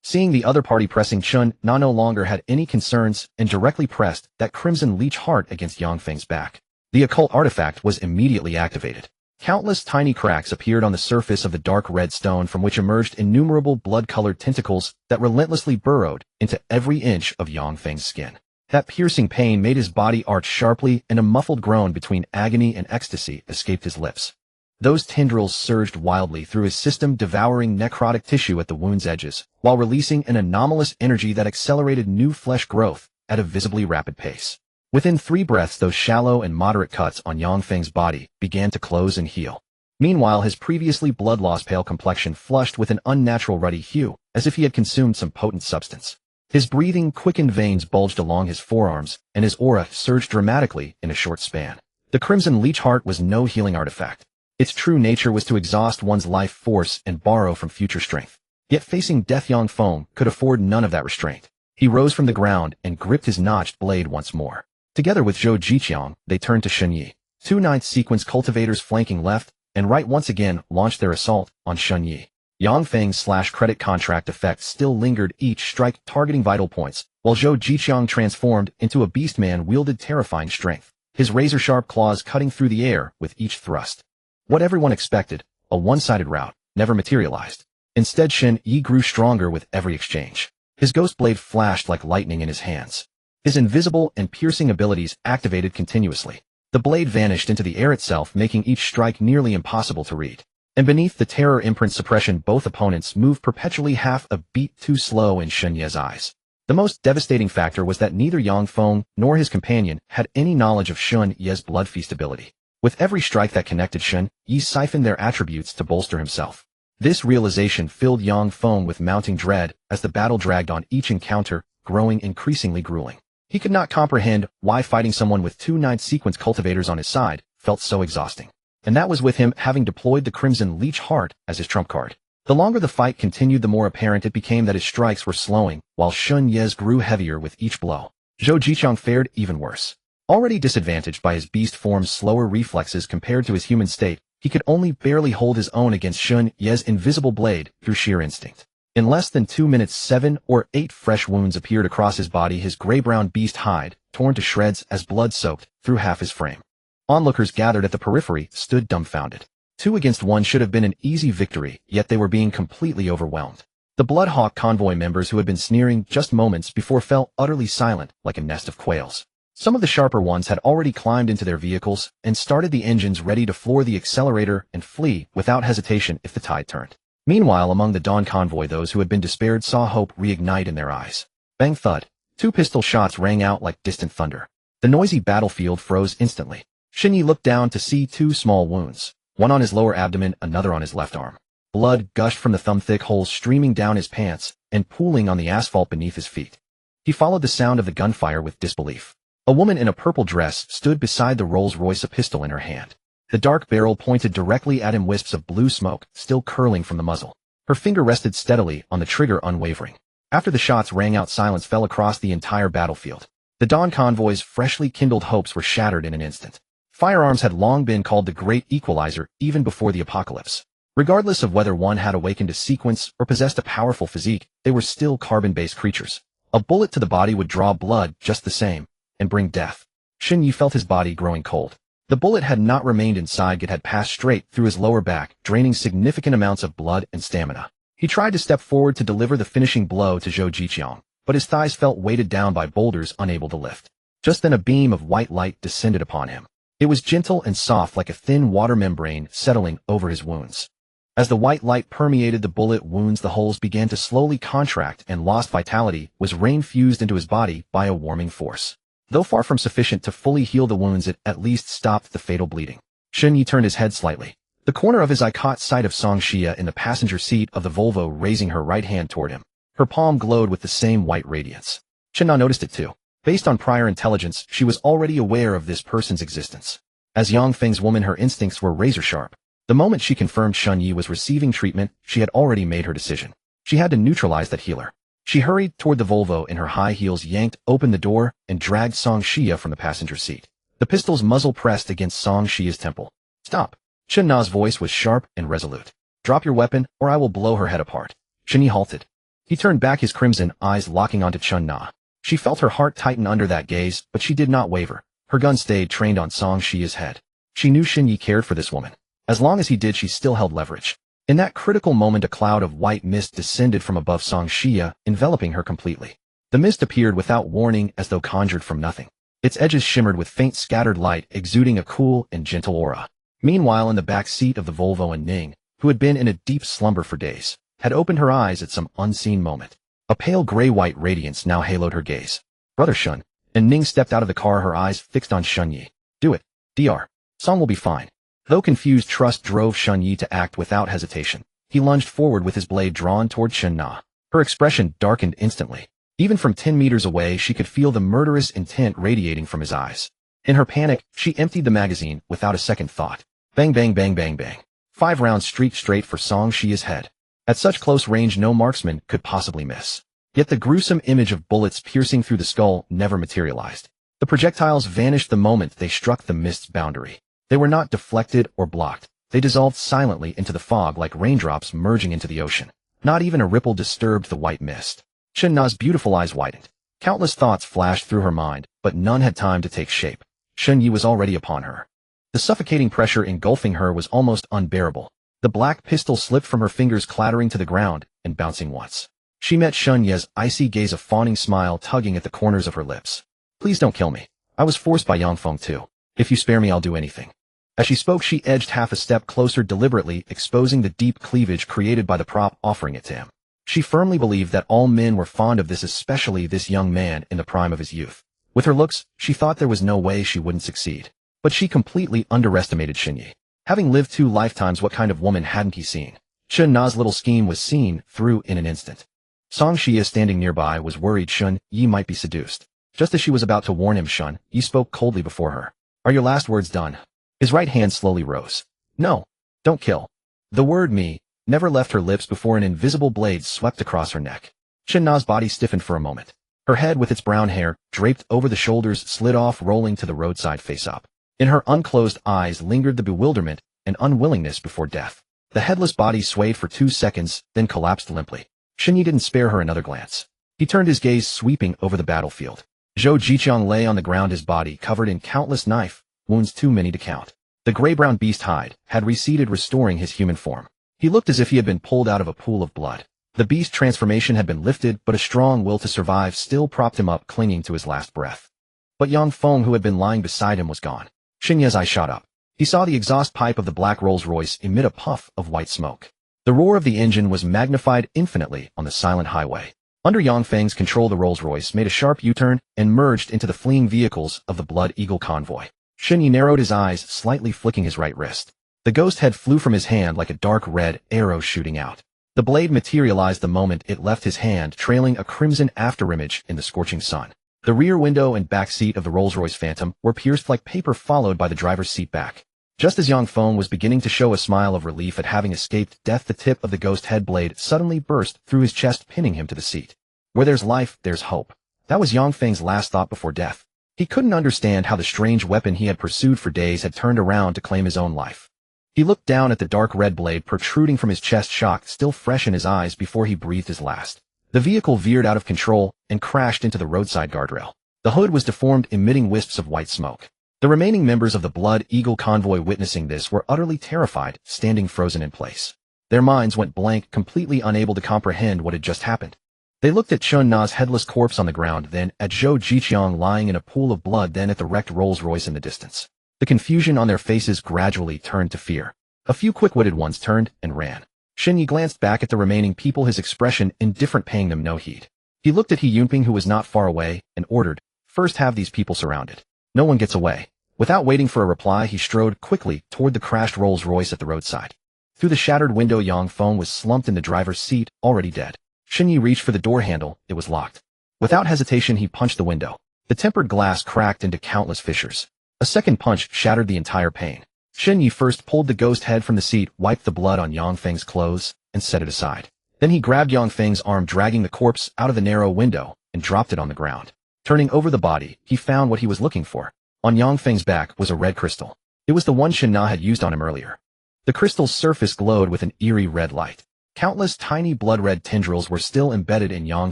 Seeing the other party pressing, Chun Na no longer had any concerns and directly pressed that Crimson Leech Heart against Yang Feng's back. The occult artifact was immediately activated. Countless tiny cracks appeared on the surface of the dark red stone, from which emerged innumerable blood-colored tentacles that relentlessly burrowed into every inch of Yang Feng's skin. That piercing pain made his body arch sharply, and a muffled groan between agony and ecstasy escaped his lips. Those tendrils surged wildly through his system, devouring necrotic tissue at the wound's edges, while releasing an anomalous energy that accelerated new flesh growth at a visibly rapid pace. Within 3 breaths, those shallow and moderate cuts on Yang Feng's body began to close and heal. Meanwhile, his previously blood-lost pale complexion flushed with an unnatural ruddy hue, as if he had consumed some potent substance. His breathing quickened, veins bulged along his forearms, and his aura surged dramatically in a short span. The Crimson Leech Heart was no healing artifact. Its true nature was to exhaust one's life force and borrow from future strength. Yet facing death, Yang Feng could afford none of that restraint. He rose from the ground and gripped his notched blade once more. Together with Zhou Jiqiang, they turned to Shen Yi. 2 ninth sequence cultivators flanking left and right once again launched their assault on Shen Yi. Yang Feng's /credit contract effect still lingered, each strike targeting vital points, while Zhou Jiqiang transformed into a beastman wielded terrifying strength, his razor-sharp claws cutting through the air with each thrust. What everyone expected, a one-sided rout, never materialized. Instead, Shen Yi grew stronger with every exchange. His ghost blade flashed like lightning in his hands. His invisible and piercing abilities activated continuously. The blade vanished into the air itself, making each strike nearly impossible to read. And beneath the terror imprint suppression, both opponents moved perpetually half a beat too slow in Shen Yi's eyes. The most devastating factor was that neither Yang Feng nor his companion had any knowledge of Shen Yi's blood feast ability. With every strike that connected, Shen Yi siphoned their attributes to bolster himself. This realization filled Yang Feng with mounting dread as the battle dragged on, each encounter growing increasingly grueling. He could not comprehend why fighting someone with 2 ninth sequence cultivators on his side felt so exhausting. And that was with him having deployed the Crimson Leech Heart as his trump card. The longer the fight continued, the more apparent it became that his strikes were slowing, while Shen Yi's grew heavier with each blow. Zhou Jiqiang fared even worse. Already disadvantaged by his beast form's slower reflexes compared to his human state, he could only barely hold his own against Shen Yi's invisible blade through sheer instinct. In less than 2 minutes, 7 or 8 fresh wounds appeared across his body, his gray-brown beast hide torn to shreds as blood soaked through half his frame. Onlookers gathered at the periphery stood dumbfounded. 2 against 1 should have been an easy victory, yet they were being completely overwhelmed. The Bloodhawk convoy members who had been sneering just moments before fell utterly silent like a nest of quails. Some of the sharper ones had already climbed into their vehicles and started the engines, ready to floor the accelerator and flee without hesitation if the tide turned. Meanwhile, among the Dawn convoy, those who had been despaired saw hope reignite in their eyes. Bang thud. 2 pistol shots rang out like distant thunder. The noisy battlefield froze instantly. Shen Yi looked down to see 2 small wounds, one on his lower abdomen, another on his left arm. Blood gushed from the thumb-thick holes, streaming down his pants and pooling on the asphalt beneath his feet. He followed the sound of the gunfire with disbelief. A woman in a purple dress stood beside the Rolls-Royce, a pistol in her hand. The dark barrel pointed directly at him, wisps of blue smoke still curling from the muzzle. Her finger rested steadily on the trigger, unwavering. After the shots rang out, silence fell across the entire battlefield. The Dawn convoy's freshly kindled hopes were shattered in an instant. Firearms had long been called the great equalizer even before the apocalypse. Regardless of whether one had awakened a sequence or possessed a powerful physique, they were still carbon-based creatures. A bullet to the body would draw blood just the same, and bring death. Shen Yi felt his body growing cold. The bullet had not remained inside, it had passed straight through his lower back, draining significant amounts of blood and stamina. He tried to step forward to deliver the finishing blow to Zhou Jiqiang, but his thighs felt weighted down by boulders unable to lift. Just then a beam of white light descended upon him. It was gentle and soft like a thin water membrane settling over his wounds. As the white light permeated the bullet wounds, the holes began to slowly contract and lost vitality was rain-fused into his body by a warming force. Though far from sufficient to fully heal the wounds, it at least stopped the fatal bleeding. Shen Yi turned his head slightly. The corner of his eye caught sight of Song Xia in the passenger seat of the Volvo, raising her right hand toward him. Her palm glowed with the same white radiance. Chen Na noticed it too. Based on prior intelligence, she was already aware of this person's existence. As Yang Feng's woman, her instincts were razor-sharp. The moment she confirmed Shen Yi was receiving treatment, she had already made her decision. She had to neutralize that healer. She hurried toward the Volvo in her high heels, yanked open the door, and dragged Song Xia from the passenger seat. The pistol's muzzle pressed against Song Xia's temple. "Stop." Chen Na's voice was sharp and resolute. "Drop your weapon, or I will blow her head apart." Shen Yi halted. He turned back, his crimson eyes locking onto Chen Na. She felt her heart tighten under that gaze, but she did not waver. Her gun stayed trained on Song Xia's head. She knew Shen Yi cared for this woman. As long as he did, she still held leverage. In that critical moment, a cloud of white mist descended from above Song Xia, enveloping her completely. The mist appeared without warning, as though conjured from nothing. Its edges shimmered with faint scattered light, exuding a cool and gentle aura. Meanwhile, in the back seat of the Volvo, and Ning, who had been in a deep slumber for days, had opened her eyes at some unseen moment. A pale gray-white radiance now haloed her gaze. "Brother Shun," and Ning stepped out of the car, her eyes fixed on Shen Yi. "Do it. Dr. Song will be fine." Though confused, trust drove Shen Yi to act without hesitation. He lunged forward with his blade drawn toward Chen Na. Her expression darkened instantly. Even from 10 meters away, she could feel the murderous intent radiating from his eyes. In her panic, she emptied the magazine without a second thought. Bang, bang, bang, bang, bang. 5 rounds streaked straight for Song Xia's head. At such close range, no marksman could possibly miss. Yet the gruesome image of bullets piercing through the skull never materialized. The projectiles vanished the moment they struck the mist's boundary. They were not deflected or blocked. They dissolved silently into the fog like raindrops merging into the ocean. Not even a ripple disturbed the white mist. Chen Na's beautiful eyes widened. Countless thoughts flashed through her mind, but none had time to take shape. Shen Yi was already upon her. The suffocating pressure engulfing her was almost unbearable. The black pistol slipped from her fingers, clattering to the ground and bouncing once. She met Shen Yi's icy gaze, a fawning smile tugging at the corners of her lips. "Please don't kill me. I was forced by Yang Feng too. If you spare me, I'll do anything." As she spoke, she edged half a step closer, deliberately exposing the deep cleavage created by the prop, offering it to him. She firmly believed that all men were fond of this, especially this young man in the prime of his youth. With her looks, she thought there was no way she wouldn't succeed. But she completely underestimated Shen Yi. Having lived 2 lifetimes, what kind of woman hadn't he seen? Chen Na's little scheme was seen through in an instant. Song Xia, standing nearby, was worried Shen Yi might be seduced. Just as she was about to warn him, Shen Yi spoke coldly before her. "Are your last words done?" His right hand slowly rose. "No. Don't kill." The word "me" never left her lips before an invisible blade swept across her neck. Chen Na's body stiffened for a moment. Her head, with its brown hair draped over the shoulders, slid off, rolling to the roadside face up. In her unclosed eyes lingered the bewilderment and unwillingness before death. The headless body swayed for 2 seconds, then collapsed limply. Shen Yi didn't spare her another glance. He turned his gaze, sweeping over the battlefield. Zhou Jiqiang lay on the ground, his body covered in countless knife wounds, too many to count. The gray-brown beast hide had receded, restoring his human form. He looked as if he had been pulled out of a pool of blood. The beast transformation had been lifted, but a strong will to survive still propped him up, clinging to his last breath. But Yang Feng, who had been lying beside him, was gone. Shen Yi's eye shot up. He saw the exhaust pipe of the black Rolls-Royce emit a puff of white smoke. The roar of the engine was magnified infinitely on the silent highway. Under Yang Feng's control, the Rolls-Royce made a sharp U-turn and merged into the fleeing vehicles of the Blood Eagle convoy. Shen Yi narrowed his eyes, slightly flicking his right wrist. The ghost head flew from his hand like a dark red arrow shooting out. The blade materialized the moment it left his hand, trailing a crimson afterimage in the scorching sun. The rear window and back seat of the Rolls-Royce Phantom were pierced like paper, followed by the driver's seat back. Just as Yang Feng was beginning to show a smile of relief at having escaped death, the tip of the ghost head blade suddenly burst through his chest, pinning him to the seat. Where there's life, there's hope. That was Yang Feng's last thought before death. He couldn't understand how the strange weapon he had pursued for days had turned around to claim his own life. He looked down at the dark red blade protruding from his chest, shock still fresh in his eyes, before he breathed his last. The vehicle veered out of control and crashed into the roadside guardrail. The hood was deformed, emitting wisps of white smoke. The remaining members of the Blood Eagle convoy, witnessing this, were utterly terrified, standing frozen in place. Their minds went blank, completely unable to comprehend what had just happened. They looked at Chun Na's headless corpse on the ground, then at Zhou Jiqiang lying in a pool of blood, then at the wrecked Rolls-Royce in the distance. The confusion on their faces gradually turned to fear. A few quick-witted ones turned and ran. Shen Yi glanced back at the remaining people, his expression indifferent, paying them no heed. He looked at He Yunping, who was not far away, and ordered, "First have these people surrounded. No one gets away." Without waiting for a reply, he strode quickly toward the crashed Rolls-Royce at the roadside. Through the shattered window, Yang Feng was slumped in the driver's seat, already dead. Shen Yi reached for the door handle. It was locked. Without hesitation, he punched the window. The tempered glass cracked into countless fissures. A second punch shattered the entire pane. Shen Yi first pulled the ghost head from the seat, wiped the blood on Yang Feng's clothes, and set it aside. Then he grabbed Yang Feng's arm, dragging the corpse out of the narrow window, and dropped it on the ground. Turning over the body, he found what he was looking for. On Yang Feng's back was a red crystal. It was the one Shen Na had used on him earlier. The crystal's surface glowed with an eerie red light. Countless tiny blood-red tendrils were still embedded in Yang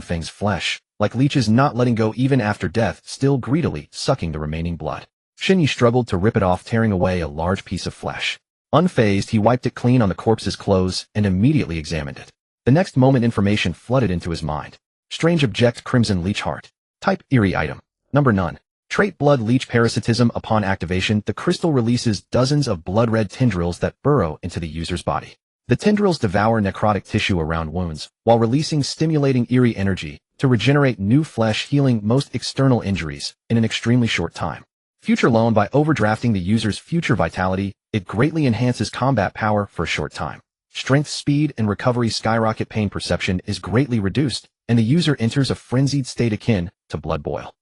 Feng's flesh, like leeches not letting go even after death, still greedily sucking the remaining blood. Shen Yi struggled to rip it off, tearing away a large piece of flesh. Unfazed, he wiped it clean on the corpse's clothes and immediately examined it. The next moment, information flooded into his mind. Strange object, crimson leech heart. Type, eerie item. Number none. Trait, blood leech parasitism. Upon activation, the crystal releases dozens of blood-red tendrils that burrow into the user's body. The tendrils devour necrotic tissue around wounds, while releasing stimulating eerie energy to regenerate new flesh, healing most external injuries in an extremely short time. Future loan. By overdrafting the user's future vitality, it greatly enhances combat power for a short time. Strength, speed, and recovery skyrocket. Pain perception is greatly reduced, and the user enters a frenzied state akin to blood boil.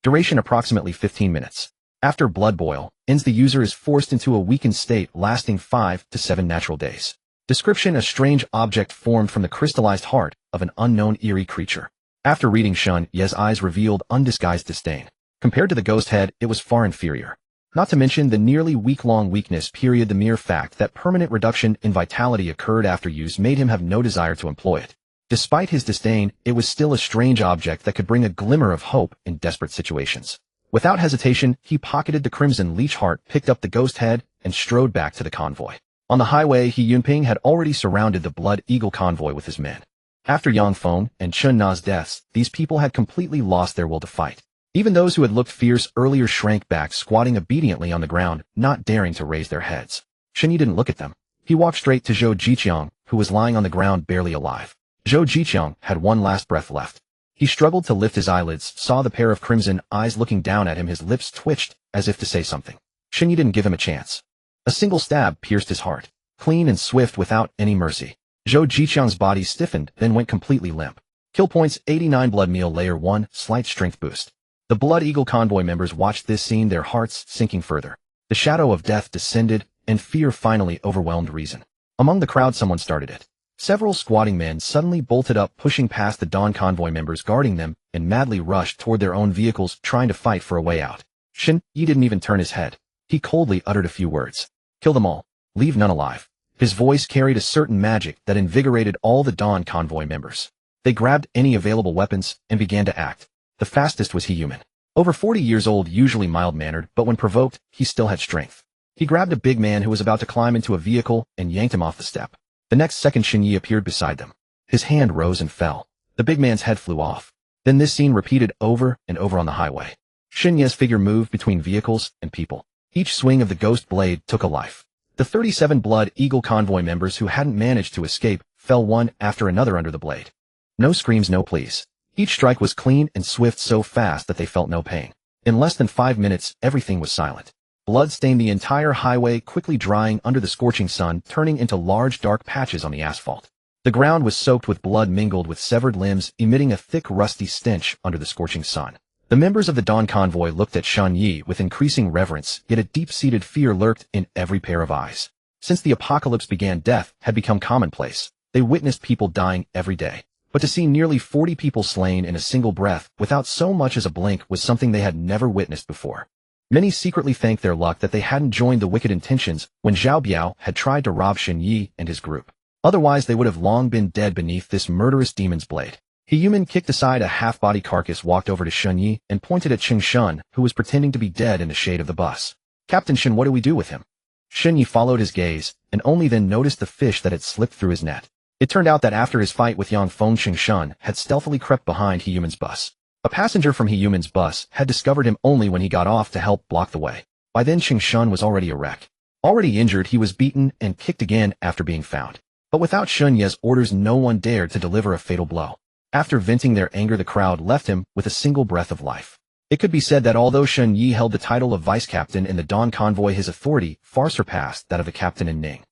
Duration approximately 15 minutes. After blood boil ends, the user is forced into a weakened state lasting 5 to 7 natural days. Description: a strange object formed from the crystallized heart of an unknown eerie creature. After reading, Shun Ye's eyes revealed undisguised disdain. Compared to the ghost head, it was far inferior. Not to mention the nearly week-long weakness period. The mere fact that permanent reduction in vitality occurred after use made him have no desire to employ it. Despite his disdain, it was still a strange object that could bring a glimmer of hope in desperate situations. Without hesitation, he pocketed the crimson leech heart, picked up the ghost head, and strode back to the convoy. On the highway, He Yunping had already surrounded the Blood Eagle convoy with his men. After Yang Feng and Chun Na's deaths, these people had completely lost their will to fight. Even those who had looked fierce earlier shrank back, squatting obediently on the ground, not daring to raise their heads. Shen Yi didn't look at them. He walked straight to Zhou Jiqiang, who was lying on the ground barely alive. Zhou Jiqiang had one last breath left. He struggled to lift his eyelids, saw the pair of crimson eyes looking down at him. His lips twitched, as if to say something. Shen Yi didn't give him a chance. A single stab pierced his heart, clean and swift without any mercy. Zhou Jiqiang's body stiffened, then went completely limp. Kill points: 89. Blood meal layer 1, slight strength boost. The Blood Eagle convoy members watched this scene, their hearts sinking further. The shadow of death descended, and fear finally overwhelmed reason. Among the crowd, someone started it. Several squatting men suddenly bolted up, pushing past the Dawn convoy members guarding them, and madly rushed toward their own vehicles, trying to fight for a way out. Shen Yi didn't even turn his head. He coldly uttered a few words. Kill them all. Leave none alive. His voice carried a certain magic that invigorated all the Dawn convoy members. They grabbed any available weapons and began to act. The fastest was He Human. Over 40 years old, usually mild-mannered, but when provoked, he still had strength. He grabbed a big man who was about to climb into a vehicle and yanked him off the step. The next second, Shen Yi appeared beside them. His hand rose and fell. The big man's head flew off. Then this scene repeated over and over on the highway. Shen Yi's figure moved between vehicles and people. Each swing of the ghost blade took a life. The 37 Blood Eagle convoy members who hadn't managed to escape fell one after another under the blade. No screams, no pleas. Each strike was clean and swift, so fast that they felt no pain. In less than 5 minutes, everything was silent. Blood stained the entire highway, quickly drying under the scorching sun, turning into large dark patches on the asphalt. The ground was soaked with blood mingled with severed limbs, emitting a thick rusty stench under the scorching sun. The members of the Dawn convoy looked at Shen Yi with increasing reverence, yet a deep-seated fear lurked in every pair of eyes. Since the apocalypse began, death had become commonplace. They witnessed people dying every day. But to see nearly 40 people slain in a single breath without so much as a blink was something they had never witnessed before. Many secretly thanked their luck that they hadn't joined the wicked intentions when Zhao Biao had tried to rob Shen Yi and his group. Otherwise they would have long been dead beneath this murderous demon's blade. He human kicked aside a half-body carcass, walked over to Shen Yi, and pointed at Cheng Shun, who was pretending to be dead in the shade of the bus. "Captain Shen, what do we do with him?" Shen Yi followed his gaze, and only then noticed the fish that had slipped through his net. It turned out that after his fight with Yang Feng, Cheng Shun had stealthily crept behind He Human's bus. A passenger from He Human's bus had discovered him only when he got off to help block the way. By then Cheng Shun was already a wreck. Already injured, he was beaten and kicked again after being found. But without Shun Ye's orders, no one dared to deliver a fatal blow. After venting their anger, the crowd left him with a single breath of life. It could be said that although Shen Yi held the title of vice captain in the Dawn Convoy, his authority far surpassed that of the captain in Ning.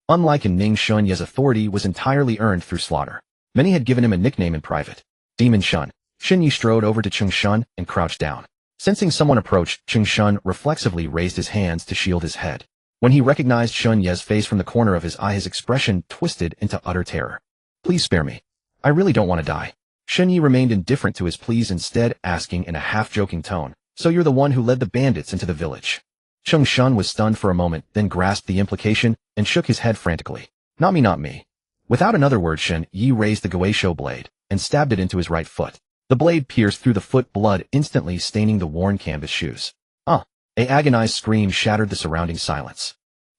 Unlike in Ning, Shun Ye's authority was entirely earned through slaughter. Many had given him a nickname in private, Demon Shun. Shen Yi strode over to Cheng Shun and crouched down. Sensing someone approach, Cheng Shun reflexively raised his hands to shield his head. When he recognized Shun Ye's face from the corner of his eye, his expression twisted into utter terror. "Please spare me. I really don't want to die." Shen Yi remained indifferent to his pleas, instead asking in a half-joking tone, "So you're the one who led the bandits into the village?" Cheng Shun was stunned for a moment, then grasped the implication and shook his head frantically. "Not me, not me." Without another word, Shen Yi raised the Guisho blade and stabbed it into his right foot. The blade pierced through the foot, blood instantly staining the worn canvas shoes. A agonized scream shattered the surrounding silence.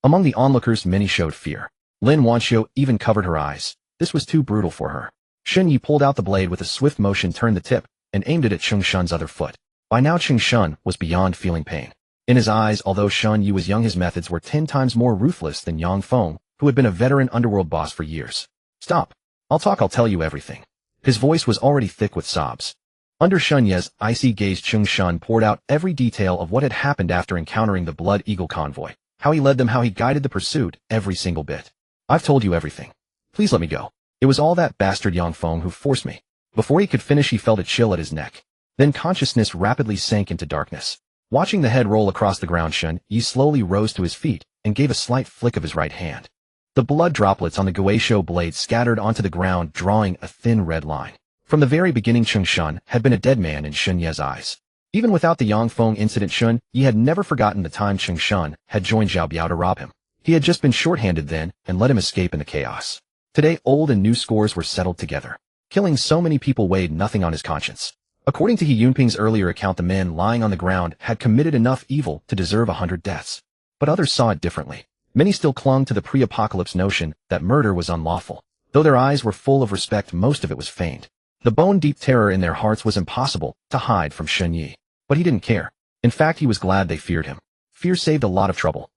Among the onlookers, many showed fear. Lin Wanxiu even covered her eyes. This was too brutal for her. Shen Yi pulled out the blade with a swift motion, turned the tip, and aimed it at Cheng Shun's other foot. By now Cheng Shun was beyond feeling pain. In his eyes, although Shen Yi was young, his methods were 10 times more ruthless than Yang Feng, who had been a veteran underworld boss for years. "Stop. I'll tell you everything." His voice was already thick with sobs. Under Shun Ye's icy gaze, Cheng Shun poured out every detail of what had happened after encountering the Blood Eagle convoy. How he led them, how he guided the pursuit, every single bit. "I've told you everything. Please let me go. It was all that bastard Yang Feng who forced me." Before he could finish, he felt a chill at his neck. Then consciousness rapidly sank into darkness. Watching the head roll across the ground, Shen Yi slowly rose to his feet and gave a slight flick of his right hand. The blood droplets on the Guisho blade scattered onto the ground, drawing a thin red line. From the very beginning, Cheng Shun had been a dead man in Shun Ye's eyes. Even without the Yang Feng incident, Shun Yi had never forgotten the time Cheng Shun had joined Zhao Biao to rob him. He had just been shorthanded then and let him escape in the chaos. Today, old and new scores were settled together. Killing so many people weighed nothing on his conscience. According to He Yunping's earlier account, the men lying on the ground had committed enough evil to deserve 100 deaths. But others saw it differently. Many still clung to the pre-apocalypse notion that murder was unlawful. Though their eyes were full of respect, most of it was feigned. The bone-deep terror in their hearts was impossible to hide from Shen Yi. But he didn't care. In fact, he was glad they feared him. Fear saved a lot of trouble.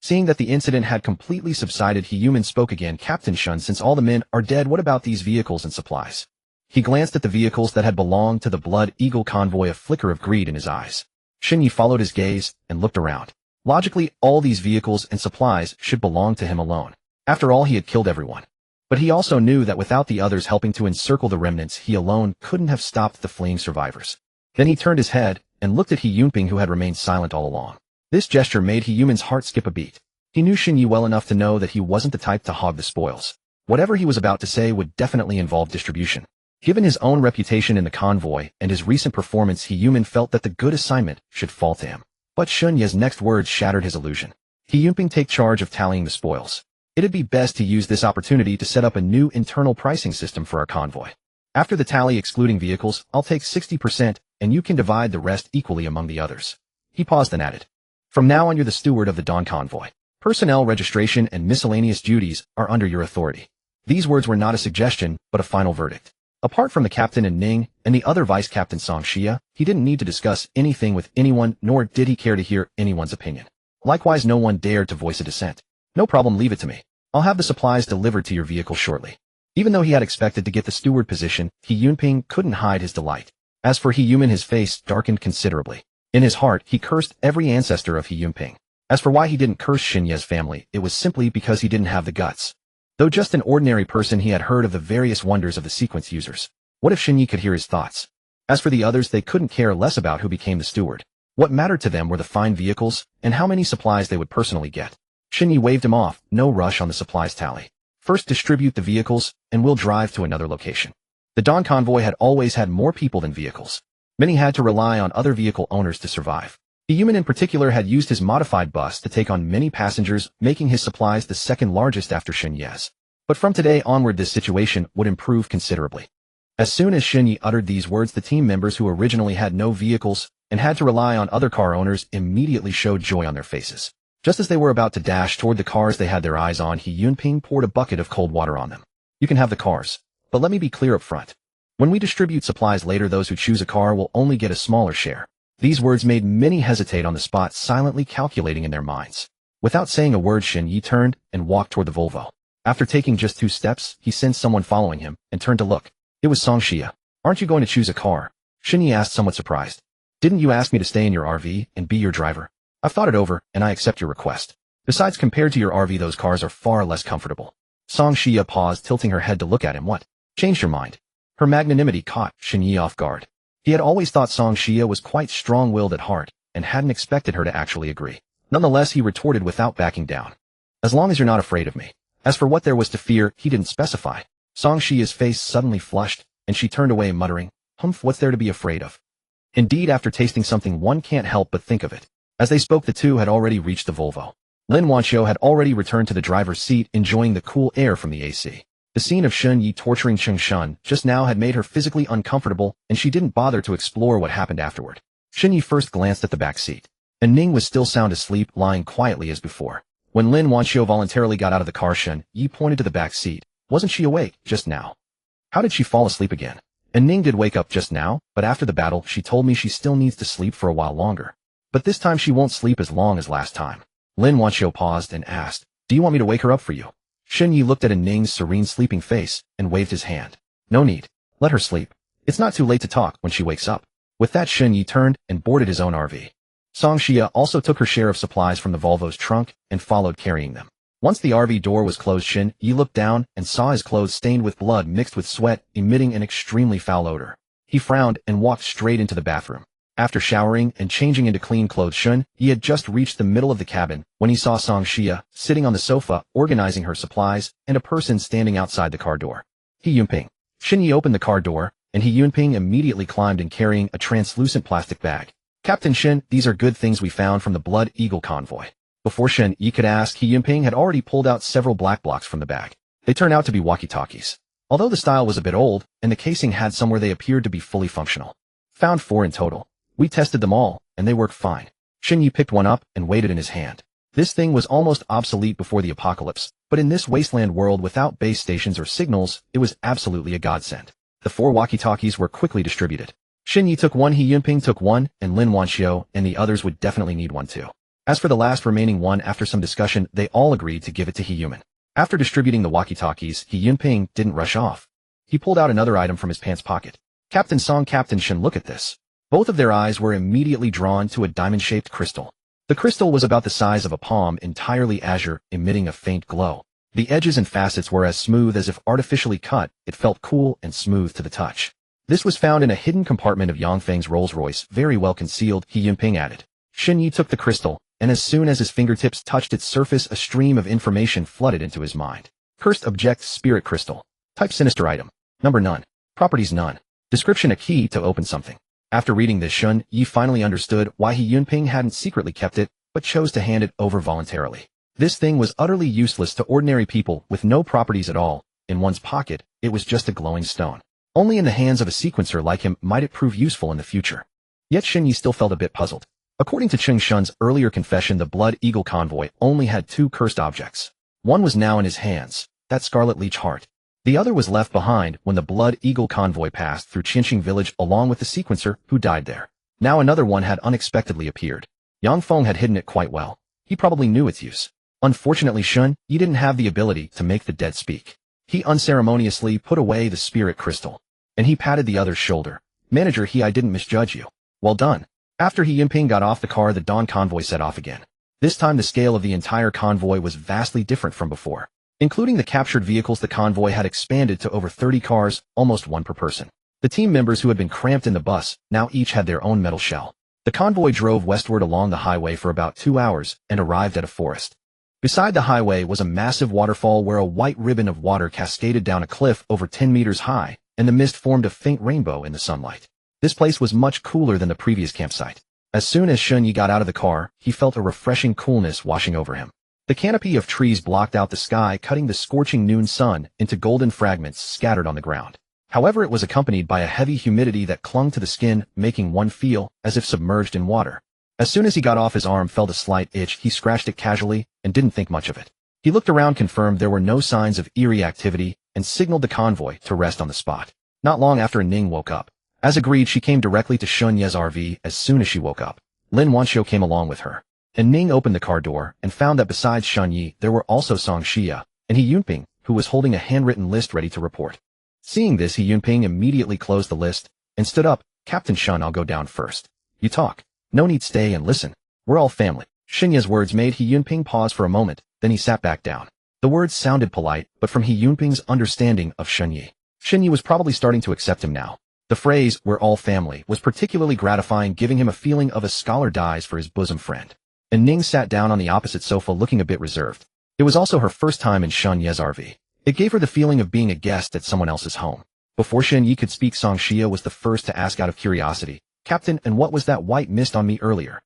Seeing that the incident had completely subsided, He Human spoke again. "Captain Shun, since all the men are dead, what about these vehicles and supplies?" He glanced at the vehicles that had belonged to the Blood Eagle convoy, a flicker of greed in his eyes. Shen Yi followed his gaze and looked around. Logically, all these vehicles and supplies should belong to him alone. After all, he had killed everyone. But he also knew that without the others helping to encircle the remnants, he alone couldn't have stopped the fleeing survivors. Then he turned his head and looked at He Yunping, who had remained silent all along. This gesture made He Human's heart skip a beat. He knew Shen Yi well enough to know that he wasn't the type to hog the spoils. Whatever he was about to say would definitely involve distribution. Given his own reputation in the convoy and his recent performance, He Human felt that the good assignment should fall to him. But Shun Ye's next words shattered his illusion. He Yunping, take charge of tallying the spoils. It'd be best to use this opportunity to set up a new internal pricing system for our convoy. After the tally excluding vehicles, I'll take 60% and you can divide the rest equally among the others. He paused and added, "From now on, you're the steward of the Dawn Convoy. Personnel registration and miscellaneous duties are under your authority." These words were not a suggestion, but a final verdict. Apart from the captain and Ning and the other vice captain Song Xia, he didn't need to discuss anything with anyone, nor did he care to hear anyone's opinion. Likewise, no one dared to voice a dissent. "No problem, leave it to me. I'll have the supplies delivered to your vehicle shortly." Even though he had expected to get the steward position, He Yunping couldn't hide his delight. As for He Human, his face darkened considerably. In his heart, he cursed every ancestor of He Yunping. As for why he didn't curse Shen Ye's family, it was simply because he didn't have the guts. Though just an ordinary person, he had heard of the various wonders of the sequence users. What if Shen Yi could hear his thoughts? As for the others, they couldn't care less about who became the steward. What mattered to them were the fine vehicles and how many supplies they would personally get. Shen Yi waved him off. "No rush on the supplies tally. First distribute the vehicles, and we'll drive to another location." The Dawn convoy had always had more people than vehicles. Many had to rely on other vehicle owners to survive. The human in particular had used his modified bus to take on many passengers, making his supplies the second largest after Xinye's. But from today onward this situation would improve considerably. As soon as Xinye uttered these words, the team members who originally had no vehicles and had to rely on other car owners immediately showed joy on their faces. Just as they were about to dash toward the cars they had their eyes on, He Yunping poured a bucket of cold water on them. You can have the cars, but let me be clear up front. When we distribute supplies later, those who choose a car will only get a smaller share. These words made many hesitate on the spot, silently calculating in their minds. Without saying a word, Xinye turned and walked toward the Volvo. After taking just 2 steps, he sensed someone following him and turned to look. It was Song Xia. Aren't you going to choose a car? Xinye asked, somewhat surprised. Didn't you ask me to stay in your RV and be your driver? I've thought it over, and I accept your request. Besides, compared to your RV, those cars are far less comfortable. Song Xia paused, tilting her head to look at him. What? Changed your mind? Her magnanimity caught Xinye off guard. He had always thought Song Xia was quite strong-willed at heart, and hadn't expected her to actually agree. Nonetheless, he retorted without backing down. As long as you're not afraid of me. As for what there was to fear, he didn't specify. Song Xia's face suddenly flushed, and she turned away, muttering, "Humph, what's there to be afraid of?" Indeed, after tasting something, one can't help but think of it. As they spoke, the two had already reached the Volvo. Lin Wanqiu had already returned to the driver's seat, enjoying the cool air from the AC. The scene of Xinye torturing Cheng Shun just now had made her physically uncomfortable, and she didn't bother to explore what happened afterward. Xinye first glanced at the back seat. Ning was still sound asleep, lying quietly as before. When Lin Wanqiu voluntarily got out of the car, Xinye pointed to the back seat. Wasn't she awake just now? How did she fall asleep again? Ning did wake up just now, but after the battle, she told me she still needs to sleep for a while longer. But this time she won't sleep as long as last time. Lin Wanqiu paused and asked, "Do you want me to wake her up for you?" Xinye looked at Ning's serene sleeping face and waved his hand. "No need. Let her sleep. It's not too late to talk when she wakes up." With that, Xinye turned and boarded his own RV. Song Xia also took her share of supplies from the Volvo's trunk and followed, carrying them. Once the RV door was closed, Xinye looked down and saw his clothes stained with blood mixed with sweat, emitting an extremely foul odor. He frowned and walked straight into the bathroom. After showering and changing into clean clothes, Xinye had just reached the middle of the cabin when he saw Song Xia sitting on the sofa, organizing her supplies, and a person standing outside the car door. He Yunping. Xinye opened the car door, and He Yunping immediately climbed in, carrying a translucent plastic bag. "Captain Xinye, these are good things we found from the Blood Eagle convoy." Before Xinye could ask, He Yunping had already pulled out several black blocks from the bag. They turned out to be walkie-talkies. Although the style was a bit old, and the casing had some where they appeared to be fully functional. Found 4 in total. We tested them all, and they worked fine. Xinye picked one up and weighed it in his hand. This thing was almost obsolete before the apocalypse, but in this wasteland world without base stations or signals, it was absolutely a godsend. The 4 walkie-talkies were quickly distributed. Xinye took one, He Yunping took one, and Lin Wanqiu and the others would definitely need one too. As for the last remaining one, after some discussion, they all agreed to give it to He Yunping. After distributing the walkie-talkies, He Yunping didn't rush off. He pulled out another item from his pants pocket. "Captain Song, Captain Xinye, look at this." Both of their eyes were immediately drawn to a diamond-shaped crystal. The crystal was about the size of a palm, entirely azure, emitting a faint glow. The edges and facets were as smooth as if artificially cut. It felt cool and smooth to the touch. This was found in a hidden compartment of Yangfeng's Rolls-Royce, very well concealed, He Yunping added. Xinye took the crystal, and as soon as his fingertips touched its surface, a stream of information flooded into his mind. Cursed object, spirit crystal. Type, sinister item. Number, none. Properties, none. Description, a key to open something. After reading this, Xinye finally understood why He Yunping hadn't secretly kept it, but chose to hand it over voluntarily. This thing was utterly useless to ordinary people with no properties at all. In one's pocket, it was just a glowing stone. Only in the hands of a sequencer like him might it prove useful in the future. Yet Xinye still felt a bit puzzled. According to Cheng Shun's earlier confession, the Blood Eagle convoy only had 2 cursed objects. One was now in his hands, that Scarlet Leech heart. The other was left behind when the Blood Eagle convoy passed through Qinxing village along with the sequencer who died there. Now another one had unexpectedly appeared. Yang Feng had hidden it quite well. He probably knew its use. Unfortunately, Xinye didn't have the ability to make the dead speak. He unceremoniously put away the spirit crystal, and he patted the other's shoulder. "Manager, I didn't misjudge you. Well done." After He Yunping got off the car, the Dawn convoy set off again. This time the scale of the entire convoy was vastly different from before. Including the captured vehicles, the convoy had expanded to over 30 cars, almost 1 per person. The team members who had been cramped in the bus now each had their own metal shell. The convoy drove westward along the highway for about 2 hours and arrived at a forest. Beside the highway was a massive waterfall where a white ribbon of water cascaded down a cliff over 10 meters high and the mist formed a faint rainbow in the sunlight. This place was much cooler than the previous campsite. As soon as Shunyi got out of the car, he felt a refreshing coolness washing over him. The canopy of trees blocked out the sky, cutting the scorching noon sun into golden fragments scattered on the ground. However, it was accompanied by a heavy humidity that clung to the skin, making one feel as if submerged in water. As soon as he got off, his arm felt a slight itch. He scratched it casually and didn't think much of it. He looked around, confirmed there were no signs of eerie activity, and signaled the convoy to rest on the spot. Not long after, Ning woke up. As agreed, she came directly to Shunye's RV. As soon as she woke up, Lin Wanxiu came along with her. And Ning opened the car door and found that besides Shunyi, there were also Song Xia and He Yunping, who was holding a handwritten list ready to report. Seeing this, He Yunping immediately closed the list and stood up. Captain Shun, I'll go down first. You talk. No need, stay and listen. We're all family. Xinya's words made He Yunping pause for a moment, then he sat back down. The words sounded polite, but from He Yunping's understanding of Xinyi was probably starting to accept him now. The phrase, we're all family, was particularly gratifying, giving him a feeling of a scholar dies for his bosom friend. And Ning sat down on the opposite sofa looking a bit reserved. It was also her first time in Shunye's RV. It gave her the feeling of being a guest at someone else's home. Before Xinyi could speak, Song Xia was the first to ask out of curiosity, Captain, and what was that white mist on me earlier?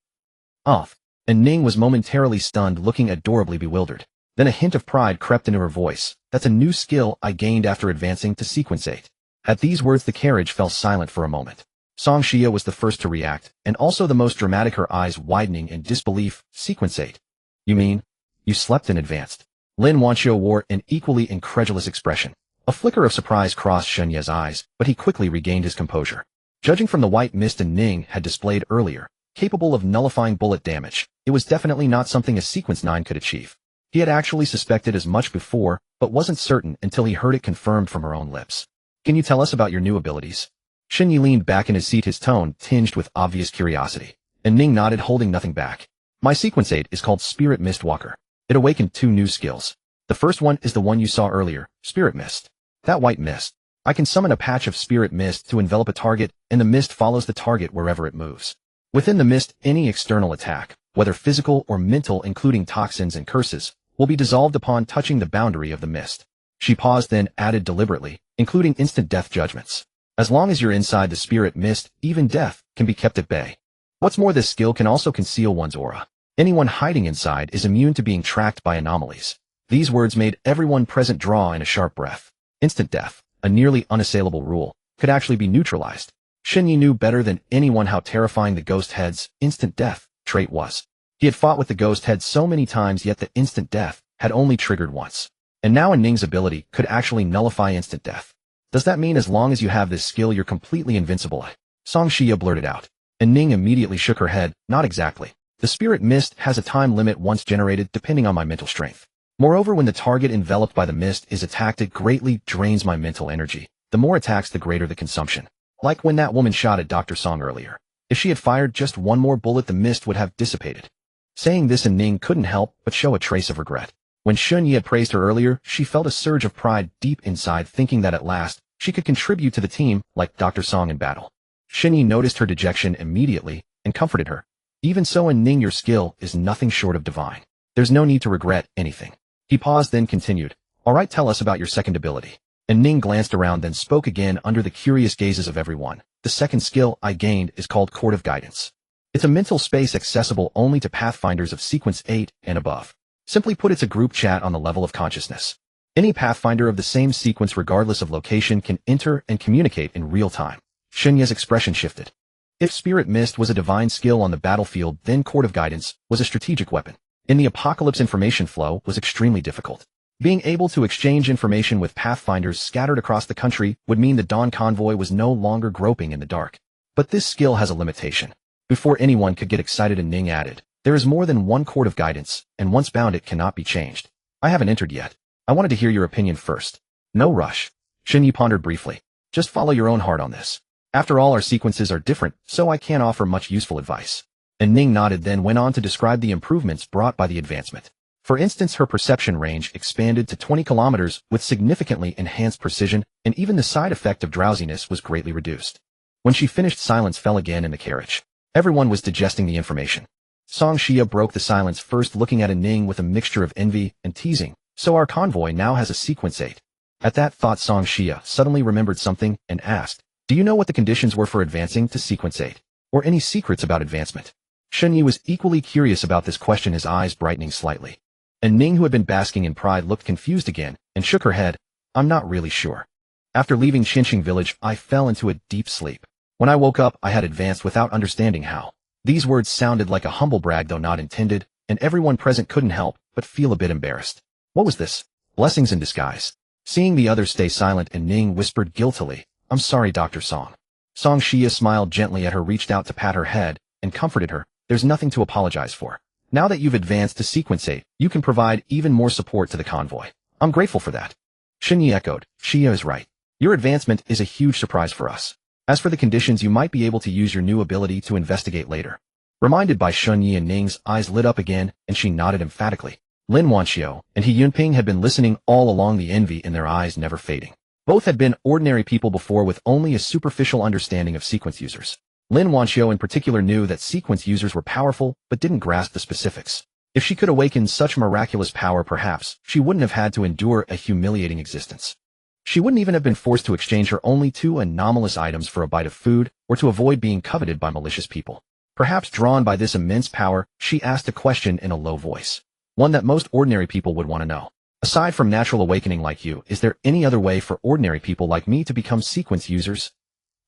Off. And Ning was momentarily stunned, looking adorably bewildered. Then a hint of pride crept into her voice. That's a new skill I gained after advancing to Sequence 8. At these words, the carriage fell silent for a moment. Song Xia was the first to react, and also the most dramatic, her eyes widening in disbelief. Sequence 8. You mean, you slept and advanced? Lin Wanxiu wore an equally incredulous expression. A flicker of surprise crossed Shunye's eyes, but he quickly regained his composure. Judging from the white mist Ning had displayed earlier, capable of nullifying bullet damage, it was definitely not something a Sequence 9 could achieve. He had actually suspected as much before, but wasn't certain until he heard it confirmed from her own lips. Can you tell us about your new abilities? Xinyi leaned back in his seat, his tone tinged with obvious curiosity. And Ning nodded, holding nothing back. My Sequence 8 is called Spirit Mistwalker. It awakened 2 new skills. The first one is the one you saw earlier, Spirit Mist. That white mist. I can summon a patch of Spirit Mist to envelop a target, and the mist follows the target wherever it moves. Within the mist, any external attack, whether physical or mental, including toxins and curses, will be dissolved upon touching the boundary of the mist. She paused, then added deliberately, including instant death judgments. As long as you're inside the Spirit Mist, even death can be kept at bay. What's more, this skill can also conceal one's aura. Anyone hiding inside is immune to being tracked by anomalies. These words made everyone present draw in a sharp breath. Instant death, a nearly unassailable rule, could actually be neutralized. Xinyi knew better than anyone how terrifying the Ghost Head's instant death trait was. He had fought with the Ghost Head so many times, yet the instant death had only triggered once. And now Ning's ability could actually nullify instant death. Does that mean as long as you have this skill you're completely invincible? Song Xia blurted out. And Ning immediately shook her head. Not exactly. The Spirit Mist has a time limit once generated, depending on my mental strength. Moreover, when the target enveloped by the mist is attacked, it greatly drains my mental energy. The more attacks, the greater the consumption. Like when that woman shot at Dr. Song earlier. If she had fired just one more bullet, the mist would have dissipated. Saying this, and Ning couldn't help but show a trace of regret. When Xunyi had praised her earlier, she felt a surge of pride deep inside, thinking that at last, she could contribute to the team like Dr. Song in battle. Xunyi noticed her dejection immediately and comforted her. Even so, in Ning, your skill is nothing short of divine. There's no need to regret anything. He paused, then continued. All right, tell us about your second ability. And Ning glanced around, then spoke again under the curious gazes of everyone. The second skill I gained is called Court of Guidance. It's a mental space accessible only to Pathfinders of Sequence 8 and above. Simply put, it's a group chat on the level of consciousness. Any Pathfinder of the same sequence, regardless of location, can enter and communicate in real time. Xunya's expression shifted. If Spirit Mist was a divine skill on the battlefield, then Court of Guidance was a strategic weapon. In the apocalypse, information flow was extremely difficult. Being able to exchange information with Pathfinders scattered across the country would mean the Dawn Convoy was no longer groping in the dark. But this skill has a limitation. Before anyone could get excited, and Ning added, there is more than one Court of Guidance, and once bound it cannot be changed. I haven't entered yet. I wanted to hear your opinion first. No rush. Xunyi pondered briefly. Just follow your own heart on this. After all, our sequences are different, so I can't offer much useful advice. And Ning nodded, then went on to describe the improvements brought by the advancement. For instance, her perception range expanded to 20 kilometers with significantly enhanced precision, and even the side effect of drowsiness was greatly reduced. When she finished, silence fell again in the carriage. Everyone was digesting the information. Song Xia broke the silence, first looking at Ning with a mixture of envy and teasing. So our convoy now has a Sequence 8. At that thought, Song Xia suddenly remembered something and asked, "Do you know what the conditions were for advancing to Sequence 8? Or any secrets about advancement?" Shen Yi was equally curious about this question, his eyes brightening slightly. And Ning, who had been basking in pride, looked confused again and shook her head. "I'm not really sure. After leaving Qinqing village, I fell into a deep sleep. When I woke up, I had advanced without understanding how." These words sounded like a humble brag, though not intended, and everyone present couldn't help but feel a bit embarrassed. What was this? Blessings in disguise. Seeing the others stay silent, and Ning whispered guiltily, "I'm sorry, Dr. Song." Song Xia smiled gently at her, reached out to pat her head, and comforted her. "There's nothing to apologize for. Now that you've advanced to Sequence 8, you can provide even more support to the convoy. I'm grateful for that." Shen Yi echoed, "Xia is right. Your advancement is a huge surprise for us. As for the conditions, you might be able to use your new ability to investigate later." Reminded by Shen Yi, and Ning's eyes lit up again, and she nodded emphatically. Lin Wanxiu and He Yunping had been listening all along, the envy in their eyes never fading. Both had been ordinary people before, with only a superficial understanding of sequence users. Lin Wanxiu in particular knew that sequence users were powerful, but didn't grasp the specifics. If she could awaken such miraculous power, perhaps she wouldn't have had to endure a humiliating existence. She wouldn't even have been forced to exchange her only two anomalous items for a bite of food, or to avoid being coveted by malicious people. Perhaps drawn by this immense power, she asked a question in a low voice. One that most ordinary people would want to know. "Aside from natural awakening like you, is there any other way for ordinary people like me to become sequence users?"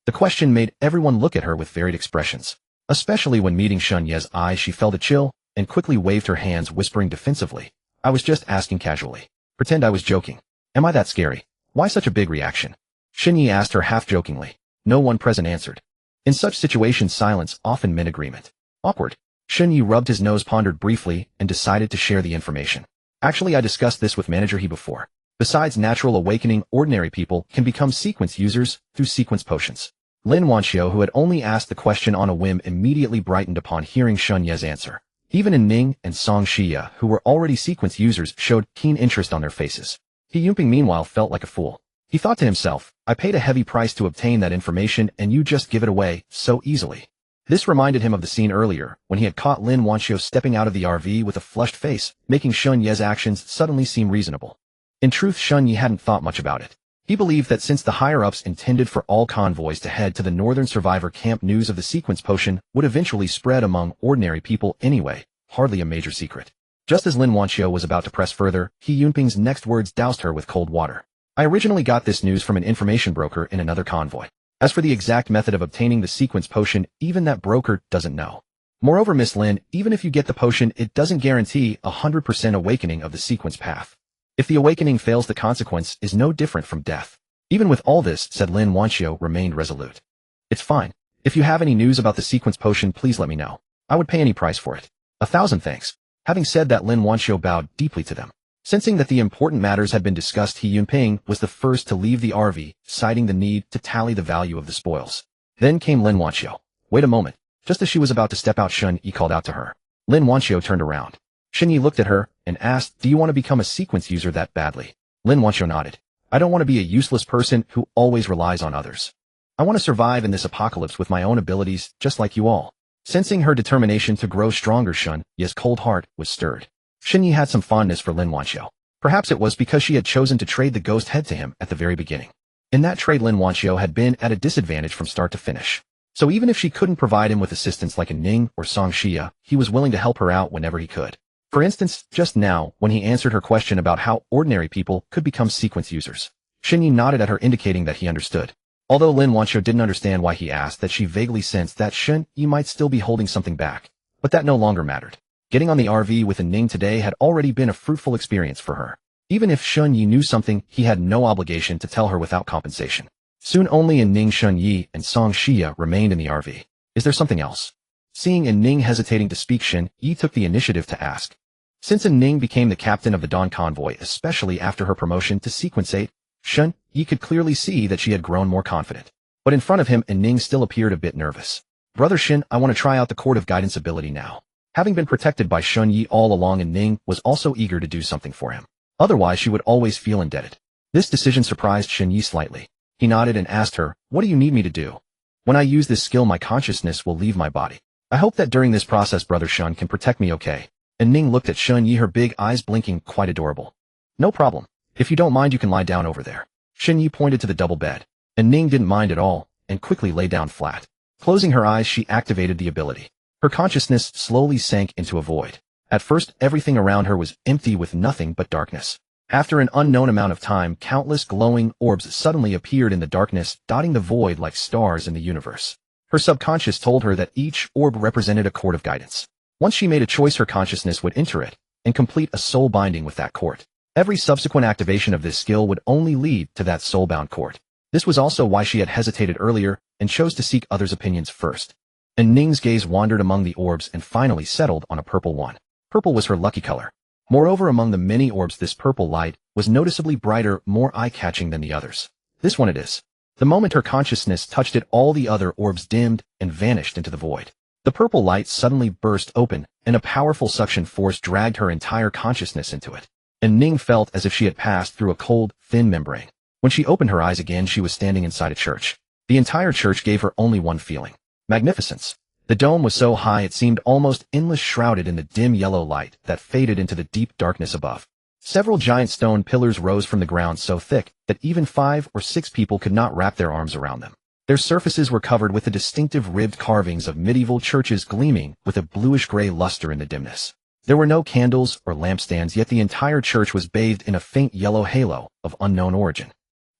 The question made everyone look at her with varied expressions. Especially when meeting Shen Ye's eyes, she felt a chill, and quickly waved her hands, whispering defensively, "I was just asking casually. Pretend I was joking. Am I that scary? Why such a big reaction?" Shen Yi asked her half-jokingly. No one present answered. In such situations, silence often meant agreement. Awkward. Shen Yi rubbed his nose, pondered briefly, and decided to share the information. "Actually, I discussed this with Manager He before. Besides natural awakening, ordinary people can become sequence users through sequence potions." Lin Wanxiu, who had only asked the question on a whim, immediately brightened upon hearing Shen Ye's answer. Even Ning and Song Xia, who were already sequence users, showed keen interest on their faces. He Yunping, meanwhile, felt like a fool. He thought to himself, "I paid a heavy price to obtain that information, and you just give it away so easily." This reminded him of the scene earlier, when he had caught Lin Wanxiu stepping out of the RV with a flushed face, making Shen Ye's actions suddenly seem reasonable. In truth, Shen Yi hadn't thought much about it. He believed that since the higher-ups intended for all convoys to head to the northern survivor camp, news of the sequence potion would eventually spread among ordinary people anyway, hardly a major secret. Just as Lin Wanxiu was about to press further, He Yunping's next words doused her with cold water. "I originally got this news from an information broker in another convoy. As for the exact method of obtaining the sequence potion, even that broker doesn't know. Moreover, Miss Lin, even if you get the potion, it doesn't guarantee 100% awakening of the sequence path. If the awakening fails, the consequence is no different from death." Even with all this said, Lin Wanxiu remained resolute. "It's fine. If you have any news about the sequence potion, please let me know. I would pay any price for it." "1,000 thanks." Having said that, Lin Wanxiu bowed deeply to them. Sensing that the important matters had been discussed, He Yunping was the first to leave the RV, citing the need to tally the value of the spoils. Then came Lin Wanxiu. "Wait a moment." Just as she was about to step out, Shen Yi called out to her. Lin Wanxiu turned around. Shen Yi looked at her and asked, "Do you want to become a sequence user that badly?" Lin Wanxiu nodded. "I don't want to be a useless person who always relies on others. I want to survive in this apocalypse with my own abilities, just like you all." Sensing her determination to grow stronger, Shen Yi's cold heart was stirred. Shen Yi had some fondness for Lin Wanxiu. Perhaps it was because she had chosen to trade the ghost head to him at the very beginning. In that trade, Lin Wanxiu had been at a disadvantage from start to finish. So even if she couldn't provide him with assistance like a Ning or Song Xia, he was willing to help her out whenever he could. For instance, just now, when he answered her question about how ordinary people could become sequence users. Shen Yi nodded at her, indicating that he understood. Although Lin Wanxiu didn't understand why he asked that, she vaguely sensed that Shen Yi might still be holding something back. But that no longer mattered. Getting on the RV with a Ning today had already been a fruitful experience for her. Even if Shen Yi knew something, he had no obligation to tell her without compensation. Soon only Ning, Shen Yi, and Song Xia remained in the RV. "Is there something else?" Seeing Ning hesitating to speak, Shen Yi took the initiative to ask. Since Ning became the captain of the Dawn convoy, especially after her promotion to Sequence 8, Shen Yi could clearly see that she had grown more confident. But in front of him, Ning still appeared a bit nervous. "Brother Shen, I want to try out the Court of Guidance ability now." Having been protected by Shen Yi all along, Ning was also eager to do something for him. Otherwise, she would always feel indebted. This decision surprised Shen Yi slightly. He nodded and asked her, "What do you need me to do?" "When I use this skill, my consciousness will leave my body. I hope that during this process, Brother Shen can protect me, okay?" And Ning looked at Shen Yi, her big eyes blinking, quite adorable. "No problem. If you don't mind, you can lie down over there. Xinyi pointed to the double bed, and Ning didn't mind at all, and quickly lay down flat. Closing her eyes, she activated the ability. Her consciousness slowly sank into a void. At first, everything around her was empty with nothing but darkness. After an unknown amount of time, countless glowing orbs suddenly appeared in the darkness, dotting the void like stars in the universe. Her subconscious told her that each orb represented a court of guidance. Once she made a choice, her consciousness would enter it and complete a soul binding with that court. Every subsequent activation of this skill would only lead to that soul-bound court. This was also why she had hesitated earlier and chose to seek others' opinions first. And Ning's gaze wandered among the orbs and finally settled on a purple one. Purple was her lucky color. Moreover, among the many orbs, this purple light was noticeably brighter, more eye-catching than the others. This one it is. The moment her consciousness touched it, all the other orbs dimmed and vanished into the void. The purple light suddenly burst open, and a powerful suction force dragged her entire consciousness into it. And Ning felt as if she had passed through a cold, thin membrane. When she opened her eyes again, she was standing inside a church. The entire church gave her only one feeling: magnificence. The dome was so high it seemed almost endless, shrouded in the dim yellow light that faded into the deep darkness above. Several giant stone pillars rose from the ground so thick that even 5 or 6 people could not wrap their arms around them. Their surfaces were covered with the distinctive ribbed carvings of medieval churches, gleaming with a bluish-gray luster in the dimness. There were no candles or lampstands, yet the entire church was bathed in a faint yellow halo of unknown origin.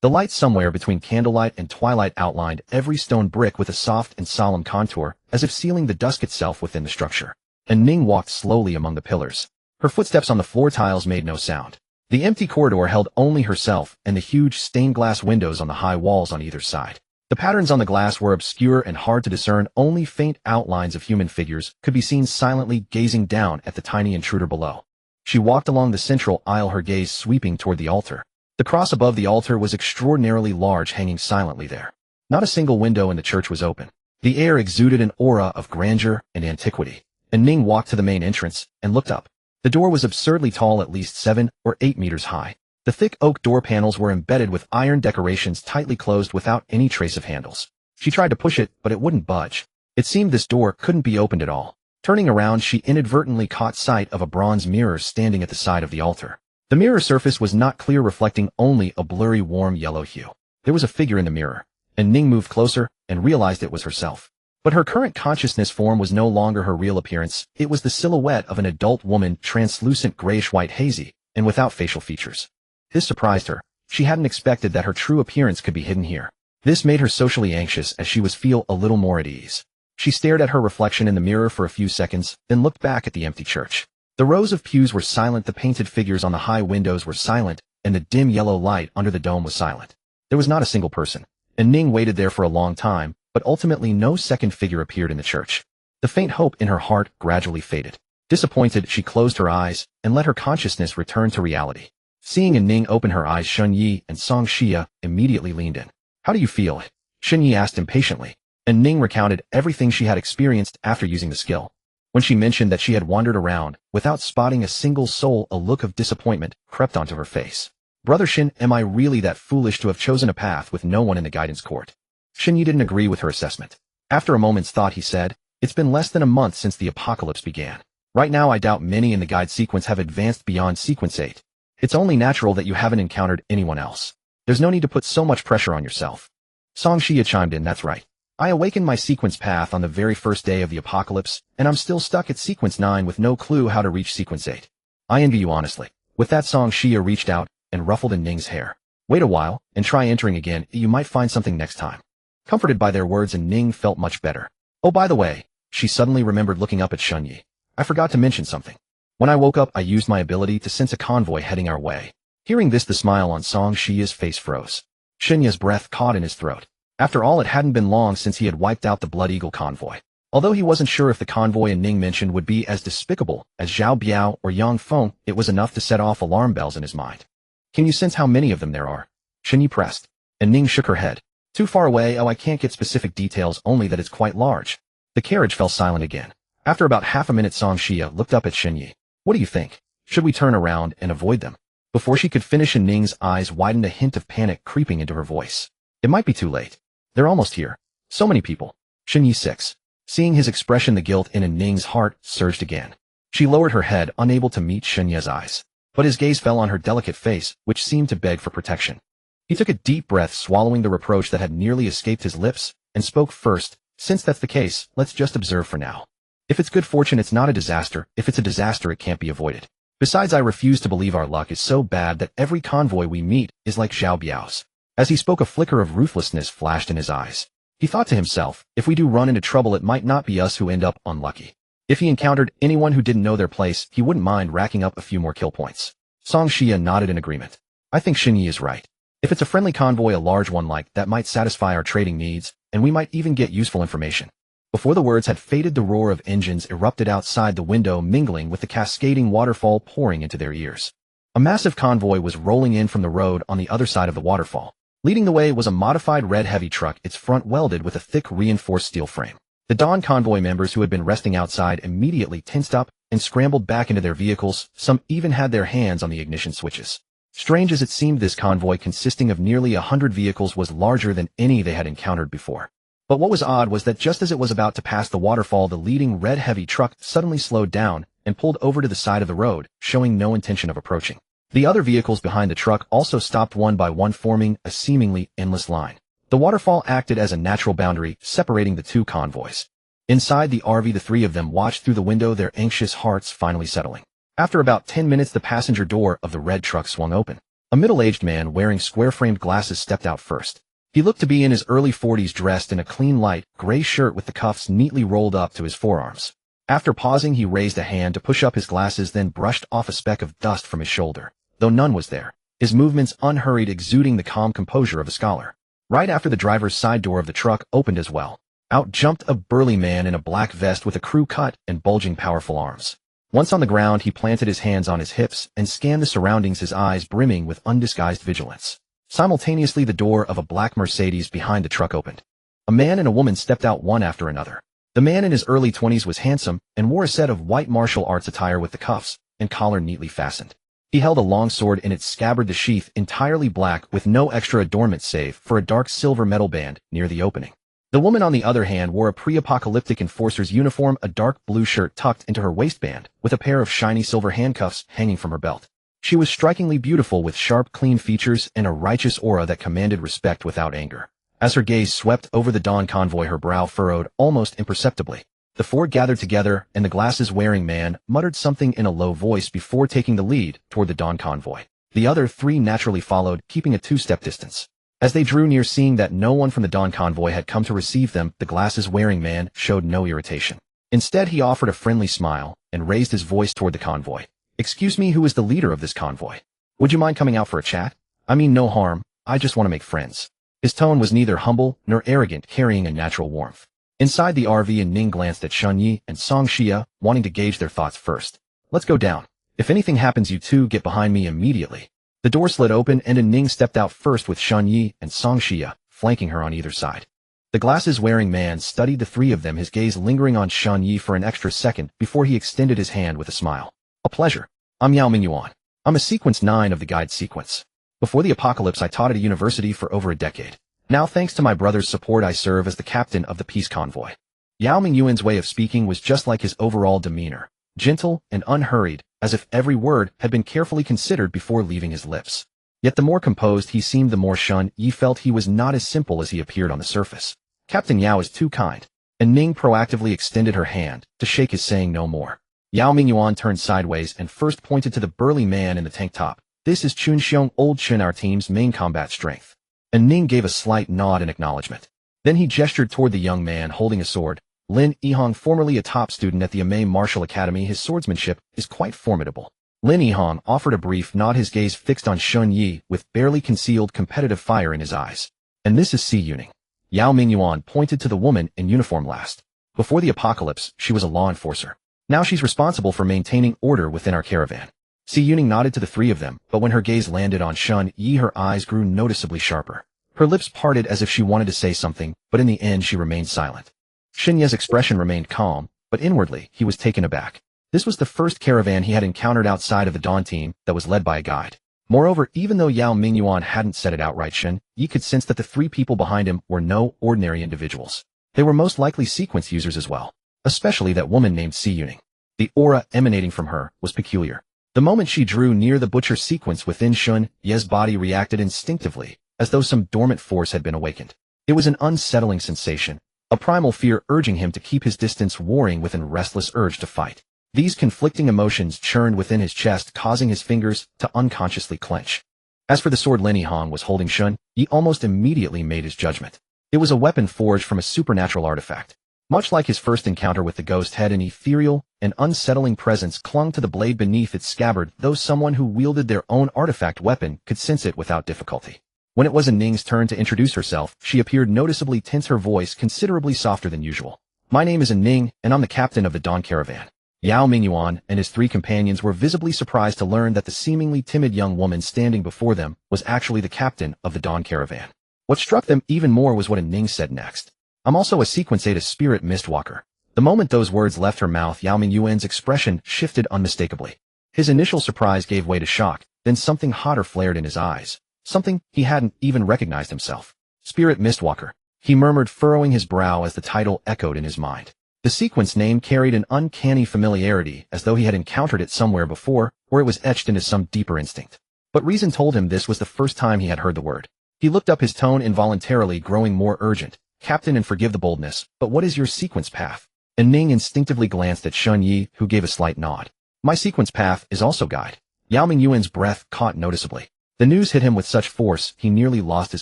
The light somewhere between candlelight and twilight outlined every stone brick with a soft and solemn contour, as if sealing the dusk itself within the structure. And Ning walked slowly among the pillars. Her footsteps on the floor tiles made no sound. The empty corridor held only herself and the huge stained glass windows on the high walls on either side. The patterns on the glass were obscure and hard to discern. Only faint outlines of human figures could be seen silently gazing down at the tiny intruder below. She walked along the central aisle, her gaze sweeping toward the altar. The cross above the altar was extraordinarily large, hanging silently there. Not a single window in the church was open. The air exuded an aura of grandeur and antiquity. And Ning walked to the main entrance and looked up. The door was absurdly tall, at least 7 or 8 meters high. The thick oak door panels were embedded with iron decorations, tightly closed without any trace of handles. She tried to push it, but it wouldn't budge. It seemed this door couldn't be opened at all. Turning around, she inadvertently caught sight of a bronze mirror standing at the side of the altar. The mirror surface was not clear, reflecting only a blurry, warm yellow hue. There was a figure in the mirror, and Ning moved closer and realized it was herself. But her current consciousness form was no longer her real appearance. It was the silhouette of an adult woman, translucent, grayish-white, hazy, and without facial features. This surprised her. She hadn't expected that her true appearance could be hidden here. This made her socially anxious, as she was feel a little more at ease. She stared at her reflection in the mirror for a few seconds, then looked back at the empty church. The rows of pews were silent, the painted figures on the high windows were silent, and the dim yellow light under the dome was silent. There was not a single person, and Ning waited there for a long time, but ultimately no second figure appeared in the church. The faint hope in her heart gradually faded. Disappointed, she closed her eyes and let her consciousness return to reality. Seeing Ning open her eyes, Xunyi and Song Xia immediately leaned in. "How do you feel?" Xunyi asked impatiently, and Ning recounted everything she had experienced after using the skill. When she mentioned that she had wandered around without spotting a single soul, a look of disappointment crept onto her face. "Brother Shin, am I really that foolish to have chosen a path with no one in the guidance court?" Xinyi didn't agree with her assessment. After a moment's thought, he said, "It's been less than a month since the apocalypse began. Right now, I doubt many in the guide sequence have advanced beyond sequence 8. It's only natural that you haven't encountered anyone else. There's no need to put so much pressure on yourself." Song Xia chimed in, "That's right. I awakened my sequence path on the very first day of the apocalypse, and I'm still stuck at sequence 9 with no clue how to reach sequence 8. I envy you, honestly." With that, Song Xia reached out and ruffled in Ning's hair. "Wait a while, and try entering again. You might find something next time." Comforted by their words, and Ning felt much better. "Oh, by the way," she suddenly remembered, looking up at Xunyi, "I forgot to mention something. When I woke up, I used my ability to sense a convoy heading our way." Hearing this, the smile on Song Xia's face froze. Xunyi's breath caught in his throat. After all, it hadn't been long since he had wiped out the Blood Eagle convoy. Although he wasn't sure if the convoy Ning mentioned would be as despicable as Zhao Biao or Yang Feng, it was enough to set off alarm bells in his mind. "Can you sense how many of them there are?" Xunyi pressed, and Ning shook her head. "Too far away. Oh, I can't get specific details, only that it's quite large." The carriage fell silent again. After about half a minute, Song Xia looked up at Xunyi. "What do you think? Should we turn around and avoid them?" Before she could finish, Ning's eyes widened, a hint of panic creeping into her voice. "It might be too late. They're almost here. So many people." Xunyi 6. Seeing his expression, the guilt in Ning's heart surged again. She lowered her head, unable to meet Xunyi's eyes. but his gaze fell on her delicate face, which seemed to beg for protection. He took a deep breath, swallowing the reproach that had nearly escaped his lips, and spoke first. Since that's the case, let's just observe for now. If it's good fortune, it's not a disaster. If it's a disaster, it can't be avoided. Besides, I refuse to believe our luck is so bad that every convoy we meet is like Xiao Biao's. As he spoke, a flicker of ruthlessness flashed in his eyes. He thought to himself, if we do run into trouble, it might not be us who end up unlucky. If he encountered anyone who didn't know their place, he wouldn't mind racking up a few more kill points. Song Xia nodded in agreement. I think Xin Yi is right. If it's a friendly convoy, a large one like that might satisfy our trading needs, and we might even get useful information. Before the words had faded, the roar of engines erupted outside the window, mingling with the cascading waterfall pouring into their ears. A massive convoy was rolling in from the road on the other side of the waterfall. Leading the way was a modified red heavy truck, its front welded with a thick reinforced steel frame. The Dawn convoy members who had been resting outside immediately tensed up and scrambled back into their vehicles. Some even had their hands on the ignition switches. Strange as it seemed, this convoy, consisting of nearly 100 vehicles, was larger than any they had encountered before. But what was odd was that just as it was about to pass the waterfall, the leading red heavy truck suddenly slowed down and pulled over to the side of the road, showing no intention of approaching. The other vehicles behind the truck also stopped one by one, forming a seemingly endless line. The waterfall acted as a natural boundary, separating the two convoys. Inside the RV, the three of them watched through the window, their anxious hearts finally settling. After about 10 minutes, the passenger door of the red truck swung open. A middle-aged man wearing square-framed glasses stepped out first. He looked to be in his early 40s, dressed in a clean light gray shirt with the cuffs neatly rolled up to his forearms. After pausing, he raised a hand to push up his glasses, then brushed off a speck of dust from his shoulder. Though none was there, his movements unhurried, exuding the calm composure of a scholar. Right after, the driver's side door of the truck opened as well. Out jumped a burly man in a black vest with a crew cut and bulging powerful arms. Once on the ground, he planted his hands on his hips and scanned the surroundings, his eyes brimming with undisguised vigilance. Simultaneously, the door of a black Mercedes behind the truck opened. A man and a woman stepped out, one after another. The man in his early 20s was handsome and wore a set of white martial arts attire with the cuffs and collar neatly fastened. He held a long sword in its scabbard, the sheath entirely black with no extra adornment save for a dark silver metal band near the opening. The woman, on the other hand, wore a pre-apocalyptic enforcer's uniform, a dark blue shirt tucked into her waistband, with a pair of shiny silver handcuffs hanging from her belt. She was strikingly beautiful, with sharp, clean features and a righteous aura that commanded respect without anger. As her gaze swept over the Dawn convoy, her brow furrowed almost imperceptibly. The four gathered together, and the glasses-wearing man muttered something in a low voice before taking the lead toward the Dawn convoy. The other three naturally followed, keeping a two-step distance. As they drew near, seeing that no one from the Dawn convoy had come to receive them, the glasses-wearing man showed no irritation. Instead, he offered a friendly smile and raised his voice toward the convoy. Excuse me, who is the leader of this convoy? Would you mind coming out for a chat? I mean no harm, I just want to make friends. His tone was neither humble nor arrogant, carrying a natural warmth. Inside the RV, and Ning glanced at Xin Yi and Song Xia, wanting to gauge their thoughts first. Let's go down. If anything happens, you two get behind me immediately. The door slid open, and Ning stepped out first with Xin Yi and Song Xia, flanking her on either side. The glasses-wearing man studied the three of them, his gaze lingering on Xin Yi for an extra second before he extended his hand with a smile. A pleasure. I'm Yao Mingyuan. I'm a Sequence 9 of the Guide Sequence. Before the apocalypse, I taught at a university for over a decade. Now, thanks to my brother's support, I serve as the captain of the peace convoy. Yao Mingyuan's way of speaking was just like his overall demeanor, gentle and unhurried, as if every word had been carefully considered before leaving his lips. Yet the more composed he seemed, the more Xin Yi felt he was not as simple as he appeared on the surface. Captain Yao is too kind, and Ning proactively extended her hand to shake his, saying no more. Yao Mingyuan turned sideways and first pointed to the burly man in the tank top. This is Chun Xiong, old Chun, our team's main combat strength. And Ning gave a slight nod in acknowledgement. Then he gestured toward the young man holding a sword. Lin Yihong, formerly a top student at the Amei Martial Academy, his swordsmanship is quite formidable. Lin Yihong offered a brief nod, his gaze fixed on Xin Yi with barely concealed competitive fire in his eyes. And this is Si Yuning. Yao Mingyuan pointed to the woman in uniform last. Before the apocalypse, she was a law enforcer. Now she's responsible for maintaining order within our caravan. Si Yuning nodded to the three of them, but when her gaze landed on Xin Yi, her eyes grew noticeably sharper. Her lips parted as if she wanted to say something, but in the end she remained silent. Xin Yi's expression remained calm, but inwardly he was taken aback. This was the first caravan he had encountered outside of the Dawn team that was led by a guide. Moreover, even though Yao Mingyuan hadn't said it outright, Xin Yi could sense that the three people behind him were no ordinary individuals. They were most likely sequence users as well, especially that woman named Si Yuning. The aura emanating from her was peculiar. The moment she drew near the butcher sequence within Shun Ye's body reacted instinctively, as though some dormant force had been awakened. It was an unsettling sensation, a primal fear urging him to keep his distance, warring with a restless urge to fight. These conflicting emotions churned within his chest, causing his fingers to unconsciously clench. As for the sword Lin Yihang was holding, Shun Yi almost immediately made his judgment. It was a weapon forged from a supernatural artifact. Much like his first encounter with the ghost head, an ethereal and unsettling presence clung to the blade beneath its scabbard, though someone who wielded their own artifact weapon could sense it without difficulty. When it was Ning's turn to introduce herself, she appeared noticeably tense, her voice considerably softer than usual. "My name is Ning, and I'm the captain of the Dawn Caravan." Yao Mingyuan and his three companions were visibly surprised to learn that the seemingly timid young woman standing before them was actually the captain of the Dawn Caravan. What struck them even more was what Ning said next. "I'm also a Sequence 8, a spirit mistwalker." The moment those words left her mouth, Yao Mingyuan's expression shifted unmistakably. His initial surprise gave way to shock, then something hotter flared in his eyes. Something he hadn't even recognized himself. "Spirit mistwalker," he murmured, furrowing his brow as the title echoed in his mind. The Sequence name carried an uncanny familiarity, as though he had encountered it somewhere before, or it was etched into some deeper instinct. But reason told him this was the first time he had heard the word. He looked up, his tone involuntarily growing more urgent. "Captain, and forgive the boldness, but what is your sequence path?" And Ning instinctively glanced at Shun Yi, who gave a slight nod. "My sequence path is also guide." Yao Mingyuan's breath caught noticeably. The news hit him with such force, he nearly lost his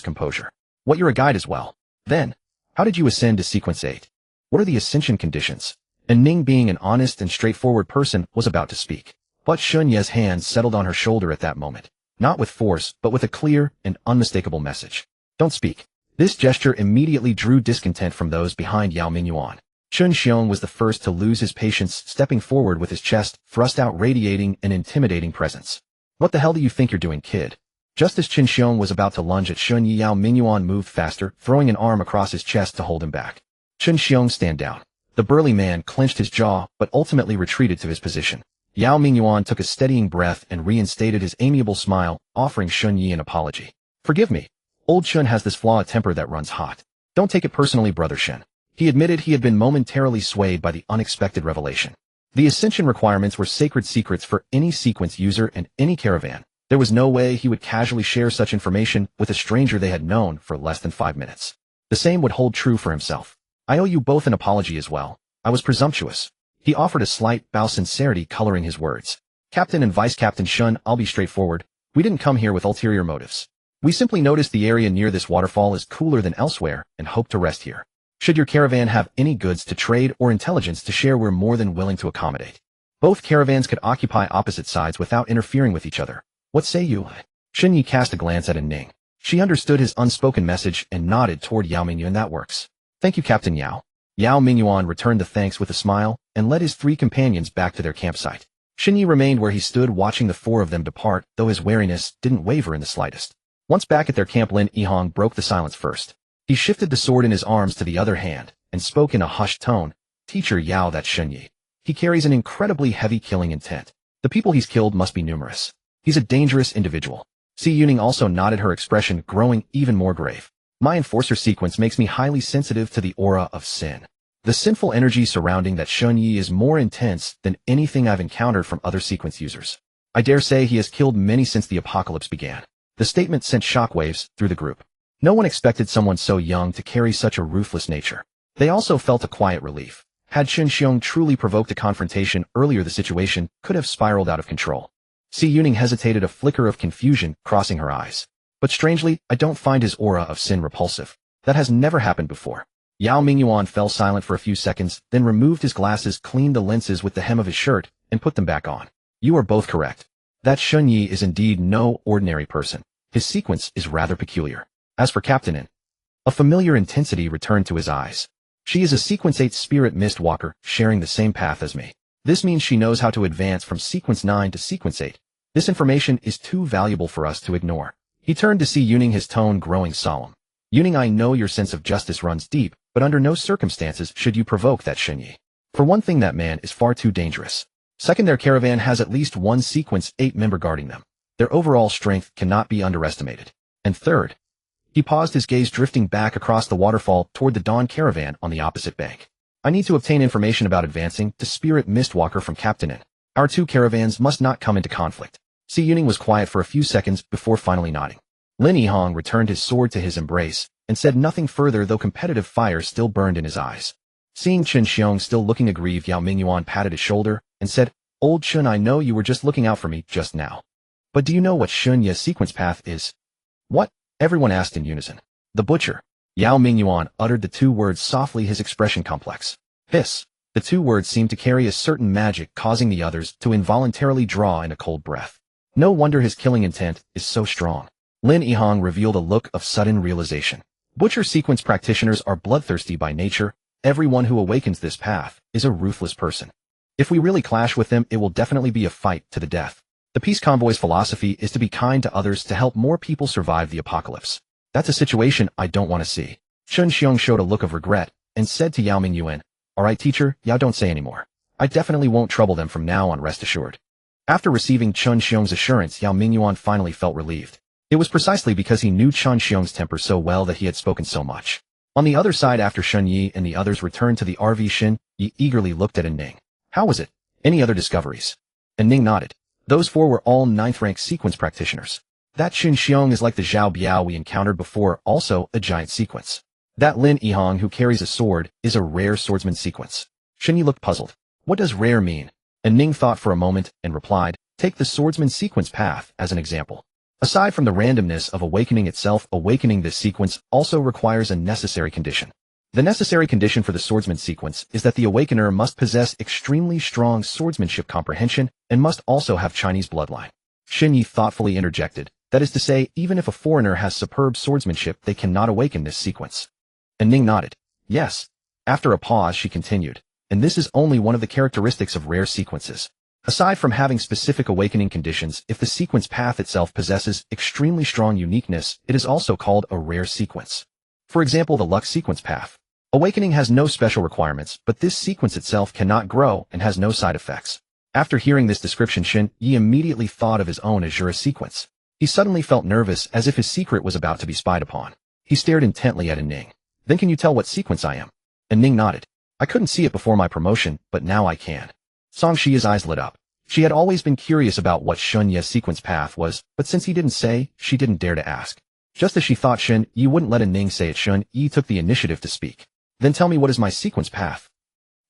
composure. "What, you're a guide as well? Then, how did you ascend to Sequence 8? What are the ascension conditions?" And Ning, being an honest and straightforward person, was about to speak. But Shun Ye's hand settled on her shoulder at that moment. Not with force, but with a clear and unmistakable message. "Don't speak." This gesture immediately drew discontent from those behind Yao Mingyuan. Chun Xiong was the first to lose his patience, stepping forward with his chest thrust out, radiating an intimidating presence. "What the hell do you think you're doing, kid?" Just as Qin Xiong was about to lunge at Shun Yi, Yao Mingyuan moved faster, throwing an arm across his chest to hold him back. "Qin Xiong, stand down." The burly man clenched his jaw, but ultimately retreated to his position. Yao Mingyuan took a steadying breath and reinstated his amiable smile, offering Shun Yi an apology. "Forgive me. Old Shun has this flaw, a temper that runs hot. Don't take it personally, brother Shen." He admitted he had been momentarily swayed by the unexpected revelation. The ascension requirements were sacred secrets for any sequence user and any caravan. There was no way he would casually share such information with a stranger they had known for less than 5 minutes. The same would hold true for himself. "I owe you both an apology as well. I was presumptuous." He offered a slight bow, sincerity coloring his words. "Captain and Vice Captain Shun, I'll be straightforward. We didn't come here with ulterior motives. We simply noticed the area near this waterfall is cooler than elsewhere and hope to rest here. Should your caravan have any goods to trade or intelligence to share, we're more than willing to accommodate." Both caravans could occupy opposite sides without interfering with each other. "What say you?" Shen Yi cast a glance at Ning. She understood his unspoken message and nodded toward Yao Mingyuan. "That works. Thank you, Captain Yao." Yao Mingyuan returned the thanks with a smile and led his three companions back to their campsite. Shen Yi remained where he stood, watching the four of them depart, though his wariness didn't waver in the slightest. Once back at their camp, Lin Yihang broke the silence first. He shifted the sword in his arms to the other hand and spoke in a hushed tone. "Teacher Yao, that's Shen Yi. He carries an incredibly heavy killing intent. The people he's killed must be numerous. He's a dangerous individual." Si Yuning also nodded, her expression growing even more grave. "My enforcer sequence makes me highly sensitive to the aura of sin. The sinful energy surrounding that Shun Yi is more intense than anything I've encountered from other sequence users. I dare say he has killed many since the apocalypse began." The statement sent shockwaves through the group. No one expected someone so young to carry such a ruthless nature. They also felt a quiet relief. Had Qin Xiong truly provoked a confrontation earlier, the situation could have spiraled out of control. Si Yuning hesitated, a flicker of confusion crossing her eyes. "But strangely, I don't find his aura of sin repulsive. That has never happened before." Yao Mingyuan fell silent for a few seconds, then removed his glasses, cleaned the lenses with the hem of his shirt, and put them back on. "You are both correct. That Shun Yi is indeed no ordinary person. His sequence is rather peculiar. As for Captain N," a familiar intensity returned to his eyes. "She is a Sequence 8 spirit mist walker, sharing the same path as me. This means she knows how to advance from Sequence 9 to Sequence 8. This information is too valuable for us to ignore." He turned to see Yuning, his tone growing solemn. "Yuning, I know your sense of justice runs deep, but under no circumstances should you provoke that Shen Yi. For one thing, that man is far too dangerous. Second, their caravan has at least one Sequence 8 member guarding them. Their overall strength cannot be underestimated. And third," he paused, his gaze drifting back across the waterfall toward the Dawn Caravan on the opposite bank. "I need to obtain information about advancing to Spirit Mistwalker from Captain N. Our two caravans must not come into conflict. Si Yuning was quiet for a few seconds before finally nodding. Lin Yihong returned his sword to his embrace and said nothing further, though competitive fire still burned in his eyes. Seeing Chen Xiong still looking aggrieved, Yao Mingyuan patted his shoulder and said, "Old Shun, I know you were just looking out for me just now. But do you know what Shun Ye's sequence path is?" "What?" everyone asked in unison. "The butcher." Yao Mingyuan uttered the two words softly, his expression complex. Hiss. The two words seemed to carry a certain magic, causing the others to involuntarily draw in a cold breath. No wonder his killing intent is so strong. Lin Yihong revealed a look of sudden realization. Butcher sequence practitioners are bloodthirsty by nature. Everyone who awakens this path is a ruthless person. If we really clash with them, it will definitely be a fight to the death. The peace convoy's philosophy is to be kind to others to help more people survive the apocalypse. That's a situation I don't want to see. Chen Xiong showed a look of regret and said to Yao Mingyuan, "All right, teacher, Yao, don't say anymore. I definitely won't trouble them from now on, rest assured." After receiving Chen Xiong's assurance, Yao Mingyuan finally felt relieved. It was precisely because he knew Chen Xiong's temper so well that he had spoken so much. On the other side, after Shun Yi and the others returned to the RV, Shin Yi eagerly looked at Ning. "How was it? Any other discoveries?" Ning nodded. "Those four were all 9th rank sequence practitioners. That Chen Xiong is like the Zhao Biao we encountered before, also a giant sequence. That Lin Yihong, who carries a sword, is a rare swordsman sequence." Shin Yi looked puzzled. "What does rare mean?" Ning thought for a moment and replied, "Take the swordsman sequence path as an example. Aside from the randomness of awakening itself, awakening this sequence also requires a necessary condition. The necessary condition for the swordsman sequence is that the awakener must possess extremely strong swordsmanship comprehension and must also have Chinese bloodline." Shin Yi thoughtfully interjected, "That is to say, even if a foreigner has superb swordsmanship, they cannot awaken this sequence." Ning nodded. "Yes." After a pause, she continued, "And this is only one of the characteristics of rare sequences. Aside from having specific awakening conditions, if the sequence path itself possesses extremely strong uniqueness, it is also called a rare sequence. For example, the luck sequence path. Awakening has no special requirements, but this sequence itself cannot grow and has no side effects." After hearing this description, Shin Yi immediately thought of his own Asura Sequence. He suddenly felt nervous, as if his secret was about to be spied upon. He stared intently at Ning. "Then can you tell what sequence I am?" Ning nodded. "I couldn't see it before my promotion, but now I can." Song Shia's eyes lit up. She had always been curious about what Shun Ye's sequence path was, but since he didn't say, she didn't dare to ask. Just as she thought Shin Yi wouldn't let Ning say it, Shun Yi took the initiative to speak. "Then tell me, what is my sequence path?"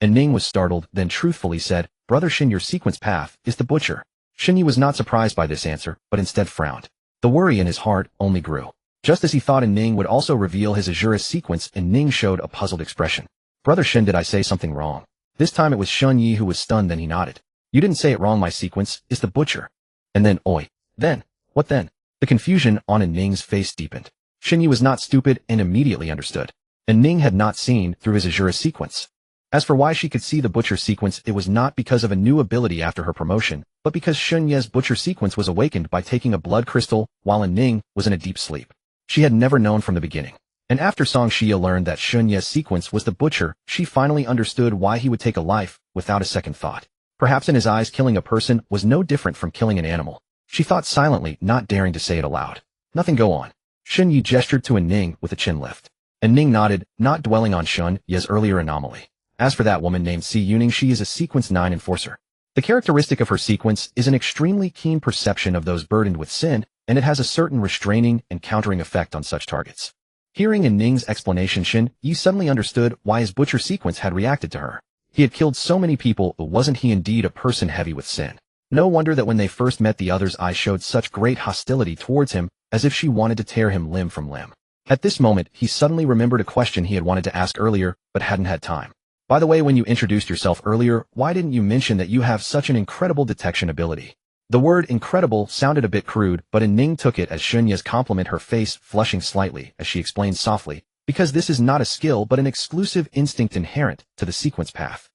Ning was startled, then truthfully said, "Brother Shin, your sequence path is the butcher." Shin Yi was not surprised by this answer, but instead frowned. The worry in his heart only grew. Just as he thought Ning would also reveal his Asura sequence, Ning showed a puzzled expression. "Brother Shin, did I say something wrong?" This time it was Shun Yi who was stunned, then he nodded. "You didn't say it wrong, my sequence is the butcher." And then, "Oi. Then? What then?" The confusion on Ning's face deepened. Shin Yi was not stupid and immediately understood. Ning had not seen through his Asura sequence. As for why she could see the butcher sequence, it was not because of a new ability after her promotion, but because Shun Ye's butcher sequence was awakened by taking a blood crystal while Ning was in a deep sleep. She had never known from the beginning. And after Song Xia learned that Shun Ye's sequence was the butcher, she finally understood why he would take a life without a second thought. Perhaps in his eyes, killing a person was no different from killing an animal. She thought silently, not daring to say it aloud. "Nothing, go on." Shun Yi gestured to Ning with a chin lift. Ning nodded, not dwelling on Shun Ye's earlier anomaly. "As for that woman named Si Yuning, she is a sequence 9 enforcer. The characteristic of her sequence is an extremely keen perception of those burdened with sin, and it has a certain restraining and countering effect on such targets." Hearing Ning's explanation, Shin Yi suddenly understood why his butcher sequence had reacted to her. He had killed so many people, but wasn't he indeed a person heavy with sin? No wonder that when they first met, the other's eyes showed such great hostility towards him, as if she wanted to tear him limb from limb. At this moment, he suddenly remembered a question he had wanted to ask earlier, but hadn't had time. "By the way, when you introduced yourself earlier, why didn't you mention that you have such an incredible detection ability?" The word incredible sounded a bit crude, but Ning took it as Shun Ye's compliment, her face flushing slightly as she explained softly, "Because this is not a skill but an exclusive instinct inherent to the sequence path.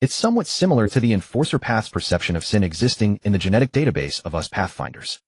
It's somewhat similar to the enforcer path's perception of sin existing in the genetic database of us pathfinders.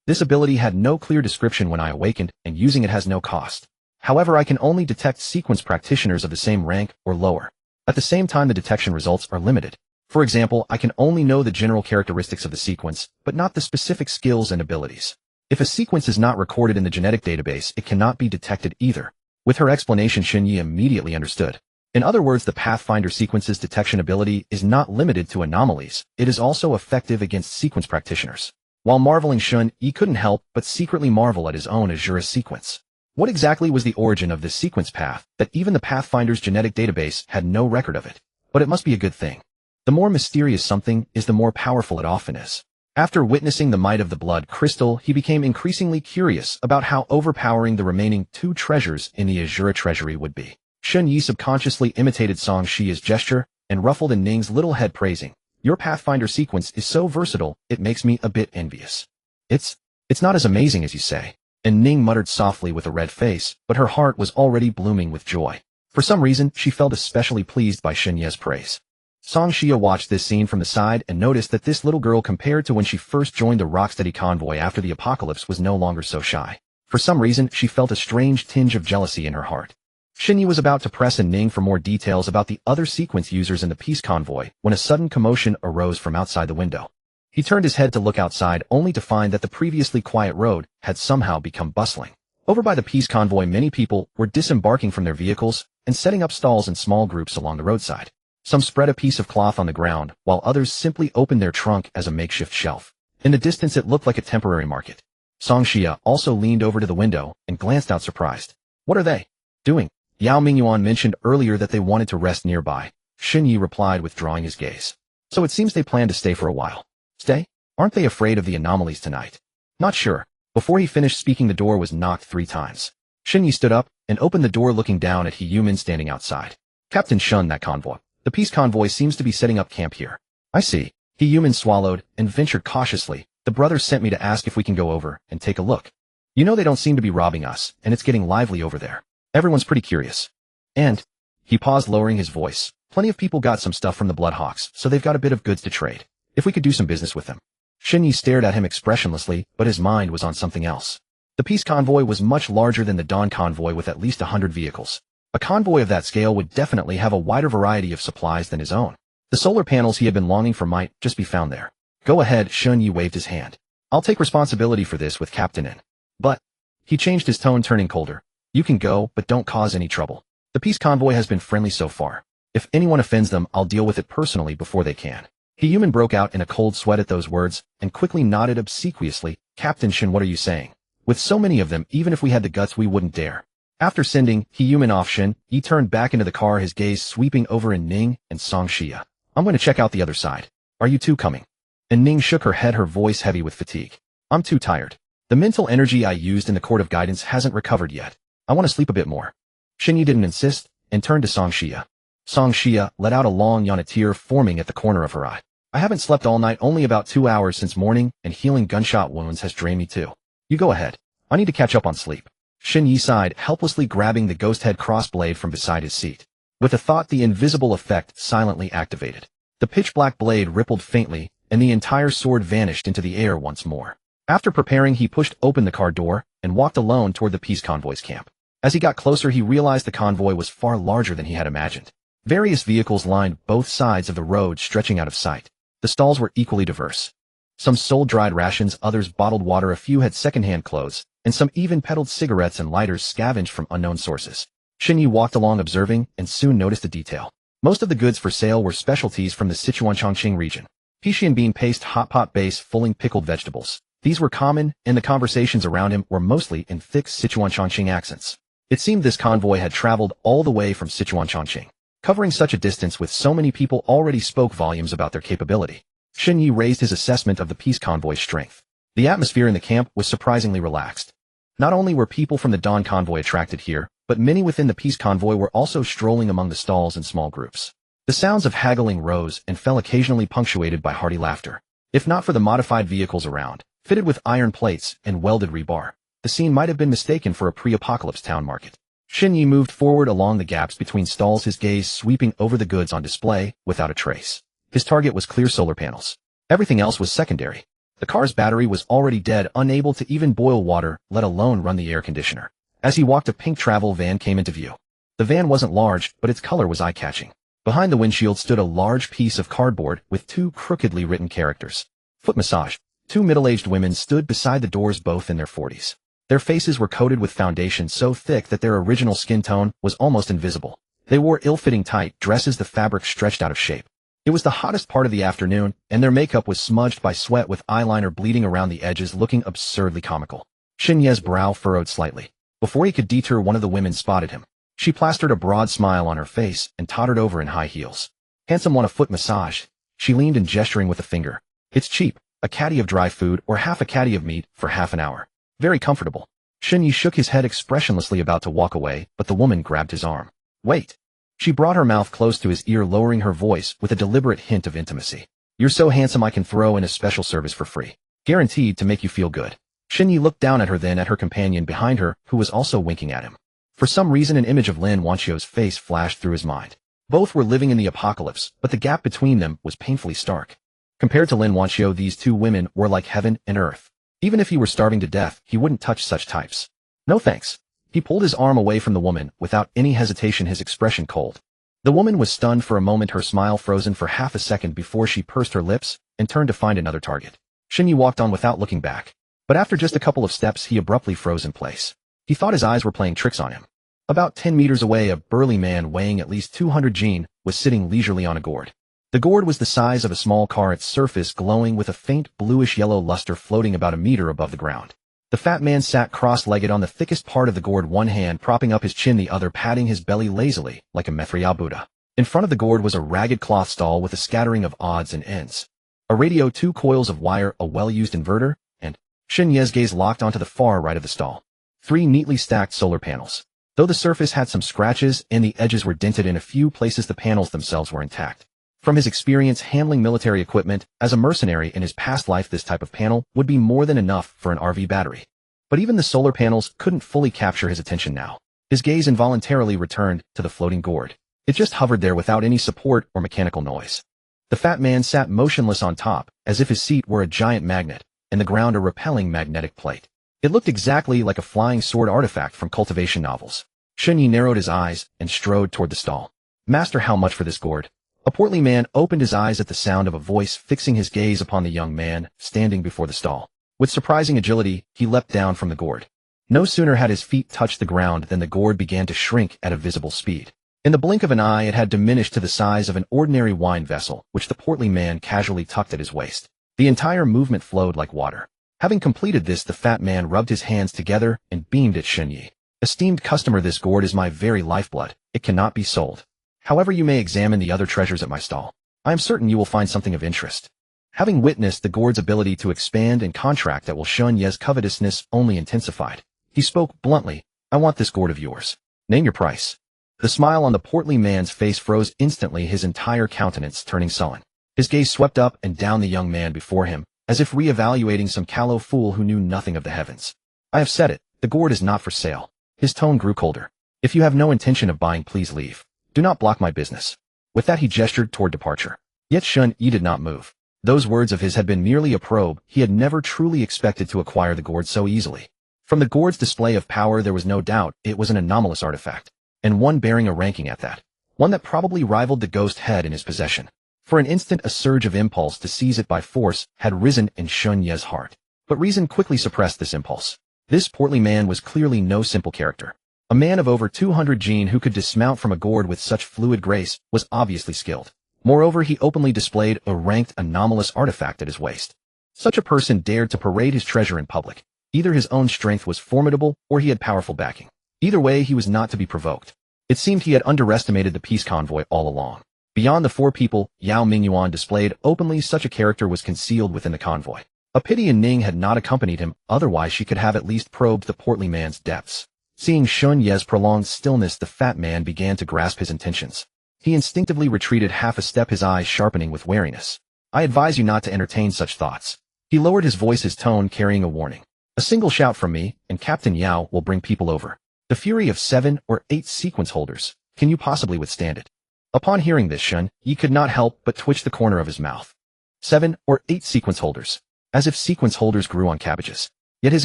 This ability had no clear description when I awakened, and using it has no cost. However, I can only detect sequence practitioners of the same rank or lower. At the same time, the detection results are limited. For example, I can only know the general characteristics of the sequence, but not the specific skills and abilities. If a sequence is not recorded in the genetic database, it cannot be detected either." With her explanation, Shin Yi immediately understood. In other words, the Pathfinder Sequence's detection ability is not limited to anomalies, it is also effective against sequence practitioners. While marveling, Shun Yi couldn't help but secretly marvel at his own Asura Sequence. What exactly was the origin of this sequence path that even the Pathfinder's genetic database had no record of it? But it must be a good thing. The more mysterious something is, the more powerful it often is. After witnessing the might of the blood crystal, he became increasingly curious about how overpowering the remaining 2 treasures in the Asura treasury would be. Shun Yi subconsciously imitated Song Shia's gesture and ruffled in Ning's little head, praising, "Your Pathfinder Sequence is so versatile, it makes me a bit envious." It's not as amazing as you say." And Ning muttered softly with a red face, but her heart was already blooming with joy. For some reason, she felt especially pleased by Shun Yi's praise. Song Shia watched this scene from the side and noticed that this little girl, compared to when she first joined the Rocksteady convoy after the apocalypse, was no longer so shy. For some reason, she felt a strange tinge of jealousy in her heart. Shun Yi was about to press Ning for more details about the other sequence users in the peace convoy when a sudden commotion arose from outside the window. He turned his head to look outside, only to find that the previously quiet road had somehow become bustling. Over by the peace convoy, many people were disembarking from their vehicles and setting up stalls in small groups along the roadside. Some spread a piece of cloth on the ground, while others simply opened their trunk as a makeshift shelf. In the distance, it looked like a temporary market. Song Shia also leaned over to the window and glanced out, surprised. "What are they doing?" Yao Mingyuan mentioned earlier that they wanted to rest nearby. Shun Yi replied, withdrawing his gaze. "So it seems they plan to stay for a while." "Stay? Aren't they afraid of the anomalies tonight?" "Not sure." Before he finished speaking, the door was knocked 3 times. Shun Yi stood up and opened the door, looking down at He Yumin standing outside. "Captain Shun, that convoy. The peace convoy seems to be setting up camp here." "I see." He Yumin swallowed and ventured cautiously. "The brothers sent me to ask if we can go over and take a look. You know, they don't seem to be robbing us, and it's getting lively over there. Everyone's pretty curious. And," he paused, lowering his voice, "plenty of people got some stuff from the Bloodhawks, so they've got a bit of goods to trade. If we could do some business with them." Shun Yi stared at him expressionlessly, but his mind was on something else. The peace convoy was much larger than the Dawn convoy, with at least 100 vehicles. A convoy of that scale would definitely have a wider variety of supplies than his own. The solar panels he had been longing for might just be found there. "Go ahead," Shun Yi waved his hand. "I'll take responsibility for this with Captain In. But," he changed his tone, turning colder, "you can go, but don't cause any trouble. The peace convoy has been friendly so far. If anyone offends them, I'll deal with it personally before they can." He Human broke out in a cold sweat at those words and quickly nodded obsequiously. "Captain Shin, what are you saying? With so many of them, even if we had the guts, we wouldn't dare." After sending He Human off, Shin Yi turned back into the car, his gaze sweeping over in Ning and Song Shia. "I'm going to check out the other side. Are you two coming?" And Ning shook her head, her voice heavy with fatigue. "I'm too tired. The mental energy I used in the Court of Guidance hasn't recovered yet. I want to sleep a bit more." Shin Yi didn't insist and turned to Song Shia. Song Shia let out a long yawn, a tear forming at the corner of her eye. "I haven't slept all night, only about 2 hours since morning, and healing gunshot wounds has drained me too. You go ahead. I need to catch up on sleep." Shin Yi sighed, helplessly grabbing the ghost head crossblade from beside his seat. With a thought, the invisible effect silently activated. The pitch-black blade rippled faintly, and the entire sword vanished into the air once more. After preparing, he pushed open the car door and walked alone toward the peace convoy's camp. As he got closer, he realized the convoy was far larger than he had imagined. Various vehicles lined both sides of the road, stretching out of sight. The stalls were equally diverse. Some sold dried rations, others bottled water, a few had second-hand clothes, and some even peddled cigarettes and lighters scavenged from unknown sources. Shin Yi walked along observing and soon noticed a detail. Most of the goods for sale were specialties from the Sichuan-Chongqing region. Pixian bean paste, hot pot base, fulling pickled vegetables. These were common, and the conversations around him were mostly in thick Sichuan-Chongqing accents. It seemed this convoy had traveled all the way from Sichuan-Chongqing. Covering such a distance with so many people already spoke volumes about their capability. Shin Yi raised his assessment of the peace convoy's strength. The atmosphere in the camp was surprisingly relaxed. Not only were people from the Dawn convoy attracted here, but many within the peace convoy were also strolling among the stalls in small groups. The sounds of haggling rose and fell, occasionally punctuated by hearty laughter. If not for the modified vehicles around, fitted with iron plates and welded rebar, the scene might have been mistaken for a pre-apocalypse town market. Shin Yi moved forward along the gaps between stalls, his gaze sweeping over the goods on display without a trace. His target was clear solar panels. Everything else was secondary. The car's battery was already dead, unable to even boil water, let alone run the air conditioner. As he walked, a pink travel van came into view. The van wasn't large, but its color was eye-catching. Behind the windshield stood a large piece of cardboard with 2 crookedly written characters. Foot massage. 2 middle-aged women stood beside the doors, both in their 40s. Their faces were coated with foundation so thick that their original skin tone was almost invisible. They wore ill-fitting tight dresses, the fabric stretched out of shape. It was the hottest part of the afternoon, and their makeup was smudged by sweat with eyeliner bleeding around the edges, looking absurdly comical. Shen Ye's brow furrowed slightly. Before he could deter, one of the women spotted him. She plastered a broad smile on her face and tottered over in high heels. "Handsome, want a foot massage?" She leaned in, gesturing with a finger. "It's cheap, a caddy of dry food or half a caddy of meat for half an hour. Very comfortable." Shen Yi shook his head expressionlessly, about to walk away, but the woman grabbed his arm. "Wait." She brought her mouth close to his ear, lowering her voice with a deliberate hint of intimacy. "You're so handsome I can throw in a special service for free. Guaranteed to make you feel good." Shen Yi looked down at her, then at her companion behind her, who was also winking at him. For some reason, an image of Lin Wanchio's face flashed through his mind. Both were living in the apocalypse, but the gap between them was painfully stark. Compared to Lin Wanchio, these two women were like heaven and earth. Even if he were starving to death, he wouldn't touch such types. "No thanks." He pulled his arm away from the woman, without any hesitation, his expression cold. The woman was stunned for a moment, her smile frozen for half a second before she pursed her lips and turned to find another target. Shen Yi walked on without looking back. But after just a couple of steps, he abruptly froze in place. He thought his eyes were playing tricks on him. About 10 meters away, a burly man weighing at least 200 jin was sitting leisurely on a gourd. The gourd was the size of a small car, its surface glowing with a faint bluish-yellow luster, floating about a meter above the ground. The fat man sat cross-legged on the thickest part of the gourd, one hand propping up his chin, the other patting his belly lazily, like a Mithriya Buddha. In front of the gourd was a ragged cloth stall with a scattering of odds and ends. A radio, 2 coils of wire, a well-used inverter, and Shen Ye's gaze locked onto the far right of the stall. 3 neatly stacked solar panels. Though the surface had some scratches and the edges were dented in a few places, the panels themselves were intact. From his experience handling military equipment as a mercenary in his past life, this type of panel would be more than enough for an RV battery. But even the solar panels couldn't fully capture his attention now. His gaze involuntarily returned to the floating gourd. It just hovered there without any support or mechanical noise. The fat man sat motionless on top, as if his seat were a giant magnet, and the ground a repelling magnetic plate. It looked exactly like a flying sword artifact from cultivation novels. Shen Yi narrowed his eyes and strode toward the stall. "Master, how much for this gourd?" A portly man opened his eyes at the sound of a voice, fixing his gaze upon the young man standing before the stall. With surprising agility, he leapt down from the gourd. No sooner had his feet touched the ground than the gourd began to shrink at a visible speed. In the blink of an eye, it had diminished to the size of an ordinary wine vessel, which the portly man casually tucked at his waist. The entire movement flowed like water. Having completed this, the fat man rubbed his hands together and beamed at Shen Yi. "Esteemed customer, this gourd is my very lifeblood. It cannot be sold. However, you may examine the other treasures at my stall. I am certain you will find something of interest." Having witnessed the gourd's ability to expand and contract at will, Shen Yi's covetousness only intensified. He spoke bluntly, "I want this gourd of yours. Name your price." The smile on the portly man's face froze instantly, his entire countenance turning sullen. His gaze swept up and down the young man before him, as if re-evaluating some callow fool who knew nothing of the heavens. "I have said it, the gourd is not for sale." His tone grew colder. "If you have no intention of buying, please leave. Do not block my business." With that, he gestured toward departure. Yet Shen Yi did not move. Those words of his had been merely a probe. He had never truly expected to acquire the gourd so easily. From the gourd's display of power, there was no doubt it was an anomalous artifact, and one bearing a ranking at that. One that probably rivaled the ghost head in his possession. For an instant, a surge of impulse to seize it by force had risen in Shen Yi's heart. But reason quickly suppressed this impulse. This portly man was clearly no simple character. A man of over 200 jin who could dismount from a gourd with such fluid grace was obviously skilled. Moreover, he openly displayed a ranked anomalous artifact at his waist. Such a person dared to parade his treasure in public. Either his own strength was formidable or he had powerful backing. Either way, he was not to be provoked. It seemed he had underestimated the peace convoy all along. Beyond the 4 people Yao Mingyuan displayed openly, such a character was concealed within the convoy. A pity Ning had not accompanied him, otherwise she could have at least probed the portly man's depths. Seeing Shen Yi's prolonged stillness, the fat man began to grasp his intentions. He instinctively retreated half a step, his eyes sharpening with wariness. "I advise you not to entertain such thoughts." He lowered his voice, his tone carrying a warning. "A single shout from me, and Captain Yao will bring people over. The fury of 7 or 8 sequence holders. Can you possibly withstand it?" Upon hearing this, Shen Yi could not help but twitch the corner of his mouth. 7 or 8 sequence holders. As if sequence holders grew on cabbages. Yet his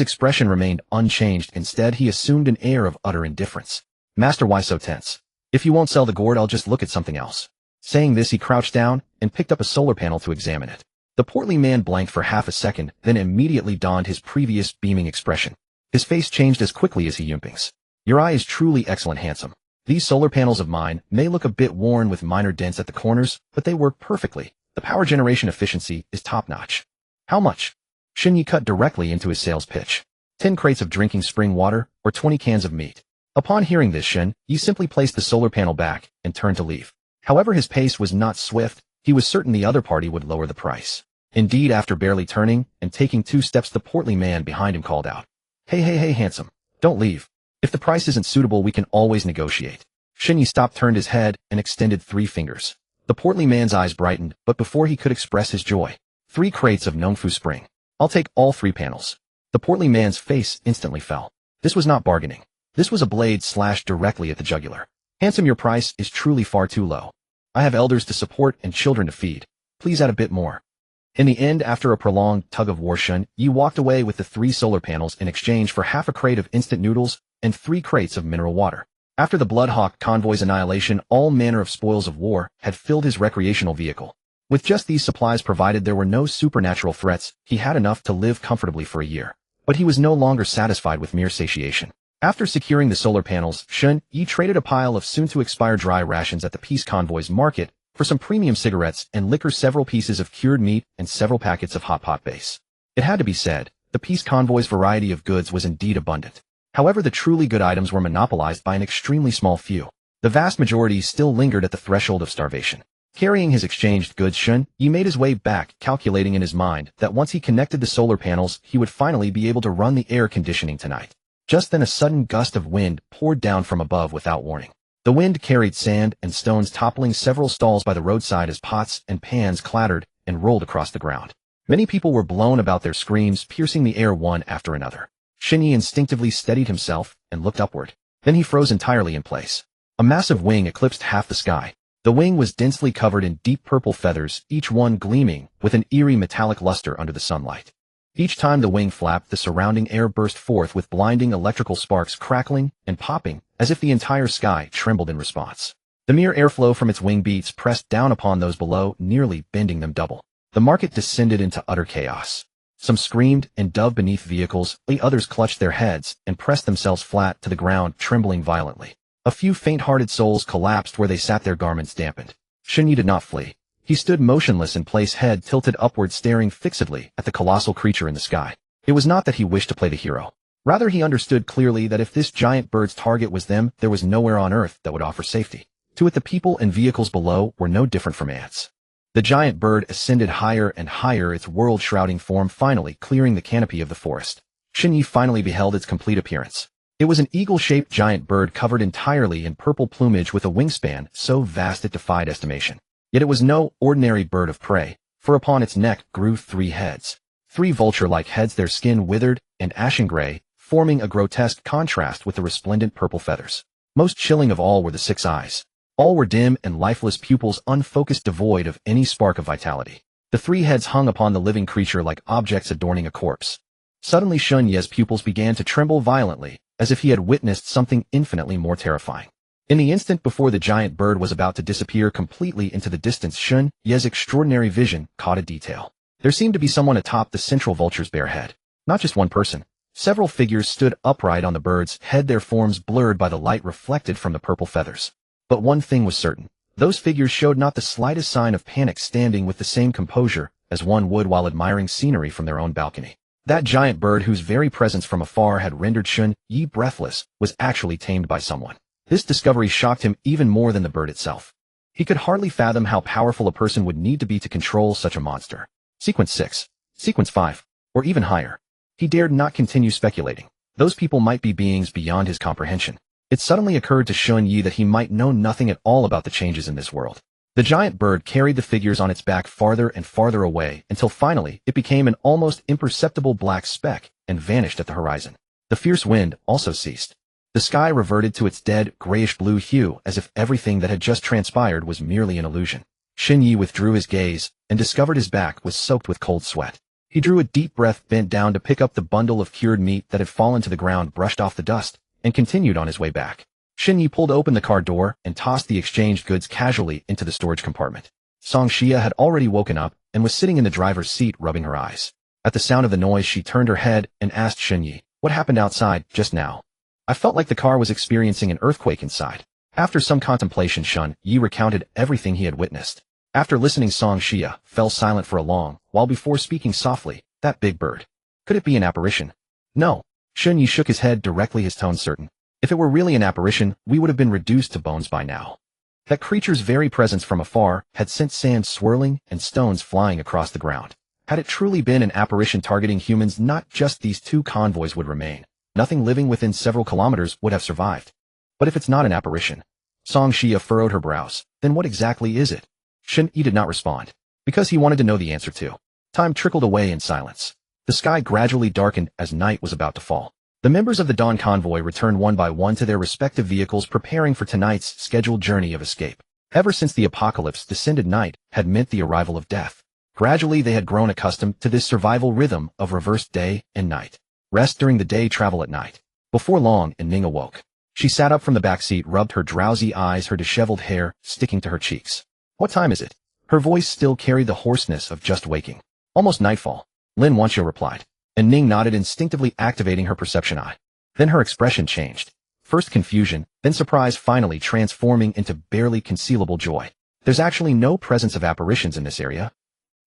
expression remained unchanged. Instead, he assumed an air of utter indifference. "Master, why so tense? If you won't sell the gourd, I'll just look at something else." Saying this, he crouched down and picked up a solar panel to examine it. The portly man blanked for half a second, then immediately donned his previous beaming expression. His face changed as quickly as he yimpings. "Your eye is truly excellent, handsome. These solar panels of mine may look a bit worn with minor dents at the corners, but they work perfectly. The power generation efficiency is top-notch. How much? Xinyi cut directly into his sales pitch. 10 crates of drinking spring water, or 20 cans of meat. Upon hearing this, Yi simply placed the solar panel back and turned to leave. However, his pace was not swift. He was certain the other party would lower the price. Indeed, after barely turning and taking 2 steps, the portly man behind him called out, Hey, handsome. Don't leave. If the price isn't suitable, we can always negotiate. Xinyi stopped, turned his head, and extended 3 fingers. The portly man's eyes brightened, but before he could express his joy, 3 crates of Nongfu Spring. I'll take all 3 panels. The portly man's face instantly fell. This was not bargaining. This was a blade slashed directly at the jugular. Handsome, your price is truly far too low. I have elders to support and children to feed. Please add a bit more. In the end, after a prolonged tug-of-war, Yi walked away with the 3 solar panels in exchange for half a crate of instant noodles and 3 crates of mineral water. After the Bloodhawk convoy's annihilation, all manner of spoils of war had filled his recreational vehicle. With just these supplies provided, there were no supernatural threats. He had enough to live comfortably for a year. But he was no longer satisfied with mere satiation. After securing the solar panels, Yi traded a pile of soon-to-expire dry rations at the peace convoy's market for some premium cigarettes and liquor, several pieces of cured meat, and several packets of hot pot base. It had to be said, the peace convoy's variety of goods was indeed abundant. However, the truly good items were monopolized by an extremely small few. The vast majority still lingered at the threshold of starvation. Carrying his exchanged goods, Yi made his way back, calculating in his mind that once he connected the solar panels, he would finally be able to run the air conditioning tonight. Just then a sudden gust of wind poured down from above without warning. The wind carried sand and stones, toppling several stalls by the roadside as pots and pans clattered and rolled across the ground. Many people were blown about, their screams piercing the air one after another. Yi instinctively steadied himself and looked upward. Then he froze entirely in place. A massive wing eclipsed half the sky. The wing was densely covered in deep purple feathers, each one gleaming with an eerie metallic luster under the sunlight. Each time the wing flapped, the surrounding air burst forth with blinding electrical sparks crackling and popping, as if the entire sky trembled in response. The mere airflow from its wing beats pressed down upon those below, nearly bending them double. The market descended into utter chaos. Some screamed and dove beneath vehicles, others clutched their heads and pressed themselves flat to the ground, trembling violently. A few faint-hearted souls collapsed where they sat, their garments dampened. Yi did not flee. He stood motionless in place, head tilted upward, staring fixedly at the colossal creature in the sky. It was not that he wished to play the hero. Rather, he understood clearly that if this giant bird's target was them, there was nowhere on Earth that would offer safety. To it, the people and vehicles below were no different from ants. The giant bird ascended higher and higher, its world-shrouding form finally clearing the canopy of the forest. Yi finally beheld its complete appearance. It was an eagle-shaped giant bird covered entirely in purple plumage with a wingspan so vast it defied estimation. Yet it was no ordinary bird of prey, for upon its neck grew 3 heads. 3 vulture-like heads, their skin withered and ashen gray, forming a grotesque contrast with the resplendent purple feathers. Most chilling of all were the 6 eyes. All were dim and lifeless, pupils unfocused, devoid of any spark of vitality. The 3 heads hung upon the living creature like objects adorning a corpse. Suddenly Yi's pupils began to tremble violently, as if he had witnessed something infinitely more terrifying. In the instant before the giant bird was about to disappear completely into the distance, Yi's extraordinary vision caught a detail. There seemed to be someone atop the central vulture's bare head. Not just one person. Several figures stood upright on the bird's head, their forms blurred by the light reflected from the purple feathers. But one thing was certain. Those figures showed not the slightest sign of panic, standing with the same composure as one would while admiring scenery from their own balcony. That giant bird, whose very presence from afar had rendered Yi breathless, was actually tamed by someone. This discovery shocked him even more than the bird itself. He could hardly fathom how powerful a person would need to be to control such a monster. Sequence 6, Sequence 5, or even higher. He dared not continue speculating. Those people might be beings beyond his comprehension. It suddenly occurred to Yi that he might know nothing at all about the changes in this world. The giant bird carried the figures on its back farther and farther away until finally it became an almost imperceptible black speck and vanished at the horizon. The fierce wind also ceased. The sky reverted to its dead, grayish-blue hue, as if everything that had just transpired was merely an illusion. Yi withdrew his gaze and discovered his back was soaked with cold sweat. He drew a deep breath, bent down to pick up the bundle of cured meat that had fallen to the ground, brushed off the dust, and continued on his way back. Yi pulled open the car door and tossed the exchanged goods casually into the storage compartment. Song Xia had already woken up and was sitting in the driver's seat, rubbing her eyes. At the sound of the noise, she turned her head and asked Yi, "What happened outside just now?" "I felt like the car was experiencing an earthquake inside." After some contemplation, Shun Yi recounted everything he had witnessed. After listening, Song Xia fell silent for a long while before speaking softly. That big bird. Could it be an apparition? No. Shun Yi shook his head directly, his tone certain. If it were really an apparition, we would have been reduced to bones by now. That creature's very presence from afar had sent sand swirling and stones flying across the ground. Had it truly been an apparition targeting humans, not just these two convoys would remain. Nothing living within several kilometers would have survived. But if it's not an apparition, Song Xia furrowed her brows, then what exactly is it? Shun Yi did not respond, because he wanted to know the answer too. Time trickled away in silence. The sky gradually darkened as night was about to fall. The members of the Dawn Convoy returned one by one to their respective vehicles, preparing for tonight's scheduled journey of escape. Ever since the apocalypse descended, night had meant the arrival of death. Gradually they had grown accustomed to this survival rhythm of reversed day and night. Rest during the day, travel at night. Before long, Ning awoke. She sat up from the back seat, rubbed her drowsy eyes, her disheveled hair sticking to her cheeks. What time is it? Her voice still carried the hoarseness of just waking. Almost nightfall. Lin Wanqiu replied. And Ning nodded, instinctively activating her perception eye. Then her expression changed. First confusion, then surprise, finally transforming into barely concealable joy. There's actually no presence of apparitions in this area.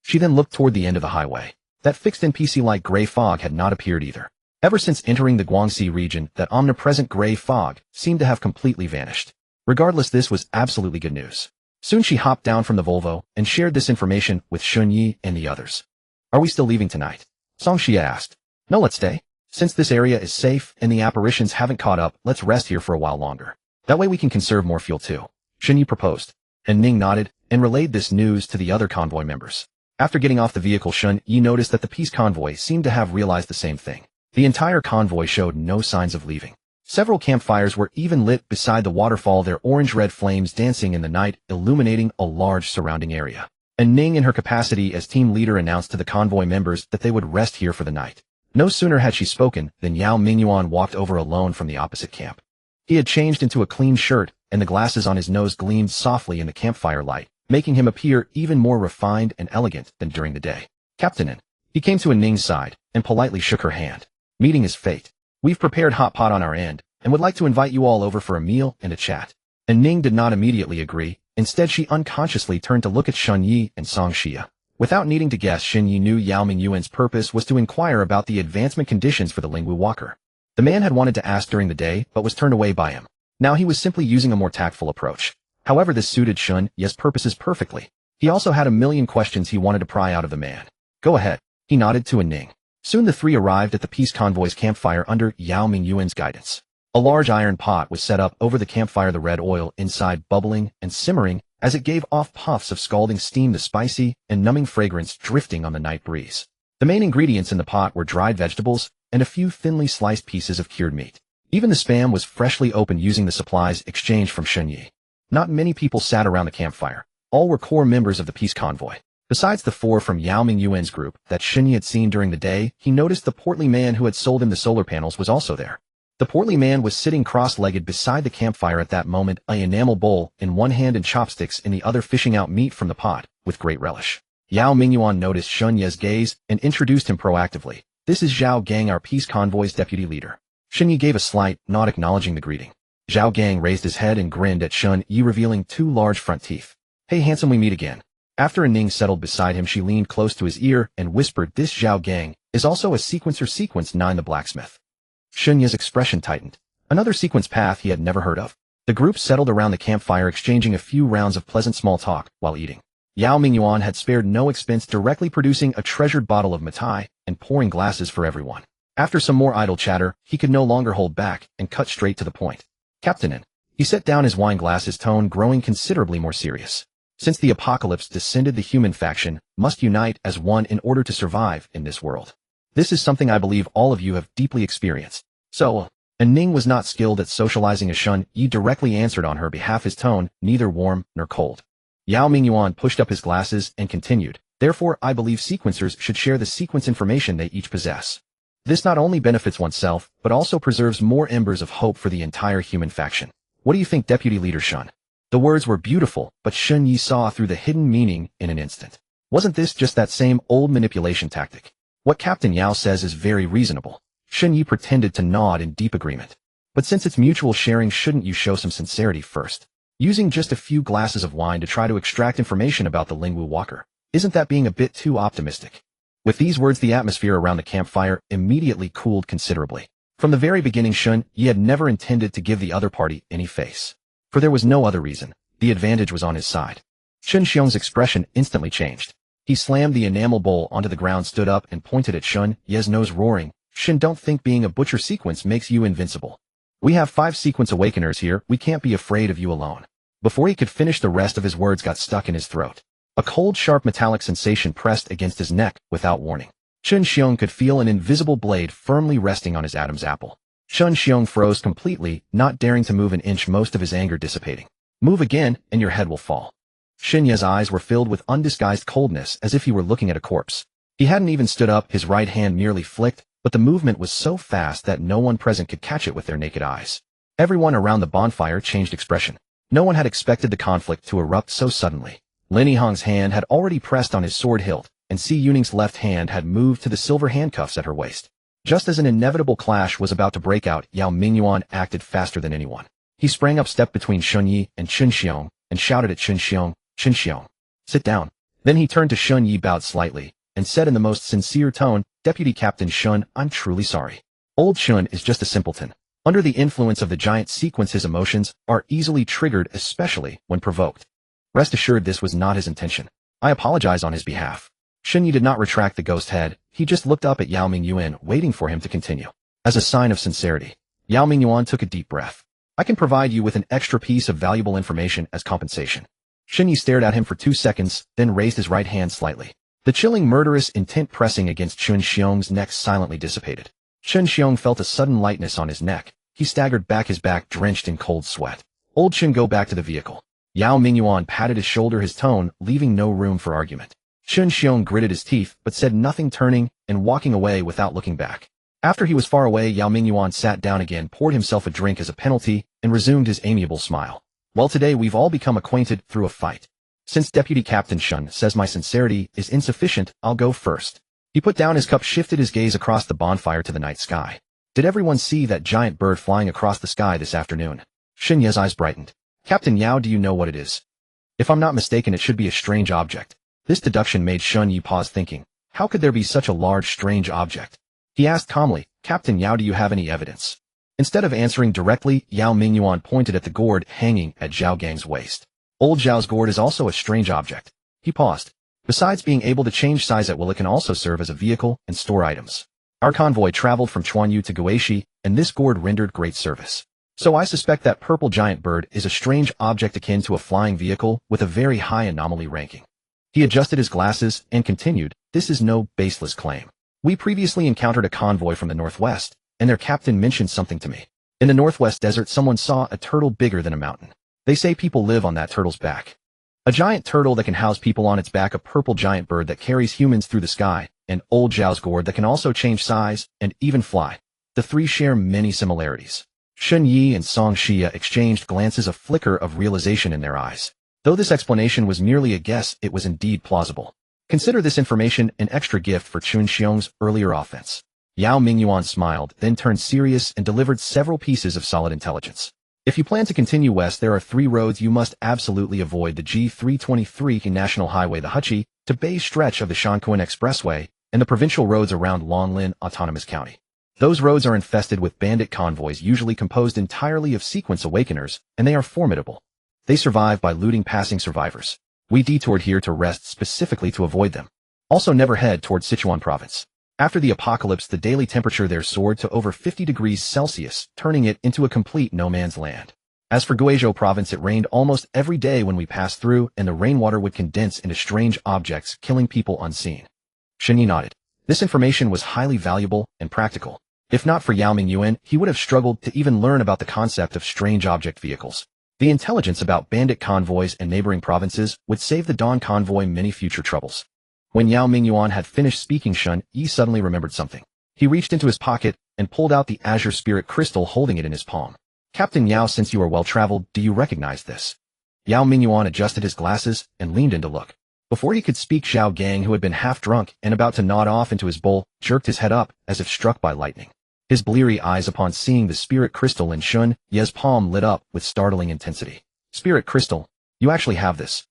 She then looked toward the end of the highway. That fixed NPC-like gray fog had not appeared either. Ever since entering the Guangxi region, that omnipresent gray fog seemed to have completely vanished. Regardless, this was absolutely good news. Soon she hopped down from the Volvo and shared this information with Shun Yi and the others. Are we still leaving tonight? Song Xia asked. No, let's stay. Since this area is safe and the apparitions haven't caught up, let's rest here for a while longer. That way we can conserve more fuel too. Shun Yi proposed. And Ning nodded and relayed this news to the other convoy members. After getting off the vehicle, Shun Yi noticed that the peace convoy seemed to have realized the same thing. The entire convoy showed no signs of leaving. Several campfires were even lit beside the waterfall, their orange-red flames dancing in the night, illuminating a large surrounding area. And Ning, in her capacity as team leader, announced to the convoy members that they would rest here for the night. No sooner had she spoken than Yao Mingyuan walked over alone from the opposite camp. He had changed into a clean shirt, and the glasses on his nose gleamed softly in the campfire light, making him appear even more refined and elegant than during the day. Captain, he came to Ning's side and politely shook her hand. Meeting is fate. We've prepared hot pot on our end, and would like to invite you all over for a meal and a chat. And Ning did not immediately agree. Instead, she unconsciously turned to look at Shun Yi and Song Xia. Without needing to guess, Shun Yi knew Yao Mingyuan's purpose was to inquire about the advancement conditions for the Lingwu Walker. The man had wanted to ask during the day, but was turned away by him. Now he was simply using a more tactful approach. However, this suited Shun Yi's purposes perfectly. He also had a million questions he wanted to pry out of the man. Go ahead. He nodded to Ning. Soon the three arrived at the peace convoy's campfire under Yao Mingyuan's guidance. A large iron pot was set up over the campfire, the red oil inside bubbling and simmering as it gave off puffs of scalding steam, the spicy and numbing fragrance drifting on the night breeze. The main ingredients in the pot were dried vegetables and a few thinly sliced pieces of cured meat. Even the spam was freshly opened using the supplies exchanged from Shun Yi. Not many people sat around the campfire. All were core members of the peace convoy. Besides the four from Yao Mingyuan's group that Shun Yi had seen during the day, he noticed the portly man who had sold him the solar panels was also there. The portly man was sitting cross-legged beside the campfire at that moment, an enamel bowl in one hand and chopsticks in the other, fishing out meat from the pot with great relish. Yao Mingyuan noticed Shun Yi's gaze and introduced him proactively. This is Zhao Gang, our peace convoy's deputy leader. Shun Yi gave a slight nod acknowledging the greeting. Zhao Gang raised his head and grinned at Shun Yi, revealing two large front teeth. Hey handsome, we meet again. After Ning settled beside him, she leaned close to his ear and whispered, this Zhao Gang is also a sequencer, Sequence 9 the blacksmith. Shun Yi's expression tightened. Another sequence path he had never heard of. The group settled around the campfire, exchanging a few rounds of pleasant small talk while eating. Yao Mingyuan had spared no expense, directly producing a treasured bottle of matai and pouring glasses for everyone. After some more idle chatter, he could no longer hold back and cut straight to the point. Captain, he set down his wine glass, his tone growing considerably more serious. Since the apocalypse descended, the human faction must unite as one in order to survive in this world. This is something I believe all of you have deeply experienced. So, and Ning was not skilled at socializing as Shun Yi directly answered on her behalf, his tone neither warm nor cold. Yao Mingyuan pushed up his glasses and continued, therefore I believe sequencers should share the sequence information they each possess. This not only benefits oneself, but also preserves more embers of hope for the entire human faction. What do you think, Deputy Leader Shun? The words were beautiful, but Shun Yi saw through the hidden meaning in an instant. Wasn't this just that same old manipulation tactic? What Captain Yao says is very reasonable. Shun Yi pretended to nod in deep agreement. But since it's mutual sharing, shouldn't you show some sincerity first? Using just a few glasses of wine to try to extract information about the Lingwu Walker. Isn't that being a bit too optimistic? With these words, the atmosphere around the campfire immediately cooled considerably. From the very beginning, Shun Yi had never intended to give the other party any face. For there was no other reason. The advantage was on his side. Shun Xiong's expression instantly changed. He slammed the enamel bowl onto the ground, stood up, and pointed at Shun Yi's nose, roaring, "Shun, don't think being a butcher sequence makes you invincible. We have 5 sequence awakeners here, we can't be afraid of you alone." Before he could finish, the rest of his words got stuck in his throat. A cold, sharp metallic sensation pressed against his neck without warning. Shun Xiong could feel an invisible blade firmly resting on his Adam's apple. Shun Xiong froze completely, not daring to move an inch, most of his anger dissipating. "Move again, and your head will fall." Shun Yi's eyes were filled with undisguised coldness, as if he were looking at a corpse. He hadn't even stood up, his right hand merely flicked, but the movement was so fast that no one present could catch it with their naked eyes. Everyone around the bonfire changed expression. No one had expected the conflict to erupt so suddenly. Lin Yihang's hand had already pressed on his sword hilt, and Si Yuning's left hand had moved to the silver handcuffs at her waist. Just as an inevitable clash was about to break out, Yao Mingyuan acted faster than anyone. He sprang up, stepped between Shun Yi and Chun Xiong, and shouted at Chun Xiong, "Chun Xiong, sit down." Then he turned to Shun Yi, bowed slightly, and said in the most sincere tone, "Deputy Captain Shun, I'm truly sorry. Old Shun is just a simpleton. Under the influence of the giant sequence, his emotions are easily triggered, especially when provoked. Rest assured, this was not his intention. I apologize on his behalf." Shun Yi did not retract the ghost head, he just looked up at Yao Mingyuan, waiting for him to continue. As a sign of sincerity, Yao Mingyuan took a deep breath. "I can provide you with an extra piece of valuable information as compensation." Shun Yi stared at him for 2 seconds, then raised his right hand slightly. The chilling, murderous intent pressing against Chun Xiong's neck silently dissipated. Chun Xiong felt a sudden lightness on his neck. He staggered back, his back drenched in cold sweat. "Old Chun, go back to the vehicle." Yao Mingyuan patted his shoulder, his tone leaving no room for argument. Chun Xiong gritted his teeth, but said nothing, turning and walking away without looking back. After he was far away, Yao Mingyuan sat down again, poured himself a drink as a penalty, and resumed his amiable smile. "Well, today we've all become acquainted through a fight. Since Deputy Captain Shun says my sincerity is insufficient, I'll go first." He put down his cup, shifted his gaze across the bonfire to the night sky. "Did everyone see that giant bird flying across the sky this afternoon?" Shun Yi's eyes brightened. "Captain Yao, do you know what it is?" "If I'm not mistaken, it should be a strange object." This deduction made Shun Yi pause, thinking, how could there be such a large, strange object? He asked calmly, "Captain Yao, do you have any evidence?" Instead of answering directly, Yao Mingyuan pointed at the gourd hanging at Zhao Gang's waist. "Old Zhao's gourd is also a strange object." He paused. "Besides being able to change size at will, it can also serve as a vehicle and store items. Our convoy traveled from Chuanyu to Guishi, and this gourd rendered great service. So I suspect that purple giant bird is a strange object akin to a flying vehicle with a very high anomaly ranking." He adjusted his glasses and continued, "This is no baseless claim. We previously encountered a convoy from the northwest, and their captain mentioned something to me. In the northwest desert, someone saw a turtle bigger than a mountain. They say people live on that turtle's back. A giant turtle that can house people on its back, a purple giant bird that carries humans through the sky, and old Zhao's gourd that can also change size and even fly. The 3 share many similarities." Shun Yi and Song Xia exchanged glances, a flicker of realization in their eyes. Though this explanation was merely a guess, it was indeed plausible. Consider this information an extra gift for Chun Xiong's earlier offense. Yao Mingyuan smiled, then turned serious and delivered several pieces of solid intelligence. "If you plan to continue west, there are 3 roads you must absolutely avoid: the G323 National Highway, the Huchi to Bay stretch of the Shankuan Expressway, and the provincial roads around Longlin Autonomous County. Those roads are infested with bandit convoys, usually composed entirely of sequence awakeners, and they are formidable. They survive by looting passing survivors. We detoured here to rest specifically to avoid them. Also, never head toward Sichuan province. After the apocalypse, the daily temperature there soared to over 50 degrees Celsius, turning it into a complete no-man's land. As for Guizhou province, it rained almost every day when we passed through, and the rainwater would condense into strange objects, killing people unseen." Shun Yi nodded. This information was highly valuable and practical. If not for Yao Mingyuan, he would have struggled to even learn about the concept of strange object vehicles. The intelligence about bandit convoys and neighboring provinces would save the Dawn convoy many future troubles. When Yao Mingyuan had finished speaking, Shun Yi suddenly remembered something. He reached into his pocket and pulled out the azure spirit crystal, holding it in his palm. "Captain Yao, since you are well-traveled, do you recognize this?" Yao Mingyuan adjusted his glasses and leaned in to look. Before he could speak, Zhao Gang, who had been half drunk and about to nod off into his bowl, jerked his head up as if struck by lightning. his bleary eyes upon seeing the spirit crystal in Shun Ye's palm lit up with startling intensity. Spirit crystal, you actually have this.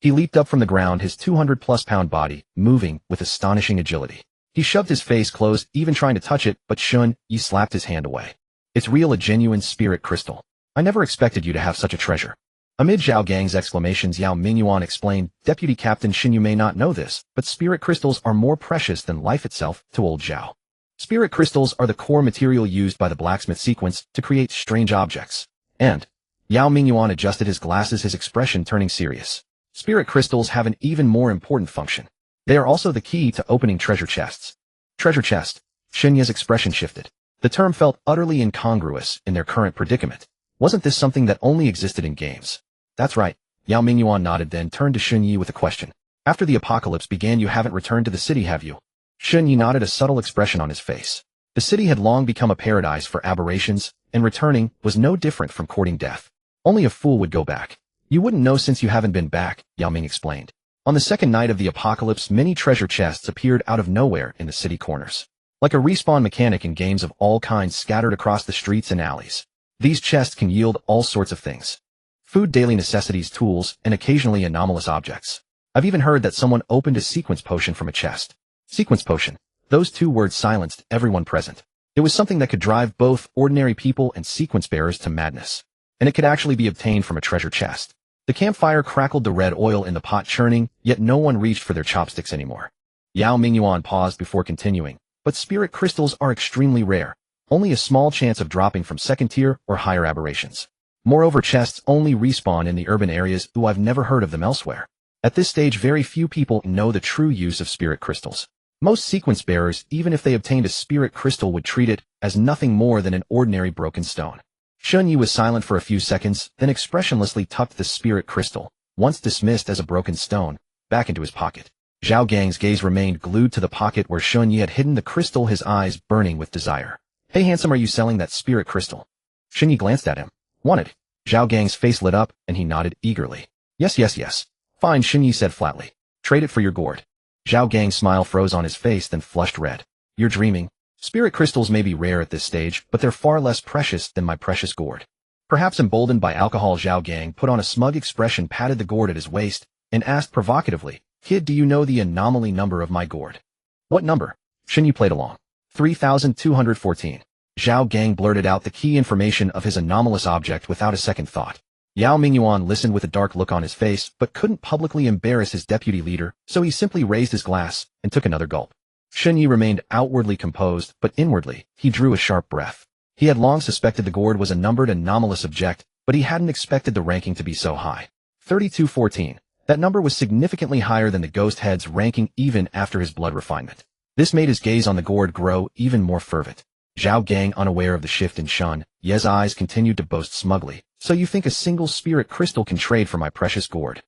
He leaped up from the ground, his 200-plus-pound body moving with astonishing agility. He shoved his face close, even trying to touch it, but Shun Ye slapped his hand away. It's real, a genuine spirit crystal. I never expected you to have such a treasure. Amid Zhao Gang's exclamations, Yao Mingyuan explained, Deputy Captain Shin, you may not know this, but spirit crystals are more precious than life itself to old Zhao. Spirit crystals are the core material used by the blacksmith sequence to create strange objects. And Yao Mingyuan adjusted his glasses, his expression turning serious. Spirit crystals have an even more important function. They are also the key to opening treasure chests. Treasure chest. Shin Ye's expression shifted. The term felt utterly incongruous in their current predicament. Wasn't this something that only existed in games? That's right. Yao Mingyuan nodded, then turned to Shun Yi with a question. After the apocalypse began, you haven't returned to the city, have you? Shun Yi nodded, a subtle expression on his face. The city had long become a paradise for aberrations, and returning was no different from courting death. Only a fool would go back. You wouldn't know since you haven't been back, Yao Ming explained. On the second night of the apocalypse, many treasure chests appeared out of nowhere in the city corners. Like a respawn mechanic in games of all kinds scattered across the streets and alleys. These chests can yield all sorts of things. Food, daily necessities, tools, and occasionally anomalous objects. I've even heard that someone opened a sequence potion from a chest. Sequence potion. Those two words silenced everyone present. It was something that could drive both ordinary people and sequence bearers to madness. And it could actually be obtained from a treasure chest. The campfire crackled, the red oil in the pot churning, yet no one reached for their chopsticks anymore. Yao Mingyuan paused before continuing. But spirit crystals are extremely rare. Only a small chance of dropping from second-tier or higher aberrations. Moreover, chests only respawn in the urban areas, though I've never heard of them elsewhere. At this stage, very few people know the true use of spirit crystals. Most sequence bearers, even if they obtained a spirit crystal, would treat it as nothing more than an ordinary broken stone. Shun Yi was silent for a few seconds, then expressionlessly tucked the spirit crystal, once dismissed as a broken stone, back into his pocket. Zhao Gang's gaze remained glued to the pocket where Shun Yi had hidden the crystal, his eyes burning with desire. Hey handsome, are you selling that spirit crystal? Shun Yi glanced at him. Wanted. Zhao Gang's face lit up, and he nodded eagerly. Yes. Fine, Shun Yi said flatly. Trade it for your gourd. Zhao Gang's smile froze on his face, then flushed red. You're dreaming. Spirit crystals may be rare at this stage, but they're far less precious than my precious gourd. Perhaps emboldened by alcohol, Zhao Gang put on a smug expression, patted the gourd at his waist, and asked provocatively, Kid, do you know the anomaly number of my gourd? What number? Shun Yi played along. 3214. Zhao Gang blurted out the key information of his anomalous object without a second thought. Yao Mingyuan listened with a dark look on his face, but couldn't publicly embarrass his deputy leader, so he simply raised his glass and took another gulp. Shun Yi remained outwardly composed, but inwardly, he drew a sharp breath. He had long suspected the gourd was a numbered anomalous object, but he hadn't expected the ranking to be so high. 3214. That number was significantly higher than the ghost head's ranking even after his blood refinement. This made his gaze on the gourd grow even more fervent. Zhao Gang, unaware of the shift in Shun Ye's eyes, continued to boast smugly. So you think a single spirit crystal can trade for my precious gourd?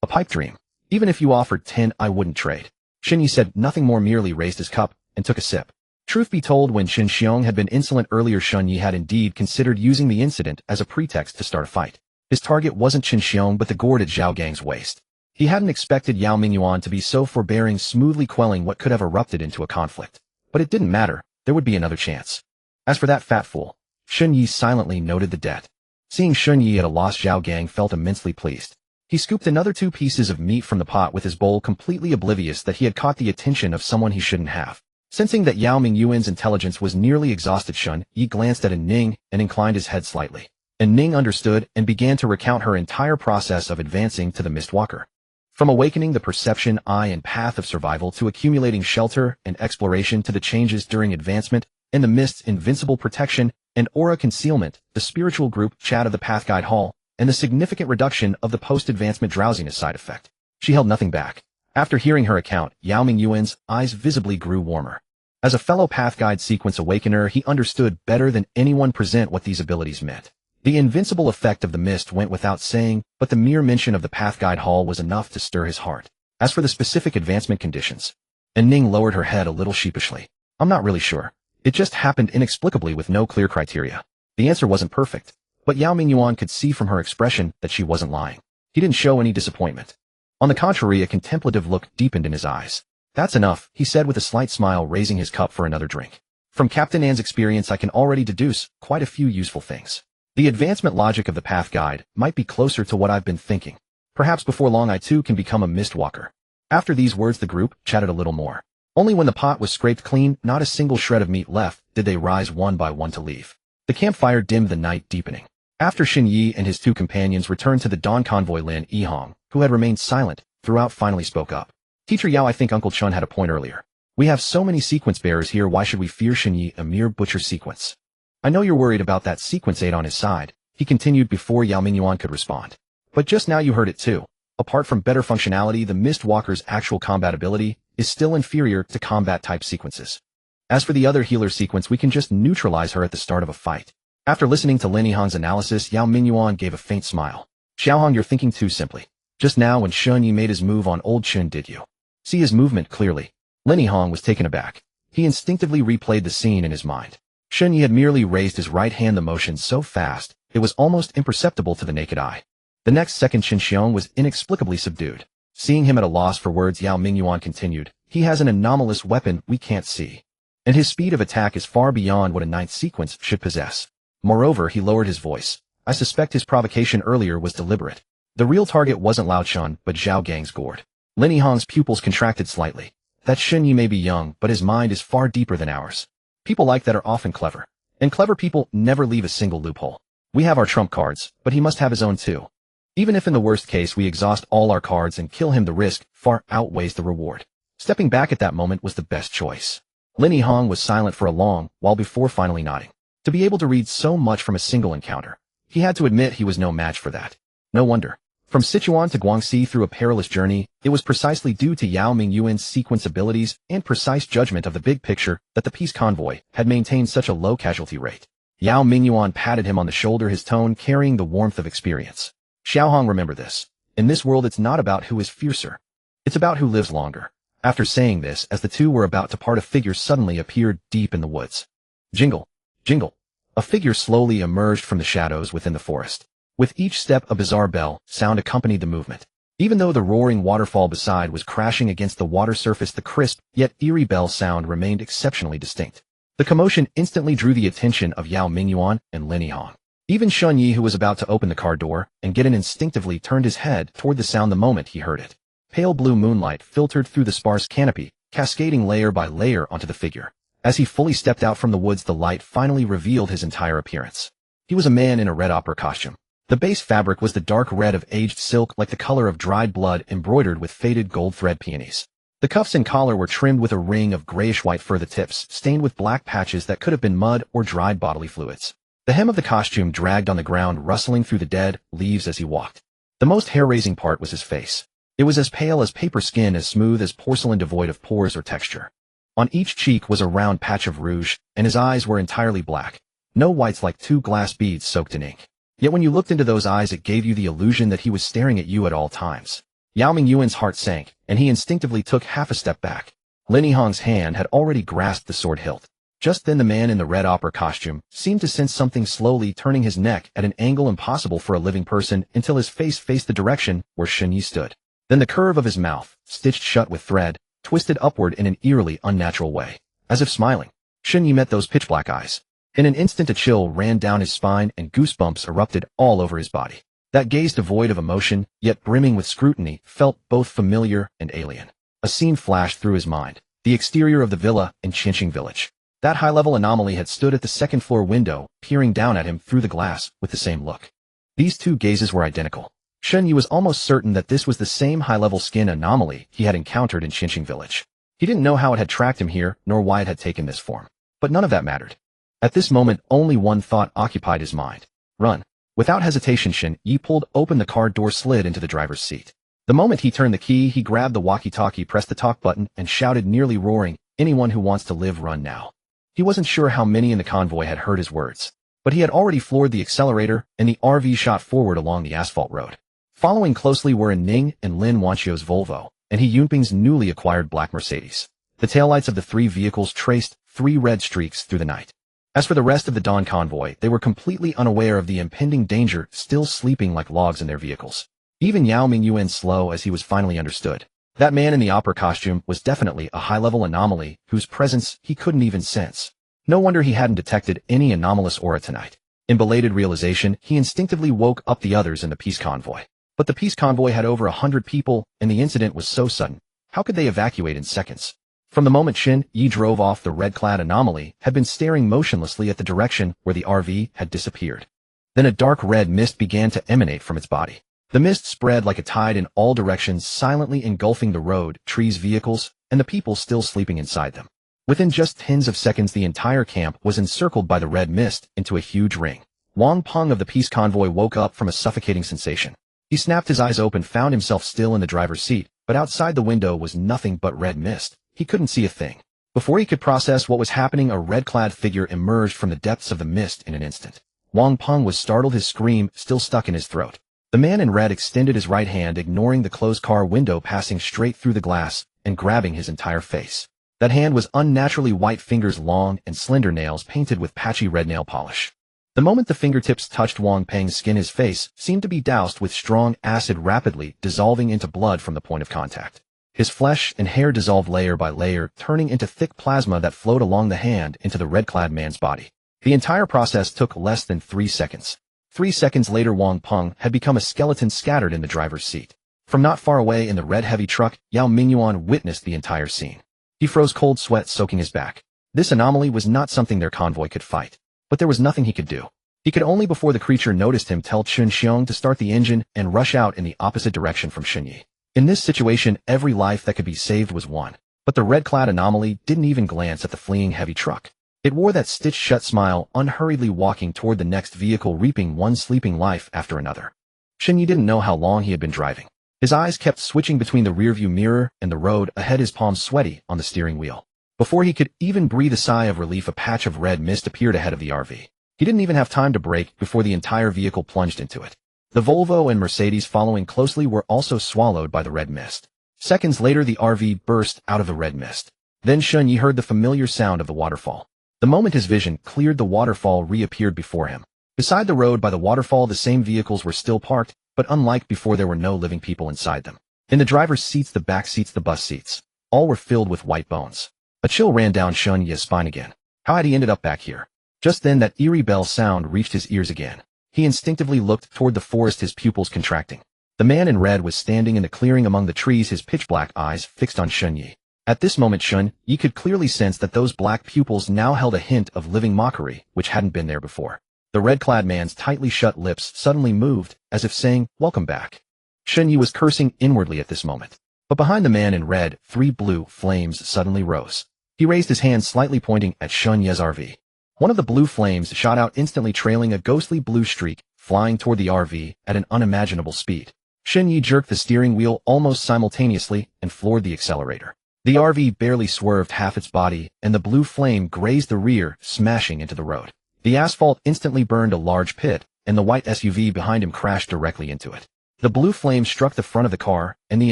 A pipe dream. Even if you offered 10, I wouldn't trade. Shin Yi said nothing more, merely raised his cup and took a sip. Truth be told, when Qin Xiong had been insolent earlier, Shun Yi had indeed considered using the incident as a pretext to start a fight. His target wasn't Qin Xiong but the gourd at Zhao Gang's waist. He hadn't expected Yao Mingyuan to be so forbearing, smoothly quelling what could have erupted into a conflict. But it didn't matter, there would be another chance. As for that fat fool, Shun Yi silently noted the debt. Seeing Shun Yi at a loss, Zhao Gang felt immensely pleased. He scooped another 2 pieces of meat from the pot with his bowl, completely oblivious that he had caught the attention of someone he shouldn't have. Sensing that Yao Mingyuan's intelligence was nearly exhausted, Shun Yi glanced at Ning and inclined his head slightly. Ning understood and began to recount her entire process of advancing to the Mistwalker. From awakening the perception eye and path of survival to accumulating shelter and exploration to the changes during advancement and the Mist's invincible protection and aura concealment, the spiritual group chat of the Pathguide Hall, and the significant reduction of the post-advancement drowsiness side effect. She held nothing back. After hearing her account, Yao Mingyuan's eyes visibly grew warmer. As a fellow Pathguide Sequence Awakener, he understood better than anyone present what these abilities meant. The invincible effect of the mist went without saying, but the mere mention of the Pathguide Hall was enough to stir his heart. As for the specific advancement conditions, Ning lowered her head a little sheepishly. I'm not really sure. It just happened inexplicably with no clear criteria. The answer wasn't perfect, but Yao Mingyuan could see from her expression that she wasn't lying. He didn't show any disappointment. On the contrary, a contemplative look deepened in his eyes. That's enough, he said with a slight smile, raising his cup for another drink. From Captain An's experience I can already deduce quite a few useful things. The advancement logic of the path guide might be closer to what I've been thinking. Perhaps before long I too can become a mistwalker. After these words the group chatted a little more. Only when the pot was scraped clean, not a single shred of meat left, did they rise one by one to leave. The campfire dimmed, the night deepening. After Shin Yi and his two companions returned to the dawn convoy, Lin Yihong, who had remained silent throughout, finally spoke up. Teacher Yao, I think Uncle Chun had a point earlier. We have so many sequence bearers here, why should we fear Shin Yi, a mere butcher sequence? I know you're worried about that sequence 8 on his side, he continued before Yao Mingyuan could respond. But just now you heard it too. Apart from better functionality, the Mistwalker's actual combat ability is still inferior to combat-type sequences. As for the other healer sequence, we can just neutralize her at the start of a fight. After listening to Lin Yihong's analysis, Yao Mingyuan gave a faint smile. Xiaohong, you're thinking too simply. Just now when Shun Yi made his move on old Chun, did you see his movement clearly? Lin Yihong was taken aback. He instinctively replayed the scene in his mind. Shun Yi had merely raised his right hand, the motion so fast, it was almost imperceptible to the naked eye. The next second Qin Xiong was inexplicably subdued. Seeing him at a loss for words, Yao Mingyuan continued, he has an anomalous weapon we can't see. And his speed of attack is far beyond what a ninth sequence should possess. Moreover, he lowered his voice. I suspect his provocation earlier was deliberate. The real target wasn't Lao Chun, but Zhao Gang's gourd. Lin Yihong's pupils contracted slightly. That Shun Yi may be young, but his mind is far deeper than ours. People like that are often clever. And clever people never leave a single loophole. We have our trump cards, but he must have his own too. Even if in the worst case we exhaust all our cards and kill him, the risk far outweighs the reward. Stepping back at that moment was the best choice. Lin Yihong was silent for a long while before finally nodding. To be able to read so much from a single encounter, he had to admit he was no match for that. No wonder. From Sichuan to Guangxi through a perilous journey, it was precisely due to Yao Mingyuan's sequence abilities and precise judgment of the big picture that the peace convoy had maintained such a low casualty rate. Yao Mingyuan patted him on the shoulder, his tone carrying the warmth of experience. Xiaohong, remember this. In this world it's not about who is fiercer. It's about who lives longer. After saying this, as the two were about to part, a figure suddenly appeared deep in the woods. Jingle, jingle. A figure slowly emerged from the shadows within the forest. With each step a bizarre bell sound accompanied the movement. Even though the roaring waterfall beside was crashing against the water surface, the crisp yet eerie bell sound remained exceptionally distinct. The commotion instantly drew the attention of Yao Mingyuan and Lin Yihong. Even Shun Yi, who was about to open the car door and get in, instinctively turned his head toward the sound the moment he heard it. Pale blue moonlight filtered through the sparse canopy, cascading layer by layer onto the figure. As he fully stepped out from the woods, the light finally revealed his entire appearance. He was a man in a red opera costume. The base fabric was the dark red of aged silk, like the color of dried blood, embroidered with faded gold thread peonies. The cuffs and collar were trimmed with a ring of grayish-white fur, the tips stained with black patches that could have been mud or dried bodily fluids. The hem of the costume dragged on the ground, rustling through the dead leaves as he walked. The most hair-raising part was his face. It was as pale as paper skin, as smooth as porcelain, devoid of pores or texture. On each cheek was a round patch of rouge, and his eyes were entirely black. No whites, like two glass beads soaked in ink. Yet when you looked into those eyes, it gave you the illusion that he was staring at you at all times. Yao Mingyuan's heart sank, and he instinctively took half a step back. Lin Yihong's hand had already grasped the sword hilt. Just then the man in the red opera costume seemed to sense something, slowly turning his neck at an angle impossible for a living person until his face faced the direction where Shun Yi stood. Then the curve of his mouth, stitched shut with thread, twisted upward in an eerily unnatural way. As if smiling, Shun Yi met those pitch-black eyes. In an instant a chill ran down his spine and goosebumps erupted all over his body. That gaze, devoid of emotion, yet brimming with scrutiny, felt both familiar and alien. A scene flashed through his mind. The exterior of the villa in Qinqing village. That high-level anomaly had stood at the second-floor window, peering down at him through the glass with the same look. These two gazes were identical. Shun Yi was almost certain that this was the same high-level skin anomaly he had encountered in Qinqing village. He didn't know how it had tracked him here, nor why it had taken this form. But none of that mattered. At this moment, only one thought occupied his mind. Run. Without hesitation, Shun Yi pulled open the car door, slid into the driver's seat. The moment he turned the key, he grabbed the walkie-talkie, pressed the talk button, and shouted, nearly roaring, "Anyone who wants to live, run now." He wasn't sure how many in the convoy had heard his words, but he had already floored the accelerator, and the RV shot forward along the asphalt road. Following closely were Ning and Lin Wanchio's Volvo, and He Yunping's newly acquired black Mercedes. The taillights of the three vehicles traced 3 red streaks through the night. As for the rest of the dawn convoy, they were completely unaware of the impending danger, still sleeping like logs in their vehicles. Even Yao Mingyuan, slow as he was, finally understood. That man in the opera costume was definitely a high-level anomaly whose presence he couldn't even sense. No wonder he hadn't detected any anomalous aura tonight. In belated realization, he instinctively woke up the others in the peace convoy. But the peace convoy had over 100 people, and the incident was so sudden. How could they evacuate in seconds? From the moment Shin Yi drove off, the red-clad anomaly had been staring motionlessly at the direction where the RV had disappeared. Then a dark red mist began to emanate from its body. The mist spread like a tide in all directions, silently engulfing the road, trees, vehicles, and the people still sleeping inside them. Within just tens of seconds, the entire camp was encircled by the red mist into a huge ring. Wang Peng of the peace convoy woke up from a suffocating sensation. He snapped his eyes open, found himself still in the driver's seat, but outside the window was nothing but red mist. He couldn't see a thing. Before he could process what was happening, a red-clad figure emerged from the depths of the mist in an instant. Wang Peng was startled, his scream still stuck in his throat. The man in red extended his right hand, ignoring the closed car window, passing straight through the glass and grabbing his entire face. That hand was unnaturally white, fingers long and slender, nails painted with patchy red nail polish. The moment the fingertips touched Wang Peng's skin, his face seemed to be doused with strong acid, rapidly dissolving into blood from the point of contact. His flesh and hair dissolved layer by layer, turning into thick plasma that flowed along the hand into the red-clad man's body. The entire process took less than 3 seconds. 3 seconds later, Wang Peng had become a skeleton scattered in the driver's seat. From not far away in the red heavy truck, Yao Mingyuan witnessed the entire scene. He froze, cold sweat soaking his back. This anomaly was not something their convoy could fight. But there was nothing he could do. He could only, before the creature noticed him, tell Chun Xiong to start the engine and rush out in the opposite direction from Xinyi. In this situation, every life that could be saved was won. But the red-clad anomaly didn't even glance at the fleeing heavy truck. It wore that stitched-shut smile, unhurriedly walking toward the next vehicle, reaping one sleeping life after another. Xinyi didn't know how long he had been driving. His eyes kept switching between the rearview mirror and the road ahead, his palms sweaty on the steering wheel. Before he could even breathe a sigh of relief, a patch of red mist appeared ahead of the RV. He didn't even have time to brake before the entire vehicle plunged into it. The Volvo and Mercedes following closely were also swallowed by the red mist. Seconds later, the RV burst out of the red mist. Then Shun Yi heard the familiar sound of the waterfall. The moment his vision cleared, the waterfall reappeared before him. Beside the road by the waterfall, the same vehicles were still parked, but unlike before, there were no living people inside them. In the driver's seats, the back seats, the bus seats, all were filled with white bones. A chill ran down Shun Yi's spine again. How had he ended up back here? Just then, that eerie bell sound reached his ears again. He instinctively looked toward the forest, his pupils contracting. The man in red was standing in the clearing among the trees, his pitch-black eyes fixed on Shun Yi. At this moment, Shun Yi could clearly sense that those black pupils now held a hint of living mockery, which hadn't been there before. The red-clad man's tightly shut lips suddenly moved, as if saying, "Welcome back." Shun Yi was cursing inwardly at this moment. But behind the man in red, 3 blue flames suddenly rose. He raised his hand slightly, pointing at Shun Yi's RV. One of the blue flames shot out instantly, trailing a ghostly blue streak, flying toward the RV at an unimaginable speed. Shun Yi jerked the steering wheel almost simultaneously and floored the accelerator. The RV barely swerved half its body, and the blue flame grazed the rear, smashing into the road. The asphalt instantly burned a large pit, and the white SUV behind him crashed directly into it. The blue flame struck the front of the car, and the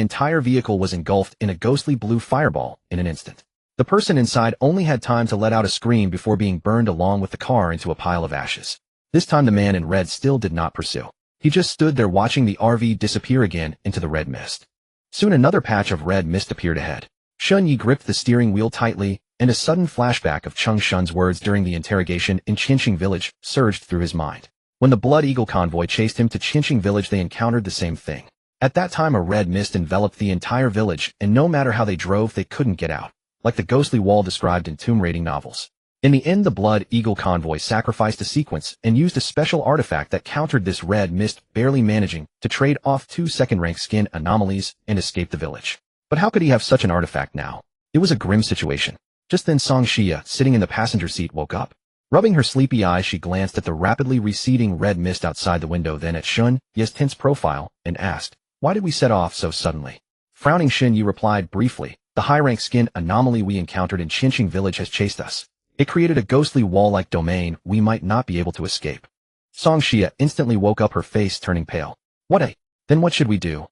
entire vehicle was engulfed in a ghostly blue fireball in an instant. The person inside only had time to let out a scream before being burned along with the car into a pile of ashes. This time the man in red still did not pursue. He just stood there watching the RV disappear again into the red mist. Soon another patch of red mist appeared ahead. Shun Yi gripped the steering wheel tightly, and a sudden flashback of Chung Shun's words during the interrogation in Qinqing Village surged through his mind. When the Blood Eagle convoy chased him to Qinqing Village, they encountered the same thing. At that time, a red mist enveloped the entire village, and no matter how they drove, they couldn't get out, like the ghostly wall described in tomb raiding novels. In the end, the Blood Eagle convoy sacrificed a sequence and used a special artifact that countered this red mist, barely managing to trade off 2 second-rank skin anomalies and escape the village. But how could he have such an artifact now? It was a grim situation. Just then Song Xia, sitting in the passenger seat, woke up. Rubbing her sleepy eyes, she glanced at the rapidly receding red mist outside the window, then at Shun Yi's tense profile, and asked, "Why did we set off so suddenly?" Frowning, Shun Yi replied briefly, "The high-rank skin anomaly we encountered in Qinqing Village has chased us. It created a ghostly wall-like domain we might not be able to escape." Song Xia instantly woke up, her face turning pale. Then what should we do?"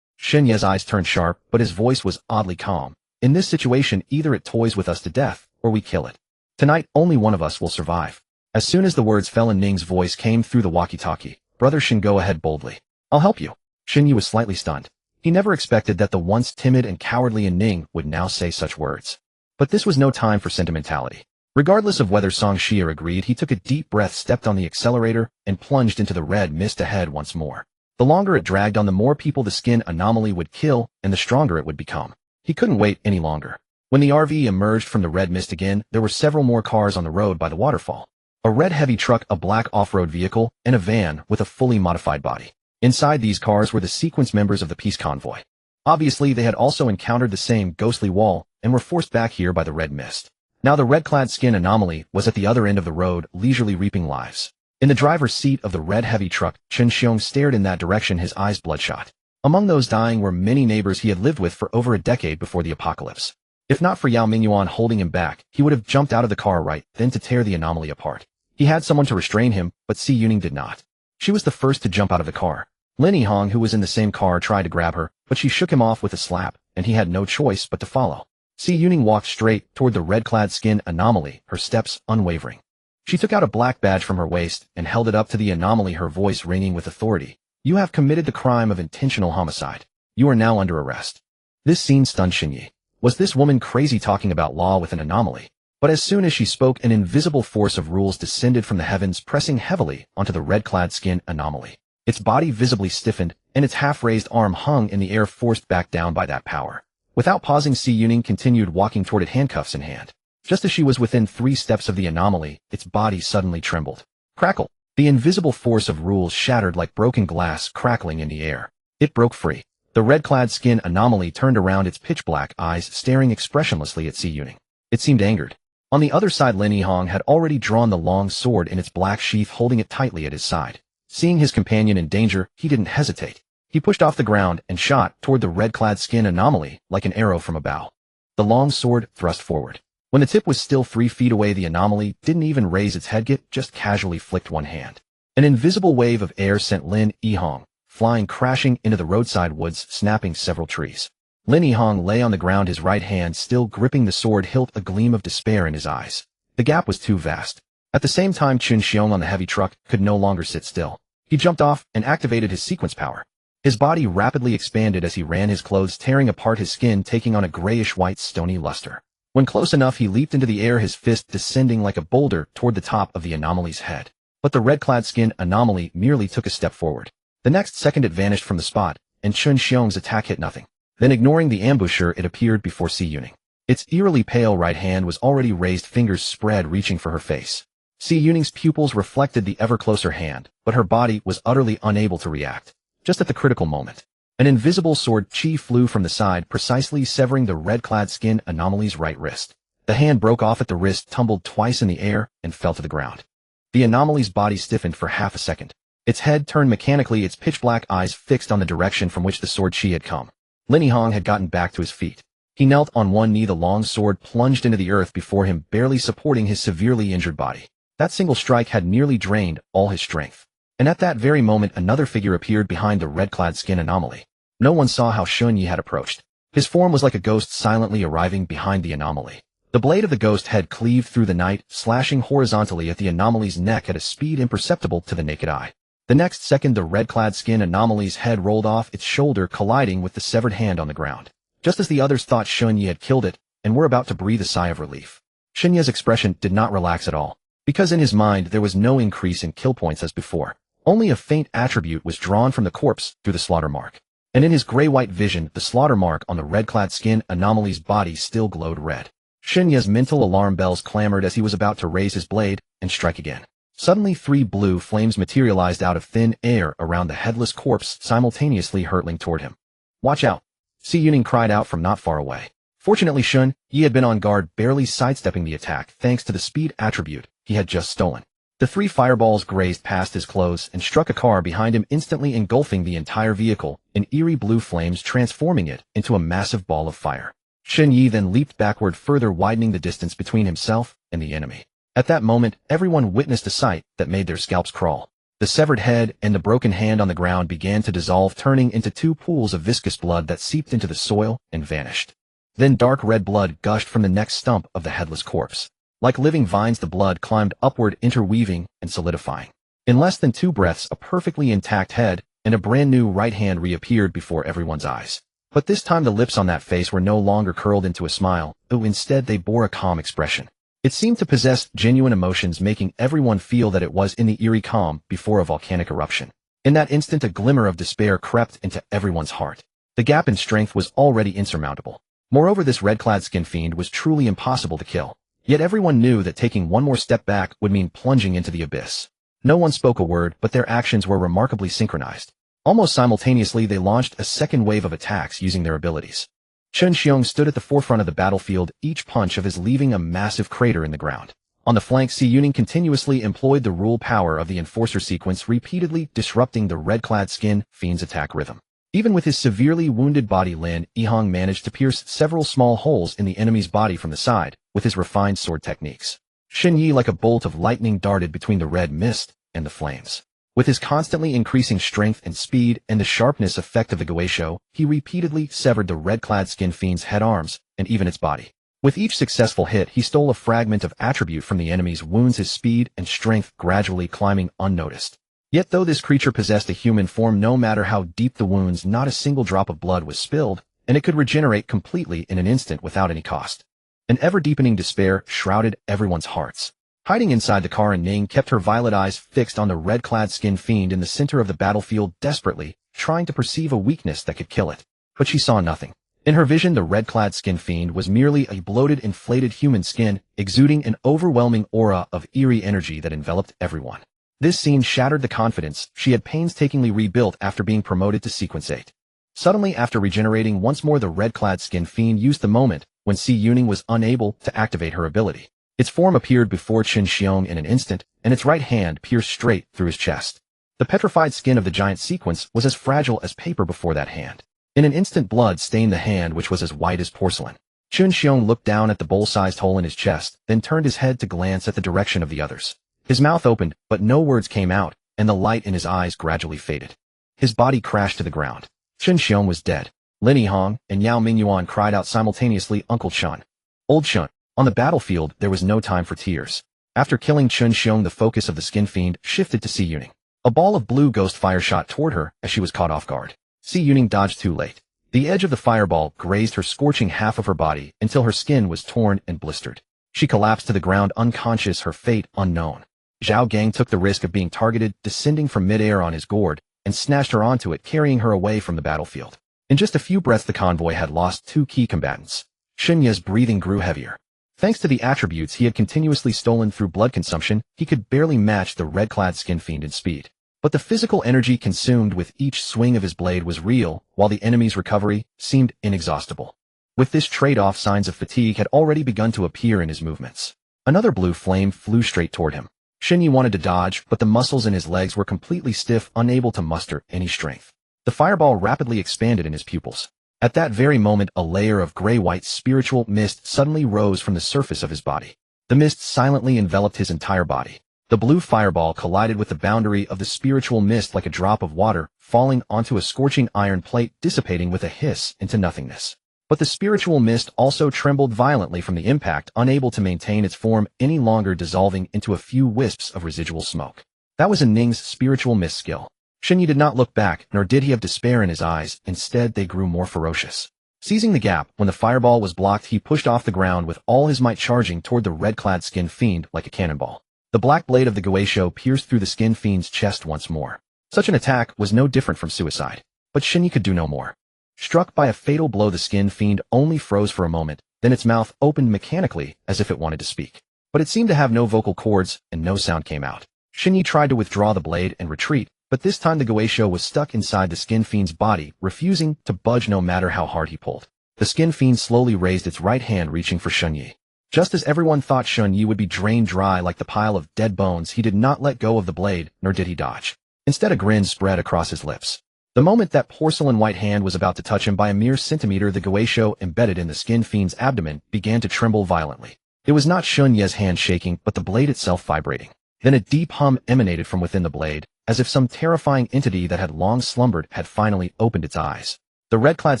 Shun Yi's eyes turned sharp, but his voice was oddly calm. "In this situation, either it toys with us to death, or we kill it. Tonight, only one of us will survive." As soon as the words fell, and Ning's voice came through the walkie-talkie, "Brother Shin, go ahead boldly. I'll help you." Shun Yi was slightly stunned. He never expected that the once timid and cowardly Ning would now say such words. But this was no time for sentimentality. Regardless of whether Song Shia agreed, he took a deep breath, stepped on the accelerator, and plunged into the red mist ahead once more. The longer it dragged on, the more people the skin anomaly would kill, and the stronger it would become. He couldn't wait any longer. When the RV emerged from the red mist again, there were several more cars on the road by the waterfall. A red heavy truck, a black off-road vehicle, and a van with a fully modified body. Inside these cars were the sequence members of the peace convoy. Obviously, they had also encountered the same ghostly wall and were forced back here by the red mist. Now the red-clad skin anomaly was at the other end of the road, leisurely reaping lives. In the driver's seat of the red heavy truck, Chen Xiong stared in that direction, his eyes bloodshot. Among those dying were many neighbors he had lived with for over a decade before the apocalypse. If not for Yao Mingyuan holding him back, he would have jumped out of the car right then to tear the anomaly apart. He had someone to restrain him, but Si Yuning did not. She was the first to jump out of the car. Lin Yihong, who was in the same car, tried to grab her, but she shook him off with a slap, and he had no choice but to follow. Si Yuning walked straight toward the red-clad skin anomaly, her steps unwavering. She took out a black badge from her waist and held it up to the anomaly, her voice ringing with authority. You have committed the crime of intentional homicide. You are now under arrest. This scene stunned Xinyi. Was this woman crazy talking about law with an anomaly? But as soon as she spoke, an invisible force of rules descended from the heavens, pressing heavily onto the red-clad skin anomaly. Its body visibly stiffened, and its half-raised arm hung in the air, forced back down by that power. Without pausing, Si Yuning continued walking toward it, handcuffs in hand. Just as she was within 3 steps of the anomaly, its body suddenly trembled. Crackle! The invisible force of rules shattered like broken glass, crackling in the air. It broke free. The red-clad skin anomaly turned around, its pitch-black eyes staring expressionlessly at Si Yuning. It seemed angered. On the other side, Lin Yihong had already drawn the long sword in its black sheath, holding it tightly at his side. Seeing his companion in danger, he didn't hesitate. He pushed off the ground and shot toward the red-clad skin anomaly like an arrow from a bow. The long sword thrust forward. When the tip was still 3 feet away, the anomaly didn't even raise its head, just casually flicked one hand. An invisible wave of air sent Lin Yihong flying, crashing into the roadside woods, snapping several trees. Lin Yihong lay on the ground, his right hand still gripping the sword hilt, a gleam of despair in his eyes. The gap was too vast. At the same time, Chen Xiong on the heavy truck could no longer sit still. He jumped off and activated his sequence power. His body rapidly expanded as he ran, his clothes tearing apart, his skin taking on a grayish-white stony luster. When close enough, he leaped into the air, his fist descending like a boulder toward the top of the anomaly's head. But the red-clad skin anomaly merely took a step forward. The next second it vanished from the spot, and Chen Xiong's attack hit nothing. Then, ignoring the ambusher, it appeared before Si Yuning. Its eerily pale right hand was already raised, fingers spread, reaching for her face. Si Yuning's pupils reflected the ever-closer hand, but her body was utterly unable to react. Just at the critical moment, an invisible sword chi flew from the side, precisely severing the red-clad skin anomaly's right wrist. The hand broke off at the wrist, tumbled twice in the air, and fell to the ground. The anomaly's body stiffened for half a second. Its head turned mechanically, its pitch-black eyes fixed on the direction from which the sword chi had come. Lin Yihong had gotten back to his feet. He knelt on one knee, the long sword plunged into the earth before him, barely supporting his severely injured body. That single strike had nearly drained all his strength. And at that very moment, another figure appeared behind the red-clad skin anomaly. No one saw how Xunyi had approached. His form was like a ghost, silently arriving behind the anomaly. The blade of the ghost head cleaved through the night, slashing horizontally at the anomaly's neck at a speed imperceptible to the naked eye. The next second, the red-clad skin anomaly's head rolled off its shoulder, colliding with the severed hand on the ground. Just as the others thought Xunyi had killed it, and were about to breathe a sigh of relief. Xunyi's expression did not relax at all, because in his mind there was no increase in kill points as before. Only a faint attribute was drawn from the corpse through the slaughter mark. And in his gray-white vision, the slaughter mark on the red-clad skin anomaly's body still glowed red. Xunyi's mental alarm bells clamored as he was about to raise his blade and strike again. Suddenly 3 blue flames materialized out of thin air around the headless corpse, simultaneously hurtling toward him. Watch out! Si Yuning cried out from not far away. Fortunately, Xun Yi had been on guard, barely sidestepping the attack thanks to the speed attribute he had just stolen. The 3 fireballs grazed past his clothes and struck a car behind him, instantly engulfing the entire vehicle in eerie blue flames, transforming it into a massive ball of fire. Xun Yi then leaped backward, further widening the distance between himself and the enemy. At that moment, everyone witnessed a sight that made their scalps crawl. The severed head and the broken hand on the ground began to dissolve, turning into 2 pools of viscous blood that seeped into the soil and vanished. Then dark red blood gushed from the neck stump of the headless corpse. Like living vines, the blood climbed upward, interweaving and solidifying. In less than 2 breaths, a perfectly intact head and a brand new right hand reappeared before everyone's eyes. But this time the lips on that face were no longer curled into a smile, though instead they bore a calm expression. It seemed to possess genuine emotions, making everyone feel that it was in the eerie calm before a volcanic eruption. In that instant, a glimmer of despair crept into everyone's heart. The gap in strength was already insurmountable. Moreover, this red-clad skin fiend was truly impossible to kill. Yet everyone knew that taking one more step back would mean plunging into the abyss. No one spoke a word, but their actions were remarkably synchronized. Almost simultaneously, they launched a second wave of attacks using their abilities. Chen Xiong stood at the forefront of the battlefield, each punch of his leaving a massive crater in the ground. On the flank, Si Yuning continuously employed the rule power of the Enforcer Sequence, repeatedly disrupting the red-clad skin fiend's attack rhythm. Even with his severely wounded body, Lin Yihong managed to pierce several small holes in the enemy's body from the side with his refined sword techniques. Shen Yi, like a bolt of lightning, darted between the red mist and the flames. With his constantly increasing strength and speed and the sharpness effect of the Guisho, he repeatedly severed the red-clad skin fiend's head, arms, and even its body. With each successful hit, he stole a fragment of attribute from the enemy's wounds, his speed and strength gradually climbing unnoticed. Yet though this creature possessed a human form, no matter how deep the wounds, not a single drop of blood was spilled, and it could regenerate completely in an instant without any cost. An ever-deepening despair shrouded everyone's hearts. Hiding inside the car, Ning kept her violet eyes fixed on the red-clad skin fiend in the center of the battlefield, desperately trying to perceive a weakness that could kill it. But she saw nothing. In her vision, the red-clad skin fiend was merely a bloated, inflated human skin, exuding an overwhelming aura of eerie energy that enveloped everyone. This scene shattered the confidence she had painstakingly rebuilt after being promoted to Sequence 8. Suddenly, after regenerating once more, the red-clad skin fiend used the moment when Si Yuning was unable to activate her ability. Its form appeared before Chen Xiong in an instant, and its right hand pierced straight through his chest. The petrified skin of the giant Sequence was as fragile as paper before that hand. In an instant, blood stained the hand, which was as white as porcelain. Chen Xiong looked down at the bowl-sized hole in his chest, then turned his head to glance at the direction of the others. His mouth opened, but no words came out, and the light in his eyes gradually faded. His body crashed to the ground. Chen Xiong was dead. Lin Yihong and Yao Mingyuan cried out simultaneously, "Uncle Chen! Old Chen!" On the battlefield, there was no time for tears. After killing Chen Xiong, the focus of the skin fiend shifted to Si Yuning. A ball of blue ghost fire shot toward her as she was caught off guard. Si Yuning dodged too late. The edge of the fireball grazed her, scorching half of her body until her skin was torn and blistered. She collapsed to the ground unconscious, her fate unknown. Zhao Gang took the risk of being targeted, descending from midair on his gourd, and snatched her onto it, carrying her away from the battlefield. In just a few breaths, the convoy had lost 2 key combatants. Shenya's breathing grew heavier. Thanks to the attributes he had continuously stolen through blood consumption, he could barely match the red-clad skin fiend in speed. But the physical energy consumed with each swing of his blade was real, while the enemy's recovery seemed inexhaustible. With this trade-off, signs of fatigue had already begun to appear in his movements. Another blue flame flew straight toward him. Shenyi wanted to dodge, but the muscles in his legs were completely stiff, unable to muster any strength. The fireball rapidly expanded in his pupils. At that very moment, a layer of gray-white spiritual mist suddenly rose from the surface of his body. The mist silently enveloped his entire body. The blue fireball collided with the boundary of the spiritual mist like a drop of water, falling onto a scorching iron plate, dissipating with a hiss into nothingness. But the spiritual mist also trembled violently from the impact, unable to maintain its form any longer, dissolving into a few wisps of residual smoke. That was Ning's spiritual mist skill. Shenyi did not look back, nor did he have despair in his eyes. Instead, they grew more ferocious. Seizing the gap, when the fireball was blocked, he pushed off the ground with all his might, charging toward the red-clad skin fiend like a cannonball. The black blade of the Guisho pierced through the skin fiend's chest once more. Such an attack was no different from suicide. But Shenyi could do no more. Struck by a fatal blow, the skin fiend only froze for a moment, then its mouth opened mechanically as if it wanted to speak. But it seemed to have no vocal cords, and no sound came out. Shenyi tried to withdraw the blade and retreat, but this time the Guisho was stuck inside the skin fiend's body, refusing to budge no matter how hard he pulled. The skin fiend slowly raised its right hand, reaching for Shenyi. Just as everyone thought Shenyi would be drained dry like the pile of dead bones, he did not let go of the blade, nor did he dodge. Instead, a grin spread across his lips. The moment that porcelain white hand was about to touch him by a mere centimeter, the Guisho embedded in the skin fiend's abdomen began to tremble violently. It was not Shunye's hand shaking, but the blade itself vibrating. Then a deep hum emanated from within the blade, as if some terrifying entity that had long slumbered had finally opened its eyes. The red-clad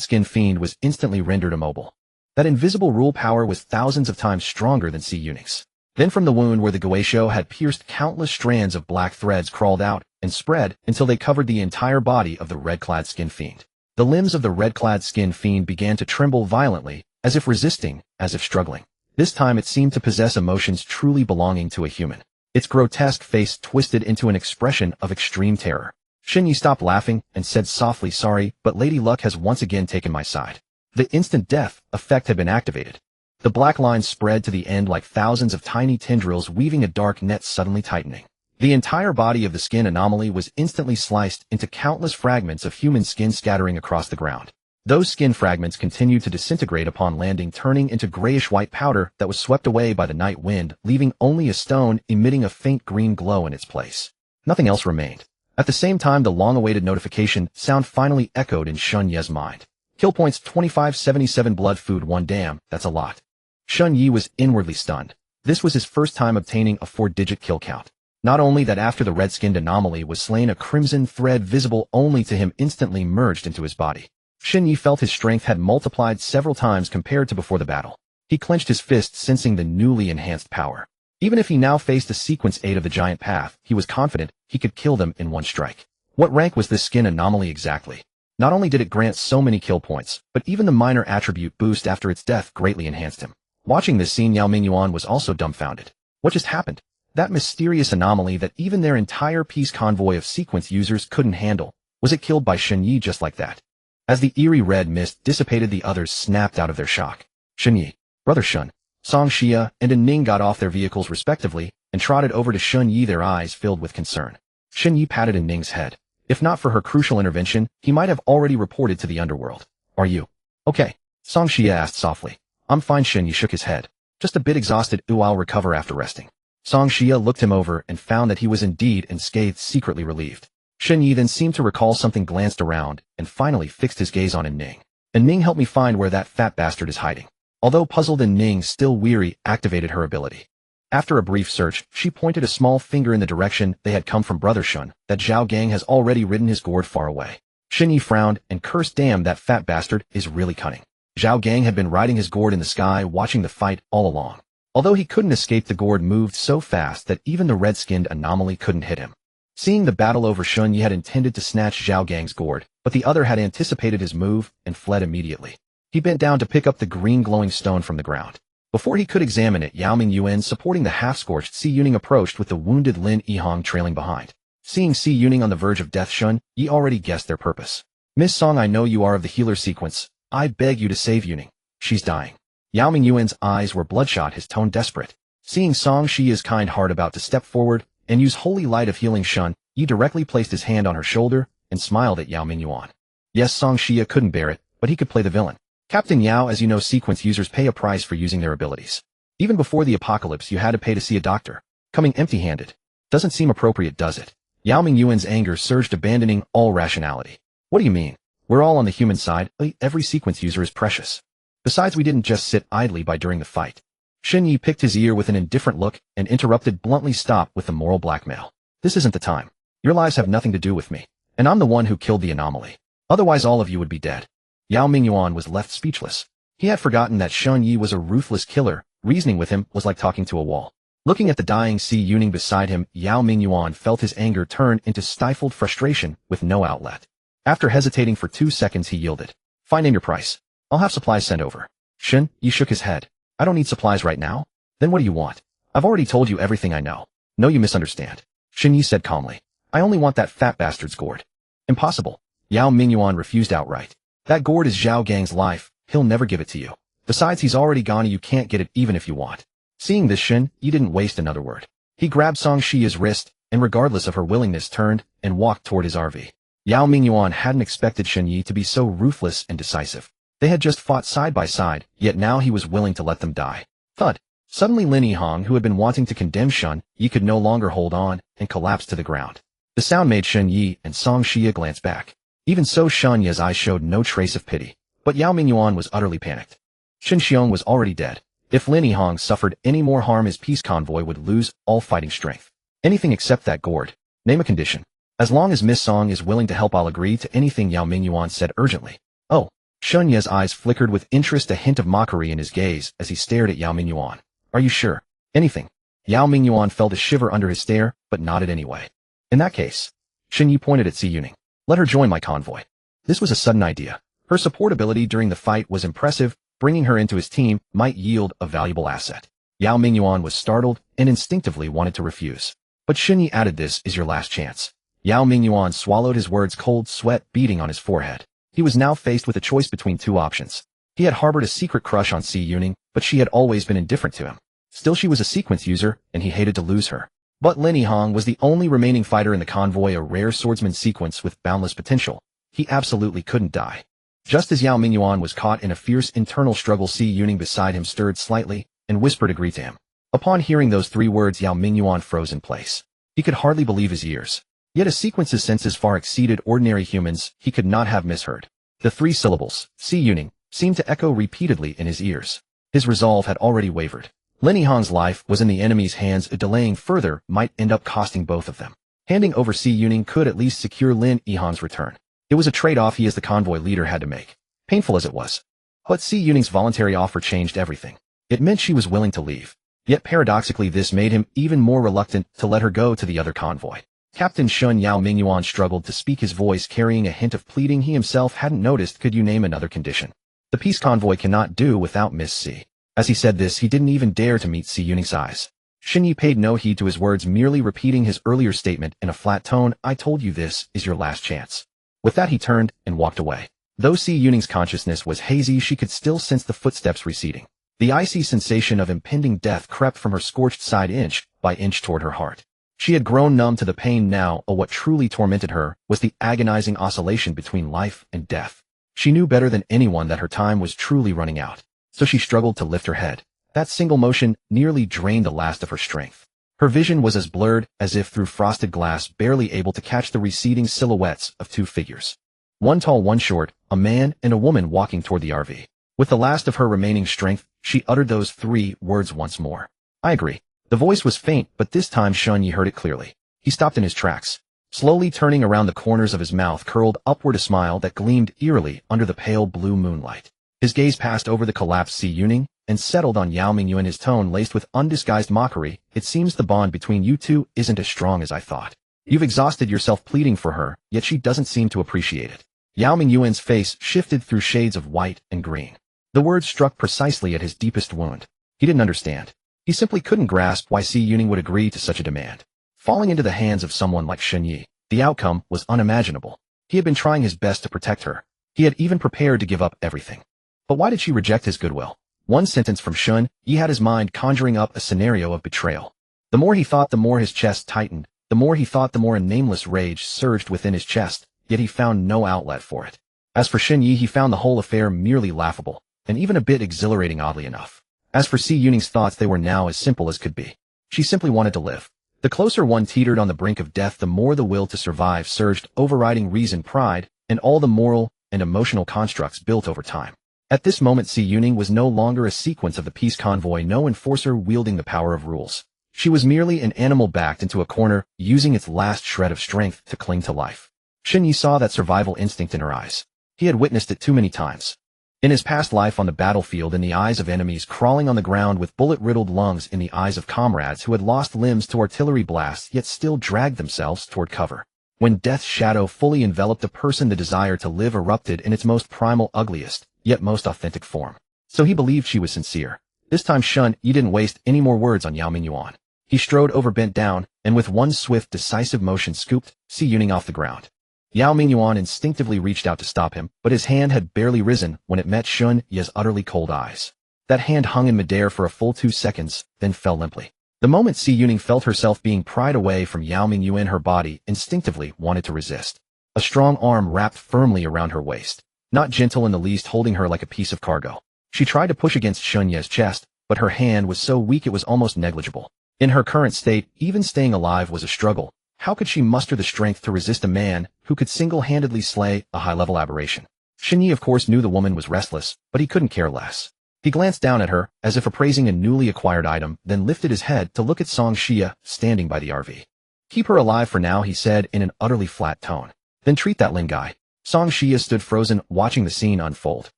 skin fiend was instantly rendered immobile. That invisible rule power was thousands of times stronger than Si Yuning's. Then from the wound where the Guisho had pierced, countless strands of black threads crawled out and spread until they covered the entire body of the red-clad skin fiend. The limbs of the red-clad skin fiend began to tremble violently, as if resisting, as if struggling. This time it seemed to possess emotions truly belonging to a human. Its grotesque face twisted into an expression of extreme terror. Xinyi stopped laughing and said softly, "Sorry, but Lady Luck has once again taken my side." The instant death effect had been activated. The black lines spread to the end like thousands of tiny tendrils weaving a dark net suddenly tightening. The entire body of the skin anomaly was instantly sliced into countless fragments of human skin scattering across the ground. Those skin fragments continued to disintegrate upon landing, turning into grayish-white powder that was swept away by the night wind, leaving only a stone emitting a faint green glow in its place. Nothing else remained. At the same time, the long-awaited notification sound finally echoed in Shun Ye's mind. Kill points 2577 blood food 1. Damn, that's a lot. Shun Yi was inwardly stunned. This was his first time obtaining a 4-digit kill count. Not only that, after the red-skinned anomaly was slain, a crimson thread visible only to him instantly merged into his body. Shin Yi felt his strength had multiplied several times compared to before the battle. He clenched his fists, sensing the newly enhanced power. Even if he now faced the sequence 8 of the giant path, he was confident he could kill them in one strike. What rank was this skin anomaly exactly? Not only did it grant so many kill points, but even the minor attribute boost after its death greatly enhanced him. Watching this scene, Yao Mingyuan was also dumbfounded. What just happened? That mysterious anomaly that even their entire peace convoy of sequence users couldn't handle, was it killed by Shin Yi just like that? As the eerie red mist dissipated, the others snapped out of their shock. Shin Yi, Brother Shun, Song Xia, and Ning got off their vehicles respectively and trotted over to Shun Yi, their eyes filled with concern. Shin Yi patted Ning's head. If not for her crucial intervention, he might have already reported to the underworld. Are you okay? Song Xia asked softly. I'm fine. Shin Yi shook his head. Just a bit exhausted. I'll recover after resting. Song Xia looked him over and found that he was indeed unscathed, secretly relieved. Shin Yi then seemed to recall something, glanced around, and finally fixed his gaze on Ning. Ning, help me find where that fat bastard is hiding. Although puzzled, Ning, still weary, activated her ability. After a brief search, she pointed a small finger in the direction they had come from. Brother Shun, that Zhao Gang has already ridden his gourd far away. Shin Yi frowned and cursed, damn, that fat bastard is really cunning. Zhao Gang had been riding his gourd in the sky, watching the fight all along. Although he couldn't escape, the gourd moved so fast that even the red-skinned anomaly couldn't hit him. Seeing the battle over, Shun Yi had intended to snatch Zhao Gang's gourd, but the other had anticipated his move and fled immediately. He bent down to pick up the green glowing stone from the ground. Before he could examine it, Yao Mingyuan, supporting the half-scorched Si Yuning, approached with the wounded Lin Yihong trailing behind. Seeing Si Yuning on the verge of death, Shun Yi already guessed their purpose. Miss Song, I know you are of the healer sequence. I beg you to save Yuning. She's dying. Yao Mingyuan's eyes were bloodshot, his tone desperate. Seeing Song Xia's kind heart about to step forward and use holy light of healing, Shun Yi directly placed his hand on her shoulder and smiled at Yao Mingyuan. Yes, Song Xia couldn't bear it, but he could play the villain. Captain Yao, as you know, sequence users pay a price for using their abilities. Even before the apocalypse, you had to pay to see a doctor. Coming empty-handed doesn't seem appropriate, does it? Yao Mingyuan's anger surged, abandoning all rationality. What do you mean? We're all on the human side. Every sequence user is precious. Besides, we didn't just sit idly by during the fight. Shin Yi picked his ear with an indifferent look and interrupted bluntly. Stop with the moral blackmail. This isn't the time. Your lives have nothing to do with me, and I'm the one who killed the anomaly. Otherwise all of you would be dead. Yao Mingyuan was left speechless. He had forgotten that Shun Yi was a ruthless killer. Reasoning with him was like talking to a wall. Looking at the dying Si Yuning beside him, Yao Mingyuan felt his anger turn into stifled frustration with no outlet. After hesitating for 2 seconds, he yielded. Fine, name your price. I'll have supplies sent over. Shin Yi shook his head. I don't need supplies right now. Then what do you want? I've already told you everything I know. No, you misunderstand. Shin Yi said calmly. I only want that fat bastard's gourd. Impossible. Yao Mingyuan refused outright. That gourd is Zhao Gang's life. He'll never give it to you. Besides, he's already gone and you can't get it even if you want. Seeing this, Shin Yi didn't waste another word. He grabbed Song Xia's wrist and, regardless of her willingness, turned and walked toward his RV. Yao Mingyuan hadn't expected Shin Yi to be so ruthless and decisive. They had just fought side by side, yet now he was willing to let them die. Thud. Suddenly Lin Yihong, who had been wanting to condemn Shun Yi, could no longer hold on and collapsed to the ground. The sound made Shin Yi and Song Xia glance back. Even so, Shun Yi's eyes showed no trace of pity. But Yao Mingyuan was utterly panicked. Shin Xiong was already dead. If Lin Yihong suffered any more harm, his peace convoy would lose all fighting strength. Anything except that gourd. Name a condition. As long as Miss Song is willing to help, I'll agree to anything, Yao Mingyuan said urgently. Oh. Shun Yi's eyes flickered with interest, a hint of mockery in his gaze as he stared at Yao Mingyuan. Are you sure? Anything. Yao Mingyuan felt a shiver under his stare, but nodded anyway. In that case. Shin Yi pointed at Si Yuning. Let her join my convoy. This was a sudden idea. Her support ability during the fight was impressive, bringing her into his team might yield a valuable asset. Yao Mingyuan was startled and instinctively wanted to refuse. But Xunyi added, "This is your last chance." Yao Mingyuan swallowed his words, cold sweat beating on his forehead. He was now faced with a choice between two options. He had harbored a secret crush on Si Yuning, but she had always been indifferent to him. Still, she was a sequence user, and he hated to lose her. But Lin Yihong was the only remaining fighter in the convoy, a rare swordsman sequence with boundless potential. He absolutely couldn't die. Just as Yao Mingyuan was caught in a fierce internal struggle, Si Yuning beside him stirred slightly and whispered, "Agree to him." Upon hearing those three words, Yao Mingyuan froze in place. He could hardly believe his ears. Yet a sequence's senses far exceeded ordinary humans. He could not have misheard. The three syllables, Si Yuning, seemed to echo repeatedly in his ears. His resolve had already wavered. Lin Yihong's life was in the enemy's hands. Delaying further might end up costing both of them. Handing over Si Yuning could at least secure Lin Yihong's return. It was a trade-off he as the convoy leader had to make, painful as it was. But Si Yuning's voluntary offer changed everything. It meant she was willing to leave. Yet paradoxically, this made him even more reluctant to let her go to the other convoy. Captain Shun. Yao Mingyuan struggled to speak, his voice carrying a hint of pleading he himself hadn't noticed. "Could you name another condition? The peace convoy cannot do without Miss Si." As he said this, he didn't even dare to meet Si Yuning's eyes. Xunyi paid no heed to his words, merely repeating his earlier statement in a flat tone, "I told you this is your last chance." With that, he turned and walked away. Though Si Yuning's consciousness was hazy, she could still sense the footsteps receding. The icy sensation of impending death crept from her scorched side inch by inch toward her heart. She had grown numb to the pain now. What truly tormented her was the agonizing oscillation between life and death. She knew better than anyone that her time was truly running out. So she struggled to lift her head. That single motion nearly drained the last of her strength. Her vision was as blurred as if through frosted glass, barely able to catch the receding silhouettes of two figures. One tall, one short, a man and a woman walking toward the RV. With the last of her remaining strength, she uttered those three words once more. "I agree." The voice was faint, but this time Xunyi heard it clearly. He stopped in his tracks. Slowly turning around, the corners of his mouth curled upward, a smile that gleamed eerily under the pale blue moonlight. His gaze passed over the collapsed Si Yuning and settled on Yao Mingyuan, his tone laced with undisguised mockery. "It seems the bond between you two isn't as strong as I thought. You've exhausted yourself pleading for her, yet she doesn't seem to appreciate it." Yao Mingyuan's face shifted through shades of white and green. The words struck precisely at his deepest wound. He didn't understand. He simply couldn't grasp why Si Yuning would agree to such a demand. Falling into the hands of someone like Xunyi, the outcome was unimaginable. He had been trying his best to protect her. He had even prepared to give up everything. But why did she reject his goodwill? One sentence from Xun Yi had his mind conjuring up a scenario of betrayal. The more he thought, the more his chest tightened. The more he thought, the more a nameless rage surged within his chest, yet he found no outlet for it. As for Xunyi, he found the whole affair merely laughable, and even a bit exhilarating, oddly enough. As for Si Yuning's thoughts, they were now as simple as could be. She simply wanted to live. The closer one teetered on the brink of death, the more the will to survive surged, overriding reason, pride, and all the moral and emotional constructs built over time. At this moment, Si Yuning was no longer a sequence of the peace convoy, no enforcer wielding the power of rules. She was merely an animal backed into a corner, using its last shred of strength to cling to life. Xunyi saw that survival instinct in her eyes. He had witnessed it too many times. In his past life on the battlefield, in the eyes of enemies crawling on the ground with bullet-riddled lungs, in the eyes of comrades who had lost limbs to artillery blasts yet still dragged themselves toward cover. When death's shadow fully enveloped a person, the desire to live erupted in its most primal, ugliest, yet most authentic form. So he believed she was sincere. This time Xun Yi didn't waste any more words on Yao Mingyuan. He strode over, bent down, and with one swift, decisive motion scooped Si Yuning off the ground. Yao Mingyuan instinctively reached out to stop him, but his hand had barely risen when it met Xun Yi's utterly cold eyes. That hand hung in midair for a full 2 seconds, then fell limply. The moment Si Yuning felt herself being pried away from Yao Mingyuan, her body instinctively wanted to resist. A strong arm wrapped firmly around her waist, not gentle in the least, holding her like a piece of cargo. She tried to push against Xun Yi's chest, but her hand was so weak it was almost negligible. In her current state, even staying alive was a struggle. How could she muster the strength to resist a man who could single-handedly slay a high-level aberration? Xun Yi, of course, knew the woman was restless, but he couldn't care less. He glanced down at her, as if appraising a newly acquired item, then lifted his head to look at Song Xia, standing by the RV. "Keep her alive for now," he said in an utterly flat tone. "Then treat that Lin guy." Song Xia stood frozen, watching the scene unfold.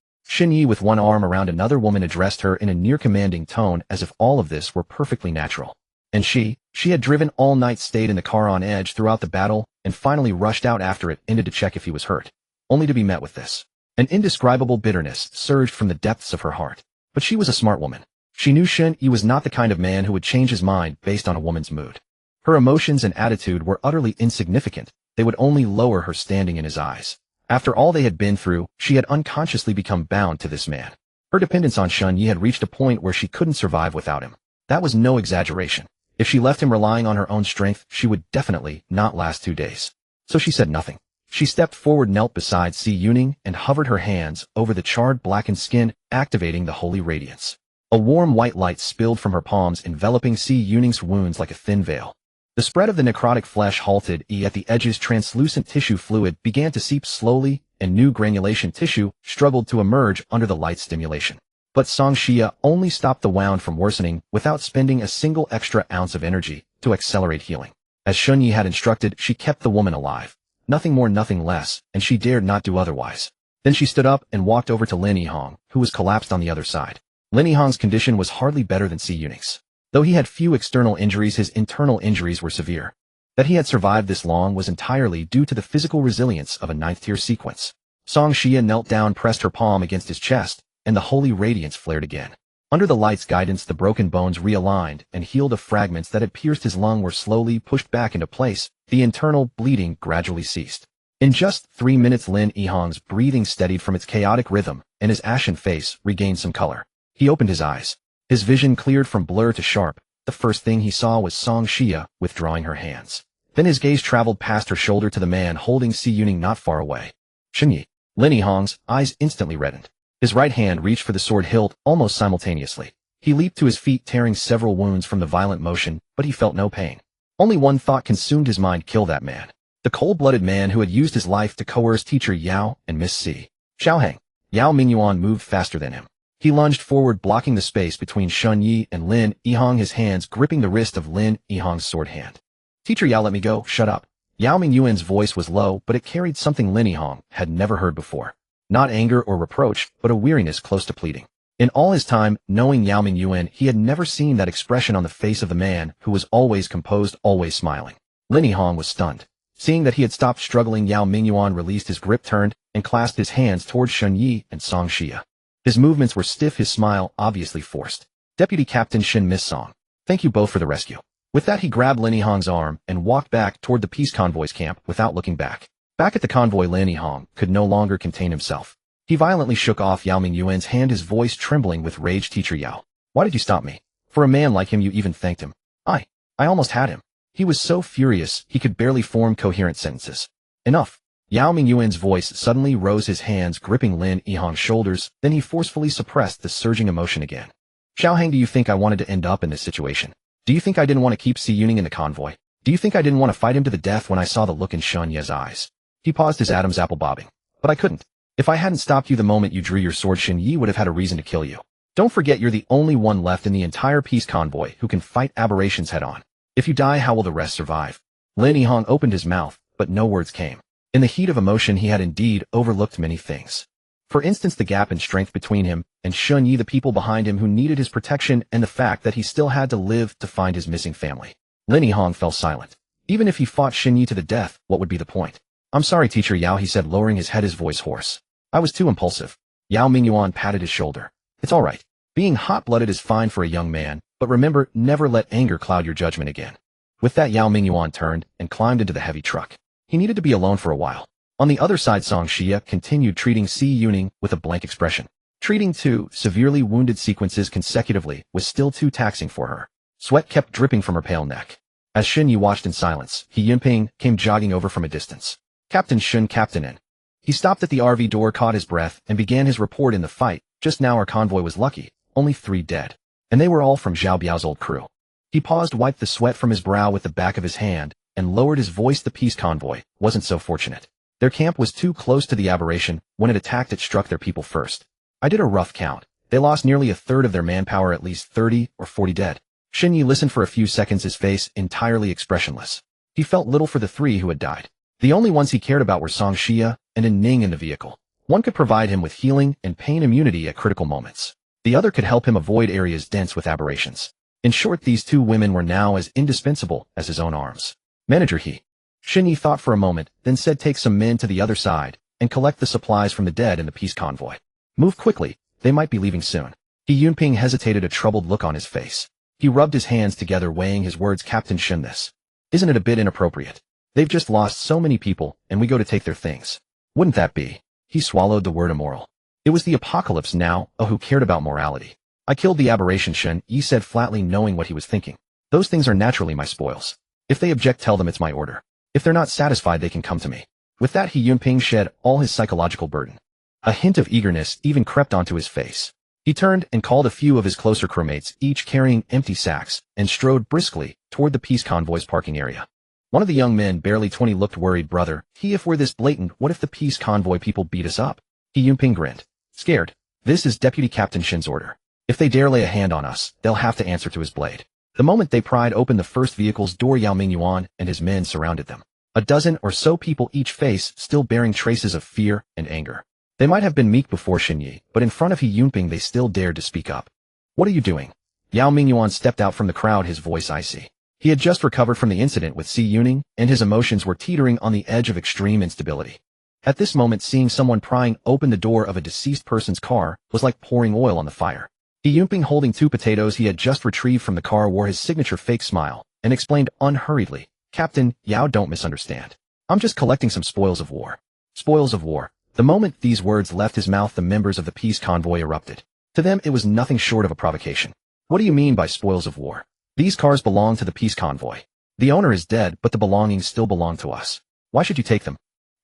Xun Yi, with one arm around another woman, addressed her in a near-commanding tone, as if all of this were perfectly natural. And she had driven all night, stayed in the car on edge throughout the battle, and finally rushed out after it, ended to check if he was hurt. Only to be met with this. An indescribable bitterness surged from the depths of her heart. But she was a smart woman. She knew Shen Yi was not the kind of man who would change his mind based on a woman's mood. Her emotions and attitude were utterly insignificant. They would only lower her standing in his eyes. After all they had been through, she had unconsciously become bound to this man. Her dependence on Shen Yi had reached a point where she couldn't survive without him. That was no exaggeration. If she left him relying on her own strength, she would definitely not last 2 days. So she said nothing. She stepped forward, knelt beside Si Yuning, and hovered her hands over the charred, blackened skin, activating the holy radiance. A warm white light spilled from her palms, enveloping Si Yuning's wounds like a thin veil. The spread of the necrotic flesh halted, at the edges translucent tissue fluid began to seep slowly, and new granulation tissue struggled to emerge under the light stimulation. But Song Xia only stopped the wound from worsening without spending a single extra ounce of energy to accelerate healing. As Shen Yi had instructed, she kept the woman alive. Nothing more, nothing less, and she dared not do otherwise. Then she stood up and walked over to Lin Yihong, who was collapsed on the other side. Lin Yihong's condition was hardly better than Si Yuning's. Though he had few external injuries, his internal injuries were severe. That he had survived this long was entirely due to the physical resilience of a 9th-tier sequence. Song Xia knelt down, pressed her palm against his chest, and the holy radiance flared again. Under the light's guidance, the broken bones realigned, and healed of fragments that had pierced his lung were slowly pushed back into place. The internal bleeding gradually ceased. In just 3 minutes, Lin Yihong's breathing steadied from its chaotic rhythm, and his ashen face regained some color. He opened his eyes. His vision cleared from blur to sharp. The first thing he saw was Song Xia withdrawing her hands. Then his gaze traveled past her shoulder to the man holding Si Yuning not far away. Shen Yi. Lin Yihong's eyes instantly reddened. His right hand reached for the sword hilt almost simultaneously. He leaped to his feet, tearing several wounds from the violent motion, but he felt no pain. Only one thought consumed his mind: kill that man. The cold-blooded man who had used his life to coerce teacher Yao and Miss Si. Xiaoheng. Yao Mingyuan moved faster than him. He lunged forward, blocking the space between Shen Yi and Lin Yihong, his hands gripping the wrist of Lin Yihong's sword hand. Teacher Yao, let me go. Shut up. Yao Mingyuan's voice was low, but it carried something Lin Yihong had never heard before. Not anger or reproach, but a weariness close to pleading. In all his time knowing Yao Mingyuan, he had never seen that expression on the face of the man who was always composed, always smiling. Lin Yihong was stunned. Seeing that he had stopped struggling, Yao Mingyuan released his grip, turned, and clasped his hands towards Shen Yi and Song Xia. His movements were stiff, his smile obviously forced. Deputy Captain Shin, Miss Song. Thank you both for the rescue. With that, he grabbed Lin Yihong's arm and walked back toward the peace convoy's camp without looking back. Back at the convoy, Lin Yihong could no longer contain himself. He violently shook off Yao Mingyuan's hand, his voice trembling with rage. Teacher Yao, why did you stop me? For a man like him, you even thanked him. I almost had him. He was so furious, he could barely form coherent sentences. Enough. Yao Mingyuan's voice suddenly rose, his hands gripping Lin Yihong's shoulders, then he forcefully suppressed the surging emotion again. Xiaoheng, do you think I wanted to end up in this situation? Do you think I didn't want to keep Si Yuning in the convoy? Do you think I didn't want to fight him to the death when I saw the look in Shen Ye's eyes? He paused, his Adam's apple bobbing. But I couldn't. If I hadn't stopped you the moment you drew your sword, Shen Yi would have had a reason to kill you. Don't forget, you're the only one left in the entire peace convoy who can fight aberrations head-on. If you die, how will the rest survive? Lin Yihong opened his mouth, but no words came. In the heat of emotion, he had indeed overlooked many things. For instance, the gap in strength between him and Shen Yi, the people behind him who needed his protection, and the fact that he still had to live to find his missing family. Lin Yihong fell silent. Even if he fought Shen Yi to the death, what would be the point? I'm sorry, Teacher Yao, he said, lowering his head, his voice hoarse. I was too impulsive. Yao Mingyuan patted his shoulder. It's all right. Being hot-blooded is fine for a young man, but remember, never let anger cloud your judgment again. With that, Yao Mingyuan turned and climbed into the heavy truck. He needed to be alone for a while. On the other side, Song Xia continued treating Si Yuning with a blank expression. Treating 2 severely wounded sequences consecutively was still too taxing for her. Sweat kept dripping from her pale neck. As Shen Yi watched in silence, He Yinping came jogging over from a distance. Captain Shun, Captain N. He stopped at the RV door, caught his breath, and began his report. In the fight, just now our convoy was lucky, only 3 dead. And they were all from Zhao Biao's old crew. He paused, wiped the sweat from his brow with the back of his hand, and lowered his voice. The peace convoy wasn't so fortunate. Their camp was too close to the aberration. When it attacked, it struck their people first. I did a rough count. They lost nearly a third of their manpower, at least 30 or 40 dead. Shen Yi listened for a few seconds, his face entirely expressionless. He felt little for the 3 who had died. The only ones he cared about were Song Xia and An Ning in the vehicle. One could provide him with healing and pain immunity at critical moments. The other could help him avoid areas dense with aberrations. In short, these 2 women were now as indispensable as his own arms. Manager He. Shen Yi thought for a moment, then said, take some men to the other side. and collect the supplies from the dead in the peace convoy. Move quickly, they might be leaving soon. He Yunping hesitated, a troubled look on his face. He rubbed his hands together, weighing his words. Captain Shen, this isn't it a bit inappropriate? They've just lost so many people, and we go to take their things. Wouldn't that be? He swallowed the word immoral. It was the apocalypse now, who cared about morality? I killed the aberration, Shen Yi said flatly, knowing what he was thinking. Those things are naturally my spoils. If they object, tell them it's my order. If they're not satisfied, they can come to me. With that, He Yunping shed all his psychological burden. A hint of eagerness even crept onto his face. He turned and called a few of his closer crewmates, each carrying empty sacks, and strode briskly toward the peace convoy's parking area. One of the young men, barely 20, looked worried. Brother, if we're this blatant, what if the peace convoy people beat us up? He Yunping grinned. Scared? This is Deputy Captain Shen's order. If they dare lay a hand on us, they'll have to answer to his blade. The moment they pried open the first vehicle's door, Yao Mingyuan and his men surrounded them. A dozen or so people, each face still bearing traces of fear and anger. They might have been meek before Shen Yi, but in front of He Yunping they still dared to speak up. What are you doing? Yao Mingyuan stepped out from the crowd, his voice icy. He had just recovered from the incident with Si Yuning, and his emotions were teetering on the edge of extreme instability. At this moment, seeing someone prying open the door of a deceased person's car was like pouring oil on the fire. He Yunping, holding 2 potatoes he had just retrieved from the car, wore his signature fake smile and explained unhurriedly, Captain Yao, don't misunderstand. I'm just collecting some spoils of war. Spoils of war. The moment these words left his mouth, the members of the peace convoy erupted. To them, it was nothing short of a provocation. What do you mean by spoils of war? These cars belong to the peace convoy. The owner is dead, but the belongings still belong to us. Why should you take them?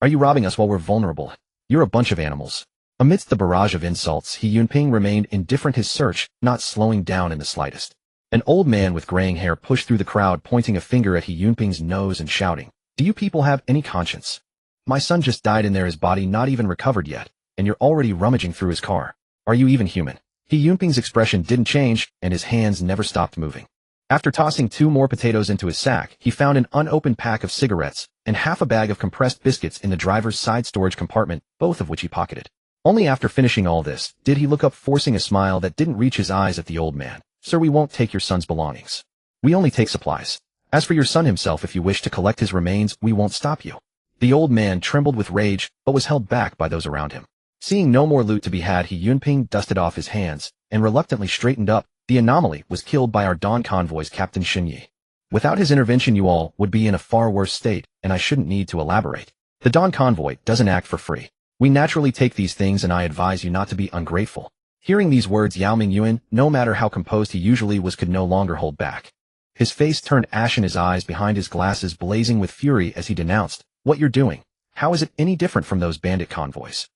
Are you robbing us while we're vulnerable? You're a bunch of animals. Amidst the barrage of insults, He Yunping remained indifferent, his search not slowing down in the slightest. An old man with graying hair pushed through the crowd, pointing a finger at He Yunping's nose and shouting, Do you people have any conscience? My son just died in there, his body not even recovered yet, and you're already rummaging through his car. Are you even human? He Yunping's expression didn't change, and his hands never stopped moving. After tossing 2 more potatoes into his sack, he found an unopened pack of cigarettes and half a bag of compressed biscuits in the driver's side storage compartment, both of which he pocketed. Only after finishing all this did he look up, forcing a smile that didn't reach his eyes, at the old man. Sir, we won't take your son's belongings. We only take supplies. As for your son himself, if you wish to collect his remains, we won't stop you. The old man trembled with rage, but was held back by those around him. Seeing no more loot to be had, He Yunping dusted off his hands and reluctantly straightened up. The anomaly was killed by our Dawn convoy's Captain Shen Yi. Without his intervention, you all would be in a far worse state, and I shouldn't need to elaborate. The Dawn convoy doesn't act for free. We naturally take these things, and I advise you not to be ungrateful. Hearing these words, Yao Mingyuan, no matter how composed he usually was, could no longer hold back. His face turned ashen, his eyes behind his glasses blazing with fury as he denounced, What you're doing? How is it any different from those bandit convoys?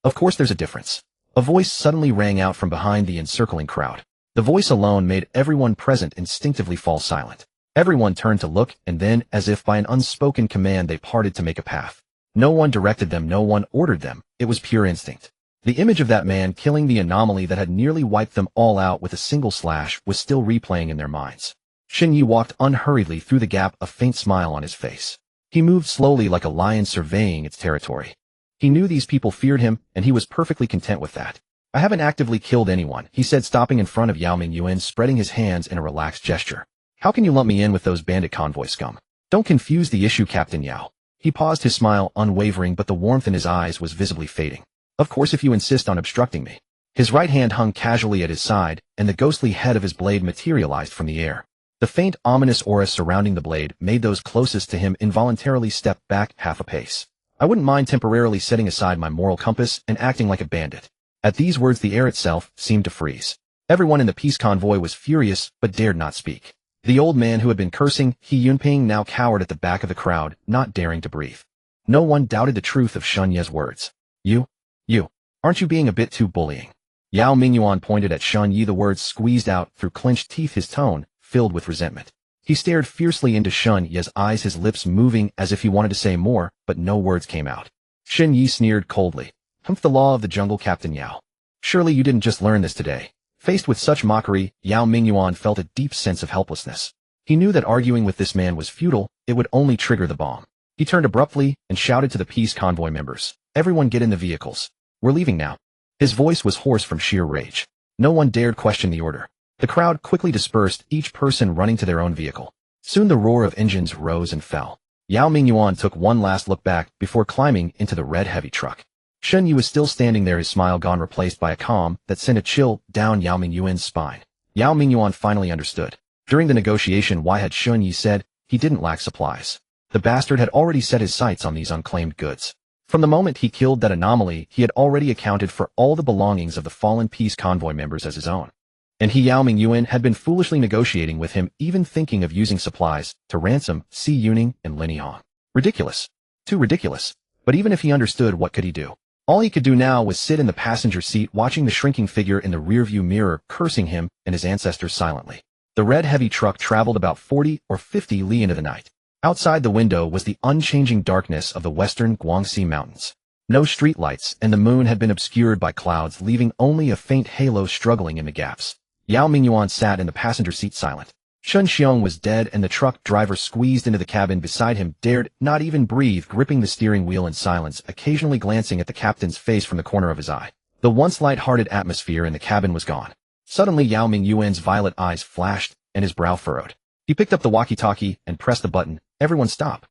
Of course there's a difference. A voice suddenly rang out from behind the encircling crowd. The voice alone made everyone present instinctively fall silent. Everyone turned to look, and then, as if by an unspoken command, they parted to make a path. No one directed them, no one ordered them. It was pure instinct. The image of that man killing the anomaly that had nearly wiped them all out with a single slash was still replaying in their minds. Shen Yi walked unhurriedly through the gap, a faint smile on his face. He moved slowly like a lion surveying its territory. He knew these people feared him, and he was perfectly content with that. I haven't actively killed anyone, he said, stopping in front of Yao Mingyuan, spreading his hands in a relaxed gesture. How can you lump me in with those bandit convoy scum? Don't confuse the issue, Captain Yao. He paused, his smile unwavering, but the warmth in his eyes was visibly fading. Of course, if you insist on obstructing me. His right hand hung casually at his side, and the ghostly head of his blade materialized from the air. The faint, ominous aura surrounding the blade made those closest to him involuntarily step back half a pace. I wouldn't mind temporarily setting aside my moral compass and acting like a bandit. At these words, the air itself seemed to freeze. Everyone in the peace convoy was furious, but dared not speak. The old man who had been cursing He Yunping now cowered at the back of the crowd, not daring to breathe. No one doubted the truth of Shen Yi's words. You, aren't you being a bit too bullying? Yao Mingyuan pointed at Shen Yi, the words squeezed out through clenched teeth, his tone filled with resentment. He stared fiercely into Shen Yi's eyes, his lips moving as if he wanted to say more, but no words came out. Shen Yi sneered coldly. Humph, the law of the jungle, Captain Yao. Surely you didn't just learn this today. Faced with such mockery, Yao Mingyuan felt a deep sense of helplessness. He knew that arguing with this man was futile, it would only trigger the bomb. He turned abruptly and shouted to the peace convoy members, Everyone get in the vehicles. We're leaving now. His voice was hoarse from sheer rage. No one dared question the order. The crowd quickly dispersed, each person running to their own vehicle. Soon the roar of engines rose and fell. Yao Mingyuan took one last look back before climbing into the red heavy truck. Shen Yi was still standing there, his smile gone, replaced by a calm that sent a chill down Yao Mingyuan's spine. Yao Mingyuan finally understood. During the negotiation, why had Shen Yi said he didn't lack supplies? The bastard had already set his sights on these unclaimed goods. From the moment he killed that anomaly, he had already accounted for all the belongings of the fallen peace convoy members as his own. And he, Yao Mingyuan, had been foolishly negotiating with him, even thinking of using supplies to ransom Si Yuning and Lin Yihong. Ridiculous. Too ridiculous. But even if he understood, what could he do? All he could do now was sit in the passenger seat watching the shrinking figure in the rearview mirror, cursing him and his ancestors silently. The red heavy truck traveled about 40 or 50 li into the night. Outside the window was the unchanging darkness of the western Guangxi mountains. No streetlights, and the moon had been obscured by clouds, leaving only a faint halo struggling in the gaps. Yao Mingyuan sat in the passenger seat silent. Shen Xiong was dead, and the truck driver squeezed into the cabin beside him dared not even breathe, gripping the steering wheel in silence, occasionally glancing at the captain's face from the corner of his eye. The once light-hearted atmosphere in the cabin was gone. Suddenly Yao Mingyuan's violet eyes flashed, and his brow furrowed. He picked up the walkie-talkie and pressed the button. Everyone stop.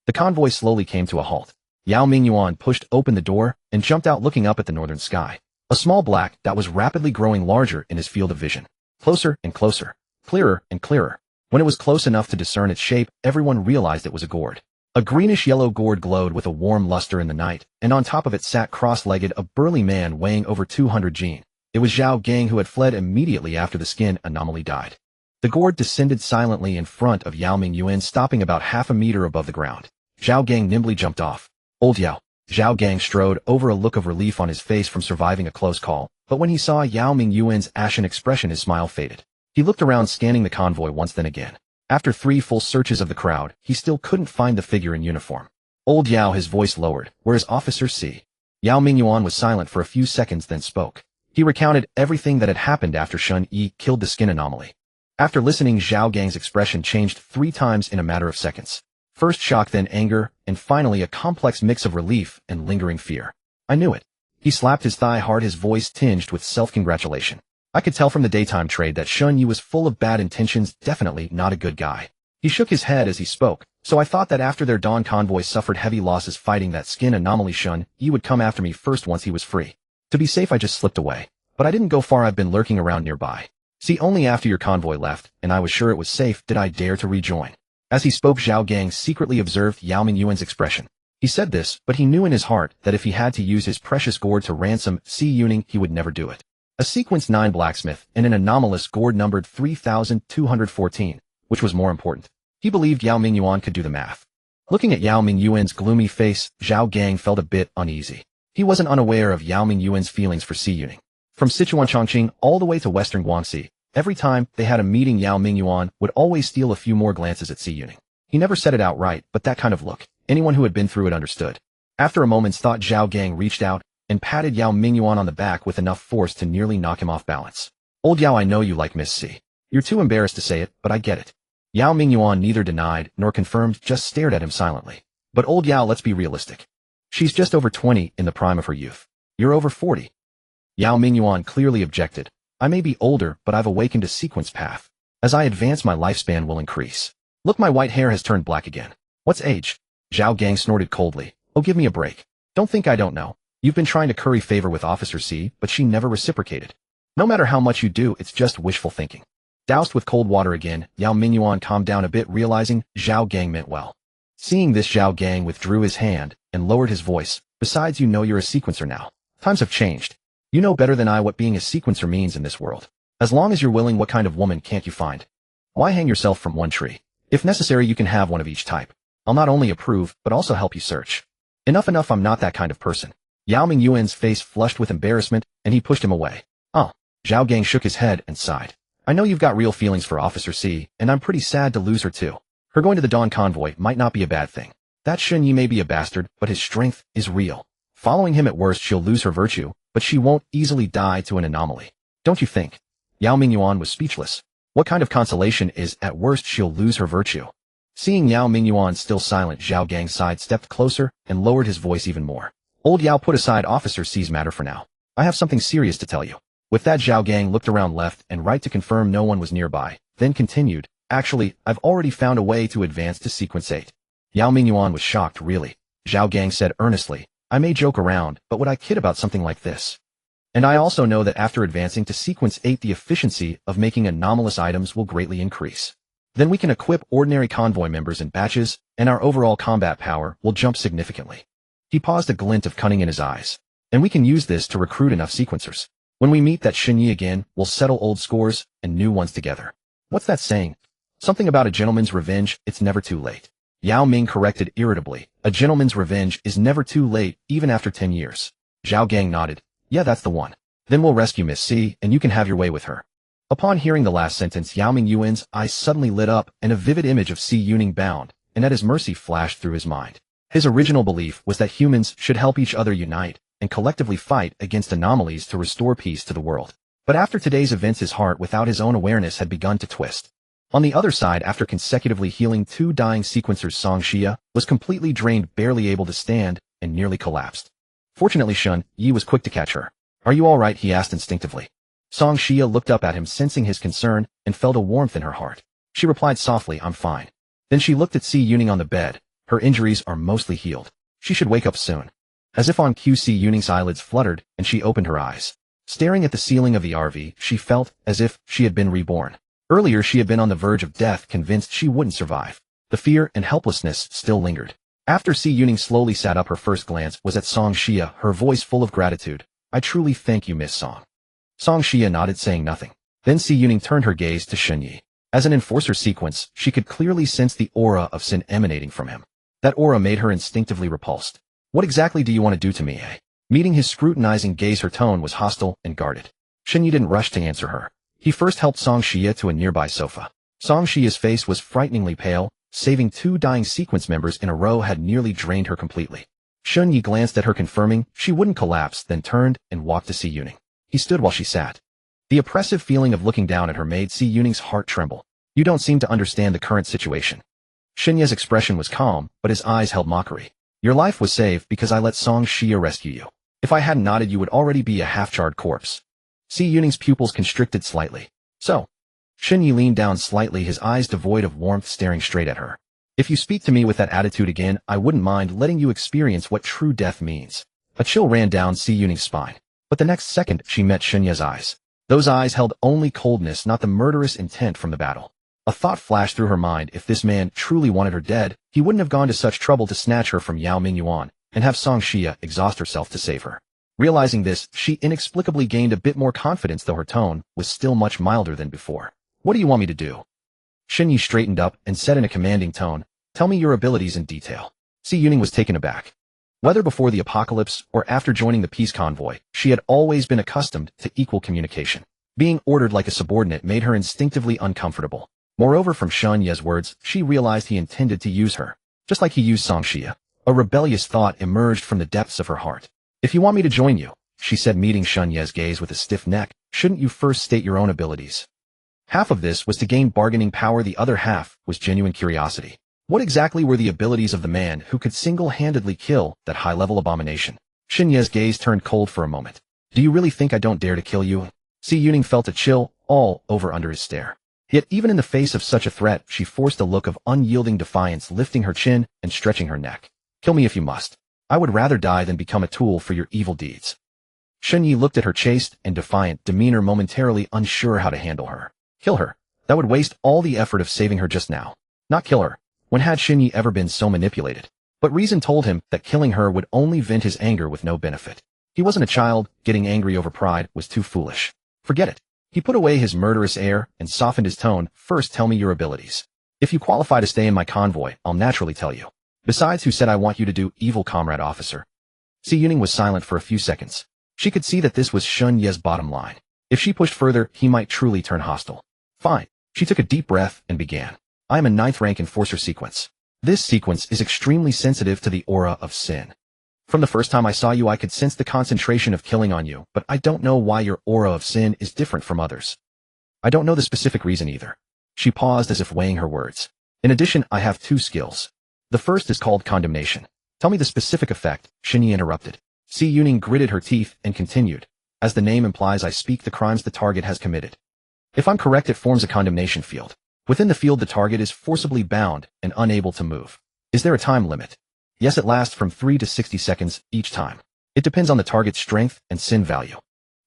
The convoy slowly came to a halt. Yao Mingyuan pushed open the door and jumped out, looking up at the northern sky. A small black dot was rapidly growing larger in his field of vision. Closer and closer. Clearer and clearer. When it was close enough to discern its shape, everyone realized it was a gourd. A greenish-yellow gourd glowed with a warm luster in the night, and on top of it sat cross-legged a burly man weighing over 200 jin. It was Zhao Gang, who had fled immediately after the skin anomaly died. The gourd descended silently in front of Yao Mingyuan, stopping about half a meter above the ground. Zhao Gang nimbly jumped off. Old Yao. Zhao Gang strode over, a look of relief on his face from surviving a close call, but when he saw Yao Mingyuan's ashen expression, his smile faded. He looked around, scanning the convoy once, then again. After 3 full searches of the crowd, he still couldn't find the figure in uniform. Old Yao, his voice lowered. Where is Officer C? Yao Mingyuan was silent for a few seconds, then spoke. He recounted everything that had happened after Shen Yi killed the skin anomaly. After listening, Zhao Gang's expression changed 3 times in a matter of seconds. First shock, then anger, and finally a complex mix of relief and lingering fear. I knew it. He slapped his thigh hard, his voice tinged with self-congratulation. I could tell from the daytime trade that Shen Yi was full of bad intentions, definitely not a good guy. He shook his head as he spoke, so I thought that after their dawn convoy suffered heavy losses fighting that skin anomaly, Shen Yi would come after me first once he was free. To be safe, I just slipped away. But I didn't go far. I've been lurking around nearby. See, only after your convoy left, and I was sure it was safe, did I dare to rejoin. As he spoke, Zhao Gang secretly observed Yao Mingyuan's expression. He said this, but he knew in his heart that if he had to use his precious gourd to ransom Si Yuning, he would never do it. A sequence 9 blacksmith and an anomalous gourd numbered 3,214, which was more important. He believed Yao Mingyuan could do the math. Looking at Yao Mingyuan's gloomy face, Zhao Gang felt a bit uneasy. He wasn't unaware of Yao Mingyuan's feelings for Si Yuning. From Sichuan Chongqing all the way to western Guangxi, every time they had a meeting, Yao Mingyuan would always steal a few more glances at Si Yuning. He never said it outright, but that kind of look, anyone who had been through it understood. After a moment's thought, Zhao Gang reached out and patted Yao Mingyuan on the back with enough force to nearly knock him off balance. Old Yao, I know you like Miss Si. You're too embarrassed to say it, but I get it. Yao Mingyuan neither denied nor confirmed, just stared at him silently. But old Yao, let's be realistic. She's just over 20, in the prime of her youth. You're over 40. Yao Mingyuan clearly objected. I may be older, but I've awakened a sequence path. As I advance, my lifespan will increase. Look, my white hair has turned black again. What's age? Zhao Gang snorted coldly. Oh, give me a break. Don't think I don't know. You've been trying to curry favor with Officer C, but she never reciprocated. No matter how much you do, it's just wishful thinking. Doused with cold water again, Yao Mingyuan calmed down a bit, realizing Zhao Gang meant well. Seeing this, Zhao Gang withdrew his hand and lowered his voice. Besides, you know you're a sequencer now. Times have changed. You know better than I what being a sequencer means in this world. As long as you're willing, what kind of woman can't you find? Why hang yourself from one tree? If necessary, you can have one of each type. I'll not only approve, but also help you search. Enough, I'm not that kind of person. Yao Mingyuan's face flushed with embarrassment, and he pushed him away. Oh. Zhao Gang shook his head and sighed. I know you've got real feelings for Officer C, and I'm pretty sad to lose her too. Her going to the Dawn Convoy might not be a bad thing. That Shen Yi may be a bastard, but his strength is real. Following him, at worst she'll lose her virtue, but she won't easily die to an anomaly. Don't you think? Yao Mingyuan was speechless. What kind of consolation is, at worst she'll lose her virtue? Seeing Yao Mingyuan still silent, Zhao Gang sidestepped closer and lowered his voice even more. Old Yao, put aside Officer C's matter for now. I have something serious to tell you. With that, Zhao Gang looked around left and right to confirm no one was nearby, then continued, actually, I've already found a way to advance to Sequence 8. Yao Mingyuan was shocked, really. Zhao Gang said earnestly, I may joke around, but would I kid about something like this? And I also know that after advancing to Sequence 8 the efficiency of making anomalous items will greatly increase. Then we can equip ordinary convoy members in batches, and our overall combat power will jump significantly. He paused, a glint of cunning in his eyes. And we can use this to recruit enough sequencers. When we meet that Xinyi again, we'll settle old scores and new ones together. What's that saying? Something about a gentleman's revenge, it's never too late. Yao Ming corrected irritably. A gentleman's revenge is never too late, even after 10 years. Zhao Gang nodded. Yeah, that's the one. Then we'll rescue Miss C, and you can have your way with her. Upon hearing the last sentence, Yao Mingyuan's eyes suddenly lit up, and a vivid image of Si Yuning bound, and at his mercy flashed through his mind. His original belief was that humans should help each other unite, and collectively fight against anomalies to restore peace to the world. But after today's events, his heart, without his own awareness, had begun to twist. On the other side, after consecutively healing 2 dying sequencers, Song Xia was completely drained, barely able to stand, and nearly collapsed. Fortunately, Shun Yi was quick to catch her. Are you all right? He asked instinctively. Song Xia looked up at him, sensing his concern, and felt a warmth in her heart. She replied softly, I'm fine. Then she looked at Si Yuning on the bed. Her injuries are mostly healed. She should wake up soon. As if on cue, Si Yuning's eyelids fluttered, and she opened her eyes. Staring at the ceiling of the RV, she felt as if she had been reborn. Earlier she had been on the verge of death, convinced she wouldn't survive. The fear and helplessness still lingered. After Si Yuning slowly sat up, her first glance was at Song Xia, her voice full of gratitude. I truly thank you, Miss Song. Song Xia nodded, saying nothing. Then Si Yuning turned her gaze to Xinyi. As an enforcer sequence, she could clearly sense the aura of sin emanating from him. That aura made her instinctively repulsed. What exactly do you want to do to me, eh? Meeting his scrutinizing gaze, her tone was hostile and guarded. Xinyi didn't rush to answer her. He first helped Song Xia to a nearby sofa. Song Xia's face was frighteningly pale. Saving 2 dying sequence members in a row had nearly drained her completely. Xinyi glanced at her, confirming she wouldn't collapse, then turned and walked to Si Yuning. He stood while she sat. The oppressive feeling of looking down at her made Si Yuning's heart tremble. You don't seem to understand the current situation. Xinyi's expression was calm, but his eyes held mockery. Your life was saved because I let Song Xia rescue you. If I hadn't nodded, you would already be a half-charred corpse. Si Yuning's pupils constricted slightly. So? Xinyi leaned down slightly, his eyes devoid of warmth, staring straight at her. If you speak to me with that attitude again, I wouldn't mind letting you experience what true death means. A chill ran down Si Yuning's spine. But the next second, she met Xinyi's eyes. Those eyes held only coldness, not the murderous intent from the battle. A thought flashed through her mind. If this man truly wanted her dead, he wouldn't have gone to such trouble to snatch her from Yao Mingyuan and have Song Xia exhaust herself to save her. Realizing this, she inexplicably gained a bit more confidence, though her tone was still much milder than before. What do you want me to do? Xinyi straightened up and said in a commanding tone, tell me your abilities in detail. Si Yuning was taken aback. Whether before the apocalypse or after joining the peace convoy, she had always been accustomed to equal communication. Being ordered like a subordinate made her instinctively uncomfortable. Moreover, from Xinyi's words, she realized he intended to use her, just like he used Song Xia. A rebellious thought emerged from the depths of her heart. If you want me to join you, she said, meeting Xinyi's gaze with a stiff neck, shouldn't you first state your own abilities? Half of this was to gain bargaining power, the other half was genuine curiosity. What exactly were the abilities of the man who could single-handedly kill that high-level abomination? Xinyi's gaze turned cold for a moment. Do you really think I don't dare to kill you? Si Yuning felt a chill all over under his stare. Yet even in the face of such a threat, she forced a look of unyielding defiance, lifting her chin and stretching her neck. Kill me if you must. I would rather die than become a tool for your evil deeds. Xinyi looked at her chaste and defiant demeanor, momentarily unsure how to handle her. Kill her. That would waste all the effort of saving her just now. Not kill her. When had Xinyi ever been so manipulated? But reason told him that killing her would only vent his anger with no benefit. He wasn't a child. Getting angry over pride was too foolish. Forget it. He put away his murderous air and softened his tone. First, tell me your abilities. If you qualify to stay in my convoy, I'll naturally tell you. Besides, who said I want you to do evil, comrade officer? Si Yuning was silent for a few seconds. She could see that this was Xinyi's bottom line. If she pushed further, he might truly turn hostile. Fine. She took a deep breath and began. I am a 9th rank enforcer sequence. This sequence is extremely sensitive to the aura of sin. From the first time I saw you, I could sense the concentration of killing on you, but I don't know why your aura of sin is different from others. I don't know the specific reason either. She paused as if weighing her words. In addition, I have 2 skills. The first is called condemnation. Tell me the specific effect, Xinyi interrupted. Si Yuning gritted her teeth and continued. As the name implies, I speak the crimes the target has committed. If I'm correct, it forms a condemnation field. Within the field, the target is forcibly bound and unable to move. Is there a time limit? Yes, it lasts from 3 to 60 seconds each time. It depends on the target's strength and sin value.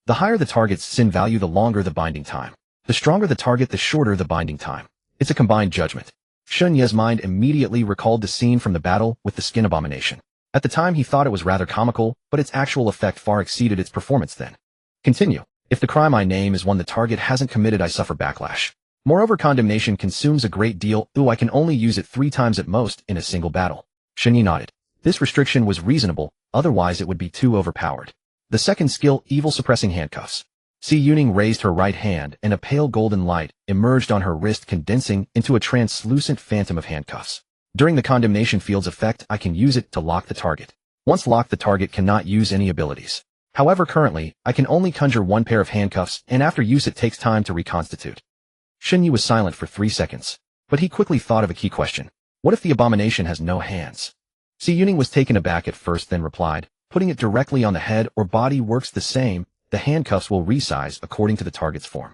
The higher the target's sin value, the longer the binding time. The stronger the target, the shorter the binding time. It's a combined judgment. Shun Ye's mind immediately recalled the scene from the battle with the skin abomination. At the time he thought it was rather comical, but its actual effect far exceeded its performance then. Continue. If the crime I name is one the target hasn't committed, I suffer backlash. Moreover, condemnation consumes a great deal. I can only use it 3 times at most in a single battle. Shun Yi nodded. This restriction was reasonable, otherwise it would be too overpowered. The second skill, evil suppressing handcuffs. Si Yuning raised her right hand and a pale golden light emerged on her wrist, condensing into a translucent phantom of handcuffs. During the condemnation field's effect, I can use it to lock the target. Once locked, the target cannot use any abilities. However, currently, I can only conjure 1 pair of handcuffs, and after use it takes time to reconstitute. Shun Yi was silent for 3 seconds, but he quickly thought of a key question. What if the abomination has no hands? Si Yuning was taken aback at first, then replied, putting it directly on the head or body works the same. The handcuffs will resize according to the target's form.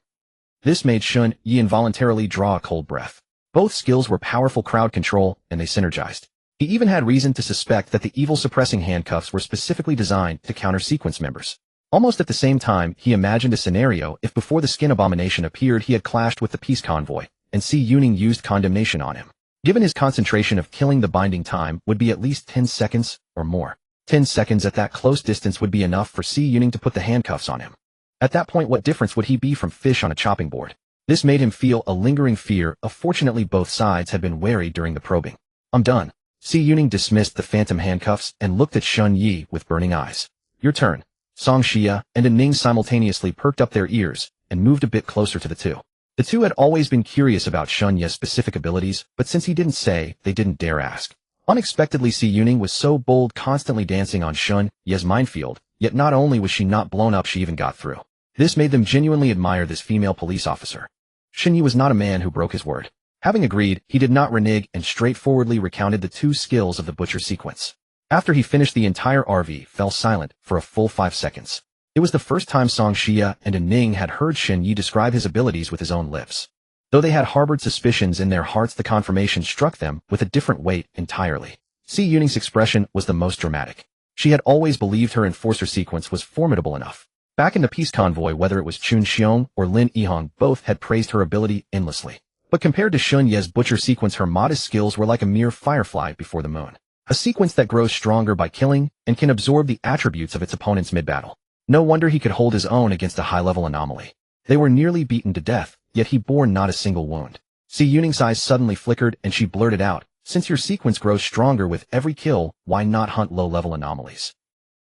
This made Shun Yi involuntarily draw a cold breath. Both skills were powerful crowd control, and they synergized. He even had reason to suspect that the evil suppressing handcuffs were specifically designed to counter sequence members. Almost at the same time, he imagined a scenario if before the skin abomination appeared he had clashed with the peace convoy, and Si Yuning used condemnation on him. Given his concentration of killing, the binding time would be at least 10 seconds or more. 10 seconds at that close distance would be enough for Si Yuning to put the handcuffs on him. At that point, what difference would he be from fish on a chopping board? This made him feel a lingering fear. Fortunately, both sides had been wary during the probing. I'm done. Si Yuning dismissed the phantom handcuffs and looked at Shun Yi with burning eyes. Your turn. Song Xia and Ning simultaneously perked up their ears and moved a bit closer to the two. The two had always been curious about Shun Ye's specific abilities, but since he didn't say, they didn't dare ask. Unexpectedly, Si Yuning was so bold, constantly dancing on Shun Ye's minefield, yet not only was she not blown up, she even got through. This made them genuinely admire this female police officer. Shun Yi was not a man who broke his word. Having agreed, he did not renege and straightforwardly recounted the 2 skills of the butcher sequence. After he finished, the entire RV fell silent for a full 5 seconds. It was the first time Song Xia and Ning had heard Shun Yi describe his abilities with his own lips. Though they had harbored suspicions in their hearts, the confirmation struck them with a different weight entirely. Si Yuning's expression was the most dramatic. She had always believed her enforcer sequence was formidable enough. Back in the peace convoy, whether it was Chun Xiong or Lin Yihong, both had praised her ability endlessly. But compared to Shun Ye's butcher sequence, her modest skills were like a mere firefly before the moon. A sequence that grows stronger by killing and can absorb the attributes of its opponents mid-battle. No wonder he could hold his own against a high-level anomaly. They were nearly beaten to death, yet he bore not a single wound. Si Yuning's eyes suddenly flickered and she blurted out, since your sequence grows stronger with every kill, why not hunt low-level anomalies?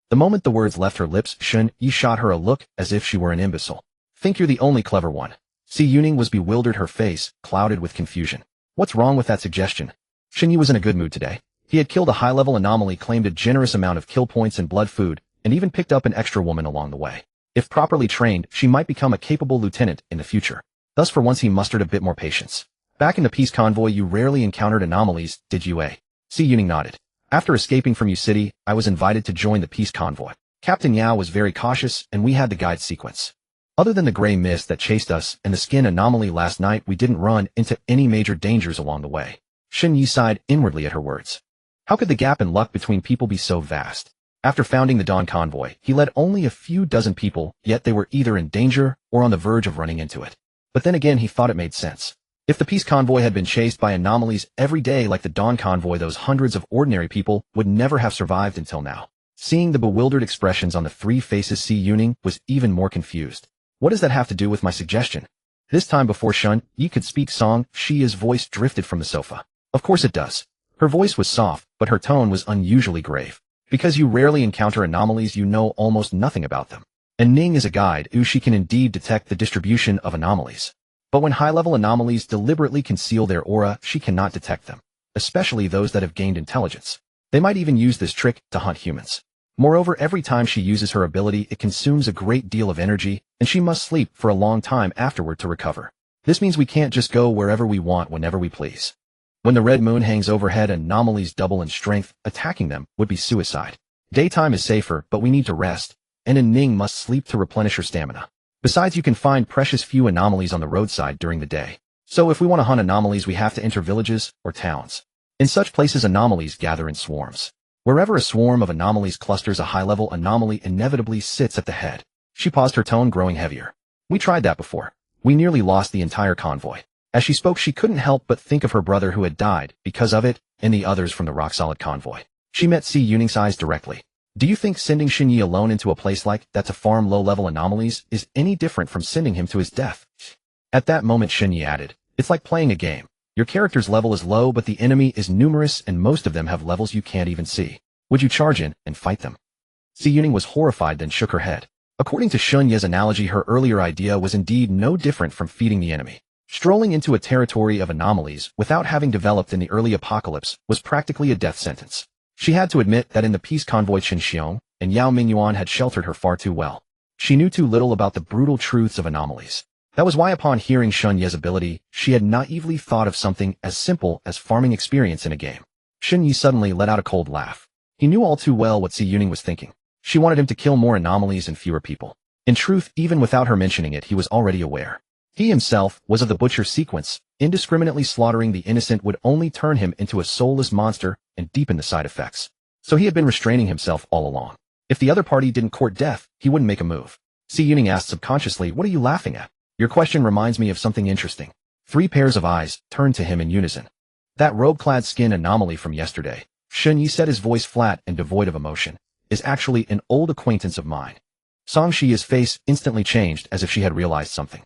The moment the words left her lips, Shun Yi shot her a look as if she were an imbecile. Think you're the only clever one. Si Yuning was bewildered, her face clouded with confusion. What's wrong with that suggestion? Shun Yi was in a good mood today. He had killed a high-level anomaly, claimed a generous amount of kill points and blood food, and even picked up an extra woman along the way. If properly trained, she might become a capable lieutenant in the future. Thus, for once, he mustered a bit more patience. Back in the peace convoy, you rarely encountered anomalies, did you, eh? Si Yuning nodded. After escaping from Yu City, I was invited to join the peace convoy. Captain Yao was very cautious, and we had the guide sequence. Other than the gray mist that chased us and the skin anomaly last night, we didn't run into any major dangers along the way. Shun Yi sighed inwardly at her words. How could the gap in luck between people be so vast? After founding the Dawn Convoy, he led only a few dozen people, yet they were either in danger or on the verge of running into it. But then again, he thought it made sense. If the peace convoy had been chased by anomalies every day like the Dawn Convoy, those hundreds of ordinary people would never have survived until now. Seeing the bewildered expressions on the 3 faces, Si Yuning was even more confused. What does that have to do with my suggestion? This time, before Shun Yi could speak, Song Xia's voice drifted from the sofa. Of course it does. Her voice was soft, but her tone was unusually grave. Because you rarely encounter anomalies, you know almost nothing about them. And Ning is a guide, she can indeed detect the distribution of anomalies. But when high-level anomalies deliberately conceal their aura, she cannot detect them, especially those that have gained intelligence. They might even use this trick to hunt humans. Moreover, every time she uses her ability, it consumes a great deal of energy, and she must sleep for a long time afterward to recover. This means we can't just go wherever we want whenever we please. When the red moon hangs overhead and anomalies double in strength, attacking them would be suicide. Daytime is safer, but we need to rest, and Ning must sleep to replenish her stamina. Besides, you can find precious few anomalies on the roadside during the day. So if we want to hunt anomalies, we have to enter villages or towns. In such places, anomalies gather in swarms. Wherever a swarm of anomalies clusters, a high-level anomaly inevitably sits at the head. She paused, her tone growing heavier. We tried that before. We nearly lost the entire convoy. As she spoke, she couldn't help but think of her brother who had died because of it, and the others from the rock-solid convoy. She met Si Yuning's eyes directly. Do you think sending Xinyi alone into a place like that to farm low-level anomalies is any different from sending him to his death? At that moment, Xinyi added, it's like playing a game. Your character's level is low, but the enemy is numerous, and most of them have levels you can't even see. Would you charge in and fight them? Si Yuning was horrified, then shook her head. According to Xunye's analogy, her earlier idea was indeed no different from feeding the enemy. Strolling into a territory of anomalies without having developed in the early apocalypse was practically a death sentence. She had to admit that in the peace convoy, Qin Xiong and Yao Mingyuan had sheltered her far too well. She knew too little about the brutal truths of anomalies. That was why, upon hearing Xunye's ability, she had naively thought of something as simple as farming experience in a game. Xunye suddenly let out a cold laugh. He knew all too well what Si Yuning was thinking. She wanted him to kill more anomalies and fewer people. In truth, even without her mentioning it, he was already aware. He himself was of the Asura Sequence. Indiscriminately slaughtering the innocent would only turn him into a soulless monster and deepen the side effects. So he had been restraining himself all along. If the other party didn't court death, he wouldn't make a move. Si Yuning asked subconsciously, what are you laughing at? Your question reminds me of something interesting. 3 pairs of eyes turned to him in unison. That robe-clad skin anomaly from yesterday, Xunyi said, his voice flat and devoid of emotion, is actually an old acquaintance of mine. Song Shia's face instantly changed as if she had realized something.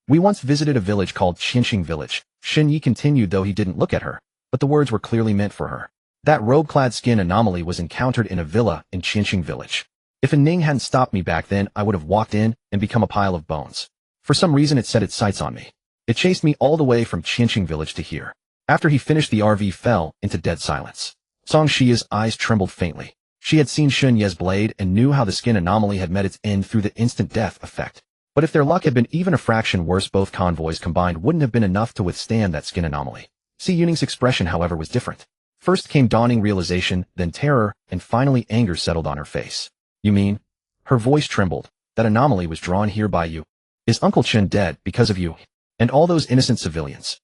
We once visited a village called Qinxing Village. Xunyi continued, though he didn't look at her, but the words were clearly meant for her. That robe-clad skin anomaly was encountered in a villa in Qinxing Village. If a Ning hadn't stopped me back then, I would have walked in and become a pile of bones. For some reason, it set its sights on me. It chased me all the way from Qinxing Village to here. After he finished, the RV fell into dead silence. Song Shia's eyes trembled faintly. She had seen Xunye's blade and knew how the skin anomaly had met its end through the instant death effect. But if their luck had been even a fraction worse, both convoys combined wouldn't have been enough to withstand that skin anomaly. Si Yuning's expression, however, was different. First came dawning realization, then terror, and finally anger settled on her face. You mean? Her voice trembled. That anomaly was drawn here by you. Is Uncle Chen dead because of you? And all those innocent civilians?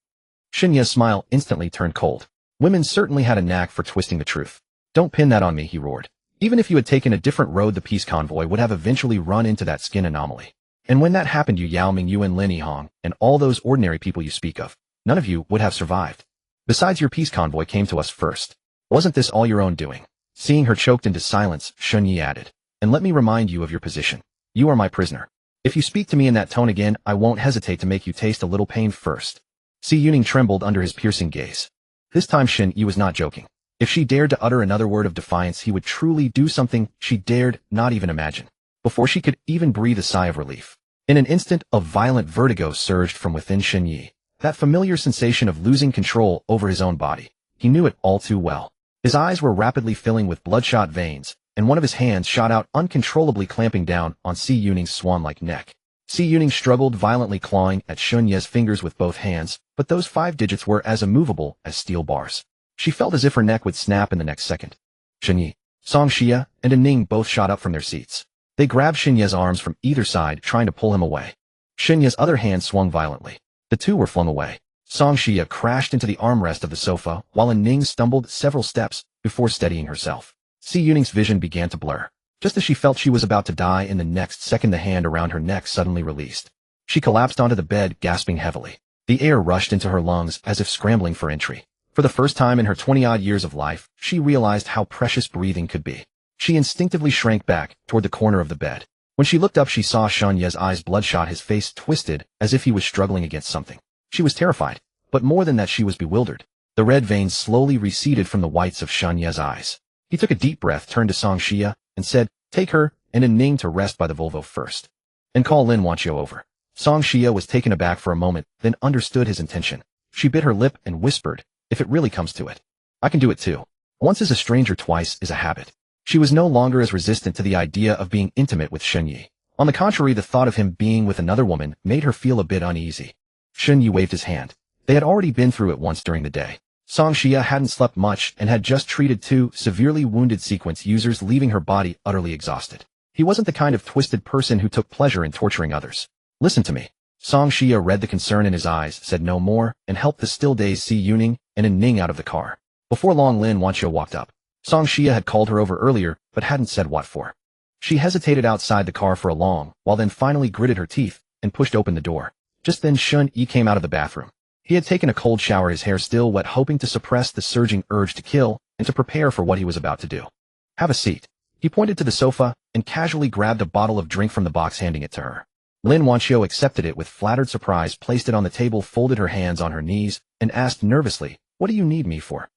Xunye's smile instantly turned cold. Women certainly had a knack for twisting the truth. Don't pin that on me, he roared. Even if you had taken a different road, the peace convoy would have eventually run into that skin anomaly. And when that happened, you Yao Mingyu and Lin Yihong, and all those ordinary people you speak of, none of you would have survived. Besides, your peace convoy came to us first. Wasn't this all your own doing? Seeing her choked into silence, Xunyi added, and let me remind you of your position. You are my prisoner. If you speak to me in that tone again, I won't hesitate to make you taste a little pain first. Si Yuning trembled under his piercing gaze. This time Xunyi was not joking. If she dared to utter another word of defiance, he would truly do something she dared not even imagine. Before she could even breathe a sigh of relief, in an instant, a violent vertigo surged from within Xunyi. That familiar sensation of losing control over his own body. He knew it all too well. His eyes were rapidly filling with bloodshot veins, and one of his hands shot out uncontrollably, clamping down on Si Yuning's swan-like neck. Si Yuning struggled violently, clawing at Xunye's fingers with both hands, but those 5 digits were as immovable as steel bars. She felt as if her neck would snap in the next second. Xunyi, Song Xia, and Ning both shot up from their seats. They grabbed Xunye's arms from either side, trying to pull him away. Xunye's other hand swung violently. The two were flung away. Song Xia crashed into the armrest of the sofa, while Ning stumbled several steps before steadying herself. Si Yuning's vision began to blur. Just as she felt she was about to die, in the next second the hand around her neck suddenly released. She collapsed onto the bed, gasping heavily. The air rushed into her lungs as if scrambling for entry. For the first time in her 20-odd years of life, she realized how precious breathing could be. She instinctively shrank back toward the corner of the bed. When she looked up, she saw Xunye's eyes bloodshot, his face twisted as if he was struggling against something. She was terrified, but more than that, she was bewildered. The red veins slowly receded from the whites of Xunye's eyes. He took a deep breath, turned to Song Xia, and said, "Take her and Ning to rest by the Volvo first. And call Lin Wanqiu over." Song Xia was taken aback for a moment, then understood his intention. She bit her lip and whispered, "If it really comes to it, I can do it too. Once is a stranger, twice is a habit." She was no longer as resistant to the idea of being intimate with Xunyi. On the contrary, the thought of him being with another woman made her feel a bit uneasy. Xunyi waved his hand. They had already been through it once during the day. Song Xia hadn't slept much and had just treated 2 severely wounded sequence users, leaving her body utterly exhausted. He wasn't the kind of twisted person who took pleasure in torturing others. "Listen to me." Song Xia read the concern in his eyes, said no more, and helped the still-dazed Si Yuning and Ning out of the car. Before long, Lin Wanqiu walked up. Song Xia had called her over earlier, but hadn't said what for. She hesitated outside the car for a long while, then finally gritted her teeth and pushed open the door. Just then Shun Yi came out of the bathroom. He had taken a cold shower, his hair still wet, hoping to suppress the surging urge to kill and to prepare for what he was about to do. Have a seat. He pointed to the sofa and casually grabbed a bottle of drink from the box, handing it to her. Lin Wanqiu accepted it with flattered surprise, placed it on the table, folded her hands on her knees, and asked nervously, "What do you need me for?"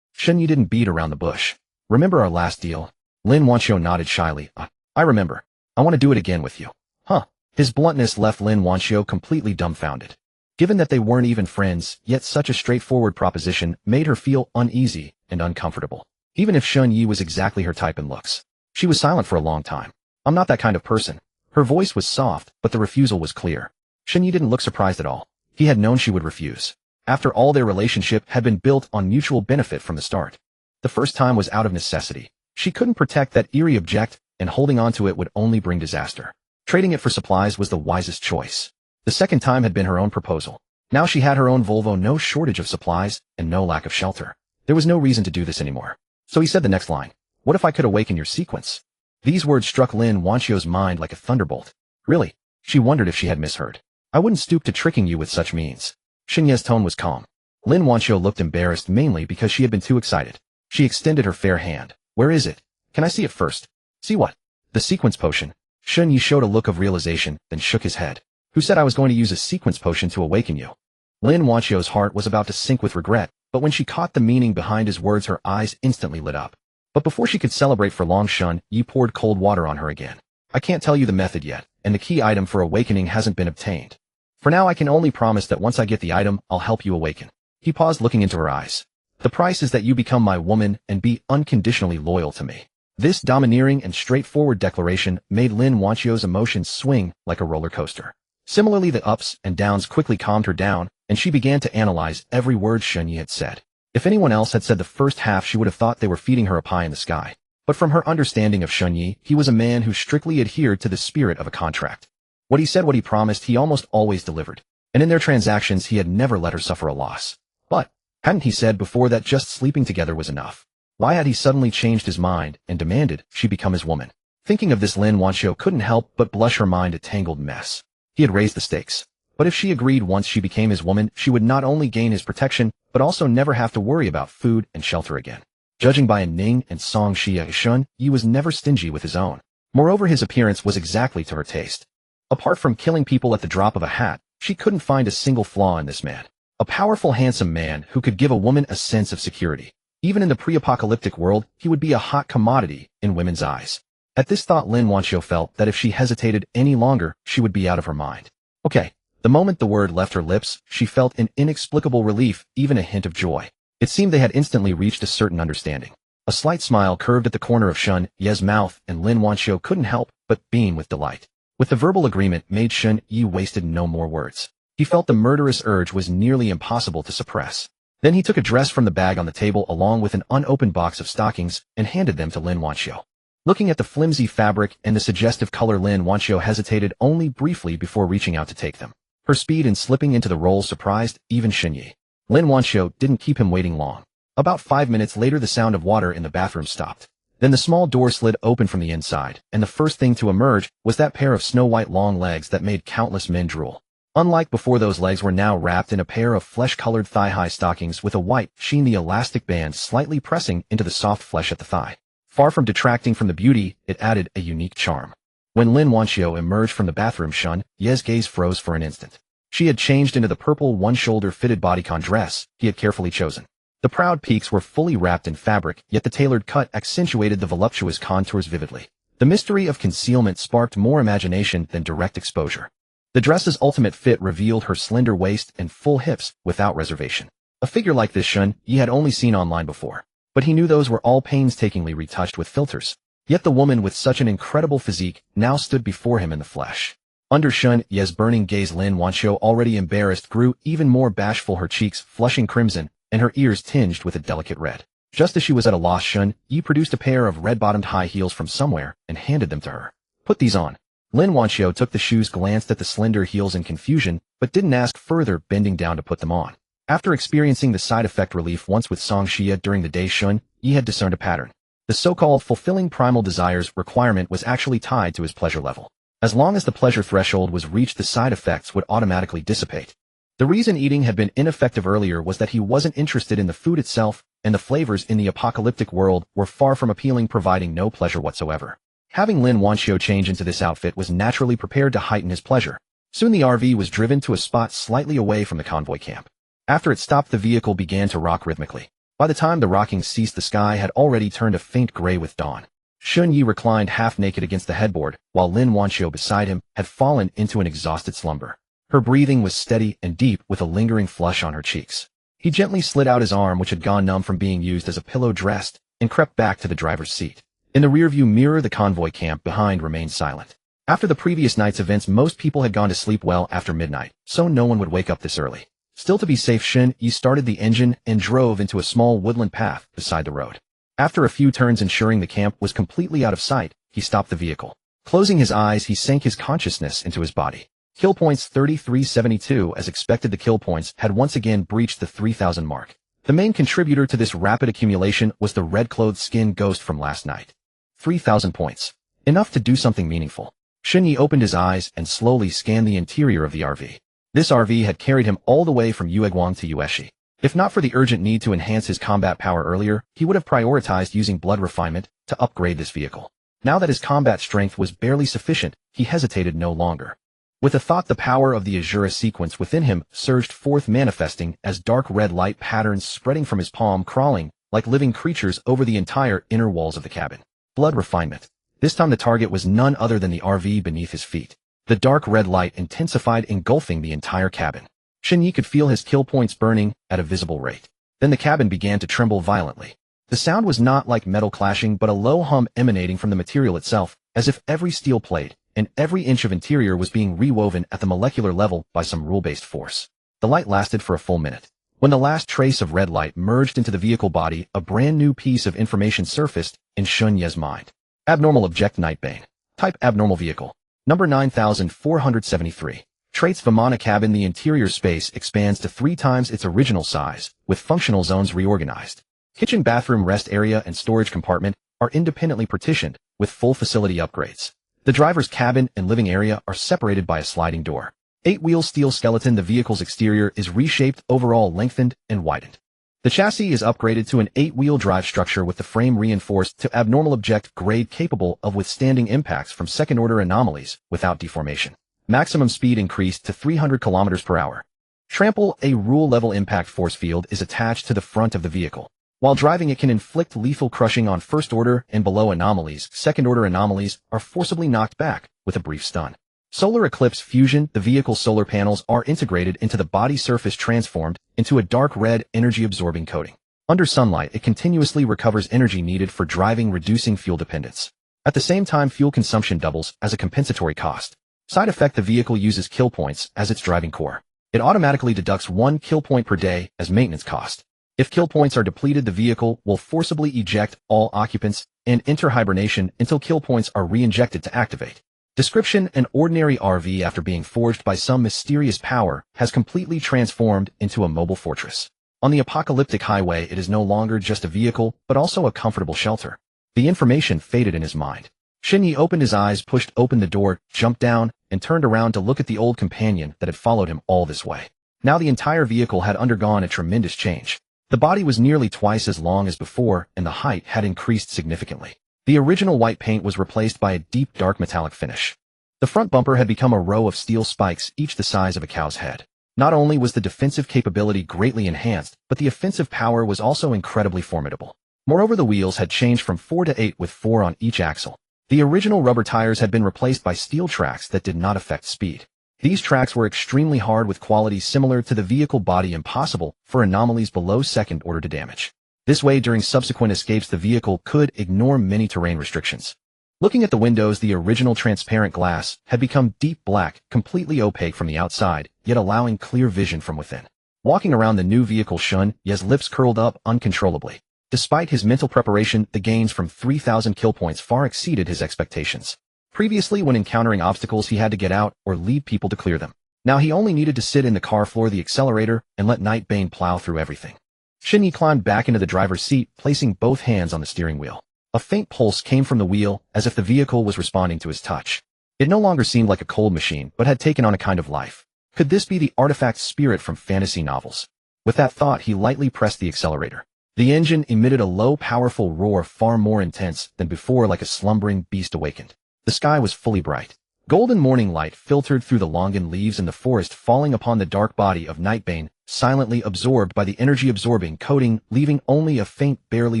Shun Yi didn't beat around the bush. "Remember our last deal?" Lin Wanqiu nodded shyly. I remember. I want to do it again with you." Huh. His bluntness left Lin Wanqiu completely dumbfounded. Given that they weren't even friends, yet such a straightforward proposition made her feel uneasy and uncomfortable. Even if Shun Yi was exactly her type in looks. She was silent for a long time. "I'm not that kind of person." Her voice was soft, but the refusal was clear. Shun Yi didn't look surprised at all. He had known she would refuse. After all, their relationship had been built on mutual benefit from the start. The first time was out of necessity. She couldn't protect that eerie object, and holding on to it would only bring disaster. Trading it for supplies was the wisest choice. The second time had been her own proposal. Now she had her own Volvo, no shortage of supplies, and no lack of shelter. There was no reason to do this anymore. So he said the next line, "What if I could awaken your sequence?" These words struck Lin Wanqiu's mind like a thunderbolt. Really? She wondered if she had misheard. "I wouldn't stoop to tricking you with such means." Shun Yi's tone was calm. Lin Wanqiu looked embarrassed, mainly because she had been too excited. She extended her fair hand. "Where is it? Can I see it first?" "See what?" "The sequence potion." Shun Yi showed a look of realization, then shook his head. "Who said I was going to use a sequence potion to awaken you?" Lin Wanqiu's heart was about to sink with regret, but when she caught the meaning behind his words, her eyes instantly lit up. But before she could celebrate for long, Shun Yi poured cold water on her again. "I can't tell you the method yet, and the key item for awakening hasn't been obtained. For now, I can only promise that once I get the item, I'll help you awaken." He paused, looking into her eyes. "The price is that you become my woman and be unconditionally loyal to me." This domineering and straightforward declaration made Lin Wanqiu's emotions swing like a roller coaster. Similarly, the ups and downs quickly calmed her down, and she began to analyze every word Shun Yi had said. If anyone else had said the first half, she would have thought they were feeding her a pie in the sky. But from her understanding of Shun Yi, he was a man who strictly adhered to the spirit of a contract. What he said, what he promised, he almost always delivered. And in their transactions, he had never let her suffer a loss. But hadn't he said before that just sleeping together was enough? Why had he suddenly changed his mind and demanded she become his woman? Thinking of this, Lin Wanqiu couldn't help but blush, her mind a tangled mess. He had raised the stakes. But if she agreed once she became his woman, she would not only gain his protection, but also never have to worry about food and shelter again. Judging by Ning and Song Xia, Shun Yi was never stingy with his own. Moreover, his appearance was exactly to her taste. Apart from killing people at the drop of a hat, she couldn't find a single flaw in this man. A powerful, handsome man who could give a woman a sense of security. Even in the pre-apocalyptic world, he would be a hot commodity in women's eyes. At this thought, Lin Wanqiu felt that if she hesitated any longer, she would be out of her mind. Okay. The moment the word left her lips, she felt an inexplicable relief, even a hint of joy. It seemed they had instantly reached a certain understanding. A slight smile curved at the corner of Shun Yi's mouth, and Lin Wanqiu couldn't help but beam with delight. With the verbal agreement made, Shun Yi wasted no more words. He felt the murderous urge was nearly impossible to suppress. Then he took a dress from the bag on the table along with an unopened box of stockings and handed them to Lin Wanqiu. Looking at the flimsy fabric and the suggestive color, Lin Wanqiu hesitated only briefly before reaching out to take them. Her speed in slipping into the roll surprised even Shun Yi. Lin Wanqiu didn't keep him waiting long. About 5 minutes later, the sound of water in the bathroom stopped. Then the small door slid open from the inside, and the first thing to emerge was that pair of snow-white long legs that made countless men drool. Unlike before, those legs were now wrapped in a pair of flesh-colored thigh-high stockings with a white sheen, the elastic band slightly pressing into the soft flesh at the thigh. Far from detracting from the beauty, it added a unique charm. When Lin Wanqiu emerged from the bathroom, Shun Yi's gaze froze for an instant. She had changed into the purple one-shoulder fitted bodycon dress he had carefully chosen. The proud peaks were fully wrapped in fabric, yet the tailored cut accentuated the voluptuous contours vividly. The mystery of concealment sparked more imagination than direct exposure. The dress's ultimate fit revealed her slender waist and full hips without reservation. A figure like this Shun Yi had only seen online before, but he knew those were all painstakingly retouched with filters. Yet the woman with such an incredible physique now stood before him in the flesh. Under Shun Yi's burning gaze, Lin Wanqiu, already embarrassed, grew even more bashful, her cheeks flushing crimson and her ears tinged with a delicate red. Just as she was at a loss, Shun Yi produced a pair of red-bottomed high heels from somewhere and handed them to her. "Put these on." Lin Wanqiu took the shoes, glanced at the slender heels in confusion, but didn't ask further, bending down to put them on. After experiencing the side effect relief once with Song Xia during the day Shun, Yi had discerned a pattern. The so-called fulfilling primal desires requirement was actually tied to his pleasure level. As long as the pleasure threshold was reached, the side effects would automatically dissipate. The reason eating had been ineffective earlier was that he wasn't interested in the food itself, and the flavors in the apocalyptic world were far from appealing, providing no pleasure whatsoever. Having Lin Wanxiu change into this outfit was naturally prepared to heighten his pleasure. Soon the RV was driven to a spot slightly away from the convoy camp. After it stopped, the vehicle began to rock rhythmically. By the time the rocking ceased, the sky had already turned a faint gray with dawn. Shun Yi reclined half-naked against the headboard, while Lin Wanxiu beside him had fallen into an exhausted slumber. Her breathing was steady and deep, with a lingering flush on her cheeks. He gently slid out his arm, which had gone numb from being used as a pillow, dressed, and crept back to the driver's seat. In the rearview mirror, the convoy camp behind remained silent. After the previous night's events, most people had gone to sleep well after midnight, so no one would wake up this early. Still, to be safe, Shun Yi started the engine and drove into a small woodland path beside the road. After a few turns, ensuring the camp was completely out of sight, he stopped the vehicle. Closing his eyes, he sank his consciousness into his body. Kill points 3372. As expected, the kill points had once again breached the 3000 mark. The main contributor to this rapid accumulation was the red-clothed skin ghost from last night. 3000 points. Enough to do something meaningful. Shun Yi opened his eyes and slowly scanned the interior of the RV. This RV had carried him all the way from Yueguang to Yueshi. If not for the urgent need to enhance his combat power earlier, he would have prioritized using blood refinement to upgrade this vehicle. Now that his combat strength was barely sufficient, he hesitated no longer. With the thought, the power of the Asura Sequence within him surged forth, manifesting as dark red light patterns spreading from his palm, crawling like living creatures over the entire inner walls of the cabin. Blood refinement. This time the target was none other than the RV beneath his feet. The dark red light intensified, engulfing the entire cabin. Shun Yi could feel his kill points burning at a visible rate. Then the cabin began to tremble violently. The sound was not like metal clashing, but a low hum emanating from the material itself, as if every steel plate and every inch of interior was being rewoven at the molecular level by some rule-based force. The light lasted for a full minute. When the last trace of red light merged into the vehicle body, a brand new piece of information surfaced in Shun Yi's mind. Abnormal object Nightbane. Type abnormal vehicle. Number 9473. Traits Vimana cabin. The interior space expands to 3 times its original size, with functional zones reorganized. Kitchen, bathroom, rest area, and storage compartment are independently partitioned, with full facility upgrades. The driver's cabin and living area are separated by a sliding door. 8-wheel steel skeleton. The vehicle's exterior is reshaped, overall lengthened and widened. The chassis is upgraded to an 8-wheel drive structure with the frame reinforced to abnormal object grade, capable of withstanding impacts from second-order anomalies without deformation. Maximum speed increased to 300 km per hour. Trample. A rule-level impact force field is attached to the front of the vehicle. While driving, it can inflict lethal crushing on first-order and below anomalies. Second-order anomalies are forcibly knocked back with a brief stun. Solar eclipse fusion. The vehicle's solar panels are integrated into the body surface, transformed into a dark red, energy-absorbing coating. Under sunlight, it continuously recovers energy needed for driving, reducing fuel dependence. At the same time, fuel consumption doubles as a compensatory cost. Side effect. The vehicle uses kill points as its driving core. It automatically deducts 1 kill point per day as maintenance cost. If kill points are depleted, the vehicle will forcibly eject all occupants and enter hibernation until kill points are re-injected to activate. Description. An ordinary RV, after being forged by some mysterious power, has completely transformed into a mobile fortress. On the apocalyptic highway, it is no longer just a vehicle, but also a comfortable shelter. The information faded in his mind. Shun Yi opened his eyes, pushed open the door, jumped down, and turned around to look at the old companion that had followed him all this way. Now the entire vehicle had undergone a tremendous change. The body was nearly twice as long as before, and the height had increased significantly. The original white paint was replaced by a deep dark metallic finish. The front bumper had become a row of steel spikes, each the size of a cow's head. Not only was the defensive capability greatly enhanced, but the offensive power was also incredibly formidable. Moreover, the wheels had changed from 4 to 8, with 4 on each axle. The original rubber tires had been replaced by steel tracks that did not affect speed. These tracks were extremely hard, with qualities similar to the vehicle body, impossible for anomalies below second order to damage. This way, during subsequent escapes, the vehicle could ignore many terrain restrictions. Looking at the windows, the original transparent glass had become deep black, completely opaque from the outside, yet allowing clear vision from within. Walking around the new vehicle, Shun Yi's lips curled up uncontrollably. Despite his mental preparation, the gains from 3,000 kill points far exceeded his expectations. Previously, when encountering obstacles, he had to get out or lead people to clear them. Now he only needed to sit in the car floor the accelerator and let Nightbane plow through everything. Shinyi climbed back into the driver's seat, placing both hands on the steering wheel. A faint pulse came from the wheel, as if the vehicle was responding to his touch. It no longer seemed like a cold machine, but had taken on a kind of life. Could this be the artifact spirit from fantasy novels? With that thought, he lightly pressed the accelerator. The engine emitted a low, powerful roar far more intense than before, like a slumbering beast awakened. The sky was fully bright. Golden morning light filtered through the longan leaves in the forest, falling upon the dark body of Nightbane, silently absorbed by the energy-absorbing coating, leaving only a faint, barely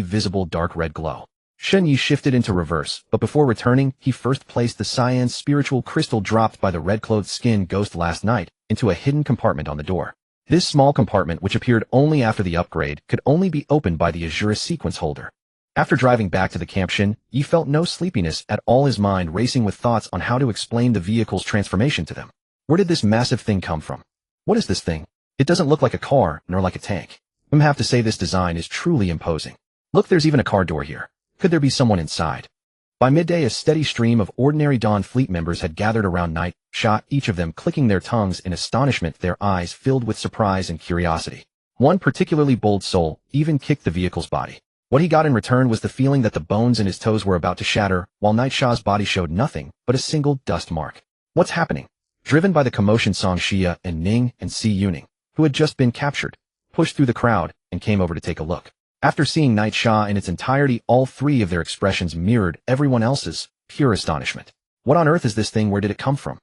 visible dark red glow. Shenyi shifted into reverse, but before returning, he first placed the cyan spiritual crystal dropped by the red-clothed skin ghost last night into a hidden compartment on the door. This small compartment, which appeared only after the upgrade, could only be opened by the Asura Sequence holder. After driving back to the camp, Shinyi felt no sleepiness at all, his mind racing with thoughts on how to explain the vehicle's transformation to them. Where did this massive thing come from? What is this thing? It doesn't look like a car, nor like a tank. I have to say this design is truly imposing. Look, there's even a car door here. Could there be someone inside? By midday, a steady stream of ordinary Dawn Fleet members had gathered around Night Sha, each of them clicking their tongues in astonishment, their eyes filled with surprise and curiosity. One particularly bold soul even kicked the vehicle's body. What he got in return was the feeling that the bones in his toes were about to shatter, while Night Sha's body showed nothing but a single dust mark. What's happening? Driven by the commotion, Song Xia and Ning and Si Yuning, who had just been captured, pushed through the crowd and came over to take a look. After seeing Night Sha in its entirety, all three of their expressions mirrored everyone else's, pure astonishment. What on earth is this thing? Where did it come from?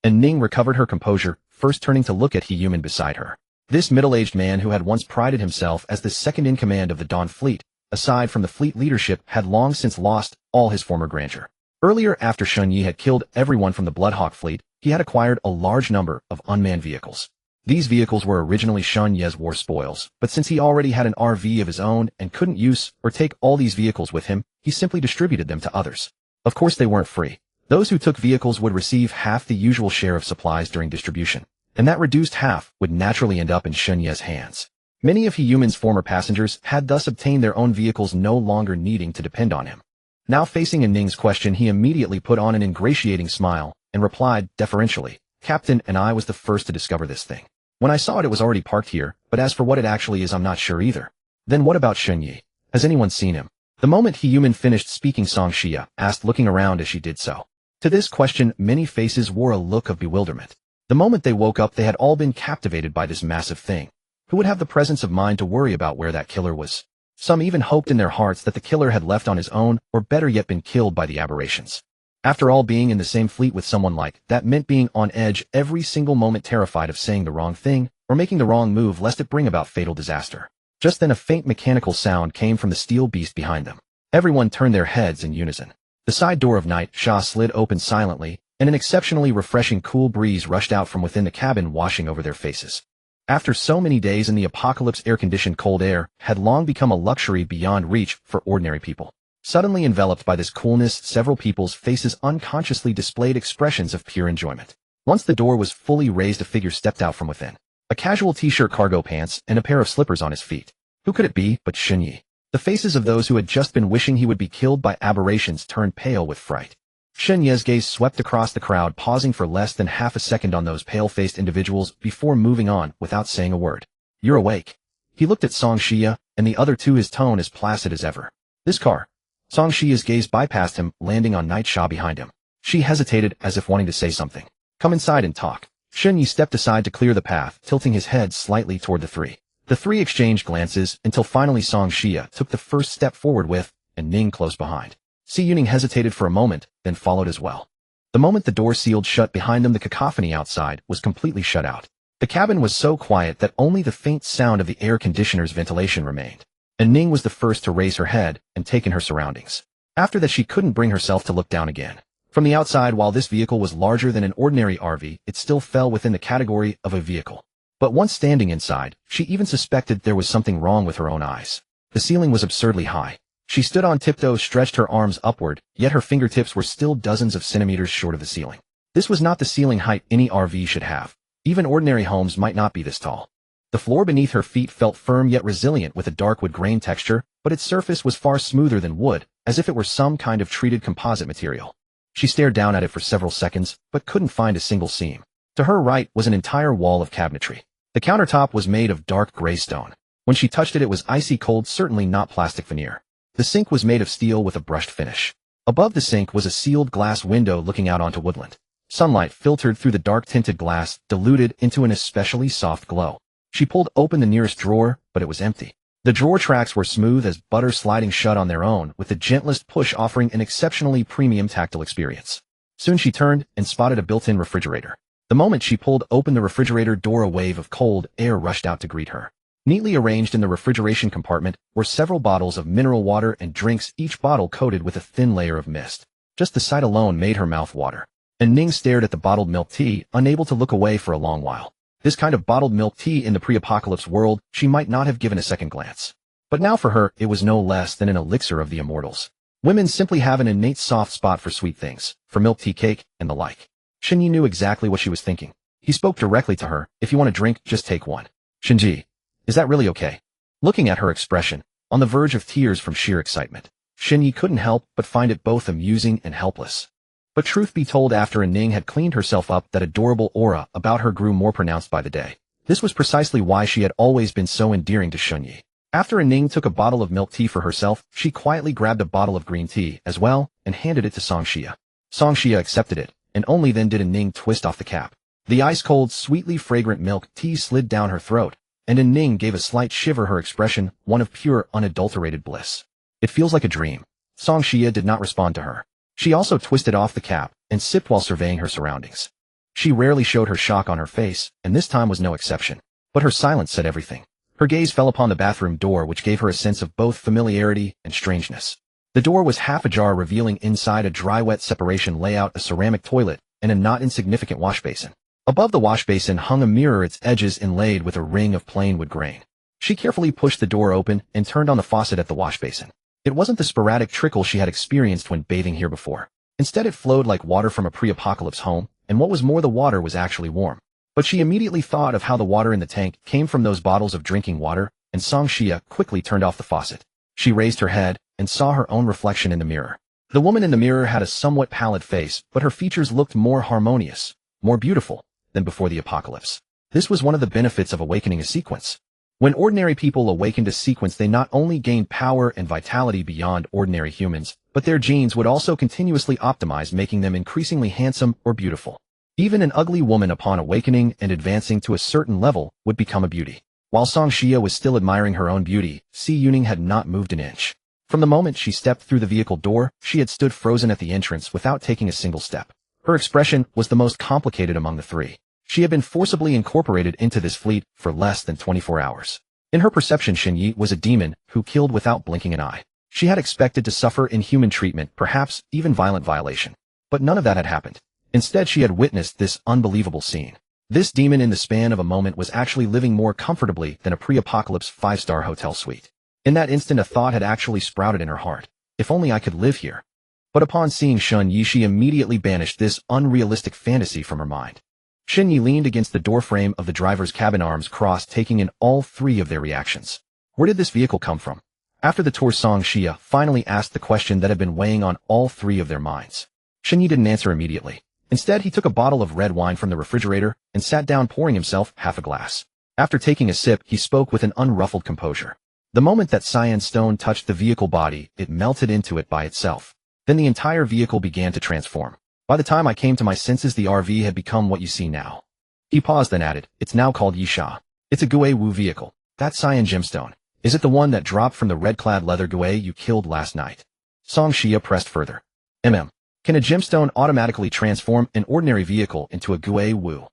And Ning recovered her composure, first turning to look at He-Human beside her. This middle-aged man, who had once prided himself as the second-in-command of the Dawn Fleet, aside from the fleet leadership, had long since lost all his former grandeur. Earlier, after Shenyi had killed everyone from the Bloodhawk fleet, he had acquired a large number of unmanned vehicles. These vehicles were originally Shenyi's war spoils, but since he already had an RV of his own and couldn't use or take all these vehicles with him, he simply distributed them to others. Of course, they weren't free. Those who took vehicles would receive half the usual share of supplies during distribution, and that reduced half would naturally end up in Shenyi's hands. Many of He-Human's former passengers had thus obtained their own vehicles, no longer needing to depend on him. Now, facing Ning's question, he immediately put on an ingratiating smile and replied deferentially, "Captain, and I was the first to discover this thing. When I saw it, it was already parked here, but as for what it actually is, I'm not sure either." "Then what about Shenyi? Has anyone seen him?" The moment He-Human finished speaking, Song Xia asked, looking around as she did so. To this question, many faces wore a look of bewilderment. The moment they woke up, they had all been captivated by this massive thing. Who would have the presence of mind to worry about where that killer was? Some even hoped in their hearts that the killer had left on his own, or better yet, been killed by the aberrations. After all, being in the same fleet with someone like that meant being on edge every single moment, terrified of saying the wrong thing or making the wrong move lest it bring about fatal disaster. Just then, a faint mechanical sound came from the steel beast behind them. Everyone turned their heads in unison. The side door of Night Sha slid open silently, and an exceptionally refreshing cool breeze rushed out from within the cabin, washing over their faces. After so many days in the apocalypse, air-conditioned cold air had long become a luxury beyond reach for ordinary people. Suddenly enveloped by this coolness, several people's faces unconsciously displayed expressions of pure enjoyment. Once the door was fully raised, a figure stepped out from within. A casual t-shirt, cargo pants, and a pair of slippers on his feet. Who could it be but Shenyi? The faces of those who had just been wishing he would be killed by aberrations turned pale with fright. Shenyi's gaze swept across the crowd, pausing for less than half a second on those pale-faced individuals before moving on without saying a word. "You're awake." He looked at Song Xia and the other two, his tone as placid as ever. "This car." Song Xia's gaze bypassed him, landing on Night Sha behind him. She hesitated, as if wanting to say something. "Come inside and talk." Shenyi stepped aside to clear the path, tilting his head slightly toward the three. The three exchanged glances until finally Song Xia took the first step forward with, and Ning close behind. Si Yuning hesitated for a moment, then followed as well. The moment the door sealed shut behind them, the cacophony outside was completely shut out. The cabin was so quiet that only the faint sound of the air conditioner's ventilation remained. And Ning was the first to raise her head and take in her surroundings. After that, she couldn't bring herself to look down again. From the outside, while this vehicle was larger than an ordinary RV, it still fell within the category of a vehicle. But once standing inside, she even suspected there was something wrong with her own eyes. The ceiling was absurdly high. She stood on tiptoes, stretched her arms upward, yet her fingertips were still dozens of centimeters short of the ceiling. This was not the ceiling height any RV should have. Even ordinary homes might not be this tall. The floor beneath her feet felt firm yet resilient, with a dark wood grain texture, but its surface was far smoother than wood, as if it were some kind of treated composite material. She stared down at it for several seconds, but couldn't find a single seam. To her right was an entire wall of cabinetry. The countertop was made of dark gray stone. When she touched it, it was icy cold, certainly not plastic veneer. The sink was made of steel with a brushed finish. Above the sink was a sealed glass window looking out onto woodland. Sunlight filtered through the dark-tinted glass, diluted into an especially soft glow. She pulled open the nearest drawer, but it was empty. The drawer tracks were smooth as butter, sliding shut on their own, with the gentlest push offering an exceptionally premium tactile experience. Soon she turned and spotted a built-in refrigerator. The moment she pulled open the refrigerator door, a wave of cold air rushed out to greet her. Neatly arranged in the refrigeration compartment were several bottles of mineral water and drinks, each bottle coated with a thin layer of mist. Just the sight alone made her mouth water. And Ning stared at the bottled milk tea, unable to look away for a long while. This kind of bottled milk tea in the pre-apocalypse world, she might not have given a second glance. But now for her, it was no less than an elixir of the immortals. Women simply have an innate soft spot for sweet things, for milk tea, cake, and the like. Shinji knew exactly what she was thinking. He spoke directly to her. If you want a drink, just take one. Shinji, is that really okay? Looking at her expression, on the verge of tears from sheer excitement, Shinji couldn't help but find it both amusing and helpless. But truth be told, after Ning had cleaned herself up, that adorable aura about her grew more pronounced by the day. This was precisely why she had always been so endearing to Shunyi. After Ning took a bottle of milk tea for herself, she quietly grabbed a bottle of green tea as well and handed it to Songxia. Songxia accepted it, and only then did Ning twist off the cap. The ice-cold, sweetly fragrant milk tea slid down her throat, and Ning gave a slight shiver, her expression one of pure, unadulterated bliss. It feels like a dream. Songxia did not respond to her. She also twisted off the cap and sipped while surveying her surroundings. She rarely showed her shock on her face, and this time was no exception. But her silence said everything. Her gaze fell upon the bathroom door, which gave her a sense of both familiarity and strangeness. The door was half ajar, revealing inside a dry-wet separation layout, a ceramic toilet, and a not insignificant washbasin. Above the washbasin hung a mirror, its edges inlaid with a ring of plain wood grain. She carefully pushed the door open and turned on the faucet at the washbasin. It wasn't the sporadic trickle she had experienced when bathing here before. Instead, it flowed like water from a pre-apocalypse home, and what was more, the water was actually warm. But she immediately thought of how the water in the tank came from those bottles of drinking water, and Songxia quickly turned off the faucet. She raised her head and saw her own reflection in the mirror. The woman in the mirror had a somewhat pallid face, but her features looked more harmonious, more beautiful than before the apocalypse. This was one of the benefits of awakening a sequence. When ordinary people awakened a sequence, they not only gained power and vitality beyond ordinary humans, but their genes would also continuously optimize, making them increasingly handsome or beautiful. Even an ugly woman, upon awakening and advancing to a certain level, would become a beauty. While Songxia was still admiring her own beauty, Si Yuning had not moved an inch. From the moment she stepped through the vehicle door, she had stood frozen at the entrance without taking a single step. Her expression was the most complicated among the three. She had been forcibly incorporated into this fleet for less than 24 hours. In her perception, Shinyi was a demon who killed without blinking an eye. She had expected to suffer inhuman treatment, perhaps even violent violation. But none of that had happened. Instead, she had witnessed this unbelievable scene. This demon, in the span of a moment, was actually living more comfortably than a pre-apocalypse 5-star hotel suite. In that instant, a thought had actually sprouted in her heart. If only I could live here. But upon seeing Shun Yi, she immediately banished this unrealistic fantasy from her mind. Shin Yi leaned against the doorframe of the driver's cabin, arms crossed, taking in all three of their reactions. Where did this vehicle come from? After the tour, Songxia finally asked the question that had been weighing on all three of their minds. Shin Yi didn't answer immediately. Instead, he took a bottle of red wine from the refrigerator and sat down, pouring himself half a glass. After taking a sip, he spoke with an unruffled composure. The moment that cyan stone touched the vehicle body, it melted into it by itself. Then the entire vehicle began to transform. By the time I came to my senses, the RV had become what you see now. He paused, then added, "It's now called Yisha. It's a Gui Wu vehicle. That cyan gemstone. Is it the one that dropped from the red-clad leather Gui you killed last night?" Songxia pressed further. Can a gemstone automatically transform an ordinary vehicle into a Gui Wu?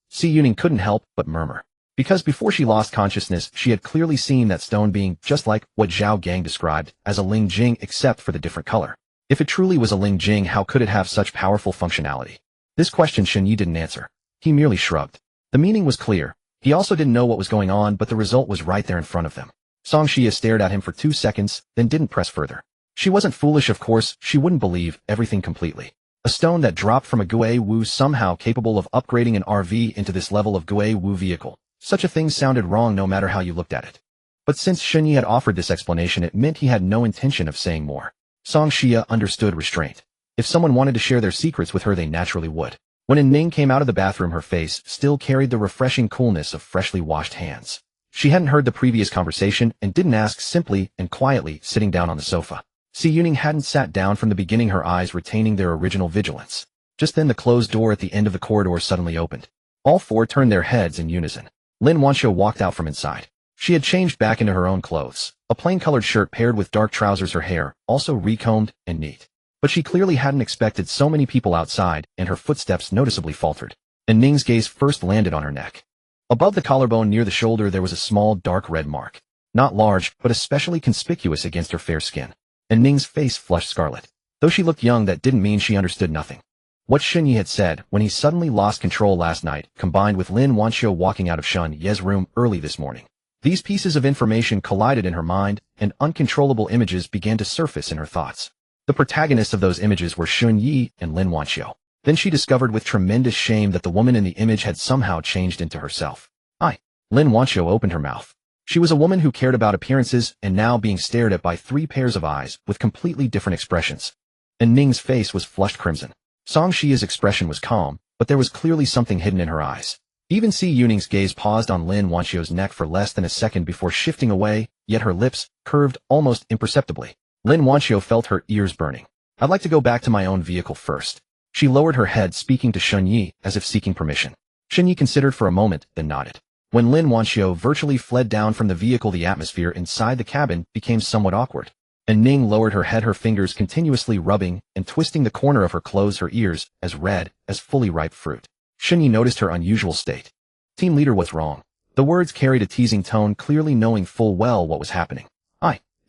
Si Yuning couldn't help but murmur. Because before she lost consciousness, she had clearly seen that stone being just like what Zhao Gang described as a Ling Jing, except for the different color. If it truly was a Ling Jing, how could it have such powerful functionality? This question Shin Yi didn't answer. He merely shrugged. The meaning was clear. He also didn't know what was going on, but the result was right there in front of them. Songxia stared at him for 2 seconds, then didn't press further. She wasn't foolish, of course. She wouldn't believe everything completely. A stone that dropped from a Gui Wu, somehow capable of upgrading an RV into this level of Gui Wu vehicle. Such a thing sounded wrong no matter how you looked at it. But since Shin Yi had offered this explanation, it meant he had no intention of saying more. Songxia understood restraint. If someone wanted to share their secrets with her, they naturally would. When Ning came out of the bathroom, her face still carried the refreshing coolness of freshly washed hands. She hadn't heard the previous conversation and didn't ask, simply and quietly sitting down on the sofa. Yuning hadn't sat down from the beginning, her eyes retaining their original vigilance. Just then the closed door at the end of the corridor suddenly opened. All four turned their heads in unison. Lin Wanxiu walked out from inside. She had changed back into her own clothes, a plain-colored shirt paired with dark trousers, her hair also recombed and neat. But she clearly hadn't expected so many people outside, and her footsteps noticeably faltered. And Ning's gaze first landed on her neck. Above the collarbone near the shoulder there was a small dark red mark. Not large, but especially conspicuous against her fair skin. And Ning's face flushed scarlet. Though she looked young, that didn't mean she understood nothing. What Shun Yi had said when he suddenly lost control last night, combined with Lin Wanxiu walking out of Shun Ye's room early this morning. These pieces of information collided in her mind, and uncontrollable images began to surface in her thoughts. The protagonists of those images were Shun Yi and Lin Wanxiu. Then she discovered with tremendous shame that the woman in the image had somehow changed into herself. Lin Wanxiu opened her mouth. She was a woman who cared about appearances and now being stared at by three pairs of eyes with completely different expressions. And Ning's face was flushed crimson. Song Shia's expression was calm, but there was clearly something hidden in her eyes. Even Yuning's gaze paused on Lin Wanxiu's neck for less than a second before shifting away, yet her lips curved almost imperceptibly. Lin Wanxiu felt her ears burning. I'd like to go back to my own vehicle first. She lowered her head, speaking to Shun Yi as if seeking permission. Shun Yi considered for a moment, then nodded. When Lin Wanxiu virtually fled down from the vehicle, the atmosphere inside the cabin became somewhat awkward. And Ning lowered her head, her fingers continuously rubbing and twisting the corner of her clothes, her ears as red as fully ripe fruit. Shun Yi noticed her unusual state. Team leader, what's wrong? The words carried a teasing tone, clearly knowing full well what was happening.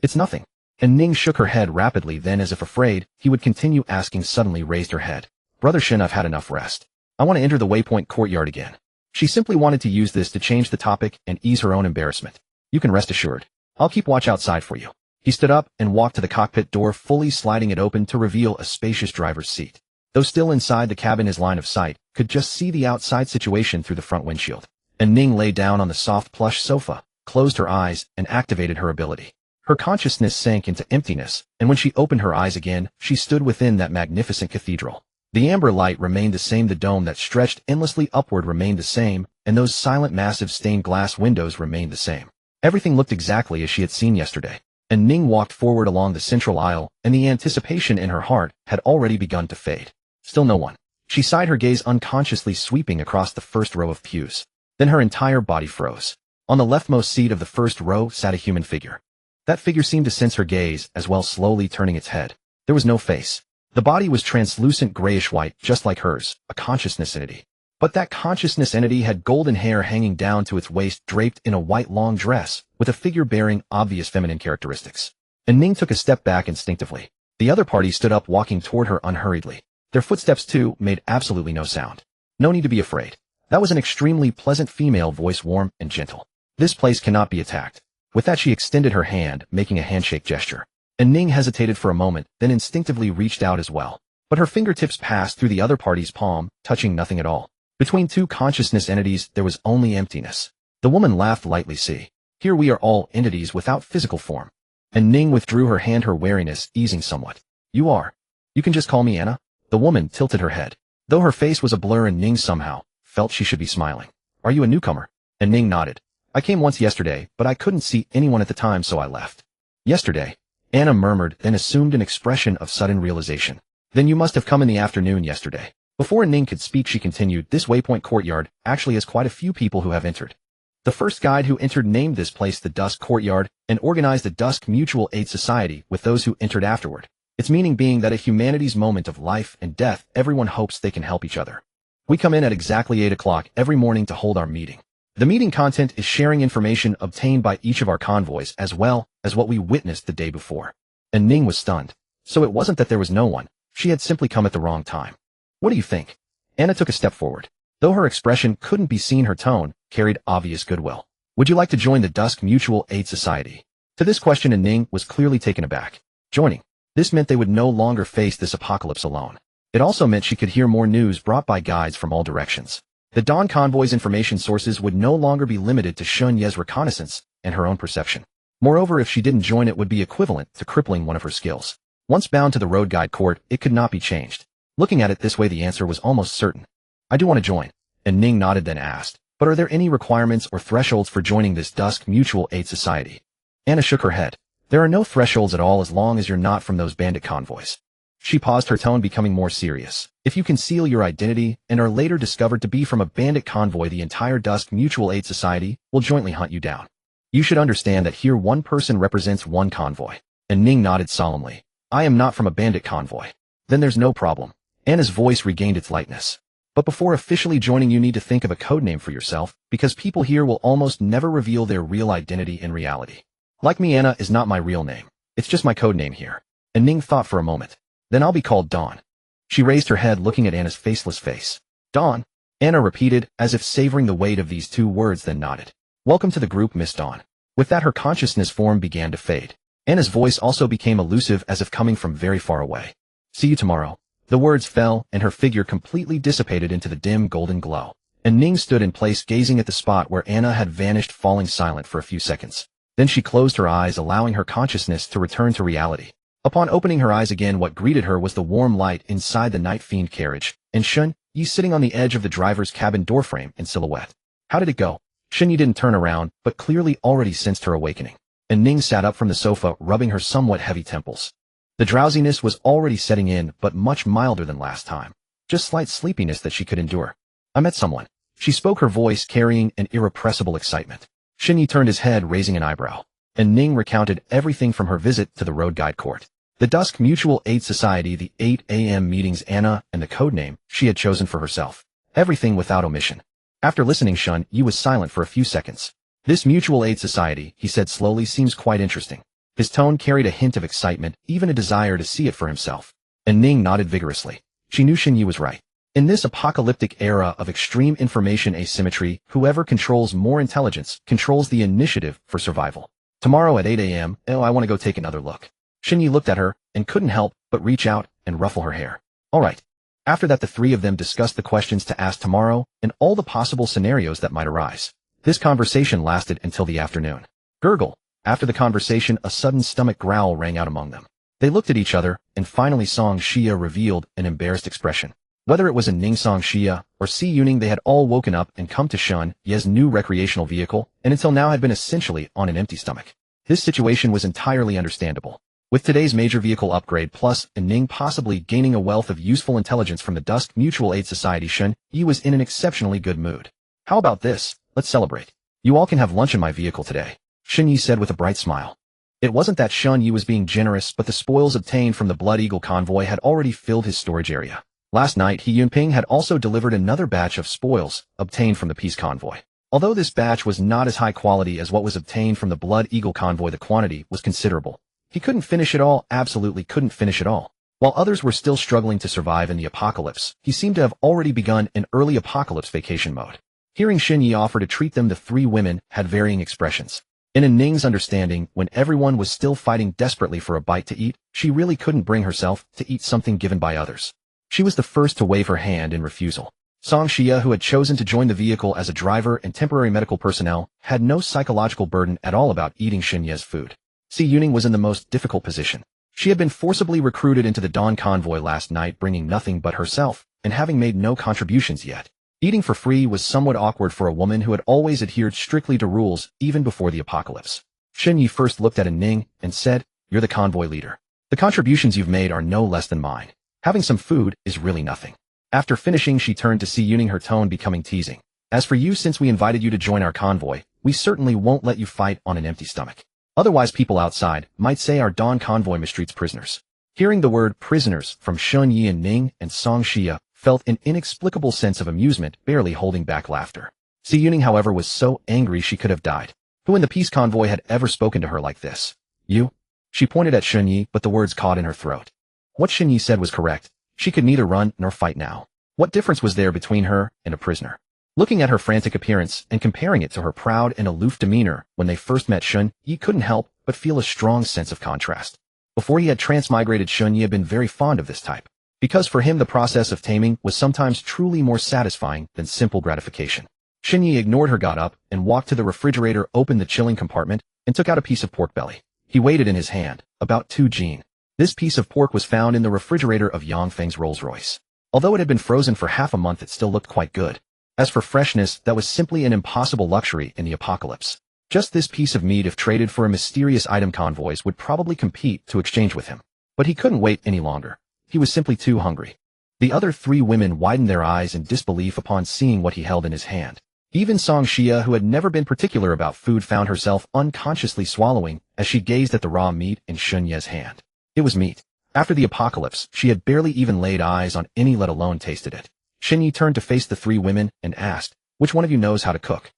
It's nothing. And Ning shook her head rapidly, then as if afraid he would continue asking, suddenly raised her head. Brother Shin, I've had enough rest. I want to enter the Waypoint courtyard again. She simply wanted to use this to change the topic and ease her own embarrassment. You can rest assured. I'll keep watch outside for you. He stood up and walked to the cockpit door, fully sliding it open to reveal a spacious driver's seat. Though still inside the cabin, his line of sight could just see the outside situation through the front windshield. And Ning lay down on the soft plush sofa, closed her eyes, and activated her ability. Her consciousness sank into emptiness, and when she opened her eyes again, she stood within that magnificent cathedral. The amber light remained the same, the dome that stretched endlessly upward remained the same, and those silent massive stained glass windows remained the same. Everything looked exactly as she had seen yesterday. And Ning walked forward along the central aisle, and the anticipation in her heart had already begun to fade. Still no one. She sighed, her gaze unconsciously sweeping across the first row of pews. Then her entire body froze. On the leftmost seat of the first row sat a human figure. That figure seemed to sense her gaze as well, slowly turning its head. There was no face. The body was translucent grayish-white, just like hers, a consciousness entity. But that consciousness entity had golden hair hanging down to its waist, draped in a white long dress, with a figure bearing obvious feminine characteristics. And Ning took a step back instinctively. The other party stood up, walking toward her unhurriedly. Their footsteps, too, made absolutely no sound. No need to be afraid. That was an extremely pleasant female voice, warm and gentle. This place cannot be attacked. With that, she extended her hand, making a handshake gesture. And Ning hesitated for a moment, then instinctively reached out as well. But her fingertips passed through the other party's palm, touching nothing at all. Between two consciousness entities, there was only emptiness. The woman laughed lightly. See, here we are all entities without physical form. And Ning withdrew her hand, her wariness easing somewhat. You can just call me Anna? The woman tilted her head. Though her face was a blur, and Ning somehow felt she should be smiling. Are you a newcomer? And Ning nodded. I came once yesterday, but I couldn't see anyone at the time, so I left. Yesterday? Anna murmured, then assumed an expression of sudden realization. Then you must have come in the afternoon yesterday. Before Ning could speak, she continued, this Waypoint courtyard actually has quite a few people who have entered. The first guide who entered named this place the Dusk Courtyard and organized a Dusk Mutual Aid Society with those who entered afterward. Its meaning being that at humanity's moment of life and death, everyone hopes they can help each other. We come in at exactly 8 o'clock every morning to hold our meeting. The meeting content is sharing information obtained by each of our convoys as well as what we witnessed the day before. And Ning was stunned. So it wasn't that there was no one. She had simply come at the wrong time. What do you think? Anna took a step forward. Though her expression couldn't be seen, her tone carried obvious goodwill. Would you like to join the Dusk Mutual Aid Society? To this question, and Ning was clearly taken aback. Joining. This meant they would no longer face this apocalypse alone. It also meant she could hear more news brought by guides from all directions. The Dawn Convoy's information sources would no longer be limited to Shun Ye's reconnaissance and her own perception. Moreover, if she didn't join, it would be equivalent to crippling one of her skills. Once bound to the road guide court, it could not be changed. Looking at it this way, the answer was almost certain. I do want to join. And Ning nodded then asked, but are there any requirements or thresholds for joining this Dusk Mutual Aid Society? Anna shook her head. There are no thresholds at all as long as you're not from those bandit convoys. She paused, her tone becoming more serious. If you conceal your identity and are later discovered to be from a bandit convoy, the entire Dusk Mutual Aid Society will jointly hunt you down. You should understand that here one person represents one convoy. And Ning nodded solemnly. I am not from a bandit convoy. Then there's no problem. Anna's voice regained its lightness. But before officially joining, you need to think of a code name for yourself, because people here will almost never reveal their real identity in reality. Like me, Anna is not my real name. It's just my code name here. And Ning thought for a moment. Then I'll be called Dawn. She raised her head, looking at Anna's faceless face. Dawn? Anna repeated, as if savoring the weight of these two words, then nodded. Welcome to the group, Miss Dawn. With that, her consciousness form began to fade. Anna's voice also became elusive, as if coming from very far away. See you tomorrow. The words fell, and her figure completely dissipated into the dim golden glow. And Ning stood in place, gazing at the spot where Anna had vanished, falling silent for a few seconds. Then she closed her eyes, allowing her consciousness to return to reality. Upon opening her eyes again, what greeted her was the warm light inside the Night Fiend carriage, and Shun Yi sitting on the edge of the driver's cabin doorframe in silhouette. How did it go? Shun Yi didn't turn around, but clearly already sensed her awakening. And Ning sat up from the sofa, rubbing her somewhat heavy temples. The drowsiness was already setting in, but much milder than last time. Just slight sleepiness that she could endure. I met someone. She spoke, her voice carrying an irrepressible excitement. Shun Yi turned his head, raising an eyebrow. And Ning recounted everything from her visit to the road guide court, the Dusk Mutual Aid Society, the 8 a.m. meetings, Anna, and the codename she had chosen for herself. Everything without omission. After listening, Shun Yi was silent for a few seconds. This Mutual Aid Society, he said slowly, seems quite interesting. His tone carried a hint of excitement, even a desire to see it for himself. And Ning nodded vigorously. She knew Shun Yi was right. In this apocalyptic era of extreme information asymmetry, whoever controls more intelligence controls the initiative for survival. Tomorrow at 8 a.m., I want to go take another look. Shun Yi looked at her, and couldn't help but reach out and ruffle her hair. All right. After that, the three of them discussed the questions to ask tomorrow, and all the possible scenarios that might arise. This conversation lasted until the afternoon. Gurgle. After the conversation, a sudden stomach growl rang out among them. They looked at each other, and finally Song Xia revealed an embarrassed expression. Whether it was in Ning Song Xia or Si Yuning, they had all woken up and come to Shun Yi's new recreational vehicle, and until now had been essentially on an empty stomach. This situation was entirely understandable. With today's major vehicle upgrade plus and Ning possibly gaining a wealth of useful intelligence from the Dusk Mutual Aid Society, Shun Yi was in an exceptionally good mood. How about this? Let's celebrate. You all can have lunch in my vehicle today, Shun Yi said with a bright smile. It wasn't that Shun Yi was being generous, but the spoils obtained from the Blood Eagle convoy had already filled his storage area. Last night, He Yunping had also delivered another batch of spoils obtained from the peace convoy. Although this batch was not as high quality as what was obtained from the Blood Eagle convoy, the quantity was considerable. He couldn't finish it all, absolutely couldn't finish it all. While others were still struggling to survive in the apocalypse, he seemed to have already begun an early apocalypse vacation mode. Hearing Shun Yi offer to treat them, the three women had varying expressions. In Ning's understanding, when everyone was still fighting desperately for a bite to eat, she really couldn't bring herself to eat something given by others. She was the first to wave her hand in refusal. Song Xia, who had chosen to join the vehicle as a driver and temporary medical personnel, had no psychological burden at all about eating Shun Yi's food. Si Yuning was in the most difficult position. She had been forcibly recruited into the Dawn convoy last night, bringing nothing but herself, and having made no contributions yet. Eating for free was somewhat awkward for a woman who had always adhered strictly to rules even before the apocalypse. Shun Yi first looked at Ning and said, "You're the convoy leader. The contributions you've made are no less than mine. Having some food is really nothing." After finishing, she turned to Si Yuning, her tone becoming teasing. "As for you, since we invited you to join our convoy, we certainly won't let you fight on an empty stomach. Otherwise people outside might say our Dawn convoy mistreats prisoners." Hearing the word prisoners from Shun Yi, and Ning and Song Xia felt an inexplicable sense of amusement, barely holding back laughter. Si Yuning, however, was so angry she could have died. Who in the peace convoy had ever spoken to her like this? You? She pointed at Shun Yi, but the words caught in her throat. What Shun Yi said was correct. She could neither run nor fight now. What difference was there between her and a prisoner? Looking at her frantic appearance and comparing it to her proud and aloof demeanor when they first met, Shun Yi couldn't help but feel a strong sense of contrast. Before he had transmigrated, Shun Yi had been very fond of this type, because for him the process of taming was sometimes truly more satisfying than simple gratification. Shun Yi ignored her, got up, and walked to the refrigerator, opened the chilling compartment, and took out a piece of pork belly. He weighed it in his hand, about 2 jin. This piece of pork was found in the refrigerator of Yang Feng's Rolls-Royce. Although it had been frozen for half a month, it still looked quite good. As for freshness, that was simply an impossible luxury in the apocalypse. Just this piece of meat, if traded for a mysterious item, convoys would probably compete to exchange with him. But he couldn't wait any longer. He was simply too hungry. The other three women widened their eyes in disbelief upon seeing what he held in his hand. Even Song Xia, who had never been particular about food, found herself unconsciously swallowing as she gazed at the raw meat in Shun Ye's hand. It was meat. After the apocalypse, she had barely even laid eyes on any, let alone tasted it. Shen Yi turned to face the three women and asked, "Which one of you knows how to cook?"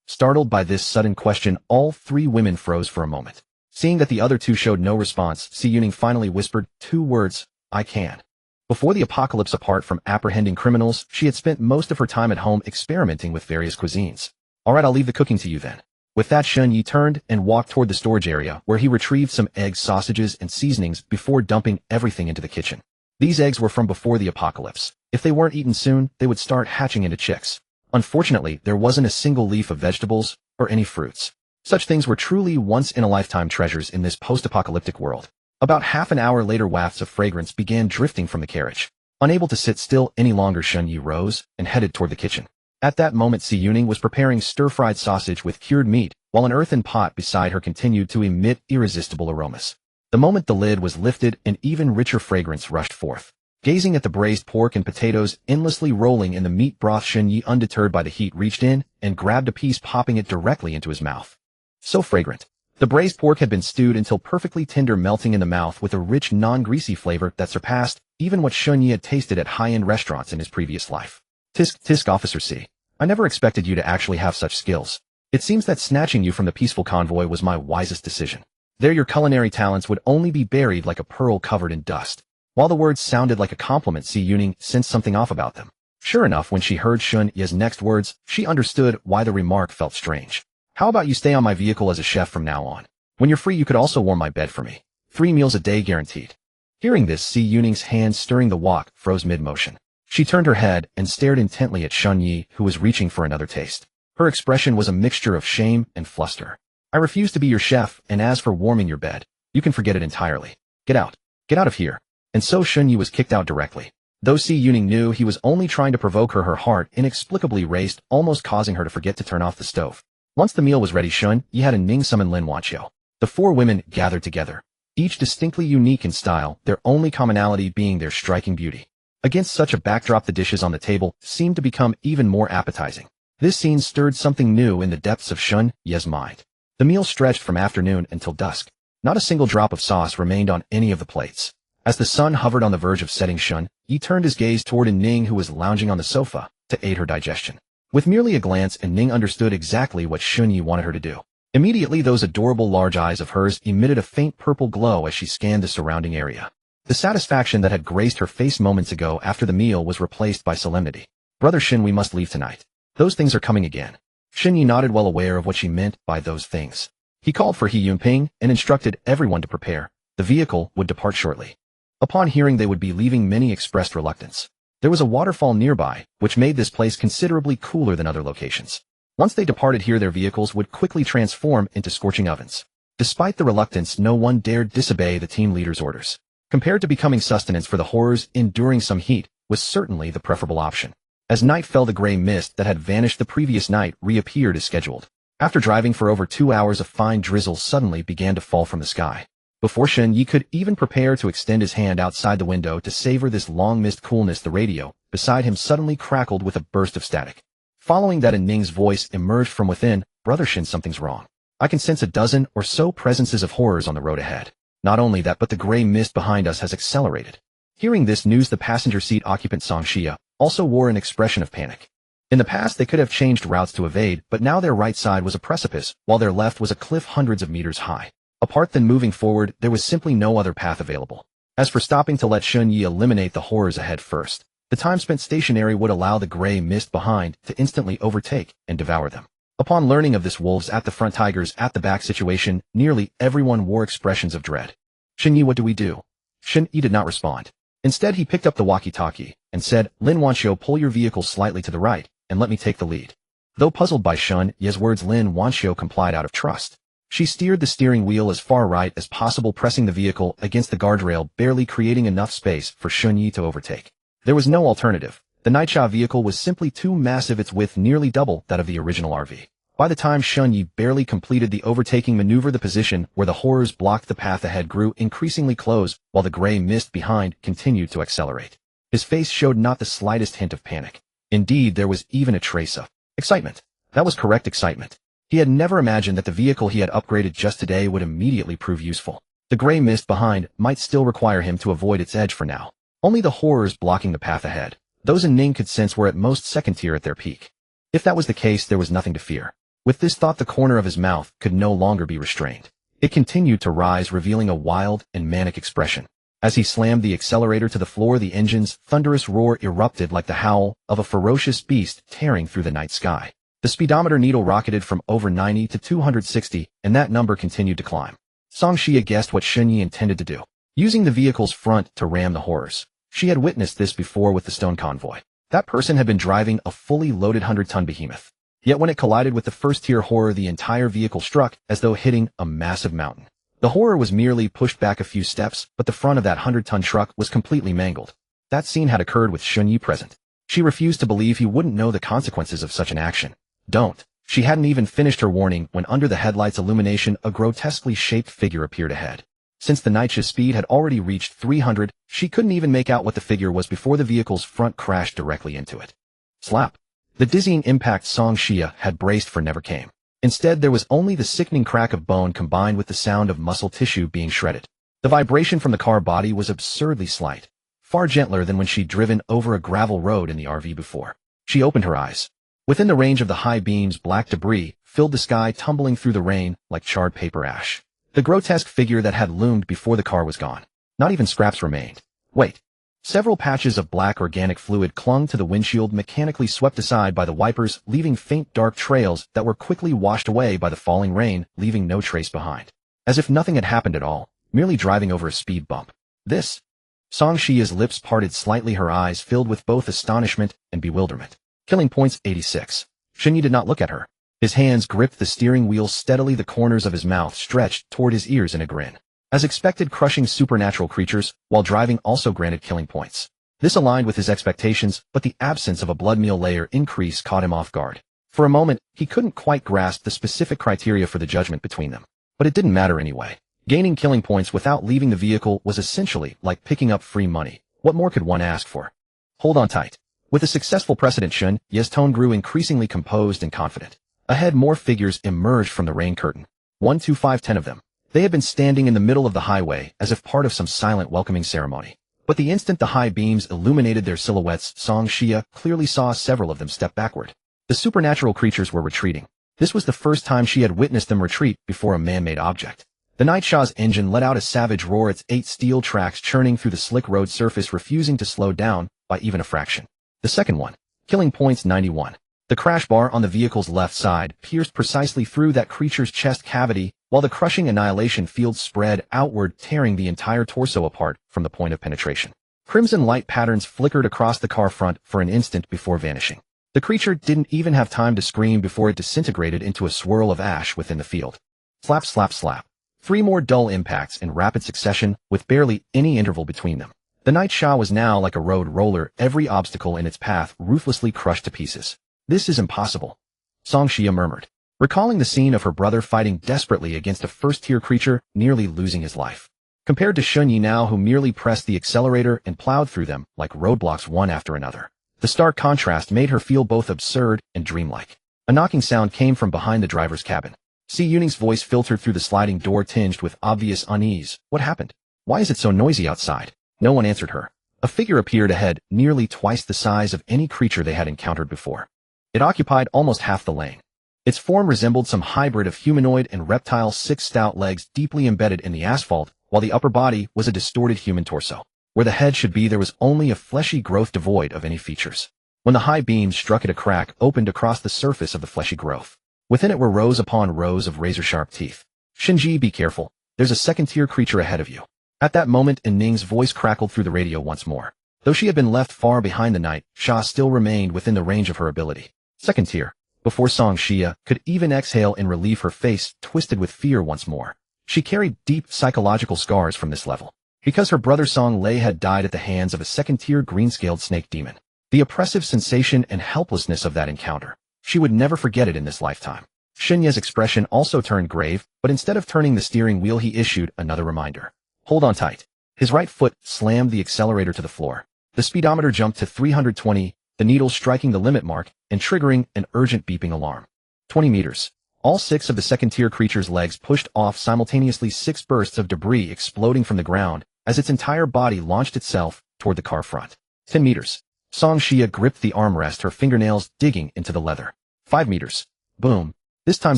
Startled by this sudden question, all three women froze for a moment. Seeing that the other two showed no response, Si Yuning finally whispered two words, "I can." Before the apocalypse, apart from apprehending criminals, she had spent most of her time at home experimenting with various cuisines. "Alright, I'll leave the cooking to you then." With that, Shen Yi turned and walked toward the storage area, where he retrieved some eggs, sausages, and seasonings before dumping everything into the kitchen. These eggs were from before the apocalypse. If they weren't eaten soon, they would start hatching into chicks. Unfortunately, there wasn't a single leaf of vegetables or any fruits. Such things were truly once-in-a-lifetime treasures in this post-apocalyptic world. About half an hour later, wafts of fragrance began drifting from the carriage. Unable to sit still any longer, Shen Yi rose and headed toward the kitchen. At that moment, Si Yuning was preparing stir-fried sausage with cured meat, while an earthen pot beside her continued to emit irresistible aromas. The moment the lid was lifted, an even richer fragrance rushed forth. Gazing at the braised pork and potatoes endlessly rolling in the meat broth, Shen Yi, undeterred by the heat, reached in and grabbed a piece, popping it directly into his mouth. So fragrant. The braised pork had been stewed until perfectly tender, melting in the mouth with a rich, non-greasy flavor that surpassed even what Shen Yi had tasted at high-end restaurants in his previous life. Tisk, Officer C. I never expected you to actually have such skills. It seems that snatching you from the peaceful convoy was my wisest decision. There, your culinary talents would only be buried like a pearl covered in dust. While the words sounded like a compliment, Si Yuning sensed something off about them. Sure enough, when she heard Shun Ye's next words, she understood why the remark felt strange. How about you stay on my vehicle as a chef from now on? When you're free, you could also warm my bed for me. 3 meals a day guaranteed. Hearing this, Si Yuning's hand stirring the wok froze mid-motion. She turned her head and stared intently at Shun Yi, who was reaching for another taste. Her expression was a mixture of shame and fluster. I refuse to be your chef, and as for warming your bed, you can forget it entirely. Get out. Get out of here. And so Shun Yi was kicked out directly. Though Si Yuning knew he was only trying to provoke her, her heart inexplicably raced, almost causing her to forget to turn off the stove. Once the meal was ready, Shun Yi had Ning summon Lin Wanqiu. The 4 women gathered together, each distinctly unique in style, their only commonality being their striking beauty. Against such a backdrop, the dishes on the table seemed to become even more appetizing. This scene stirred something new in the depths of Shun Yi's mind. The meal stretched from afternoon until dusk. Not a single drop of sauce remained on any of the plates. As the sun hovered on the verge of setting, Shun Yi turned his gaze toward Ning, who was lounging on the sofa, to aid her digestion. With merely a glance, Ning understood exactly what Shun Yi wanted her to do. Immediately, those adorable large eyes of hers emitted a faint purple glow as she scanned the surrounding area. The satisfaction that had graced her face moments ago after the meal was replaced by solemnity. Brother Shin, we must leave tonight. Those things are coming again. Shin Yi nodded, well aware of what she meant by those things. He called for He Yunping and instructed everyone to prepare. The vehicle would depart shortly. Upon hearing they would be leaving, many expressed reluctance. There was a waterfall nearby, which made this place considerably cooler than other locations. Once they departed here, their vehicles would quickly transform into scorching ovens. Despite the reluctance, no one dared disobey the team leader's orders. Compared to becoming sustenance for the horrors, enduring some heat was certainly the preferable option. As night fell, the gray mist that had vanished the previous night reappeared as scheduled. After driving for over 2 hours, a fine drizzle suddenly began to fall from the sky. Before Shen Yi could even prepare to extend his hand outside the window to savor this long mist coolness, the radio beside him suddenly crackled with a burst of static. Following that, Ning's voice emerged from within. Brother Shin, something's wrong. I can sense a dozen or so presences of horrors on the road ahead. Not only that, but the gray mist behind us has accelerated. Hearing this news, the passenger seat occupant Song Xia also wore an expression of panic. In the past, they could have changed routes to evade, but now their right side was a precipice, while their left was a cliff hundreds of meters high. Apart than moving forward, there was simply no other path available. As for stopping to let Shun Yi eliminate the horrors ahead first, the time spent stationary would allow the gray mist behind to instantly overtake and devour them. Upon learning of this wolves at the front, tigers at the back situation, nearly everyone wore expressions of dread. Shin Yi, what do we do? Shin Yi did not respond. Instead, he picked up the walkie-talkie and said, Lin Wanqiu, pull your vehicle slightly to the right and let me take the lead. Though puzzled by Shun Yi's words, Lin Wanqiu complied out of trust. She steered the steering wheel as far right as possible, pressing the vehicle against the guardrail, barely creating enough space for Shun Yi to overtake. There was no alternative. The Nightshaw vehicle was simply too massive, its width nearly double that of the original RV. By the time Shun Yi barely completed the overtaking maneuver, the position where the horrors blocked the path ahead grew increasingly close, while the gray mist behind continued to accelerate. His face showed not the slightest hint of panic. Indeed, there was even a trace of excitement. That was correct, excitement. He had never imagined that the vehicle he had upgraded just today would immediately prove useful. The gray mist behind might still require him to avoid its edge for now. Only the horrors blocking the path ahead, those in Ning could sense, were at most second tier at their peak. If that was the case, there was nothing to fear. With this thought, the corner of his mouth could no longer be restrained. It continued to rise, revealing a wild and manic expression. As he slammed the accelerator to the floor, the engine's thunderous roar erupted like the howl of a ferocious beast tearing through the night sky. The speedometer needle rocketed from over 90 to 260, and that number continued to climb. Song Xia guessed what Shun Yi intended to do, using the vehicle's front to ram the horrors. She had witnessed this before with the stone convoy. That person had been driving a fully loaded 100-ton behemoth. Yet when it collided with the first-tier horror, the entire vehicle struck as though hitting a massive mountain. The horror was merely pushed back a few steps, but the front of that 100-ton truck was completely mangled. That scene had occurred with Shun Yi present. She refused to believe he wouldn't know the consequences of such an action. Don't. She hadn't even finished her warning when under the headlights' illumination a grotesquely shaped figure appeared ahead. Since the Nightshaw's speed had already reached 300, she couldn't even make out what the figure was before the vehicle's front crashed directly into it. Slap. The dizzying impact Song Xia had braced for never came. Instead, there was only the sickening crack of bone combined with the sound of muscle tissue being shredded. The vibration from the car body was absurdly slight, far gentler than when she'd driven over a gravel road in the RV before. She opened her eyes. Within the range of the high beams, black debris filled the sky, tumbling through the rain like charred paper ash. The grotesque figure that had loomed before the car was gone. Not even scraps remained. Wait. Several patches of black organic fluid clung to the windshield, mechanically swept aside by the wipers, leaving faint dark trails that were quickly washed away by the falling rain, leaving no trace behind. As if nothing had happened at all, merely driving over a speed bump. This? Song Xia's lips parted slightly, her eyes filled with both astonishment and bewilderment. Killing points 86. Shun Yi did not look at her. His hands gripped the steering wheel steadily, the corners of his mouth stretched toward his ears in a grin. As expected, crushing supernatural creatures while driving also granted killing points. This aligned with his expectations, but the absence of a blood meal layer increase caught him off guard. For a moment, he couldn't quite grasp the specific criteria for the judgment between them. But it didn't matter anyway. Gaining killing points without leaving the vehicle was essentially like picking up free money. What more could one ask for? Hold on tight. With a successful precedent, Shun Yi's tone grew increasingly composed and confident. Ahead, more figures emerged from the rain curtain. 1, 2, 5, 10 of them. They had been standing in the middle of the highway as if part of some silent welcoming ceremony. But the instant the high beams illuminated their silhouettes, Song Xia clearly saw several of them step backward. The supernatural creatures were retreating. This was the first time she had witnessed them retreat before a man-made object. The Nightshaw's engine let out a savage roar, its 8 steel tracks churning through the slick road surface, refusing to slow down by even a fraction. The second one. Killing points 91. The crash bar on the vehicle's left side pierced precisely through that creature's chest cavity, while the crushing annihilation field spread outward, tearing the entire torso apart from the point of penetration. Crimson light patterns flickered across the car front for an instant before vanishing. The creature didn't even have time to scream before it disintegrated into a swirl of ash within the field. Slap, slap, slap. 3 more dull impacts in rapid succession, with barely any interval between them. The Nightshaw was now like a road roller, every obstacle in its path ruthlessly crushed to pieces. This is impossible, Song Xia murmured, recalling the scene of her brother fighting desperately against a first-tier creature, nearly losing his life. Compared to Shun Yi now, who merely pressed the accelerator and plowed through them like roadblocks one after another. The stark contrast made her feel both absurd and dreamlike. A knocking sound came from behind the driver's cabin. Si Yuning's voice filtered through the sliding door, tinged with obvious unease. What happened? Why is it so noisy outside? No one answered her. A figure appeared ahead, nearly twice the size of any creature they had encountered before. It occupied almost half the lane. Its form resembled some hybrid of humanoid and reptile, 6 stout legs deeply embedded in the asphalt, while the upper body was a distorted human torso. Where the head should be, there was only a fleshy growth devoid of any features. When the high beams struck it, a crack opened across the surface of the fleshy growth. Within it were rows upon rows of razor-sharp teeth. Shinji, be careful. There's a second-tier creature ahead of you. At that moment, Ning's voice crackled through the radio once more. Though she had been left far behind, the Nightshaw still remained within the range of her ability. Second tier. Before Song Xia could even exhale in relief, her face twisted with fear once more. She carried deep psychological scars from this level. Because her brother Song Lei had died at the hands of a second-tier green-scaled snake demon. The oppressive sensation and helplessness of that encounter. She would never forget it in this lifetime. Shenye's expression also turned grave, but instead of turning the steering wheel he issued another reminder. Hold on tight. His right foot slammed the accelerator to the floor. The speedometer jumped to 320, the needle striking the limit mark and triggering an urgent beeping alarm. 20 meters. All 6 of the second-tier creature's legs pushed off simultaneously, 6 bursts of debris exploding from the ground as its entire body launched itself toward the car front. 10 meters. Song Xia gripped the armrest, her fingernails digging into the leather. 5 meters. Boom. This time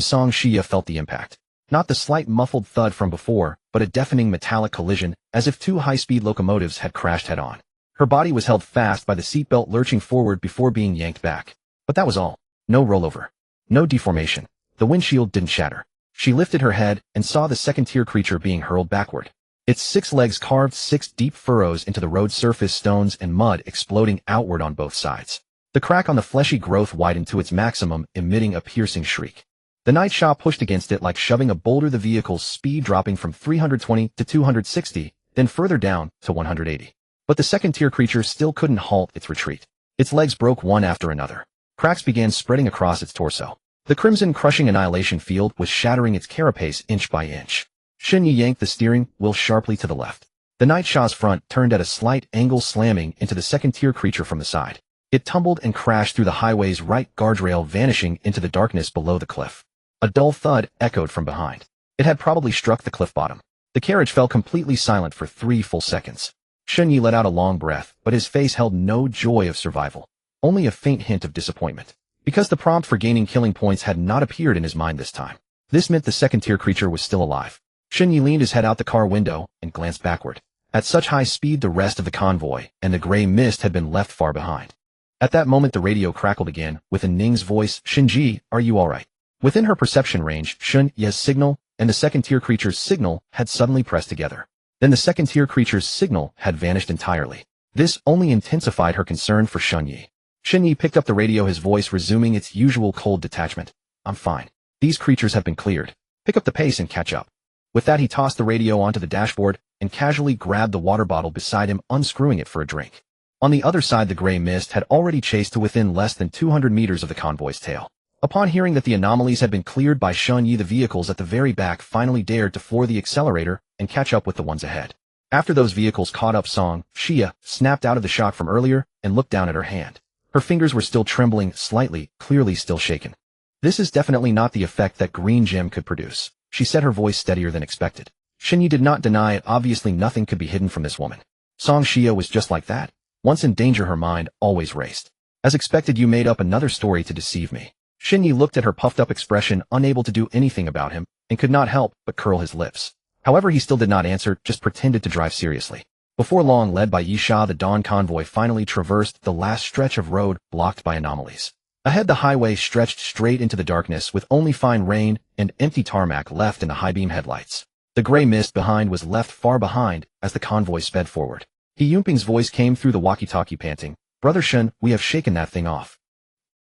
Song Xia felt the impact. Not the slight muffled thud from before, but a deafening metallic collision, as if 2 high-speed locomotives had crashed head-on. Her body was held fast by the seatbelt, lurching forward before being yanked back. But that was all. No rollover. No deformation. The windshield didn't shatter. She lifted her head and saw the second-tier creature being hurled backward. Its 6 legs carved 6 deep furrows into the road surface, stones and mud exploding outward on both sides. The crack on the fleshy growth widened to its maximum, emitting a piercing shriek. The night Sha pushed against it like shoving a boulder, the vehicle's speed dropping from 320 to 260, then further down to 180. But the second-tier creature still couldn't halt its retreat. Its legs broke one after another. Cracks began spreading across its torso. The crimson crushing annihilation field was shattering its carapace inch by inch. Shenyi yanked the steering wheel sharply to the left. The night Sha's front turned at a slight angle, slamming into the second-tier creature from the side. It tumbled and crashed through the highway's right guardrail, vanishing into the darkness below the cliff. A dull thud echoed from behind. It had probably struck the cliff bottom. The carriage fell completely silent for 3 full seconds. Shenyi let out a long breath, but his face held no joy of survival, only a faint hint of disappointment. Because the prompt for gaining killing points had not appeared in his mind this time. This meant the second-tier creature was still alive. Shenyi leaned his head out the car window and glanced backward. At such high speed, the rest of the convoy and the gray mist had been left far behind. At that moment, the radio crackled again, with a Ning's voice. "Shinji, are you alright?" Within her perception range, Shun Ye's signal and the second-tier creature's signal had suddenly pressed together. Then the second-tier creature's signal had vanished entirely. This only intensified her concern for Shun Yi. Shin Yi picked up the radio, his voice resuming its usual cold detachment. "I'm fine. These creatures have been cleared. Pick up the pace and catch up." With that, he tossed the radio onto the dashboard and casually grabbed the water bottle beside him, unscrewing it for a drink. On the other side, the gray mist had already chased to within less than 200 meters of the convoy's tail. Upon hearing that the anomalies had been cleared by Shun Yi, the vehicles at the very back finally dared to floor the accelerator and catch up with the ones ahead. After those vehicles caught up, Song Xia snapped out of the shock from earlier and looked down at her hand. Her fingers were still trembling slightly, clearly still shaken. "This is definitely not the effect that green gem could produce," she said, her voice steadier than expected. Shin Yi did not deny it. Obviously nothing could be hidden from this woman. Song Xia was just like that. Once in danger, her mind always raced. "As expected, you made up another story to deceive me." Shin Yi looked at her puffed-up expression, unable to do anything about him, and could not help but curl his lips. However, he still did not answer, just pretended to drive seriously. Before long, led by Yisha, the Dawn convoy finally traversed the last stretch of road blocked by anomalies. Ahead, the highway stretched straight into the darkness, with only fine rain and empty tarmac left in the high-beam headlights. The gray mist behind was left far behind as the convoy sped forward. He Yumping's voice came through the walkie-talkie, panting, "Brother Shun, we have shaken that thing off."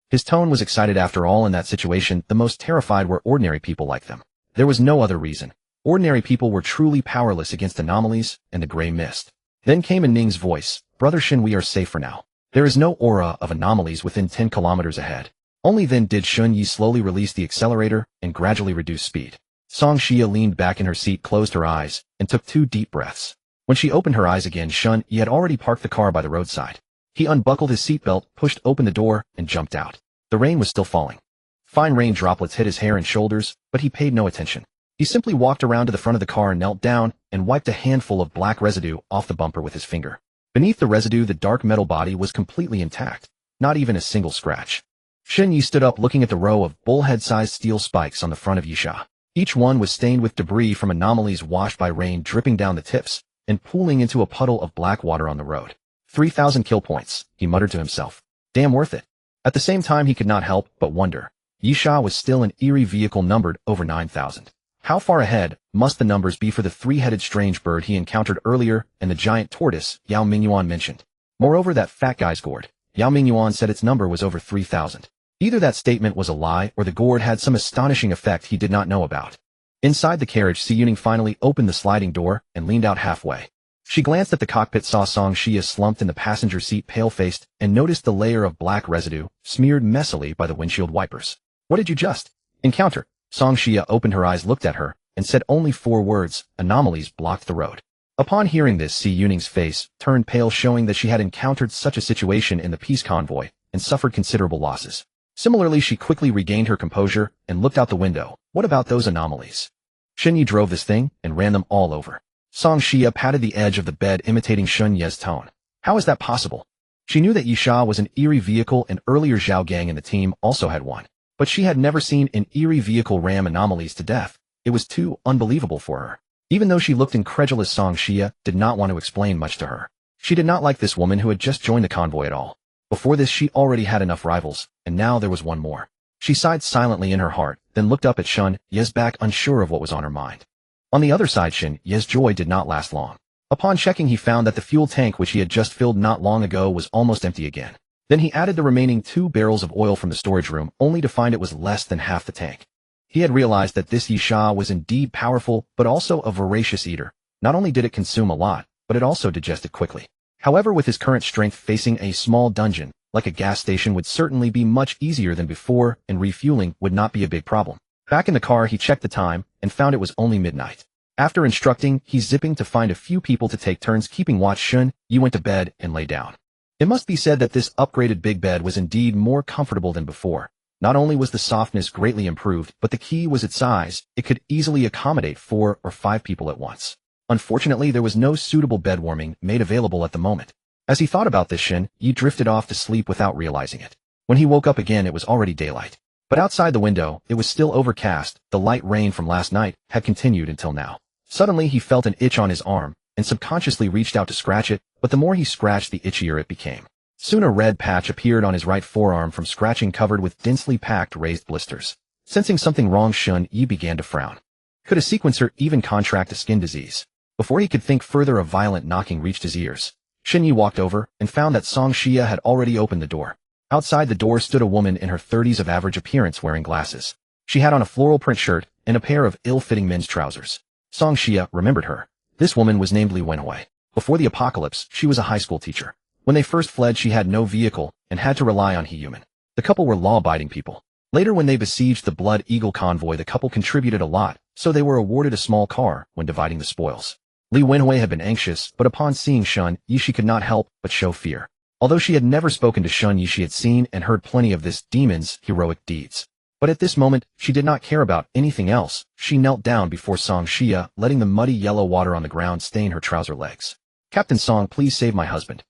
His tone was excited. After all, in that situation, the most terrified were ordinary people like them. There was no other reason. Ordinary people were truly powerless against anomalies and the gray mist. Then came a Ning's voice, "Brother Shin, we are safe for now. There is no aura of anomalies within 10 kilometers ahead." Only then did Shun Yi slowly release the accelerator and gradually reduce speed. Song Xia leaned back in her seat, closed her eyes, and took 2 deep breaths. When she opened her eyes again, Shun Yi had already parked the car by the roadside. He unbuckled his seatbelt, pushed open the door, and jumped out. The rain was still falling. Fine rain droplets hit his hair and shoulders, but he paid no attention. He simply walked around to the front of the car, knelt down, and wiped a handful of black residue off the bumper with his finger. Beneath the residue, the dark metal body was completely intact, not even a single scratch. Shin Yi stood up, looking at the row of bullhead-sized steel spikes on the front of Yisha. Each one was stained with debris from anomalies washed by rain, dripping down the tips and pooling into a puddle of black water on the road. 3,000 kill points, he muttered to himself. Damn worth it. At the same time, he could not help but wonder. Yisha was still an eerie vehicle numbered over 9,000. How far ahead must the numbers be for the 3-headed strange bird he encountered earlier and the giant tortoise Yao Mingyuan mentioned? Moreover, that fat guy's gourd. Yao Mingyuan said its number was over 3,000. Either that statement was a lie or the gourd had some astonishing effect he did not know about. Inside the carriage, Si Yuning finally opened the sliding door and leaned out halfway. She glanced at the cockpit, saw Song Xia slumped in the passenger seat pale-faced, and noticed the layer of black residue, smeared messily by the windshield wipers. What did you just encounter? Song Xia opened her eyes, looked at her, and said only 4 words: anomalies blocked the road. Upon hearing this, Si Yuning's face turned pale, showing that she had encountered such a situation in the peace convoy, and suffered considerable losses. Similarly, she quickly regained her composure, and looked out the window. What about those anomalies? Shen Yi drove this thing, and ran them all over. Song Xia patted the edge of the bed, imitating Shen Ye's tone. How is that possible? She knew that Yisha was an eerie vehicle, and earlier Zhao Gang and the team also had one. But she had never seen an eerie vehicle ram anomalies to death. It was too unbelievable for her. Even though she looked incredulous, Song Xia did not want to explain much to her. She did not like this woman who had just joined the convoy at all. Before this, she already had enough rivals, and now there was one more. She sighed silently in her heart, then looked up at Shen Ye's back, unsure of what was on her mind. On the other side, Shen Ye's joy did not last long. Upon checking, he found that the fuel tank which he had just filled not long ago was almost empty again. Then he added the remaining 2 barrels of oil from the storage room, only to find it was less than half the tank. He had realized that this Yisha was indeed powerful, but also a voracious eater. Not only did it consume a lot, but it also digested quickly. However, with his current strength, facing a small dungeon, like a gas station, would certainly be much easier than before, and refueling would not be a big problem. Back in the car, he checked the time, and found it was only midnight. After instructing, he's zipping to find a few people to take turns keeping watch. Shen Yi went to bed and lay down. It must be said that this upgraded big bed was indeed more comfortable than before. Not only was the softness greatly improved, but the key was its size. It could easily accommodate 4 or 5 people at once. Unfortunately, there was no suitable bed warming made available at the moment. As he thought about this, Shen Yi drifted off to sleep without realizing it. When he woke up again, it was already daylight. But outside the window, it was still overcast. The light rain from last night had continued until now. Suddenly, he felt an itch on his arm, and subconsciously reached out to scratch it, but the more he scratched, the itchier it became. Soon a red patch appeared on his right forearm from scratching, covered with densely packed raised blisters. Sensing something wrong, Shen Yi began to frown. Could a sequencer even contract a skin disease? Before he could think further, a violent knocking reached his ears. Shen Yi walked over, and found that Song Xia had already opened the door. Outside the door stood a woman in her 30s of average appearance, wearing glasses. She had on a floral print shirt, and a pair of ill-fitting men's trousers. Song Xia remembered her. This woman was named Li Wenhui. Before the apocalypse, she was a high school teacher. When they first fled, she had no vehicle, and had to rely on He-Human. The couple were law-abiding people. Later, when they besieged the Blood Eagle convoy, the couple contributed a lot, so they were awarded a small car when dividing the spoils. Li Wenhui had been anxious, but upon seeing Shen Yi, she could not help but show fear. Although she had never spoken to Shen Yi, she had seen and heard plenty of this demon's heroic deeds. But at this moment, she did not care about anything else. She knelt down before Song Xia, letting the muddy yellow water on the ground stain her trouser legs. "Captain Song, please save my husband.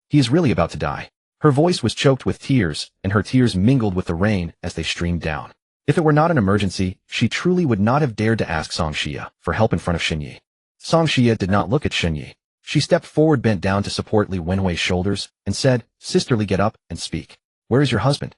He is really about to die." Her voice was choked with tears, and her tears mingled with the rain as they streamed down. If it were not an emergency, she truly would not have dared to ask Song Xia for help in front of Shen Yi. Song Xia did not look at Shen Yi. She stepped forward, bent down to support Li Wenhui's shoulders, and said, "Sisterly, get up and speak. Where is your husband?"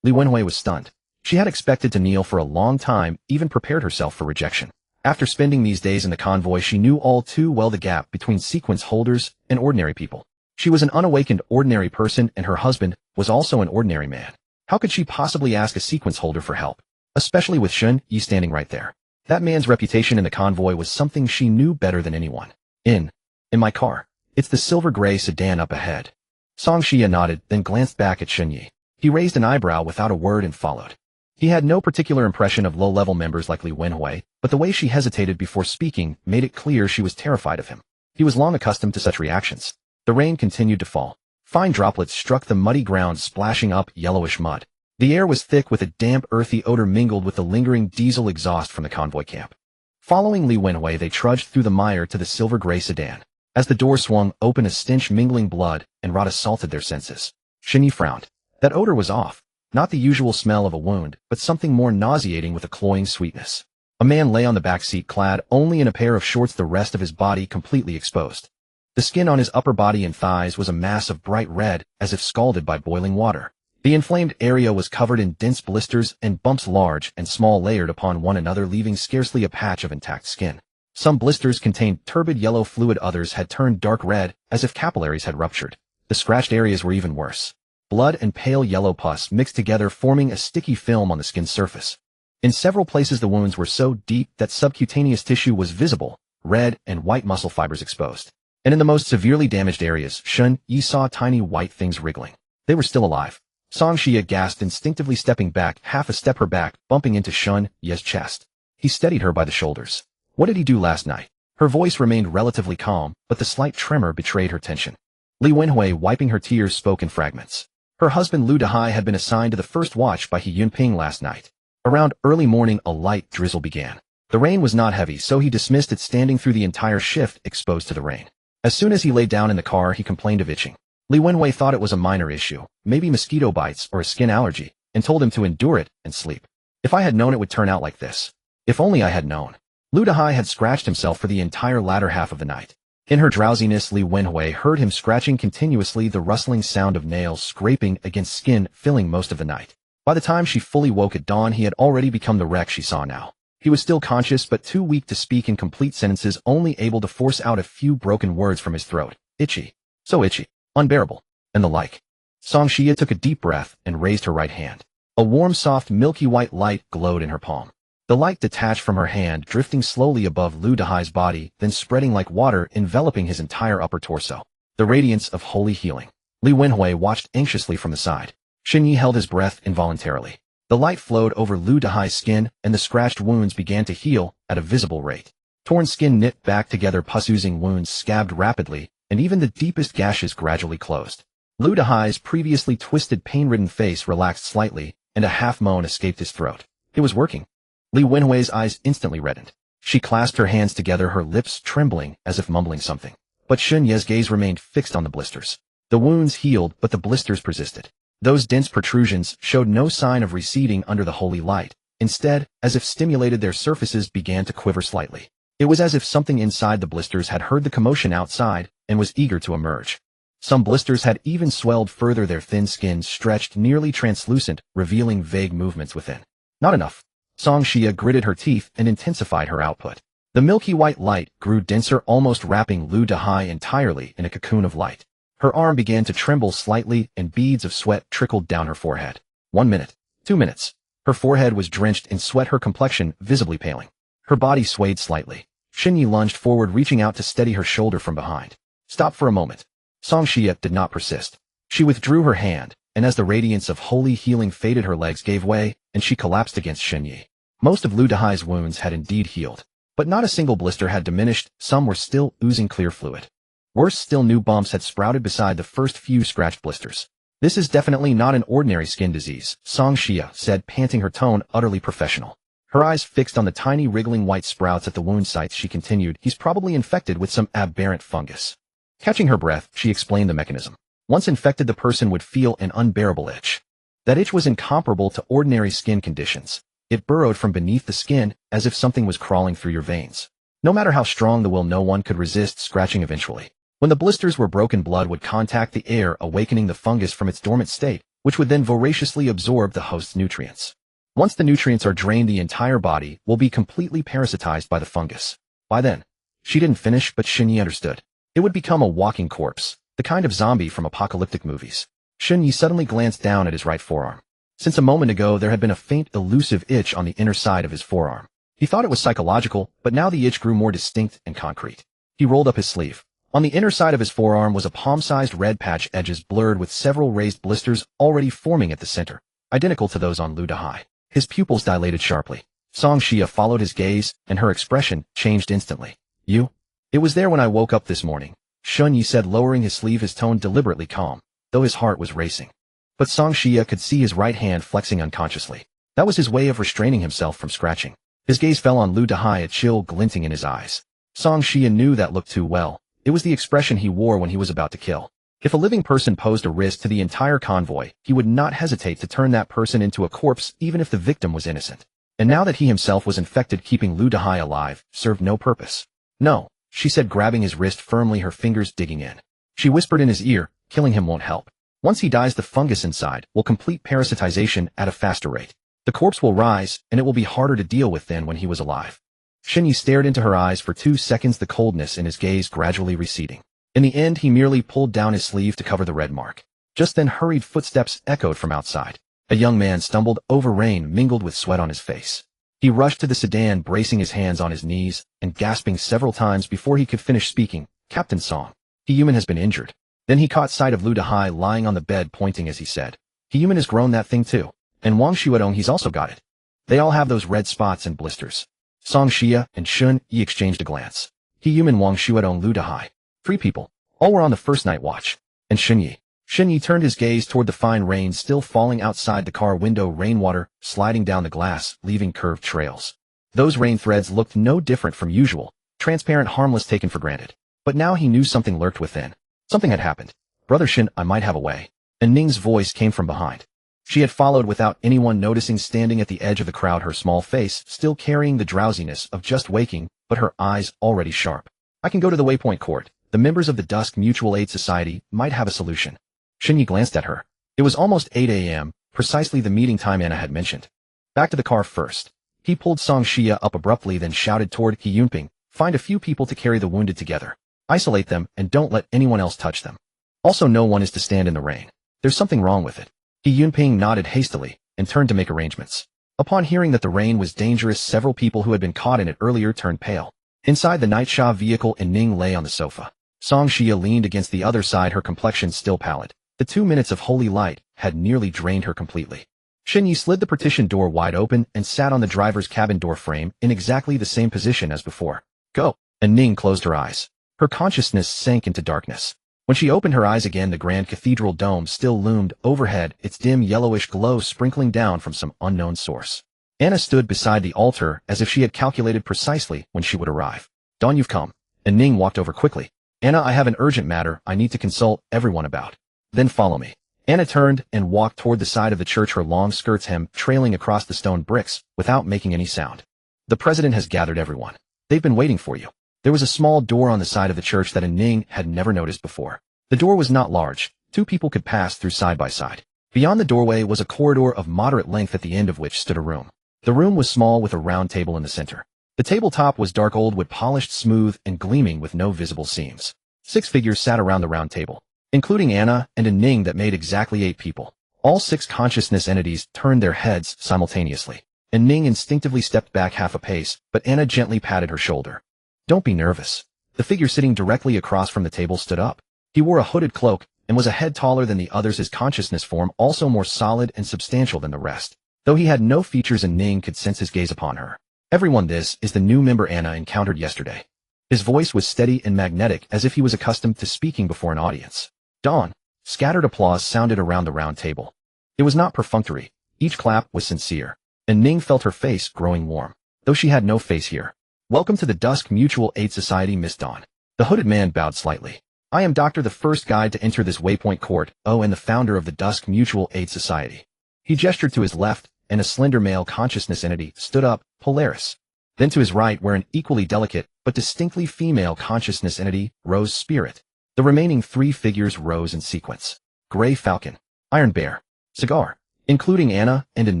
Li Wenhui was stunned. She had expected to kneel for a long time, even prepared herself for rejection. After spending these days in the convoy, she knew all too well the gap between sequence holders and ordinary people. She was an unawakened ordinary person, and her husband was also an ordinary man. How could she possibly ask a sequence holder for help? Especially with Shen Yi standing right there. That man's reputation in the convoy was something she knew better than anyone. In my car. It's the silver gray sedan up ahead." Song Xia nodded, then glanced back at Shen Yi. He raised an eyebrow without a word and followed. He had no particular impression of low-level members like Li Wenhui, but the way she hesitated before speaking made it clear she was terrified of him. He was long accustomed to such reactions. The rain continued to fall. Fine droplets struck the muddy ground, splashing up yellowish mud. The air was thick with a damp, earthy odor mingled with the lingering diesel exhaust from the convoy camp. Following Li Wenhui, they trudged through the mire to the silver-gray sedan. As the door swung open, a stench mingling blood and rot assaulted their senses. Shen Yi frowned. That odor was off. Not the usual smell of a wound, but something more nauseating with a cloying sweetness. A man lay on the back seat, clad only in a pair of shorts, the rest of his body completely exposed. The skin on his upper body and thighs was a mass of bright red, as if scalded by boiling water. The inflamed area was covered in dense blisters and bumps, large and small, layered upon one another, leaving scarcely a patch of intact skin. Some blisters contained turbid yellow fluid, others had turned dark red, as if capillaries had ruptured. The scratched areas were even worse. Blood and pale yellow pus mixed together, forming a sticky film on the skin's surface. In several places, the wounds were so deep that subcutaneous tissue was visible, red and white muscle fibers exposed. And in the most severely damaged areas, Shun Yi saw tiny white things wriggling. They were still alive. Song Xia gasped, instinctively stepping back, half a step her back, bumping into Shun Yi's chest. He steadied her by the shoulders. What did he do last night? Her voice remained relatively calm, but the slight tremor betrayed her tension. Li Wenhui, wiping her tears, spoke in fragments. Her husband Lu Dehai had been assigned to the first watch by He Yunping last night. Around early morning, a light drizzle began. The rain was not heavy, so he dismissed it, standing through the entire shift exposed to the rain. As soon as he lay down in the car, he complained of itching. Li Wenhui thought it was a minor issue, maybe mosquito bites or a skin allergy, and told him to endure it and sleep. If I had known it would turn out like this. If only I had known. Lu Dehai had scratched himself for the entire latter half of the night. In her drowsiness, Li Wenhui heard him scratching continuously, the rustling sound of nails scraping against skin filling most of the night. By the time she fully woke at dawn, he had already become the wreck she saw now. He was still conscious, but too weak to speak in complete sentences, only able to force out a few broken words from his throat. Itchy. So itchy. Unbearable. And the like. Song Xia took a deep breath and raised her right hand. A warm, soft, milky white light glowed in her palm. The light detached from her hand, drifting slowly above Lu Dehai's body, then spreading like water, enveloping his entire upper torso. The radiance of holy healing. Li Wenhui watched anxiously from the side. Shen Yi held his breath involuntarily. The light flowed over Lu Dehai's skin, and the scratched wounds began to heal at a visible rate. Torn skin knit back together, pus-oozing wounds scabbed rapidly, and even the deepest gashes gradually closed. Lu Dehai's previously twisted, pain-ridden face relaxed slightly, and a half-moan escaped his throat. It was working. Li Wenhui's eyes instantly reddened. She clasped her hands together, her lips trembling as if mumbling something. But Shun Ye's gaze remained fixed on the blisters. The wounds healed, but the blisters persisted. Those dense protrusions showed no sign of receding under the holy light. Instead, as if stimulated, their surfaces began to quiver slightly. It was as if something inside the blisters had heard the commotion outside and was eager to emerge. Some blisters had even swelled further, their thin skins stretched nearly translucent, revealing vague movements within. Not enough. Song Xia gritted her teeth and intensified her output. The milky white light grew denser, almost wrapping Lu Dehai entirely in a cocoon of light. Her arm began to tremble slightly, and beads of sweat trickled down her forehead. 1 minute. 2 minutes. Her forehead was drenched in sweat, her complexion visibly paling. Her body swayed slightly. Shen Yi lunged forward, reaching out to steady her shoulder from behind. Stop for a moment. Song Xia did not persist. She withdrew her hand, and as the radiance of holy healing faded, her legs gave way, and she collapsed against Shen Yi. Most of Lu Dehai's wounds had indeed healed, but not a single blister had diminished. Some were still oozing clear fluid. Worse still, new bumps had sprouted beside the first few scratched blisters. This is definitely not an ordinary skin disease, Song Xia said, panting, her tone utterly professional. Her eyes fixed on the tiny wriggling white sprouts at the wound sites, she continued, he's probably infected with some aberrant fungus. Catching her breath, she explained the mechanism. Once infected, the person would feel an unbearable itch. That itch was incomparable to ordinary skin conditions. It burrowed from beneath the skin, as if something was crawling through your veins. No matter how strong the will, no one could resist scratching eventually. When the blisters were broken, blood would contact the air, awakening the fungus from its dormant state, which would then voraciously absorb the host's nutrients. Once the nutrients are drained, the entire body will be completely parasitized by the fungus. By then, she didn't finish, but Shen Yi understood. It would become a walking corpse, the kind of zombie from apocalyptic movies. Shen Yi suddenly glanced down at his right forearm. Since a moment ago, there had been a faint, elusive itch on the inner side of his forearm. He thought it was psychological, but now the itch grew more distinct and concrete. He rolled up his sleeve. On the inner side of his forearm was a palm-sized red patch, edges blurred with several raised blisters already forming at the center, identical to those on Lu Dehai. His pupils dilated sharply. Song Xia followed his gaze, and her expression changed instantly. You? It was there when I woke up this morning, Shun Yi said, lowering his sleeve, his tone deliberately calm, though his heart was racing. But Song Xia could see his right hand flexing unconsciously. That was his way of restraining himself from scratching. His gaze fell on Lu Dehai, a chill glinting in his eyes. Song Xia knew that look too well. It was the expression he wore when he was about to kill. If a living person posed a risk to the entire convoy, he would not hesitate to turn that person into a corpse, even if the victim was innocent. And now that he himself was infected, keeping Lu Dehai alive served no purpose. No, she said, grabbing his wrist firmly, her fingers digging in. She whispered in his ear, killing him won't help. Once he dies, the fungus inside will complete parasitization at a faster rate. The corpse will rise, and it will be harder to deal with than when he was alive. Shen Yi stared into her eyes for 2 seconds, the coldness in his gaze gradually receding. In the end, he merely pulled down his sleeve to cover the red mark. Just then, hurried footsteps echoed from outside. A young man stumbled over rain mingled with sweat on his face. He rushed to the sedan, bracing his hands on his knees and gasping several times before he could finish speaking. Captain Song. Human has been injured. Then he caught sight of Lu Dehai lying on the bed pointing as he said, Human has grown that thing too. And Wang Xuedong he's also got it. They all have those red spots and blisters. Song Xia and Shun Yi exchanged a glance. Human, Wang Xuedong, Lu Dehai. 3 people. All were on the first night watch. And Shun Yi turned his gaze toward the fine rain still falling outside the car window, rainwater sliding down the glass, leaving curved trails. Those rain threads looked no different from usual, transparent, harmless, taken for granted. But now he knew something lurked within. Something had happened. Brother Shin, I might have a way. And Ning's voice came from behind. She had followed without anyone noticing, standing at the edge of the crowd, her small face still carrying the drowsiness of just waking, but her eyes already sharp. I can go to the Waypoint Court. The members of the Dusk Mutual Aid Society might have a solution. Shinyi glanced at her. It was almost 8 a.m., precisely the meeting time Anna had mentioned. Back to the car first. He pulled Song Xia up abruptly, then shouted toward He Yunping, find a few people to carry the wounded together. Isolate them and don't let anyone else touch them. Also, no one is to stand in the rain. There's something wrong with it. He Yunping nodded hastily and turned to make arrangements. Upon hearing that the rain was dangerous, several people who had been caught in it earlier turned pale. Inside the night Sha vehicle, and Ning lay on the sofa. Song Xia leaned against the other side, her complexion still pallid. The 2 minutes of holy light had nearly drained her completely. Shin Yi slid the partition door wide open and sat on the driver's cabin door frame in exactly the same position as before. Go. And Ning closed her eyes. Her consciousness sank into darkness. When she opened her eyes again, the grand cathedral dome still loomed overhead, its dim yellowish glow sprinkling down from some unknown source. Anna stood beside the altar as if she had calculated precisely when she would arrive. Dawn, you've come. And Ning walked over quickly. Anna, I have an urgent matter I need to consult everyone about. Then follow me. Anna turned and walked toward the side of the church, her long skirt's hem trailing across the stone bricks without making any sound. The president has gathered everyone. They've been waiting for you. There was a small door on the side of the church that Ning had never noticed before. The door was not large. 2 people could pass through side by side. Beyond the doorway was a corridor of moderate length, at the end of which stood a room. The room was small, with a round table in the center. The tabletop was dark old wood, polished, smooth, and gleaming with no visible seams. 6 figures sat around the round table, including Anna and Ning. That made exactly 8 people. All 6 consciousness entities turned their heads simultaneously. And Ning instinctively stepped back half a pace, but Anna gently patted her shoulder. Don't be nervous. The figure sitting directly across from the table stood up. He wore a hooded cloak and was a head taller than the others, his consciousness form also more solid and substantial than the rest. Though he had no features, and Ning could sense his gaze upon her. Everyone, this is the new member Anna encountered yesterday. His voice was steady and magnetic, as if he was accustomed to speaking before an audience. Dawn. Scattered applause sounded around the round table. It was not perfunctory. Each clap was sincere. And Ning felt her face growing warm, though she had no face here. Welcome to the Dusk Mutual Aid Society, Miss Dawn. The hooded man bowed slightly. I am Doctor, the first guide to enter this Waypoint Court, and the founder of the Dusk Mutual Aid Society. He gestured to his left, and a slender male consciousness entity stood up, Polaris. Then to his right, where an equally delicate, but distinctly female consciousness entity rose, Spirit. The remaining 3 figures rose in sequence. Gray Falcon, Iron Bear, Cigar, including Anna and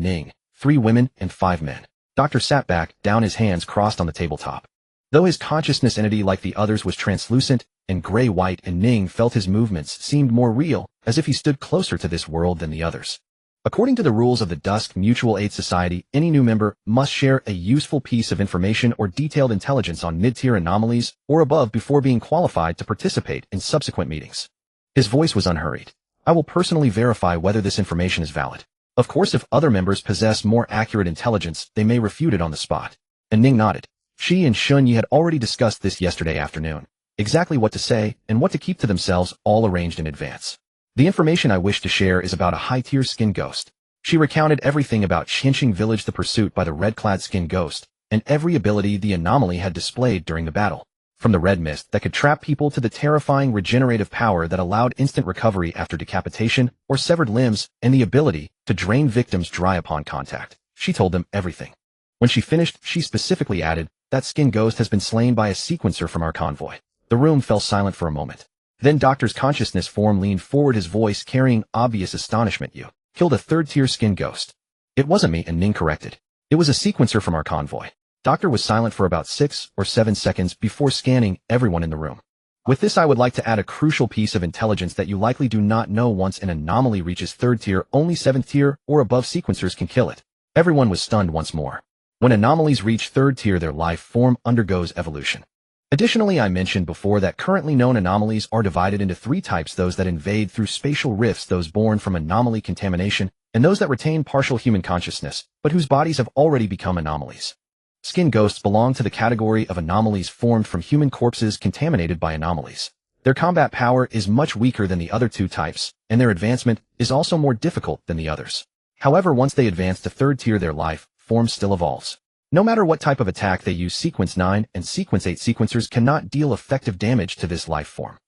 Ning, 3 women and 5 men. Doctor sat back down, his hands crossed on the tabletop. Though his consciousness entity, like the others, was translucent and gray-white, and Ning felt his movements seemed more real, as if he stood closer to this world than the others. According to the rules of the Dusk Mutual Aid Society, any new member must share a useful piece of information or detailed intelligence on mid-tier anomalies or above before being qualified to participate in subsequent meetings. His voice was unhurried. I will personally verify whether this information is valid. Of course, if other members possess more accurate intelligence, they may refute it on the spot. And Ning nodded. She and Shun Yi had already discussed this yesterday afternoon. Exactly what to say and what to keep to themselves, all arranged in advance. The information I wish to share is about a high-tier skin ghost. She recounted everything about Xinqing Village, the pursuit by the red-clad skin ghost, and every ability the anomaly had displayed during the battle. From the red mist that could trap people to the terrifying regenerative power that allowed instant recovery after decapitation or severed limbs, and the ability to drain victims dry upon contact. She told them everything. When she finished, she specifically added, that skin ghost has been slain by a sequencer from our convoy. The room fell silent for a moment. Then Doctor's consciousness form leaned forward, his voice carrying obvious astonishment. You killed a 3rd-tier skin ghost. It wasn't me, and Ning corrected. It was a sequencer from our convoy. Doctor was silent for about 6 or 7 seconds before scanning everyone in the room. With this, I would like to add a crucial piece of intelligence that you likely do not know. Once an anomaly reaches 3rd tier, only 7th tier or above sequencers can kill it. Everyone was stunned once more. When anomalies reach 3rd tier, their life form undergoes evolution. Additionally, I mentioned before that currently known anomalies are divided into three types: those that invade through spatial rifts, those born from anomaly contamination, and those that retain partial human consciousness, but whose bodies have already become anomalies. Skin ghosts belong to the category of anomalies formed from human corpses contaminated by anomalies. Their combat power is much weaker than the other two types, and their advancement is also more difficult than the others. However, once they advance to third tier, their life form still evolves. No matter what type of attack they use, Sequence 9 and Sequence 8 sequencers cannot deal effective damage to this life form.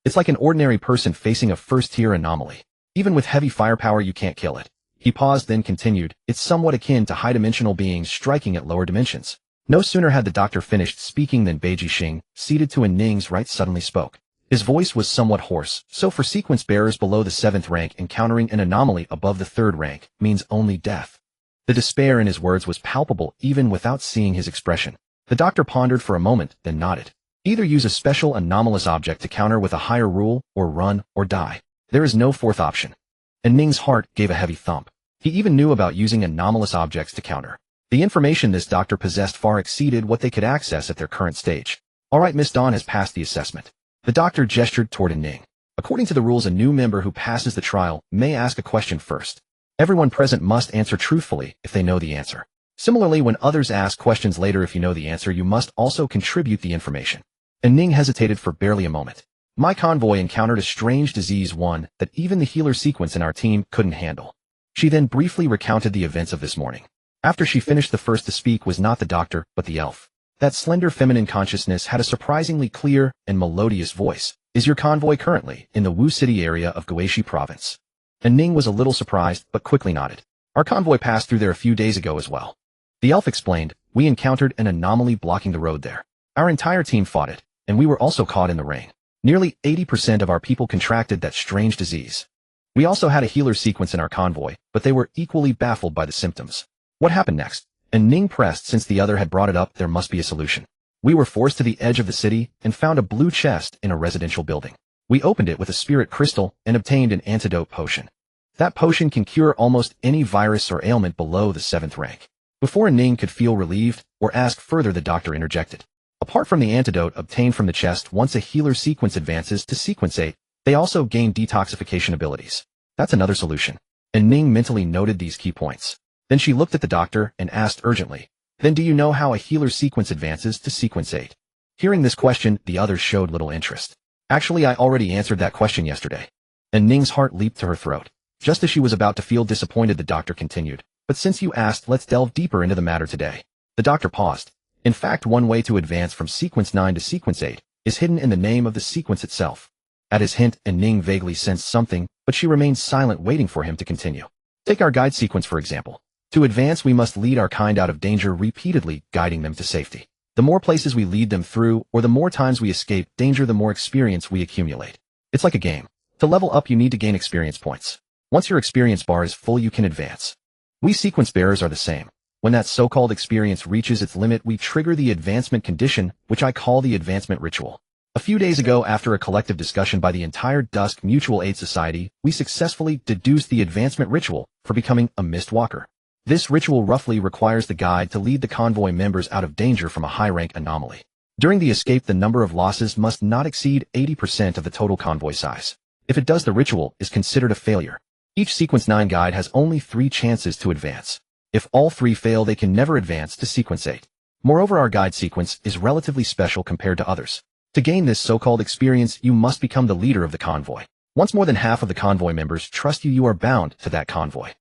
It's like an ordinary person facing a first-tier anomaly. Even with heavy firepower, you can't kill it. He paused, then continued, it's somewhat akin to high-dimensional beings striking at lower dimensions. No sooner had the doctor finished speaking than Beiji Xing, seated to Ning's right, suddenly spoke. His voice was somewhat hoarse, so for sequence bearers below the 7th rank, encountering an anomaly above the 3rd rank means only death. The despair in his words was palpable even without seeing his expression. The doctor pondered for a moment, then nodded. Either use a special anomalous object to counter with a higher rule, or run, or die. There is no fourth option. And Ning's heart gave a heavy thump. He even knew about using anomalous objects to counter. The information this doctor possessed far exceeded what they could access at their current stage. All right, Miss Dawn has passed the assessment. The doctor gestured toward Ning. According to the rules, a new member who passes the trial may ask a question first. Everyone present must answer truthfully if they know the answer. Similarly, when others ask questions later, if you know the answer, you must also contribute the information. And Ning hesitated for barely a moment. My convoy encountered a strange disease, one that even the healer sequence in our team couldn't handle. She then briefly recounted the events of this morning. After she finished, the first to speak was not the doctor, but the elf. That slender feminine consciousness had a surprisingly clear and melodious voice. Is your convoy currently in the Wu City area of Guishi province? And Ning was a little surprised, but quickly nodded. Our convoy passed through there a few days ago as well. The elf explained, we encountered an anomaly blocking the road there. Our entire team fought it, and we were also caught in the rain. Nearly 80% of our people contracted that strange disease. We also had a healer sequence in our convoy, but they were equally baffled by the symptoms. What happened next? And Ning pressed, since the other had brought it up, there must be a solution. We were forced to the edge of the city and found a blue chest in a residential building. We opened it with a spirit crystal and obtained an antidote potion. That potion can cure almost any virus or ailment below the 7th rank. Before Ning could feel relieved or ask further, the doctor interjected. Apart from the antidote obtained from the chest, once a healer sequence advances to sequence 8, they also gain detoxification abilities. That's another solution. And Ning mentally noted these key points. Then she looked at the doctor and asked urgently, then do you know how a healer sequence advances to sequence 8? Hearing this question, the others showed little interest. Actually, I already answered that question yesterday. And Ning's heart leaped to her throat. Just as she was about to feel disappointed, the doctor continued, but since you asked, let's delve deeper into the matter today. The doctor paused. In fact, one way to advance from sequence 9 to sequence 8 is hidden in the name of the sequence itself. At his hint, and Ning vaguely sensed something, but she remained silent, waiting for him to continue. Take our guide sequence for example. To advance, we must lead our kind out of danger, repeatedly guiding them to safety. The more places we lead them through, or the more times we escape danger, the more experience we accumulate. It's like a game. To level up, you need to gain experience points. Once your experience bar is full, you can advance. We sequence bearers are the same. When that so-called experience reaches its limit, we trigger the advancement condition, which I call the advancement ritual. A few days ago, after a collective discussion by the entire Dusk Mutual Aid Society, we successfully deduced the advancement ritual for becoming a mist walker. This ritual roughly requires the guide to lead the convoy members out of danger from a high-rank anomaly. During the escape, the number of losses must not exceed 80% of the total convoy size. If it does, the ritual is considered a failure. Each sequence 9 guide has only 3 chances to advance. If all 3 fail, they can never advance to sequence 8. Moreover, our guide sequence is relatively special compared to others. To gain this so-called experience, you must become the leader of the convoy. Once more than half of the convoy members trust you, you are bound to that convoy.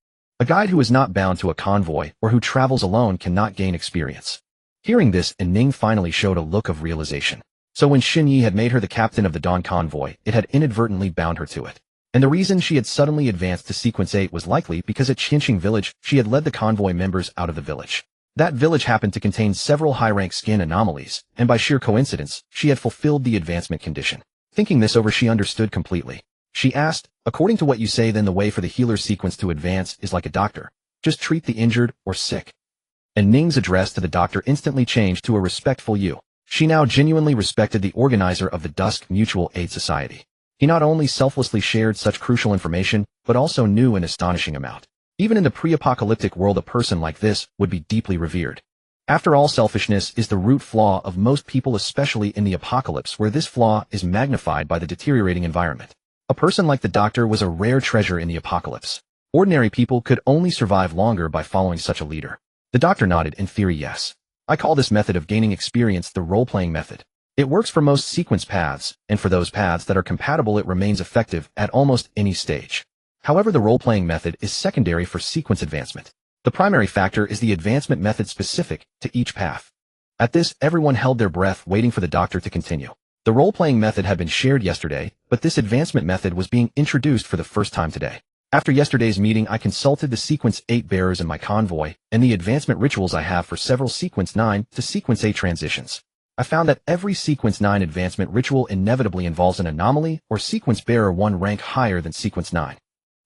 A guide who is not bound to a convoy or who travels alone cannot gain experience. Hearing this, and Ning finally showed a look of realization. So when Xin Yi had made her the captain of the Dawn convoy, it had inadvertently bound her to it. And the reason she had suddenly advanced to sequence 8 was likely because at Qinqing village, she had led the convoy members out of the village. That village happened to contain several high-rank skin anomalies, and by sheer coincidence, she had fulfilled the advancement condition. Thinking this over, she understood completely. She asked, according to what you say, then the way for the healer sequence to advance is like a doctor. Just treat the injured or sick. And Ning's address to the doctor instantly changed to a respectful you. She now genuinely respected the organizer of the Dusk Mutual Aid Society. He not only selflessly shared such crucial information, but also knew an astonishing amount. Even in the pre-apocalyptic world, a person like this would be deeply revered. After all, selfishness is the root flaw of most people, especially in the apocalypse, where this flaw is magnified by the deteriorating environment. A person like the doctor was a rare treasure in the apocalypse. Ordinary people could only survive longer by following such a leader. The doctor nodded. In theory, yes. I call this method of gaining experience the role-playing method. It works for most sequence paths, and for those paths that are compatible it remains effective at almost any stage. However, the role-playing method is secondary for sequence advancement. The primary factor is the advancement method specific to each path. At this, everyone held their breath, waiting for the doctor to continue. The role-playing method had been shared yesterday, but this advancement method was being introduced for the first time today. After yesterday's meeting, I consulted the Sequence 8 bearers in my convoy and the advancement rituals I have for several Sequence 9 to Sequence 8 transitions. I found that every Sequence 9 advancement ritual inevitably involves an anomaly or sequence bearer one rank higher than Sequence 9.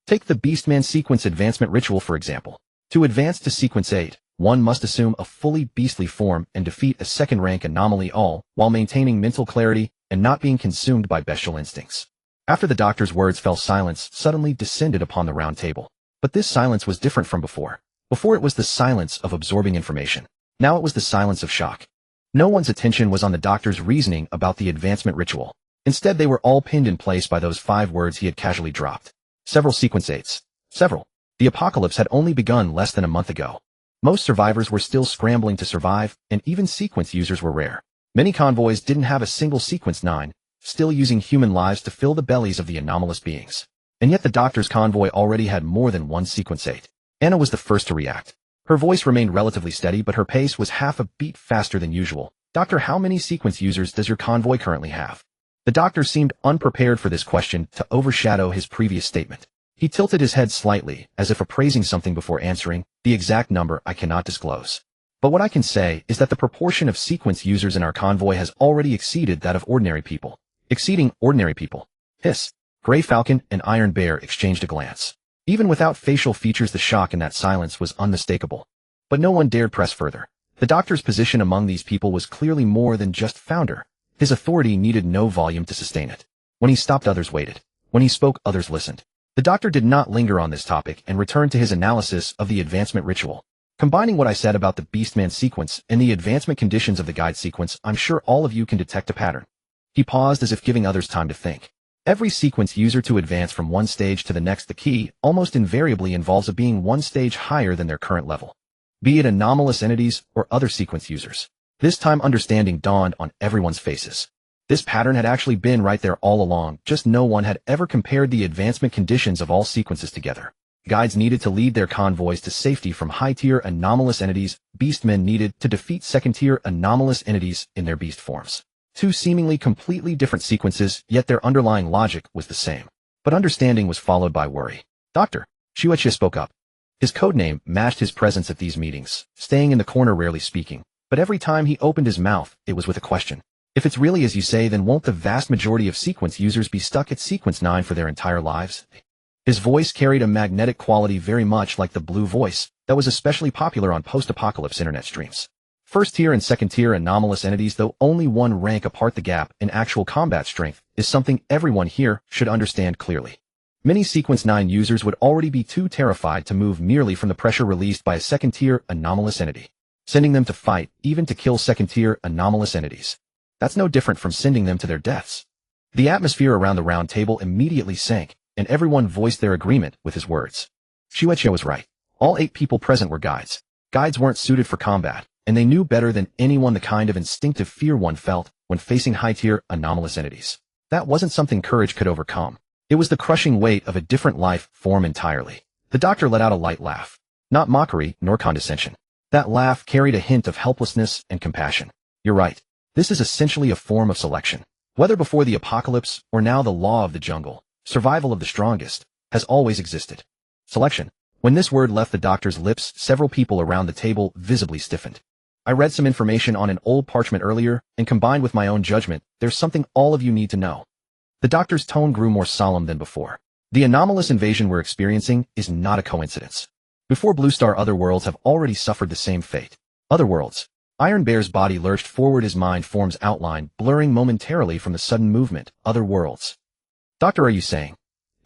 Take the Beastman sequence advancement ritual for example. To advance to Sequence 8, one must assume a fully beastly form and defeat a second-rank anomaly, all while maintaining mental clarity and not being consumed by bestial instincts. After the doctor's words fell, silence suddenly descended upon the round table. But this silence was different from before. Before it was the silence of absorbing information. Now it was the silence of shock. No one's attention was on the doctor's reasoning about the advancement ritual. Instead, they were all pinned in place by those 5 words he had casually dropped. Several Sequence 8s. Several. The apocalypse had only begun less than a month ago. Most survivors were still scrambling to survive, and even sequence users were rare. Many convoys didn't have a single Sequence 9, still using human lives to fill the bellies of the anomalous beings. And yet the doctor's convoy already had more than one Sequence 8. Anna was the first to react. Her voice remained relatively steady, but her pace was half a beat faster than usual. Doctor, how many sequence users does your convoy currently have? The doctor seemed unprepared for this question to overshadow his previous statement. He tilted his head slightly, as if appraising something before answering. The exact number I cannot disclose. But what I can say is that the proportion of sequence users in our convoy has already exceeded that of ordinary people. Exceeding ordinary people. Hiss. Gray Falcon and Iron Bear exchanged a glance. Even without facial features, the shock in that silence was unmistakable. But no one dared press further. The doctor's position among these people was clearly more than just founder. His authority needed no volume to sustain it. When he stopped, others waited. When he spoke, others listened. The doctor did not linger on this topic and returned to his analysis of the advancement ritual. Combining what I said about the Beastman sequence and the advancement conditions of the guide sequence, I'm sure all of you can detect a pattern. He paused as if giving others time to think. Every sequence user to advance from one stage to the next, the key almost invariably involves a being one stage higher than their current level. Be it anomalous entities or other sequence users. This time understanding dawned on everyone's faces. This pattern had actually been right there all along, just no one had ever compared the advancement conditions of all sequences together. Guides needed to lead their convoys to safety from high-tier anomalous entities. Beastmen needed to defeat second-tier anomalous entities in their beast forms. Two seemingly completely different sequences, yet their underlying logic was the same. But understanding was followed by worry. Doctor, Shueqia spoke up. His codename matched his presence at these meetings, staying in the corner rarely speaking. But every time he opened his mouth, it was with a question. If it's really as you say, then won't the vast majority of sequence users be stuck at Sequence 9 for their entire lives? His voice carried a magnetic quality very much like the blue voice that was especially popular on post-apocalypse internet streams. First-tier and second-tier anomalous entities, though only one rank apart, the gap in actual combat strength is something everyone here should understand clearly. Many Sequence 9 users would already be too terrified to move merely from the pressure released by a second-tier anomalous entity. Sending them to fight, even to kill second-tier anomalous entities. That's no different from sending them to their deaths. The atmosphere around the round table immediately sank, and everyone voiced their agreement with his words. Shueqia was right. All 8 people present were guides. Guides weren't suited for combat, and they knew better than anyone the kind of instinctive fear one felt when facing high-tier anomalous entities. That wasn't something courage could overcome. It was the crushing weight of a different life form entirely. The doctor let out a light laugh. Not mockery, nor condescension. That laugh carried a hint of helplessness and compassion. You're right. This is essentially a form of selection. Whether before the apocalypse or now the law of the jungle, survival of the strongest, has always existed. Selection. When this word left the doctor's lips, several people around the table visibly stiffened. I read some information on an old parchment earlier, and combined with my own judgment, there's something all of you need to know. The doctor's tone grew more solemn than before. The anomalous invasion we're experiencing is not a coincidence. Before Blue Star, other worlds have already suffered the same fate. Other worlds. Iron Bear's body lurched forward, his mind forms outline, blurring momentarily from the sudden movement. Other worlds. Doctor, are you saying?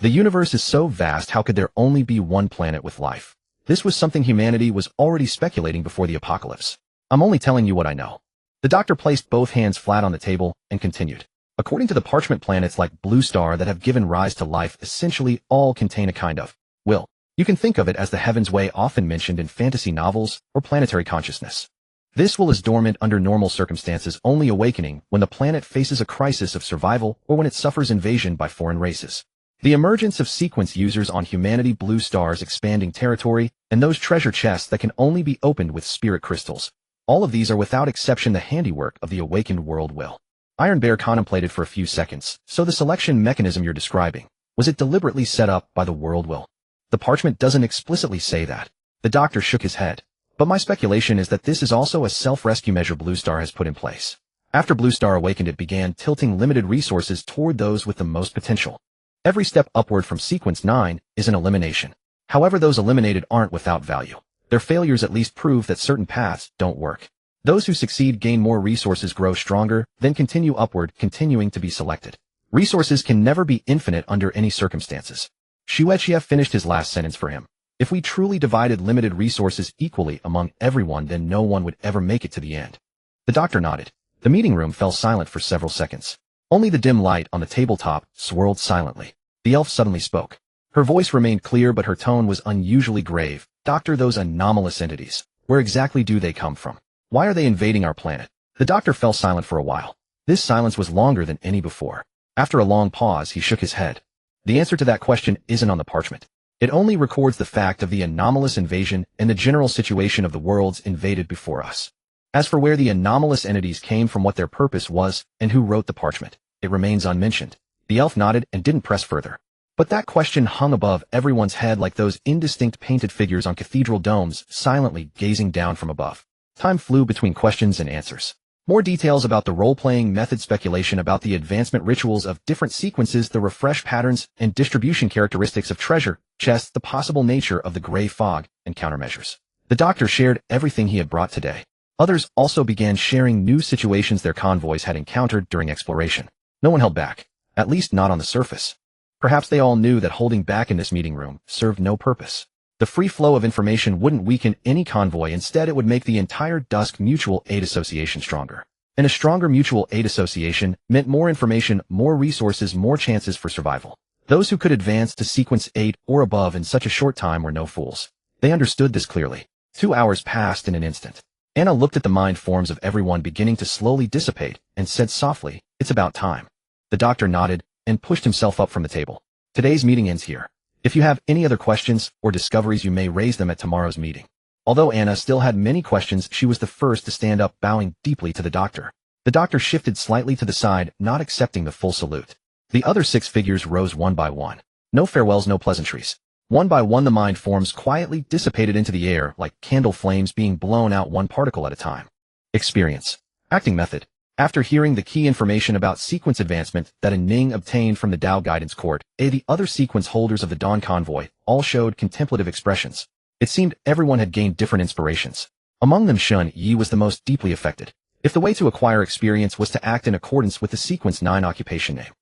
The universe is so vast, how could there only be one planet with life? This was something humanity was already speculating before the apocalypse. I'm only telling you what I know. The doctor placed both hands flat on the table and continued. According to the parchment, planets like Blue Star that have given rise to life essentially all contain a kind of will. You can think of it as the heaven's way often mentioned in fantasy novels or planetary consciousness. This will is dormant under normal circumstances, only awakening when the planet faces a crisis of survival or when it suffers invasion by foreign races. The emergence of sequence users on humanity, Blue Star's expanding territory, and those treasure chests that can only be opened with spirit crystals. All of these are without exception the handiwork of the awakened world will. Iron Bear contemplated for a few seconds. So the selection mechanism you're describing, was it deliberately set up by the world will? The parchment doesn't explicitly say that. The doctor shook his head. But my speculation is that this is also a self-rescue measure Blue Star has put in place. After Blue Star awakened, it began tilting limited resources toward those with the most potential. Every step upward from Sequence 9 is an elimination. However, those eliminated aren't without value. Their failures at least prove that certain paths don't work. Those who succeed gain more resources, grow stronger, then continue upward, continuing to be selected. Resources can never be infinite under any circumstances. Shueqia finished his last sentence for him. If we truly divided limited resources equally among everyone, then no one would ever make it to the end. The doctor nodded. The meeting room fell silent for several seconds. Only the dim light on the tabletop swirled silently. The elf suddenly spoke. Her voice remained clear, but her tone was unusually grave. Doctor, those anomalous entities, where exactly do they come from? Why are they invading our planet? The doctor fell silent for a while. This silence was longer than any before. After a long pause, he shook his head. The answer to that question isn't on the parchment. It only records the fact of the anomalous invasion and the general situation of the worlds invaded before us. As for where the anomalous entities came from, what their purpose was, and who wrote the parchment, it remains unmentioned. The elf nodded and didn't press further. But that question hung above everyone's head like those indistinct painted figures on cathedral domes, silently gazing down from above. Time flew between questions and answers. More details about the role-playing method, speculation about the advancement rituals of different sequences, the refresh patterns and distribution characteristics of treasure chests, the possible nature of the gray fog, and countermeasures. The doctor shared everything he had brought today. Others also began sharing new situations their convoys had encountered during exploration. No one held back, at least not on the surface. Perhaps they all knew that holding back in this meeting room served no purpose. The free flow of information wouldn't weaken any convoy. Instead, it would make the entire Dusk Mutual Aid Association stronger. And a stronger mutual aid association meant more information, more resources, more chances for survival. Those who could advance to Sequence 8 or above in such a short time were no fools. They understood this clearly. 2 hours passed in an instant. Anna looked at the mind forms of everyone beginning to slowly dissipate and said softly, "It's about time." The doctor nodded and pushed himself up from the table. "Today's meeting ends here. If you have any other questions or discoveries, you may raise them at tomorrow's meeting." Although Anna still had many questions, she was the first to stand up, bowing deeply to the doctor. The doctor shifted slightly to the side, not accepting the full salute. The other 6 figures rose one by one. No farewells, no pleasantries. One by one, the mind forms quietly dissipated into the air like candle flames being blown out, one particle at a time. Experience. Acting method. After hearing the key information about sequence advancement that Ning obtained from the Tao Guidance Court, the other sequence holders of the Dawn Convoy all showed contemplative expressions. It seemed everyone had gained different inspirations. Among them, Shun Yi was the most deeply affected. If the way to acquire experience was to act in accordance with the Sequence 9 occupation name,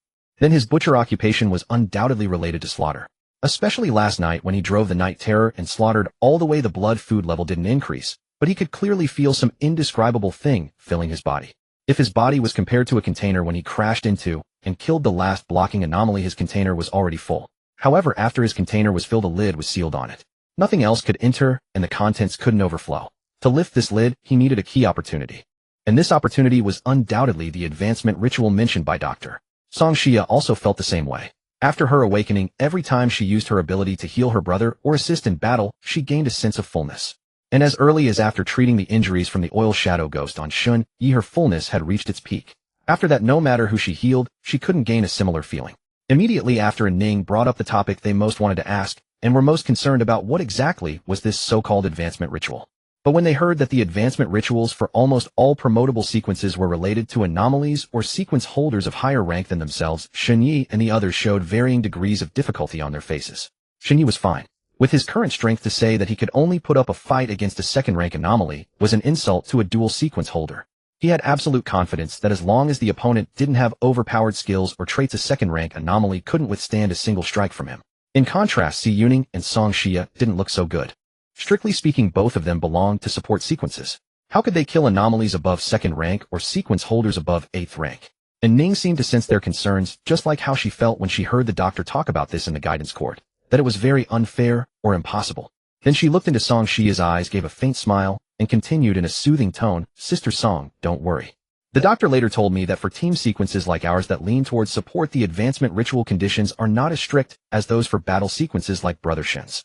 then his butcher occupation was undoubtedly related to slaughter. Especially last night when he drove the Night Terror and slaughtered all the way, the blood food level didn't increase, but he could clearly feel some indescribable thing filling his body. If his body was compared to a container when he crashed into and killed the last blocking anomaly, his container was already full. However, after his container was filled, a lid was sealed on it. Nothing else could enter and the contents couldn't overflow. To lift this lid, he needed a key opportunity. And this opportunity was undoubtedly the advancement ritual mentioned by Dr. Song Xia also felt the same way. After her awakening, every time she used her ability to heal her brother or assist in battle, she gained a sense of fullness. And as early as after treating the injuries from the oil shadow ghost on Shun Yi, her fullness had reached its peak. After that, no matter who she healed, she couldn't gain a similar feeling. Immediately after, Ning brought up the topic they most wanted to ask, and were most concerned about: what exactly was this so-called advancement ritual? But when they heard that the advancement rituals for almost all promotable sequences were related to anomalies or sequence holders of higher rank than themselves, Shun Yi and the others showed varying degrees of difficulty on their faces. Shun Yi was fine. With his current strength, to say that he could only put up a fight against a second-rank anomaly was an insult to a dual sequence holder. He had absolute confidence that as long as the opponent didn't have overpowered skills or traits, a second-rank anomaly couldn't withstand a single strike from him. In contrast, Si Yuning and Song Xia didn't look so good. Strictly speaking, both of them belonged to support sequences. How could they kill anomalies above 2nd rank or sequence holders above 8th rank? And Ning seemed to sense their concerns, just like how she felt when she heard the doctor talk about this in the guidance court, that it was very unfair or impossible. Then she looked into Song Shia's eyes, gave a faint smile, and continued in a soothing tone, "Sister Song, don't worry. The doctor later told me that for team sequences like ours that lean towards support, the advancement ritual conditions are not as strict as those for battle sequences like Brother Shen's.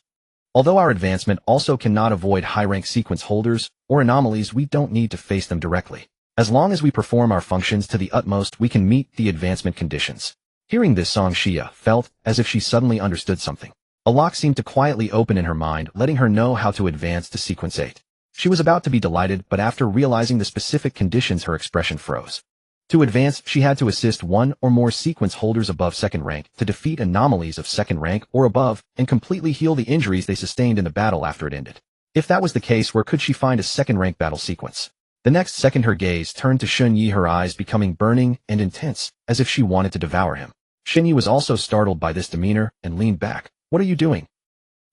Although our advancement also cannot avoid high-rank sequence holders or anomalies, we don't need to face them directly. As long as we perform our functions to the utmost, we can meet the advancement conditions." Hearing this, Song Shia felt as if she suddenly understood something. A lock seemed to quietly open in her mind, letting her know how to advance to sequence 8. She was about to be delighted, but after realizing the specific conditions, her expression froze. To advance, she had to assist one or more sequence holders above 2nd rank to defeat anomalies of 2nd rank or above and completely heal the injuries they sustained in the battle after it ended. If that was the case, where could she find a 2nd rank battle sequence? The next second, her gaze turned to Shun Yi, her eyes becoming burning and intense, as if she wanted to devour him. Shun Yi was also startled by this demeanor and leaned back. "What are you doing?"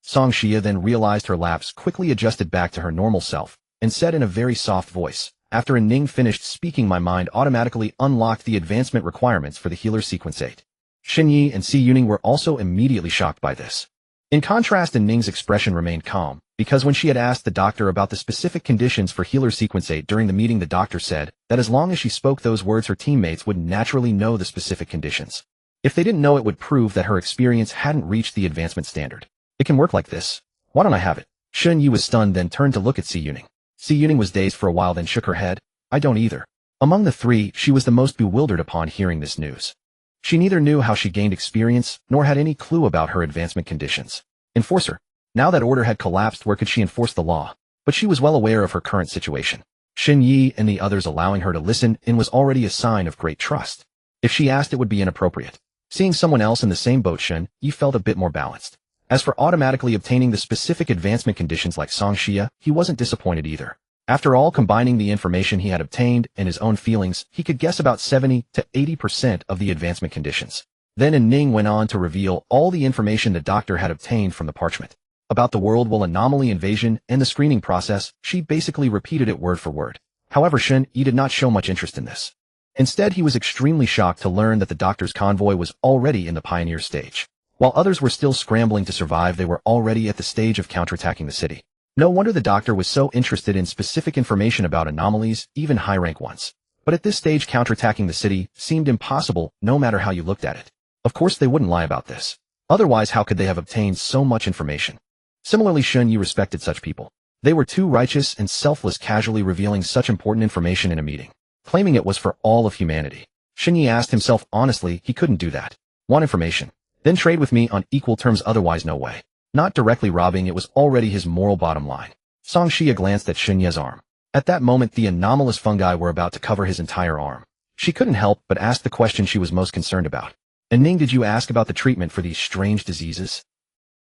Song Shia then realized her lapse, quickly adjusted back to her normal self, and said in a very soft voice, "After Ning finished speaking, my mind automatically unlocked the advancement requirements for the healer sequence 8. Shin Yi and Si Yuning were also immediately shocked by this. In contrast, Ning's expression remained calm, because when she had asked the doctor about the specific conditions for healer sequence 8 during the meeting, the doctor said that as long as she spoke those words, her teammates would naturally know the specific conditions. If they didn't know, it would prove that her experience hadn't reached the advancement standard. "It can work like this. Why don't I have it?" Shun Yi was stunned, then turned to look at Si Yuning. Si Yuning was dazed for a while, then shook her head. "I don't either." Among the three, she was the most bewildered upon hearing this news. She neither knew how she gained experience, nor had any clue about her advancement conditions. Enforcer. Now that order had collapsed, where could she enforce the law? But she was well aware of her current situation. Shin Yi and the others allowing her to listen in was already a sign of great trust. If she asked, it would be inappropriate. Seeing someone else in the same boat, Shin Yi felt a bit more balanced. As for automatically obtaining the specific advancement conditions like Song Xia, he wasn't disappointed either. After all, combining the information he had obtained and his own feelings, he could guess about 70 to 80% of the advancement conditions. Then Ning went on to reveal all the information the doctor had obtained from the parchment. About the world-will anomaly invasion and the screening process, she basically repeated it word for word. However, Shin Yi did not show much interest in this. Instead, he was extremely shocked to learn that the doctor's convoy was already in the pioneer stage. While others were still scrambling to survive, they were already at the stage of counterattacking the city. No wonder the doctor was so interested in specific information about anomalies, even high-rank ones. But at this stage, counterattacking the city seemed impossible, no matter how you looked at it. Of course, they wouldn't lie about this. Otherwise, how could they have obtained so much information? Similarly, Shun Yi respected such people. They were too righteous and selfless, casually revealing such important information in a meeting, claiming it was for all of humanity. Shun Yi asked himself honestly, he couldn't do that. Want information? Then trade with me on equal terms, otherwise no way. Not directly robbing, it was already his moral bottom line. Song Xia glanced at Shin Ye's arm. At that moment, the anomalous fungi were about to cover his entire arm. She couldn't help but ask the question she was most concerned about. "And Ning, did you ask about the treatment for these strange diseases?"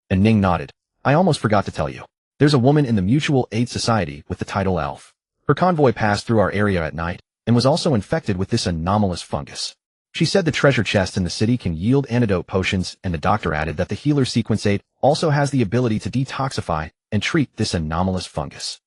And Ning nodded. "I almost forgot to tell you. There's a woman in the Mutual Aid Society with the title Elf. Her convoy passed through our area at night and was also infected with this anomalous fungus. She said the treasure chest in the city can yield antidote potions, and the doctor added that the healer sequence 8 also has the ability to detoxify and treat this anomalous fungus."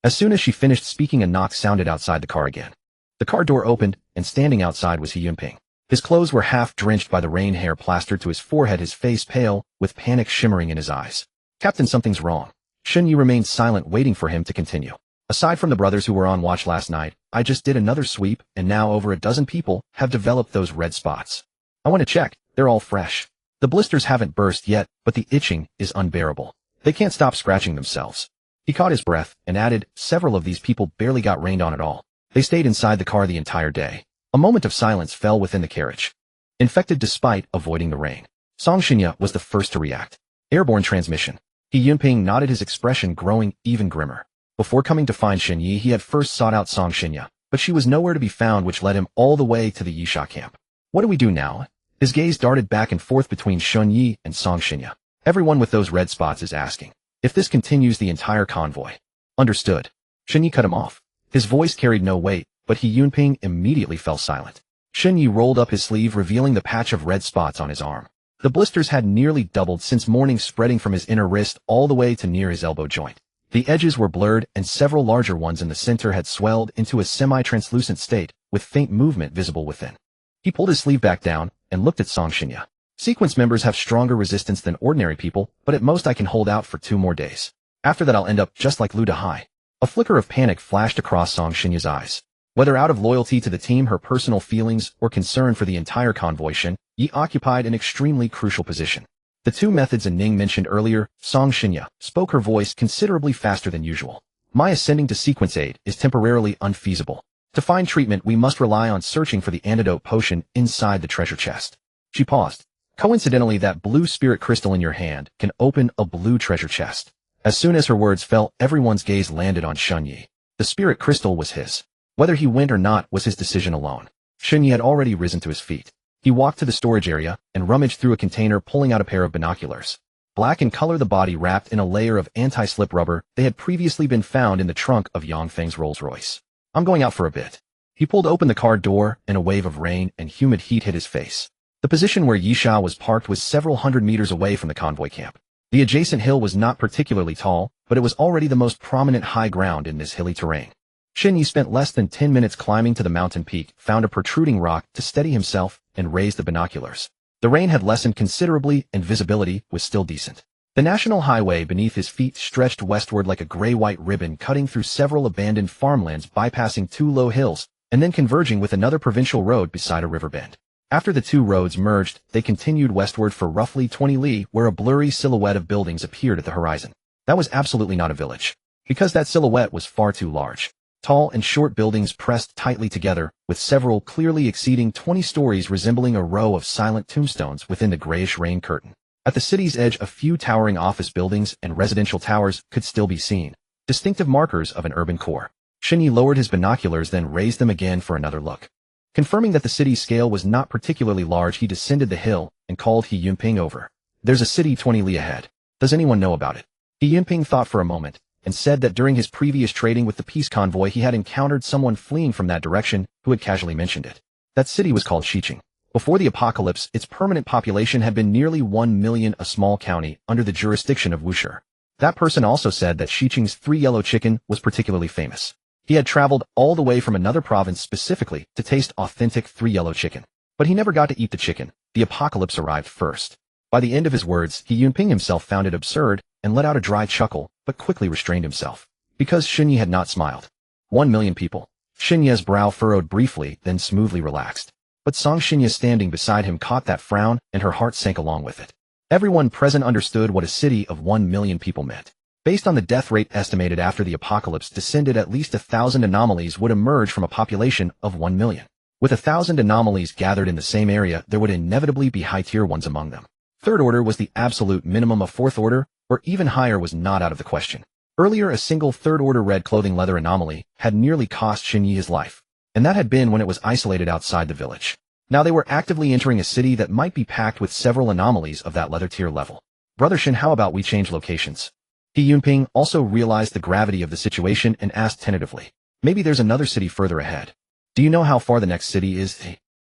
As soon as she finished speaking, a knock sounded outside the car again. The car door opened, and standing outside was He Yunping. His clothes were half drenched by the rain, hair plastered to his forehead, his face pale, with panic shimmering in his eyes. "Captain, something's wrong." Shun Yi remained silent, waiting for him to continue. "Aside from the brothers who were on watch last night, I just did another sweep, and now over a dozen people have developed those red spots. I want to check, they're all fresh. The blisters haven't burst yet, but the itching is unbearable. They can't stop scratching themselves." He caught his breath and added, "Several of these people barely got rained on at all. They stayed inside the car the entire day." A moment of silence fell within the carriage. Infected despite avoiding the rain. Song Shinya was the first to react. Airborne transmission. He Yunping nodded, his expression growing even grimmer. Before coming to find Shin Yi, he had first sought out Song Shinya, but she was nowhere to be found, which led him all the way to the Yisha camp. "What do we do now?" His gaze darted back and forth between Shun Yi and Song Shinya. "Everyone with those red spots is asking if this continues the entire convoy." "Understood." Shun Yi cut him off. His voice carried no weight, but He Yunping immediately fell silent. Shun Yi rolled up his sleeve, revealing the patch of red spots on his arm. The blisters had nearly doubled since morning, spreading from his inner wrist all the way to near his elbow joint. The edges were blurred and several larger ones in the center had swelled into a semi-translucent state, with faint movement visible within. He pulled his sleeve back down and looked at Song Shinya. Sequence members have stronger resistance than ordinary people, but at most I can hold out for 2 more days. After that I'll end up just like Lu Dahai. A flicker of panic flashed across Song Shinya's eyes. Whether out of loyalty to the team, her personal feelings, or concern for the entire convoy, Shin Yi occupied an extremely crucial position. The 2 methods Ning mentioned earlier, Song Shinya spoke her voice considerably faster than usual. My ascending to sequence aid is temporarily unfeasible. To find treatment we must rely on searching for the antidote potion inside the treasure chest. She paused. Coincidentally, that blue spirit crystal in your hand can open a blue treasure chest. As soon as her words fell, everyone's gaze landed on Shun Yi. The spirit crystal was his. Whether he went or not was his decision alone. Shun Yi had already risen to his feet. He walked to the storage area and rummaged through a container, pulling out a pair of binoculars. Black in color, the body wrapped in a layer of anti-slip rubber, they had previously been found in the trunk of Yang Feng's Rolls-Royce. I'm going out for a bit. He pulled open the car door and a wave of rain and humid heat hit his face. The position where Yisha was parked was several hundred meters away from the convoy camp. The adjacent hill was not particularly tall, but it was already the most prominent high ground in this hilly terrain. Shin Yi spent less than 10 minutes climbing to the mountain peak, found a protruding rock to steady himself, and raised the binoculars. The rain had lessened considerably and visibility was still decent. The national highway beneath his feet stretched westward like a gray-white ribbon, cutting through several abandoned farmlands, bypassing 2 low hills, and then converging with another provincial road beside a river bend. After the 2 roads merged, they continued westward for roughly 20 li, where a blurry silhouette of buildings appeared at the horizon. That was absolutely not a village, because that silhouette was far too large. Tall and short buildings pressed tightly together, with several clearly exceeding 20 stories, resembling a row of silent tombstones within the grayish rain curtain. At the city's edge, a few towering office buildings and residential towers could still be seen, distinctive markers of an urban core. Shin Yi lowered his binoculars, then raised them again for another look. Confirming that the city's scale was not particularly large, he descended the hill and called He Yunping over. There's a city 20 li ahead. Does anyone know about it? He Yunping thought for a moment, and said that during his previous trading with the peace convoy he had encountered someone fleeing from that direction who had casually mentioned it. That city was called Xiqing. Before the apocalypse, its permanent population had been nearly 1 million, a small county under the jurisdiction of Wushi. That person also said that Xiqing's 3 yellow chicken was particularly famous. He had traveled all the way from another province specifically to taste authentic 3 yellow chicken. But he never got to eat the chicken. The apocalypse arrived first. By the end of his words, He Yunping himself found it absurd and let out a dry chuckle, but quickly restrained himself. Because Shin Yi had not smiled. 1 million people. Shin Yi's brow furrowed briefly, then smoothly relaxed. But Song Shinya standing beside him caught that frown, and her heart sank along with it. Everyone present understood what a city of 1 million people meant. Based on the death rate estimated after the apocalypse descended, at least 1,000 anomalies would emerge from a population of 1 million. With 1,000 anomalies gathered in the same area, there would inevitably be high-tier ones among them. Third order was the absolute minimum. Of fourth order, or even higher, was not out of the question. Earlier, a single third-order red clothing leather anomaly had nearly cost Shin Yi his life, and that had been when it was isolated outside the village. Now they were actively entering a city that might be packed with several anomalies of that leather tier level. Brother Shin, how about we change locations? He Yunping also realized the gravity of the situation and asked tentatively. Maybe there's another city further ahead. Do you know how far the next city is?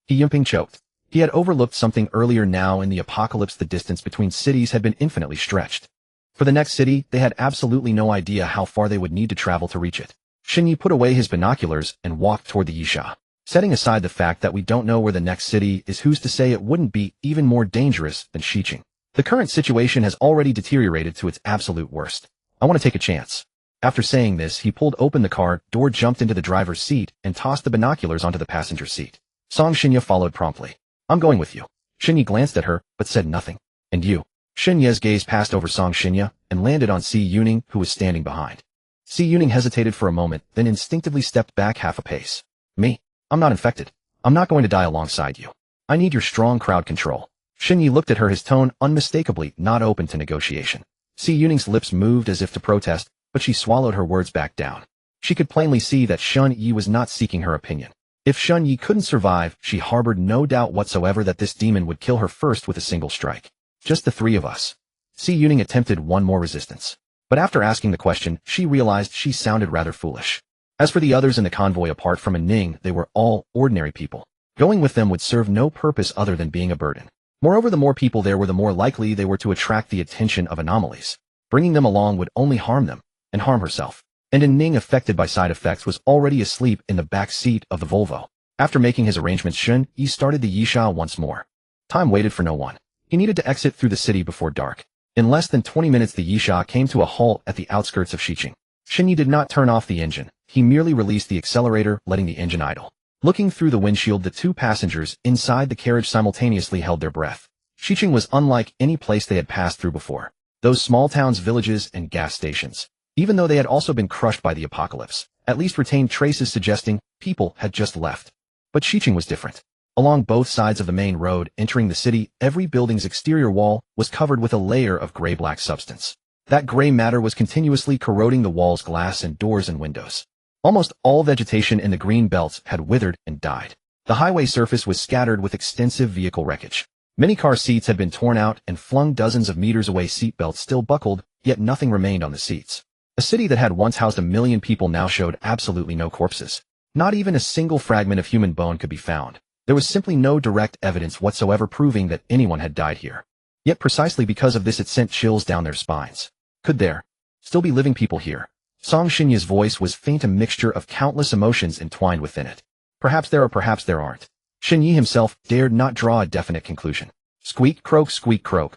He Yunping choked. He had overlooked something earlier. Now in the apocalypse, the distance between cities had been infinitely stretched. For the next city, they had absolutely no idea how far they would need to travel to reach it. Shin Yi put away his binoculars and walked toward the Yisha. Setting aside the fact that we don't know where the next city is, who's to say it wouldn't be even more dangerous than Xiqing? The current situation has already deteriorated to its absolute worst. I want to take a chance. After saying this, he pulled open the car door, jumped into the driver's seat, and tossed the binoculars onto the passenger seat. Song Shinya followed promptly. I'm going with you. Shin Yi glanced at her, but said nothing. And you? Shin Ye's gaze passed over Song Shinya and landed on Si Yuning, who was standing behind. Si Yuning hesitated for a moment, then instinctively stepped back half a pace. Me? I'm not infected. I'm not going to die alongside you. I need your strong crowd control. Shin Yi looked at her, his tone unmistakably not open to negotiation. Si Yuning's lips moved as if to protest, but she swallowed her words back down. She could plainly see that Shun Yi was not seeking her opinion. If Shun Yi couldn't survive, she harbored no doubt whatsoever that this demon would kill her first with a single strike. Just the 3 of us. Si Yuning attempted one more resistance. But after asking the question, she realized she sounded rather foolish. As for the others in the convoy, apart from Ning, they were all ordinary people. Going with them would serve no purpose other than being a burden. Moreover, the more people there were, the more likely they were to attract the attention of anomalies. Bringing them along would only harm them. and harm herself. And Ning, affected by side effects, was already asleep in the back seat of the Volvo. After making his arrangements, Shun Yi started the Yisha once more. Time waited for no one. He needed to exit through the city before dark. In less than 20 minutes, the Yisha came to a halt at the outskirts of Xiqing. Shun Yi did not turn off the engine. He merely released the accelerator, letting the engine idle. Looking through the windshield, the two passengers inside the carriage simultaneously held their breath. Xiqing was unlike any place they had passed through before. Those small towns, villages, and gas stations, even though they had also been crushed by the apocalypse, at least retained traces suggesting people had just left. But Xiqing was different. Along both sides of the main road entering the city, every building's exterior wall was covered with a layer of gray-black substance. That gray matter was continuously corroding the wall's glass and doors and windows. Almost all vegetation in the green belts had withered and died. The highway surface was scattered with extensive vehicle wreckage. Many car seats had been torn out and flung dozens of meters away. Seatbelts still buckled, yet nothing remained on the seats. A city that had once housed 1 million people now showed absolutely no corpses. Not even a single fragment of human bone could be found. There was simply no direct evidence whatsoever proving that anyone had died here. Yet precisely because of this, it sent chills down their spines. Could there still be living people here? Song Xinya's voice was faint, a mixture of countless emotions entwined within it. Perhaps there are, perhaps there aren't. Xinyi himself dared not draw a definite conclusion. Squeak, croak,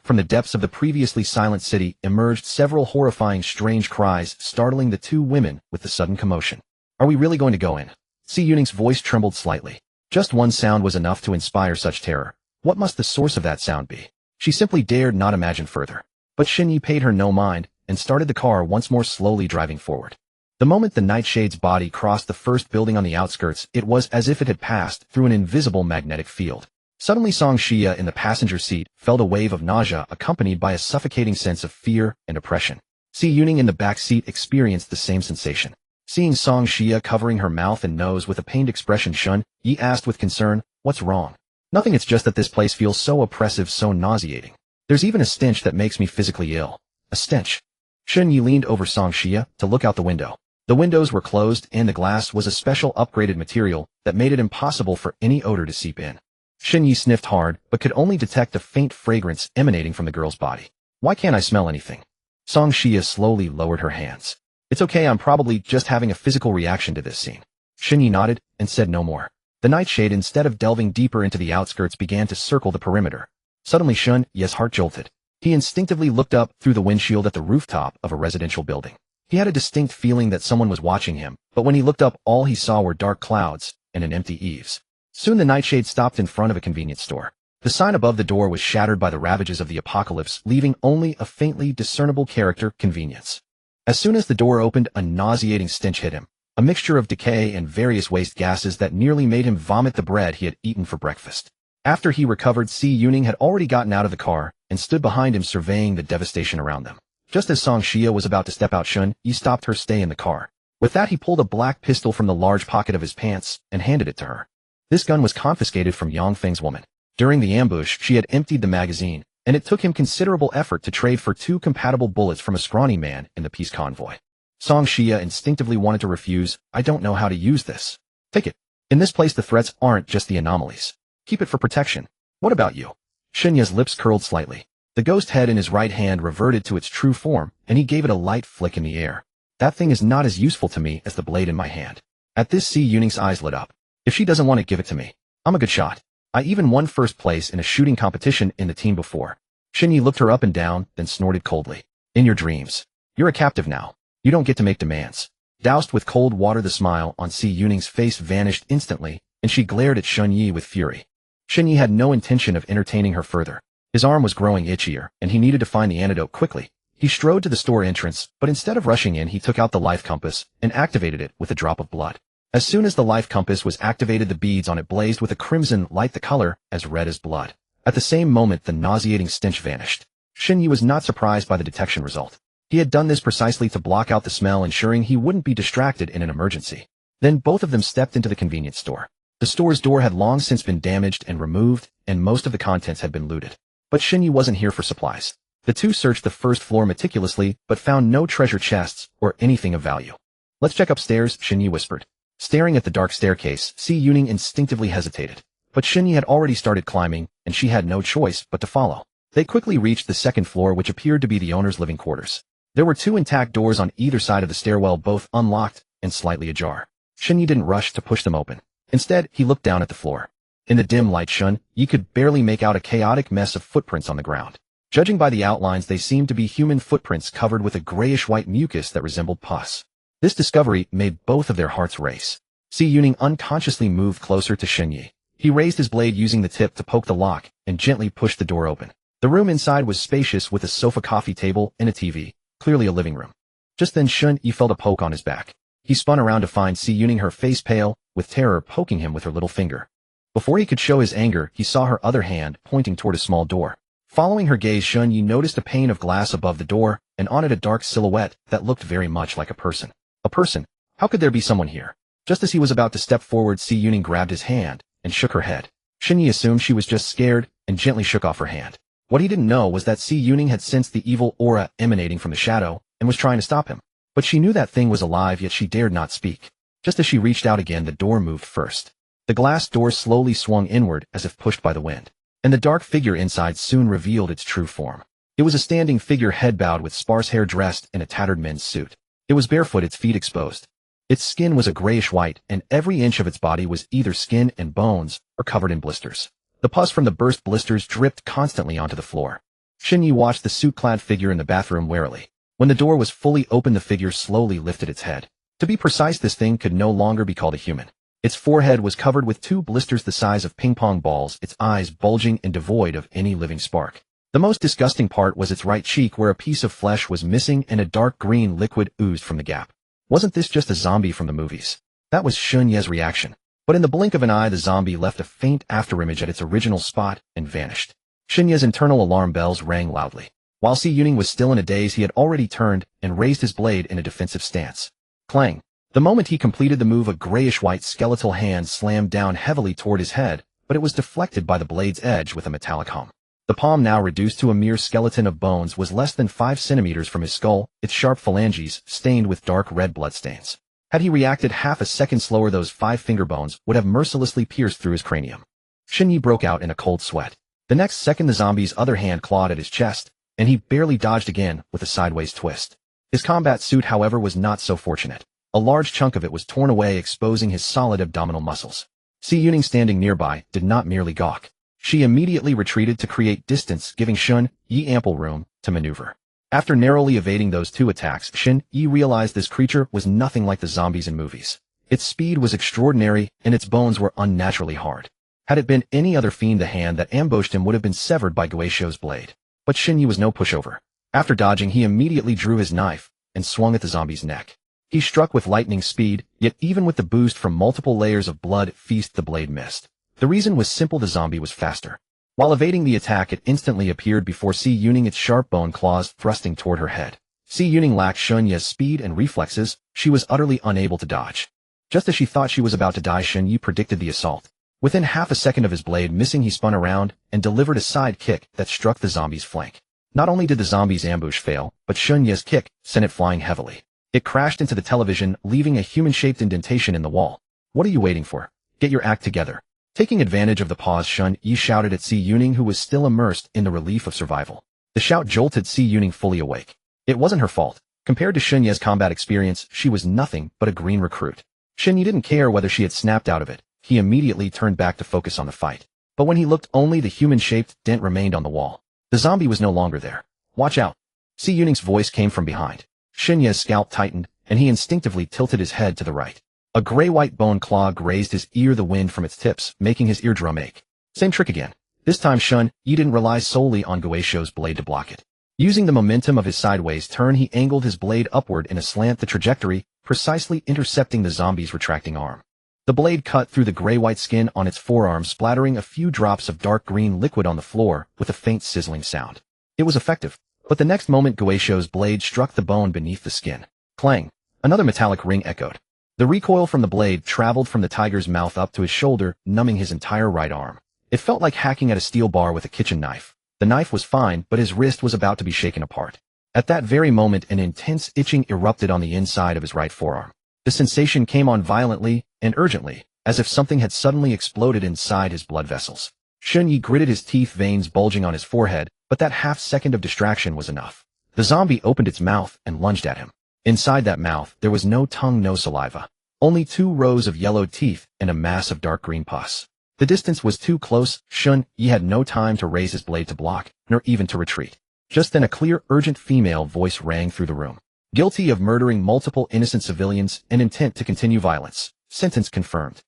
from the depths of the previously silent city emerged several horrifying, strange cries, startling the two women with the sudden commotion. Are we really going to go in? Si Yuning's voice trembled slightly. Just one sound was enough to inspire such terror. What must the source of that sound be? She simply dared not imagine further. But Xinyi paid her no mind, and started the car once more, slowly driving forward. The moment the Nightshade's body crossed the first building on the outskirts, it was as if it had passed through an invisible magnetic field. Suddenly Song Xia in the passenger seat felt a wave of nausea accompanied by a suffocating sense of fear and oppression. Si Yuning in the back seat experienced the same sensation. Seeing Song Xia covering her mouth and nose with a pained expression, Shun Yi asked with concern, "What's wrong?" "Nothing, it's just that this place feels so oppressive, so nauseating. There's even a stench that makes me physically ill." "A stench?" Shun Yi leaned over Song Xia to look out the window. The windows were closed and the glass was a special upgraded material that made it impossible for any odor to seep in. Shun Yi sniffed hard, but could only detect a faint fragrance emanating from the girl's body. "Why can't I smell anything?" Song Xia slowly lowered her hands. "It's okay, I'm probably just having a physical reaction to this scene." Shun Yi nodded and said no more. The Nightshade, instead of delving deeper into the outskirts, began to circle the perimeter. Suddenly Shun Yi's heart jolted. He instinctively looked up through the windshield at the rooftop of a residential building. He had a distinct feeling that someone was watching him, but when he looked up, all he saw were dark clouds and an empty eaves. Soon the Nightshade stopped in front of a convenience store. The sign above the door was shattered by the ravages of the apocalypse, leaving only a faintly discernible character, "Convenience." As soon as the door opened, a nauseating stench hit him, a mixture of decay and various waste gases that nearly made him vomit the bread he had eaten for breakfast. After he recovered, Si Yuning had already gotten out of the car and stood behind him, surveying the devastation around them. Just as Song Xia was about to step out, Shun Yi stopped her. "Stay in the car." With that, he pulled a black pistol from the large pocket of his pants and handed it to her. This gun was confiscated from Yang Feng's woman. During the ambush, she had emptied the magazine, and it took him considerable effort to trade for 2 compatible bullets from a scrawny man in the peace convoy. Song Xia instinctively wanted to refuse. "I don't know how to use this." "Take it. In this place the threats aren't just the anomalies. Keep it for protection." "What about you?" Shinya's lips curled slightly. The ghost head in his right hand reverted to its true form, and he gave it a light flick in the air. "That thing is not as useful to me as the blade in my hand." At this, Si Yuning's eyes lit up. "If she doesn't want to give it to me, I'm a good shot. I even won first place in a shooting competition in the team before." Shinyi looked her up and down, then snorted coldly. "In your dreams. You're a captive now. You don't get to make demands." Doused with cold water, the smile on Si Yuning's face vanished instantly, and she glared at Shun Yi with fury. Shun Yi had no intention of entertaining her further. His arm was growing itchier, and he needed to find the antidote quickly. He strode to the store entrance, but instead of rushing in, he took out the life compass and activated it with a drop of blood. As soon as the life compass was activated, the beads on it blazed with a crimson light, the color as red as blood. At the same moment, the nauseating stench vanished. Shin Yi was not surprised by the detection result. He had done this precisely to block out the smell, ensuring he wouldn't be distracted in an emergency. Then both of them stepped into the convenience store. The store's door had long since been damaged and removed, and most of the contents had been looted. But Shin Yi wasn't here for supplies. The two searched the first floor meticulously, but found no treasure chests or anything of value. "Let's check upstairs," Shin Yi whispered. Staring at the dark staircase, Si Yuning instinctively hesitated. But Shin Yi had already started climbing, and she had no choice but to follow. They quickly reached the second floor, which appeared to be the owner's living quarters. There were two intact doors on either side of the stairwell, both unlocked and slightly ajar. Shun Yi didn't rush to push them open. Instead, he looked down at the floor. In the dim light, Shun Yi could barely make out a chaotic mess of footprints on the ground. Judging by the outlines, they seemed to be human footprints covered with a grayish-white mucus that resembled pus. This discovery made both of their hearts race. Si Yuning unconsciously moved closer to Shun Yi. He raised his blade using the tip to poke the lock and gently pushed the door open. The room inside was spacious with a sofa, coffee table, and a TV, clearly a living room. Just then Shun Yi felt a poke on his back. He spun around to find Si Yuning, her face pale, with terror, poking him with her little finger. Before he could show his anger, he saw her other hand pointing toward a small door. Following her gaze, Shun Yi noticed a pane of glass above the door, and on it a dark silhouette that looked very much like a person. A person? How could there be someone here? Just as he was about to step forward, Si Yuning grabbed his hand and shook her head. Shun Yi assumed she was just scared and gently shook off her hand. What he didn't know was that Si Yuning had sensed the evil aura emanating from the shadow and was trying to stop him. But she knew that thing was alive, yet she dared not speak. Just as she reached out again, the door moved first. The glass door slowly swung inward as if pushed by the wind, and the dark figure inside soon revealed its true form. It was a standing figure, head bowed, with sparse hair, dressed in a tattered men's suit. It was barefoot, its feet exposed. Its skin was a grayish white, and every inch of its body was either skin and bones or covered in blisters. The pus from the burst blisters dripped constantly onto the floor. Shun Yi watched the suit-clad figure in the bathroom warily. When the door was fully open, the figure slowly lifted its head. To be precise, this thing could no longer be called a human. Its forehead was covered with two blisters the size of ping-pong balls, its eyes bulging and devoid of any living spark. The most disgusting part was its right cheek, where a piece of flesh was missing and a dark green liquid oozed from the gap. Wasn't this just a zombie from the movies? That was Shun Yi's reaction. But in the blink of an eye, the zombie left a faint afterimage at its original spot and vanished. Shun Yi's internal alarm bells rang loudly. While Si Yuning was still in a daze, he had already turned and raised his blade in a defensive stance. Clang! The moment he completed the move, a grayish-white skeletal hand slammed down heavily toward his head, but it was deflected by the blade's edge with a metallic hum. The palm, now reduced to a mere skeleton of bones, was less than 5 centimeters from his skull, its sharp phalanges stained with dark red bloodstains. Had he reacted half a second slower, those 5 finger bones would have mercilessly pierced through his cranium. Shun Yi broke out in a cold sweat. The next second, the zombie's other hand clawed at his chest, and he barely dodged again with a sideways twist. His combat suit, however, was not so fortunate. A large chunk of it was torn away, exposing his solid abdominal muscles. Si Yuning, standing nearby, did not merely gawk. She immediately retreated to create distance, giving Shun Yi ample room to maneuver. After narrowly evading those 2 attacks, Shun Yi realized this creature was nothing like the zombies in movies. Its speed was extraordinary, and its bones were unnaturally hard. Had it been any other fiend, the hand that ambushed him would have been severed by Guisho's blade. But Shun Yi was no pushover. After dodging, he immediately drew his knife and swung at the zombie's neck. He struck with lightning speed, yet even with the boost from multiple layers of blood feast, the blade missed. The reason was simple: the zombie was faster. While evading the attack, it instantly appeared before Si Yuning, its sharp bone claws thrusting toward her head. Si Yuning lacked Shun Yi's speed and reflexes. She was utterly unable to dodge. Just as she thought she was about to die, Shun Yi predicted the assault. Within half a second of his blade missing, he spun around and delivered a side kick that struck the zombie's flank. Not only did the zombie's ambush fail, but Shun Yi's kick sent it flying heavily. It crashed into the television, leaving a human-shaped indentation in the wall. "What are you waiting for? Get your act together." Taking advantage of the pause, Shun Yi shouted at Si Yuning, who was still immersed in the relief of survival. The shout jolted Si Yuning fully awake. It wasn't her fault. Compared to Shun Yi's combat experience, she was nothing but a green recruit. Shun Yi didn't care whether she had snapped out of it. He immediately turned back to focus on the fight. But when he looked, only the human-shaped dent remained on the wall. The zombie was no longer there. "Watch out." Si Yuning's voice came from behind. Shun Yi's scalp tightened, and he instinctively tilted his head to the right. A gray-white bone claw grazed his ear, the wind from its tips making his eardrum ache. Same trick again. This time Shun Yi didn't rely solely on Guisho's blade to block it. Using the momentum of his sideways turn, he angled his blade upward in a slant, the trajectory precisely intercepting the zombie's retracting arm. The blade cut through the gray-white skin on its forearm, splattering a few drops of dark green liquid on the floor with a faint sizzling sound. It was effective, but the next moment Guisho's blade struck the bone beneath the skin. Clang! Another metallic ring echoed. The recoil from the blade traveled from the tiger's mouth up to his shoulder, numbing his entire right arm. It felt like hacking at a steel bar with a kitchen knife. The knife was fine, but his wrist was about to be shaken apart. At that very moment, an intense itching erupted on the inside of his right forearm. The sensation came on violently and urgently, as if something had suddenly exploded inside his blood vessels. Shun Yi gritted his teeth, veins bulging on his forehead, but that half second of distraction was enough. The zombie opened its mouth and lunged at him. Inside that mouth, there was no tongue, no saliva. Only 2 rows of yellowed teeth and a mass of dark green pus. The distance was too close. Shun Yi had no time to raise his blade to block, nor even to retreat. Just then a clear, urgent female voice rang through the room. Guilty of murdering multiple innocent civilians and intent to continue violence. Sentence confirmed.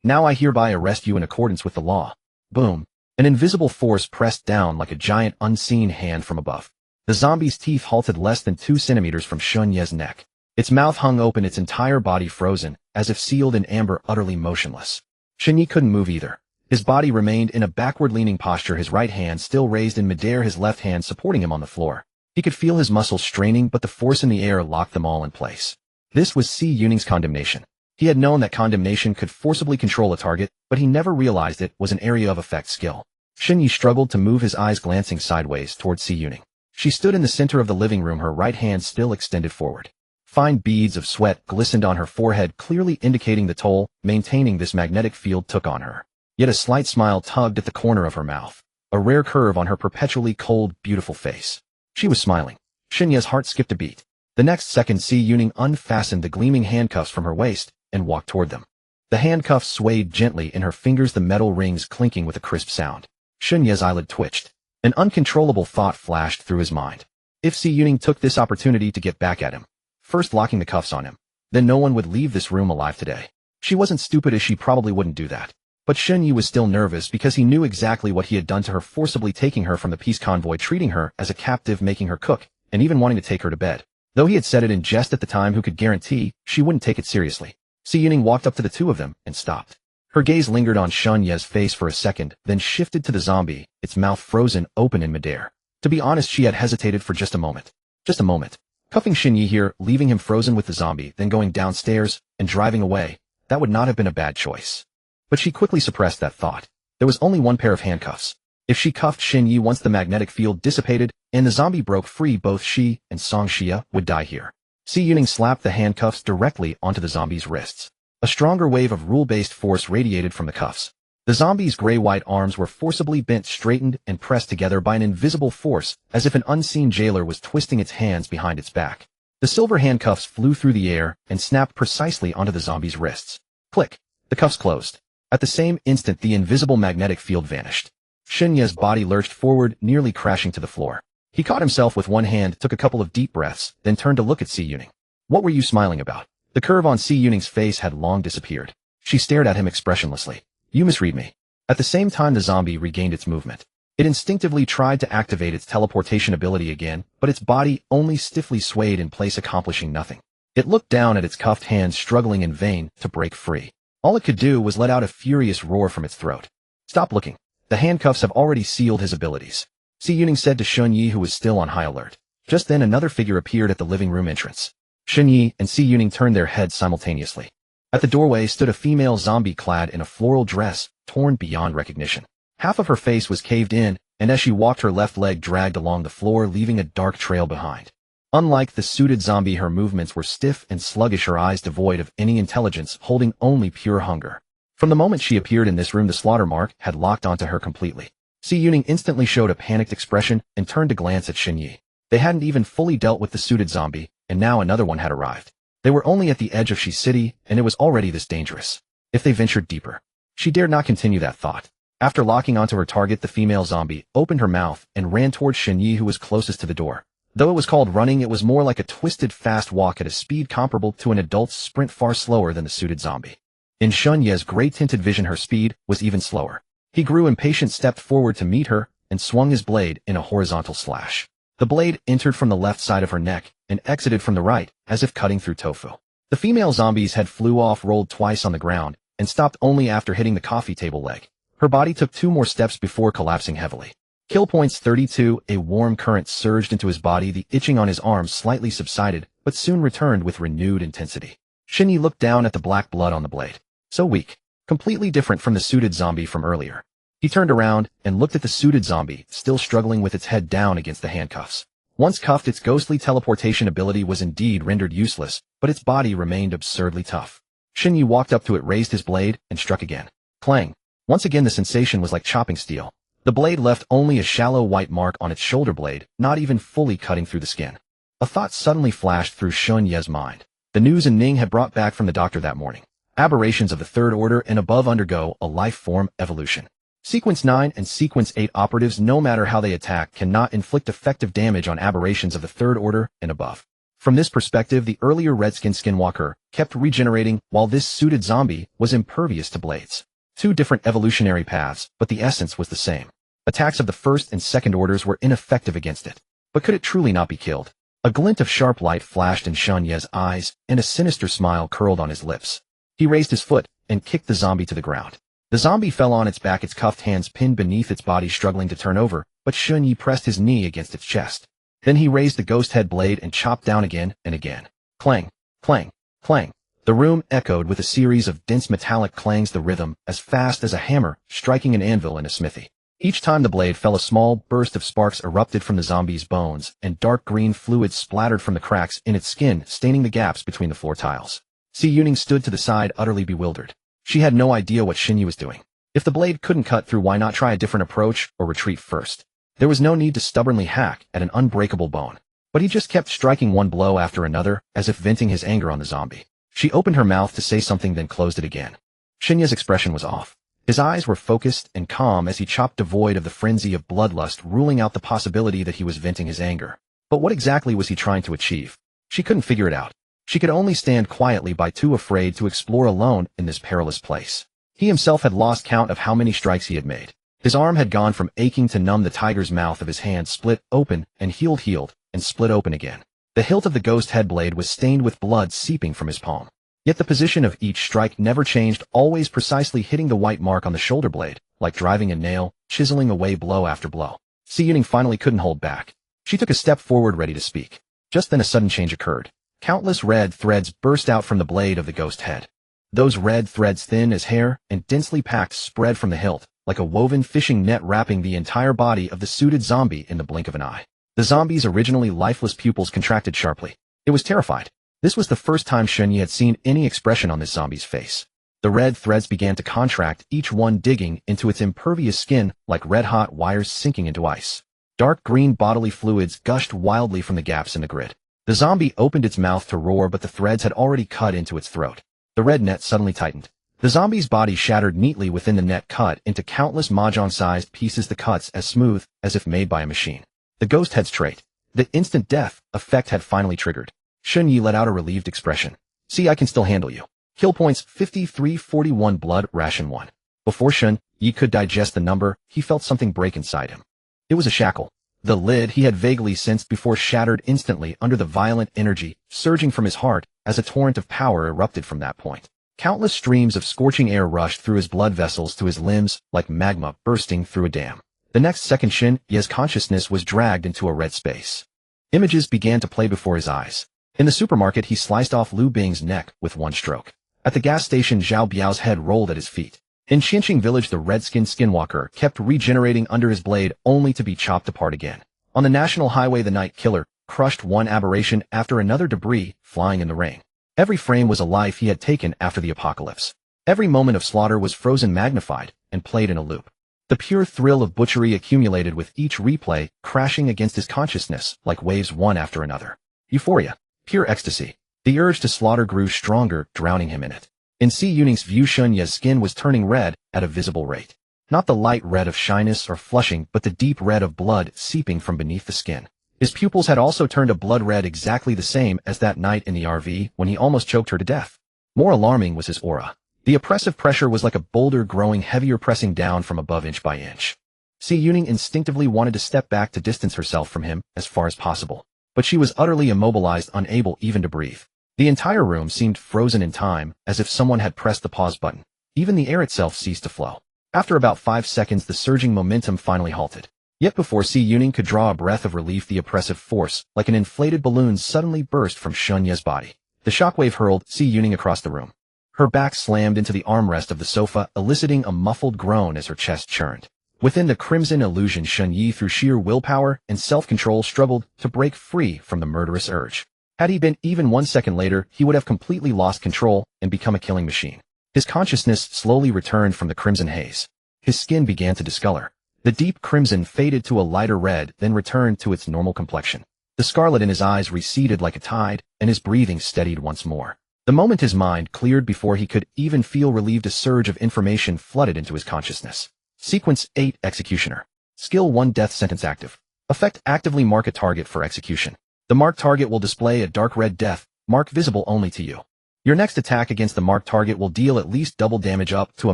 Now I hereby arrest you in accordance with the law. Boom. An invisible force pressed down like a giant unseen hand from above. The zombie's teeth halted less than 2 centimeters from Shun Ye's neck. Its mouth hung open, its entire body frozen, as if sealed in amber, utterly motionless. Shun Yi couldn't move either. His body remained in a backward-leaning posture, his right hand still raised in midair, his left hand supporting him on the floor. He could feel his muscles straining, but the force in the air locked them all in place. This was Si Yuning's condemnation. He had known that condemnation could forcibly control a target, but he never realized it was an area of effect skill. Shun Yi struggled to move, his eyes glancing sideways toward Si Yuning. She stood in the center of the living room, her right hand still extended forward. Fine beads of sweat glistened on her forehead, clearly indicating the toll maintaining this magnetic field took on her. Yet a slight smile tugged at the corner of her mouth, a rare curve on her perpetually cold, beautiful face. She was smiling. Shun Ye's heart skipped a beat. The next second, Si Yuning unfastened the gleaming handcuffs from her waist and walked toward them. The handcuffs swayed gently in her fingers, the metal rings clinking with a crisp sound. Shun Ye's eyelid twitched. An uncontrollable thought flashed through his mind. If Si Yuning took this opportunity to get back at him, first locking the cuffs on him, then no one would leave this room alive today. She wasn't stupid, as she probably wouldn't do that. But Shun Yi was still nervous because he knew exactly what he had done to her, forcibly taking her from the peace convoy, treating her as a captive, making her cook, and even wanting to take her to bed. Though he had said it in jest at the time, who could guarantee she wouldn't take it seriously? Si Yuning walked up to the 2 of them and stopped. Her gaze lingered on Shun Ye's face for a second, then shifted to the zombie, its mouth frozen open in midair. To be honest, she had hesitated for just a moment. Just a moment. Cuffing Shun Yi here, leaving him frozen with the zombie, then going downstairs and driving away, that would not have been a bad choice. But she quickly suppressed that thought. There was only 1 pair of handcuffs. If she cuffed Shun Yi once the magnetic field dissipated and the zombie broke free, both she and Song Xia would die here. Si Yuning slapped the handcuffs directly onto the zombie's wrists. A stronger wave of rule-based force radiated from the cuffs. The zombie's gray-white arms were forcibly bent, straightened, and pressed together by an invisible force, as if an unseen jailer was twisting its hands behind its back. The silver handcuffs flew through the air and snapped precisely onto the zombie's wrists. Click. The cuffs closed. At the same instant, the invisible magnetic field vanished. Shun Ye's body lurched forward, nearly crashing to the floor. He caught himself with one hand, took a couple of deep breaths, then turned to look at Si Yuning. What were you smiling about? The curve on Si Yuning's face had long disappeared. She stared at him expressionlessly. You misread me. At the same time, the zombie regained its movement. It instinctively tried to activate its teleportation ability again, but its body only stiffly swayed in place, accomplishing nothing. It looked down at its cuffed hands, struggling in vain to break free. All it could do was let out a furious roar from its throat. Stop looking. The handcuffs have already sealed his abilities. Si Yuning said to Shun Yi, who was still on high alert. Just then another figure appeared at the living room entrance. Shun Yi and Si Yuning turned their heads simultaneously. At the doorway stood a female zombie clad in a floral dress, torn beyond recognition. Half of her face was caved in, and as she walked, her left leg dragged along the floor, leaving a dark trail behind. Unlike the suited zombie, her movements were stiff and sluggish, her eyes devoid of any intelligence, holding only pure hunger. From the moment she appeared in this room, the slaughter mark had locked onto her completely. Si Yuning instantly showed a panicked expression and turned to glance at Shun Yi. They hadn't even fully dealt with the suited zombie, and now another one had arrived. They were only at the edge of Shi City, and it was already this dangerous. If they ventured deeper, she dared not continue that thought. After locking onto her target, the female zombie opened her mouth and ran towards Shun Yi, who was closest to the door. Though it was called running, it was more like a twisted, fast walk at a speed comparable to an adult's sprint, far slower than the suited zombie. In Shun Yi's gray-tinted vision, her speed was even slower. He grew impatient, stepped forward to meet her, and swung his blade in a horizontal slash. The blade entered from the left side of her neck and exited from the right, as if cutting through tofu. The female zombie's head flew off, rolled twice on the ground, and stopped only after hitting the coffee table leg. Her body took 2 more steps before collapsing heavily. Kill points 32. A warm current surged into his body. The itching on his arms slightly subsided, but soon returned with renewed intensity. Shun Yi looked down at the black blood on the blade. So weak. Completely different from the suited zombie from earlier. He turned around and looked at the suited zombie, still struggling with its head down against the handcuffs. Once cuffed, its ghostly teleportation ability was indeed rendered useless, but its body remained absurdly tough. Shun Yi walked up to it, raised his blade, and struck again. Clang. Once again, the sensation was like chopping steel. The blade left only a shallow white mark on its shoulder blade, not even fully cutting through the skin. A thought suddenly flashed through Shun Ye's mind. The news Ning had brought back from the doctor that morning. Aberrations of the third order and above undergo a life form evolution. Sequence 9 and Sequence 8 operatives, no matter how they attack, cannot inflict effective damage on aberrations of the third order and above. From this perspective, the earlier red-skinned skinwalker kept regenerating, while this suited zombie was impervious to blades. Two different evolutionary paths, but the essence was the same. Attacks of the first and second orders were ineffective against it. But could it truly not be killed? A glint of sharp light flashed in Shun Ye's eyes, and a sinister smile curled on his lips. He raised his foot and kicked the zombie to the ground. The zombie fell on its back, its cuffed hands pinned beneath its body, struggling to turn over, but Shun Ye pressed his knee against its chest. Then he raised the ghost head blade and chopped down again and again. Clang, clang, clang. The room echoed with a series of dense metallic clangs, the rhythm as fast as a hammer striking an anvil in a smithy. Each time the blade fell, a small burst of sparks erupted from the zombie's bones, and dark green fluid splattered from the cracks in its skin, staining the gaps between the floor tiles. Si Yuning stood to the side, utterly bewildered. She had no idea what Xinyi was doing. If the blade couldn't cut through, why not try a different approach or retreat first? There was no need to stubbornly hack at an unbreakable bone. But he just kept striking one blow after another, as if venting his anger on the zombie. She opened her mouth to say something, then closed it again. Xinya's expression was off. His eyes were focused and calm as he chopped, devoid of the frenzy of bloodlust, ruling out the possibility that he was venting his anger. But what exactly was he trying to achieve? She couldn't figure it out. She could only stand quietly by, too afraid to explore alone in this perilous place. He himself had lost count of how many strikes he had made. His arm had gone from aching to numb. The tiger's mouth of his hand split open and healed, and split open again. The hilt of the ghost head blade was stained with blood seeping from his palm. Yet the position of each strike never changed, always precisely hitting the white mark on the shoulder blade, like driving a nail, chiseling away blow after blow. Si Yuning finally couldn't hold back. She took a step forward, ready to speak. Just then a sudden change occurred. Countless red threads burst out from the blade of the ghost head. Those red threads, thin as hair and densely packed, spread from the hilt, like a woven fishing net, wrapping the entire body of the suited zombie in the blink of an eye. The zombie's originally lifeless pupils contracted sharply. It was terrified. This was the first time Xinyi had seen any expression on this zombie's face. The red threads began to contract, each one digging into its impervious skin like red-hot wires sinking into ice. Dark green bodily fluids gushed wildly from the gaps in the grid. The zombie opened its mouth to roar, but the threads had already cut into its throat. The red net suddenly tightened. The zombie's body shattered neatly within the net, cut into countless mahjong-sized pieces, the cuts as smooth as if made by a machine. The ghost head's trait, the instant death effect, had finally triggered. Xun Yi let out a relieved expression. See, I can still handle you. Kill points 5341, blood ration 1. Before Xun Yi could digest the number, he felt something break inside him. It was a shackle. The lid he had vaguely sensed before shattered instantly under the violent energy surging from his heart as a torrent of power erupted from that point. Countless streams of scorching air rushed through his blood vessels to his limbs like magma bursting through a dam. The next second, Xun Yi's consciousness was dragged into a red space. Images began to play before his eyes. In the supermarket, he sliced off Lu Bing's neck with one stroke. At the gas station, Zhao Biao's head rolled at his feet. In Xinqing village, the red-skinned skinwalker kept regenerating under his blade, only to be chopped apart again. On the national highway, the night killer crushed one aberration after another, debris flying in the rain. Every frame was a life he had taken after the apocalypse. Every moment of slaughter was frozen, magnified, and played in a loop. The pure thrill of butchery accumulated with each replay, crashing against his consciousness like waves one after another. Euphoria. Pure ecstasy. The urge to slaughter grew stronger, drowning him in it. In Si Yuning's view, Xun Yi's skin was turning red at a visible rate. Not the light red of shyness or flushing, but the deep red of blood seeping from beneath the skin. His pupils had also turned a blood red, exactly the same as that night in the RV when he almost choked her to death. More alarming was his aura. The oppressive pressure was like a boulder growing heavier, pressing down from above inch by inch. Si Yuning instinctively wanted to step back to distance herself from him as far as possible. But she was utterly immobilized, unable even to breathe. The entire room seemed frozen in time, as if someone had pressed the pause button. Even the air itself ceased to flow. After about 5 seconds, the surging momentum finally halted. Yet before Si Yuning could draw a breath of relief, the oppressive force, like an inflated balloon, suddenly burst from Xun Yi's body. The shockwave hurled Si Yuning across the room. Her back slammed into the armrest of the sofa, eliciting a muffled groan as her chest churned. Within the crimson illusion, Xun Yi, through sheer willpower and self-control, struggled to break free from the murderous urge. Had he been even 1 second later, he would have completely lost control and become a killing machine. His consciousness slowly returned from the crimson haze. His skin began to discolor. The deep crimson faded to a lighter red, then returned to its normal complexion. The scarlet in his eyes receded like a tide, and his breathing steadied once more. The moment his mind cleared before he could even feel relieved, a surge of information flooded into his consciousness. Sequence 8 Executioner. Skill 1 Death Sentence active. Effect: actively mark a target for execution. The marked target will display a dark red death mark visible only to you. Your next attack against the marked target will deal at least double damage up to a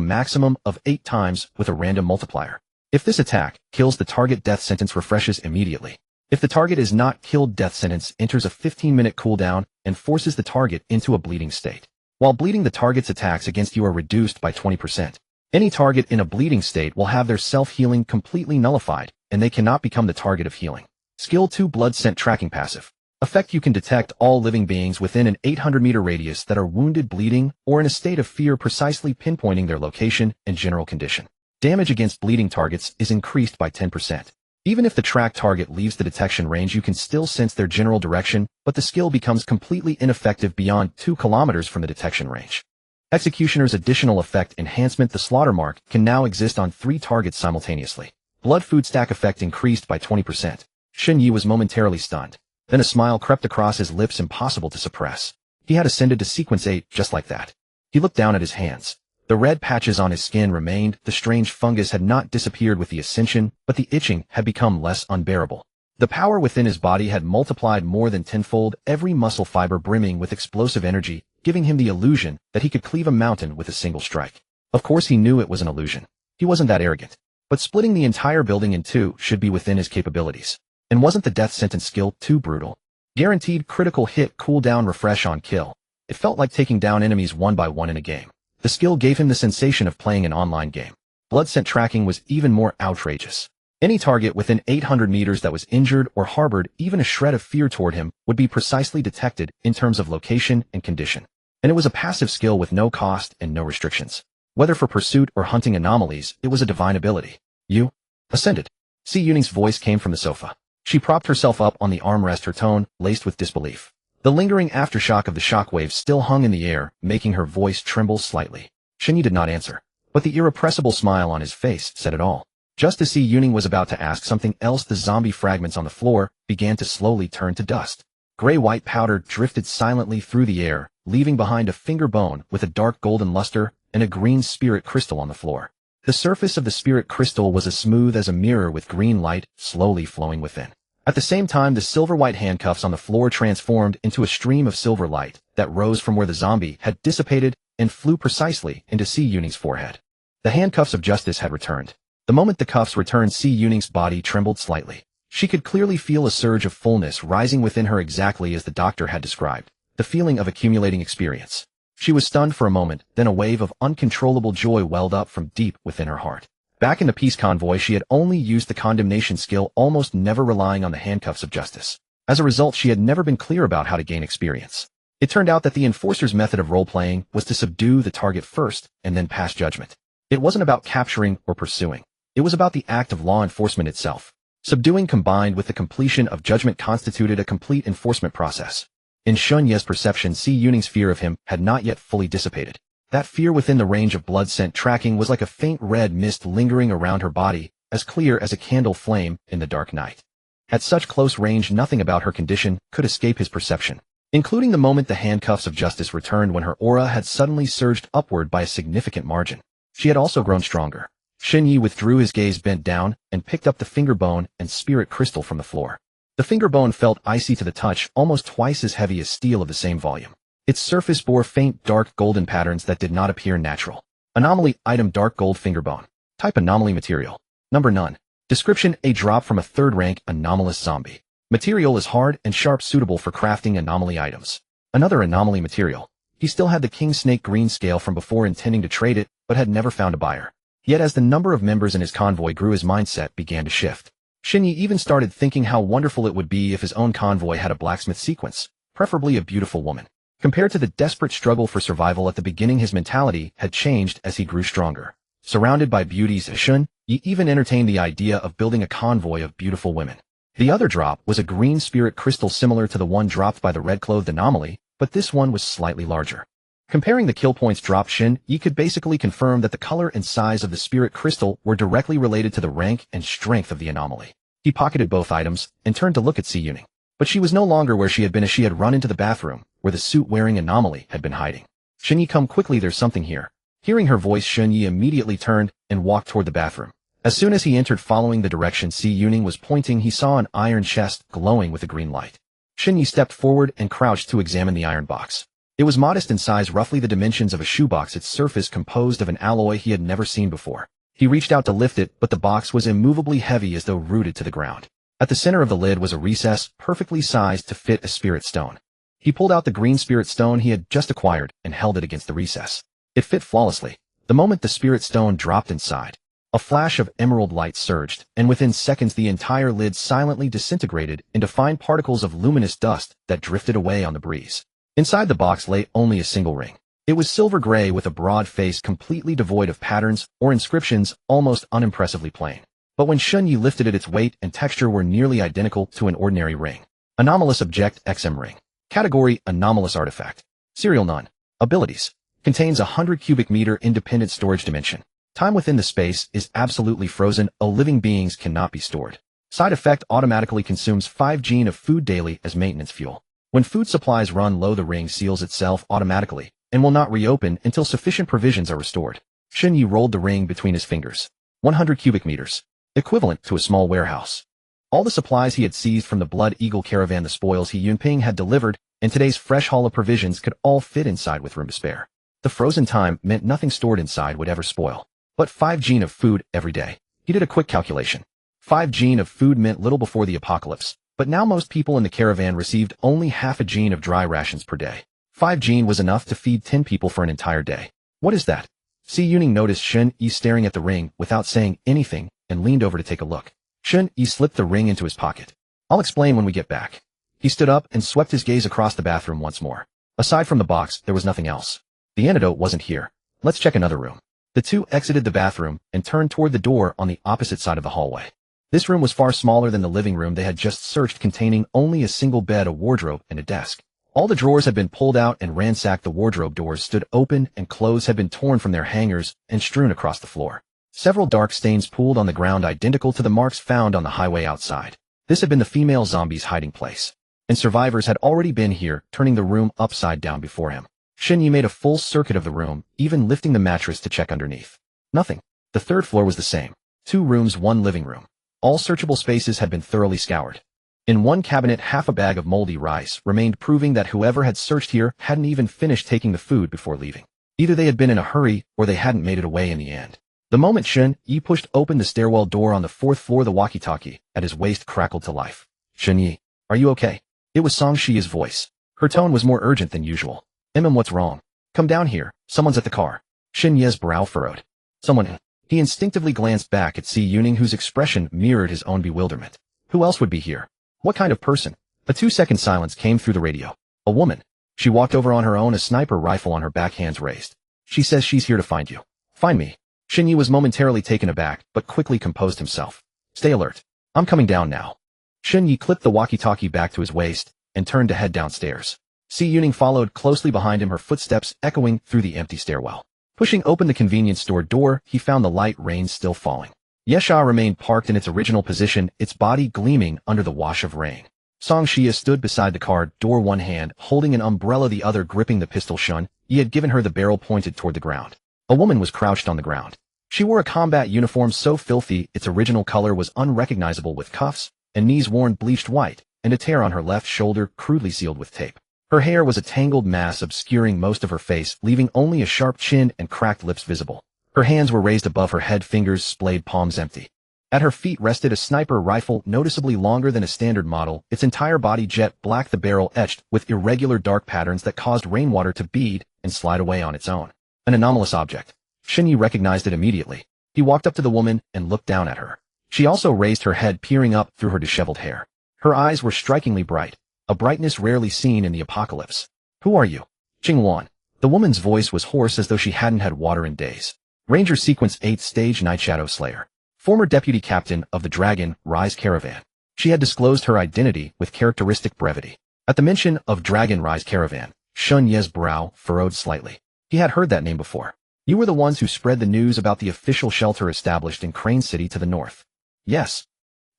maximum of 8 times with a random multiplier. If this attack kills the target, death sentence refreshes immediately. If the target is not killed, death sentence enters a 15-minute cooldown and forces the target into a bleeding state. While bleeding, the target's attacks against you are reduced by 20%. Any target in a bleeding state will have their self-healing completely nullified, and they cannot become the target of healing. Skill 2 Blood Scent Tracking Passive. Effect: you can detect all living beings within an 800-meter radius that are wounded, bleeding, or in a state of fear, precisely pinpointing their location and general condition. Damage against bleeding targets is increased by 10%. Even if the tracked target leaves the detection range, you can still sense their general direction, but the skill becomes completely ineffective beyond 2 kilometers from the detection range. Executioner's additional effect enhancement: the slaughter mark can now exist on 3 targets simultaneously. Blood food stack effect increased by 20%. Shen Yi was momentarily stunned. Then a smile crept across his lips, impossible to suppress. He had ascended to Sequence 8 just like that. He looked down at his hands. The red patches on his skin remained. The strange fungus had not disappeared with the ascension, but the itching had become less unbearable. The power within his body had multiplied more than tenfold, every muscle fiber brimming with explosive energy, giving him the illusion that he could cleave a mountain with a single strike. Of course he knew it was an illusion. He wasn't that arrogant. But splitting the entire building in 2 should be within his capabilities. And wasn't the death sentence skill too brutal? Guaranteed critical hit, cooldown, refresh on kill. It felt like taking down enemies one by one in a game. The skill gave him the sensation of playing an online game. Blood scent tracking was even more outrageous. Any target within 800 meters that was injured or harbored even a shred of fear toward him would be precisely detected in terms of location and condition. And it was a passive skill with no cost and no restrictions. Whether for pursuit or hunting anomalies, it was a divine ability. You ascended. Si Yuning's voice came from the sofa. She propped herself up on the armrest, her tone laced with disbelief. The lingering aftershock of the shockwave still hung in the air, making her voice tremble slightly. Shen Yi did not answer, but the irrepressible smile on his face said it all. Just as Si Yuning was about to ask something else, the zombie fragments on the floor began to slowly turn to dust. Gray-white powder drifted silently through the air, leaving behind a finger bone with a dark golden luster and a green spirit crystal on the floor. The surface of the spirit crystal was as smooth as a mirror, with green light slowly flowing within. At the same time, the silver-white handcuffs on the floor transformed into a stream of silver light that rose from where the zombie had dissipated and flew precisely into Si Yuning's forehead. The handcuffs of justice had returned. The moment the cuffs returned, Si Yuning's body trembled slightly. She could clearly feel a surge of fullness rising within her, exactly as the doctor had described, the feeling of accumulating experience. She was stunned for a moment, then a wave of uncontrollable joy welled up from deep within her heart. Back in the peace convoy, she had only used the condemnation skill, almost never relying on the handcuffs of justice. As a result, she had never been clear about how to gain experience. It turned out that the enforcer's method of role-playing was to subdue the target first and then pass judgment. It wasn't about capturing or pursuing. It was about the act of law enforcement itself. Subduing combined with the completion of judgment constituted a complete enforcement process. In Shen Yi's perception, Si Yuning's fear of him had not yet fully dissipated. That fear within the range of blood scent tracking was like a faint red mist lingering around her body, as clear as a candle flame in the dark night. At such close range, nothing about her condition could escape his perception, including the moment the handcuffs of justice returned, when her aura had suddenly surged upward by a significant margin. She had also grown stronger. Shen Yi withdrew his gaze, bent down, and picked up the finger bone and spirit crystal from the floor. The finger bone felt icy to the touch, almost twice as heavy as steel of the same volume. Its surface bore faint dark golden patterns that did not appear natural. Anomaly item: dark gold finger bone. Type: anomaly. Material: number none. Description: a drop from a third-rank anomalous zombie. Material is hard and sharp, suitable for crafting anomaly items. Another anomaly material. He still had the king snake green scale from before, intending to trade it, but had never found a buyer. Yet as the number of members in his convoy grew, his mindset began to shift. Shen Yi even started thinking how wonderful it would be if his own convoy had a blacksmith sequence, preferably a beautiful woman. Compared to the desperate struggle for survival at the beginning, his mentality had changed as he grew stronger. Surrounded by beauties, Shen Yi even entertained the idea of building a convoy of beautiful women. The other drop was a green spirit crystal similar to the one dropped by the red-clothed anomaly, but this one was slightly larger. Comparing the kill points dropped, Shen Yi could basically confirm that the color and size of the spirit crystal were directly related to the rank and strength of the anomaly. He pocketed both items and turned to look at Si Yuning. But she was no longer where she had been, as she had run into the bathroom, where the suit-wearing anomaly had been hiding. Shen Yi, come quickly, there's something here. Hearing her voice, Shen Yi immediately turned and walked toward the bathroom. As soon as he entered, following the direction Si Yuning was pointing, he saw an iron chest glowing with a green light. Shen Yi stepped forward and crouched to examine the iron box. It was modest in size, roughly the dimensions of a shoebox, its surface composed of an alloy he had never seen before. He reached out to lift it, but the box was immovably heavy as though rooted to the ground. At the center of the lid was a recess, perfectly sized to fit a spirit stone. He pulled out the green spirit stone he had just acquired and held it against the recess. It fit flawlessly. The moment the spirit stone dropped inside, a flash of emerald light surged, and within seconds the entire lid silently disintegrated into fine particles of luminous dust that drifted away on the breeze. Inside the box lay only a single ring. It was silver gray with a broad face, completely devoid of patterns or inscriptions, almost unimpressively plain. But when Shen Yi lifted it, its weight and texture were nearly identical to an ordinary ring. Anomalous Object XM Ring. Category: Anomalous Artifact. Serial None. Abilities. Contains 100 cubic meter independent storage dimension. Time within the space is absolutely frozen. Living beings cannot be stored. Side effect: automatically consumes 5 gene of food daily as maintenance fuel. When food supplies run low, the ring seals itself automatically and will not reopen until sufficient provisions are restored. Shen Yi rolled the ring between his fingers. 100 cubic meters. Equivalent to a small warehouse. All the supplies he had seized from the Blood Eagle caravan, the spoils he Yunping had delivered, and today's fresh haul of provisions could all fit inside with room to spare. The frozen time meant nothing stored inside would ever spoil. But 5 gene of food every day. He did a quick calculation. 5 gene of food meant little before the apocalypse, but now most people in the caravan received only half a gene of dry rations per day. 5 gene was enough to feed 10 people for an entire day. What is that? Si Yuning noticed Shen Yi staring at the ring without saying anything and leaned over to take a look. Shen Yi slipped the ring into his pocket. I'll explain when we get back. He stood up and swept his gaze across the bathroom once more. Aside from the box, there was nothing else. The antidote wasn't here. Let's check another room. The two exited the bathroom and turned toward the door on the opposite side of the hallway. This room was far smaller than the living room they had just searched, containing only a single bed, a wardrobe, and a desk. All the drawers had been pulled out and ransacked. The wardrobe doors stood open and clothes had been torn from their hangers and strewn across the floor. Several dark stains pooled on the ground, identical to the marks found on the highway outside. This had been the female zombie's hiding place, and survivors had already been here, turning the room upside down before him. Shen Yi made a full circuit of the room, even lifting the mattress to check underneath. Nothing. The third floor was the same. 2 rooms, 1 living room. All searchable spaces had been thoroughly scoured. In one cabinet, half a bag of moldy rice remained, proving that whoever had searched here hadn't even finished taking the food before leaving. Either they had been in a hurry or they hadn't made it away in the end. The moment Shen Yi pushed open the stairwell door on the 4th floor, the walkie-talkie at his waist crackled to life. Shen Yi, are you okay? It was Song Shia's voice. Her tone was more urgent than usual. What's wrong? Come down here. Someone's at the car. Shen Yi's brow furrowed. Someone. He instinctively glanced back at Si Yuning, whose expression mirrored his own bewilderment. Who else would be here? What kind of person? A 2-second silence came through the radio. A woman. She walked over on her own, a sniper rifle on her back, hands raised. She says she's here to find you. Find me. Shen Yi was momentarily taken aback, but quickly composed himself. Stay alert. I'm coming down now. Shen Yi clipped the walkie-talkie back to his waist and turned to head downstairs. Si Yuning followed closely behind him, her footsteps echoing through the empty stairwell. Pushing open the convenience store door, he found the light rain still falling. Yesha remained parked in its original position, its body gleaming under the wash of rain. Song Shia stood beside the car door, one hand holding an umbrella, the other gripping the pistol Shen Yi had given her, the barrel pointed toward the ground. A woman was crouched on the ground. She wore a combat uniform so filthy its original color was unrecognizable, with cuffs and knees worn bleached white, and a tear on her left shoulder crudely sealed with tape. Her hair was a tangled mass obscuring most of her face, leaving only a sharp chin and cracked lips visible. Her hands were raised above her head, fingers splayed, palms empty. At her feet rested a sniper rifle noticeably longer than a standard model, its entire body jet black, the barrel etched with irregular dark patterns that caused rainwater to bead and slide away on its own. An anomalous object. Shen Yi recognized it immediately. He walked up to the woman and looked down at her. She also raised her head, peering up through her disheveled hair. Her eyes were strikingly bright, a brightness rarely seen in the apocalypse. Who are you? Qingwan. The woman's voice was hoarse, as though she hadn't had water in days. Ranger Sequence 8th Stage, Night Shadow Slayer. Former deputy captain of the Dragon Rise Caravan. She had disclosed her identity with characteristic brevity. At the mention of Dragon Rise Caravan, Shun Ye's brow furrowed slightly. He had heard that name before. You were the ones who spread the news about the official shelter established in Crane City to the north. Yes.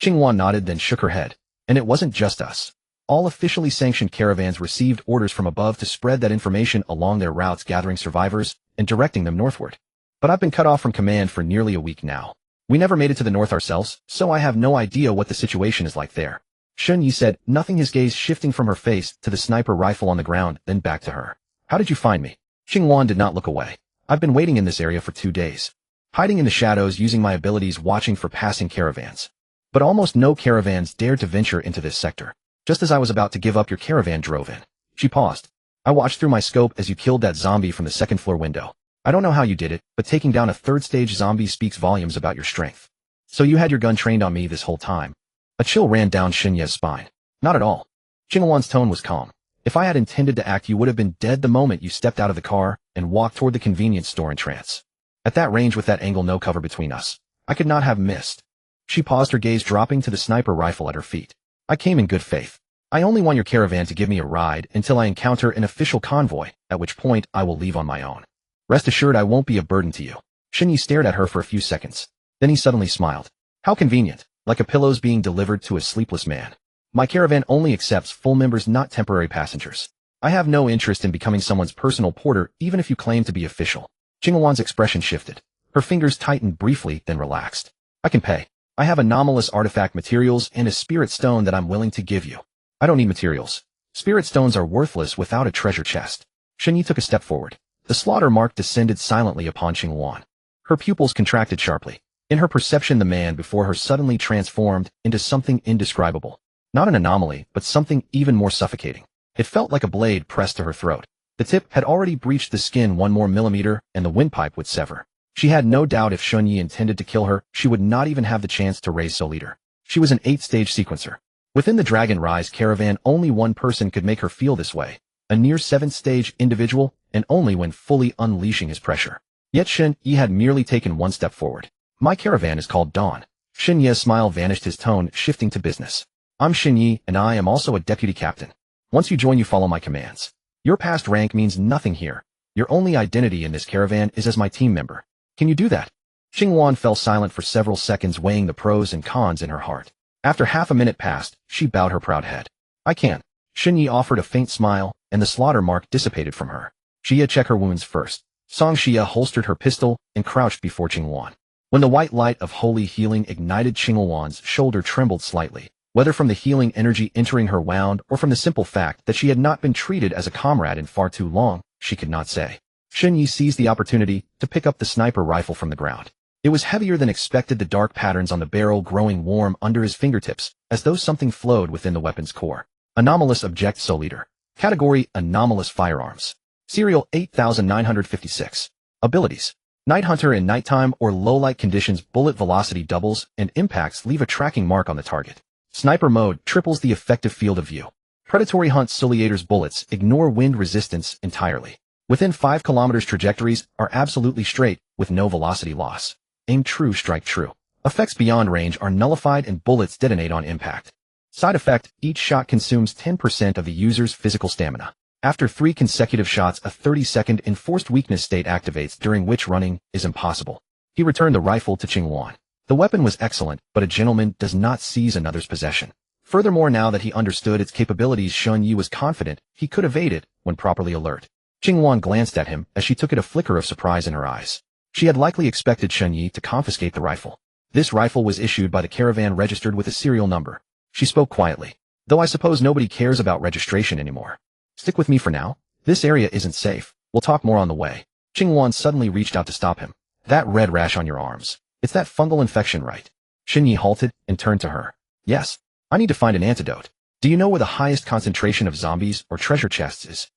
Qinghua nodded, then shook her head. And it wasn't just us. All officially sanctioned caravans received orders from above to spread that information along their routes, gathering survivors and directing them northward. But I've been cut off from command for nearly a week now. We never made it to the north ourselves, so I have no idea what the situation is like there. Shun Yi said, nothing, his gaze shifting from her face to the sniper rifle on the ground, then back to her. How did you find me? Qinghua did not look away. I've been waiting in this area for 2 days. Hiding in the shadows, using my abilities, watching for passing caravans. But almost no caravans dared to venture into this sector. Just as I was about to give up, your caravan drove in. She paused. I watched through my scope as you killed that zombie from the second-floor window. I don't know how you did it, but taking down a third-stage zombie speaks volumes about your strength. So you had your gun trained on me this whole time. A chill ran down Shun Ye's spine. Not at all. Qinghuan's tone was calm. If I had intended to act, you would have been dead the moment you stepped out of the car and walked toward the convenience store in trance. At that range, with that angle, no cover between us, I could not have missed. She paused, her gaze dropping to the sniper rifle at her feet. I came in good faith. I only want your caravan to give me a ride until I encounter an official convoy, at which point I will leave on my own. Rest assured I won't be a burden to you. Shun Yi stared at her for a few seconds. Then he suddenly smiled. How convenient, like a pillow's being delivered to a sleepless man. My caravan only accepts full members, not temporary passengers. I have no interest in becoming someone's personal porter, even if you claim to be official. Qinghuan's expression shifted. Her fingers tightened briefly, then relaxed. I can pay. I have anomalous artifact materials and a spirit stone that I'm willing to give you. I don't need materials. Spirit stones are worthless without a treasure chest. Shun Yi took a step forward. The slaughter mark descended silently upon Qinghua. Her pupils contracted sharply. In her perception, the man before her suddenly transformed into something indescribable. Not an anomaly, but something even more suffocating. It felt like a blade pressed to her throat. The tip had already breached the skin 1 more millimeter, and the windpipe would sever. She had no doubt if Shun Yi intended to kill her, she would not even have the chance to raise Soul Eater. She was an 8-stage sequencer. Within the Dragon Rise caravan, only one person could make her feel this way. A near 7th-stage individual, and only when fully unleashing his pressure. Yet Shun Yi had merely taken 1 step forward. My caravan is called Dawn. Shun Ye's smile vanished, his tone shifting to business. I'm Shun Yi, and I am also a deputy captain. Once you join, you follow my commands. Your past rank means nothing here. Your only identity in this caravan is as my team member. Can you do that? Qinghua fell silent for several seconds, weighing the pros and cons in her heart. After half a minute passed, she bowed her proud head. I can. Shun Yi offered a faint smile, and the slaughter mark dissipated from her. Xia, check her wounds first. Song Xia holstered her pistol and crouched before Qinghua. When the white light of holy healing ignited, Qinghua's shoulder trembled slightly. Whether from the healing energy entering her wound or from the simple fact that she had not been treated as a comrade in far too long, she could not say. Shun Yi seized the opportunity to pick up the sniper rifle from the ground. It was heavier than expected, the dark patterns on the barrel growing warm under his fingertips, as though something flowed within the weapon's core. Anomalous object, Soul Eater. Category: Anomalous Firearms. Serial 8956. Abilities: Night Hunter. In nighttime or low-light conditions, bullet velocity doubles, and impacts leave a tracking mark on the target. Sniper mode triples the effective field of view. Predatory Hunt. Soul Eater's bullets ignore wind resistance entirely. Within 5 kilometers, trajectories are absolutely straight, with no velocity loss. Aim true, strike true. Effects beyond range are nullified and bullets detonate on impact. Side effect: each shot consumes 10% of the user's physical stamina. After 3 consecutive shots, a 30-second enforced weakness state activates, during which running is impossible. He returned the rifle to Qinghua. The weapon was excellent, but a gentleman does not seize another's possession. Furthermore, now that he understood its capabilities, Shun Yi was confident he could evade it when properly alert. Qinghua glanced at him as she took it, a flicker of surprise in her eyes. She had likely expected Shun Yi to confiscate the rifle. This rifle was issued by the caravan, registered with a serial number. She spoke quietly. Though I suppose nobody cares about registration anymore. Stick with me for now. This area isn't safe. We'll talk more on the way. Qinghua suddenly reached out to stop him. That red rash on your arms. It's that fungal infection, right? Shun Yi halted and turned to her. Yes. I need to find an antidote. Do you know where the highest concentration of zombies or treasure chests is?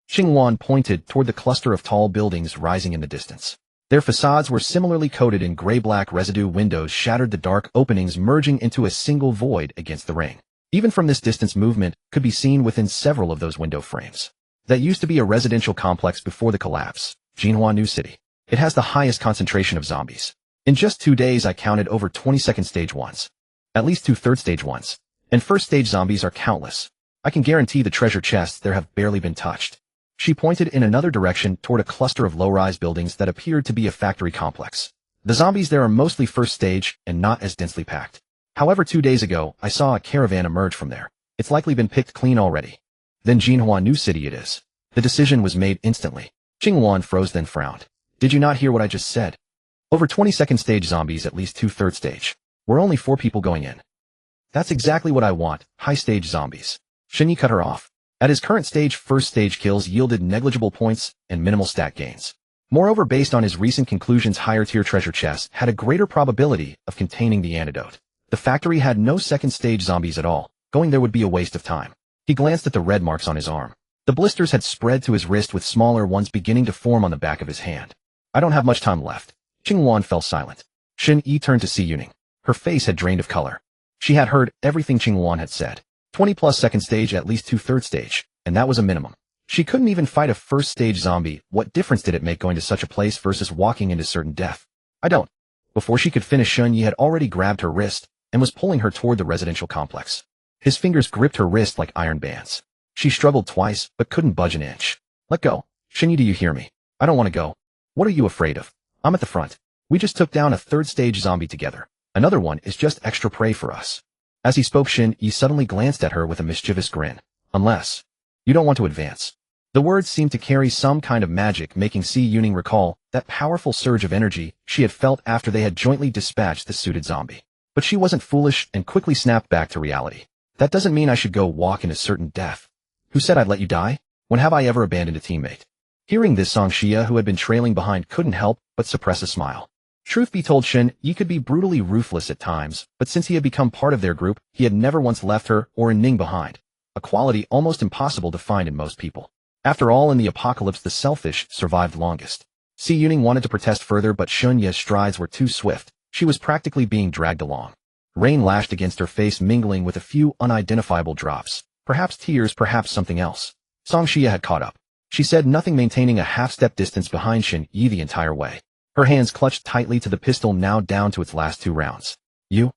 Qinghua pointed toward the cluster of tall buildings rising in the distance. Their facades were similarly coated in gray-black residue. Windows shattered, the dark openings merging into a single void against the ring. Even from this distance, movement could be seen within several of those window frames. That used to be a residential complex before the collapse. Jinhua New City. It has the highest concentration of zombies. In just 2 days, I counted over 20 second-stage ones. At least 2 third-stage ones. And first-stage zombies are countless. I can guarantee the treasure chests there have barely been touched. She pointed in another direction toward a cluster of low-rise buildings that appeared to be a factory complex. The zombies there are mostly first stage and not as densely packed. However, 2 days ago, I saw a caravan emerge from there. It's likely been picked clean already. Then Jinhua New City it is. The decision was made instantly. Qinghuan froze then frowned. Did you not hear what I just said? Over 22nd stage zombies, at least 2 third stage. We're only 4 people going in. That's exactly what I want, high stage zombies. Shenyi cut her off. At his current stage, first stage kills yielded negligible points and minimal stat gains. Moreover, based on his recent conclusions, higher tier treasure chests had a greater probability of containing the antidote. The factory had no second stage zombies at all. Going there would be a waste of time. He glanced at the red marks on his arm. The blisters had spread to his wrist with smaller ones beginning to form on the back of his hand. I don't have much time left. Qinghuan fell silent. Shen Yi turned to see Yuning. Her face had drained of color. She had heard everything Qinghuan had said. 20 plus second stage, at least 2 third stage, and that was a minimum. She couldn't even fight a first stage zombie. What difference did it make going to such a place versus walking into certain death? I don't. Before she could finish, Shen Yi had already grabbed her wrist and was pulling her toward the residential complex. His fingers gripped her wrist like iron bands. She struggled twice, but couldn't budge an inch. Let go. Shen Yi, do you hear me? I don't want to go. What are you afraid of? I'm at the front. We just took down a third stage zombie together. Another one is just extra prey for us. As he spoke, Shen Yi suddenly glanced at her with a mischievous grin. Unless you don't want to advance. The words seemed to carry some kind of magic, making Si Yuning recall that powerful surge of energy she had felt after they had jointly dispatched the suited zombie. But she wasn't foolish and quickly snapped back to reality. That doesn't mean I should go walk into certain death. Who said I'd let you die? When have I ever abandoned a teammate? Hearing this, Song Xia, who had been trailing behind, couldn't help but suppress a smile. Truth be told, Shen Yi could be brutally ruthless at times, but since he had become part of their group, he had never once left her or Ning behind, a quality almost impossible to find in most people. After all, in the apocalypse, the selfish survived longest. Si Yuning wanted to protest further, but Shen Yi's strides were too swift. She was practically being dragged along. Rain lashed against her face, mingling with a few unidentifiable drops. Perhaps tears, perhaps something else. Song Xia had caught up. She said nothing, maintaining a half-step distance behind Shen Yi the entire way. Her hands clutched tightly to the pistol, now down to its last 2 rounds. You?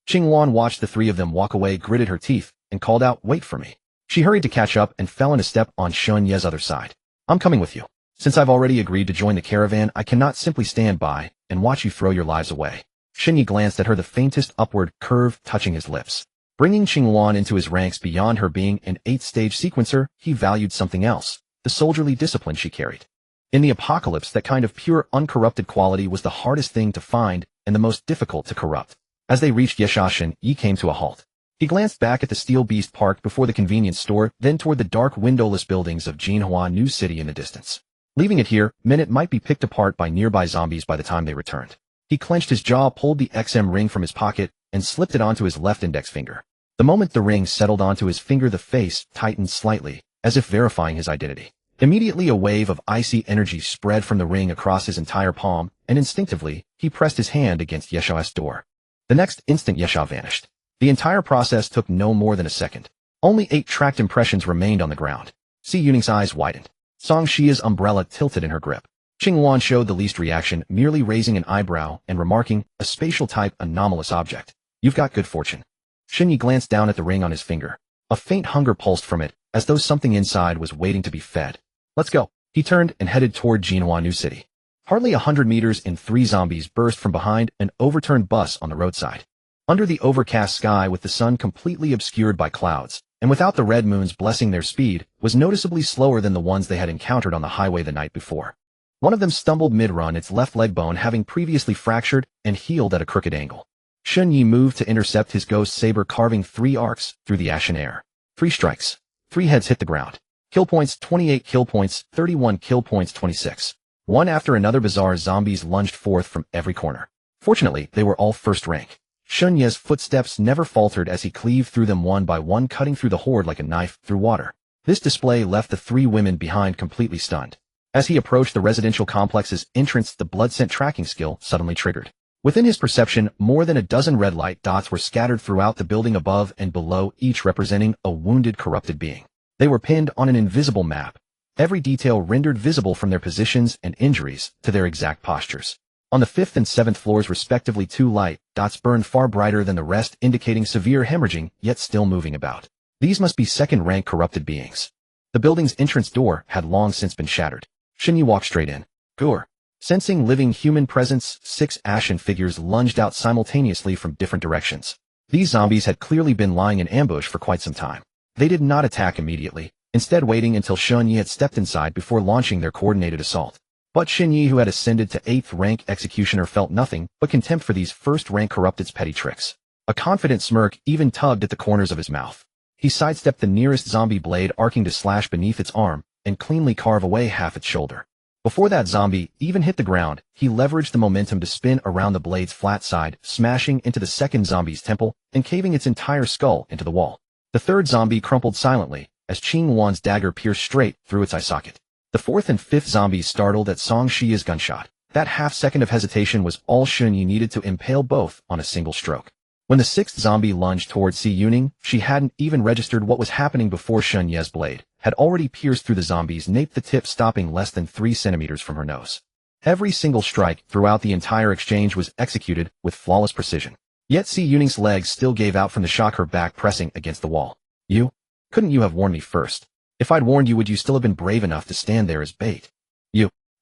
Qinghuan watched the 3 of them walk away, gritted her teeth, and called out, wait for me. She hurried to catch up and fell into step on Shen Yi's other side. I'm coming with you. Since I've already agreed to join the caravan, I cannot simply stand by and watch you throw your lives away. Shen Yi glanced at her, the faintest upward curve touching his lips. Bringing Qinghuan into his ranks beyond her being an 8th-stage sequencer, he valued something else, the soldierly discipline she carried. In the apocalypse, that kind of pure, uncorrupted quality was the hardest thing to find and the most difficult to corrupt. As they reached Yesha, Shen Yi came to a halt. He glanced back at the steel beast parked before the convenience store, then toward the dark, windowless buildings of Jinhua New City in the distance. Leaving it here meant it might be picked apart by nearby zombies by the time they returned. He clenched his jaw, pulled the XM ring from his pocket, and slipped it onto his left index finger. The moment the ring settled onto his finger, the face tightened slightly, as if verifying his identity. Immediately, a wave of icy energy spread from the ring across his entire palm, and instinctively, he pressed his hand against Yesha's door. The next instant, Yesha vanished. The entire process took no more than a second. Only 8 tracked impressions remained on the ground. Si Yuning's eyes widened. Song Xia's umbrella tilted in her grip. Qinghuan showed the least reaction, merely raising an eyebrow and remarking, a spatial type anomalous object. You've got good fortune. Shen Yi glanced down at the ring on his finger. A faint hunger pulsed from it, as though something inside was waiting to be fed. Let's go. He turned and headed toward Jinhua New City. Hardly 100 meters and 3 zombies burst from behind an overturned bus on the roadside. Under the overcast sky, with the sun completely obscured by clouds, and without the red moons blessing their speed, was noticeably slower than the ones they had encountered on the highway the night before. One of them stumbled mid-run, its left leg bone having previously fractured and healed at a crooked angle. Shen Yi moved to intercept his ghost saber, carving 3 arcs through the ashen air. 3 strikes. 3 heads hit the ground. Kill points 28, kill points 31, kill points 26. One after another, bizarre zombies lunged forth from every corner. Fortunately, they were all first rank. Shen Yi's footsteps never faltered as he cleaved through them one by one, cutting through the horde like a knife through water. This display left the 3 women behind completely stunned. As he approached the residential complex's entrance, the blood scent tracking skill suddenly triggered. Within his perception, more than a dozen red light dots were scattered throughout the building above and below, each representing a wounded, corrupted being. They were pinned on an invisible map, every detail rendered visible from their positions and injuries to their exact postures. On the 5th and 7th floors respectively, 2 light dots burned far brighter than the rest, indicating severe hemorrhaging, yet still moving about. These must be second-rank corrupted beings. The building's entrance door had long since been shattered. Shinyi walked straight in. Gore. Sensing living human presence, 6 ashen figures lunged out simultaneously from different directions. These zombies had clearly been lying in ambush for quite some time. They did not attack immediately, instead waiting until Shinyi had stepped inside before launching their coordinated assault. But Shinyi, who had ascended to 8th rank executioner, felt nothing but contempt for these 1st rank corrupted's petty tricks. A confident smirk even tugged at the corners of his mouth. He sidestepped the nearest zombie blade, arcing to slash beneath its arm and cleanly carve away half its shoulder. Before that zombie even hit the ground, he leveraged the momentum to spin around the blade's flat side, smashing into the second zombie's temple and caving its entire skull into the wall. The 3rd zombie crumpled silently as Qing Wan's dagger pierced straight through its eye socket. The 4th and 5th zombies startled at Song Shia's gunshot. That half-second of hesitation was all Shinyi needed to impale both on a single stroke. When the 6th zombie lunged towards Si Yuning, she hadn't even registered what was happening before Shenye's blade had already pierced through the zombie's nape, the tip stopping less than 3 centimeters from her nose. Every single strike throughout the entire exchange was executed with flawless precision. Yet Si Yuning's legs still gave out from the shock, her back pressing against the wall. Couldn't you have warned me first? If I'd warned you, would you still have been brave enough to stand there as bait?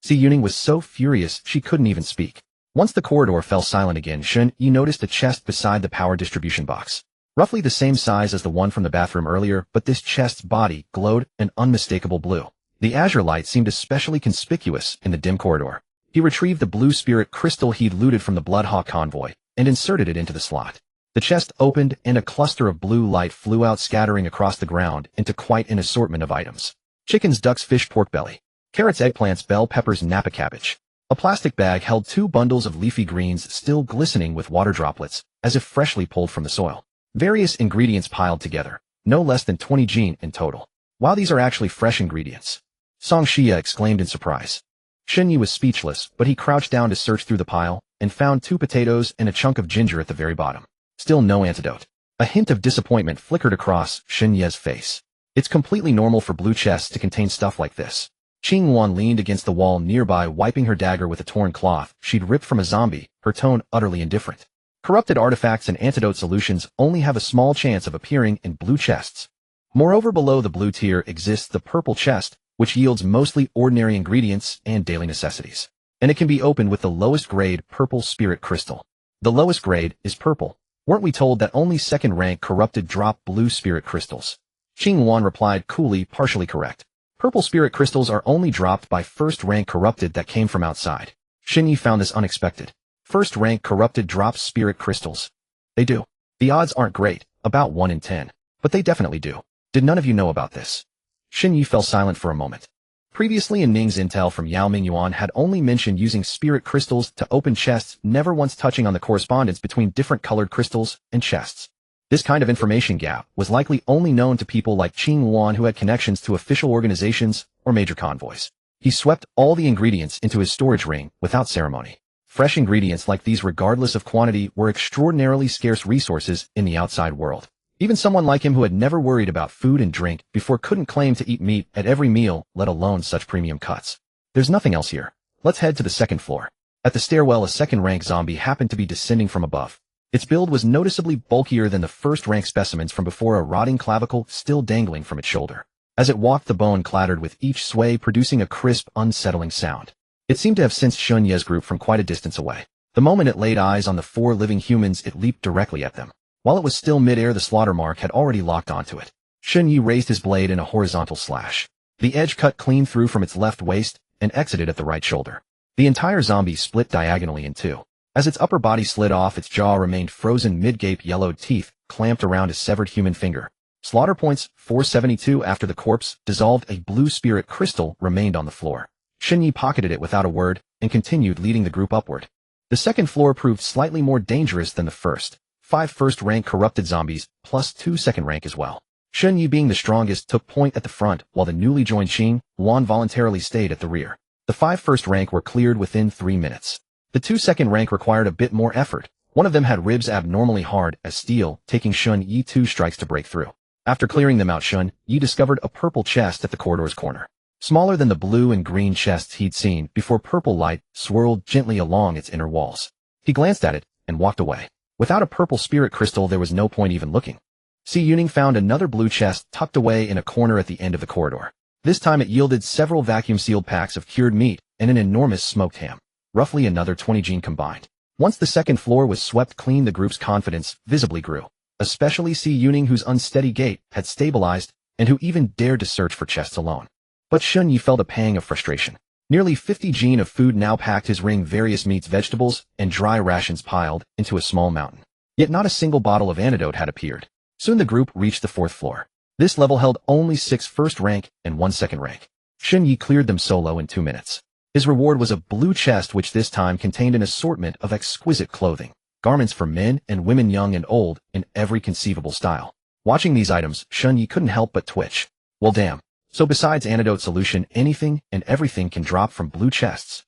Si Yuning was so furious she couldn't even speak. Once the corridor fell silent again, Shen-Yi noticed a chest beside the power distribution box. Roughly the same size as the one from the bathroom earlier, but this chest's body glowed an unmistakable blue. The azure light seemed especially conspicuous in the dim corridor. He retrieved the blue spirit crystal he'd looted from the Bloodhawk convoy and inserted it into the slot. The chest opened and a cluster of blue light flew out, scattering across the ground into quite an assortment of items. Chickens, ducks, fish, pork belly, carrots, eggplants, bell peppers, napa cabbage. A plastic bag held 2 bundles of leafy greens still glistening with water droplets, as if freshly pulled from the soil. Various ingredients piled together, no less than 20 gene in total. Wow, these are actually fresh ingredients. Song Shia exclaimed in surprise. Shenyi was speechless, but he crouched down to search through the pile and found 2 potatoes and a chunk of ginger at the very bottom. Still no antidote. A hint of disappointment flickered across Shenye's face. It's completely normal for blue chests to contain stuff like this. Qing Wan leaned against the wall nearby, wiping her dagger with a torn cloth she'd ripped from a zombie, her tone utterly indifferent. Corrupted artifacts and antidote solutions only have a small chance of appearing in blue chests. Moreover, below the blue tier exists the purple chest, which yields mostly ordinary ingredients and daily necessities. And it can be opened with the lowest grade purple spirit crystal. The lowest grade is purple. Weren't we told that only 2nd rank corrupted drop blue spirit crystals? Qing Wan replied coolly, partially correct. Purple spirit crystals are only dropped by 1st rank corrupted that came from outside. Shinyi found this unexpected. 1st rank corrupted drops spirit crystals. They do. The odds aren't great, about 1 in 10. But they definitely do. Did none of you know about this? Shinyi fell silent for a moment. Previously in Ning's intel from Yao Mingyuan had only mentioned using spirit crystals to open chests, never once touching on the correspondence between different colored crystals and chests. This kind of information gap was likely only known to people like Qing Wan, who had connections to official organizations or major convoys. He swept all the ingredients into his storage ring without ceremony. Fresh ingredients like these, regardless of quantity, were extraordinarily scarce resources in the outside world. Even someone like him, who had never worried about food and drink before, couldn't claim to eat meat at every meal, let alone such premium cuts. There's nothing else here. Let's head to the 2nd floor. At the stairwell, a 2nd rank zombie happened to be descending from above. Its build was noticeably bulkier than the 1st rank specimens from before, a rotting clavicle still dangling from its shoulder. As it walked, the bone clattered with each sway, producing a crisp, unsettling sound. It seemed to have sensed Shunye's group from quite a distance away. The moment it laid eyes on the 4 living humans, it leaped directly at them. While it was still mid-air, the slaughter mark had already locked onto it. Shunyi raised his blade in a horizontal slash. The edge cut clean through from its left waist and exited at the right shoulder. The entire zombie split diagonally in 2. As its upper body slid off, its jaw remained frozen, mid-gape, yellowed teeth clamped around a severed human finger. Slaughter points 472. After the corpse dissolved, a blue spirit crystal remained on the floor. Shinyi pocketed it without a word and continued leading the group upward. The 2nd floor proved slightly more dangerous than the 1st. 5 1st rank corrupted zombies, plus 2 2nd rank as well. Shenyi, being the strongest, took point at the front, while the newly joined Qing Wan voluntarily stayed at the rear. The 5 1st rank were cleared within 3 minutes. The 2 2nd rank required a bit more effort. One of them had ribs abnormally hard as steel, taking Shun-Yi 2 strikes to break through. After clearing them out, Shun-Yi discovered a purple chest at the corridor's corner. Smaller than the blue and green chests he'd seen before, purple light swirled gently along its inner walls. He glanced at it and walked away. Without a purple spirit crystal, there was no point even looking. Si Yuning found another blue chest tucked away in a corner at the end of the corridor. This time it yielded several vacuum-sealed packs of cured meat and an enormous smoked ham, roughly another 20 gene combined. Once the second floor was swept clean, the group's confidence visibly grew, especially Si Yuning, whose unsteady gait had stabilized and who even dared to search for chests alone. But Shun Yi felt a pang of frustration. Nearly 50 gene of food now packed his ring, various meats, vegetables, and dry rations piled into a small mountain. Yet not a single bottle of antidote had appeared. Soon the group reached the fourth floor. This level held only 6 first rank and 1 second rank. Shun Yi cleared them solo in 2 minutes. His reward was a blue chest, which this time contained an assortment of exquisite clothing, garments for men and women, young and old, in every conceivable style. Watching these items, Shun Yi couldn't help but twitch. Well, damn. So besides antidote solution, anything and everything can drop from blue chests.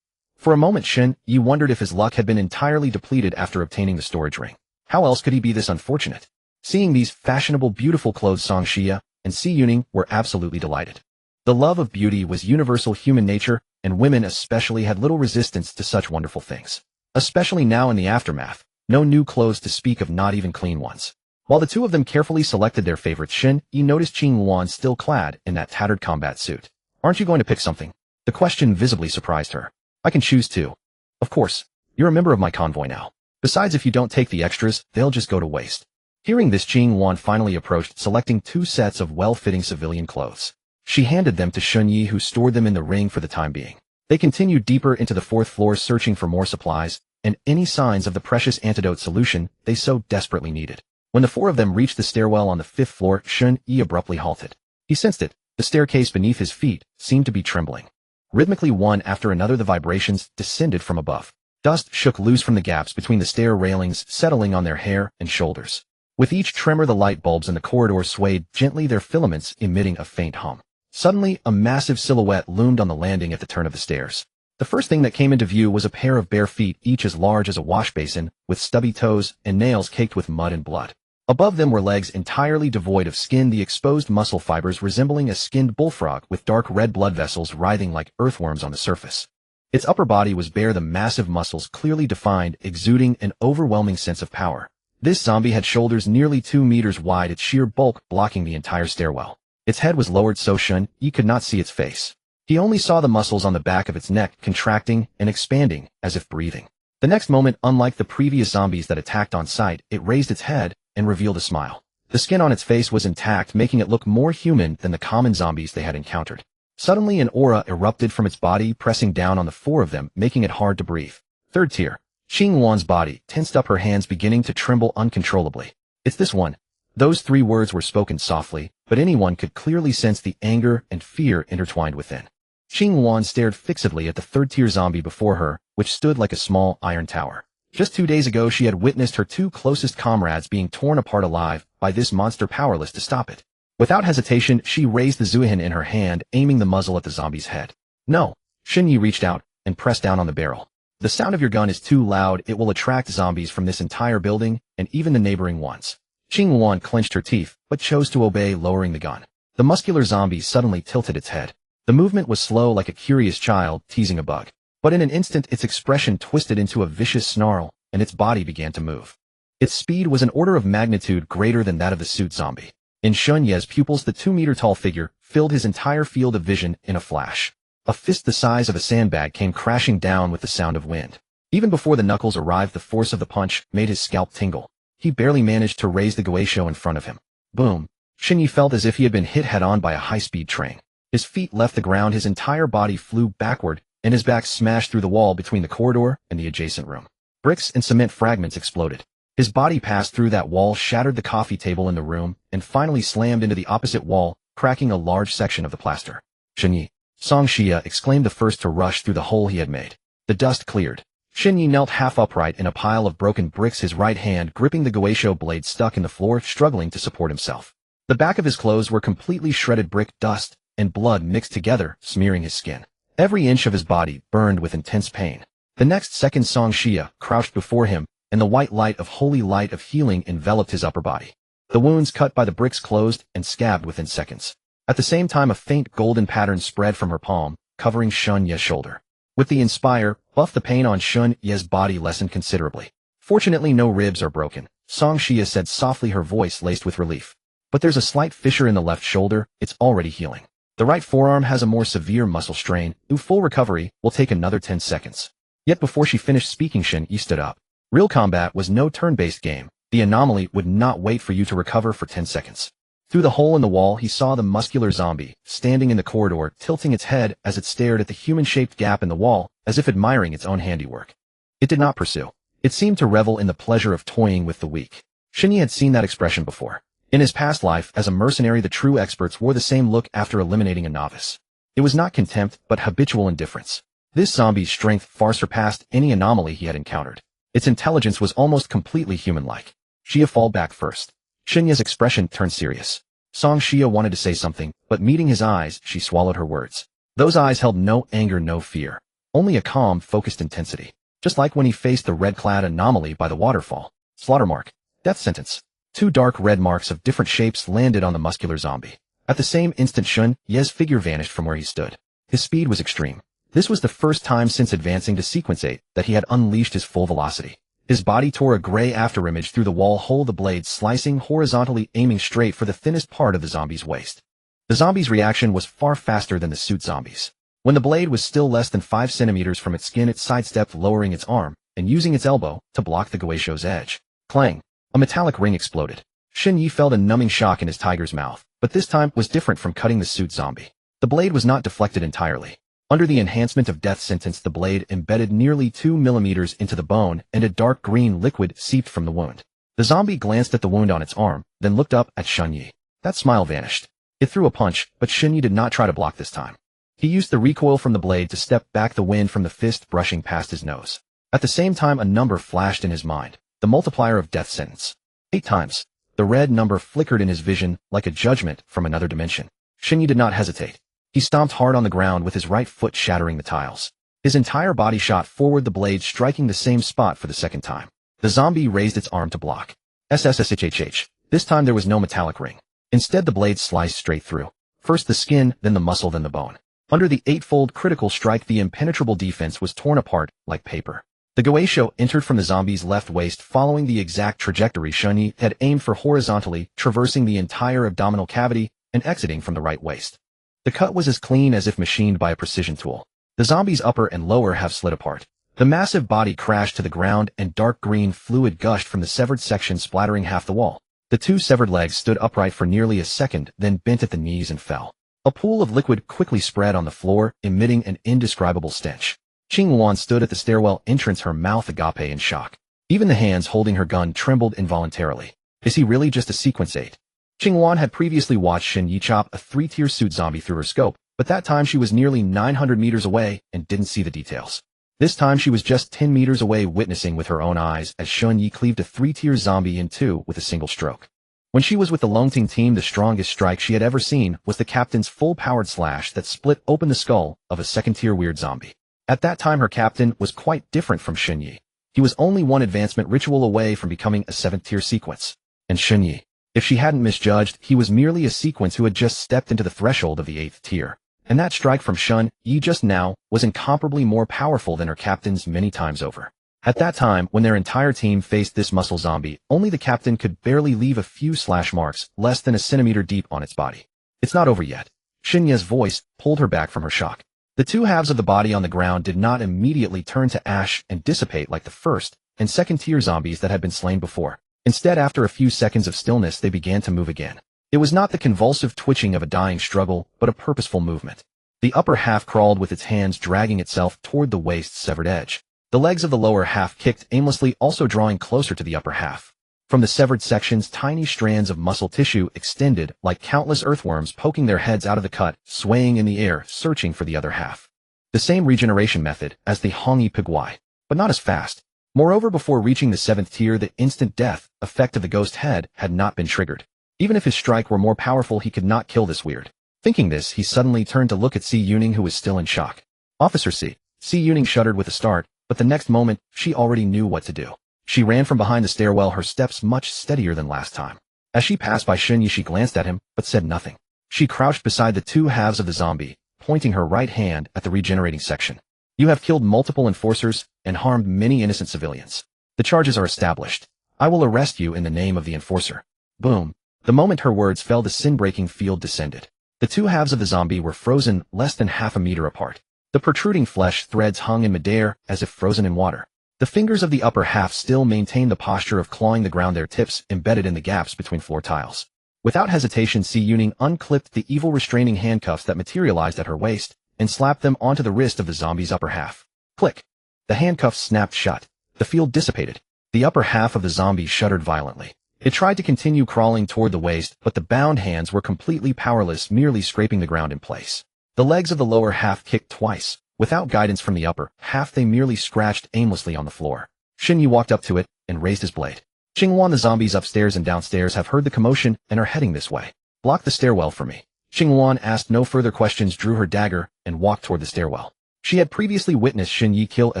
For a moment, Shun Yi wondered if his luck had been entirely depleted after obtaining the storage ring. How else could he be this unfortunate? Seeing these fashionable, beautiful clothes, Song Xia and Si Yuning were absolutely delighted. The love of beauty was universal human nature, and women especially had little resistance to such wonderful things. Especially now in the aftermath, no new clothes to speak of, not even clean ones. While the two of them carefully selected their favorites, Shun Yi noticed Qing Yuan still clad in that tattered combat suit. "Aren't you going to pick something?" The question visibly surprised her. "I can choose too." "Of course. You're a member of my convoy now. Besides, if you don't take the extras, they'll just go to waste." Hearing this, Qing Yuan finally approached, selecting 2 sets of well-fitting civilian clothes. She handed them to Shun Yi, who stored them in the ring for the time being. They continued deeper into the 4th floor, searching for more supplies and any signs of the precious antidote solution they so desperately needed. When the 4 of them reached the stairwell on the 5th floor, Shun Yi abruptly halted. He sensed it. The staircase beneath his feet seemed to be trembling. Rhythmically, one after another, the vibrations descended from above. Dust shook loose from the gaps between the stair railings, settling on their hair and shoulders. With each tremor, the light bulbs in the corridor swayed gently, their filaments emitting a faint hum. Suddenly, a massive silhouette loomed on the landing at the turn of the stairs. The first thing that came into view was a pair of bare feet, each as large as a wash basin, with stubby toes and nails caked with mud and blood. Above them were legs entirely devoid of skin, the exposed muscle fibers resembling a skinned bullfrog, with dark red blood vessels writhing like earthworms on the surface. Its upper body was bare, the massive muscles clearly defined, exuding an overwhelming sense of power. This zombie had shoulders nearly 2 meters wide, its sheer bulk blocking the entire stairwell. Its head was lowered so Shun Yi could not see its face. He only saw the muscles on the back of its neck contracting and expanding as if breathing. The next moment, unlike the previous zombies that attacked on sight, it raised its head and revealed a smile. The skin on its face was intact, making it look more human than the common zombies they had encountered. Suddenly, an aura erupted from its body, pressing down on the 4 of them, making it hard to breathe. 3rd tier. Qing Yuan's body tensed up, her hands beginning to tremble uncontrollably. "It's this one." Those 3 words were spoken softly, but anyone could clearly sense the anger and fear intertwined within. Qing Yuan stared fixedly at the 3rd-tier zombie before her, which stood like a small iron tower. Just 2 days ago, she had witnessed her 2 closest comrades being torn apart alive by this monster, powerless to stop it. Without hesitation, she raised the Zuihin in her hand, aiming the muzzle at the zombie's head. "No." Shun Yi reached out and pressed down on the barrel. "The sound of your gun is too loud. It will attract zombies from this entire building and even the neighboring ones." Qing Yuan clenched her teeth, but chose to obey, lowering the gun. The muscular zombie suddenly tilted its head. The movement was slow, like a curious child teasing a bug. But in an instant, its expression twisted into a vicious snarl, and its body began to move. Its speed was an order of magnitude greater than that of the suit zombie. In Shun Yi's pupils, the 2-meter-tall figure filled his entire field of vision in a flash. A fist the size of a sandbag came crashing down with the sound of wind. Even before the knuckles arrived, the force of the punch made his scalp tingle. He barely managed to raise the guaisho in front of him. Boom! Shun Yi felt as if he had been hit head-on by a high-speed train. His feet left the ground, his entire body flew backward, and his back smashed through the wall between the corridor and the adjacent room. Bricks and cement fragments exploded. His body passed through that wall, shattered the coffee table in the room, and finally slammed into the opposite wall, cracking a large section of the plaster. "Shun Yi!" Song Xia exclaimed, the first to rush through the hole he had made. The dust cleared. Shun Yi knelt half upright in a pile of broken bricks, his right hand gripping the guaisho blade stuck in the floor, struggling to support himself. The back of his clothes were completely shredded brick, dust and blood mixed together, smearing his skin. Every inch of his body burned with intense pain. The next second, Song Xia crouched before him, and the white light of holy light of healing enveloped his upper body. The wounds cut by the bricks closed and scabbed within seconds. At the same time, a faint golden pattern spread from her palm, covering Shun Yi's shoulder. With the Inspire buff, the pain on Shun Yi's body lessened considerably. "Fortunately, no ribs are broken," Song Xia said softly, her voice laced with relief. "But there's a slight fissure in the left shoulder. It's already healing." The right forearm has a more severe muscle strain. Full recovery will take another 10 seconds. Yet before she finished speaking, Shen Yi stood up. Real combat was no turn-based game. The anomaly would not wait for you to recover for 10 seconds. Through the hole in the wall, he saw the muscular zombie, standing in the corridor, tilting its head as it stared at the human-shaped gap in the wall, as if admiring its own handiwork. It did not pursue. It seemed to revel in the pleasure of toying with the weak. Shen Yi had seen that expression before. In his past life as a mercenary, the true experts wore the same look after eliminating a novice. It was not contempt, but habitual indifference. This zombie's strength far surpassed any anomaly he had encountered. Its intelligence was almost completely human-like. Xia fall back first. Shen Yi's expression turned serious. Song Xia wanted to say something, but meeting his eyes, she swallowed her words. Those eyes held no anger, no fear. Only a calm, focused intensity. Just like when he faced the red-clad anomaly by the waterfall. Slaughter mark. Death sentence. 2 dark red marks of different shapes landed on the muscular zombie. At the same instant, Shen Yi's figure vanished from where he stood. His speed was extreme. This was the first time since advancing to Sequence 8 that he had unleashed his full velocity. His body tore a gray afterimage through the wall hole, the blade slicing horizontally, aiming straight for the thinnest part of the zombie's waist. The zombie's reaction was far faster than the suit zombie's. When the blade was still less than 5 centimeters from its skin, it sidestepped, lowering its arm and using its elbow to block the Guisho's edge. Clang! A metallic ring exploded. Shen Yi felt a numbing shock in his tiger's mouth, but this time was different from cutting the suit zombie. The blade was not deflected entirely. Under the enhancement of death sentence, the blade embedded nearly 2 millimeters into the bone, and a dark green liquid seeped from the wound. The zombie glanced at the wound on its arm, then looked up at Shen Yi. That smile vanished. It threw a punch, but Shen Yi did not try to block this time. He used the recoil from the blade to step back, the wind from the fist brushing past his nose. At the same time, a number flashed in his mind, the multiplier of death sentence. 8 times. The red number flickered in his vision like a judgment from another dimension. Shen Yi did not hesitate. He stomped hard on the ground with his right foot, shattering the tiles. His entire body shot forward, the blade striking the same spot for the second time. The zombie raised its arm to block. SSSHHH. This time there was no metallic ring. Instead, the blade sliced straight through. First the skin, then the muscle, then the bone. Under the 8-fold critical strike, the impenetrable defense was torn apart like paper. The Guisho entered from the zombie's left waist, following the exact trajectory Shen Yi had aimed for, horizontally, traversing the entire abdominal cavity and exiting from the right waist. The cut was as clean as if machined by a precision tool. The zombie's upper and lower half slid apart. The massive body crashed to the ground, and dark green fluid gushed from the severed section, splattering half the wall. The 2 severed legs stood upright for nearly a second, then bent at the knees and fell. A pool of liquid quickly spread on the floor, emitting an indescribable stench. Qingluan stood at the stairwell entrance, her mouth agape in shock. Even the hands holding her gun trembled involuntarily. Is he really just a Sequence 8? Qingluan had previously watched Shen Yi chop a 3-tier suit zombie through her scope, but that time she was nearly 900 meters away and didn't see the details. This time she was just 10 meters away, witnessing with her own eyes as Shen Yi cleaved a 3-tier zombie in 2 with a single stroke. When she was with the Longting team, the strongest strike she had ever seen was the captain's full-powered slash that split open the skull of a 2nd-tier weird zombie. At that time, her captain was quite different from Shen Yi. He was only 1 advancement ritual away from becoming a 7th-tier Sequence. And Shen Yi, if she hadn't misjudged, he was merely a Sequence who had just stepped into the threshold of the 8th tier. And that strike from Shen Yi just now was incomparably more powerful than her captain's many times over. At that time, when their entire team faced this muscle zombie, only the captain could barely leave a few slash marks less than a centimeter deep on its body. It's not over yet. Shen Yi's voice pulled her back from her shock. The 2 halves of the body on the ground did not immediately turn to ash and dissipate like the 1st and 2nd-tier zombies that had been slain before. Instead, after a few seconds of stillness, they began to move again. It was not the convulsive twitching of a dying struggle, but a purposeful movement. The upper half crawled with its hands, dragging itself toward the waist's severed edge. The legs of the lower half kicked aimlessly, also drawing closer to the upper half. From the severed sections, tiny strands of muscle tissue extended like countless earthworms, poking their heads out of the cut, swaying in the air, searching for the other half. The same regeneration method as the Hongyi Piguai, but not as fast. Moreover, before reaching the 7th tier, the instant death effect of the ghost head had not been triggered. Even if his strike were more powerful, he could not kill this weird. Thinking this, he suddenly turned to look at Si Yuning, who was still in shock. Officer Si. Si Yuning shuddered with a start, but the next moment, she already knew what to do. She ran from behind the stairwell, her steps much steadier than last time. As she passed by Shen Yi, she glanced at him, but said nothing. She crouched beside the 2 halves of the zombie, pointing her right hand at the regenerating section. You have killed multiple enforcers and harmed many innocent civilians. The charges are established. I will arrest you in the name of the enforcer. Boom. The moment her words fell, the sin-breaking field descended. The two halves of the zombie were frozen less than half a meter apart. The protruding flesh threads hung in midair as if frozen in water. The fingers of the upper half still maintained the posture of clawing the ground, their tips embedded in the gaps between floor tiles. Without hesitation, Si-Yuning unclipped the evil restraining handcuffs that materialized at her waist and slapped them onto the wrist of the zombie's upper half. Click. The handcuffs snapped shut. The field dissipated. The upper half of the zombie shuddered violently. It tried to continue crawling toward the waist, but the bound hands were completely powerless, merely scraping the ground in place. The legs of the lower half kicked twice. Without guidance from the upper half, they merely scratched aimlessly on the floor. Xinyi walked up to it and raised his blade. Xingwan, the zombies upstairs and downstairs have heard the commotion and are heading this way. Block the stairwell for me. Xingwan asked no further questions, drew her dagger, and walked toward the stairwell. She had previously witnessed Xinyi kill a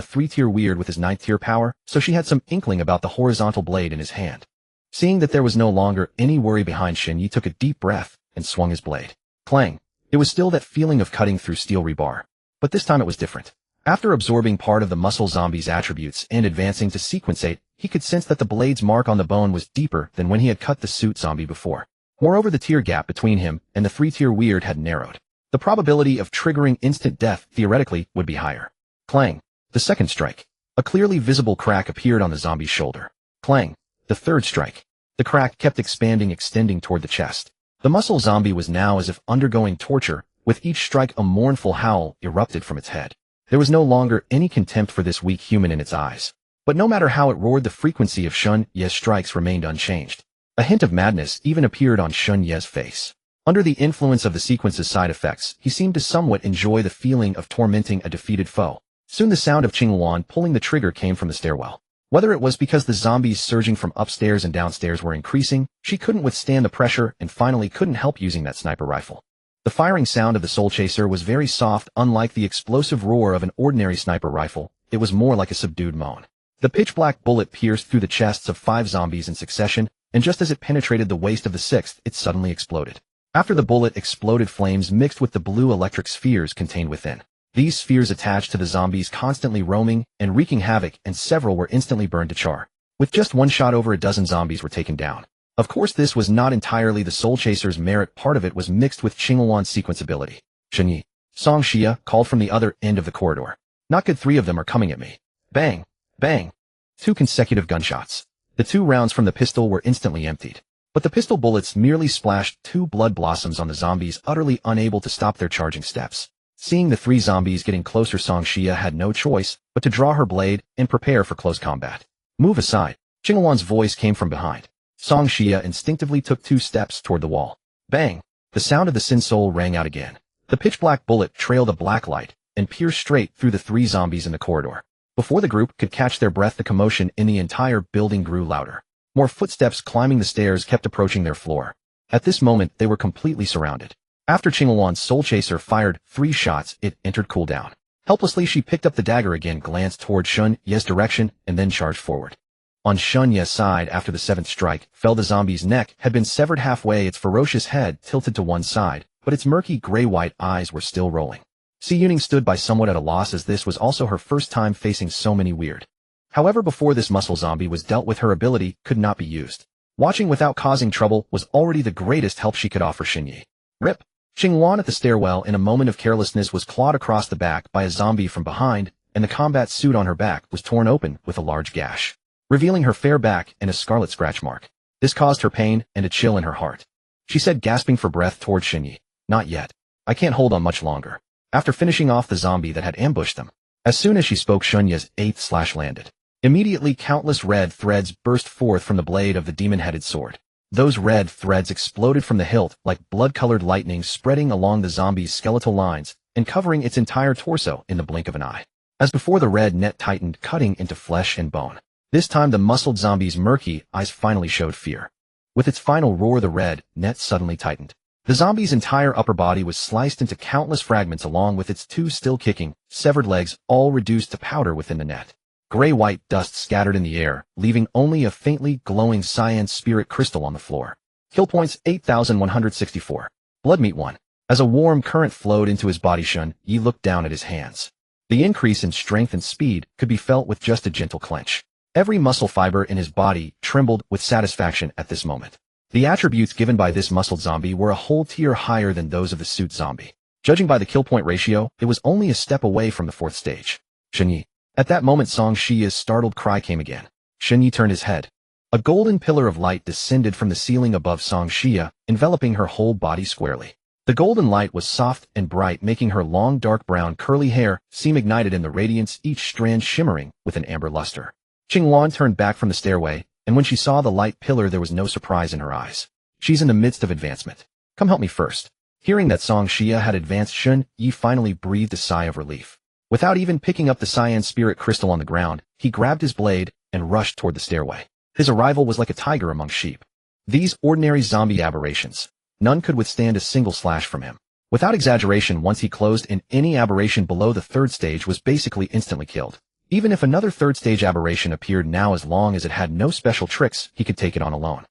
3-tier weird with his 9th-tier power, so she had some inkling about the horizontal blade in his hand. Seeing that there was no longer any worry behind, Xinyi took a deep breath and swung his blade. Clang! It was still that feeling of cutting through steel rebar. But this time it was different. After absorbing part of the muscle zombie's attributes and advancing to sequence 8, he could sense that the blade's mark on the bone was deeper than when he had cut the suit zombie before. Moreover, the tier gap between him and the 3-tier weird had narrowed. The probability of triggering instant death, theoretically, would be higher. Clang. The second strike. A clearly visible crack appeared on the zombie's shoulder. Clang. The third strike. The crack kept expanding, extending toward the chest. The muscle zombie was now as if undergoing torture. With each strike, a mournful howl erupted from its head. There was no longer any contempt for this weak human in its eyes. But no matter how it roared, the frequency of Shun Ye's strikes remained unchanged. A hint of madness even appeared on Shun Ye's face. Under the influence of the sequence's side effects, he seemed to somewhat enjoy the feeling of tormenting a defeated foe. Soon the sound of Qingluan pulling the trigger came from the stairwell. Whether it was because the zombies surging from upstairs and downstairs were increasing, she couldn't withstand the pressure and finally couldn't help using that sniper rifle. The firing sound of the Soul Chaser was very soft. Unlike the explosive roar of an ordinary sniper rifle, it was more like a subdued moan. The pitch-black bullet pierced through the chests of 5 zombies in succession, and just as it penetrated the waist of the 6th, it suddenly exploded. After the bullet exploded, flames mixed with the blue electric spheres contained within. These spheres attached to the zombies, constantly roaming and wreaking havoc, and several were instantly burned to char. With just one shot, over a dozen zombies were taken down. Of course, this was not entirely the Soul Chaser's merit. Part of it was mixed with Qingluan's sequence ability. Xinyi. Song Xia called from the other end of the corridor. Not good, 3 of them are coming at me. Bang! Bang! 2 consecutive gunshots. The 2 rounds from the pistol were instantly emptied. But the pistol bullets merely splashed 2 blood blossoms on the zombies, utterly unable to stop their charging steps. Seeing the 3 zombies getting closer, Song Xia had no choice but to draw her blade and prepare for close combat. Move aside. Qingluan's voice came from behind. Song Xia instinctively took 2 steps toward the wall. Bang! The sound of the Sin Soul rang out again. The pitch-black bullet trailed a black light and pierced straight through the 3 zombies in the corridor. Before the group could catch their breath, the commotion in the entire building grew louder. More footsteps climbing the stairs kept approaching their floor. At this moment, they were completely surrounded. After Qingluan's Soul Chaser fired 3 shots, it entered cooldown. Helplessly, she picked up the dagger again, glanced toward Shun Ye's direction, and then charged forward. On Shun Ye's side, after the 7th strike fell, the zombie's neck had been severed halfway, its ferocious head tilted to one side, but its murky gray-white eyes were still rolling. Si-Yuning stood by, somewhat at a loss, as this was also her first time facing so many weird. However, before this muscle zombie was dealt with, her ability could not be used. Watching without causing trouble was already the greatest help she could offer Xinyi. Rip! Qingluan at the stairwell, in a moment of carelessness, was clawed across the back by a zombie from behind, and the combat suit on her back was torn open with a large gash, revealing her fair back and a scarlet scratch mark. This caused her pain and a chill in her heart. She said, gasping for breath toward Xinyi, "Not yet. I can't hold on much longer." After finishing off the zombie that had ambushed them. As soon as she spoke, Shun Ye's 8th slash landed. Immediately, countless red threads burst forth from the blade of the demon-headed sword. Those red threads exploded from the hilt like blood-colored lightning, spreading along the zombie's skeletal lines and covering its entire torso in the blink of an eye. As before, the red net tightened, cutting into flesh and bone. This time, the muscled zombie's murky eyes finally showed fear. With its final roar, the red net suddenly tightened. The zombie's entire upper body was sliced into countless fragments, along with its 2 still kicking, severed legs, all reduced to powder within the net. Gray-white dust scattered in the air, leaving only a faintly glowing cyan spirit crystal on the floor. Kill points 8,164. Blood meat 1. As a warm current flowed into his body, Shun Ye looked down at his hands. The increase in strength and speed could be felt with just a gentle clench. Every muscle fiber in his body trembled with satisfaction at this moment. The attributes given by this muscled zombie were a whole tier higher than those of the suit zombie. Judging by the kill point ratio, it was only a step away from the 4th stage. Shenyi. At that moment Song Shia's startled cry came again. Shenyi turned his head. A golden pillar of light descended from the ceiling above Song Shia, enveloping her whole body squarely. The golden light was soft and bright, making her long dark brown curly hair seem ignited in the radiance, each strand shimmering with an amber luster. Qingluan turned back from the stairway, and when she saw the light pillar there was no surprise in her eyes. She's in the midst of advancement. Come help me first. Hearing that Song Shia had advanced, Shun Yi finally breathed a sigh of relief. Without even picking up the cyan spirit crystal on the ground, he grabbed his blade and rushed toward the stairway. His arrival was like a tiger among sheep. These ordinary zombie aberrations. None could withstand a single slash from him. Without exaggeration, once he closed in, any aberration below the 3rd stage was basically instantly killed. Even if another 3rd stage aberration appeared now, as long as it had no special tricks, he could take it on alone.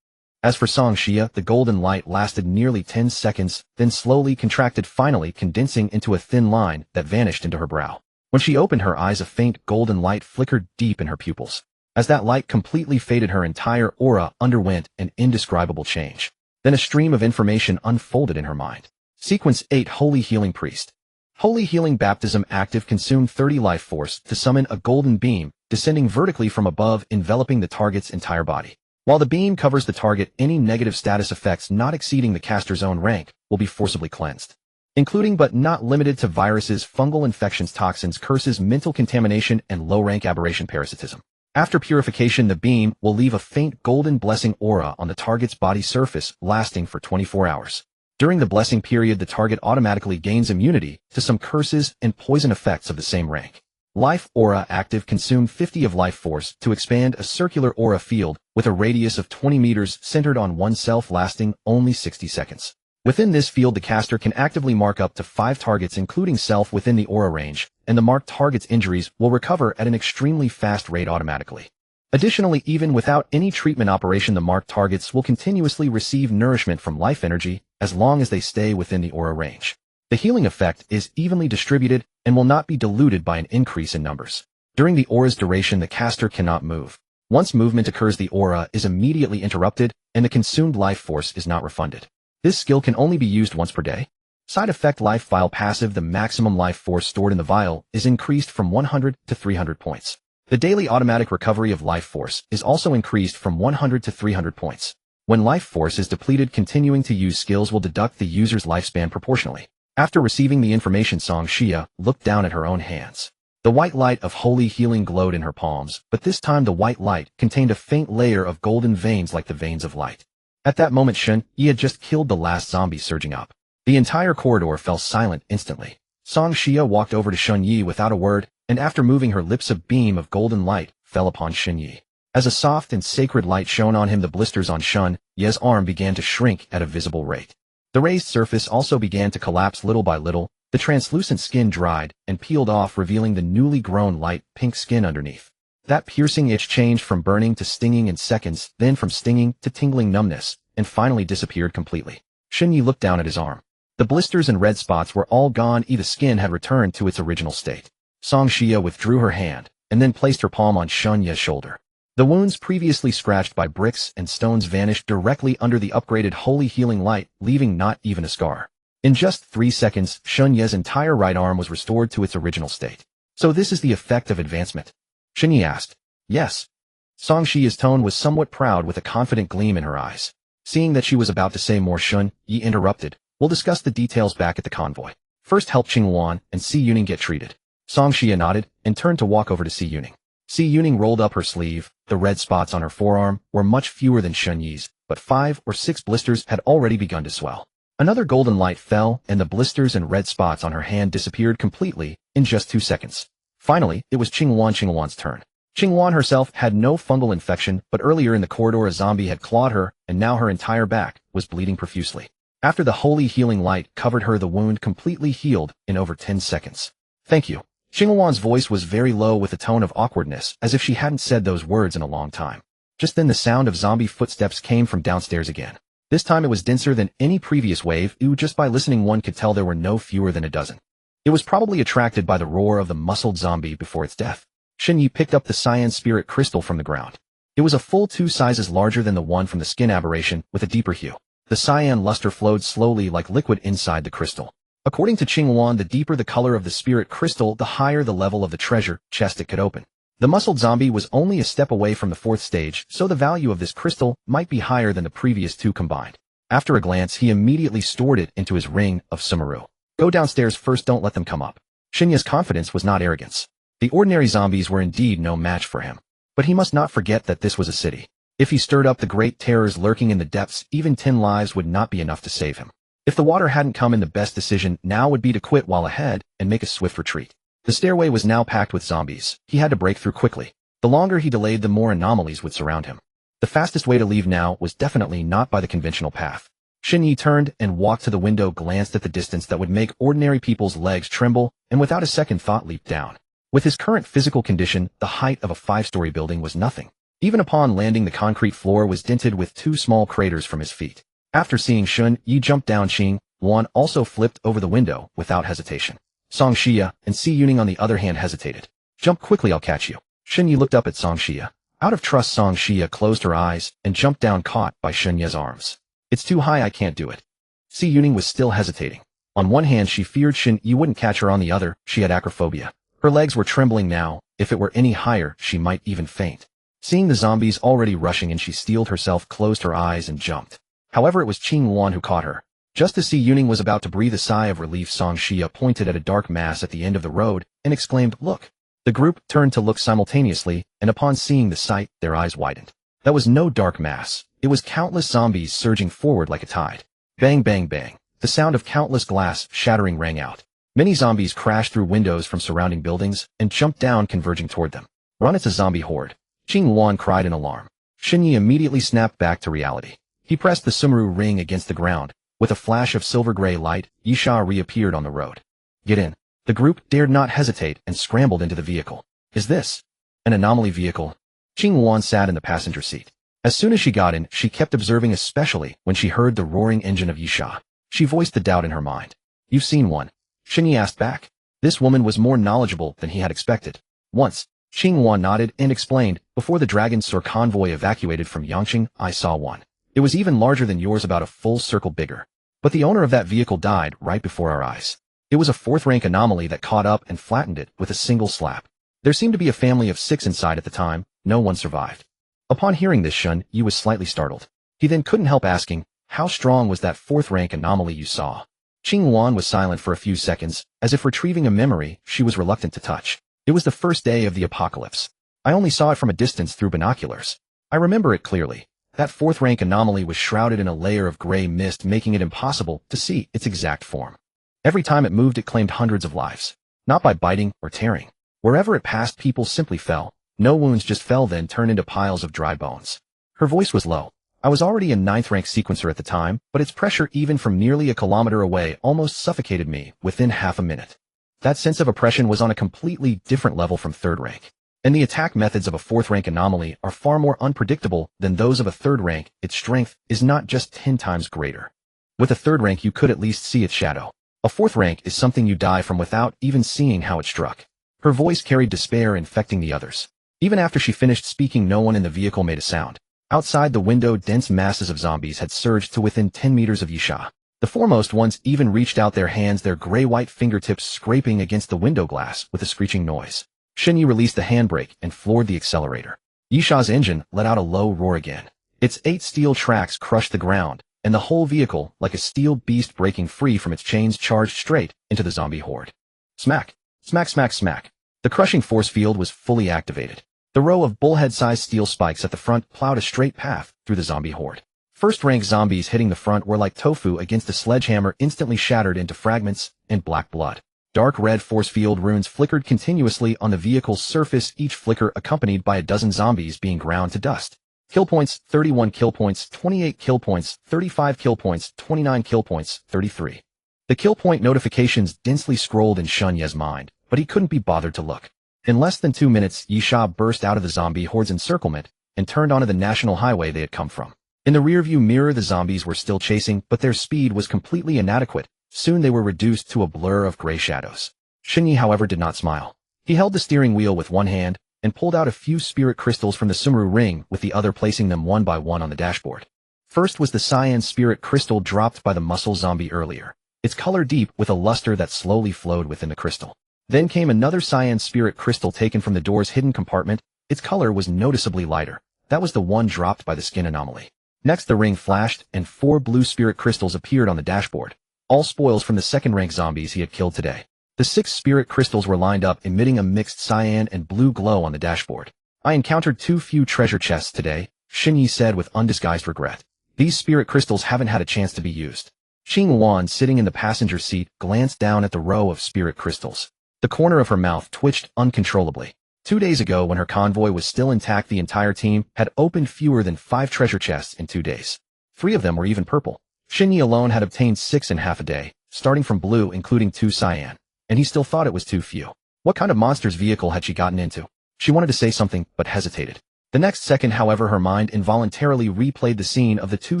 As for Song Shia, the golden light lasted nearly 10 seconds, then slowly contracted, finally condensing into a thin line that vanished into her brow. When she opened her eyes, a faint golden light flickered deep in her pupils. As that light completely faded, her entire aura underwent an indescribable change. Then a stream of information unfolded in her mind. Sequence 8, Holy Healing Priest. Holy Healing Baptism active. Consumed 30 life force to summon a golden beam, descending vertically from above, enveloping the target's entire body. While the beam covers the target, any negative status effects not exceeding the caster's own rank will be forcibly cleansed, including but not limited to viruses, fungal infections, toxins, curses, mental contamination, and low-rank aberration parasitism. After purification, the beam will leave a faint golden blessing aura on the target's body surface, lasting for 24 hours. During the blessing period, the target automatically gains immunity to some curses and poison effects of the same rank. Life aura active. Consume 50 of life force to expand a circular aura field with a radius of 20 meters centered on oneself, lasting only 60 seconds. Within this field, the caster can actively mark up to 5 targets, including self, within the aura range, and the marked target's injuries will recover at an extremely fast rate automatically. Additionally, even without any treatment operation, the marked targets will continuously receive nourishment from life energy as long as they stay within the aura range. The healing effect is evenly distributed and will not be diluted by an increase in numbers. During the aura's duration, the caster cannot move. Once movement occurs, the aura is immediately interrupted and the consumed life force is not refunded. This skill can only be used once per day. Side effect: life vial passive. The maximum life force stored in the vial is increased from 100 to 300 points. The daily automatic recovery of life force is also increased from 100 to 300 points. When life force is depleted, continuing to use skills will deduct the user's lifespan proportionally. After receiving the information, Song Shia looked down at her own hands. The white light of holy healing glowed in her palms, but this time the white light contained a faint layer of golden veins like the veins of light. At that moment, Shun Yi had just killed the last zombie surging up. The entire corridor fell silent instantly. Song Shia walked over to Shun Yi without a word, and after moving her lips, a beam of golden light fell upon Shun Yi. As a soft and sacred light shone on him, the blisters on Shun Yi's arm began to shrink at a visible rate. The raised surface also began to collapse little by little. The translucent skin dried and peeled off, revealing the newly grown light pink skin underneath. That piercing itch changed from burning to stinging in seconds, then from stinging to tingling numbness, and finally disappeared completely. Shun Yi looked down at his arm. The blisters and red spots were all gone. The skin had returned to its original state. Song Shia withdrew her hand, and then placed her palm on Shun Yi's shoulder. The wounds previously scratched by bricks and stones vanished directly under the upgraded holy healing light, leaving not even a scar. In just 3 seconds, Shun Yi's entire right arm was restored to its original state. So this is the effect of advancement? Shun Yi asked. Yes. Song Shia's tone was somewhat proud, with a confident gleam in her eyes. Seeing that she was about to say more, Shun Yi interrupted. We'll discuss the details back at the convoy. First, help Qingluan and Si Yuning get treated. Song Shia nodded and turned to walk over to Si Yuning. Si Yuning rolled up her sleeve. The red spots on her forearm were much fewer than Shun Yi's, but 5 or 6 blisters had already begun to swell. Another golden light fell, and the blisters and red spots on her hand disappeared completely in just 2 seconds. Finally, it was Qingluan's turn. Qingluan herself had no fungal infection, but earlier in the corridor a zombie had clawed her, and now her entire back was bleeding profusely. After the holy healing light covered her, the wound completely healed in over 10 seconds. Thank you. Qingluan's voice was very low, with a tone of awkwardness, as if she hadn't said those words in a long time. Just then the sound of zombie footsteps came from downstairs again. This time it was denser than any previous wave. Just by listening one could tell there were no fewer than a dozen. It was probably attracted by the roar of the muscled zombie before its death. Shun Yi picked up the cyan spirit crystal from the ground. It was a full 2 sizes larger than the one from the skin aberration, with a deeper hue. The cyan luster flowed slowly like liquid inside the crystal. According to Qinghuan, the deeper the color of the spirit crystal, the higher the level of the treasure chest it could open. The muscled zombie was only a step away from the 4th stage, so the value of this crystal might be higher than the previous 2 combined. After a glance, he immediately stored it into his ring of Sumeru. Go downstairs first, don't let them come up. Shinya's confidence was not arrogance. The ordinary zombies were indeed no match for him. But he must not forget that this was a city. If he stirred up the great terrors lurking in the depths, even 10 lives would not be enough to save him. If the water hadn't come in, the best decision now would be to quit while ahead and make a swift retreat. The stairway was now packed with zombies. He had to break through quickly. The longer he delayed, the more anomalies would surround him. The fastest way to leave now was definitely not by the conventional path. Shinyi turned and walked to the window, glanced at the distance that would make ordinary people's legs tremble, and without a second thought leaped down. With his current physical condition, the height of a 5-story building was nothing. Even upon landing, the concrete floor was dented with 2 small craters from his feet. After seeing Shun Yi jump down, Qinghuan also flipped over the window without hesitation. Song Xia and Si Yuning on the other hand hesitated. Jump quickly, I'll catch you. Shun Yi looked up at Song Xia. Out of trust, Song Xia closed her eyes and jumped down, caught by Shun Yi's arms. It's too high, I can't do it. Si Yuning was still hesitating. On one hand, she feared Shun Yi wouldn't catch her, on the other, she had acrophobia. Her legs were trembling now. If it were any higher, she might even faint. Seeing the zombies already rushing in, she steeled herself, closed her eyes, and jumped. However, it was Qinghuan who caught her. Just as Si Yuning was about to breathe a sigh of relief, Song Xia pointed at a dark mass at the end of the road and exclaimed, "Look!" The group turned to look simultaneously, and upon seeing the sight, their eyes widened. That was no dark mass. It was countless zombies surging forward like a tide. Bang, bang, bang. The sound of countless glass shattering rang out. Many zombies crashed through windows from surrounding buildings and jumped down, converging toward them. Run, it's a zombie horde. Qinghuan cried in alarm. Shinyi immediately snapped back to reality. He pressed the Sumeru ring against the ground. With a flash of silver-gray light, Yisha reappeared on the road. Get in. The group dared not hesitate and scrambled into the vehicle. Is this an anomaly vehicle? Qinghuan sat in the passenger seat. As soon as she got in, she kept observing, especially when she heard the roaring engine of Yisha. She voiced the doubt in her mind. You've seen one? Shinyi asked back. This woman was more knowledgeable than he had expected. Once, Qinghuan nodded and explained, before the Dragon Sur convoy evacuated from Yangqing, I saw one. It was even larger than yours, about a full circle bigger. But the owner of that vehicle died right before our eyes. It was a 4th-rank anomaly that caught up and flattened it with a single slap. There seemed to be a family of 6 inside at the time. No one survived. Upon hearing this, Shun Yi was slightly startled. He then couldn't help asking, how strong was that 4th-rank anomaly you saw? Qinghuan was silent for a few seconds, as if retrieving a memory she was reluctant to touch. It was the first day of the apocalypse. I only saw it from a distance through binoculars. I remember it clearly. That 4th-rank anomaly was shrouded in a layer of gray mist, making it impossible to see its exact form. Every time it moved, it claimed hundreds of lives. Not by biting or tearing. Wherever it passed, people simply fell. No wounds, just fell, then turned into piles of dry bones. Her voice was low. I was already a 9th-rank sequencer at the time, but its pressure, even from nearly a kilometer away, almost suffocated me within half a minute. That sense of oppression was on a completely different level from 3rd rank. And the attack methods of a 4th-rank anomaly are far more unpredictable than those of a 3rd rank. Its strength is not just 10 times greater. With a 3rd rank, you could at least see its shadow. A 4th rank is something you die from without even seeing how it struck. Her voice carried despair, infecting the others. Even after she finished speaking, no one in the vehicle made a sound. Outside the window, dense masses of zombies had surged to within 10 meters of Yisha. The foremost ones even reached out their hands, their gray-white fingertips scraping against the window glass with a screeching noise. Shinyi released the handbrake and floored the accelerator. Yisha's engine let out a low roar again. Its 8 steel tracks crushed the ground, and the whole vehicle, like a steel beast breaking free from its chains, charged straight into the zombie horde. Smack! Smack, smack, smack. The crushing force field was fully activated. The row of bullhead-sized steel spikes at the front plowed a straight path through the zombie horde. First-rank zombies hitting the front were like tofu against a sledgehammer, instantly shattered into fragments and black blood. Dark red force field runes flickered continuously on the vehicle's surface, each flicker accompanied by a dozen zombies being ground to dust. Kill points: 31 kill points, 28 kill points, 35 kill points, 29 kill points, 33. The kill point notifications densely scrolled in Shun Yi's mind, but he couldn't be bothered to look. In less than 2 minutes, Yisha burst out of the zombie horde's encirclement and turned onto the national highway they had come from. In the rearview mirror, the zombies were still chasing, but their speed was completely inadequate. Soon they were reduced to a blur of gray shadows. Shinyi, however, did not smile. He held the steering wheel with one hand, and pulled out a few spirit crystals from the Sumeru ring, with the other placing them one by one on the dashboard. First was the cyan spirit crystal dropped by the muscle zombie earlier, its color deep with a luster that slowly flowed within the crystal. Then came another cyan spirit crystal taken from the door's hidden compartment. Its color was noticeably lighter. That was the one dropped by the skin anomaly. Next the ring flashed, and 4 blue spirit crystals appeared on the dashboard, all spoils from the second-rank zombies he had killed today. The 6 spirit crystals were lined up, emitting a mixed cyan and blue glow on the dashboard. I encountered too few treasure chests today, Xinyi said with undisguised regret. These spirit crystals haven't had a chance to be used. Qing Wan, sitting in the passenger seat, glanced down at the row of spirit crystals. The corner of her mouth twitched uncontrollably. 2 days ago, when her convoy was still intact, the entire team had opened fewer than 5 treasure chests in 2 days. 3 of them were even purple. Xinyi alone had obtained 6 in half a day, starting from blue, including 2 cyan. And he still thought it was too few. What kind of monster's vehicle had she gotten into? She wanted to say something, but hesitated. The next second, however, her mind involuntarily replayed the scene of the 2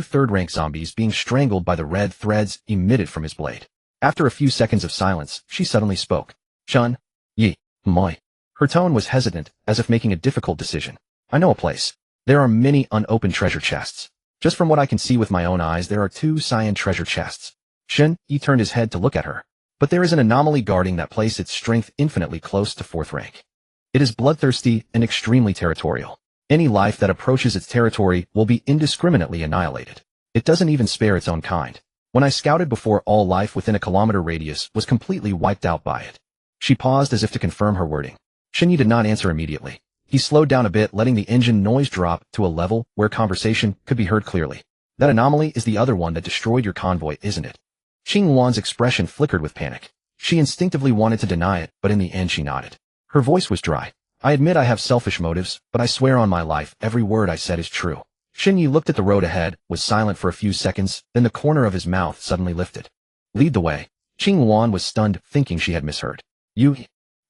third-rank zombies being strangled by the red threads emitted from his blade. After a few seconds of silence, she suddenly spoke. Chun, Yi, Moi. Her tone was hesitant, as if making a difficult decision. I know a place. There are many unopened treasure chests. Just from what I can see with my own eyes, there are 2 cyan treasure chests. Shen Yi turned his head to look at her. But there is an anomaly guarding that place, its strength infinitely close to 4th rank. It is bloodthirsty and extremely territorial. Any life that approaches its territory will be indiscriminately annihilated. It doesn't even spare its own kind. When I scouted before, all life within a kilometer radius was completely wiped out by it. She paused as if to confirm her wording. Xinyi did not answer immediately. He slowed down a bit, letting the engine noise drop to a level where conversation could be heard clearly. That anomaly is the other one that destroyed your convoy, isn't it? Qing Wan's expression flickered with panic. She instinctively wanted to deny it, but in the end she nodded. Her voice was dry. I admit I have selfish motives, but I swear on my life every word I said is true. Xinyi looked at the road ahead, was silent for a few seconds, then the corner of his mouth suddenly lifted. Lead the way. Qing Wan was stunned, thinking she had misheard. You...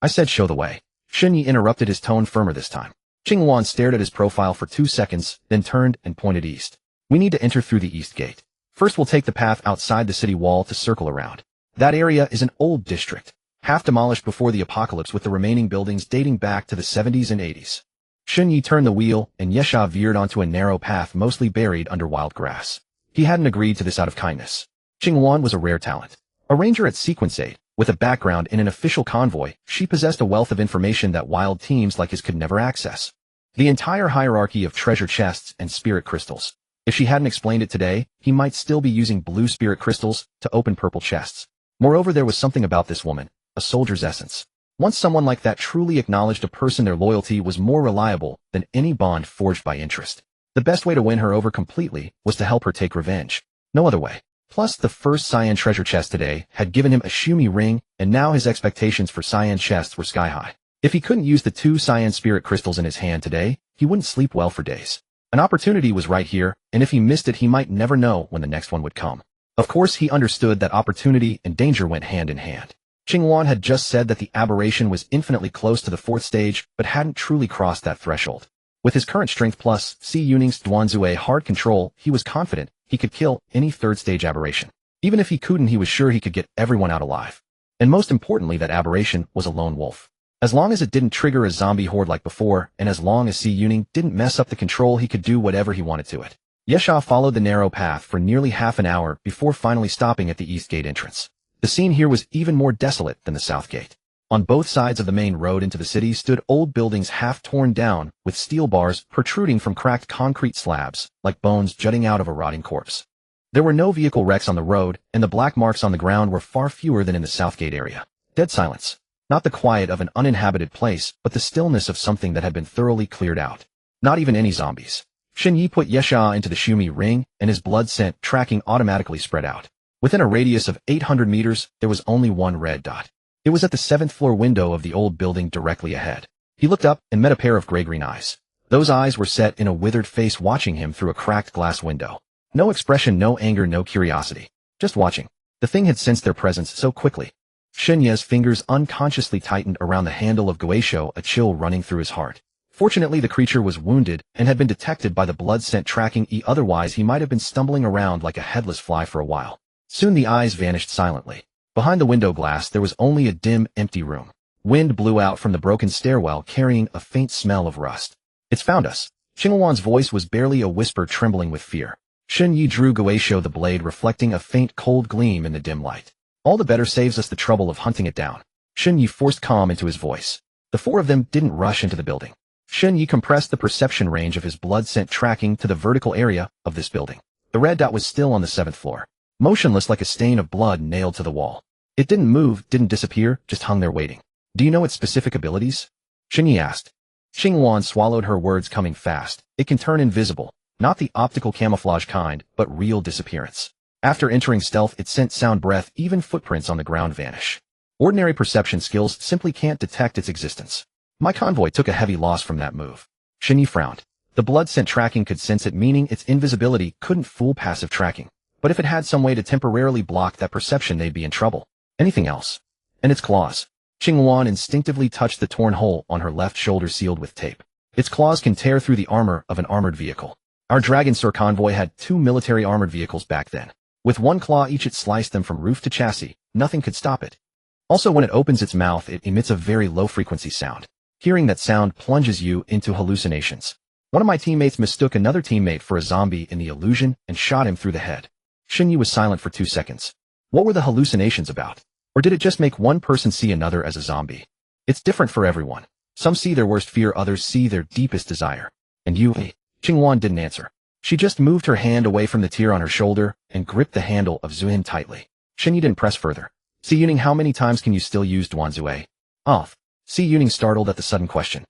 I said show the way. Xinyi interrupted, his tone firmer this time. Qing Wan stared at his profile for 2 seconds, then turned and pointed east. We need to enter through the east gate. First we'll take the path outside the city wall to circle around. That area is an old district, half demolished before the apocalypse, with the remaining buildings dating back to the 70s and 80s. Xinyi turned the wheel, and Yesha veered onto a narrow path mostly buried under wild grass. He hadn't agreed to this out of kindness. Qing Wan was a rare talent. A ranger at Sequence 8, with a background in an official convoy, she possessed a wealth of information that wild teams like his could never access. The entire hierarchy of treasure chests and spirit crystals. If she hadn't explained it today, he might still be using blue spirit crystals to open purple chests. Moreover, there was something about this woman, a soldier's essence. Once someone like that truly acknowledged a person, their loyalty was more reliable than any bond forged by interest. The best way to win her over completely was to help her take revenge. No other way. Plus, the first cyan treasure chest today had given him a Shumi ring, and now his expectations for cyan chests were sky high. If he couldn't use the 2 cyan spirit crystals in his hand today, he wouldn't sleep well for days. An opportunity was right here, and if he missed it, he might never know when the next one would come. Of course, he understood that opportunity and danger went hand in hand. Qing Wan had just said that the aberration was infinitely close to the 4th stage, but hadn't truly crossed that threshold. With his current strength plus Si Yuning's Duanzue hard control, he was confident he could kill any 3rd stage aberration. Even if he couldn't, he was sure he could get everyone out alive. And most importantly, that aberration was a lone wolf. As long as it didn't trigger a zombie horde like before, and as long as Si Yuning didn't mess up the control, he could do whatever he wanted to it. Yesha followed the narrow path for nearly half an hour before finally stopping at the east gate entrance. The scene here was even more desolate than the south gate. On both sides of the main road into the city stood old buildings half torn down, with steel bars protruding from cracked concrete slabs, like bones jutting out of a rotting corpse. There were no vehicle wrecks on the road, and the black marks on the ground were far fewer than in the south gate area. Dead silence. Not the quiet of an uninhabited place, but the stillness of something that had been thoroughly cleared out. Not even any zombies. Xinyi put Yesha into the Shumi ring, and his blood scent tracking automatically spread out. Within a radius of 800 meters, there was only one red dot. It was at the 7th floor window of the old building directly ahead. He looked up and met a pair of gray-green eyes. Those eyes were set in a withered face, watching him through a cracked glass window. No expression, no anger, no curiosity. Just watching. The thing had sensed their presence so quickly. Shenya's fingers unconsciously tightened around the handle of Guisho, a chill running through his heart. Fortunately, the creature was wounded and had been detected by the blood scent tracking otherwise he might have been stumbling around like a headless fly for a while. Soon the eyes vanished silently. Behind the window glass there was only a dim, empty room. Wind blew out from the broken stairwell carrying a faint smell of rust. It's found us. Qingluan's voice was barely a whisper, trembling with fear. Shun Yi drew Guisho the blade, reflecting a faint cold gleam in the dim light. All the better, saves us the trouble of hunting it down. Shun Yi forced calm into his voice. The four of them didn't rush into the building. Shun Yi compressed the perception range of his blood scent tracking to the vertical area of this building. The red dot was still on the 7th floor, motionless like a stain of blood nailed to the wall. It didn't move, didn't disappear, just hung there waiting. Do you know its specific abilities? Shun Yi asked. Qingluan swallowed her words, coming fast. It can turn invisible, not the optical camouflage kind, but real disappearance. After entering stealth, its scent, sound, breath, even footprints on the ground vanish. Ordinary perception skills simply can't detect its existence. My convoy took a heavy loss from that move. Shun Yi frowned. The blood scent tracking could sense it, meaning its invisibility couldn't fool passive tracking. But if it had some way to temporarily block that perception, they'd be in trouble. Anything else? And its claws. Qingluan instinctively touched the torn hole on her left shoulder, sealed with tape. Its claws can tear through the armor of an armored vehicle. Our Dragon Sir convoy had 2 military armored vehicles back then. With one claw each, it sliced them from roof to chassis. Nothing could stop it. Also, when it opens its mouth, it emits a very low-frequency sound. Hearing that sound plunges you into hallucinations. One of my teammates mistook another teammate for a zombie in the illusion and shot him through the head. Shun Yi was silent for 2 seconds. What were the hallucinations about? Or did it just make one person see another as a zombie? It's different for everyone. Some see their worst fear, others see their deepest desire. And you? Qingluan didn't answer. She just moved her hand away from the tear on her shoulder and gripped the handle of Zuin tightly. Shun Yi didn't press further. Si Yuning, how many times can you still use Duanzue? Off. Si Yuning startled at the sudden question.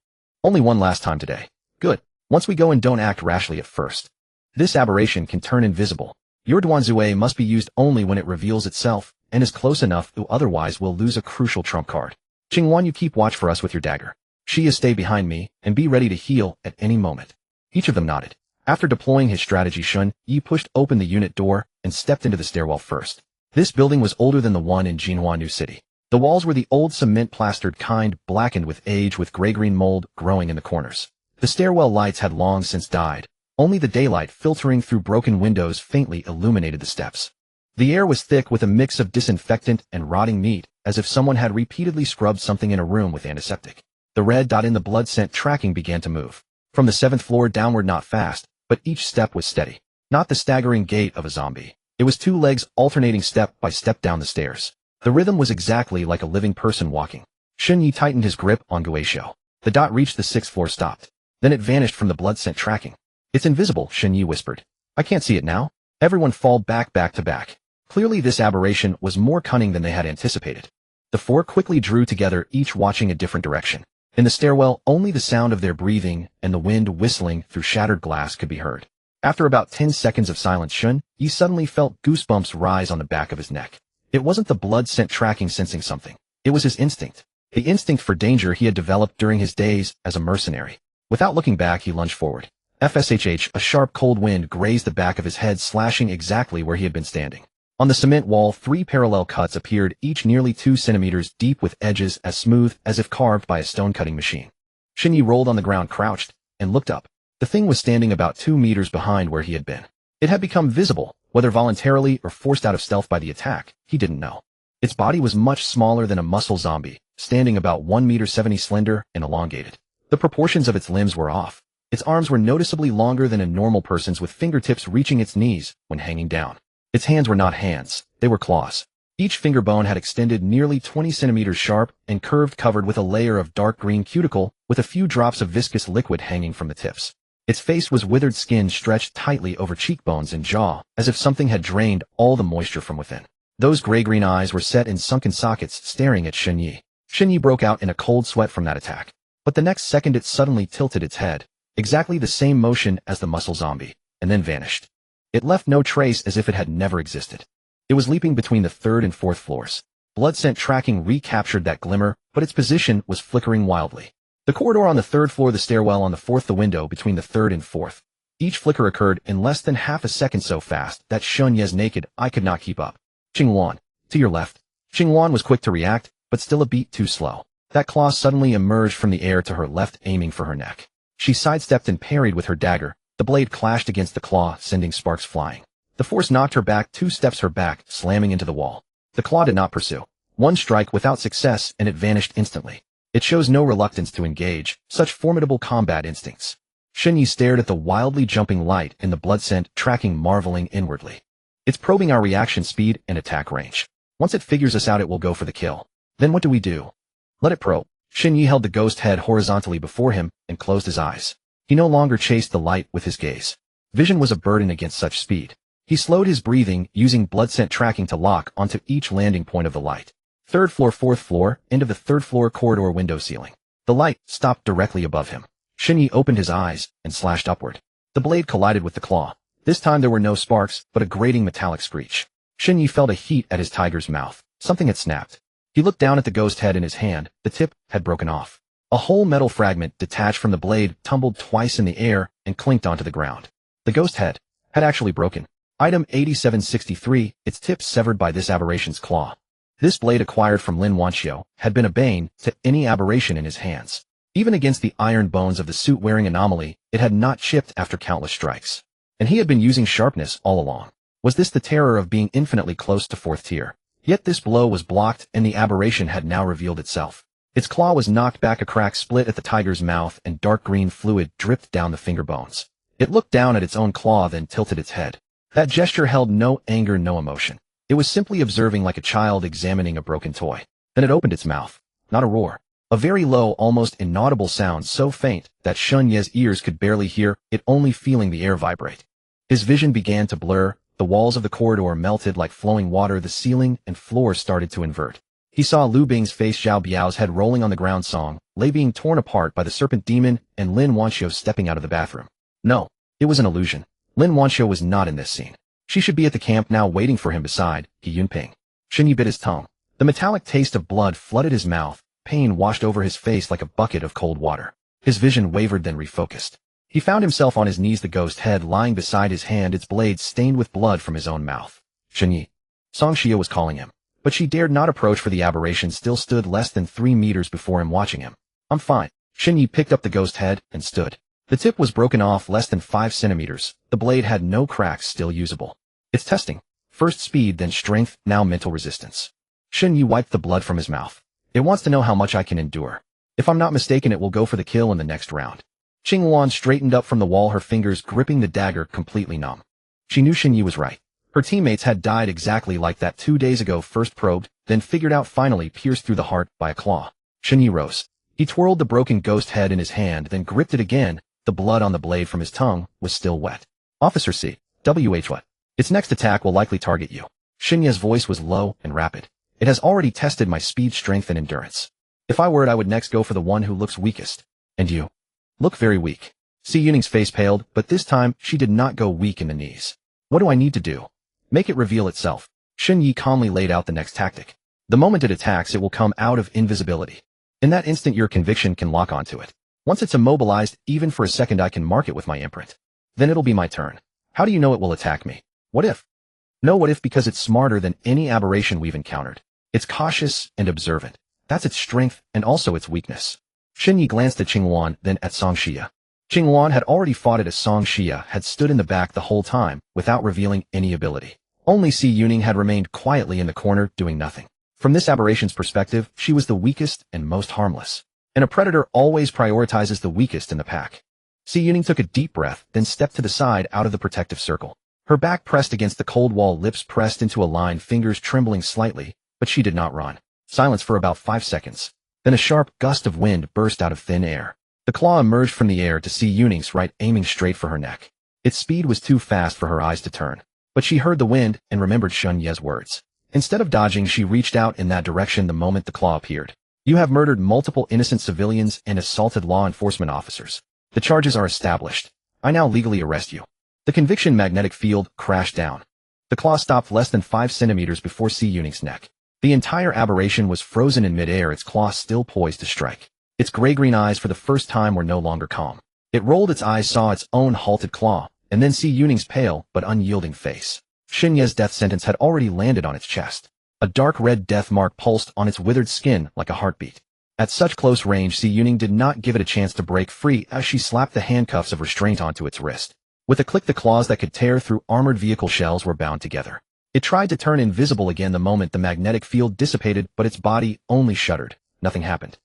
Only one last time today. Good. Once we go in, don't act rashly at first. This aberration can turn invisible. Your Duanzue must be used only when it reveals itself and is close enough, otherwise we'll lose a crucial trump card. Qingluan, you keep watch for us with your dagger. Xia, stay behind me and be ready to heal at any moment. Each of them nodded. After deploying his strategy, Shun Yi pushed open the unit door and stepped into the stairwell first. This building was older than the one in Jinhua New City. The walls were the old cement-plastered kind, blackened with age, with gray-green mold growing in the corners. The stairwell lights had long since died. Only the daylight filtering through broken windows faintly illuminated the steps. The air was thick with a mix of disinfectant and rotting meat, as if someone had repeatedly scrubbed something in a room with antiseptic. The red dot in the blood scent tracking began to move. From the 7th floor downward, not fast, but each step was steady. Not the staggering gait of a zombie. It was 2 legs alternating step by step down the stairs. The rhythm was exactly like a living person walking. Shun Yi tightened his grip on Guisho. The dot reached the 6th floor, stopped. Then it vanished from the blood scent tracking. It's invisible, Shun Yi whispered. I can't see it now. Everyone fall back to back. Clearly this aberration was more cunning than they had anticipated. The 4 quickly drew together, each watching a different direction. In the stairwell, only the sound of their breathing and the wind whistling through shattered glass could be heard. After about 10 seconds of silence, Shun Yi suddenly felt goosebumps rise on the back of his neck. It wasn't the blood scent tracking sensing something. It was his instinct. The instinct for danger he had developed during his days as a mercenary. Without looking back, he lunged forward. FSHH, a sharp cold wind grazed the back of his head, slashing exactly where he had been standing. On the cement wall, 3 parallel cuts appeared, each nearly 2 centimeters deep with edges as smooth as if carved by a stone-cutting machine. Shun Yi rolled on the ground, crouched, and looked up. The thing was standing about 2 meters behind where he had been. It had become visible, whether voluntarily or forced out of stealth by the attack, he didn't know. Its body was much smaller than a muscle zombie, standing about 1.70 meters, slender and elongated. The proportions of its limbs were off. Its arms were noticeably longer than a normal person's, with fingertips reaching its knees when hanging down. Its hands were not hands, they were claws. Each finger bone had extended nearly 20 centimeters sharp and curved, covered with a layer of dark green cuticle with a few drops of viscous liquid hanging from the tips. Its face was withered skin stretched tightly over cheekbones and jaw, as if something had drained all the moisture from within. Those gray-green eyes were set in sunken sockets, staring at Shun Yi. Shun Yi broke out in a cold sweat from that attack. But the next second it suddenly tilted its head, exactly the same motion as the muscle zombie, and then vanished. It left no trace, as if it had never existed. It was leaping between the 3rd and 4th floors. Blood scent tracking recaptured that glimmer, but its position was flickering wildly. The corridor on the 3rd floor, the stairwell on the 4th, the window between the 3rd and 4th. Each flicker occurred in less than half a second, so fast that Shun Yi's naked eye could not keep up. Qingluan, to your left. Qingluan was quick to react, but still a beat too slow. That claw suddenly emerged from the air to her left, aiming for her neck. She sidestepped and parried with her dagger. The blade clashed against the claw, sending sparks flying. The force knocked her back 2 steps, her back slamming into the wall. The claw did not pursue. One strike without success and it vanished instantly. It shows no reluctance to engage such formidable combat instincts. Shen Yi stared at the wildly jumping light in the blood scent, tracking, marveling inwardly. It's probing our reaction speed and attack range. Once it figures us out, it will go for the kill. Then what do we do? Let it probe. Shen Yi held the ghost head horizontally before him and closed his eyes. He no longer chased the light with his gaze. Vision was a burden against such speed. He slowed his breathing, using blood scent tracking to lock onto each landing point of the light. Third floor, fourth floor, end of the third floor corridor window ceiling. The light stopped directly above him. Shen Yi opened his eyes and slashed upward. The blade collided with the claw. This time there were no sparks, but a grating metallic screech. Shen Yi felt a heat at his tiger's mouth. Something had snapped. He looked down at the ghost head in his hand. The tip had broken off. A whole metal fragment detached from the blade tumbled twice in the air and clinked onto the ground. The ghost head had actually broken. Item 8763, its tip severed by this aberration's claw. This blade, acquired from Lin Wanxiu, had been a bane to any aberration in his hands. Even against the iron bones of the suit-wearing anomaly, it had not chipped after countless strikes. And he had been using sharpness all along. Was this the terror of being infinitely close to fourth tier? Yet this blow was blocked and the aberration had now revealed itself. Its claw was knocked back, a crack split at the tiger's mouth and dark green fluid dripped down the finger bones. It looked down at its own claw, then tilted its head. That gesture held no anger, no emotion. It was simply observing, like a child examining a broken toy. Then it opened its mouth. Not a roar. A very low, almost inaudible sound, so faint that Shen Yi's ears could barely hear it, only feeling the air vibrate. His vision began to blur. The walls of the corridor melted like flowing water. The ceiling and floor started to invert. He saw Lu Bing's face, Zhao Biao's head rolling on the ground, Song Lei being torn apart by the serpent demon, and Lin Wanxiu stepping out of the bathroom. No, it was an illusion. Lin Wanxiu was not in this scene. She should be at the camp now, waiting for him beside He Yunping. Shen Yi bit his tongue. The metallic taste of blood flooded his mouth. Pain washed over his face like a bucket of cold water. His vision wavered, then refocused. He found himself on his knees, the ghost head lying beside his hand, its blade stained with blood from his own mouth. Shen Yi. Song Xia was calling him. But she dared not approach, for the aberration still stood less than 3 meters before him, watching him. I'm fine. Shen Yi picked up the ghost head and stood. The tip was broken off less than 5 centimeters. The blade had no cracks, still usable. It's testing. First speed, then strength, now mental resistance. Shen Yi wiped the blood from his mouth. It wants to know how much I can endure. If I'm not mistaken, it will go for the kill in the next round. Qing Luan straightened up from the wall, her fingers gripping the dagger, completely numb. She knew Shen Yi was right. Her teammates had died exactly like that 2 days ago, first probed, then figured out, finally pierced through the heart by a claw. Shen Yi rose. He twirled the broken ghost head in his hand, then gripped it again. The blood on the blade from his tongue was still wet. Officer C. W.H. What? Its next attack will likely target you. Shen Yi's voice was low and rapid. It has already tested my speed, strength, and endurance. If I were it, I would next go for the one who looks weakest. And you look very weak. Si Yuning's face paled, but this time she did not go weak in the knees. What do I need to do? Make it reveal itself. Shen Yi calmly laid out the next tactic. The moment it attacks, it will come out of invisibility. In that instant, your conviction can lock onto it. Once it's immobilized, even for a second, I can mark it with my imprint. Then it'll be my turn. How do you know it will attack me? What if? No what if, because it's smarter than any aberration we've encountered. It's cautious and observant. That's its strength and also its weakness. Shen Yi glanced at Qing Luan, then at Song Xia. Qing Luan had already fought it as Song Xia had stood in the back the whole time, without revealing any ability. Only Si Yuning had remained quietly in the corner, doing nothing. From this aberration's perspective, she was the weakest and most harmless. And a predator always prioritizes the weakest in the pack. Si Yuning took a deep breath, then stepped to the side out of the protective circle. Her back pressed against the cold wall, lips pressed into a line, fingers trembling slightly, but she did not run. Silence for about 5 seconds. Then a sharp gust of wind burst out of thin air. The claw emerged from the air to Si Yuning's right, aiming straight for her neck. Its speed was too fast for her eyes to turn. But she heard the wind and remembered Shen Yi's words. Instead of dodging, she reached out in that direction the moment the claw appeared. You have murdered multiple innocent civilians and assaulted law enforcement officers. The charges are established. I now legally arrest you. The conviction magnetic field crashed down. The claw stopped less than 5 centimeters before Si Yuning's neck. The entire aberration was frozen in midair, its claw still poised to strike. Its gray-green eyes for the first time were no longer calm. It rolled its eyes, saw its own halted claw, and then Si Yuning's pale but unyielding face. Shen Yi's death sentence had already landed on its chest. A dark red death mark pulsed on its withered skin like a heartbeat. At such close range, Si Yuning did not give it a chance to break free as she slapped the handcuffs of restraint onto its wrist. With a click, the claws that could tear through armored vehicle shells were bound together. It tried to turn invisible again the moment the magnetic field dissipated, but its body only shuddered. Nothing happened.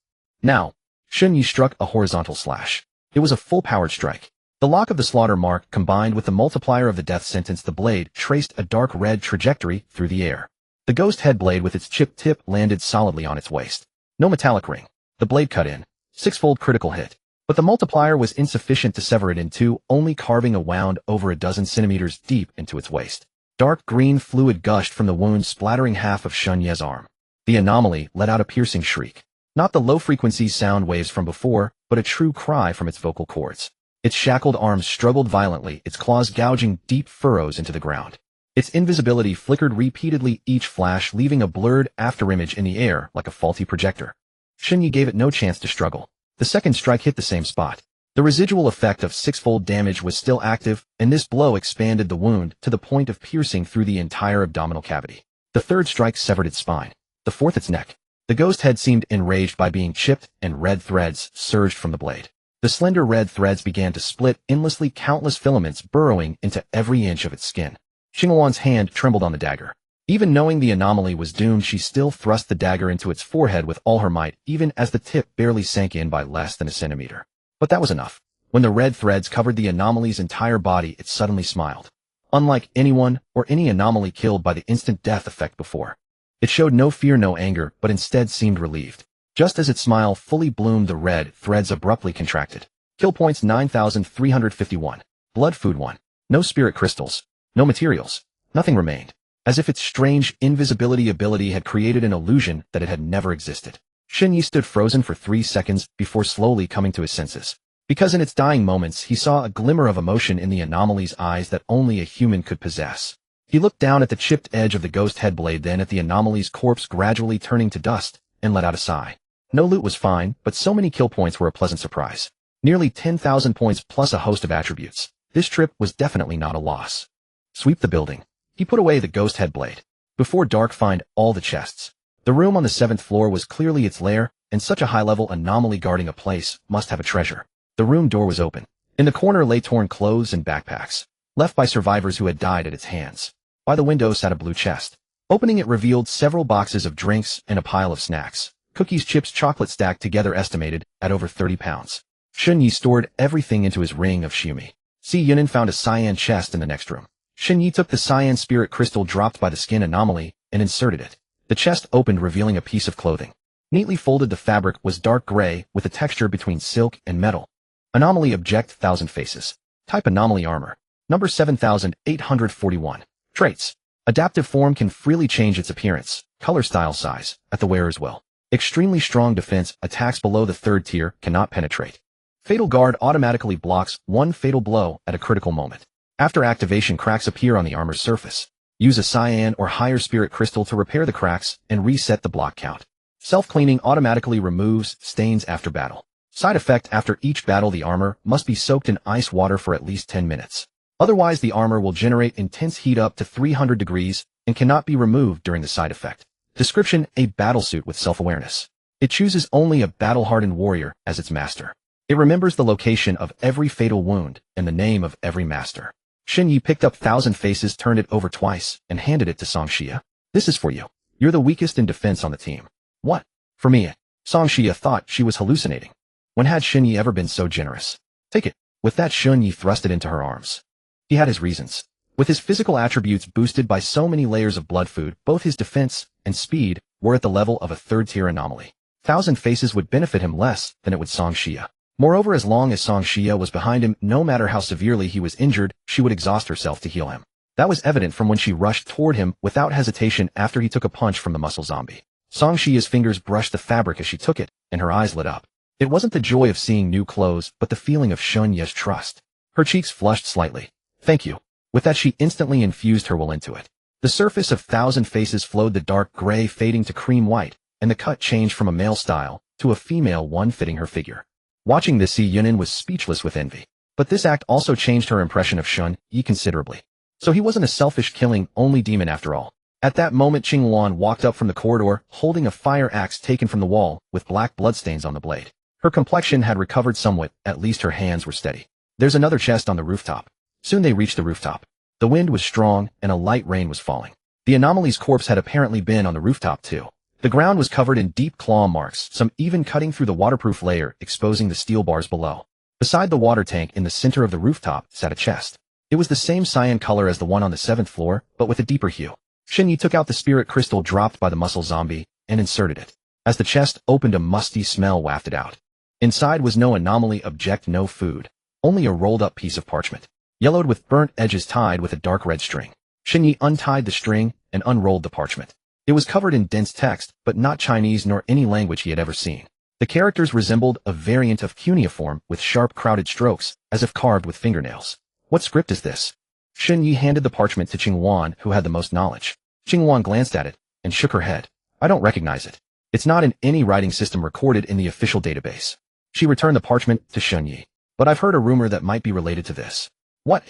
Now, Shun Yi struck a horizontal slash. It was a full-powered strike. The lock of the slaughter mark combined with the multiplier of the death sentence, the blade traced a dark red trajectory through the air. The ghost head blade with its chipped tip landed solidly on its waist. No metallic ring. The blade cut in. Six-fold critical hit. But the multiplier was insufficient to sever it in two, only carving a wound over a dozen centimeters deep into its waist. Dark green fluid gushed from the wound, splattering half of Shun Ye's arm. The anomaly let out a piercing shriek. Not the low-frequency sound waves from before, but a true cry from its vocal cords. Its shackled arms struggled violently, its claws gouging deep furrows into the ground. Its invisibility flickered repeatedly, each flash leaving a blurred afterimage in the air like a faulty projector. Shun Yi gave it no chance to struggle. The second strike hit the same spot. The residual effect of six-fold damage was still active, and this blow expanded the wound to the point of piercing through the entire abdominal cavity. The third strike severed its spine. The fourth its neck. The ghost head seemed enraged by being chipped, and red threads surged from the blade. The slender red threads began to split endlessly, countless filaments burrowing into every inch of its skin. Xingluan's hand trembled on the dagger. Even knowing the anomaly was doomed, she still thrust the dagger into its forehead with all her might, even as the tip barely sank in by less than a centimeter. But that was enough. When the red threads covered the anomaly's entire body, it suddenly smiled. Unlike anyone or any anomaly killed by the instant death effect before. It showed no fear, no anger, but instead seemed relieved. Just as its smile fully bloomed, the red threads abruptly contracted. Kill points 9,351. Blood food 1. No spirit crystals. No materials. Nothing remained. As if its strange invisibility ability had created an illusion that it had never existed. Shun Yi stood frozen for 3 seconds before slowly coming to his senses. Because in its dying moments he saw a glimmer of emotion in the anomaly's eyes that only a human could possess. He looked down at the chipped edge of the ghost head blade, then at the anomaly's corpse gradually turning to dust, and let out a sigh. No loot was fine, but so many kill points were a pleasant surprise. Nearly 10,000 points plus a host of attributes. This trip was definitely not a loss. Sweep the building. He put away the ghost head blade. Before dark, find all the chests. The room on the 7th floor was clearly its lair, and such a high-level anomaly guarding a place must have a treasure. The room door was open. In the corner lay torn clothes and backpacks, left by survivors who had died at its hands. By the window sat a blue chest. Opening it revealed several boxes of drinks and a pile of snacks. Cookies, chips, chocolate stacked together, estimated at over 30 pounds. Shun Yi stored everything into his ring of Shumi. Si Yunin found a cyan chest in the next room. Shun Yi took the cyan spirit crystal dropped by the skin anomaly and inserted it. The chest opened, revealing a piece of clothing. Neatly folded, the fabric was dark gray with a texture between silk and metal. Anomaly object 1,000 faces. Type anomaly armor. Number 7,841. Traits. Adaptive form can freely change its appearance, color, style, size, at the wearer's will. Extremely strong defense, attacks below the 3rd tier cannot penetrate. Fatal guard automatically blocks 1 fatal blow at a critical moment. After activation, cracks appear on the armor's surface. Use a cyan or higher spirit crystal to repair the cracks and reset the block count. Self-cleaning automatically removes stains after battle. Side effect: after each battle, the armor must be soaked in ice water for at least 10 minutes. Otherwise, the armor will generate intense heat up to 300 degrees and cannot be removed during the side effect. Description: a battlesuit with self-awareness. It chooses only a battle-hardened warrior as its master. It remembers the location of every fatal wound and the name of every master. Shun Yi picked up 1,000 faces, turned it over twice, and handed it to Song Xia. This is for you. You're the weakest in defense on the team. What? For me? Song Xia thought she was hallucinating. When had Shun Yi ever been so generous? Take it. With that, Shun Yi thrust it into her arms. He had his reasons. With his physical attributes boosted by so many layers of blood food, both his defense and speed were at the level of a 3rd-tier anomaly. 1,000 faces would benefit him less than it would Song Xia. Moreover, as long as Song Xia was behind him, no matter how severely he was injured, she would exhaust herself to heal him. That was evident from when she rushed toward him without hesitation after he took a punch from the muscle zombie. Song Xia's fingers brushed the fabric as she took it, and her eyes lit up. It wasn't the joy of seeing new clothes, but the feeling of Shun Yi's trust. Her cheeks flushed slightly. Thank you. With that, she instantly infused her will into it. The surface of 1,000 faces flowed, the dark gray fading to cream white, and the cut changed from a male style to a female one fitting her figure. Watching this, Si Yunin was speechless with envy. But this act also changed her impression of Shun Yi considerably. So he wasn't a selfish, killing-only demon after all. At that moment, Xingluan walked up from the corridor, holding a fire axe taken from the wall, with black bloodstains on the blade. Her complexion had recovered somewhat, at least her hands were steady. There's another chest on the rooftop. Soon they reached the rooftop. The wind was strong, and a light rain was falling. The anomaly's corpse had apparently been on the rooftop too. The ground was covered in deep claw marks, some even cutting through the waterproof layer, exposing the steel bars below. Beside the water tank in the center of the rooftop sat a chest. It was the same cyan color as the one on the 7th floor, but with a deeper hue. Shinyi took out the spirit crystal dropped by the muscle zombie and inserted it. As the chest opened, a musty smell wafted out. Inside was no anomaly object, no food, only a rolled-up piece of parchment, yellowed with burnt edges tied with a dark red string. Shinyi untied the string and unrolled the parchment. It was covered in dense text, but not Chinese nor any language he had ever seen. The characters resembled a variant of cuneiform with sharp, crowded strokes, as if carved with fingernails. What script is this? Shinyi handed the parchment to Qingwan, who had the most knowledge. Qingwan glanced at it and shook her head. I don't recognize it. It's not in any writing system recorded in the official database. She returned the parchment to Shinyi. But I've heard a rumor that might be related to this. What?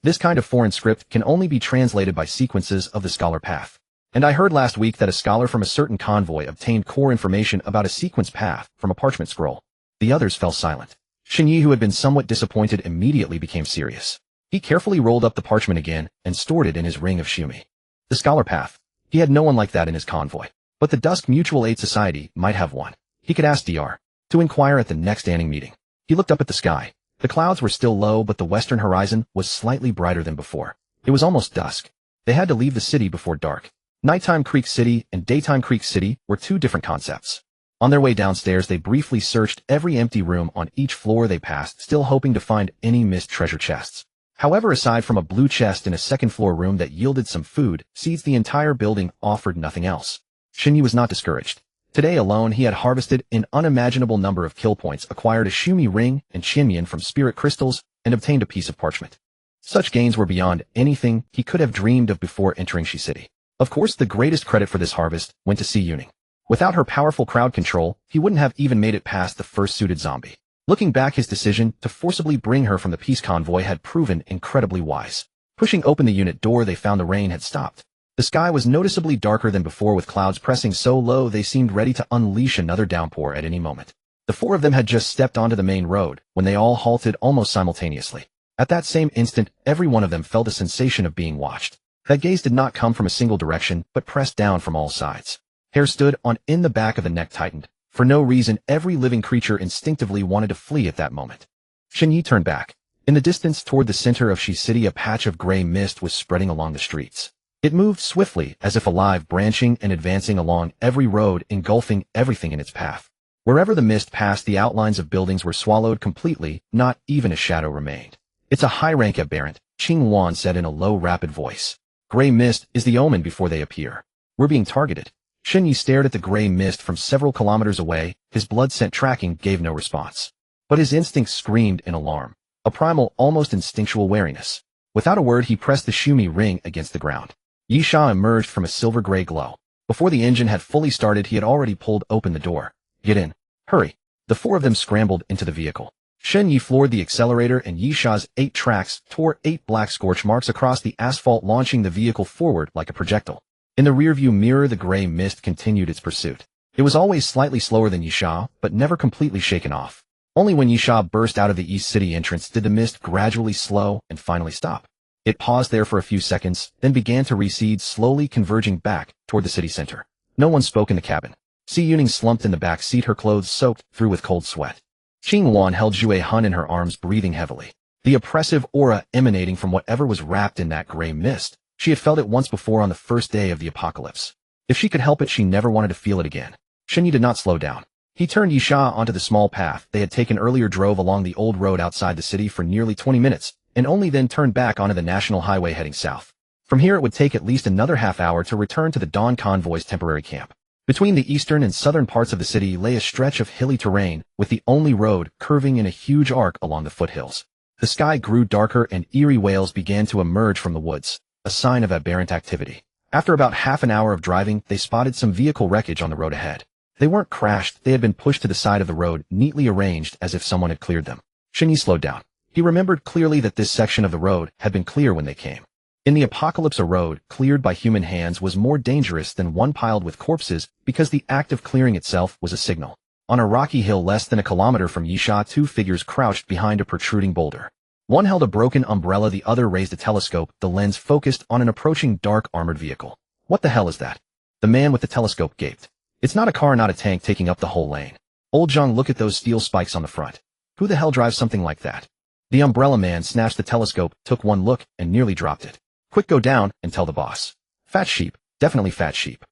This kind of foreign script can only be translated by sequences of the scholar path. And I heard last week that a scholar from a certain convoy obtained core information about a sequence path from a parchment scroll. The others fell silent. Shinyi, who had been somewhat disappointed, immediately became serious. He carefully rolled up the parchment again and stored it in his ring of shumi. The scholar path. He had no one like that in his convoy. But the Dusk Mutual Aid Society might have one. He could ask Dr. to inquire at the next standing meeting. He looked up at the sky. The clouds were still low, but the western horizon was slightly brighter than before. It was almost dusk. They had to leave the city before dark. Nighttime Creek City and Daytime Creek City were two different concepts. On their way downstairs, they briefly searched every empty room on each floor they passed, still hoping to find any missed treasure chests. However, aside from a blue chest in a second-floor room that yielded some food, seeds, the entire building offered nothing else. Shinyi was not discouraged. Today alone, he had harvested an unimaginable number of kill points, acquired a shumi ring and chinmian from spirit crystals, and obtained a piece of parchment. Such gains were beyond anything he could have dreamed of before entering Shi City. Of course, the greatest credit for this harvest went to Si Yuning. Without her powerful crowd control, he wouldn't have even made it past the first suited zombie. Looking back, his decision to forcibly bring her from the peace convoy had proven incredibly wise. Pushing open the unit door, they found the rain had stopped. The sky was noticeably darker than before, with clouds pressing so low they seemed ready to unleash another downpour at any moment. The four of them had just stepped onto the main road when they all halted almost simultaneously. At that same instant, every one of them felt a sensation of being watched. That gaze did not come from a single direction, but pressed down from all sides. Hair stood on in the back of the neck tightened. For no reason, every living creature instinctively wanted to flee at that moment. Shinyi turned back. In the distance toward the center of Shi City, a patch of gray mist was spreading along the streets. It moved swiftly, as if alive, branching and advancing along every road, engulfing everything in its path. Wherever the mist passed, the outlines of buildings were swallowed completely, not even a shadow remained. It's a high-rank aberrant, Qingwan said in a low, rapid voice. Gray mist is the omen before they appear. We're being targeted. Shinyi stared at the gray mist from several kilometers away. His blood-scent tracking gave no response. But his instincts screamed in alarm. A primal, almost instinctual wariness. Without a word, he pressed the shumi ring against the ground. Yisha emerged from a silver-gray glow. Before the engine had fully started, he had already pulled open the door. Get in. Hurry. The four of them scrambled into the vehicle. Shinyi floored the accelerator, and Yisha's 8 tracks tore 8 black scorch marks across the asphalt, launching the vehicle forward like a projectile. In the rearview mirror, the gray mist continued its pursuit. It was always slightly slower than Yisha, but never completely shaken off. Only when Yisha burst out of the East City entrance did the mist gradually slow and finally stop. It paused there for a few seconds, then began to recede, slowly converging back toward the city center. No one spoke in the cabin. Si Yuning slumped in the back seat, her clothes soaked through with cold sweat. Qingwan held Zhui Han in her arms, breathing heavily. The oppressive aura emanating from whatever was wrapped in that gray mist. She had felt it once before on the first day of the apocalypse. If she could help it, she never wanted to feel it again. Shinyi did not slow down. He turned Yisha onto the small path they had taken earlier, drove along the old road outside the city for nearly 20 minutes, and only then turned back onto the national highway heading south. From here, it would take at least another half-hour to return to the Dawn Convoy's temporary camp. Between the eastern and southern parts of the city lay a stretch of hilly terrain, with the only road curving in a huge arc along the foothills. The sky grew darker and eerie wails began to emerge from the woods, a sign of aberrant activity. After about half an hour of driving, they spotted some vehicle wreckage on the road ahead. They weren't crashed, they had been pushed to the side of the road, neatly arranged as if someone had cleared them. Shinyi slowed down. He remembered clearly that this section of the road had been clear when they came. In the apocalypse, a road cleared by human hands was more dangerous than one piled with corpses because the act of clearing itself was a signal. On a rocky hill less than a kilometer from Yisha, 2 figures crouched behind a protruding boulder. One held a broken umbrella, the other raised a telescope, the lens focused on an approaching dark armored vehicle. What the hell is that? The man with the telescope gaped. It's not a car, not a tank taking up the whole lane. Old Zhang, look at those steel spikes on the front. Who the hell drives something like that? The umbrella man snatched the telescope, took one look, and nearly dropped it. Quick, go down and tell the boss. Fat sheep, definitely fat sheep.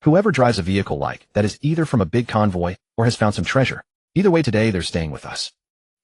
Whoever drives a vehicle like that is either from a big convoy or has found some treasure. Either way, today they're staying with us.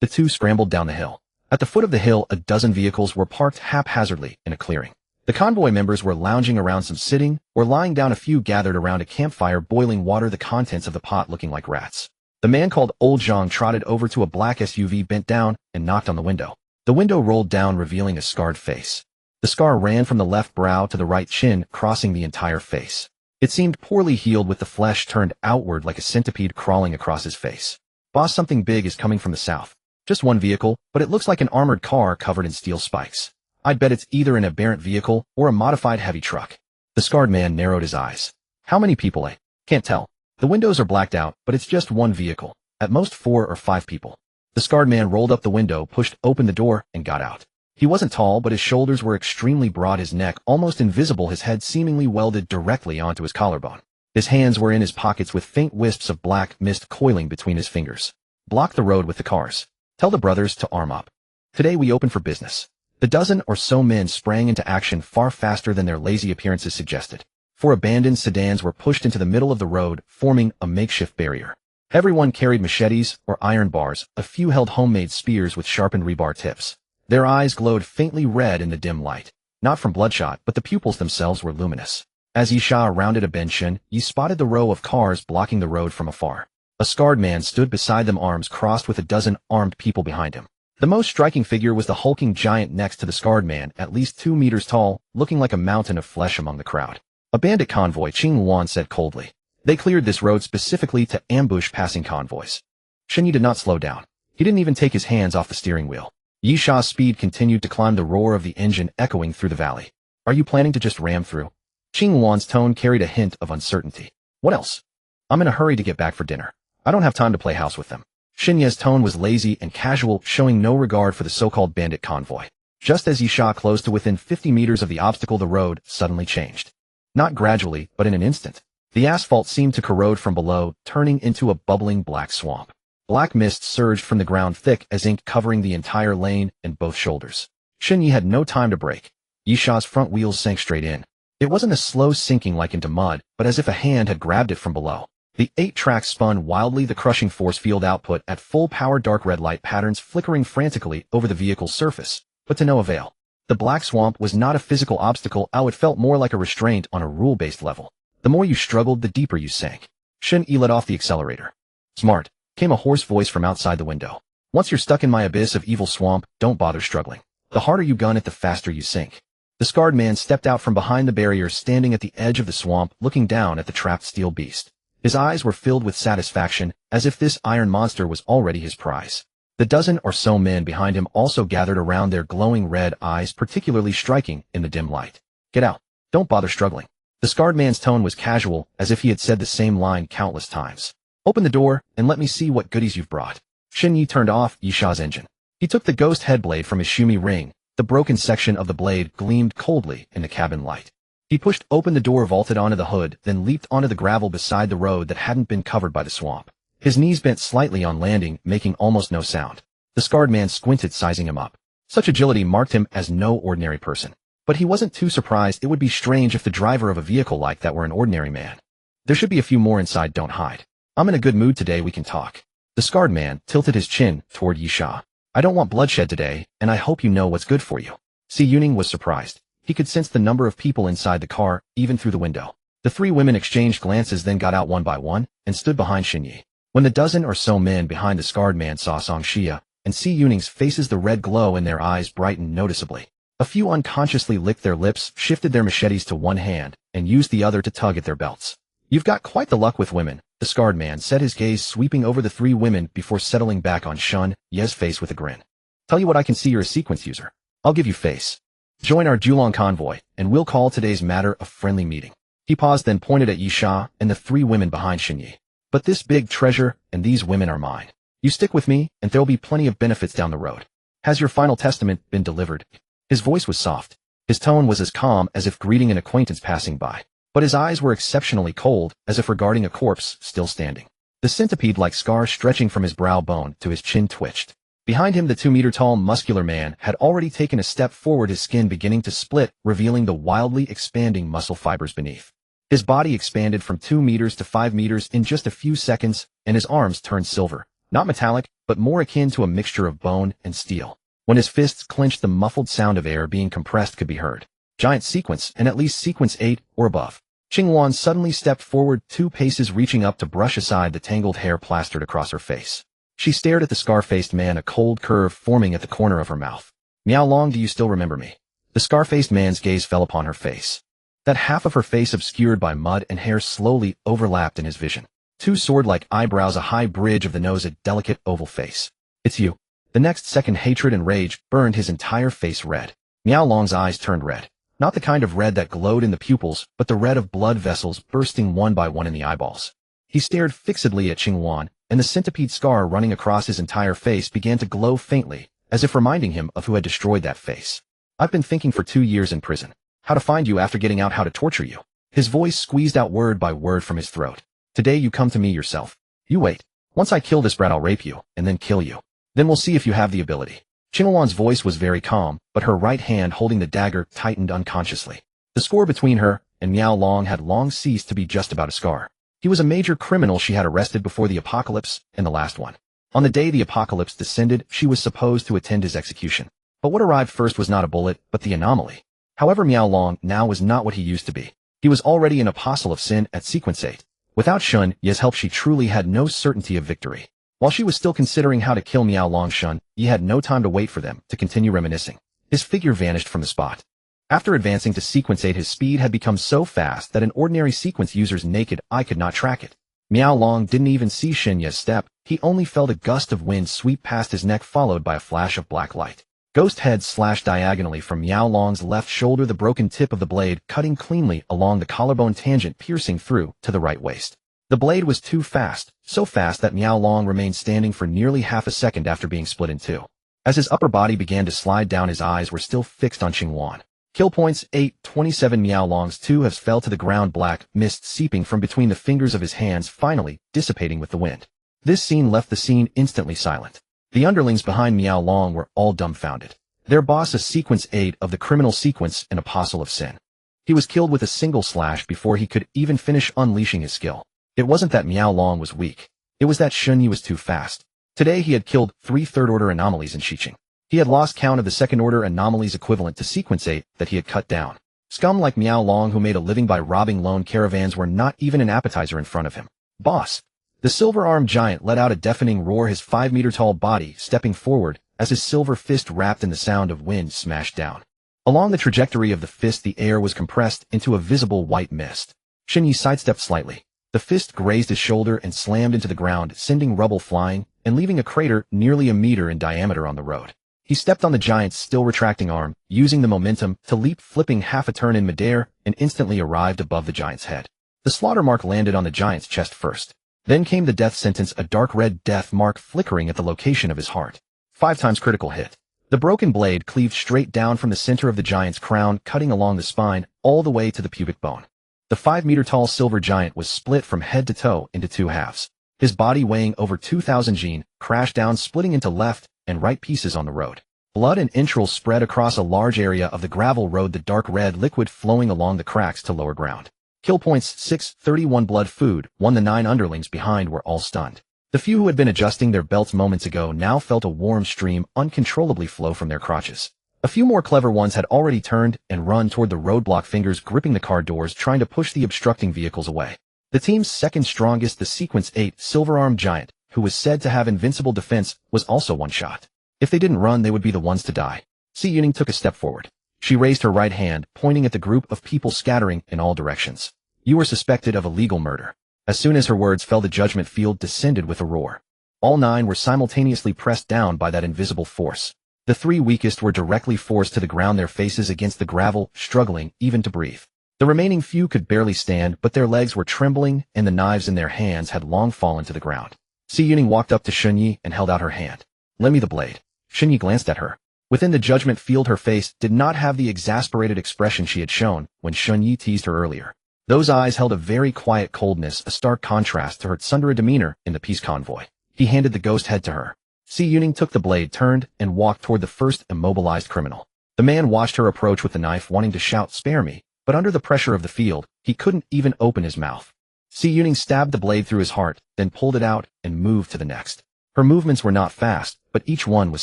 The two scrambled down the hill. At the foot of the hill, a dozen vehicles were parked haphazardly in a clearing. The convoy members were lounging around, some sitting or lying down, a few gathered around a campfire boiling water, the contents of the pot looking like rats. The man called Old Zhang trotted over to a black SUV, bent down, and knocked on the window. The window rolled down, revealing a scarred face. The scar ran from the left brow to the right chin, crossing the entire face. It seemed poorly healed, with the flesh turned outward like a centipede crawling across his face. Boss, something big is coming from the south. Just one vehicle, but it looks like an armored car covered in steel spikes. I'd bet it's either an aberrant vehicle or a modified heavy truck. The scarred man narrowed his eyes. How many people? I can't tell. The windows are blacked out, but it's just one vehicle. At most 4 or 5 people. The scarred man rolled up the window, pushed open the door, and got out. He wasn't tall, but his shoulders were extremely broad, his neck almost invisible, his head seemingly welded directly onto his collarbone. His hands were in his pockets with faint wisps of black mist coiling between his fingers. Block the road with the cars. Tell the brothers to arm up. Today we open for business. The dozen or so men sprang into action far faster than their lazy appearances suggested. 4 abandoned sedans were pushed into the middle of the road, forming a makeshift barrier. Everyone carried machetes or iron bars, a few held homemade spears with sharpened rebar tips. Their eyes glowed faintly red in the dim light. Not from bloodshot, but the pupils themselves were luminous. As Yisha rounded a bend, Yi spotted the row of cars blocking the road from afar. A scarred man stood beside them, arms crossed, with a dozen armed people behind him. The most striking figure was the hulking giant next to the scarred man, at least 2 meters tall, looking like a mountain of flesh among the crowd. A bandit convoy, Qing Wan said coldly. They cleared this road specifically to ambush passing convoys. Shen Yi did not slow down. He didn't even take his hands off the steering wheel. Yisha's speed continued to climb, the roar of the engine echoing through the valley. Are you planning to just ram through? Qing Wan's tone carried a hint of uncertainty. What else? I'm in a hurry to get back for dinner. I don't have time to play house with them. Shen Ye's tone was lazy and casual, showing no regard for the so-called bandit convoy. Just as Yisha closed to within 50 meters of the obstacle, the road suddenly changed. Not gradually, but in an instant. The asphalt seemed to corrode from below, turning into a bubbling black swamp. Black mist surged from the ground, thick as ink, covering the entire lane and both shoulders. Shen Yi had no time to brake. Yisha's front wheels sank straight in. It wasn't a slow sinking like into mud, but as if a hand had grabbed it from below. The 8 tracks spun wildly, the crushing force field output at full power, dark red light patterns flickering frantically over the vehicle's surface, but to no avail. The black swamp was not a physical obstacle, it felt more like a restraint on a rule-based level. The more you struggled, the deeper you sank. Shen Yi let off the accelerator. Smart, came a hoarse voice from outside the window. Once you're stuck in my abyss of evil swamp, don't bother struggling. The harder you gun it, the faster you sink. The scarred man stepped out from behind the barrier, standing at the edge of the swamp, looking down at the trapped steel beast. His eyes were filled with satisfaction, as if this iron monster was already his prize. The dozen or so men behind him also gathered around, their glowing red eyes particularly striking in the dim light. Get out. Don't bother struggling. The scarred man's tone was casual, as if he had said the same line countless times. Open the door, and let me see what goodies you've brought. Shen Yi turned off Yisha's engine. He took the ghost headblade from his Shumi ring. The broken section of the blade gleamed coldly in the cabin light. He pushed open the door, vaulted onto the hood, then leaped onto the gravel beside the road that hadn't been covered by the swamp. His knees bent slightly on landing, making almost no sound. The scarred man squinted, sizing him up. Such agility marked him as no ordinary person. But he wasn't too surprised. It would be strange if the driver of a vehicle like that were an ordinary man. There should be a few more inside, don't hide. I'm in a good mood today, we can talk. The scarred man tilted his chin toward Yisha. I don't want bloodshed today, and I hope you know what's good for you. Si Yuning was surprised. He could sense the number of people inside the car, even through the window. The 3 women exchanged glances, then got out one by one, and stood behind Shen Yi. When the dozen or so men behind the scarred man saw Song Xia and Si Yuning's faces, the red glow in their eyes brightened noticeably. A few unconsciously licked their lips, shifted their machetes to one hand, and used the other to tug at their belts. You've got quite the luck with women, the scarred man said, his gaze sweeping over the 3 women before settling back on Shun Ye's face with a grin. Tell you what, I can see you're a sequence user. I'll give you face. Join our Julong convoy, and we'll call today's matter a friendly meeting. He paused, then pointed at Yisha and the 3 women behind Shen Yi. But this big treasure and these women are mine. You stick with me, and there'll be plenty of benefits down the road. Has your final testament been delivered? His voice was soft. His tone was as calm as if greeting an acquaintance passing by. but his eyes were exceptionally cold, as if regarding a corpse still standing. The centipede-like scar stretching from his brow bone to his chin twitched. Behind him, the 2-meter-tall muscular man had already taken a step forward, his skin beginning to split, revealing the wildly expanding muscle fibers beneath. His body expanded from 2 meters to 5 meters in just a few seconds, and his arms turned silver, not metallic, but more akin to a mixture of bone and steel. When his fists clenched, the muffled sound of air being compressed could be heard. Giant sequence, and at least sequence 8 or above. Qingwan suddenly stepped forward 2 paces, reaching up to brush aside the tangled hair plastered across her face. She stared at the scar-faced man, a cold curve forming at the corner of her mouth. Miao Long, do you still remember me? The scar-faced man's gaze fell upon her face. That half of her face obscured by mud and hair slowly overlapped in his vision. 2 sword-like eyebrows, a high bridge of the nose, a delicate oval face. It's you. The next second, hatred and rage burned his entire face red. Miao Long's eyes turned red. Not the kind of red that glowed in the pupils, but the red of blood vessels bursting one by one in the eyeballs. He stared fixedly at Qingwan, and the centipede scar running across his entire face began to glow faintly, as if reminding him of who had destroyed that face. I've been thinking for 2 years in prison. How to find you after getting out, how to torture you. His voice squeezed out word by word from his throat. Today you come to me yourself. You wait. Once I kill this brat, I'll rape you, and then kill you. Then we'll see if you have the ability. Qingwan's voice was very calm, but her right hand holding the dagger tightened unconsciously. The score between her and Miao Long had long ceased to be just about a scar. He was a major criminal she had arrested before the apocalypse, and the last one. On the day the apocalypse descended, she was supposed to attend his execution. But what arrived first was not a bullet, but the anomaly. However, Miao Long now was not what he used to be. He was already an apostle of sin at sequence 8. Without Shun Ye's help, she truly had no certainty of victory. While she was still considering how to kill Miao Long, Shun Ye had no time to wait for them to continue reminiscing. His figure vanished from the spot. After advancing to sequence 8, his speed had become so fast that an ordinary sequence user's naked eye could not track it. Miao Long didn't even see Shen Ye's step, he only felt a gust of wind sweep past his neck, followed by a flash of black light. Ghost head slashed diagonally from Miao Long's left shoulder, the broken tip of the blade cutting cleanly along the collarbone tangent, piercing through to the right waist. The blade was too fast, so fast that Miao Long remained standing for nearly half a second after being split in two. As his upper body began to slide down, his eyes were still fixed on Qingwan. Kill points 8-27. Miao Long's 2 halves fell to the ground, black mist seeping from between the fingers of his hands, finally dissipating with the wind. This scene left the scene instantly silent. The underlings behind Miao Long were all dumbfounded. Their boss, a sequence 8 of the criminal sequence, an apostle of sin. He was killed with a single slash before he could even finish unleashing his skill. It wasn't that Miao Long was weak. It was that Shun Ye was too fast. Today he had killed 3 third-order anomalies in Xiqing. He had lost count of the second-order anomalies equivalent to sequence 8 that he had cut down. Scum like Miao Long, who made a living by robbing lone caravans, were not even an appetizer in front of him. Boss! The silver-armed giant let out a deafening roar, his 5-meter-tall body stepping forward as his silver fist wrapped in the sound of wind smashed down. Along the trajectory of the fist, the air was compressed into a visible white mist. Shen Ye sidestepped slightly. The fist grazed his shoulder and slammed into the ground, sending rubble flying and leaving a crater nearly a meter in diameter on the road. He stepped on the giant's still retracting arm, using the momentum to leap, flipping half a turn in midair, and instantly arrived above the giant's head. The slaughter mark landed on the giant's chest first. Then came the death sentence, a dark red death mark flickering at the location of his heart. 5 times critical hit. The broken blade cleaved straight down from the center of the giant's crown, cutting along the spine, all the way to the pubic bone. The 5-meter-tall silver giant was split from head to toe into 2 halves. His body, weighing over 2,000 jin, crashed down, splitting into left and right pieces on the road. Blood and entrails spread across a large area of the gravel road, the dark red liquid flowing along the cracks to lower ground. Kill points 6-31. Blood food 1. The 9 underlings behind were all stunned. The few who had been adjusting their belts moments ago now felt a warm stream uncontrollably flow from their crotches. A few more clever ones had already turned and run toward the roadblock, fingers gripping the car doors, trying to push the obstructing vehicles away. The team's second strongest, the sequence 8 silver-armed giant, who was said to have invincible defense, was also one shot. If they didn't run, they would be the ones to die. Si Yuning took a step forward. She raised her right hand, pointing at the group of people scattering in all directions. You are suspected of illegal murder. As soon as her words fell, the judgment field descended with a roar. All 9 were simultaneously pressed down by that invisible force. The 3 weakest were directly forced to the ground, their faces against the gravel, struggling even to breathe. The remaining few could barely stand, but their legs were trembling and the knives in their hands had long fallen to the ground. Si Yuning walked up to Shun Ye and held out her hand. Lend me the blade. Shun Ye glanced at her. Within the judgment field, her face did not have the exasperated expression she had shown when Shun Ye teased her earlier. Those eyes held a very quiet coldness, a stark contrast to her tsundere demeanor in the peace convoy. He handed the ghost head to her. Si Yuning took the blade, turned, and walked toward the first immobilized criminal. The man watched her approach with the knife, wanting to shout, "Spare me," but under the pressure of the field, he couldn't even open his mouth. Si Yuning stabbed the blade through his heart, then pulled it out and moved to the next. Her movements were not fast, but each one was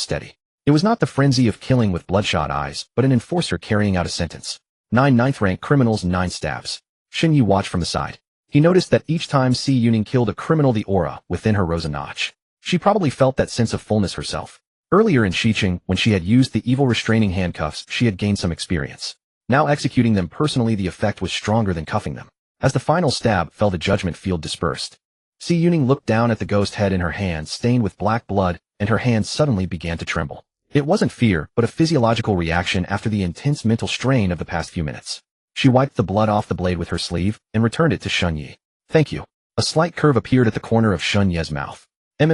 steady. It was not the frenzy of killing with bloodshot eyes, but an enforcer carrying out a sentence. 9 ninth-rank criminals, 9 stabs. Shen Yi watched from the side. He noticed that each time Si Yuning killed a criminal, the aura within her rose a notch. She probably felt that sense of fullness herself. Earlier in Xiqing, when she had used the evil restraining handcuffs, she had gained some experience. Now executing them personally, the effect was stronger than cuffing them. As the final stab fell, the judgment field dispersed. Si Yuning looked down at the ghost head in her hand, stained with black blood, and her hands suddenly began to tremble. It wasn't fear, but a physiological reaction after the intense mental strain of the past few minutes. She wiped the blood off the blade with her sleeve and returned it to Shen Yi. "Thank you." A slight curve appeared at the corner of Shen Yi's mouth.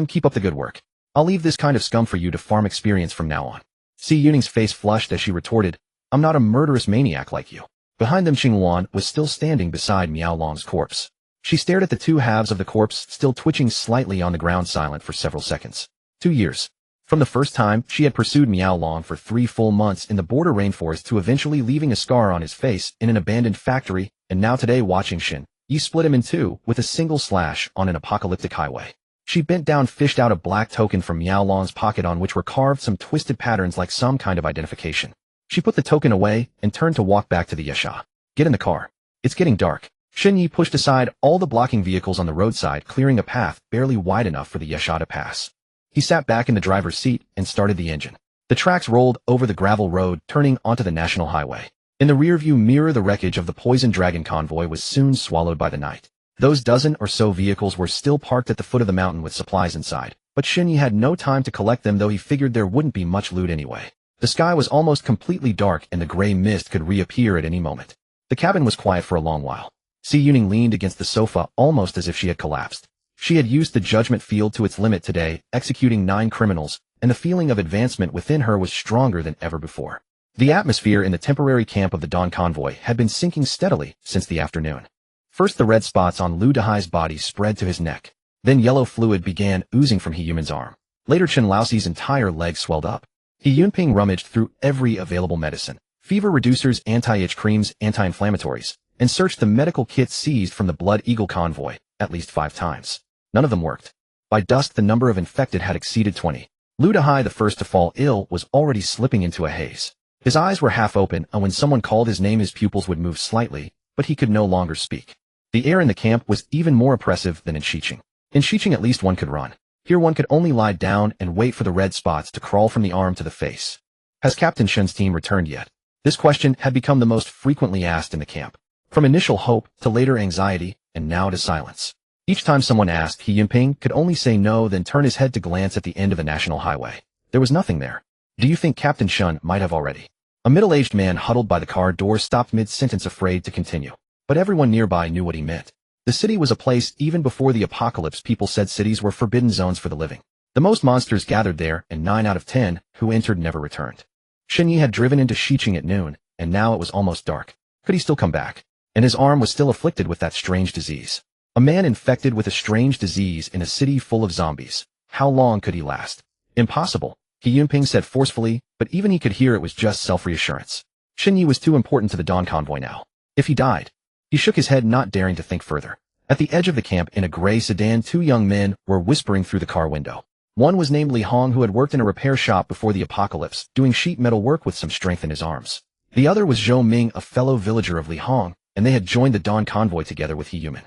Keep up the good work. I'll leave this kind of scum for you to farm experience from now on." Si Yuning's face flushed as she retorted, "I'm not a murderous maniac like you." Behind them, Qingluan was still standing beside Miao Long's corpse. She stared at the two halves of the corpse, still twitching slightly on the ground, silent for several seconds. 2 years. From the first time, she had pursued Miao Long for 3 full months in the border rainforest to eventually leaving a scar on his face in an abandoned factory, and now today watching Shen Yi split him in two with a single slash on an apocalyptic highway. She bent down, fished out a black token from Miao Long's pocket on which were carved some twisted patterns like some kind of identification. She put the token away and turned to walk back to the yesha. "Get in the car. It's getting dark." Shen Yi pushed aside all the blocking vehicles on the roadside, clearing a path barely wide enough for the yesha to pass. He sat back in the driver's seat and started the engine. The tracks rolled over the gravel road, turning onto the national highway. In the rearview mirror, the wreckage of the Poison Dragon convoy was soon swallowed by the night. Those dozen or so vehicles were still parked at the foot of the mountain with supplies inside, but Shen Yi had no time to collect them, though he figured there wouldn't be much loot anyway. The sky was almost completely dark and the gray mist could reappear at any moment. The cabin was quiet for a long while. Si Yuning leaned against the sofa almost as if she had collapsed. She had used the judgment field to its limit today, executing 9 criminals, and the feeling of advancement within her was stronger than ever before. The atmosphere in the temporary camp of the Dawn convoy had been sinking steadily since the afternoon. First, the red spots on Lu Dehai's body spread to his neck. Then yellow fluid began oozing from He Yumin's arm. Later, Chen Laoxi's entire leg swelled up. He Yunping rummaged through every available medicine, fever reducers, anti-itch creams, anti-inflammatories, and searched the medical kits seized from the Blood Eagle convoy at least 5 times. None of them worked. By dusk, the number of infected had exceeded 20. Lu Dehai, the first to fall ill, was already slipping into a haze. His eyes were half open, and when someone called his name his pupils would move slightly, but he could no longer speak. The air in the camp was even more oppressive than in Xiqing. In Xiqing, at least one could run. Here one could only lie down and wait for the red spots to crawl from the arm to the face. Has Captain Shen's team returned yet? This question had become the most frequently asked in the camp. From initial hope to later anxiety, and now to silence. Each time someone asked, He Yunping could only say no, then turn his head to glance at the end of the national highway. There was nothing there. "Do you think Captain Shen might have already?" A middle-aged man huddled by the car door stopped mid-sentence, afraid to continue. But everyone nearby knew what he meant. The city was a place even before the apocalypse. People said cities were forbidden zones for the living. The most monsters gathered there, and 9 out of 10 who entered never returned. Shen Yi had driven into Xiqing at noon, and now it was almost dark. Could he still come back? And his arm was still afflicted with that strange disease. A man infected with a strange disease in a city full of zombies. How long could he last? Impossible, He Yunping said forcefully, but even he could hear it was just self-reassurance. Shen Yi was too important to the Dawn convoy now. If he died. He shook his head, not daring to think further. At the edge of the camp in a gray sedan, 2 young men were whispering through the car window. One was named Li Hong, who had worked in a repair shop before the apocalypse, doing sheet metal work with some strength in his arms. The other was Zhou Ming, a fellow villager of Li Hong, and they had joined the Dawn convoy together with He Yumin.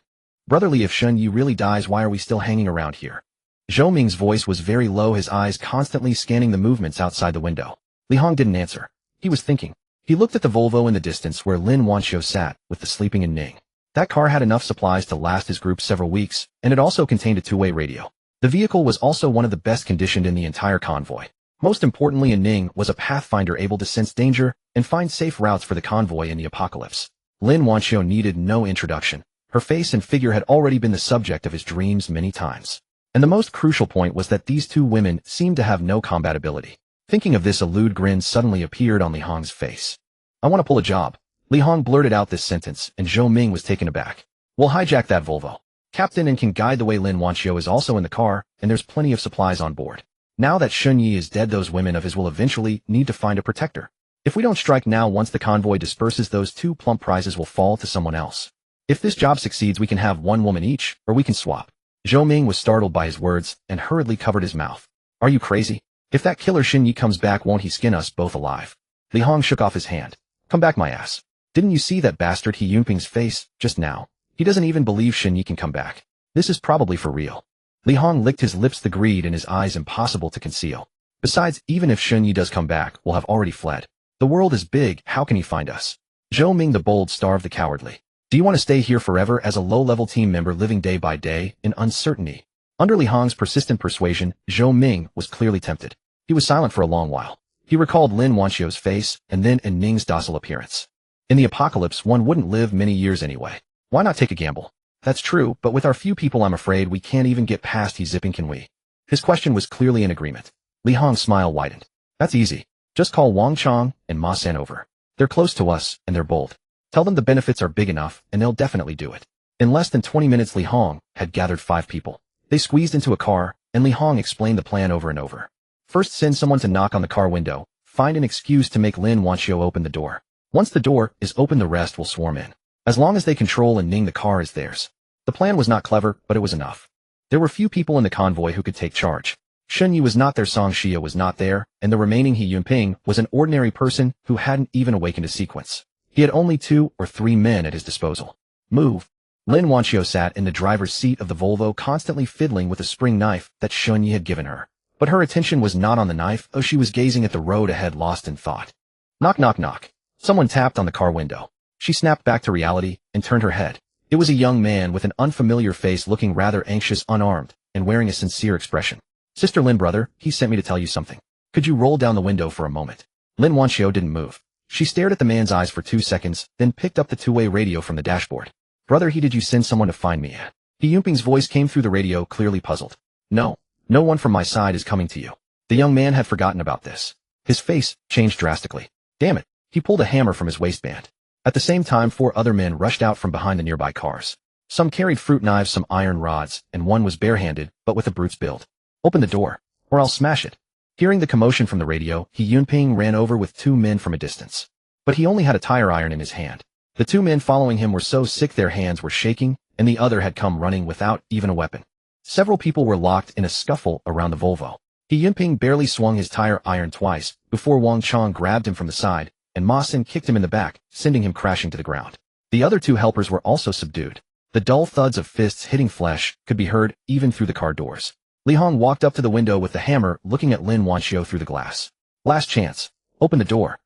"Brotherly, if Shen Yi really dies, why are we still hanging around here?" Zhou Ming's voice was very low, his eyes constantly scanning the movements outside the window. Li Hong didn't answer. He was thinking. He looked at the Volvo in the distance where Lin Wanxiu sat, with the sleeping in Ning. That car had enough supplies to last his group several weeks, and it also contained a 2-way radio. The vehicle was also one of the best conditioned in the entire convoy. Most importantly, in Ning was a pathfinder able to sense danger and find safe routes for the convoy in the apocalypse. Lin Wanxiu needed no introduction. Her face and figure had already been the subject of his dreams many times. And the most crucial point was that these 2 women seemed to have no compatibility. Thinking of this, a lewd grin suddenly appeared on Li Hong's face. "I want to pull a job." Li Hong blurted out this sentence, and Zhou Ming was taken aback. We'll hijack that Volvo. Captain and can guide the way. Lin Wanxiu is also in the car, and there's plenty of supplies on board. Now that Shun Yi is dead, those women of his will eventually need to find a protector. If we don't strike now, once the convoy disperses, those 2 plump prizes will fall to someone else. If this job succeeds, we can have 1 woman each, or we can swap. Zhou Ming was startled by his words and hurriedly covered his mouth. Are you crazy? If that killer Shun Yi comes back, won't he skin us both alive? Li Hong shook off his hand. Come back, my ass. Didn't you see that bastard He Yunping's face just now? He doesn't even believe Shun Yi can come back. This is probably for real. Li Hong licked his lips, the greed in his eyes impossible to conceal. Besides, even if Shun Yi does come back, we'll have already fled. The world is big, how can he find us? Zhou Ming the bold starved the cowardly. Do you want to stay here forever as a low-level team member living day by day in uncertainty? Under Li Hong's persistent persuasion, Zhou Ming was clearly tempted. He was silent for a long while. He recalled Lin Wanxiu's face and then Ning's docile appearance. In the apocalypse, one wouldn't live many years anyway. Why not take a gamble? That's true, but with our few people, I'm afraid we can't even get past He Zipping, can we? His question was clearly in agreement. Li Hong's smile widened. That's easy. Just call Wang Chong and Ma San over. They're close to us, and they're bold. Tell them the benefits are big enough, and they'll definitely do it. In less than 20 minutes, Li Hong had gathered 5 people. They squeezed into a car, and Li Hong explained the plan over and over. First, send someone to knock on the car window. Find an excuse to make Lin Wanxiu open the door. Once the door is open, the rest will swarm in. As long as they control and Ning, the car is theirs. The plan was not clever, but it was enough. There were few people in the convoy who could take charge. Shun Yi was not there, Song Xia was not there, and the remaining He Yunping was an ordinary person who hadn't even awakened a sequence. He had only 2 or 3 men at his disposal. Move. Lin Wanxiu sat in the driver's seat of the Volvo, constantly fiddling with a spring knife that Shun Yi had given her. But her attention was not on the knife, she was gazing at the road ahead, lost in thought. Knock, knock, knock. Someone tapped on the car window. She snapped back to reality and turned her head. It was a young man with an unfamiliar face, looking rather anxious, unarmed, and wearing a sincere expression. Sister Lin, brother, he sent me to tell you something. Could you roll down the window for a moment? Lin Wanxiu didn't move. She stared at the man's eyes for 2 seconds, then picked up the 2-way radio from the dashboard. Brother, did you send someone to find me? He Yunping's voice came through the radio, clearly puzzled. No one from my side is coming to you. The young man had forgotten about this. His face changed drastically. Damn it. He pulled a hammer from his waistband. At the same time, 4 other men rushed out from behind the nearby cars. Some carried fruit knives, some iron rods, and one was barehanded, but with a brute's build. Open the door, or I'll smash it. Hearing the commotion from the radio, He Yunping ran over with 2 men from a distance. But he only had a tire iron in his hand. The 2 men following him were so sick their hands were shaking, and the other had come running without even a weapon. Several people were locked in a scuffle around the Volvo. He Yunping barely swung his tire iron twice before Wang Chong grabbed him from the side, and Ma Sin kicked him in the back, sending him crashing to the ground. The other 2 helpers were also subdued. The dull thuds of fists hitting flesh could be heard even through the car doors. Li Hong walked up to the window with the hammer, looking at Lin Wanxiu through the glass. Last chance. Open the door.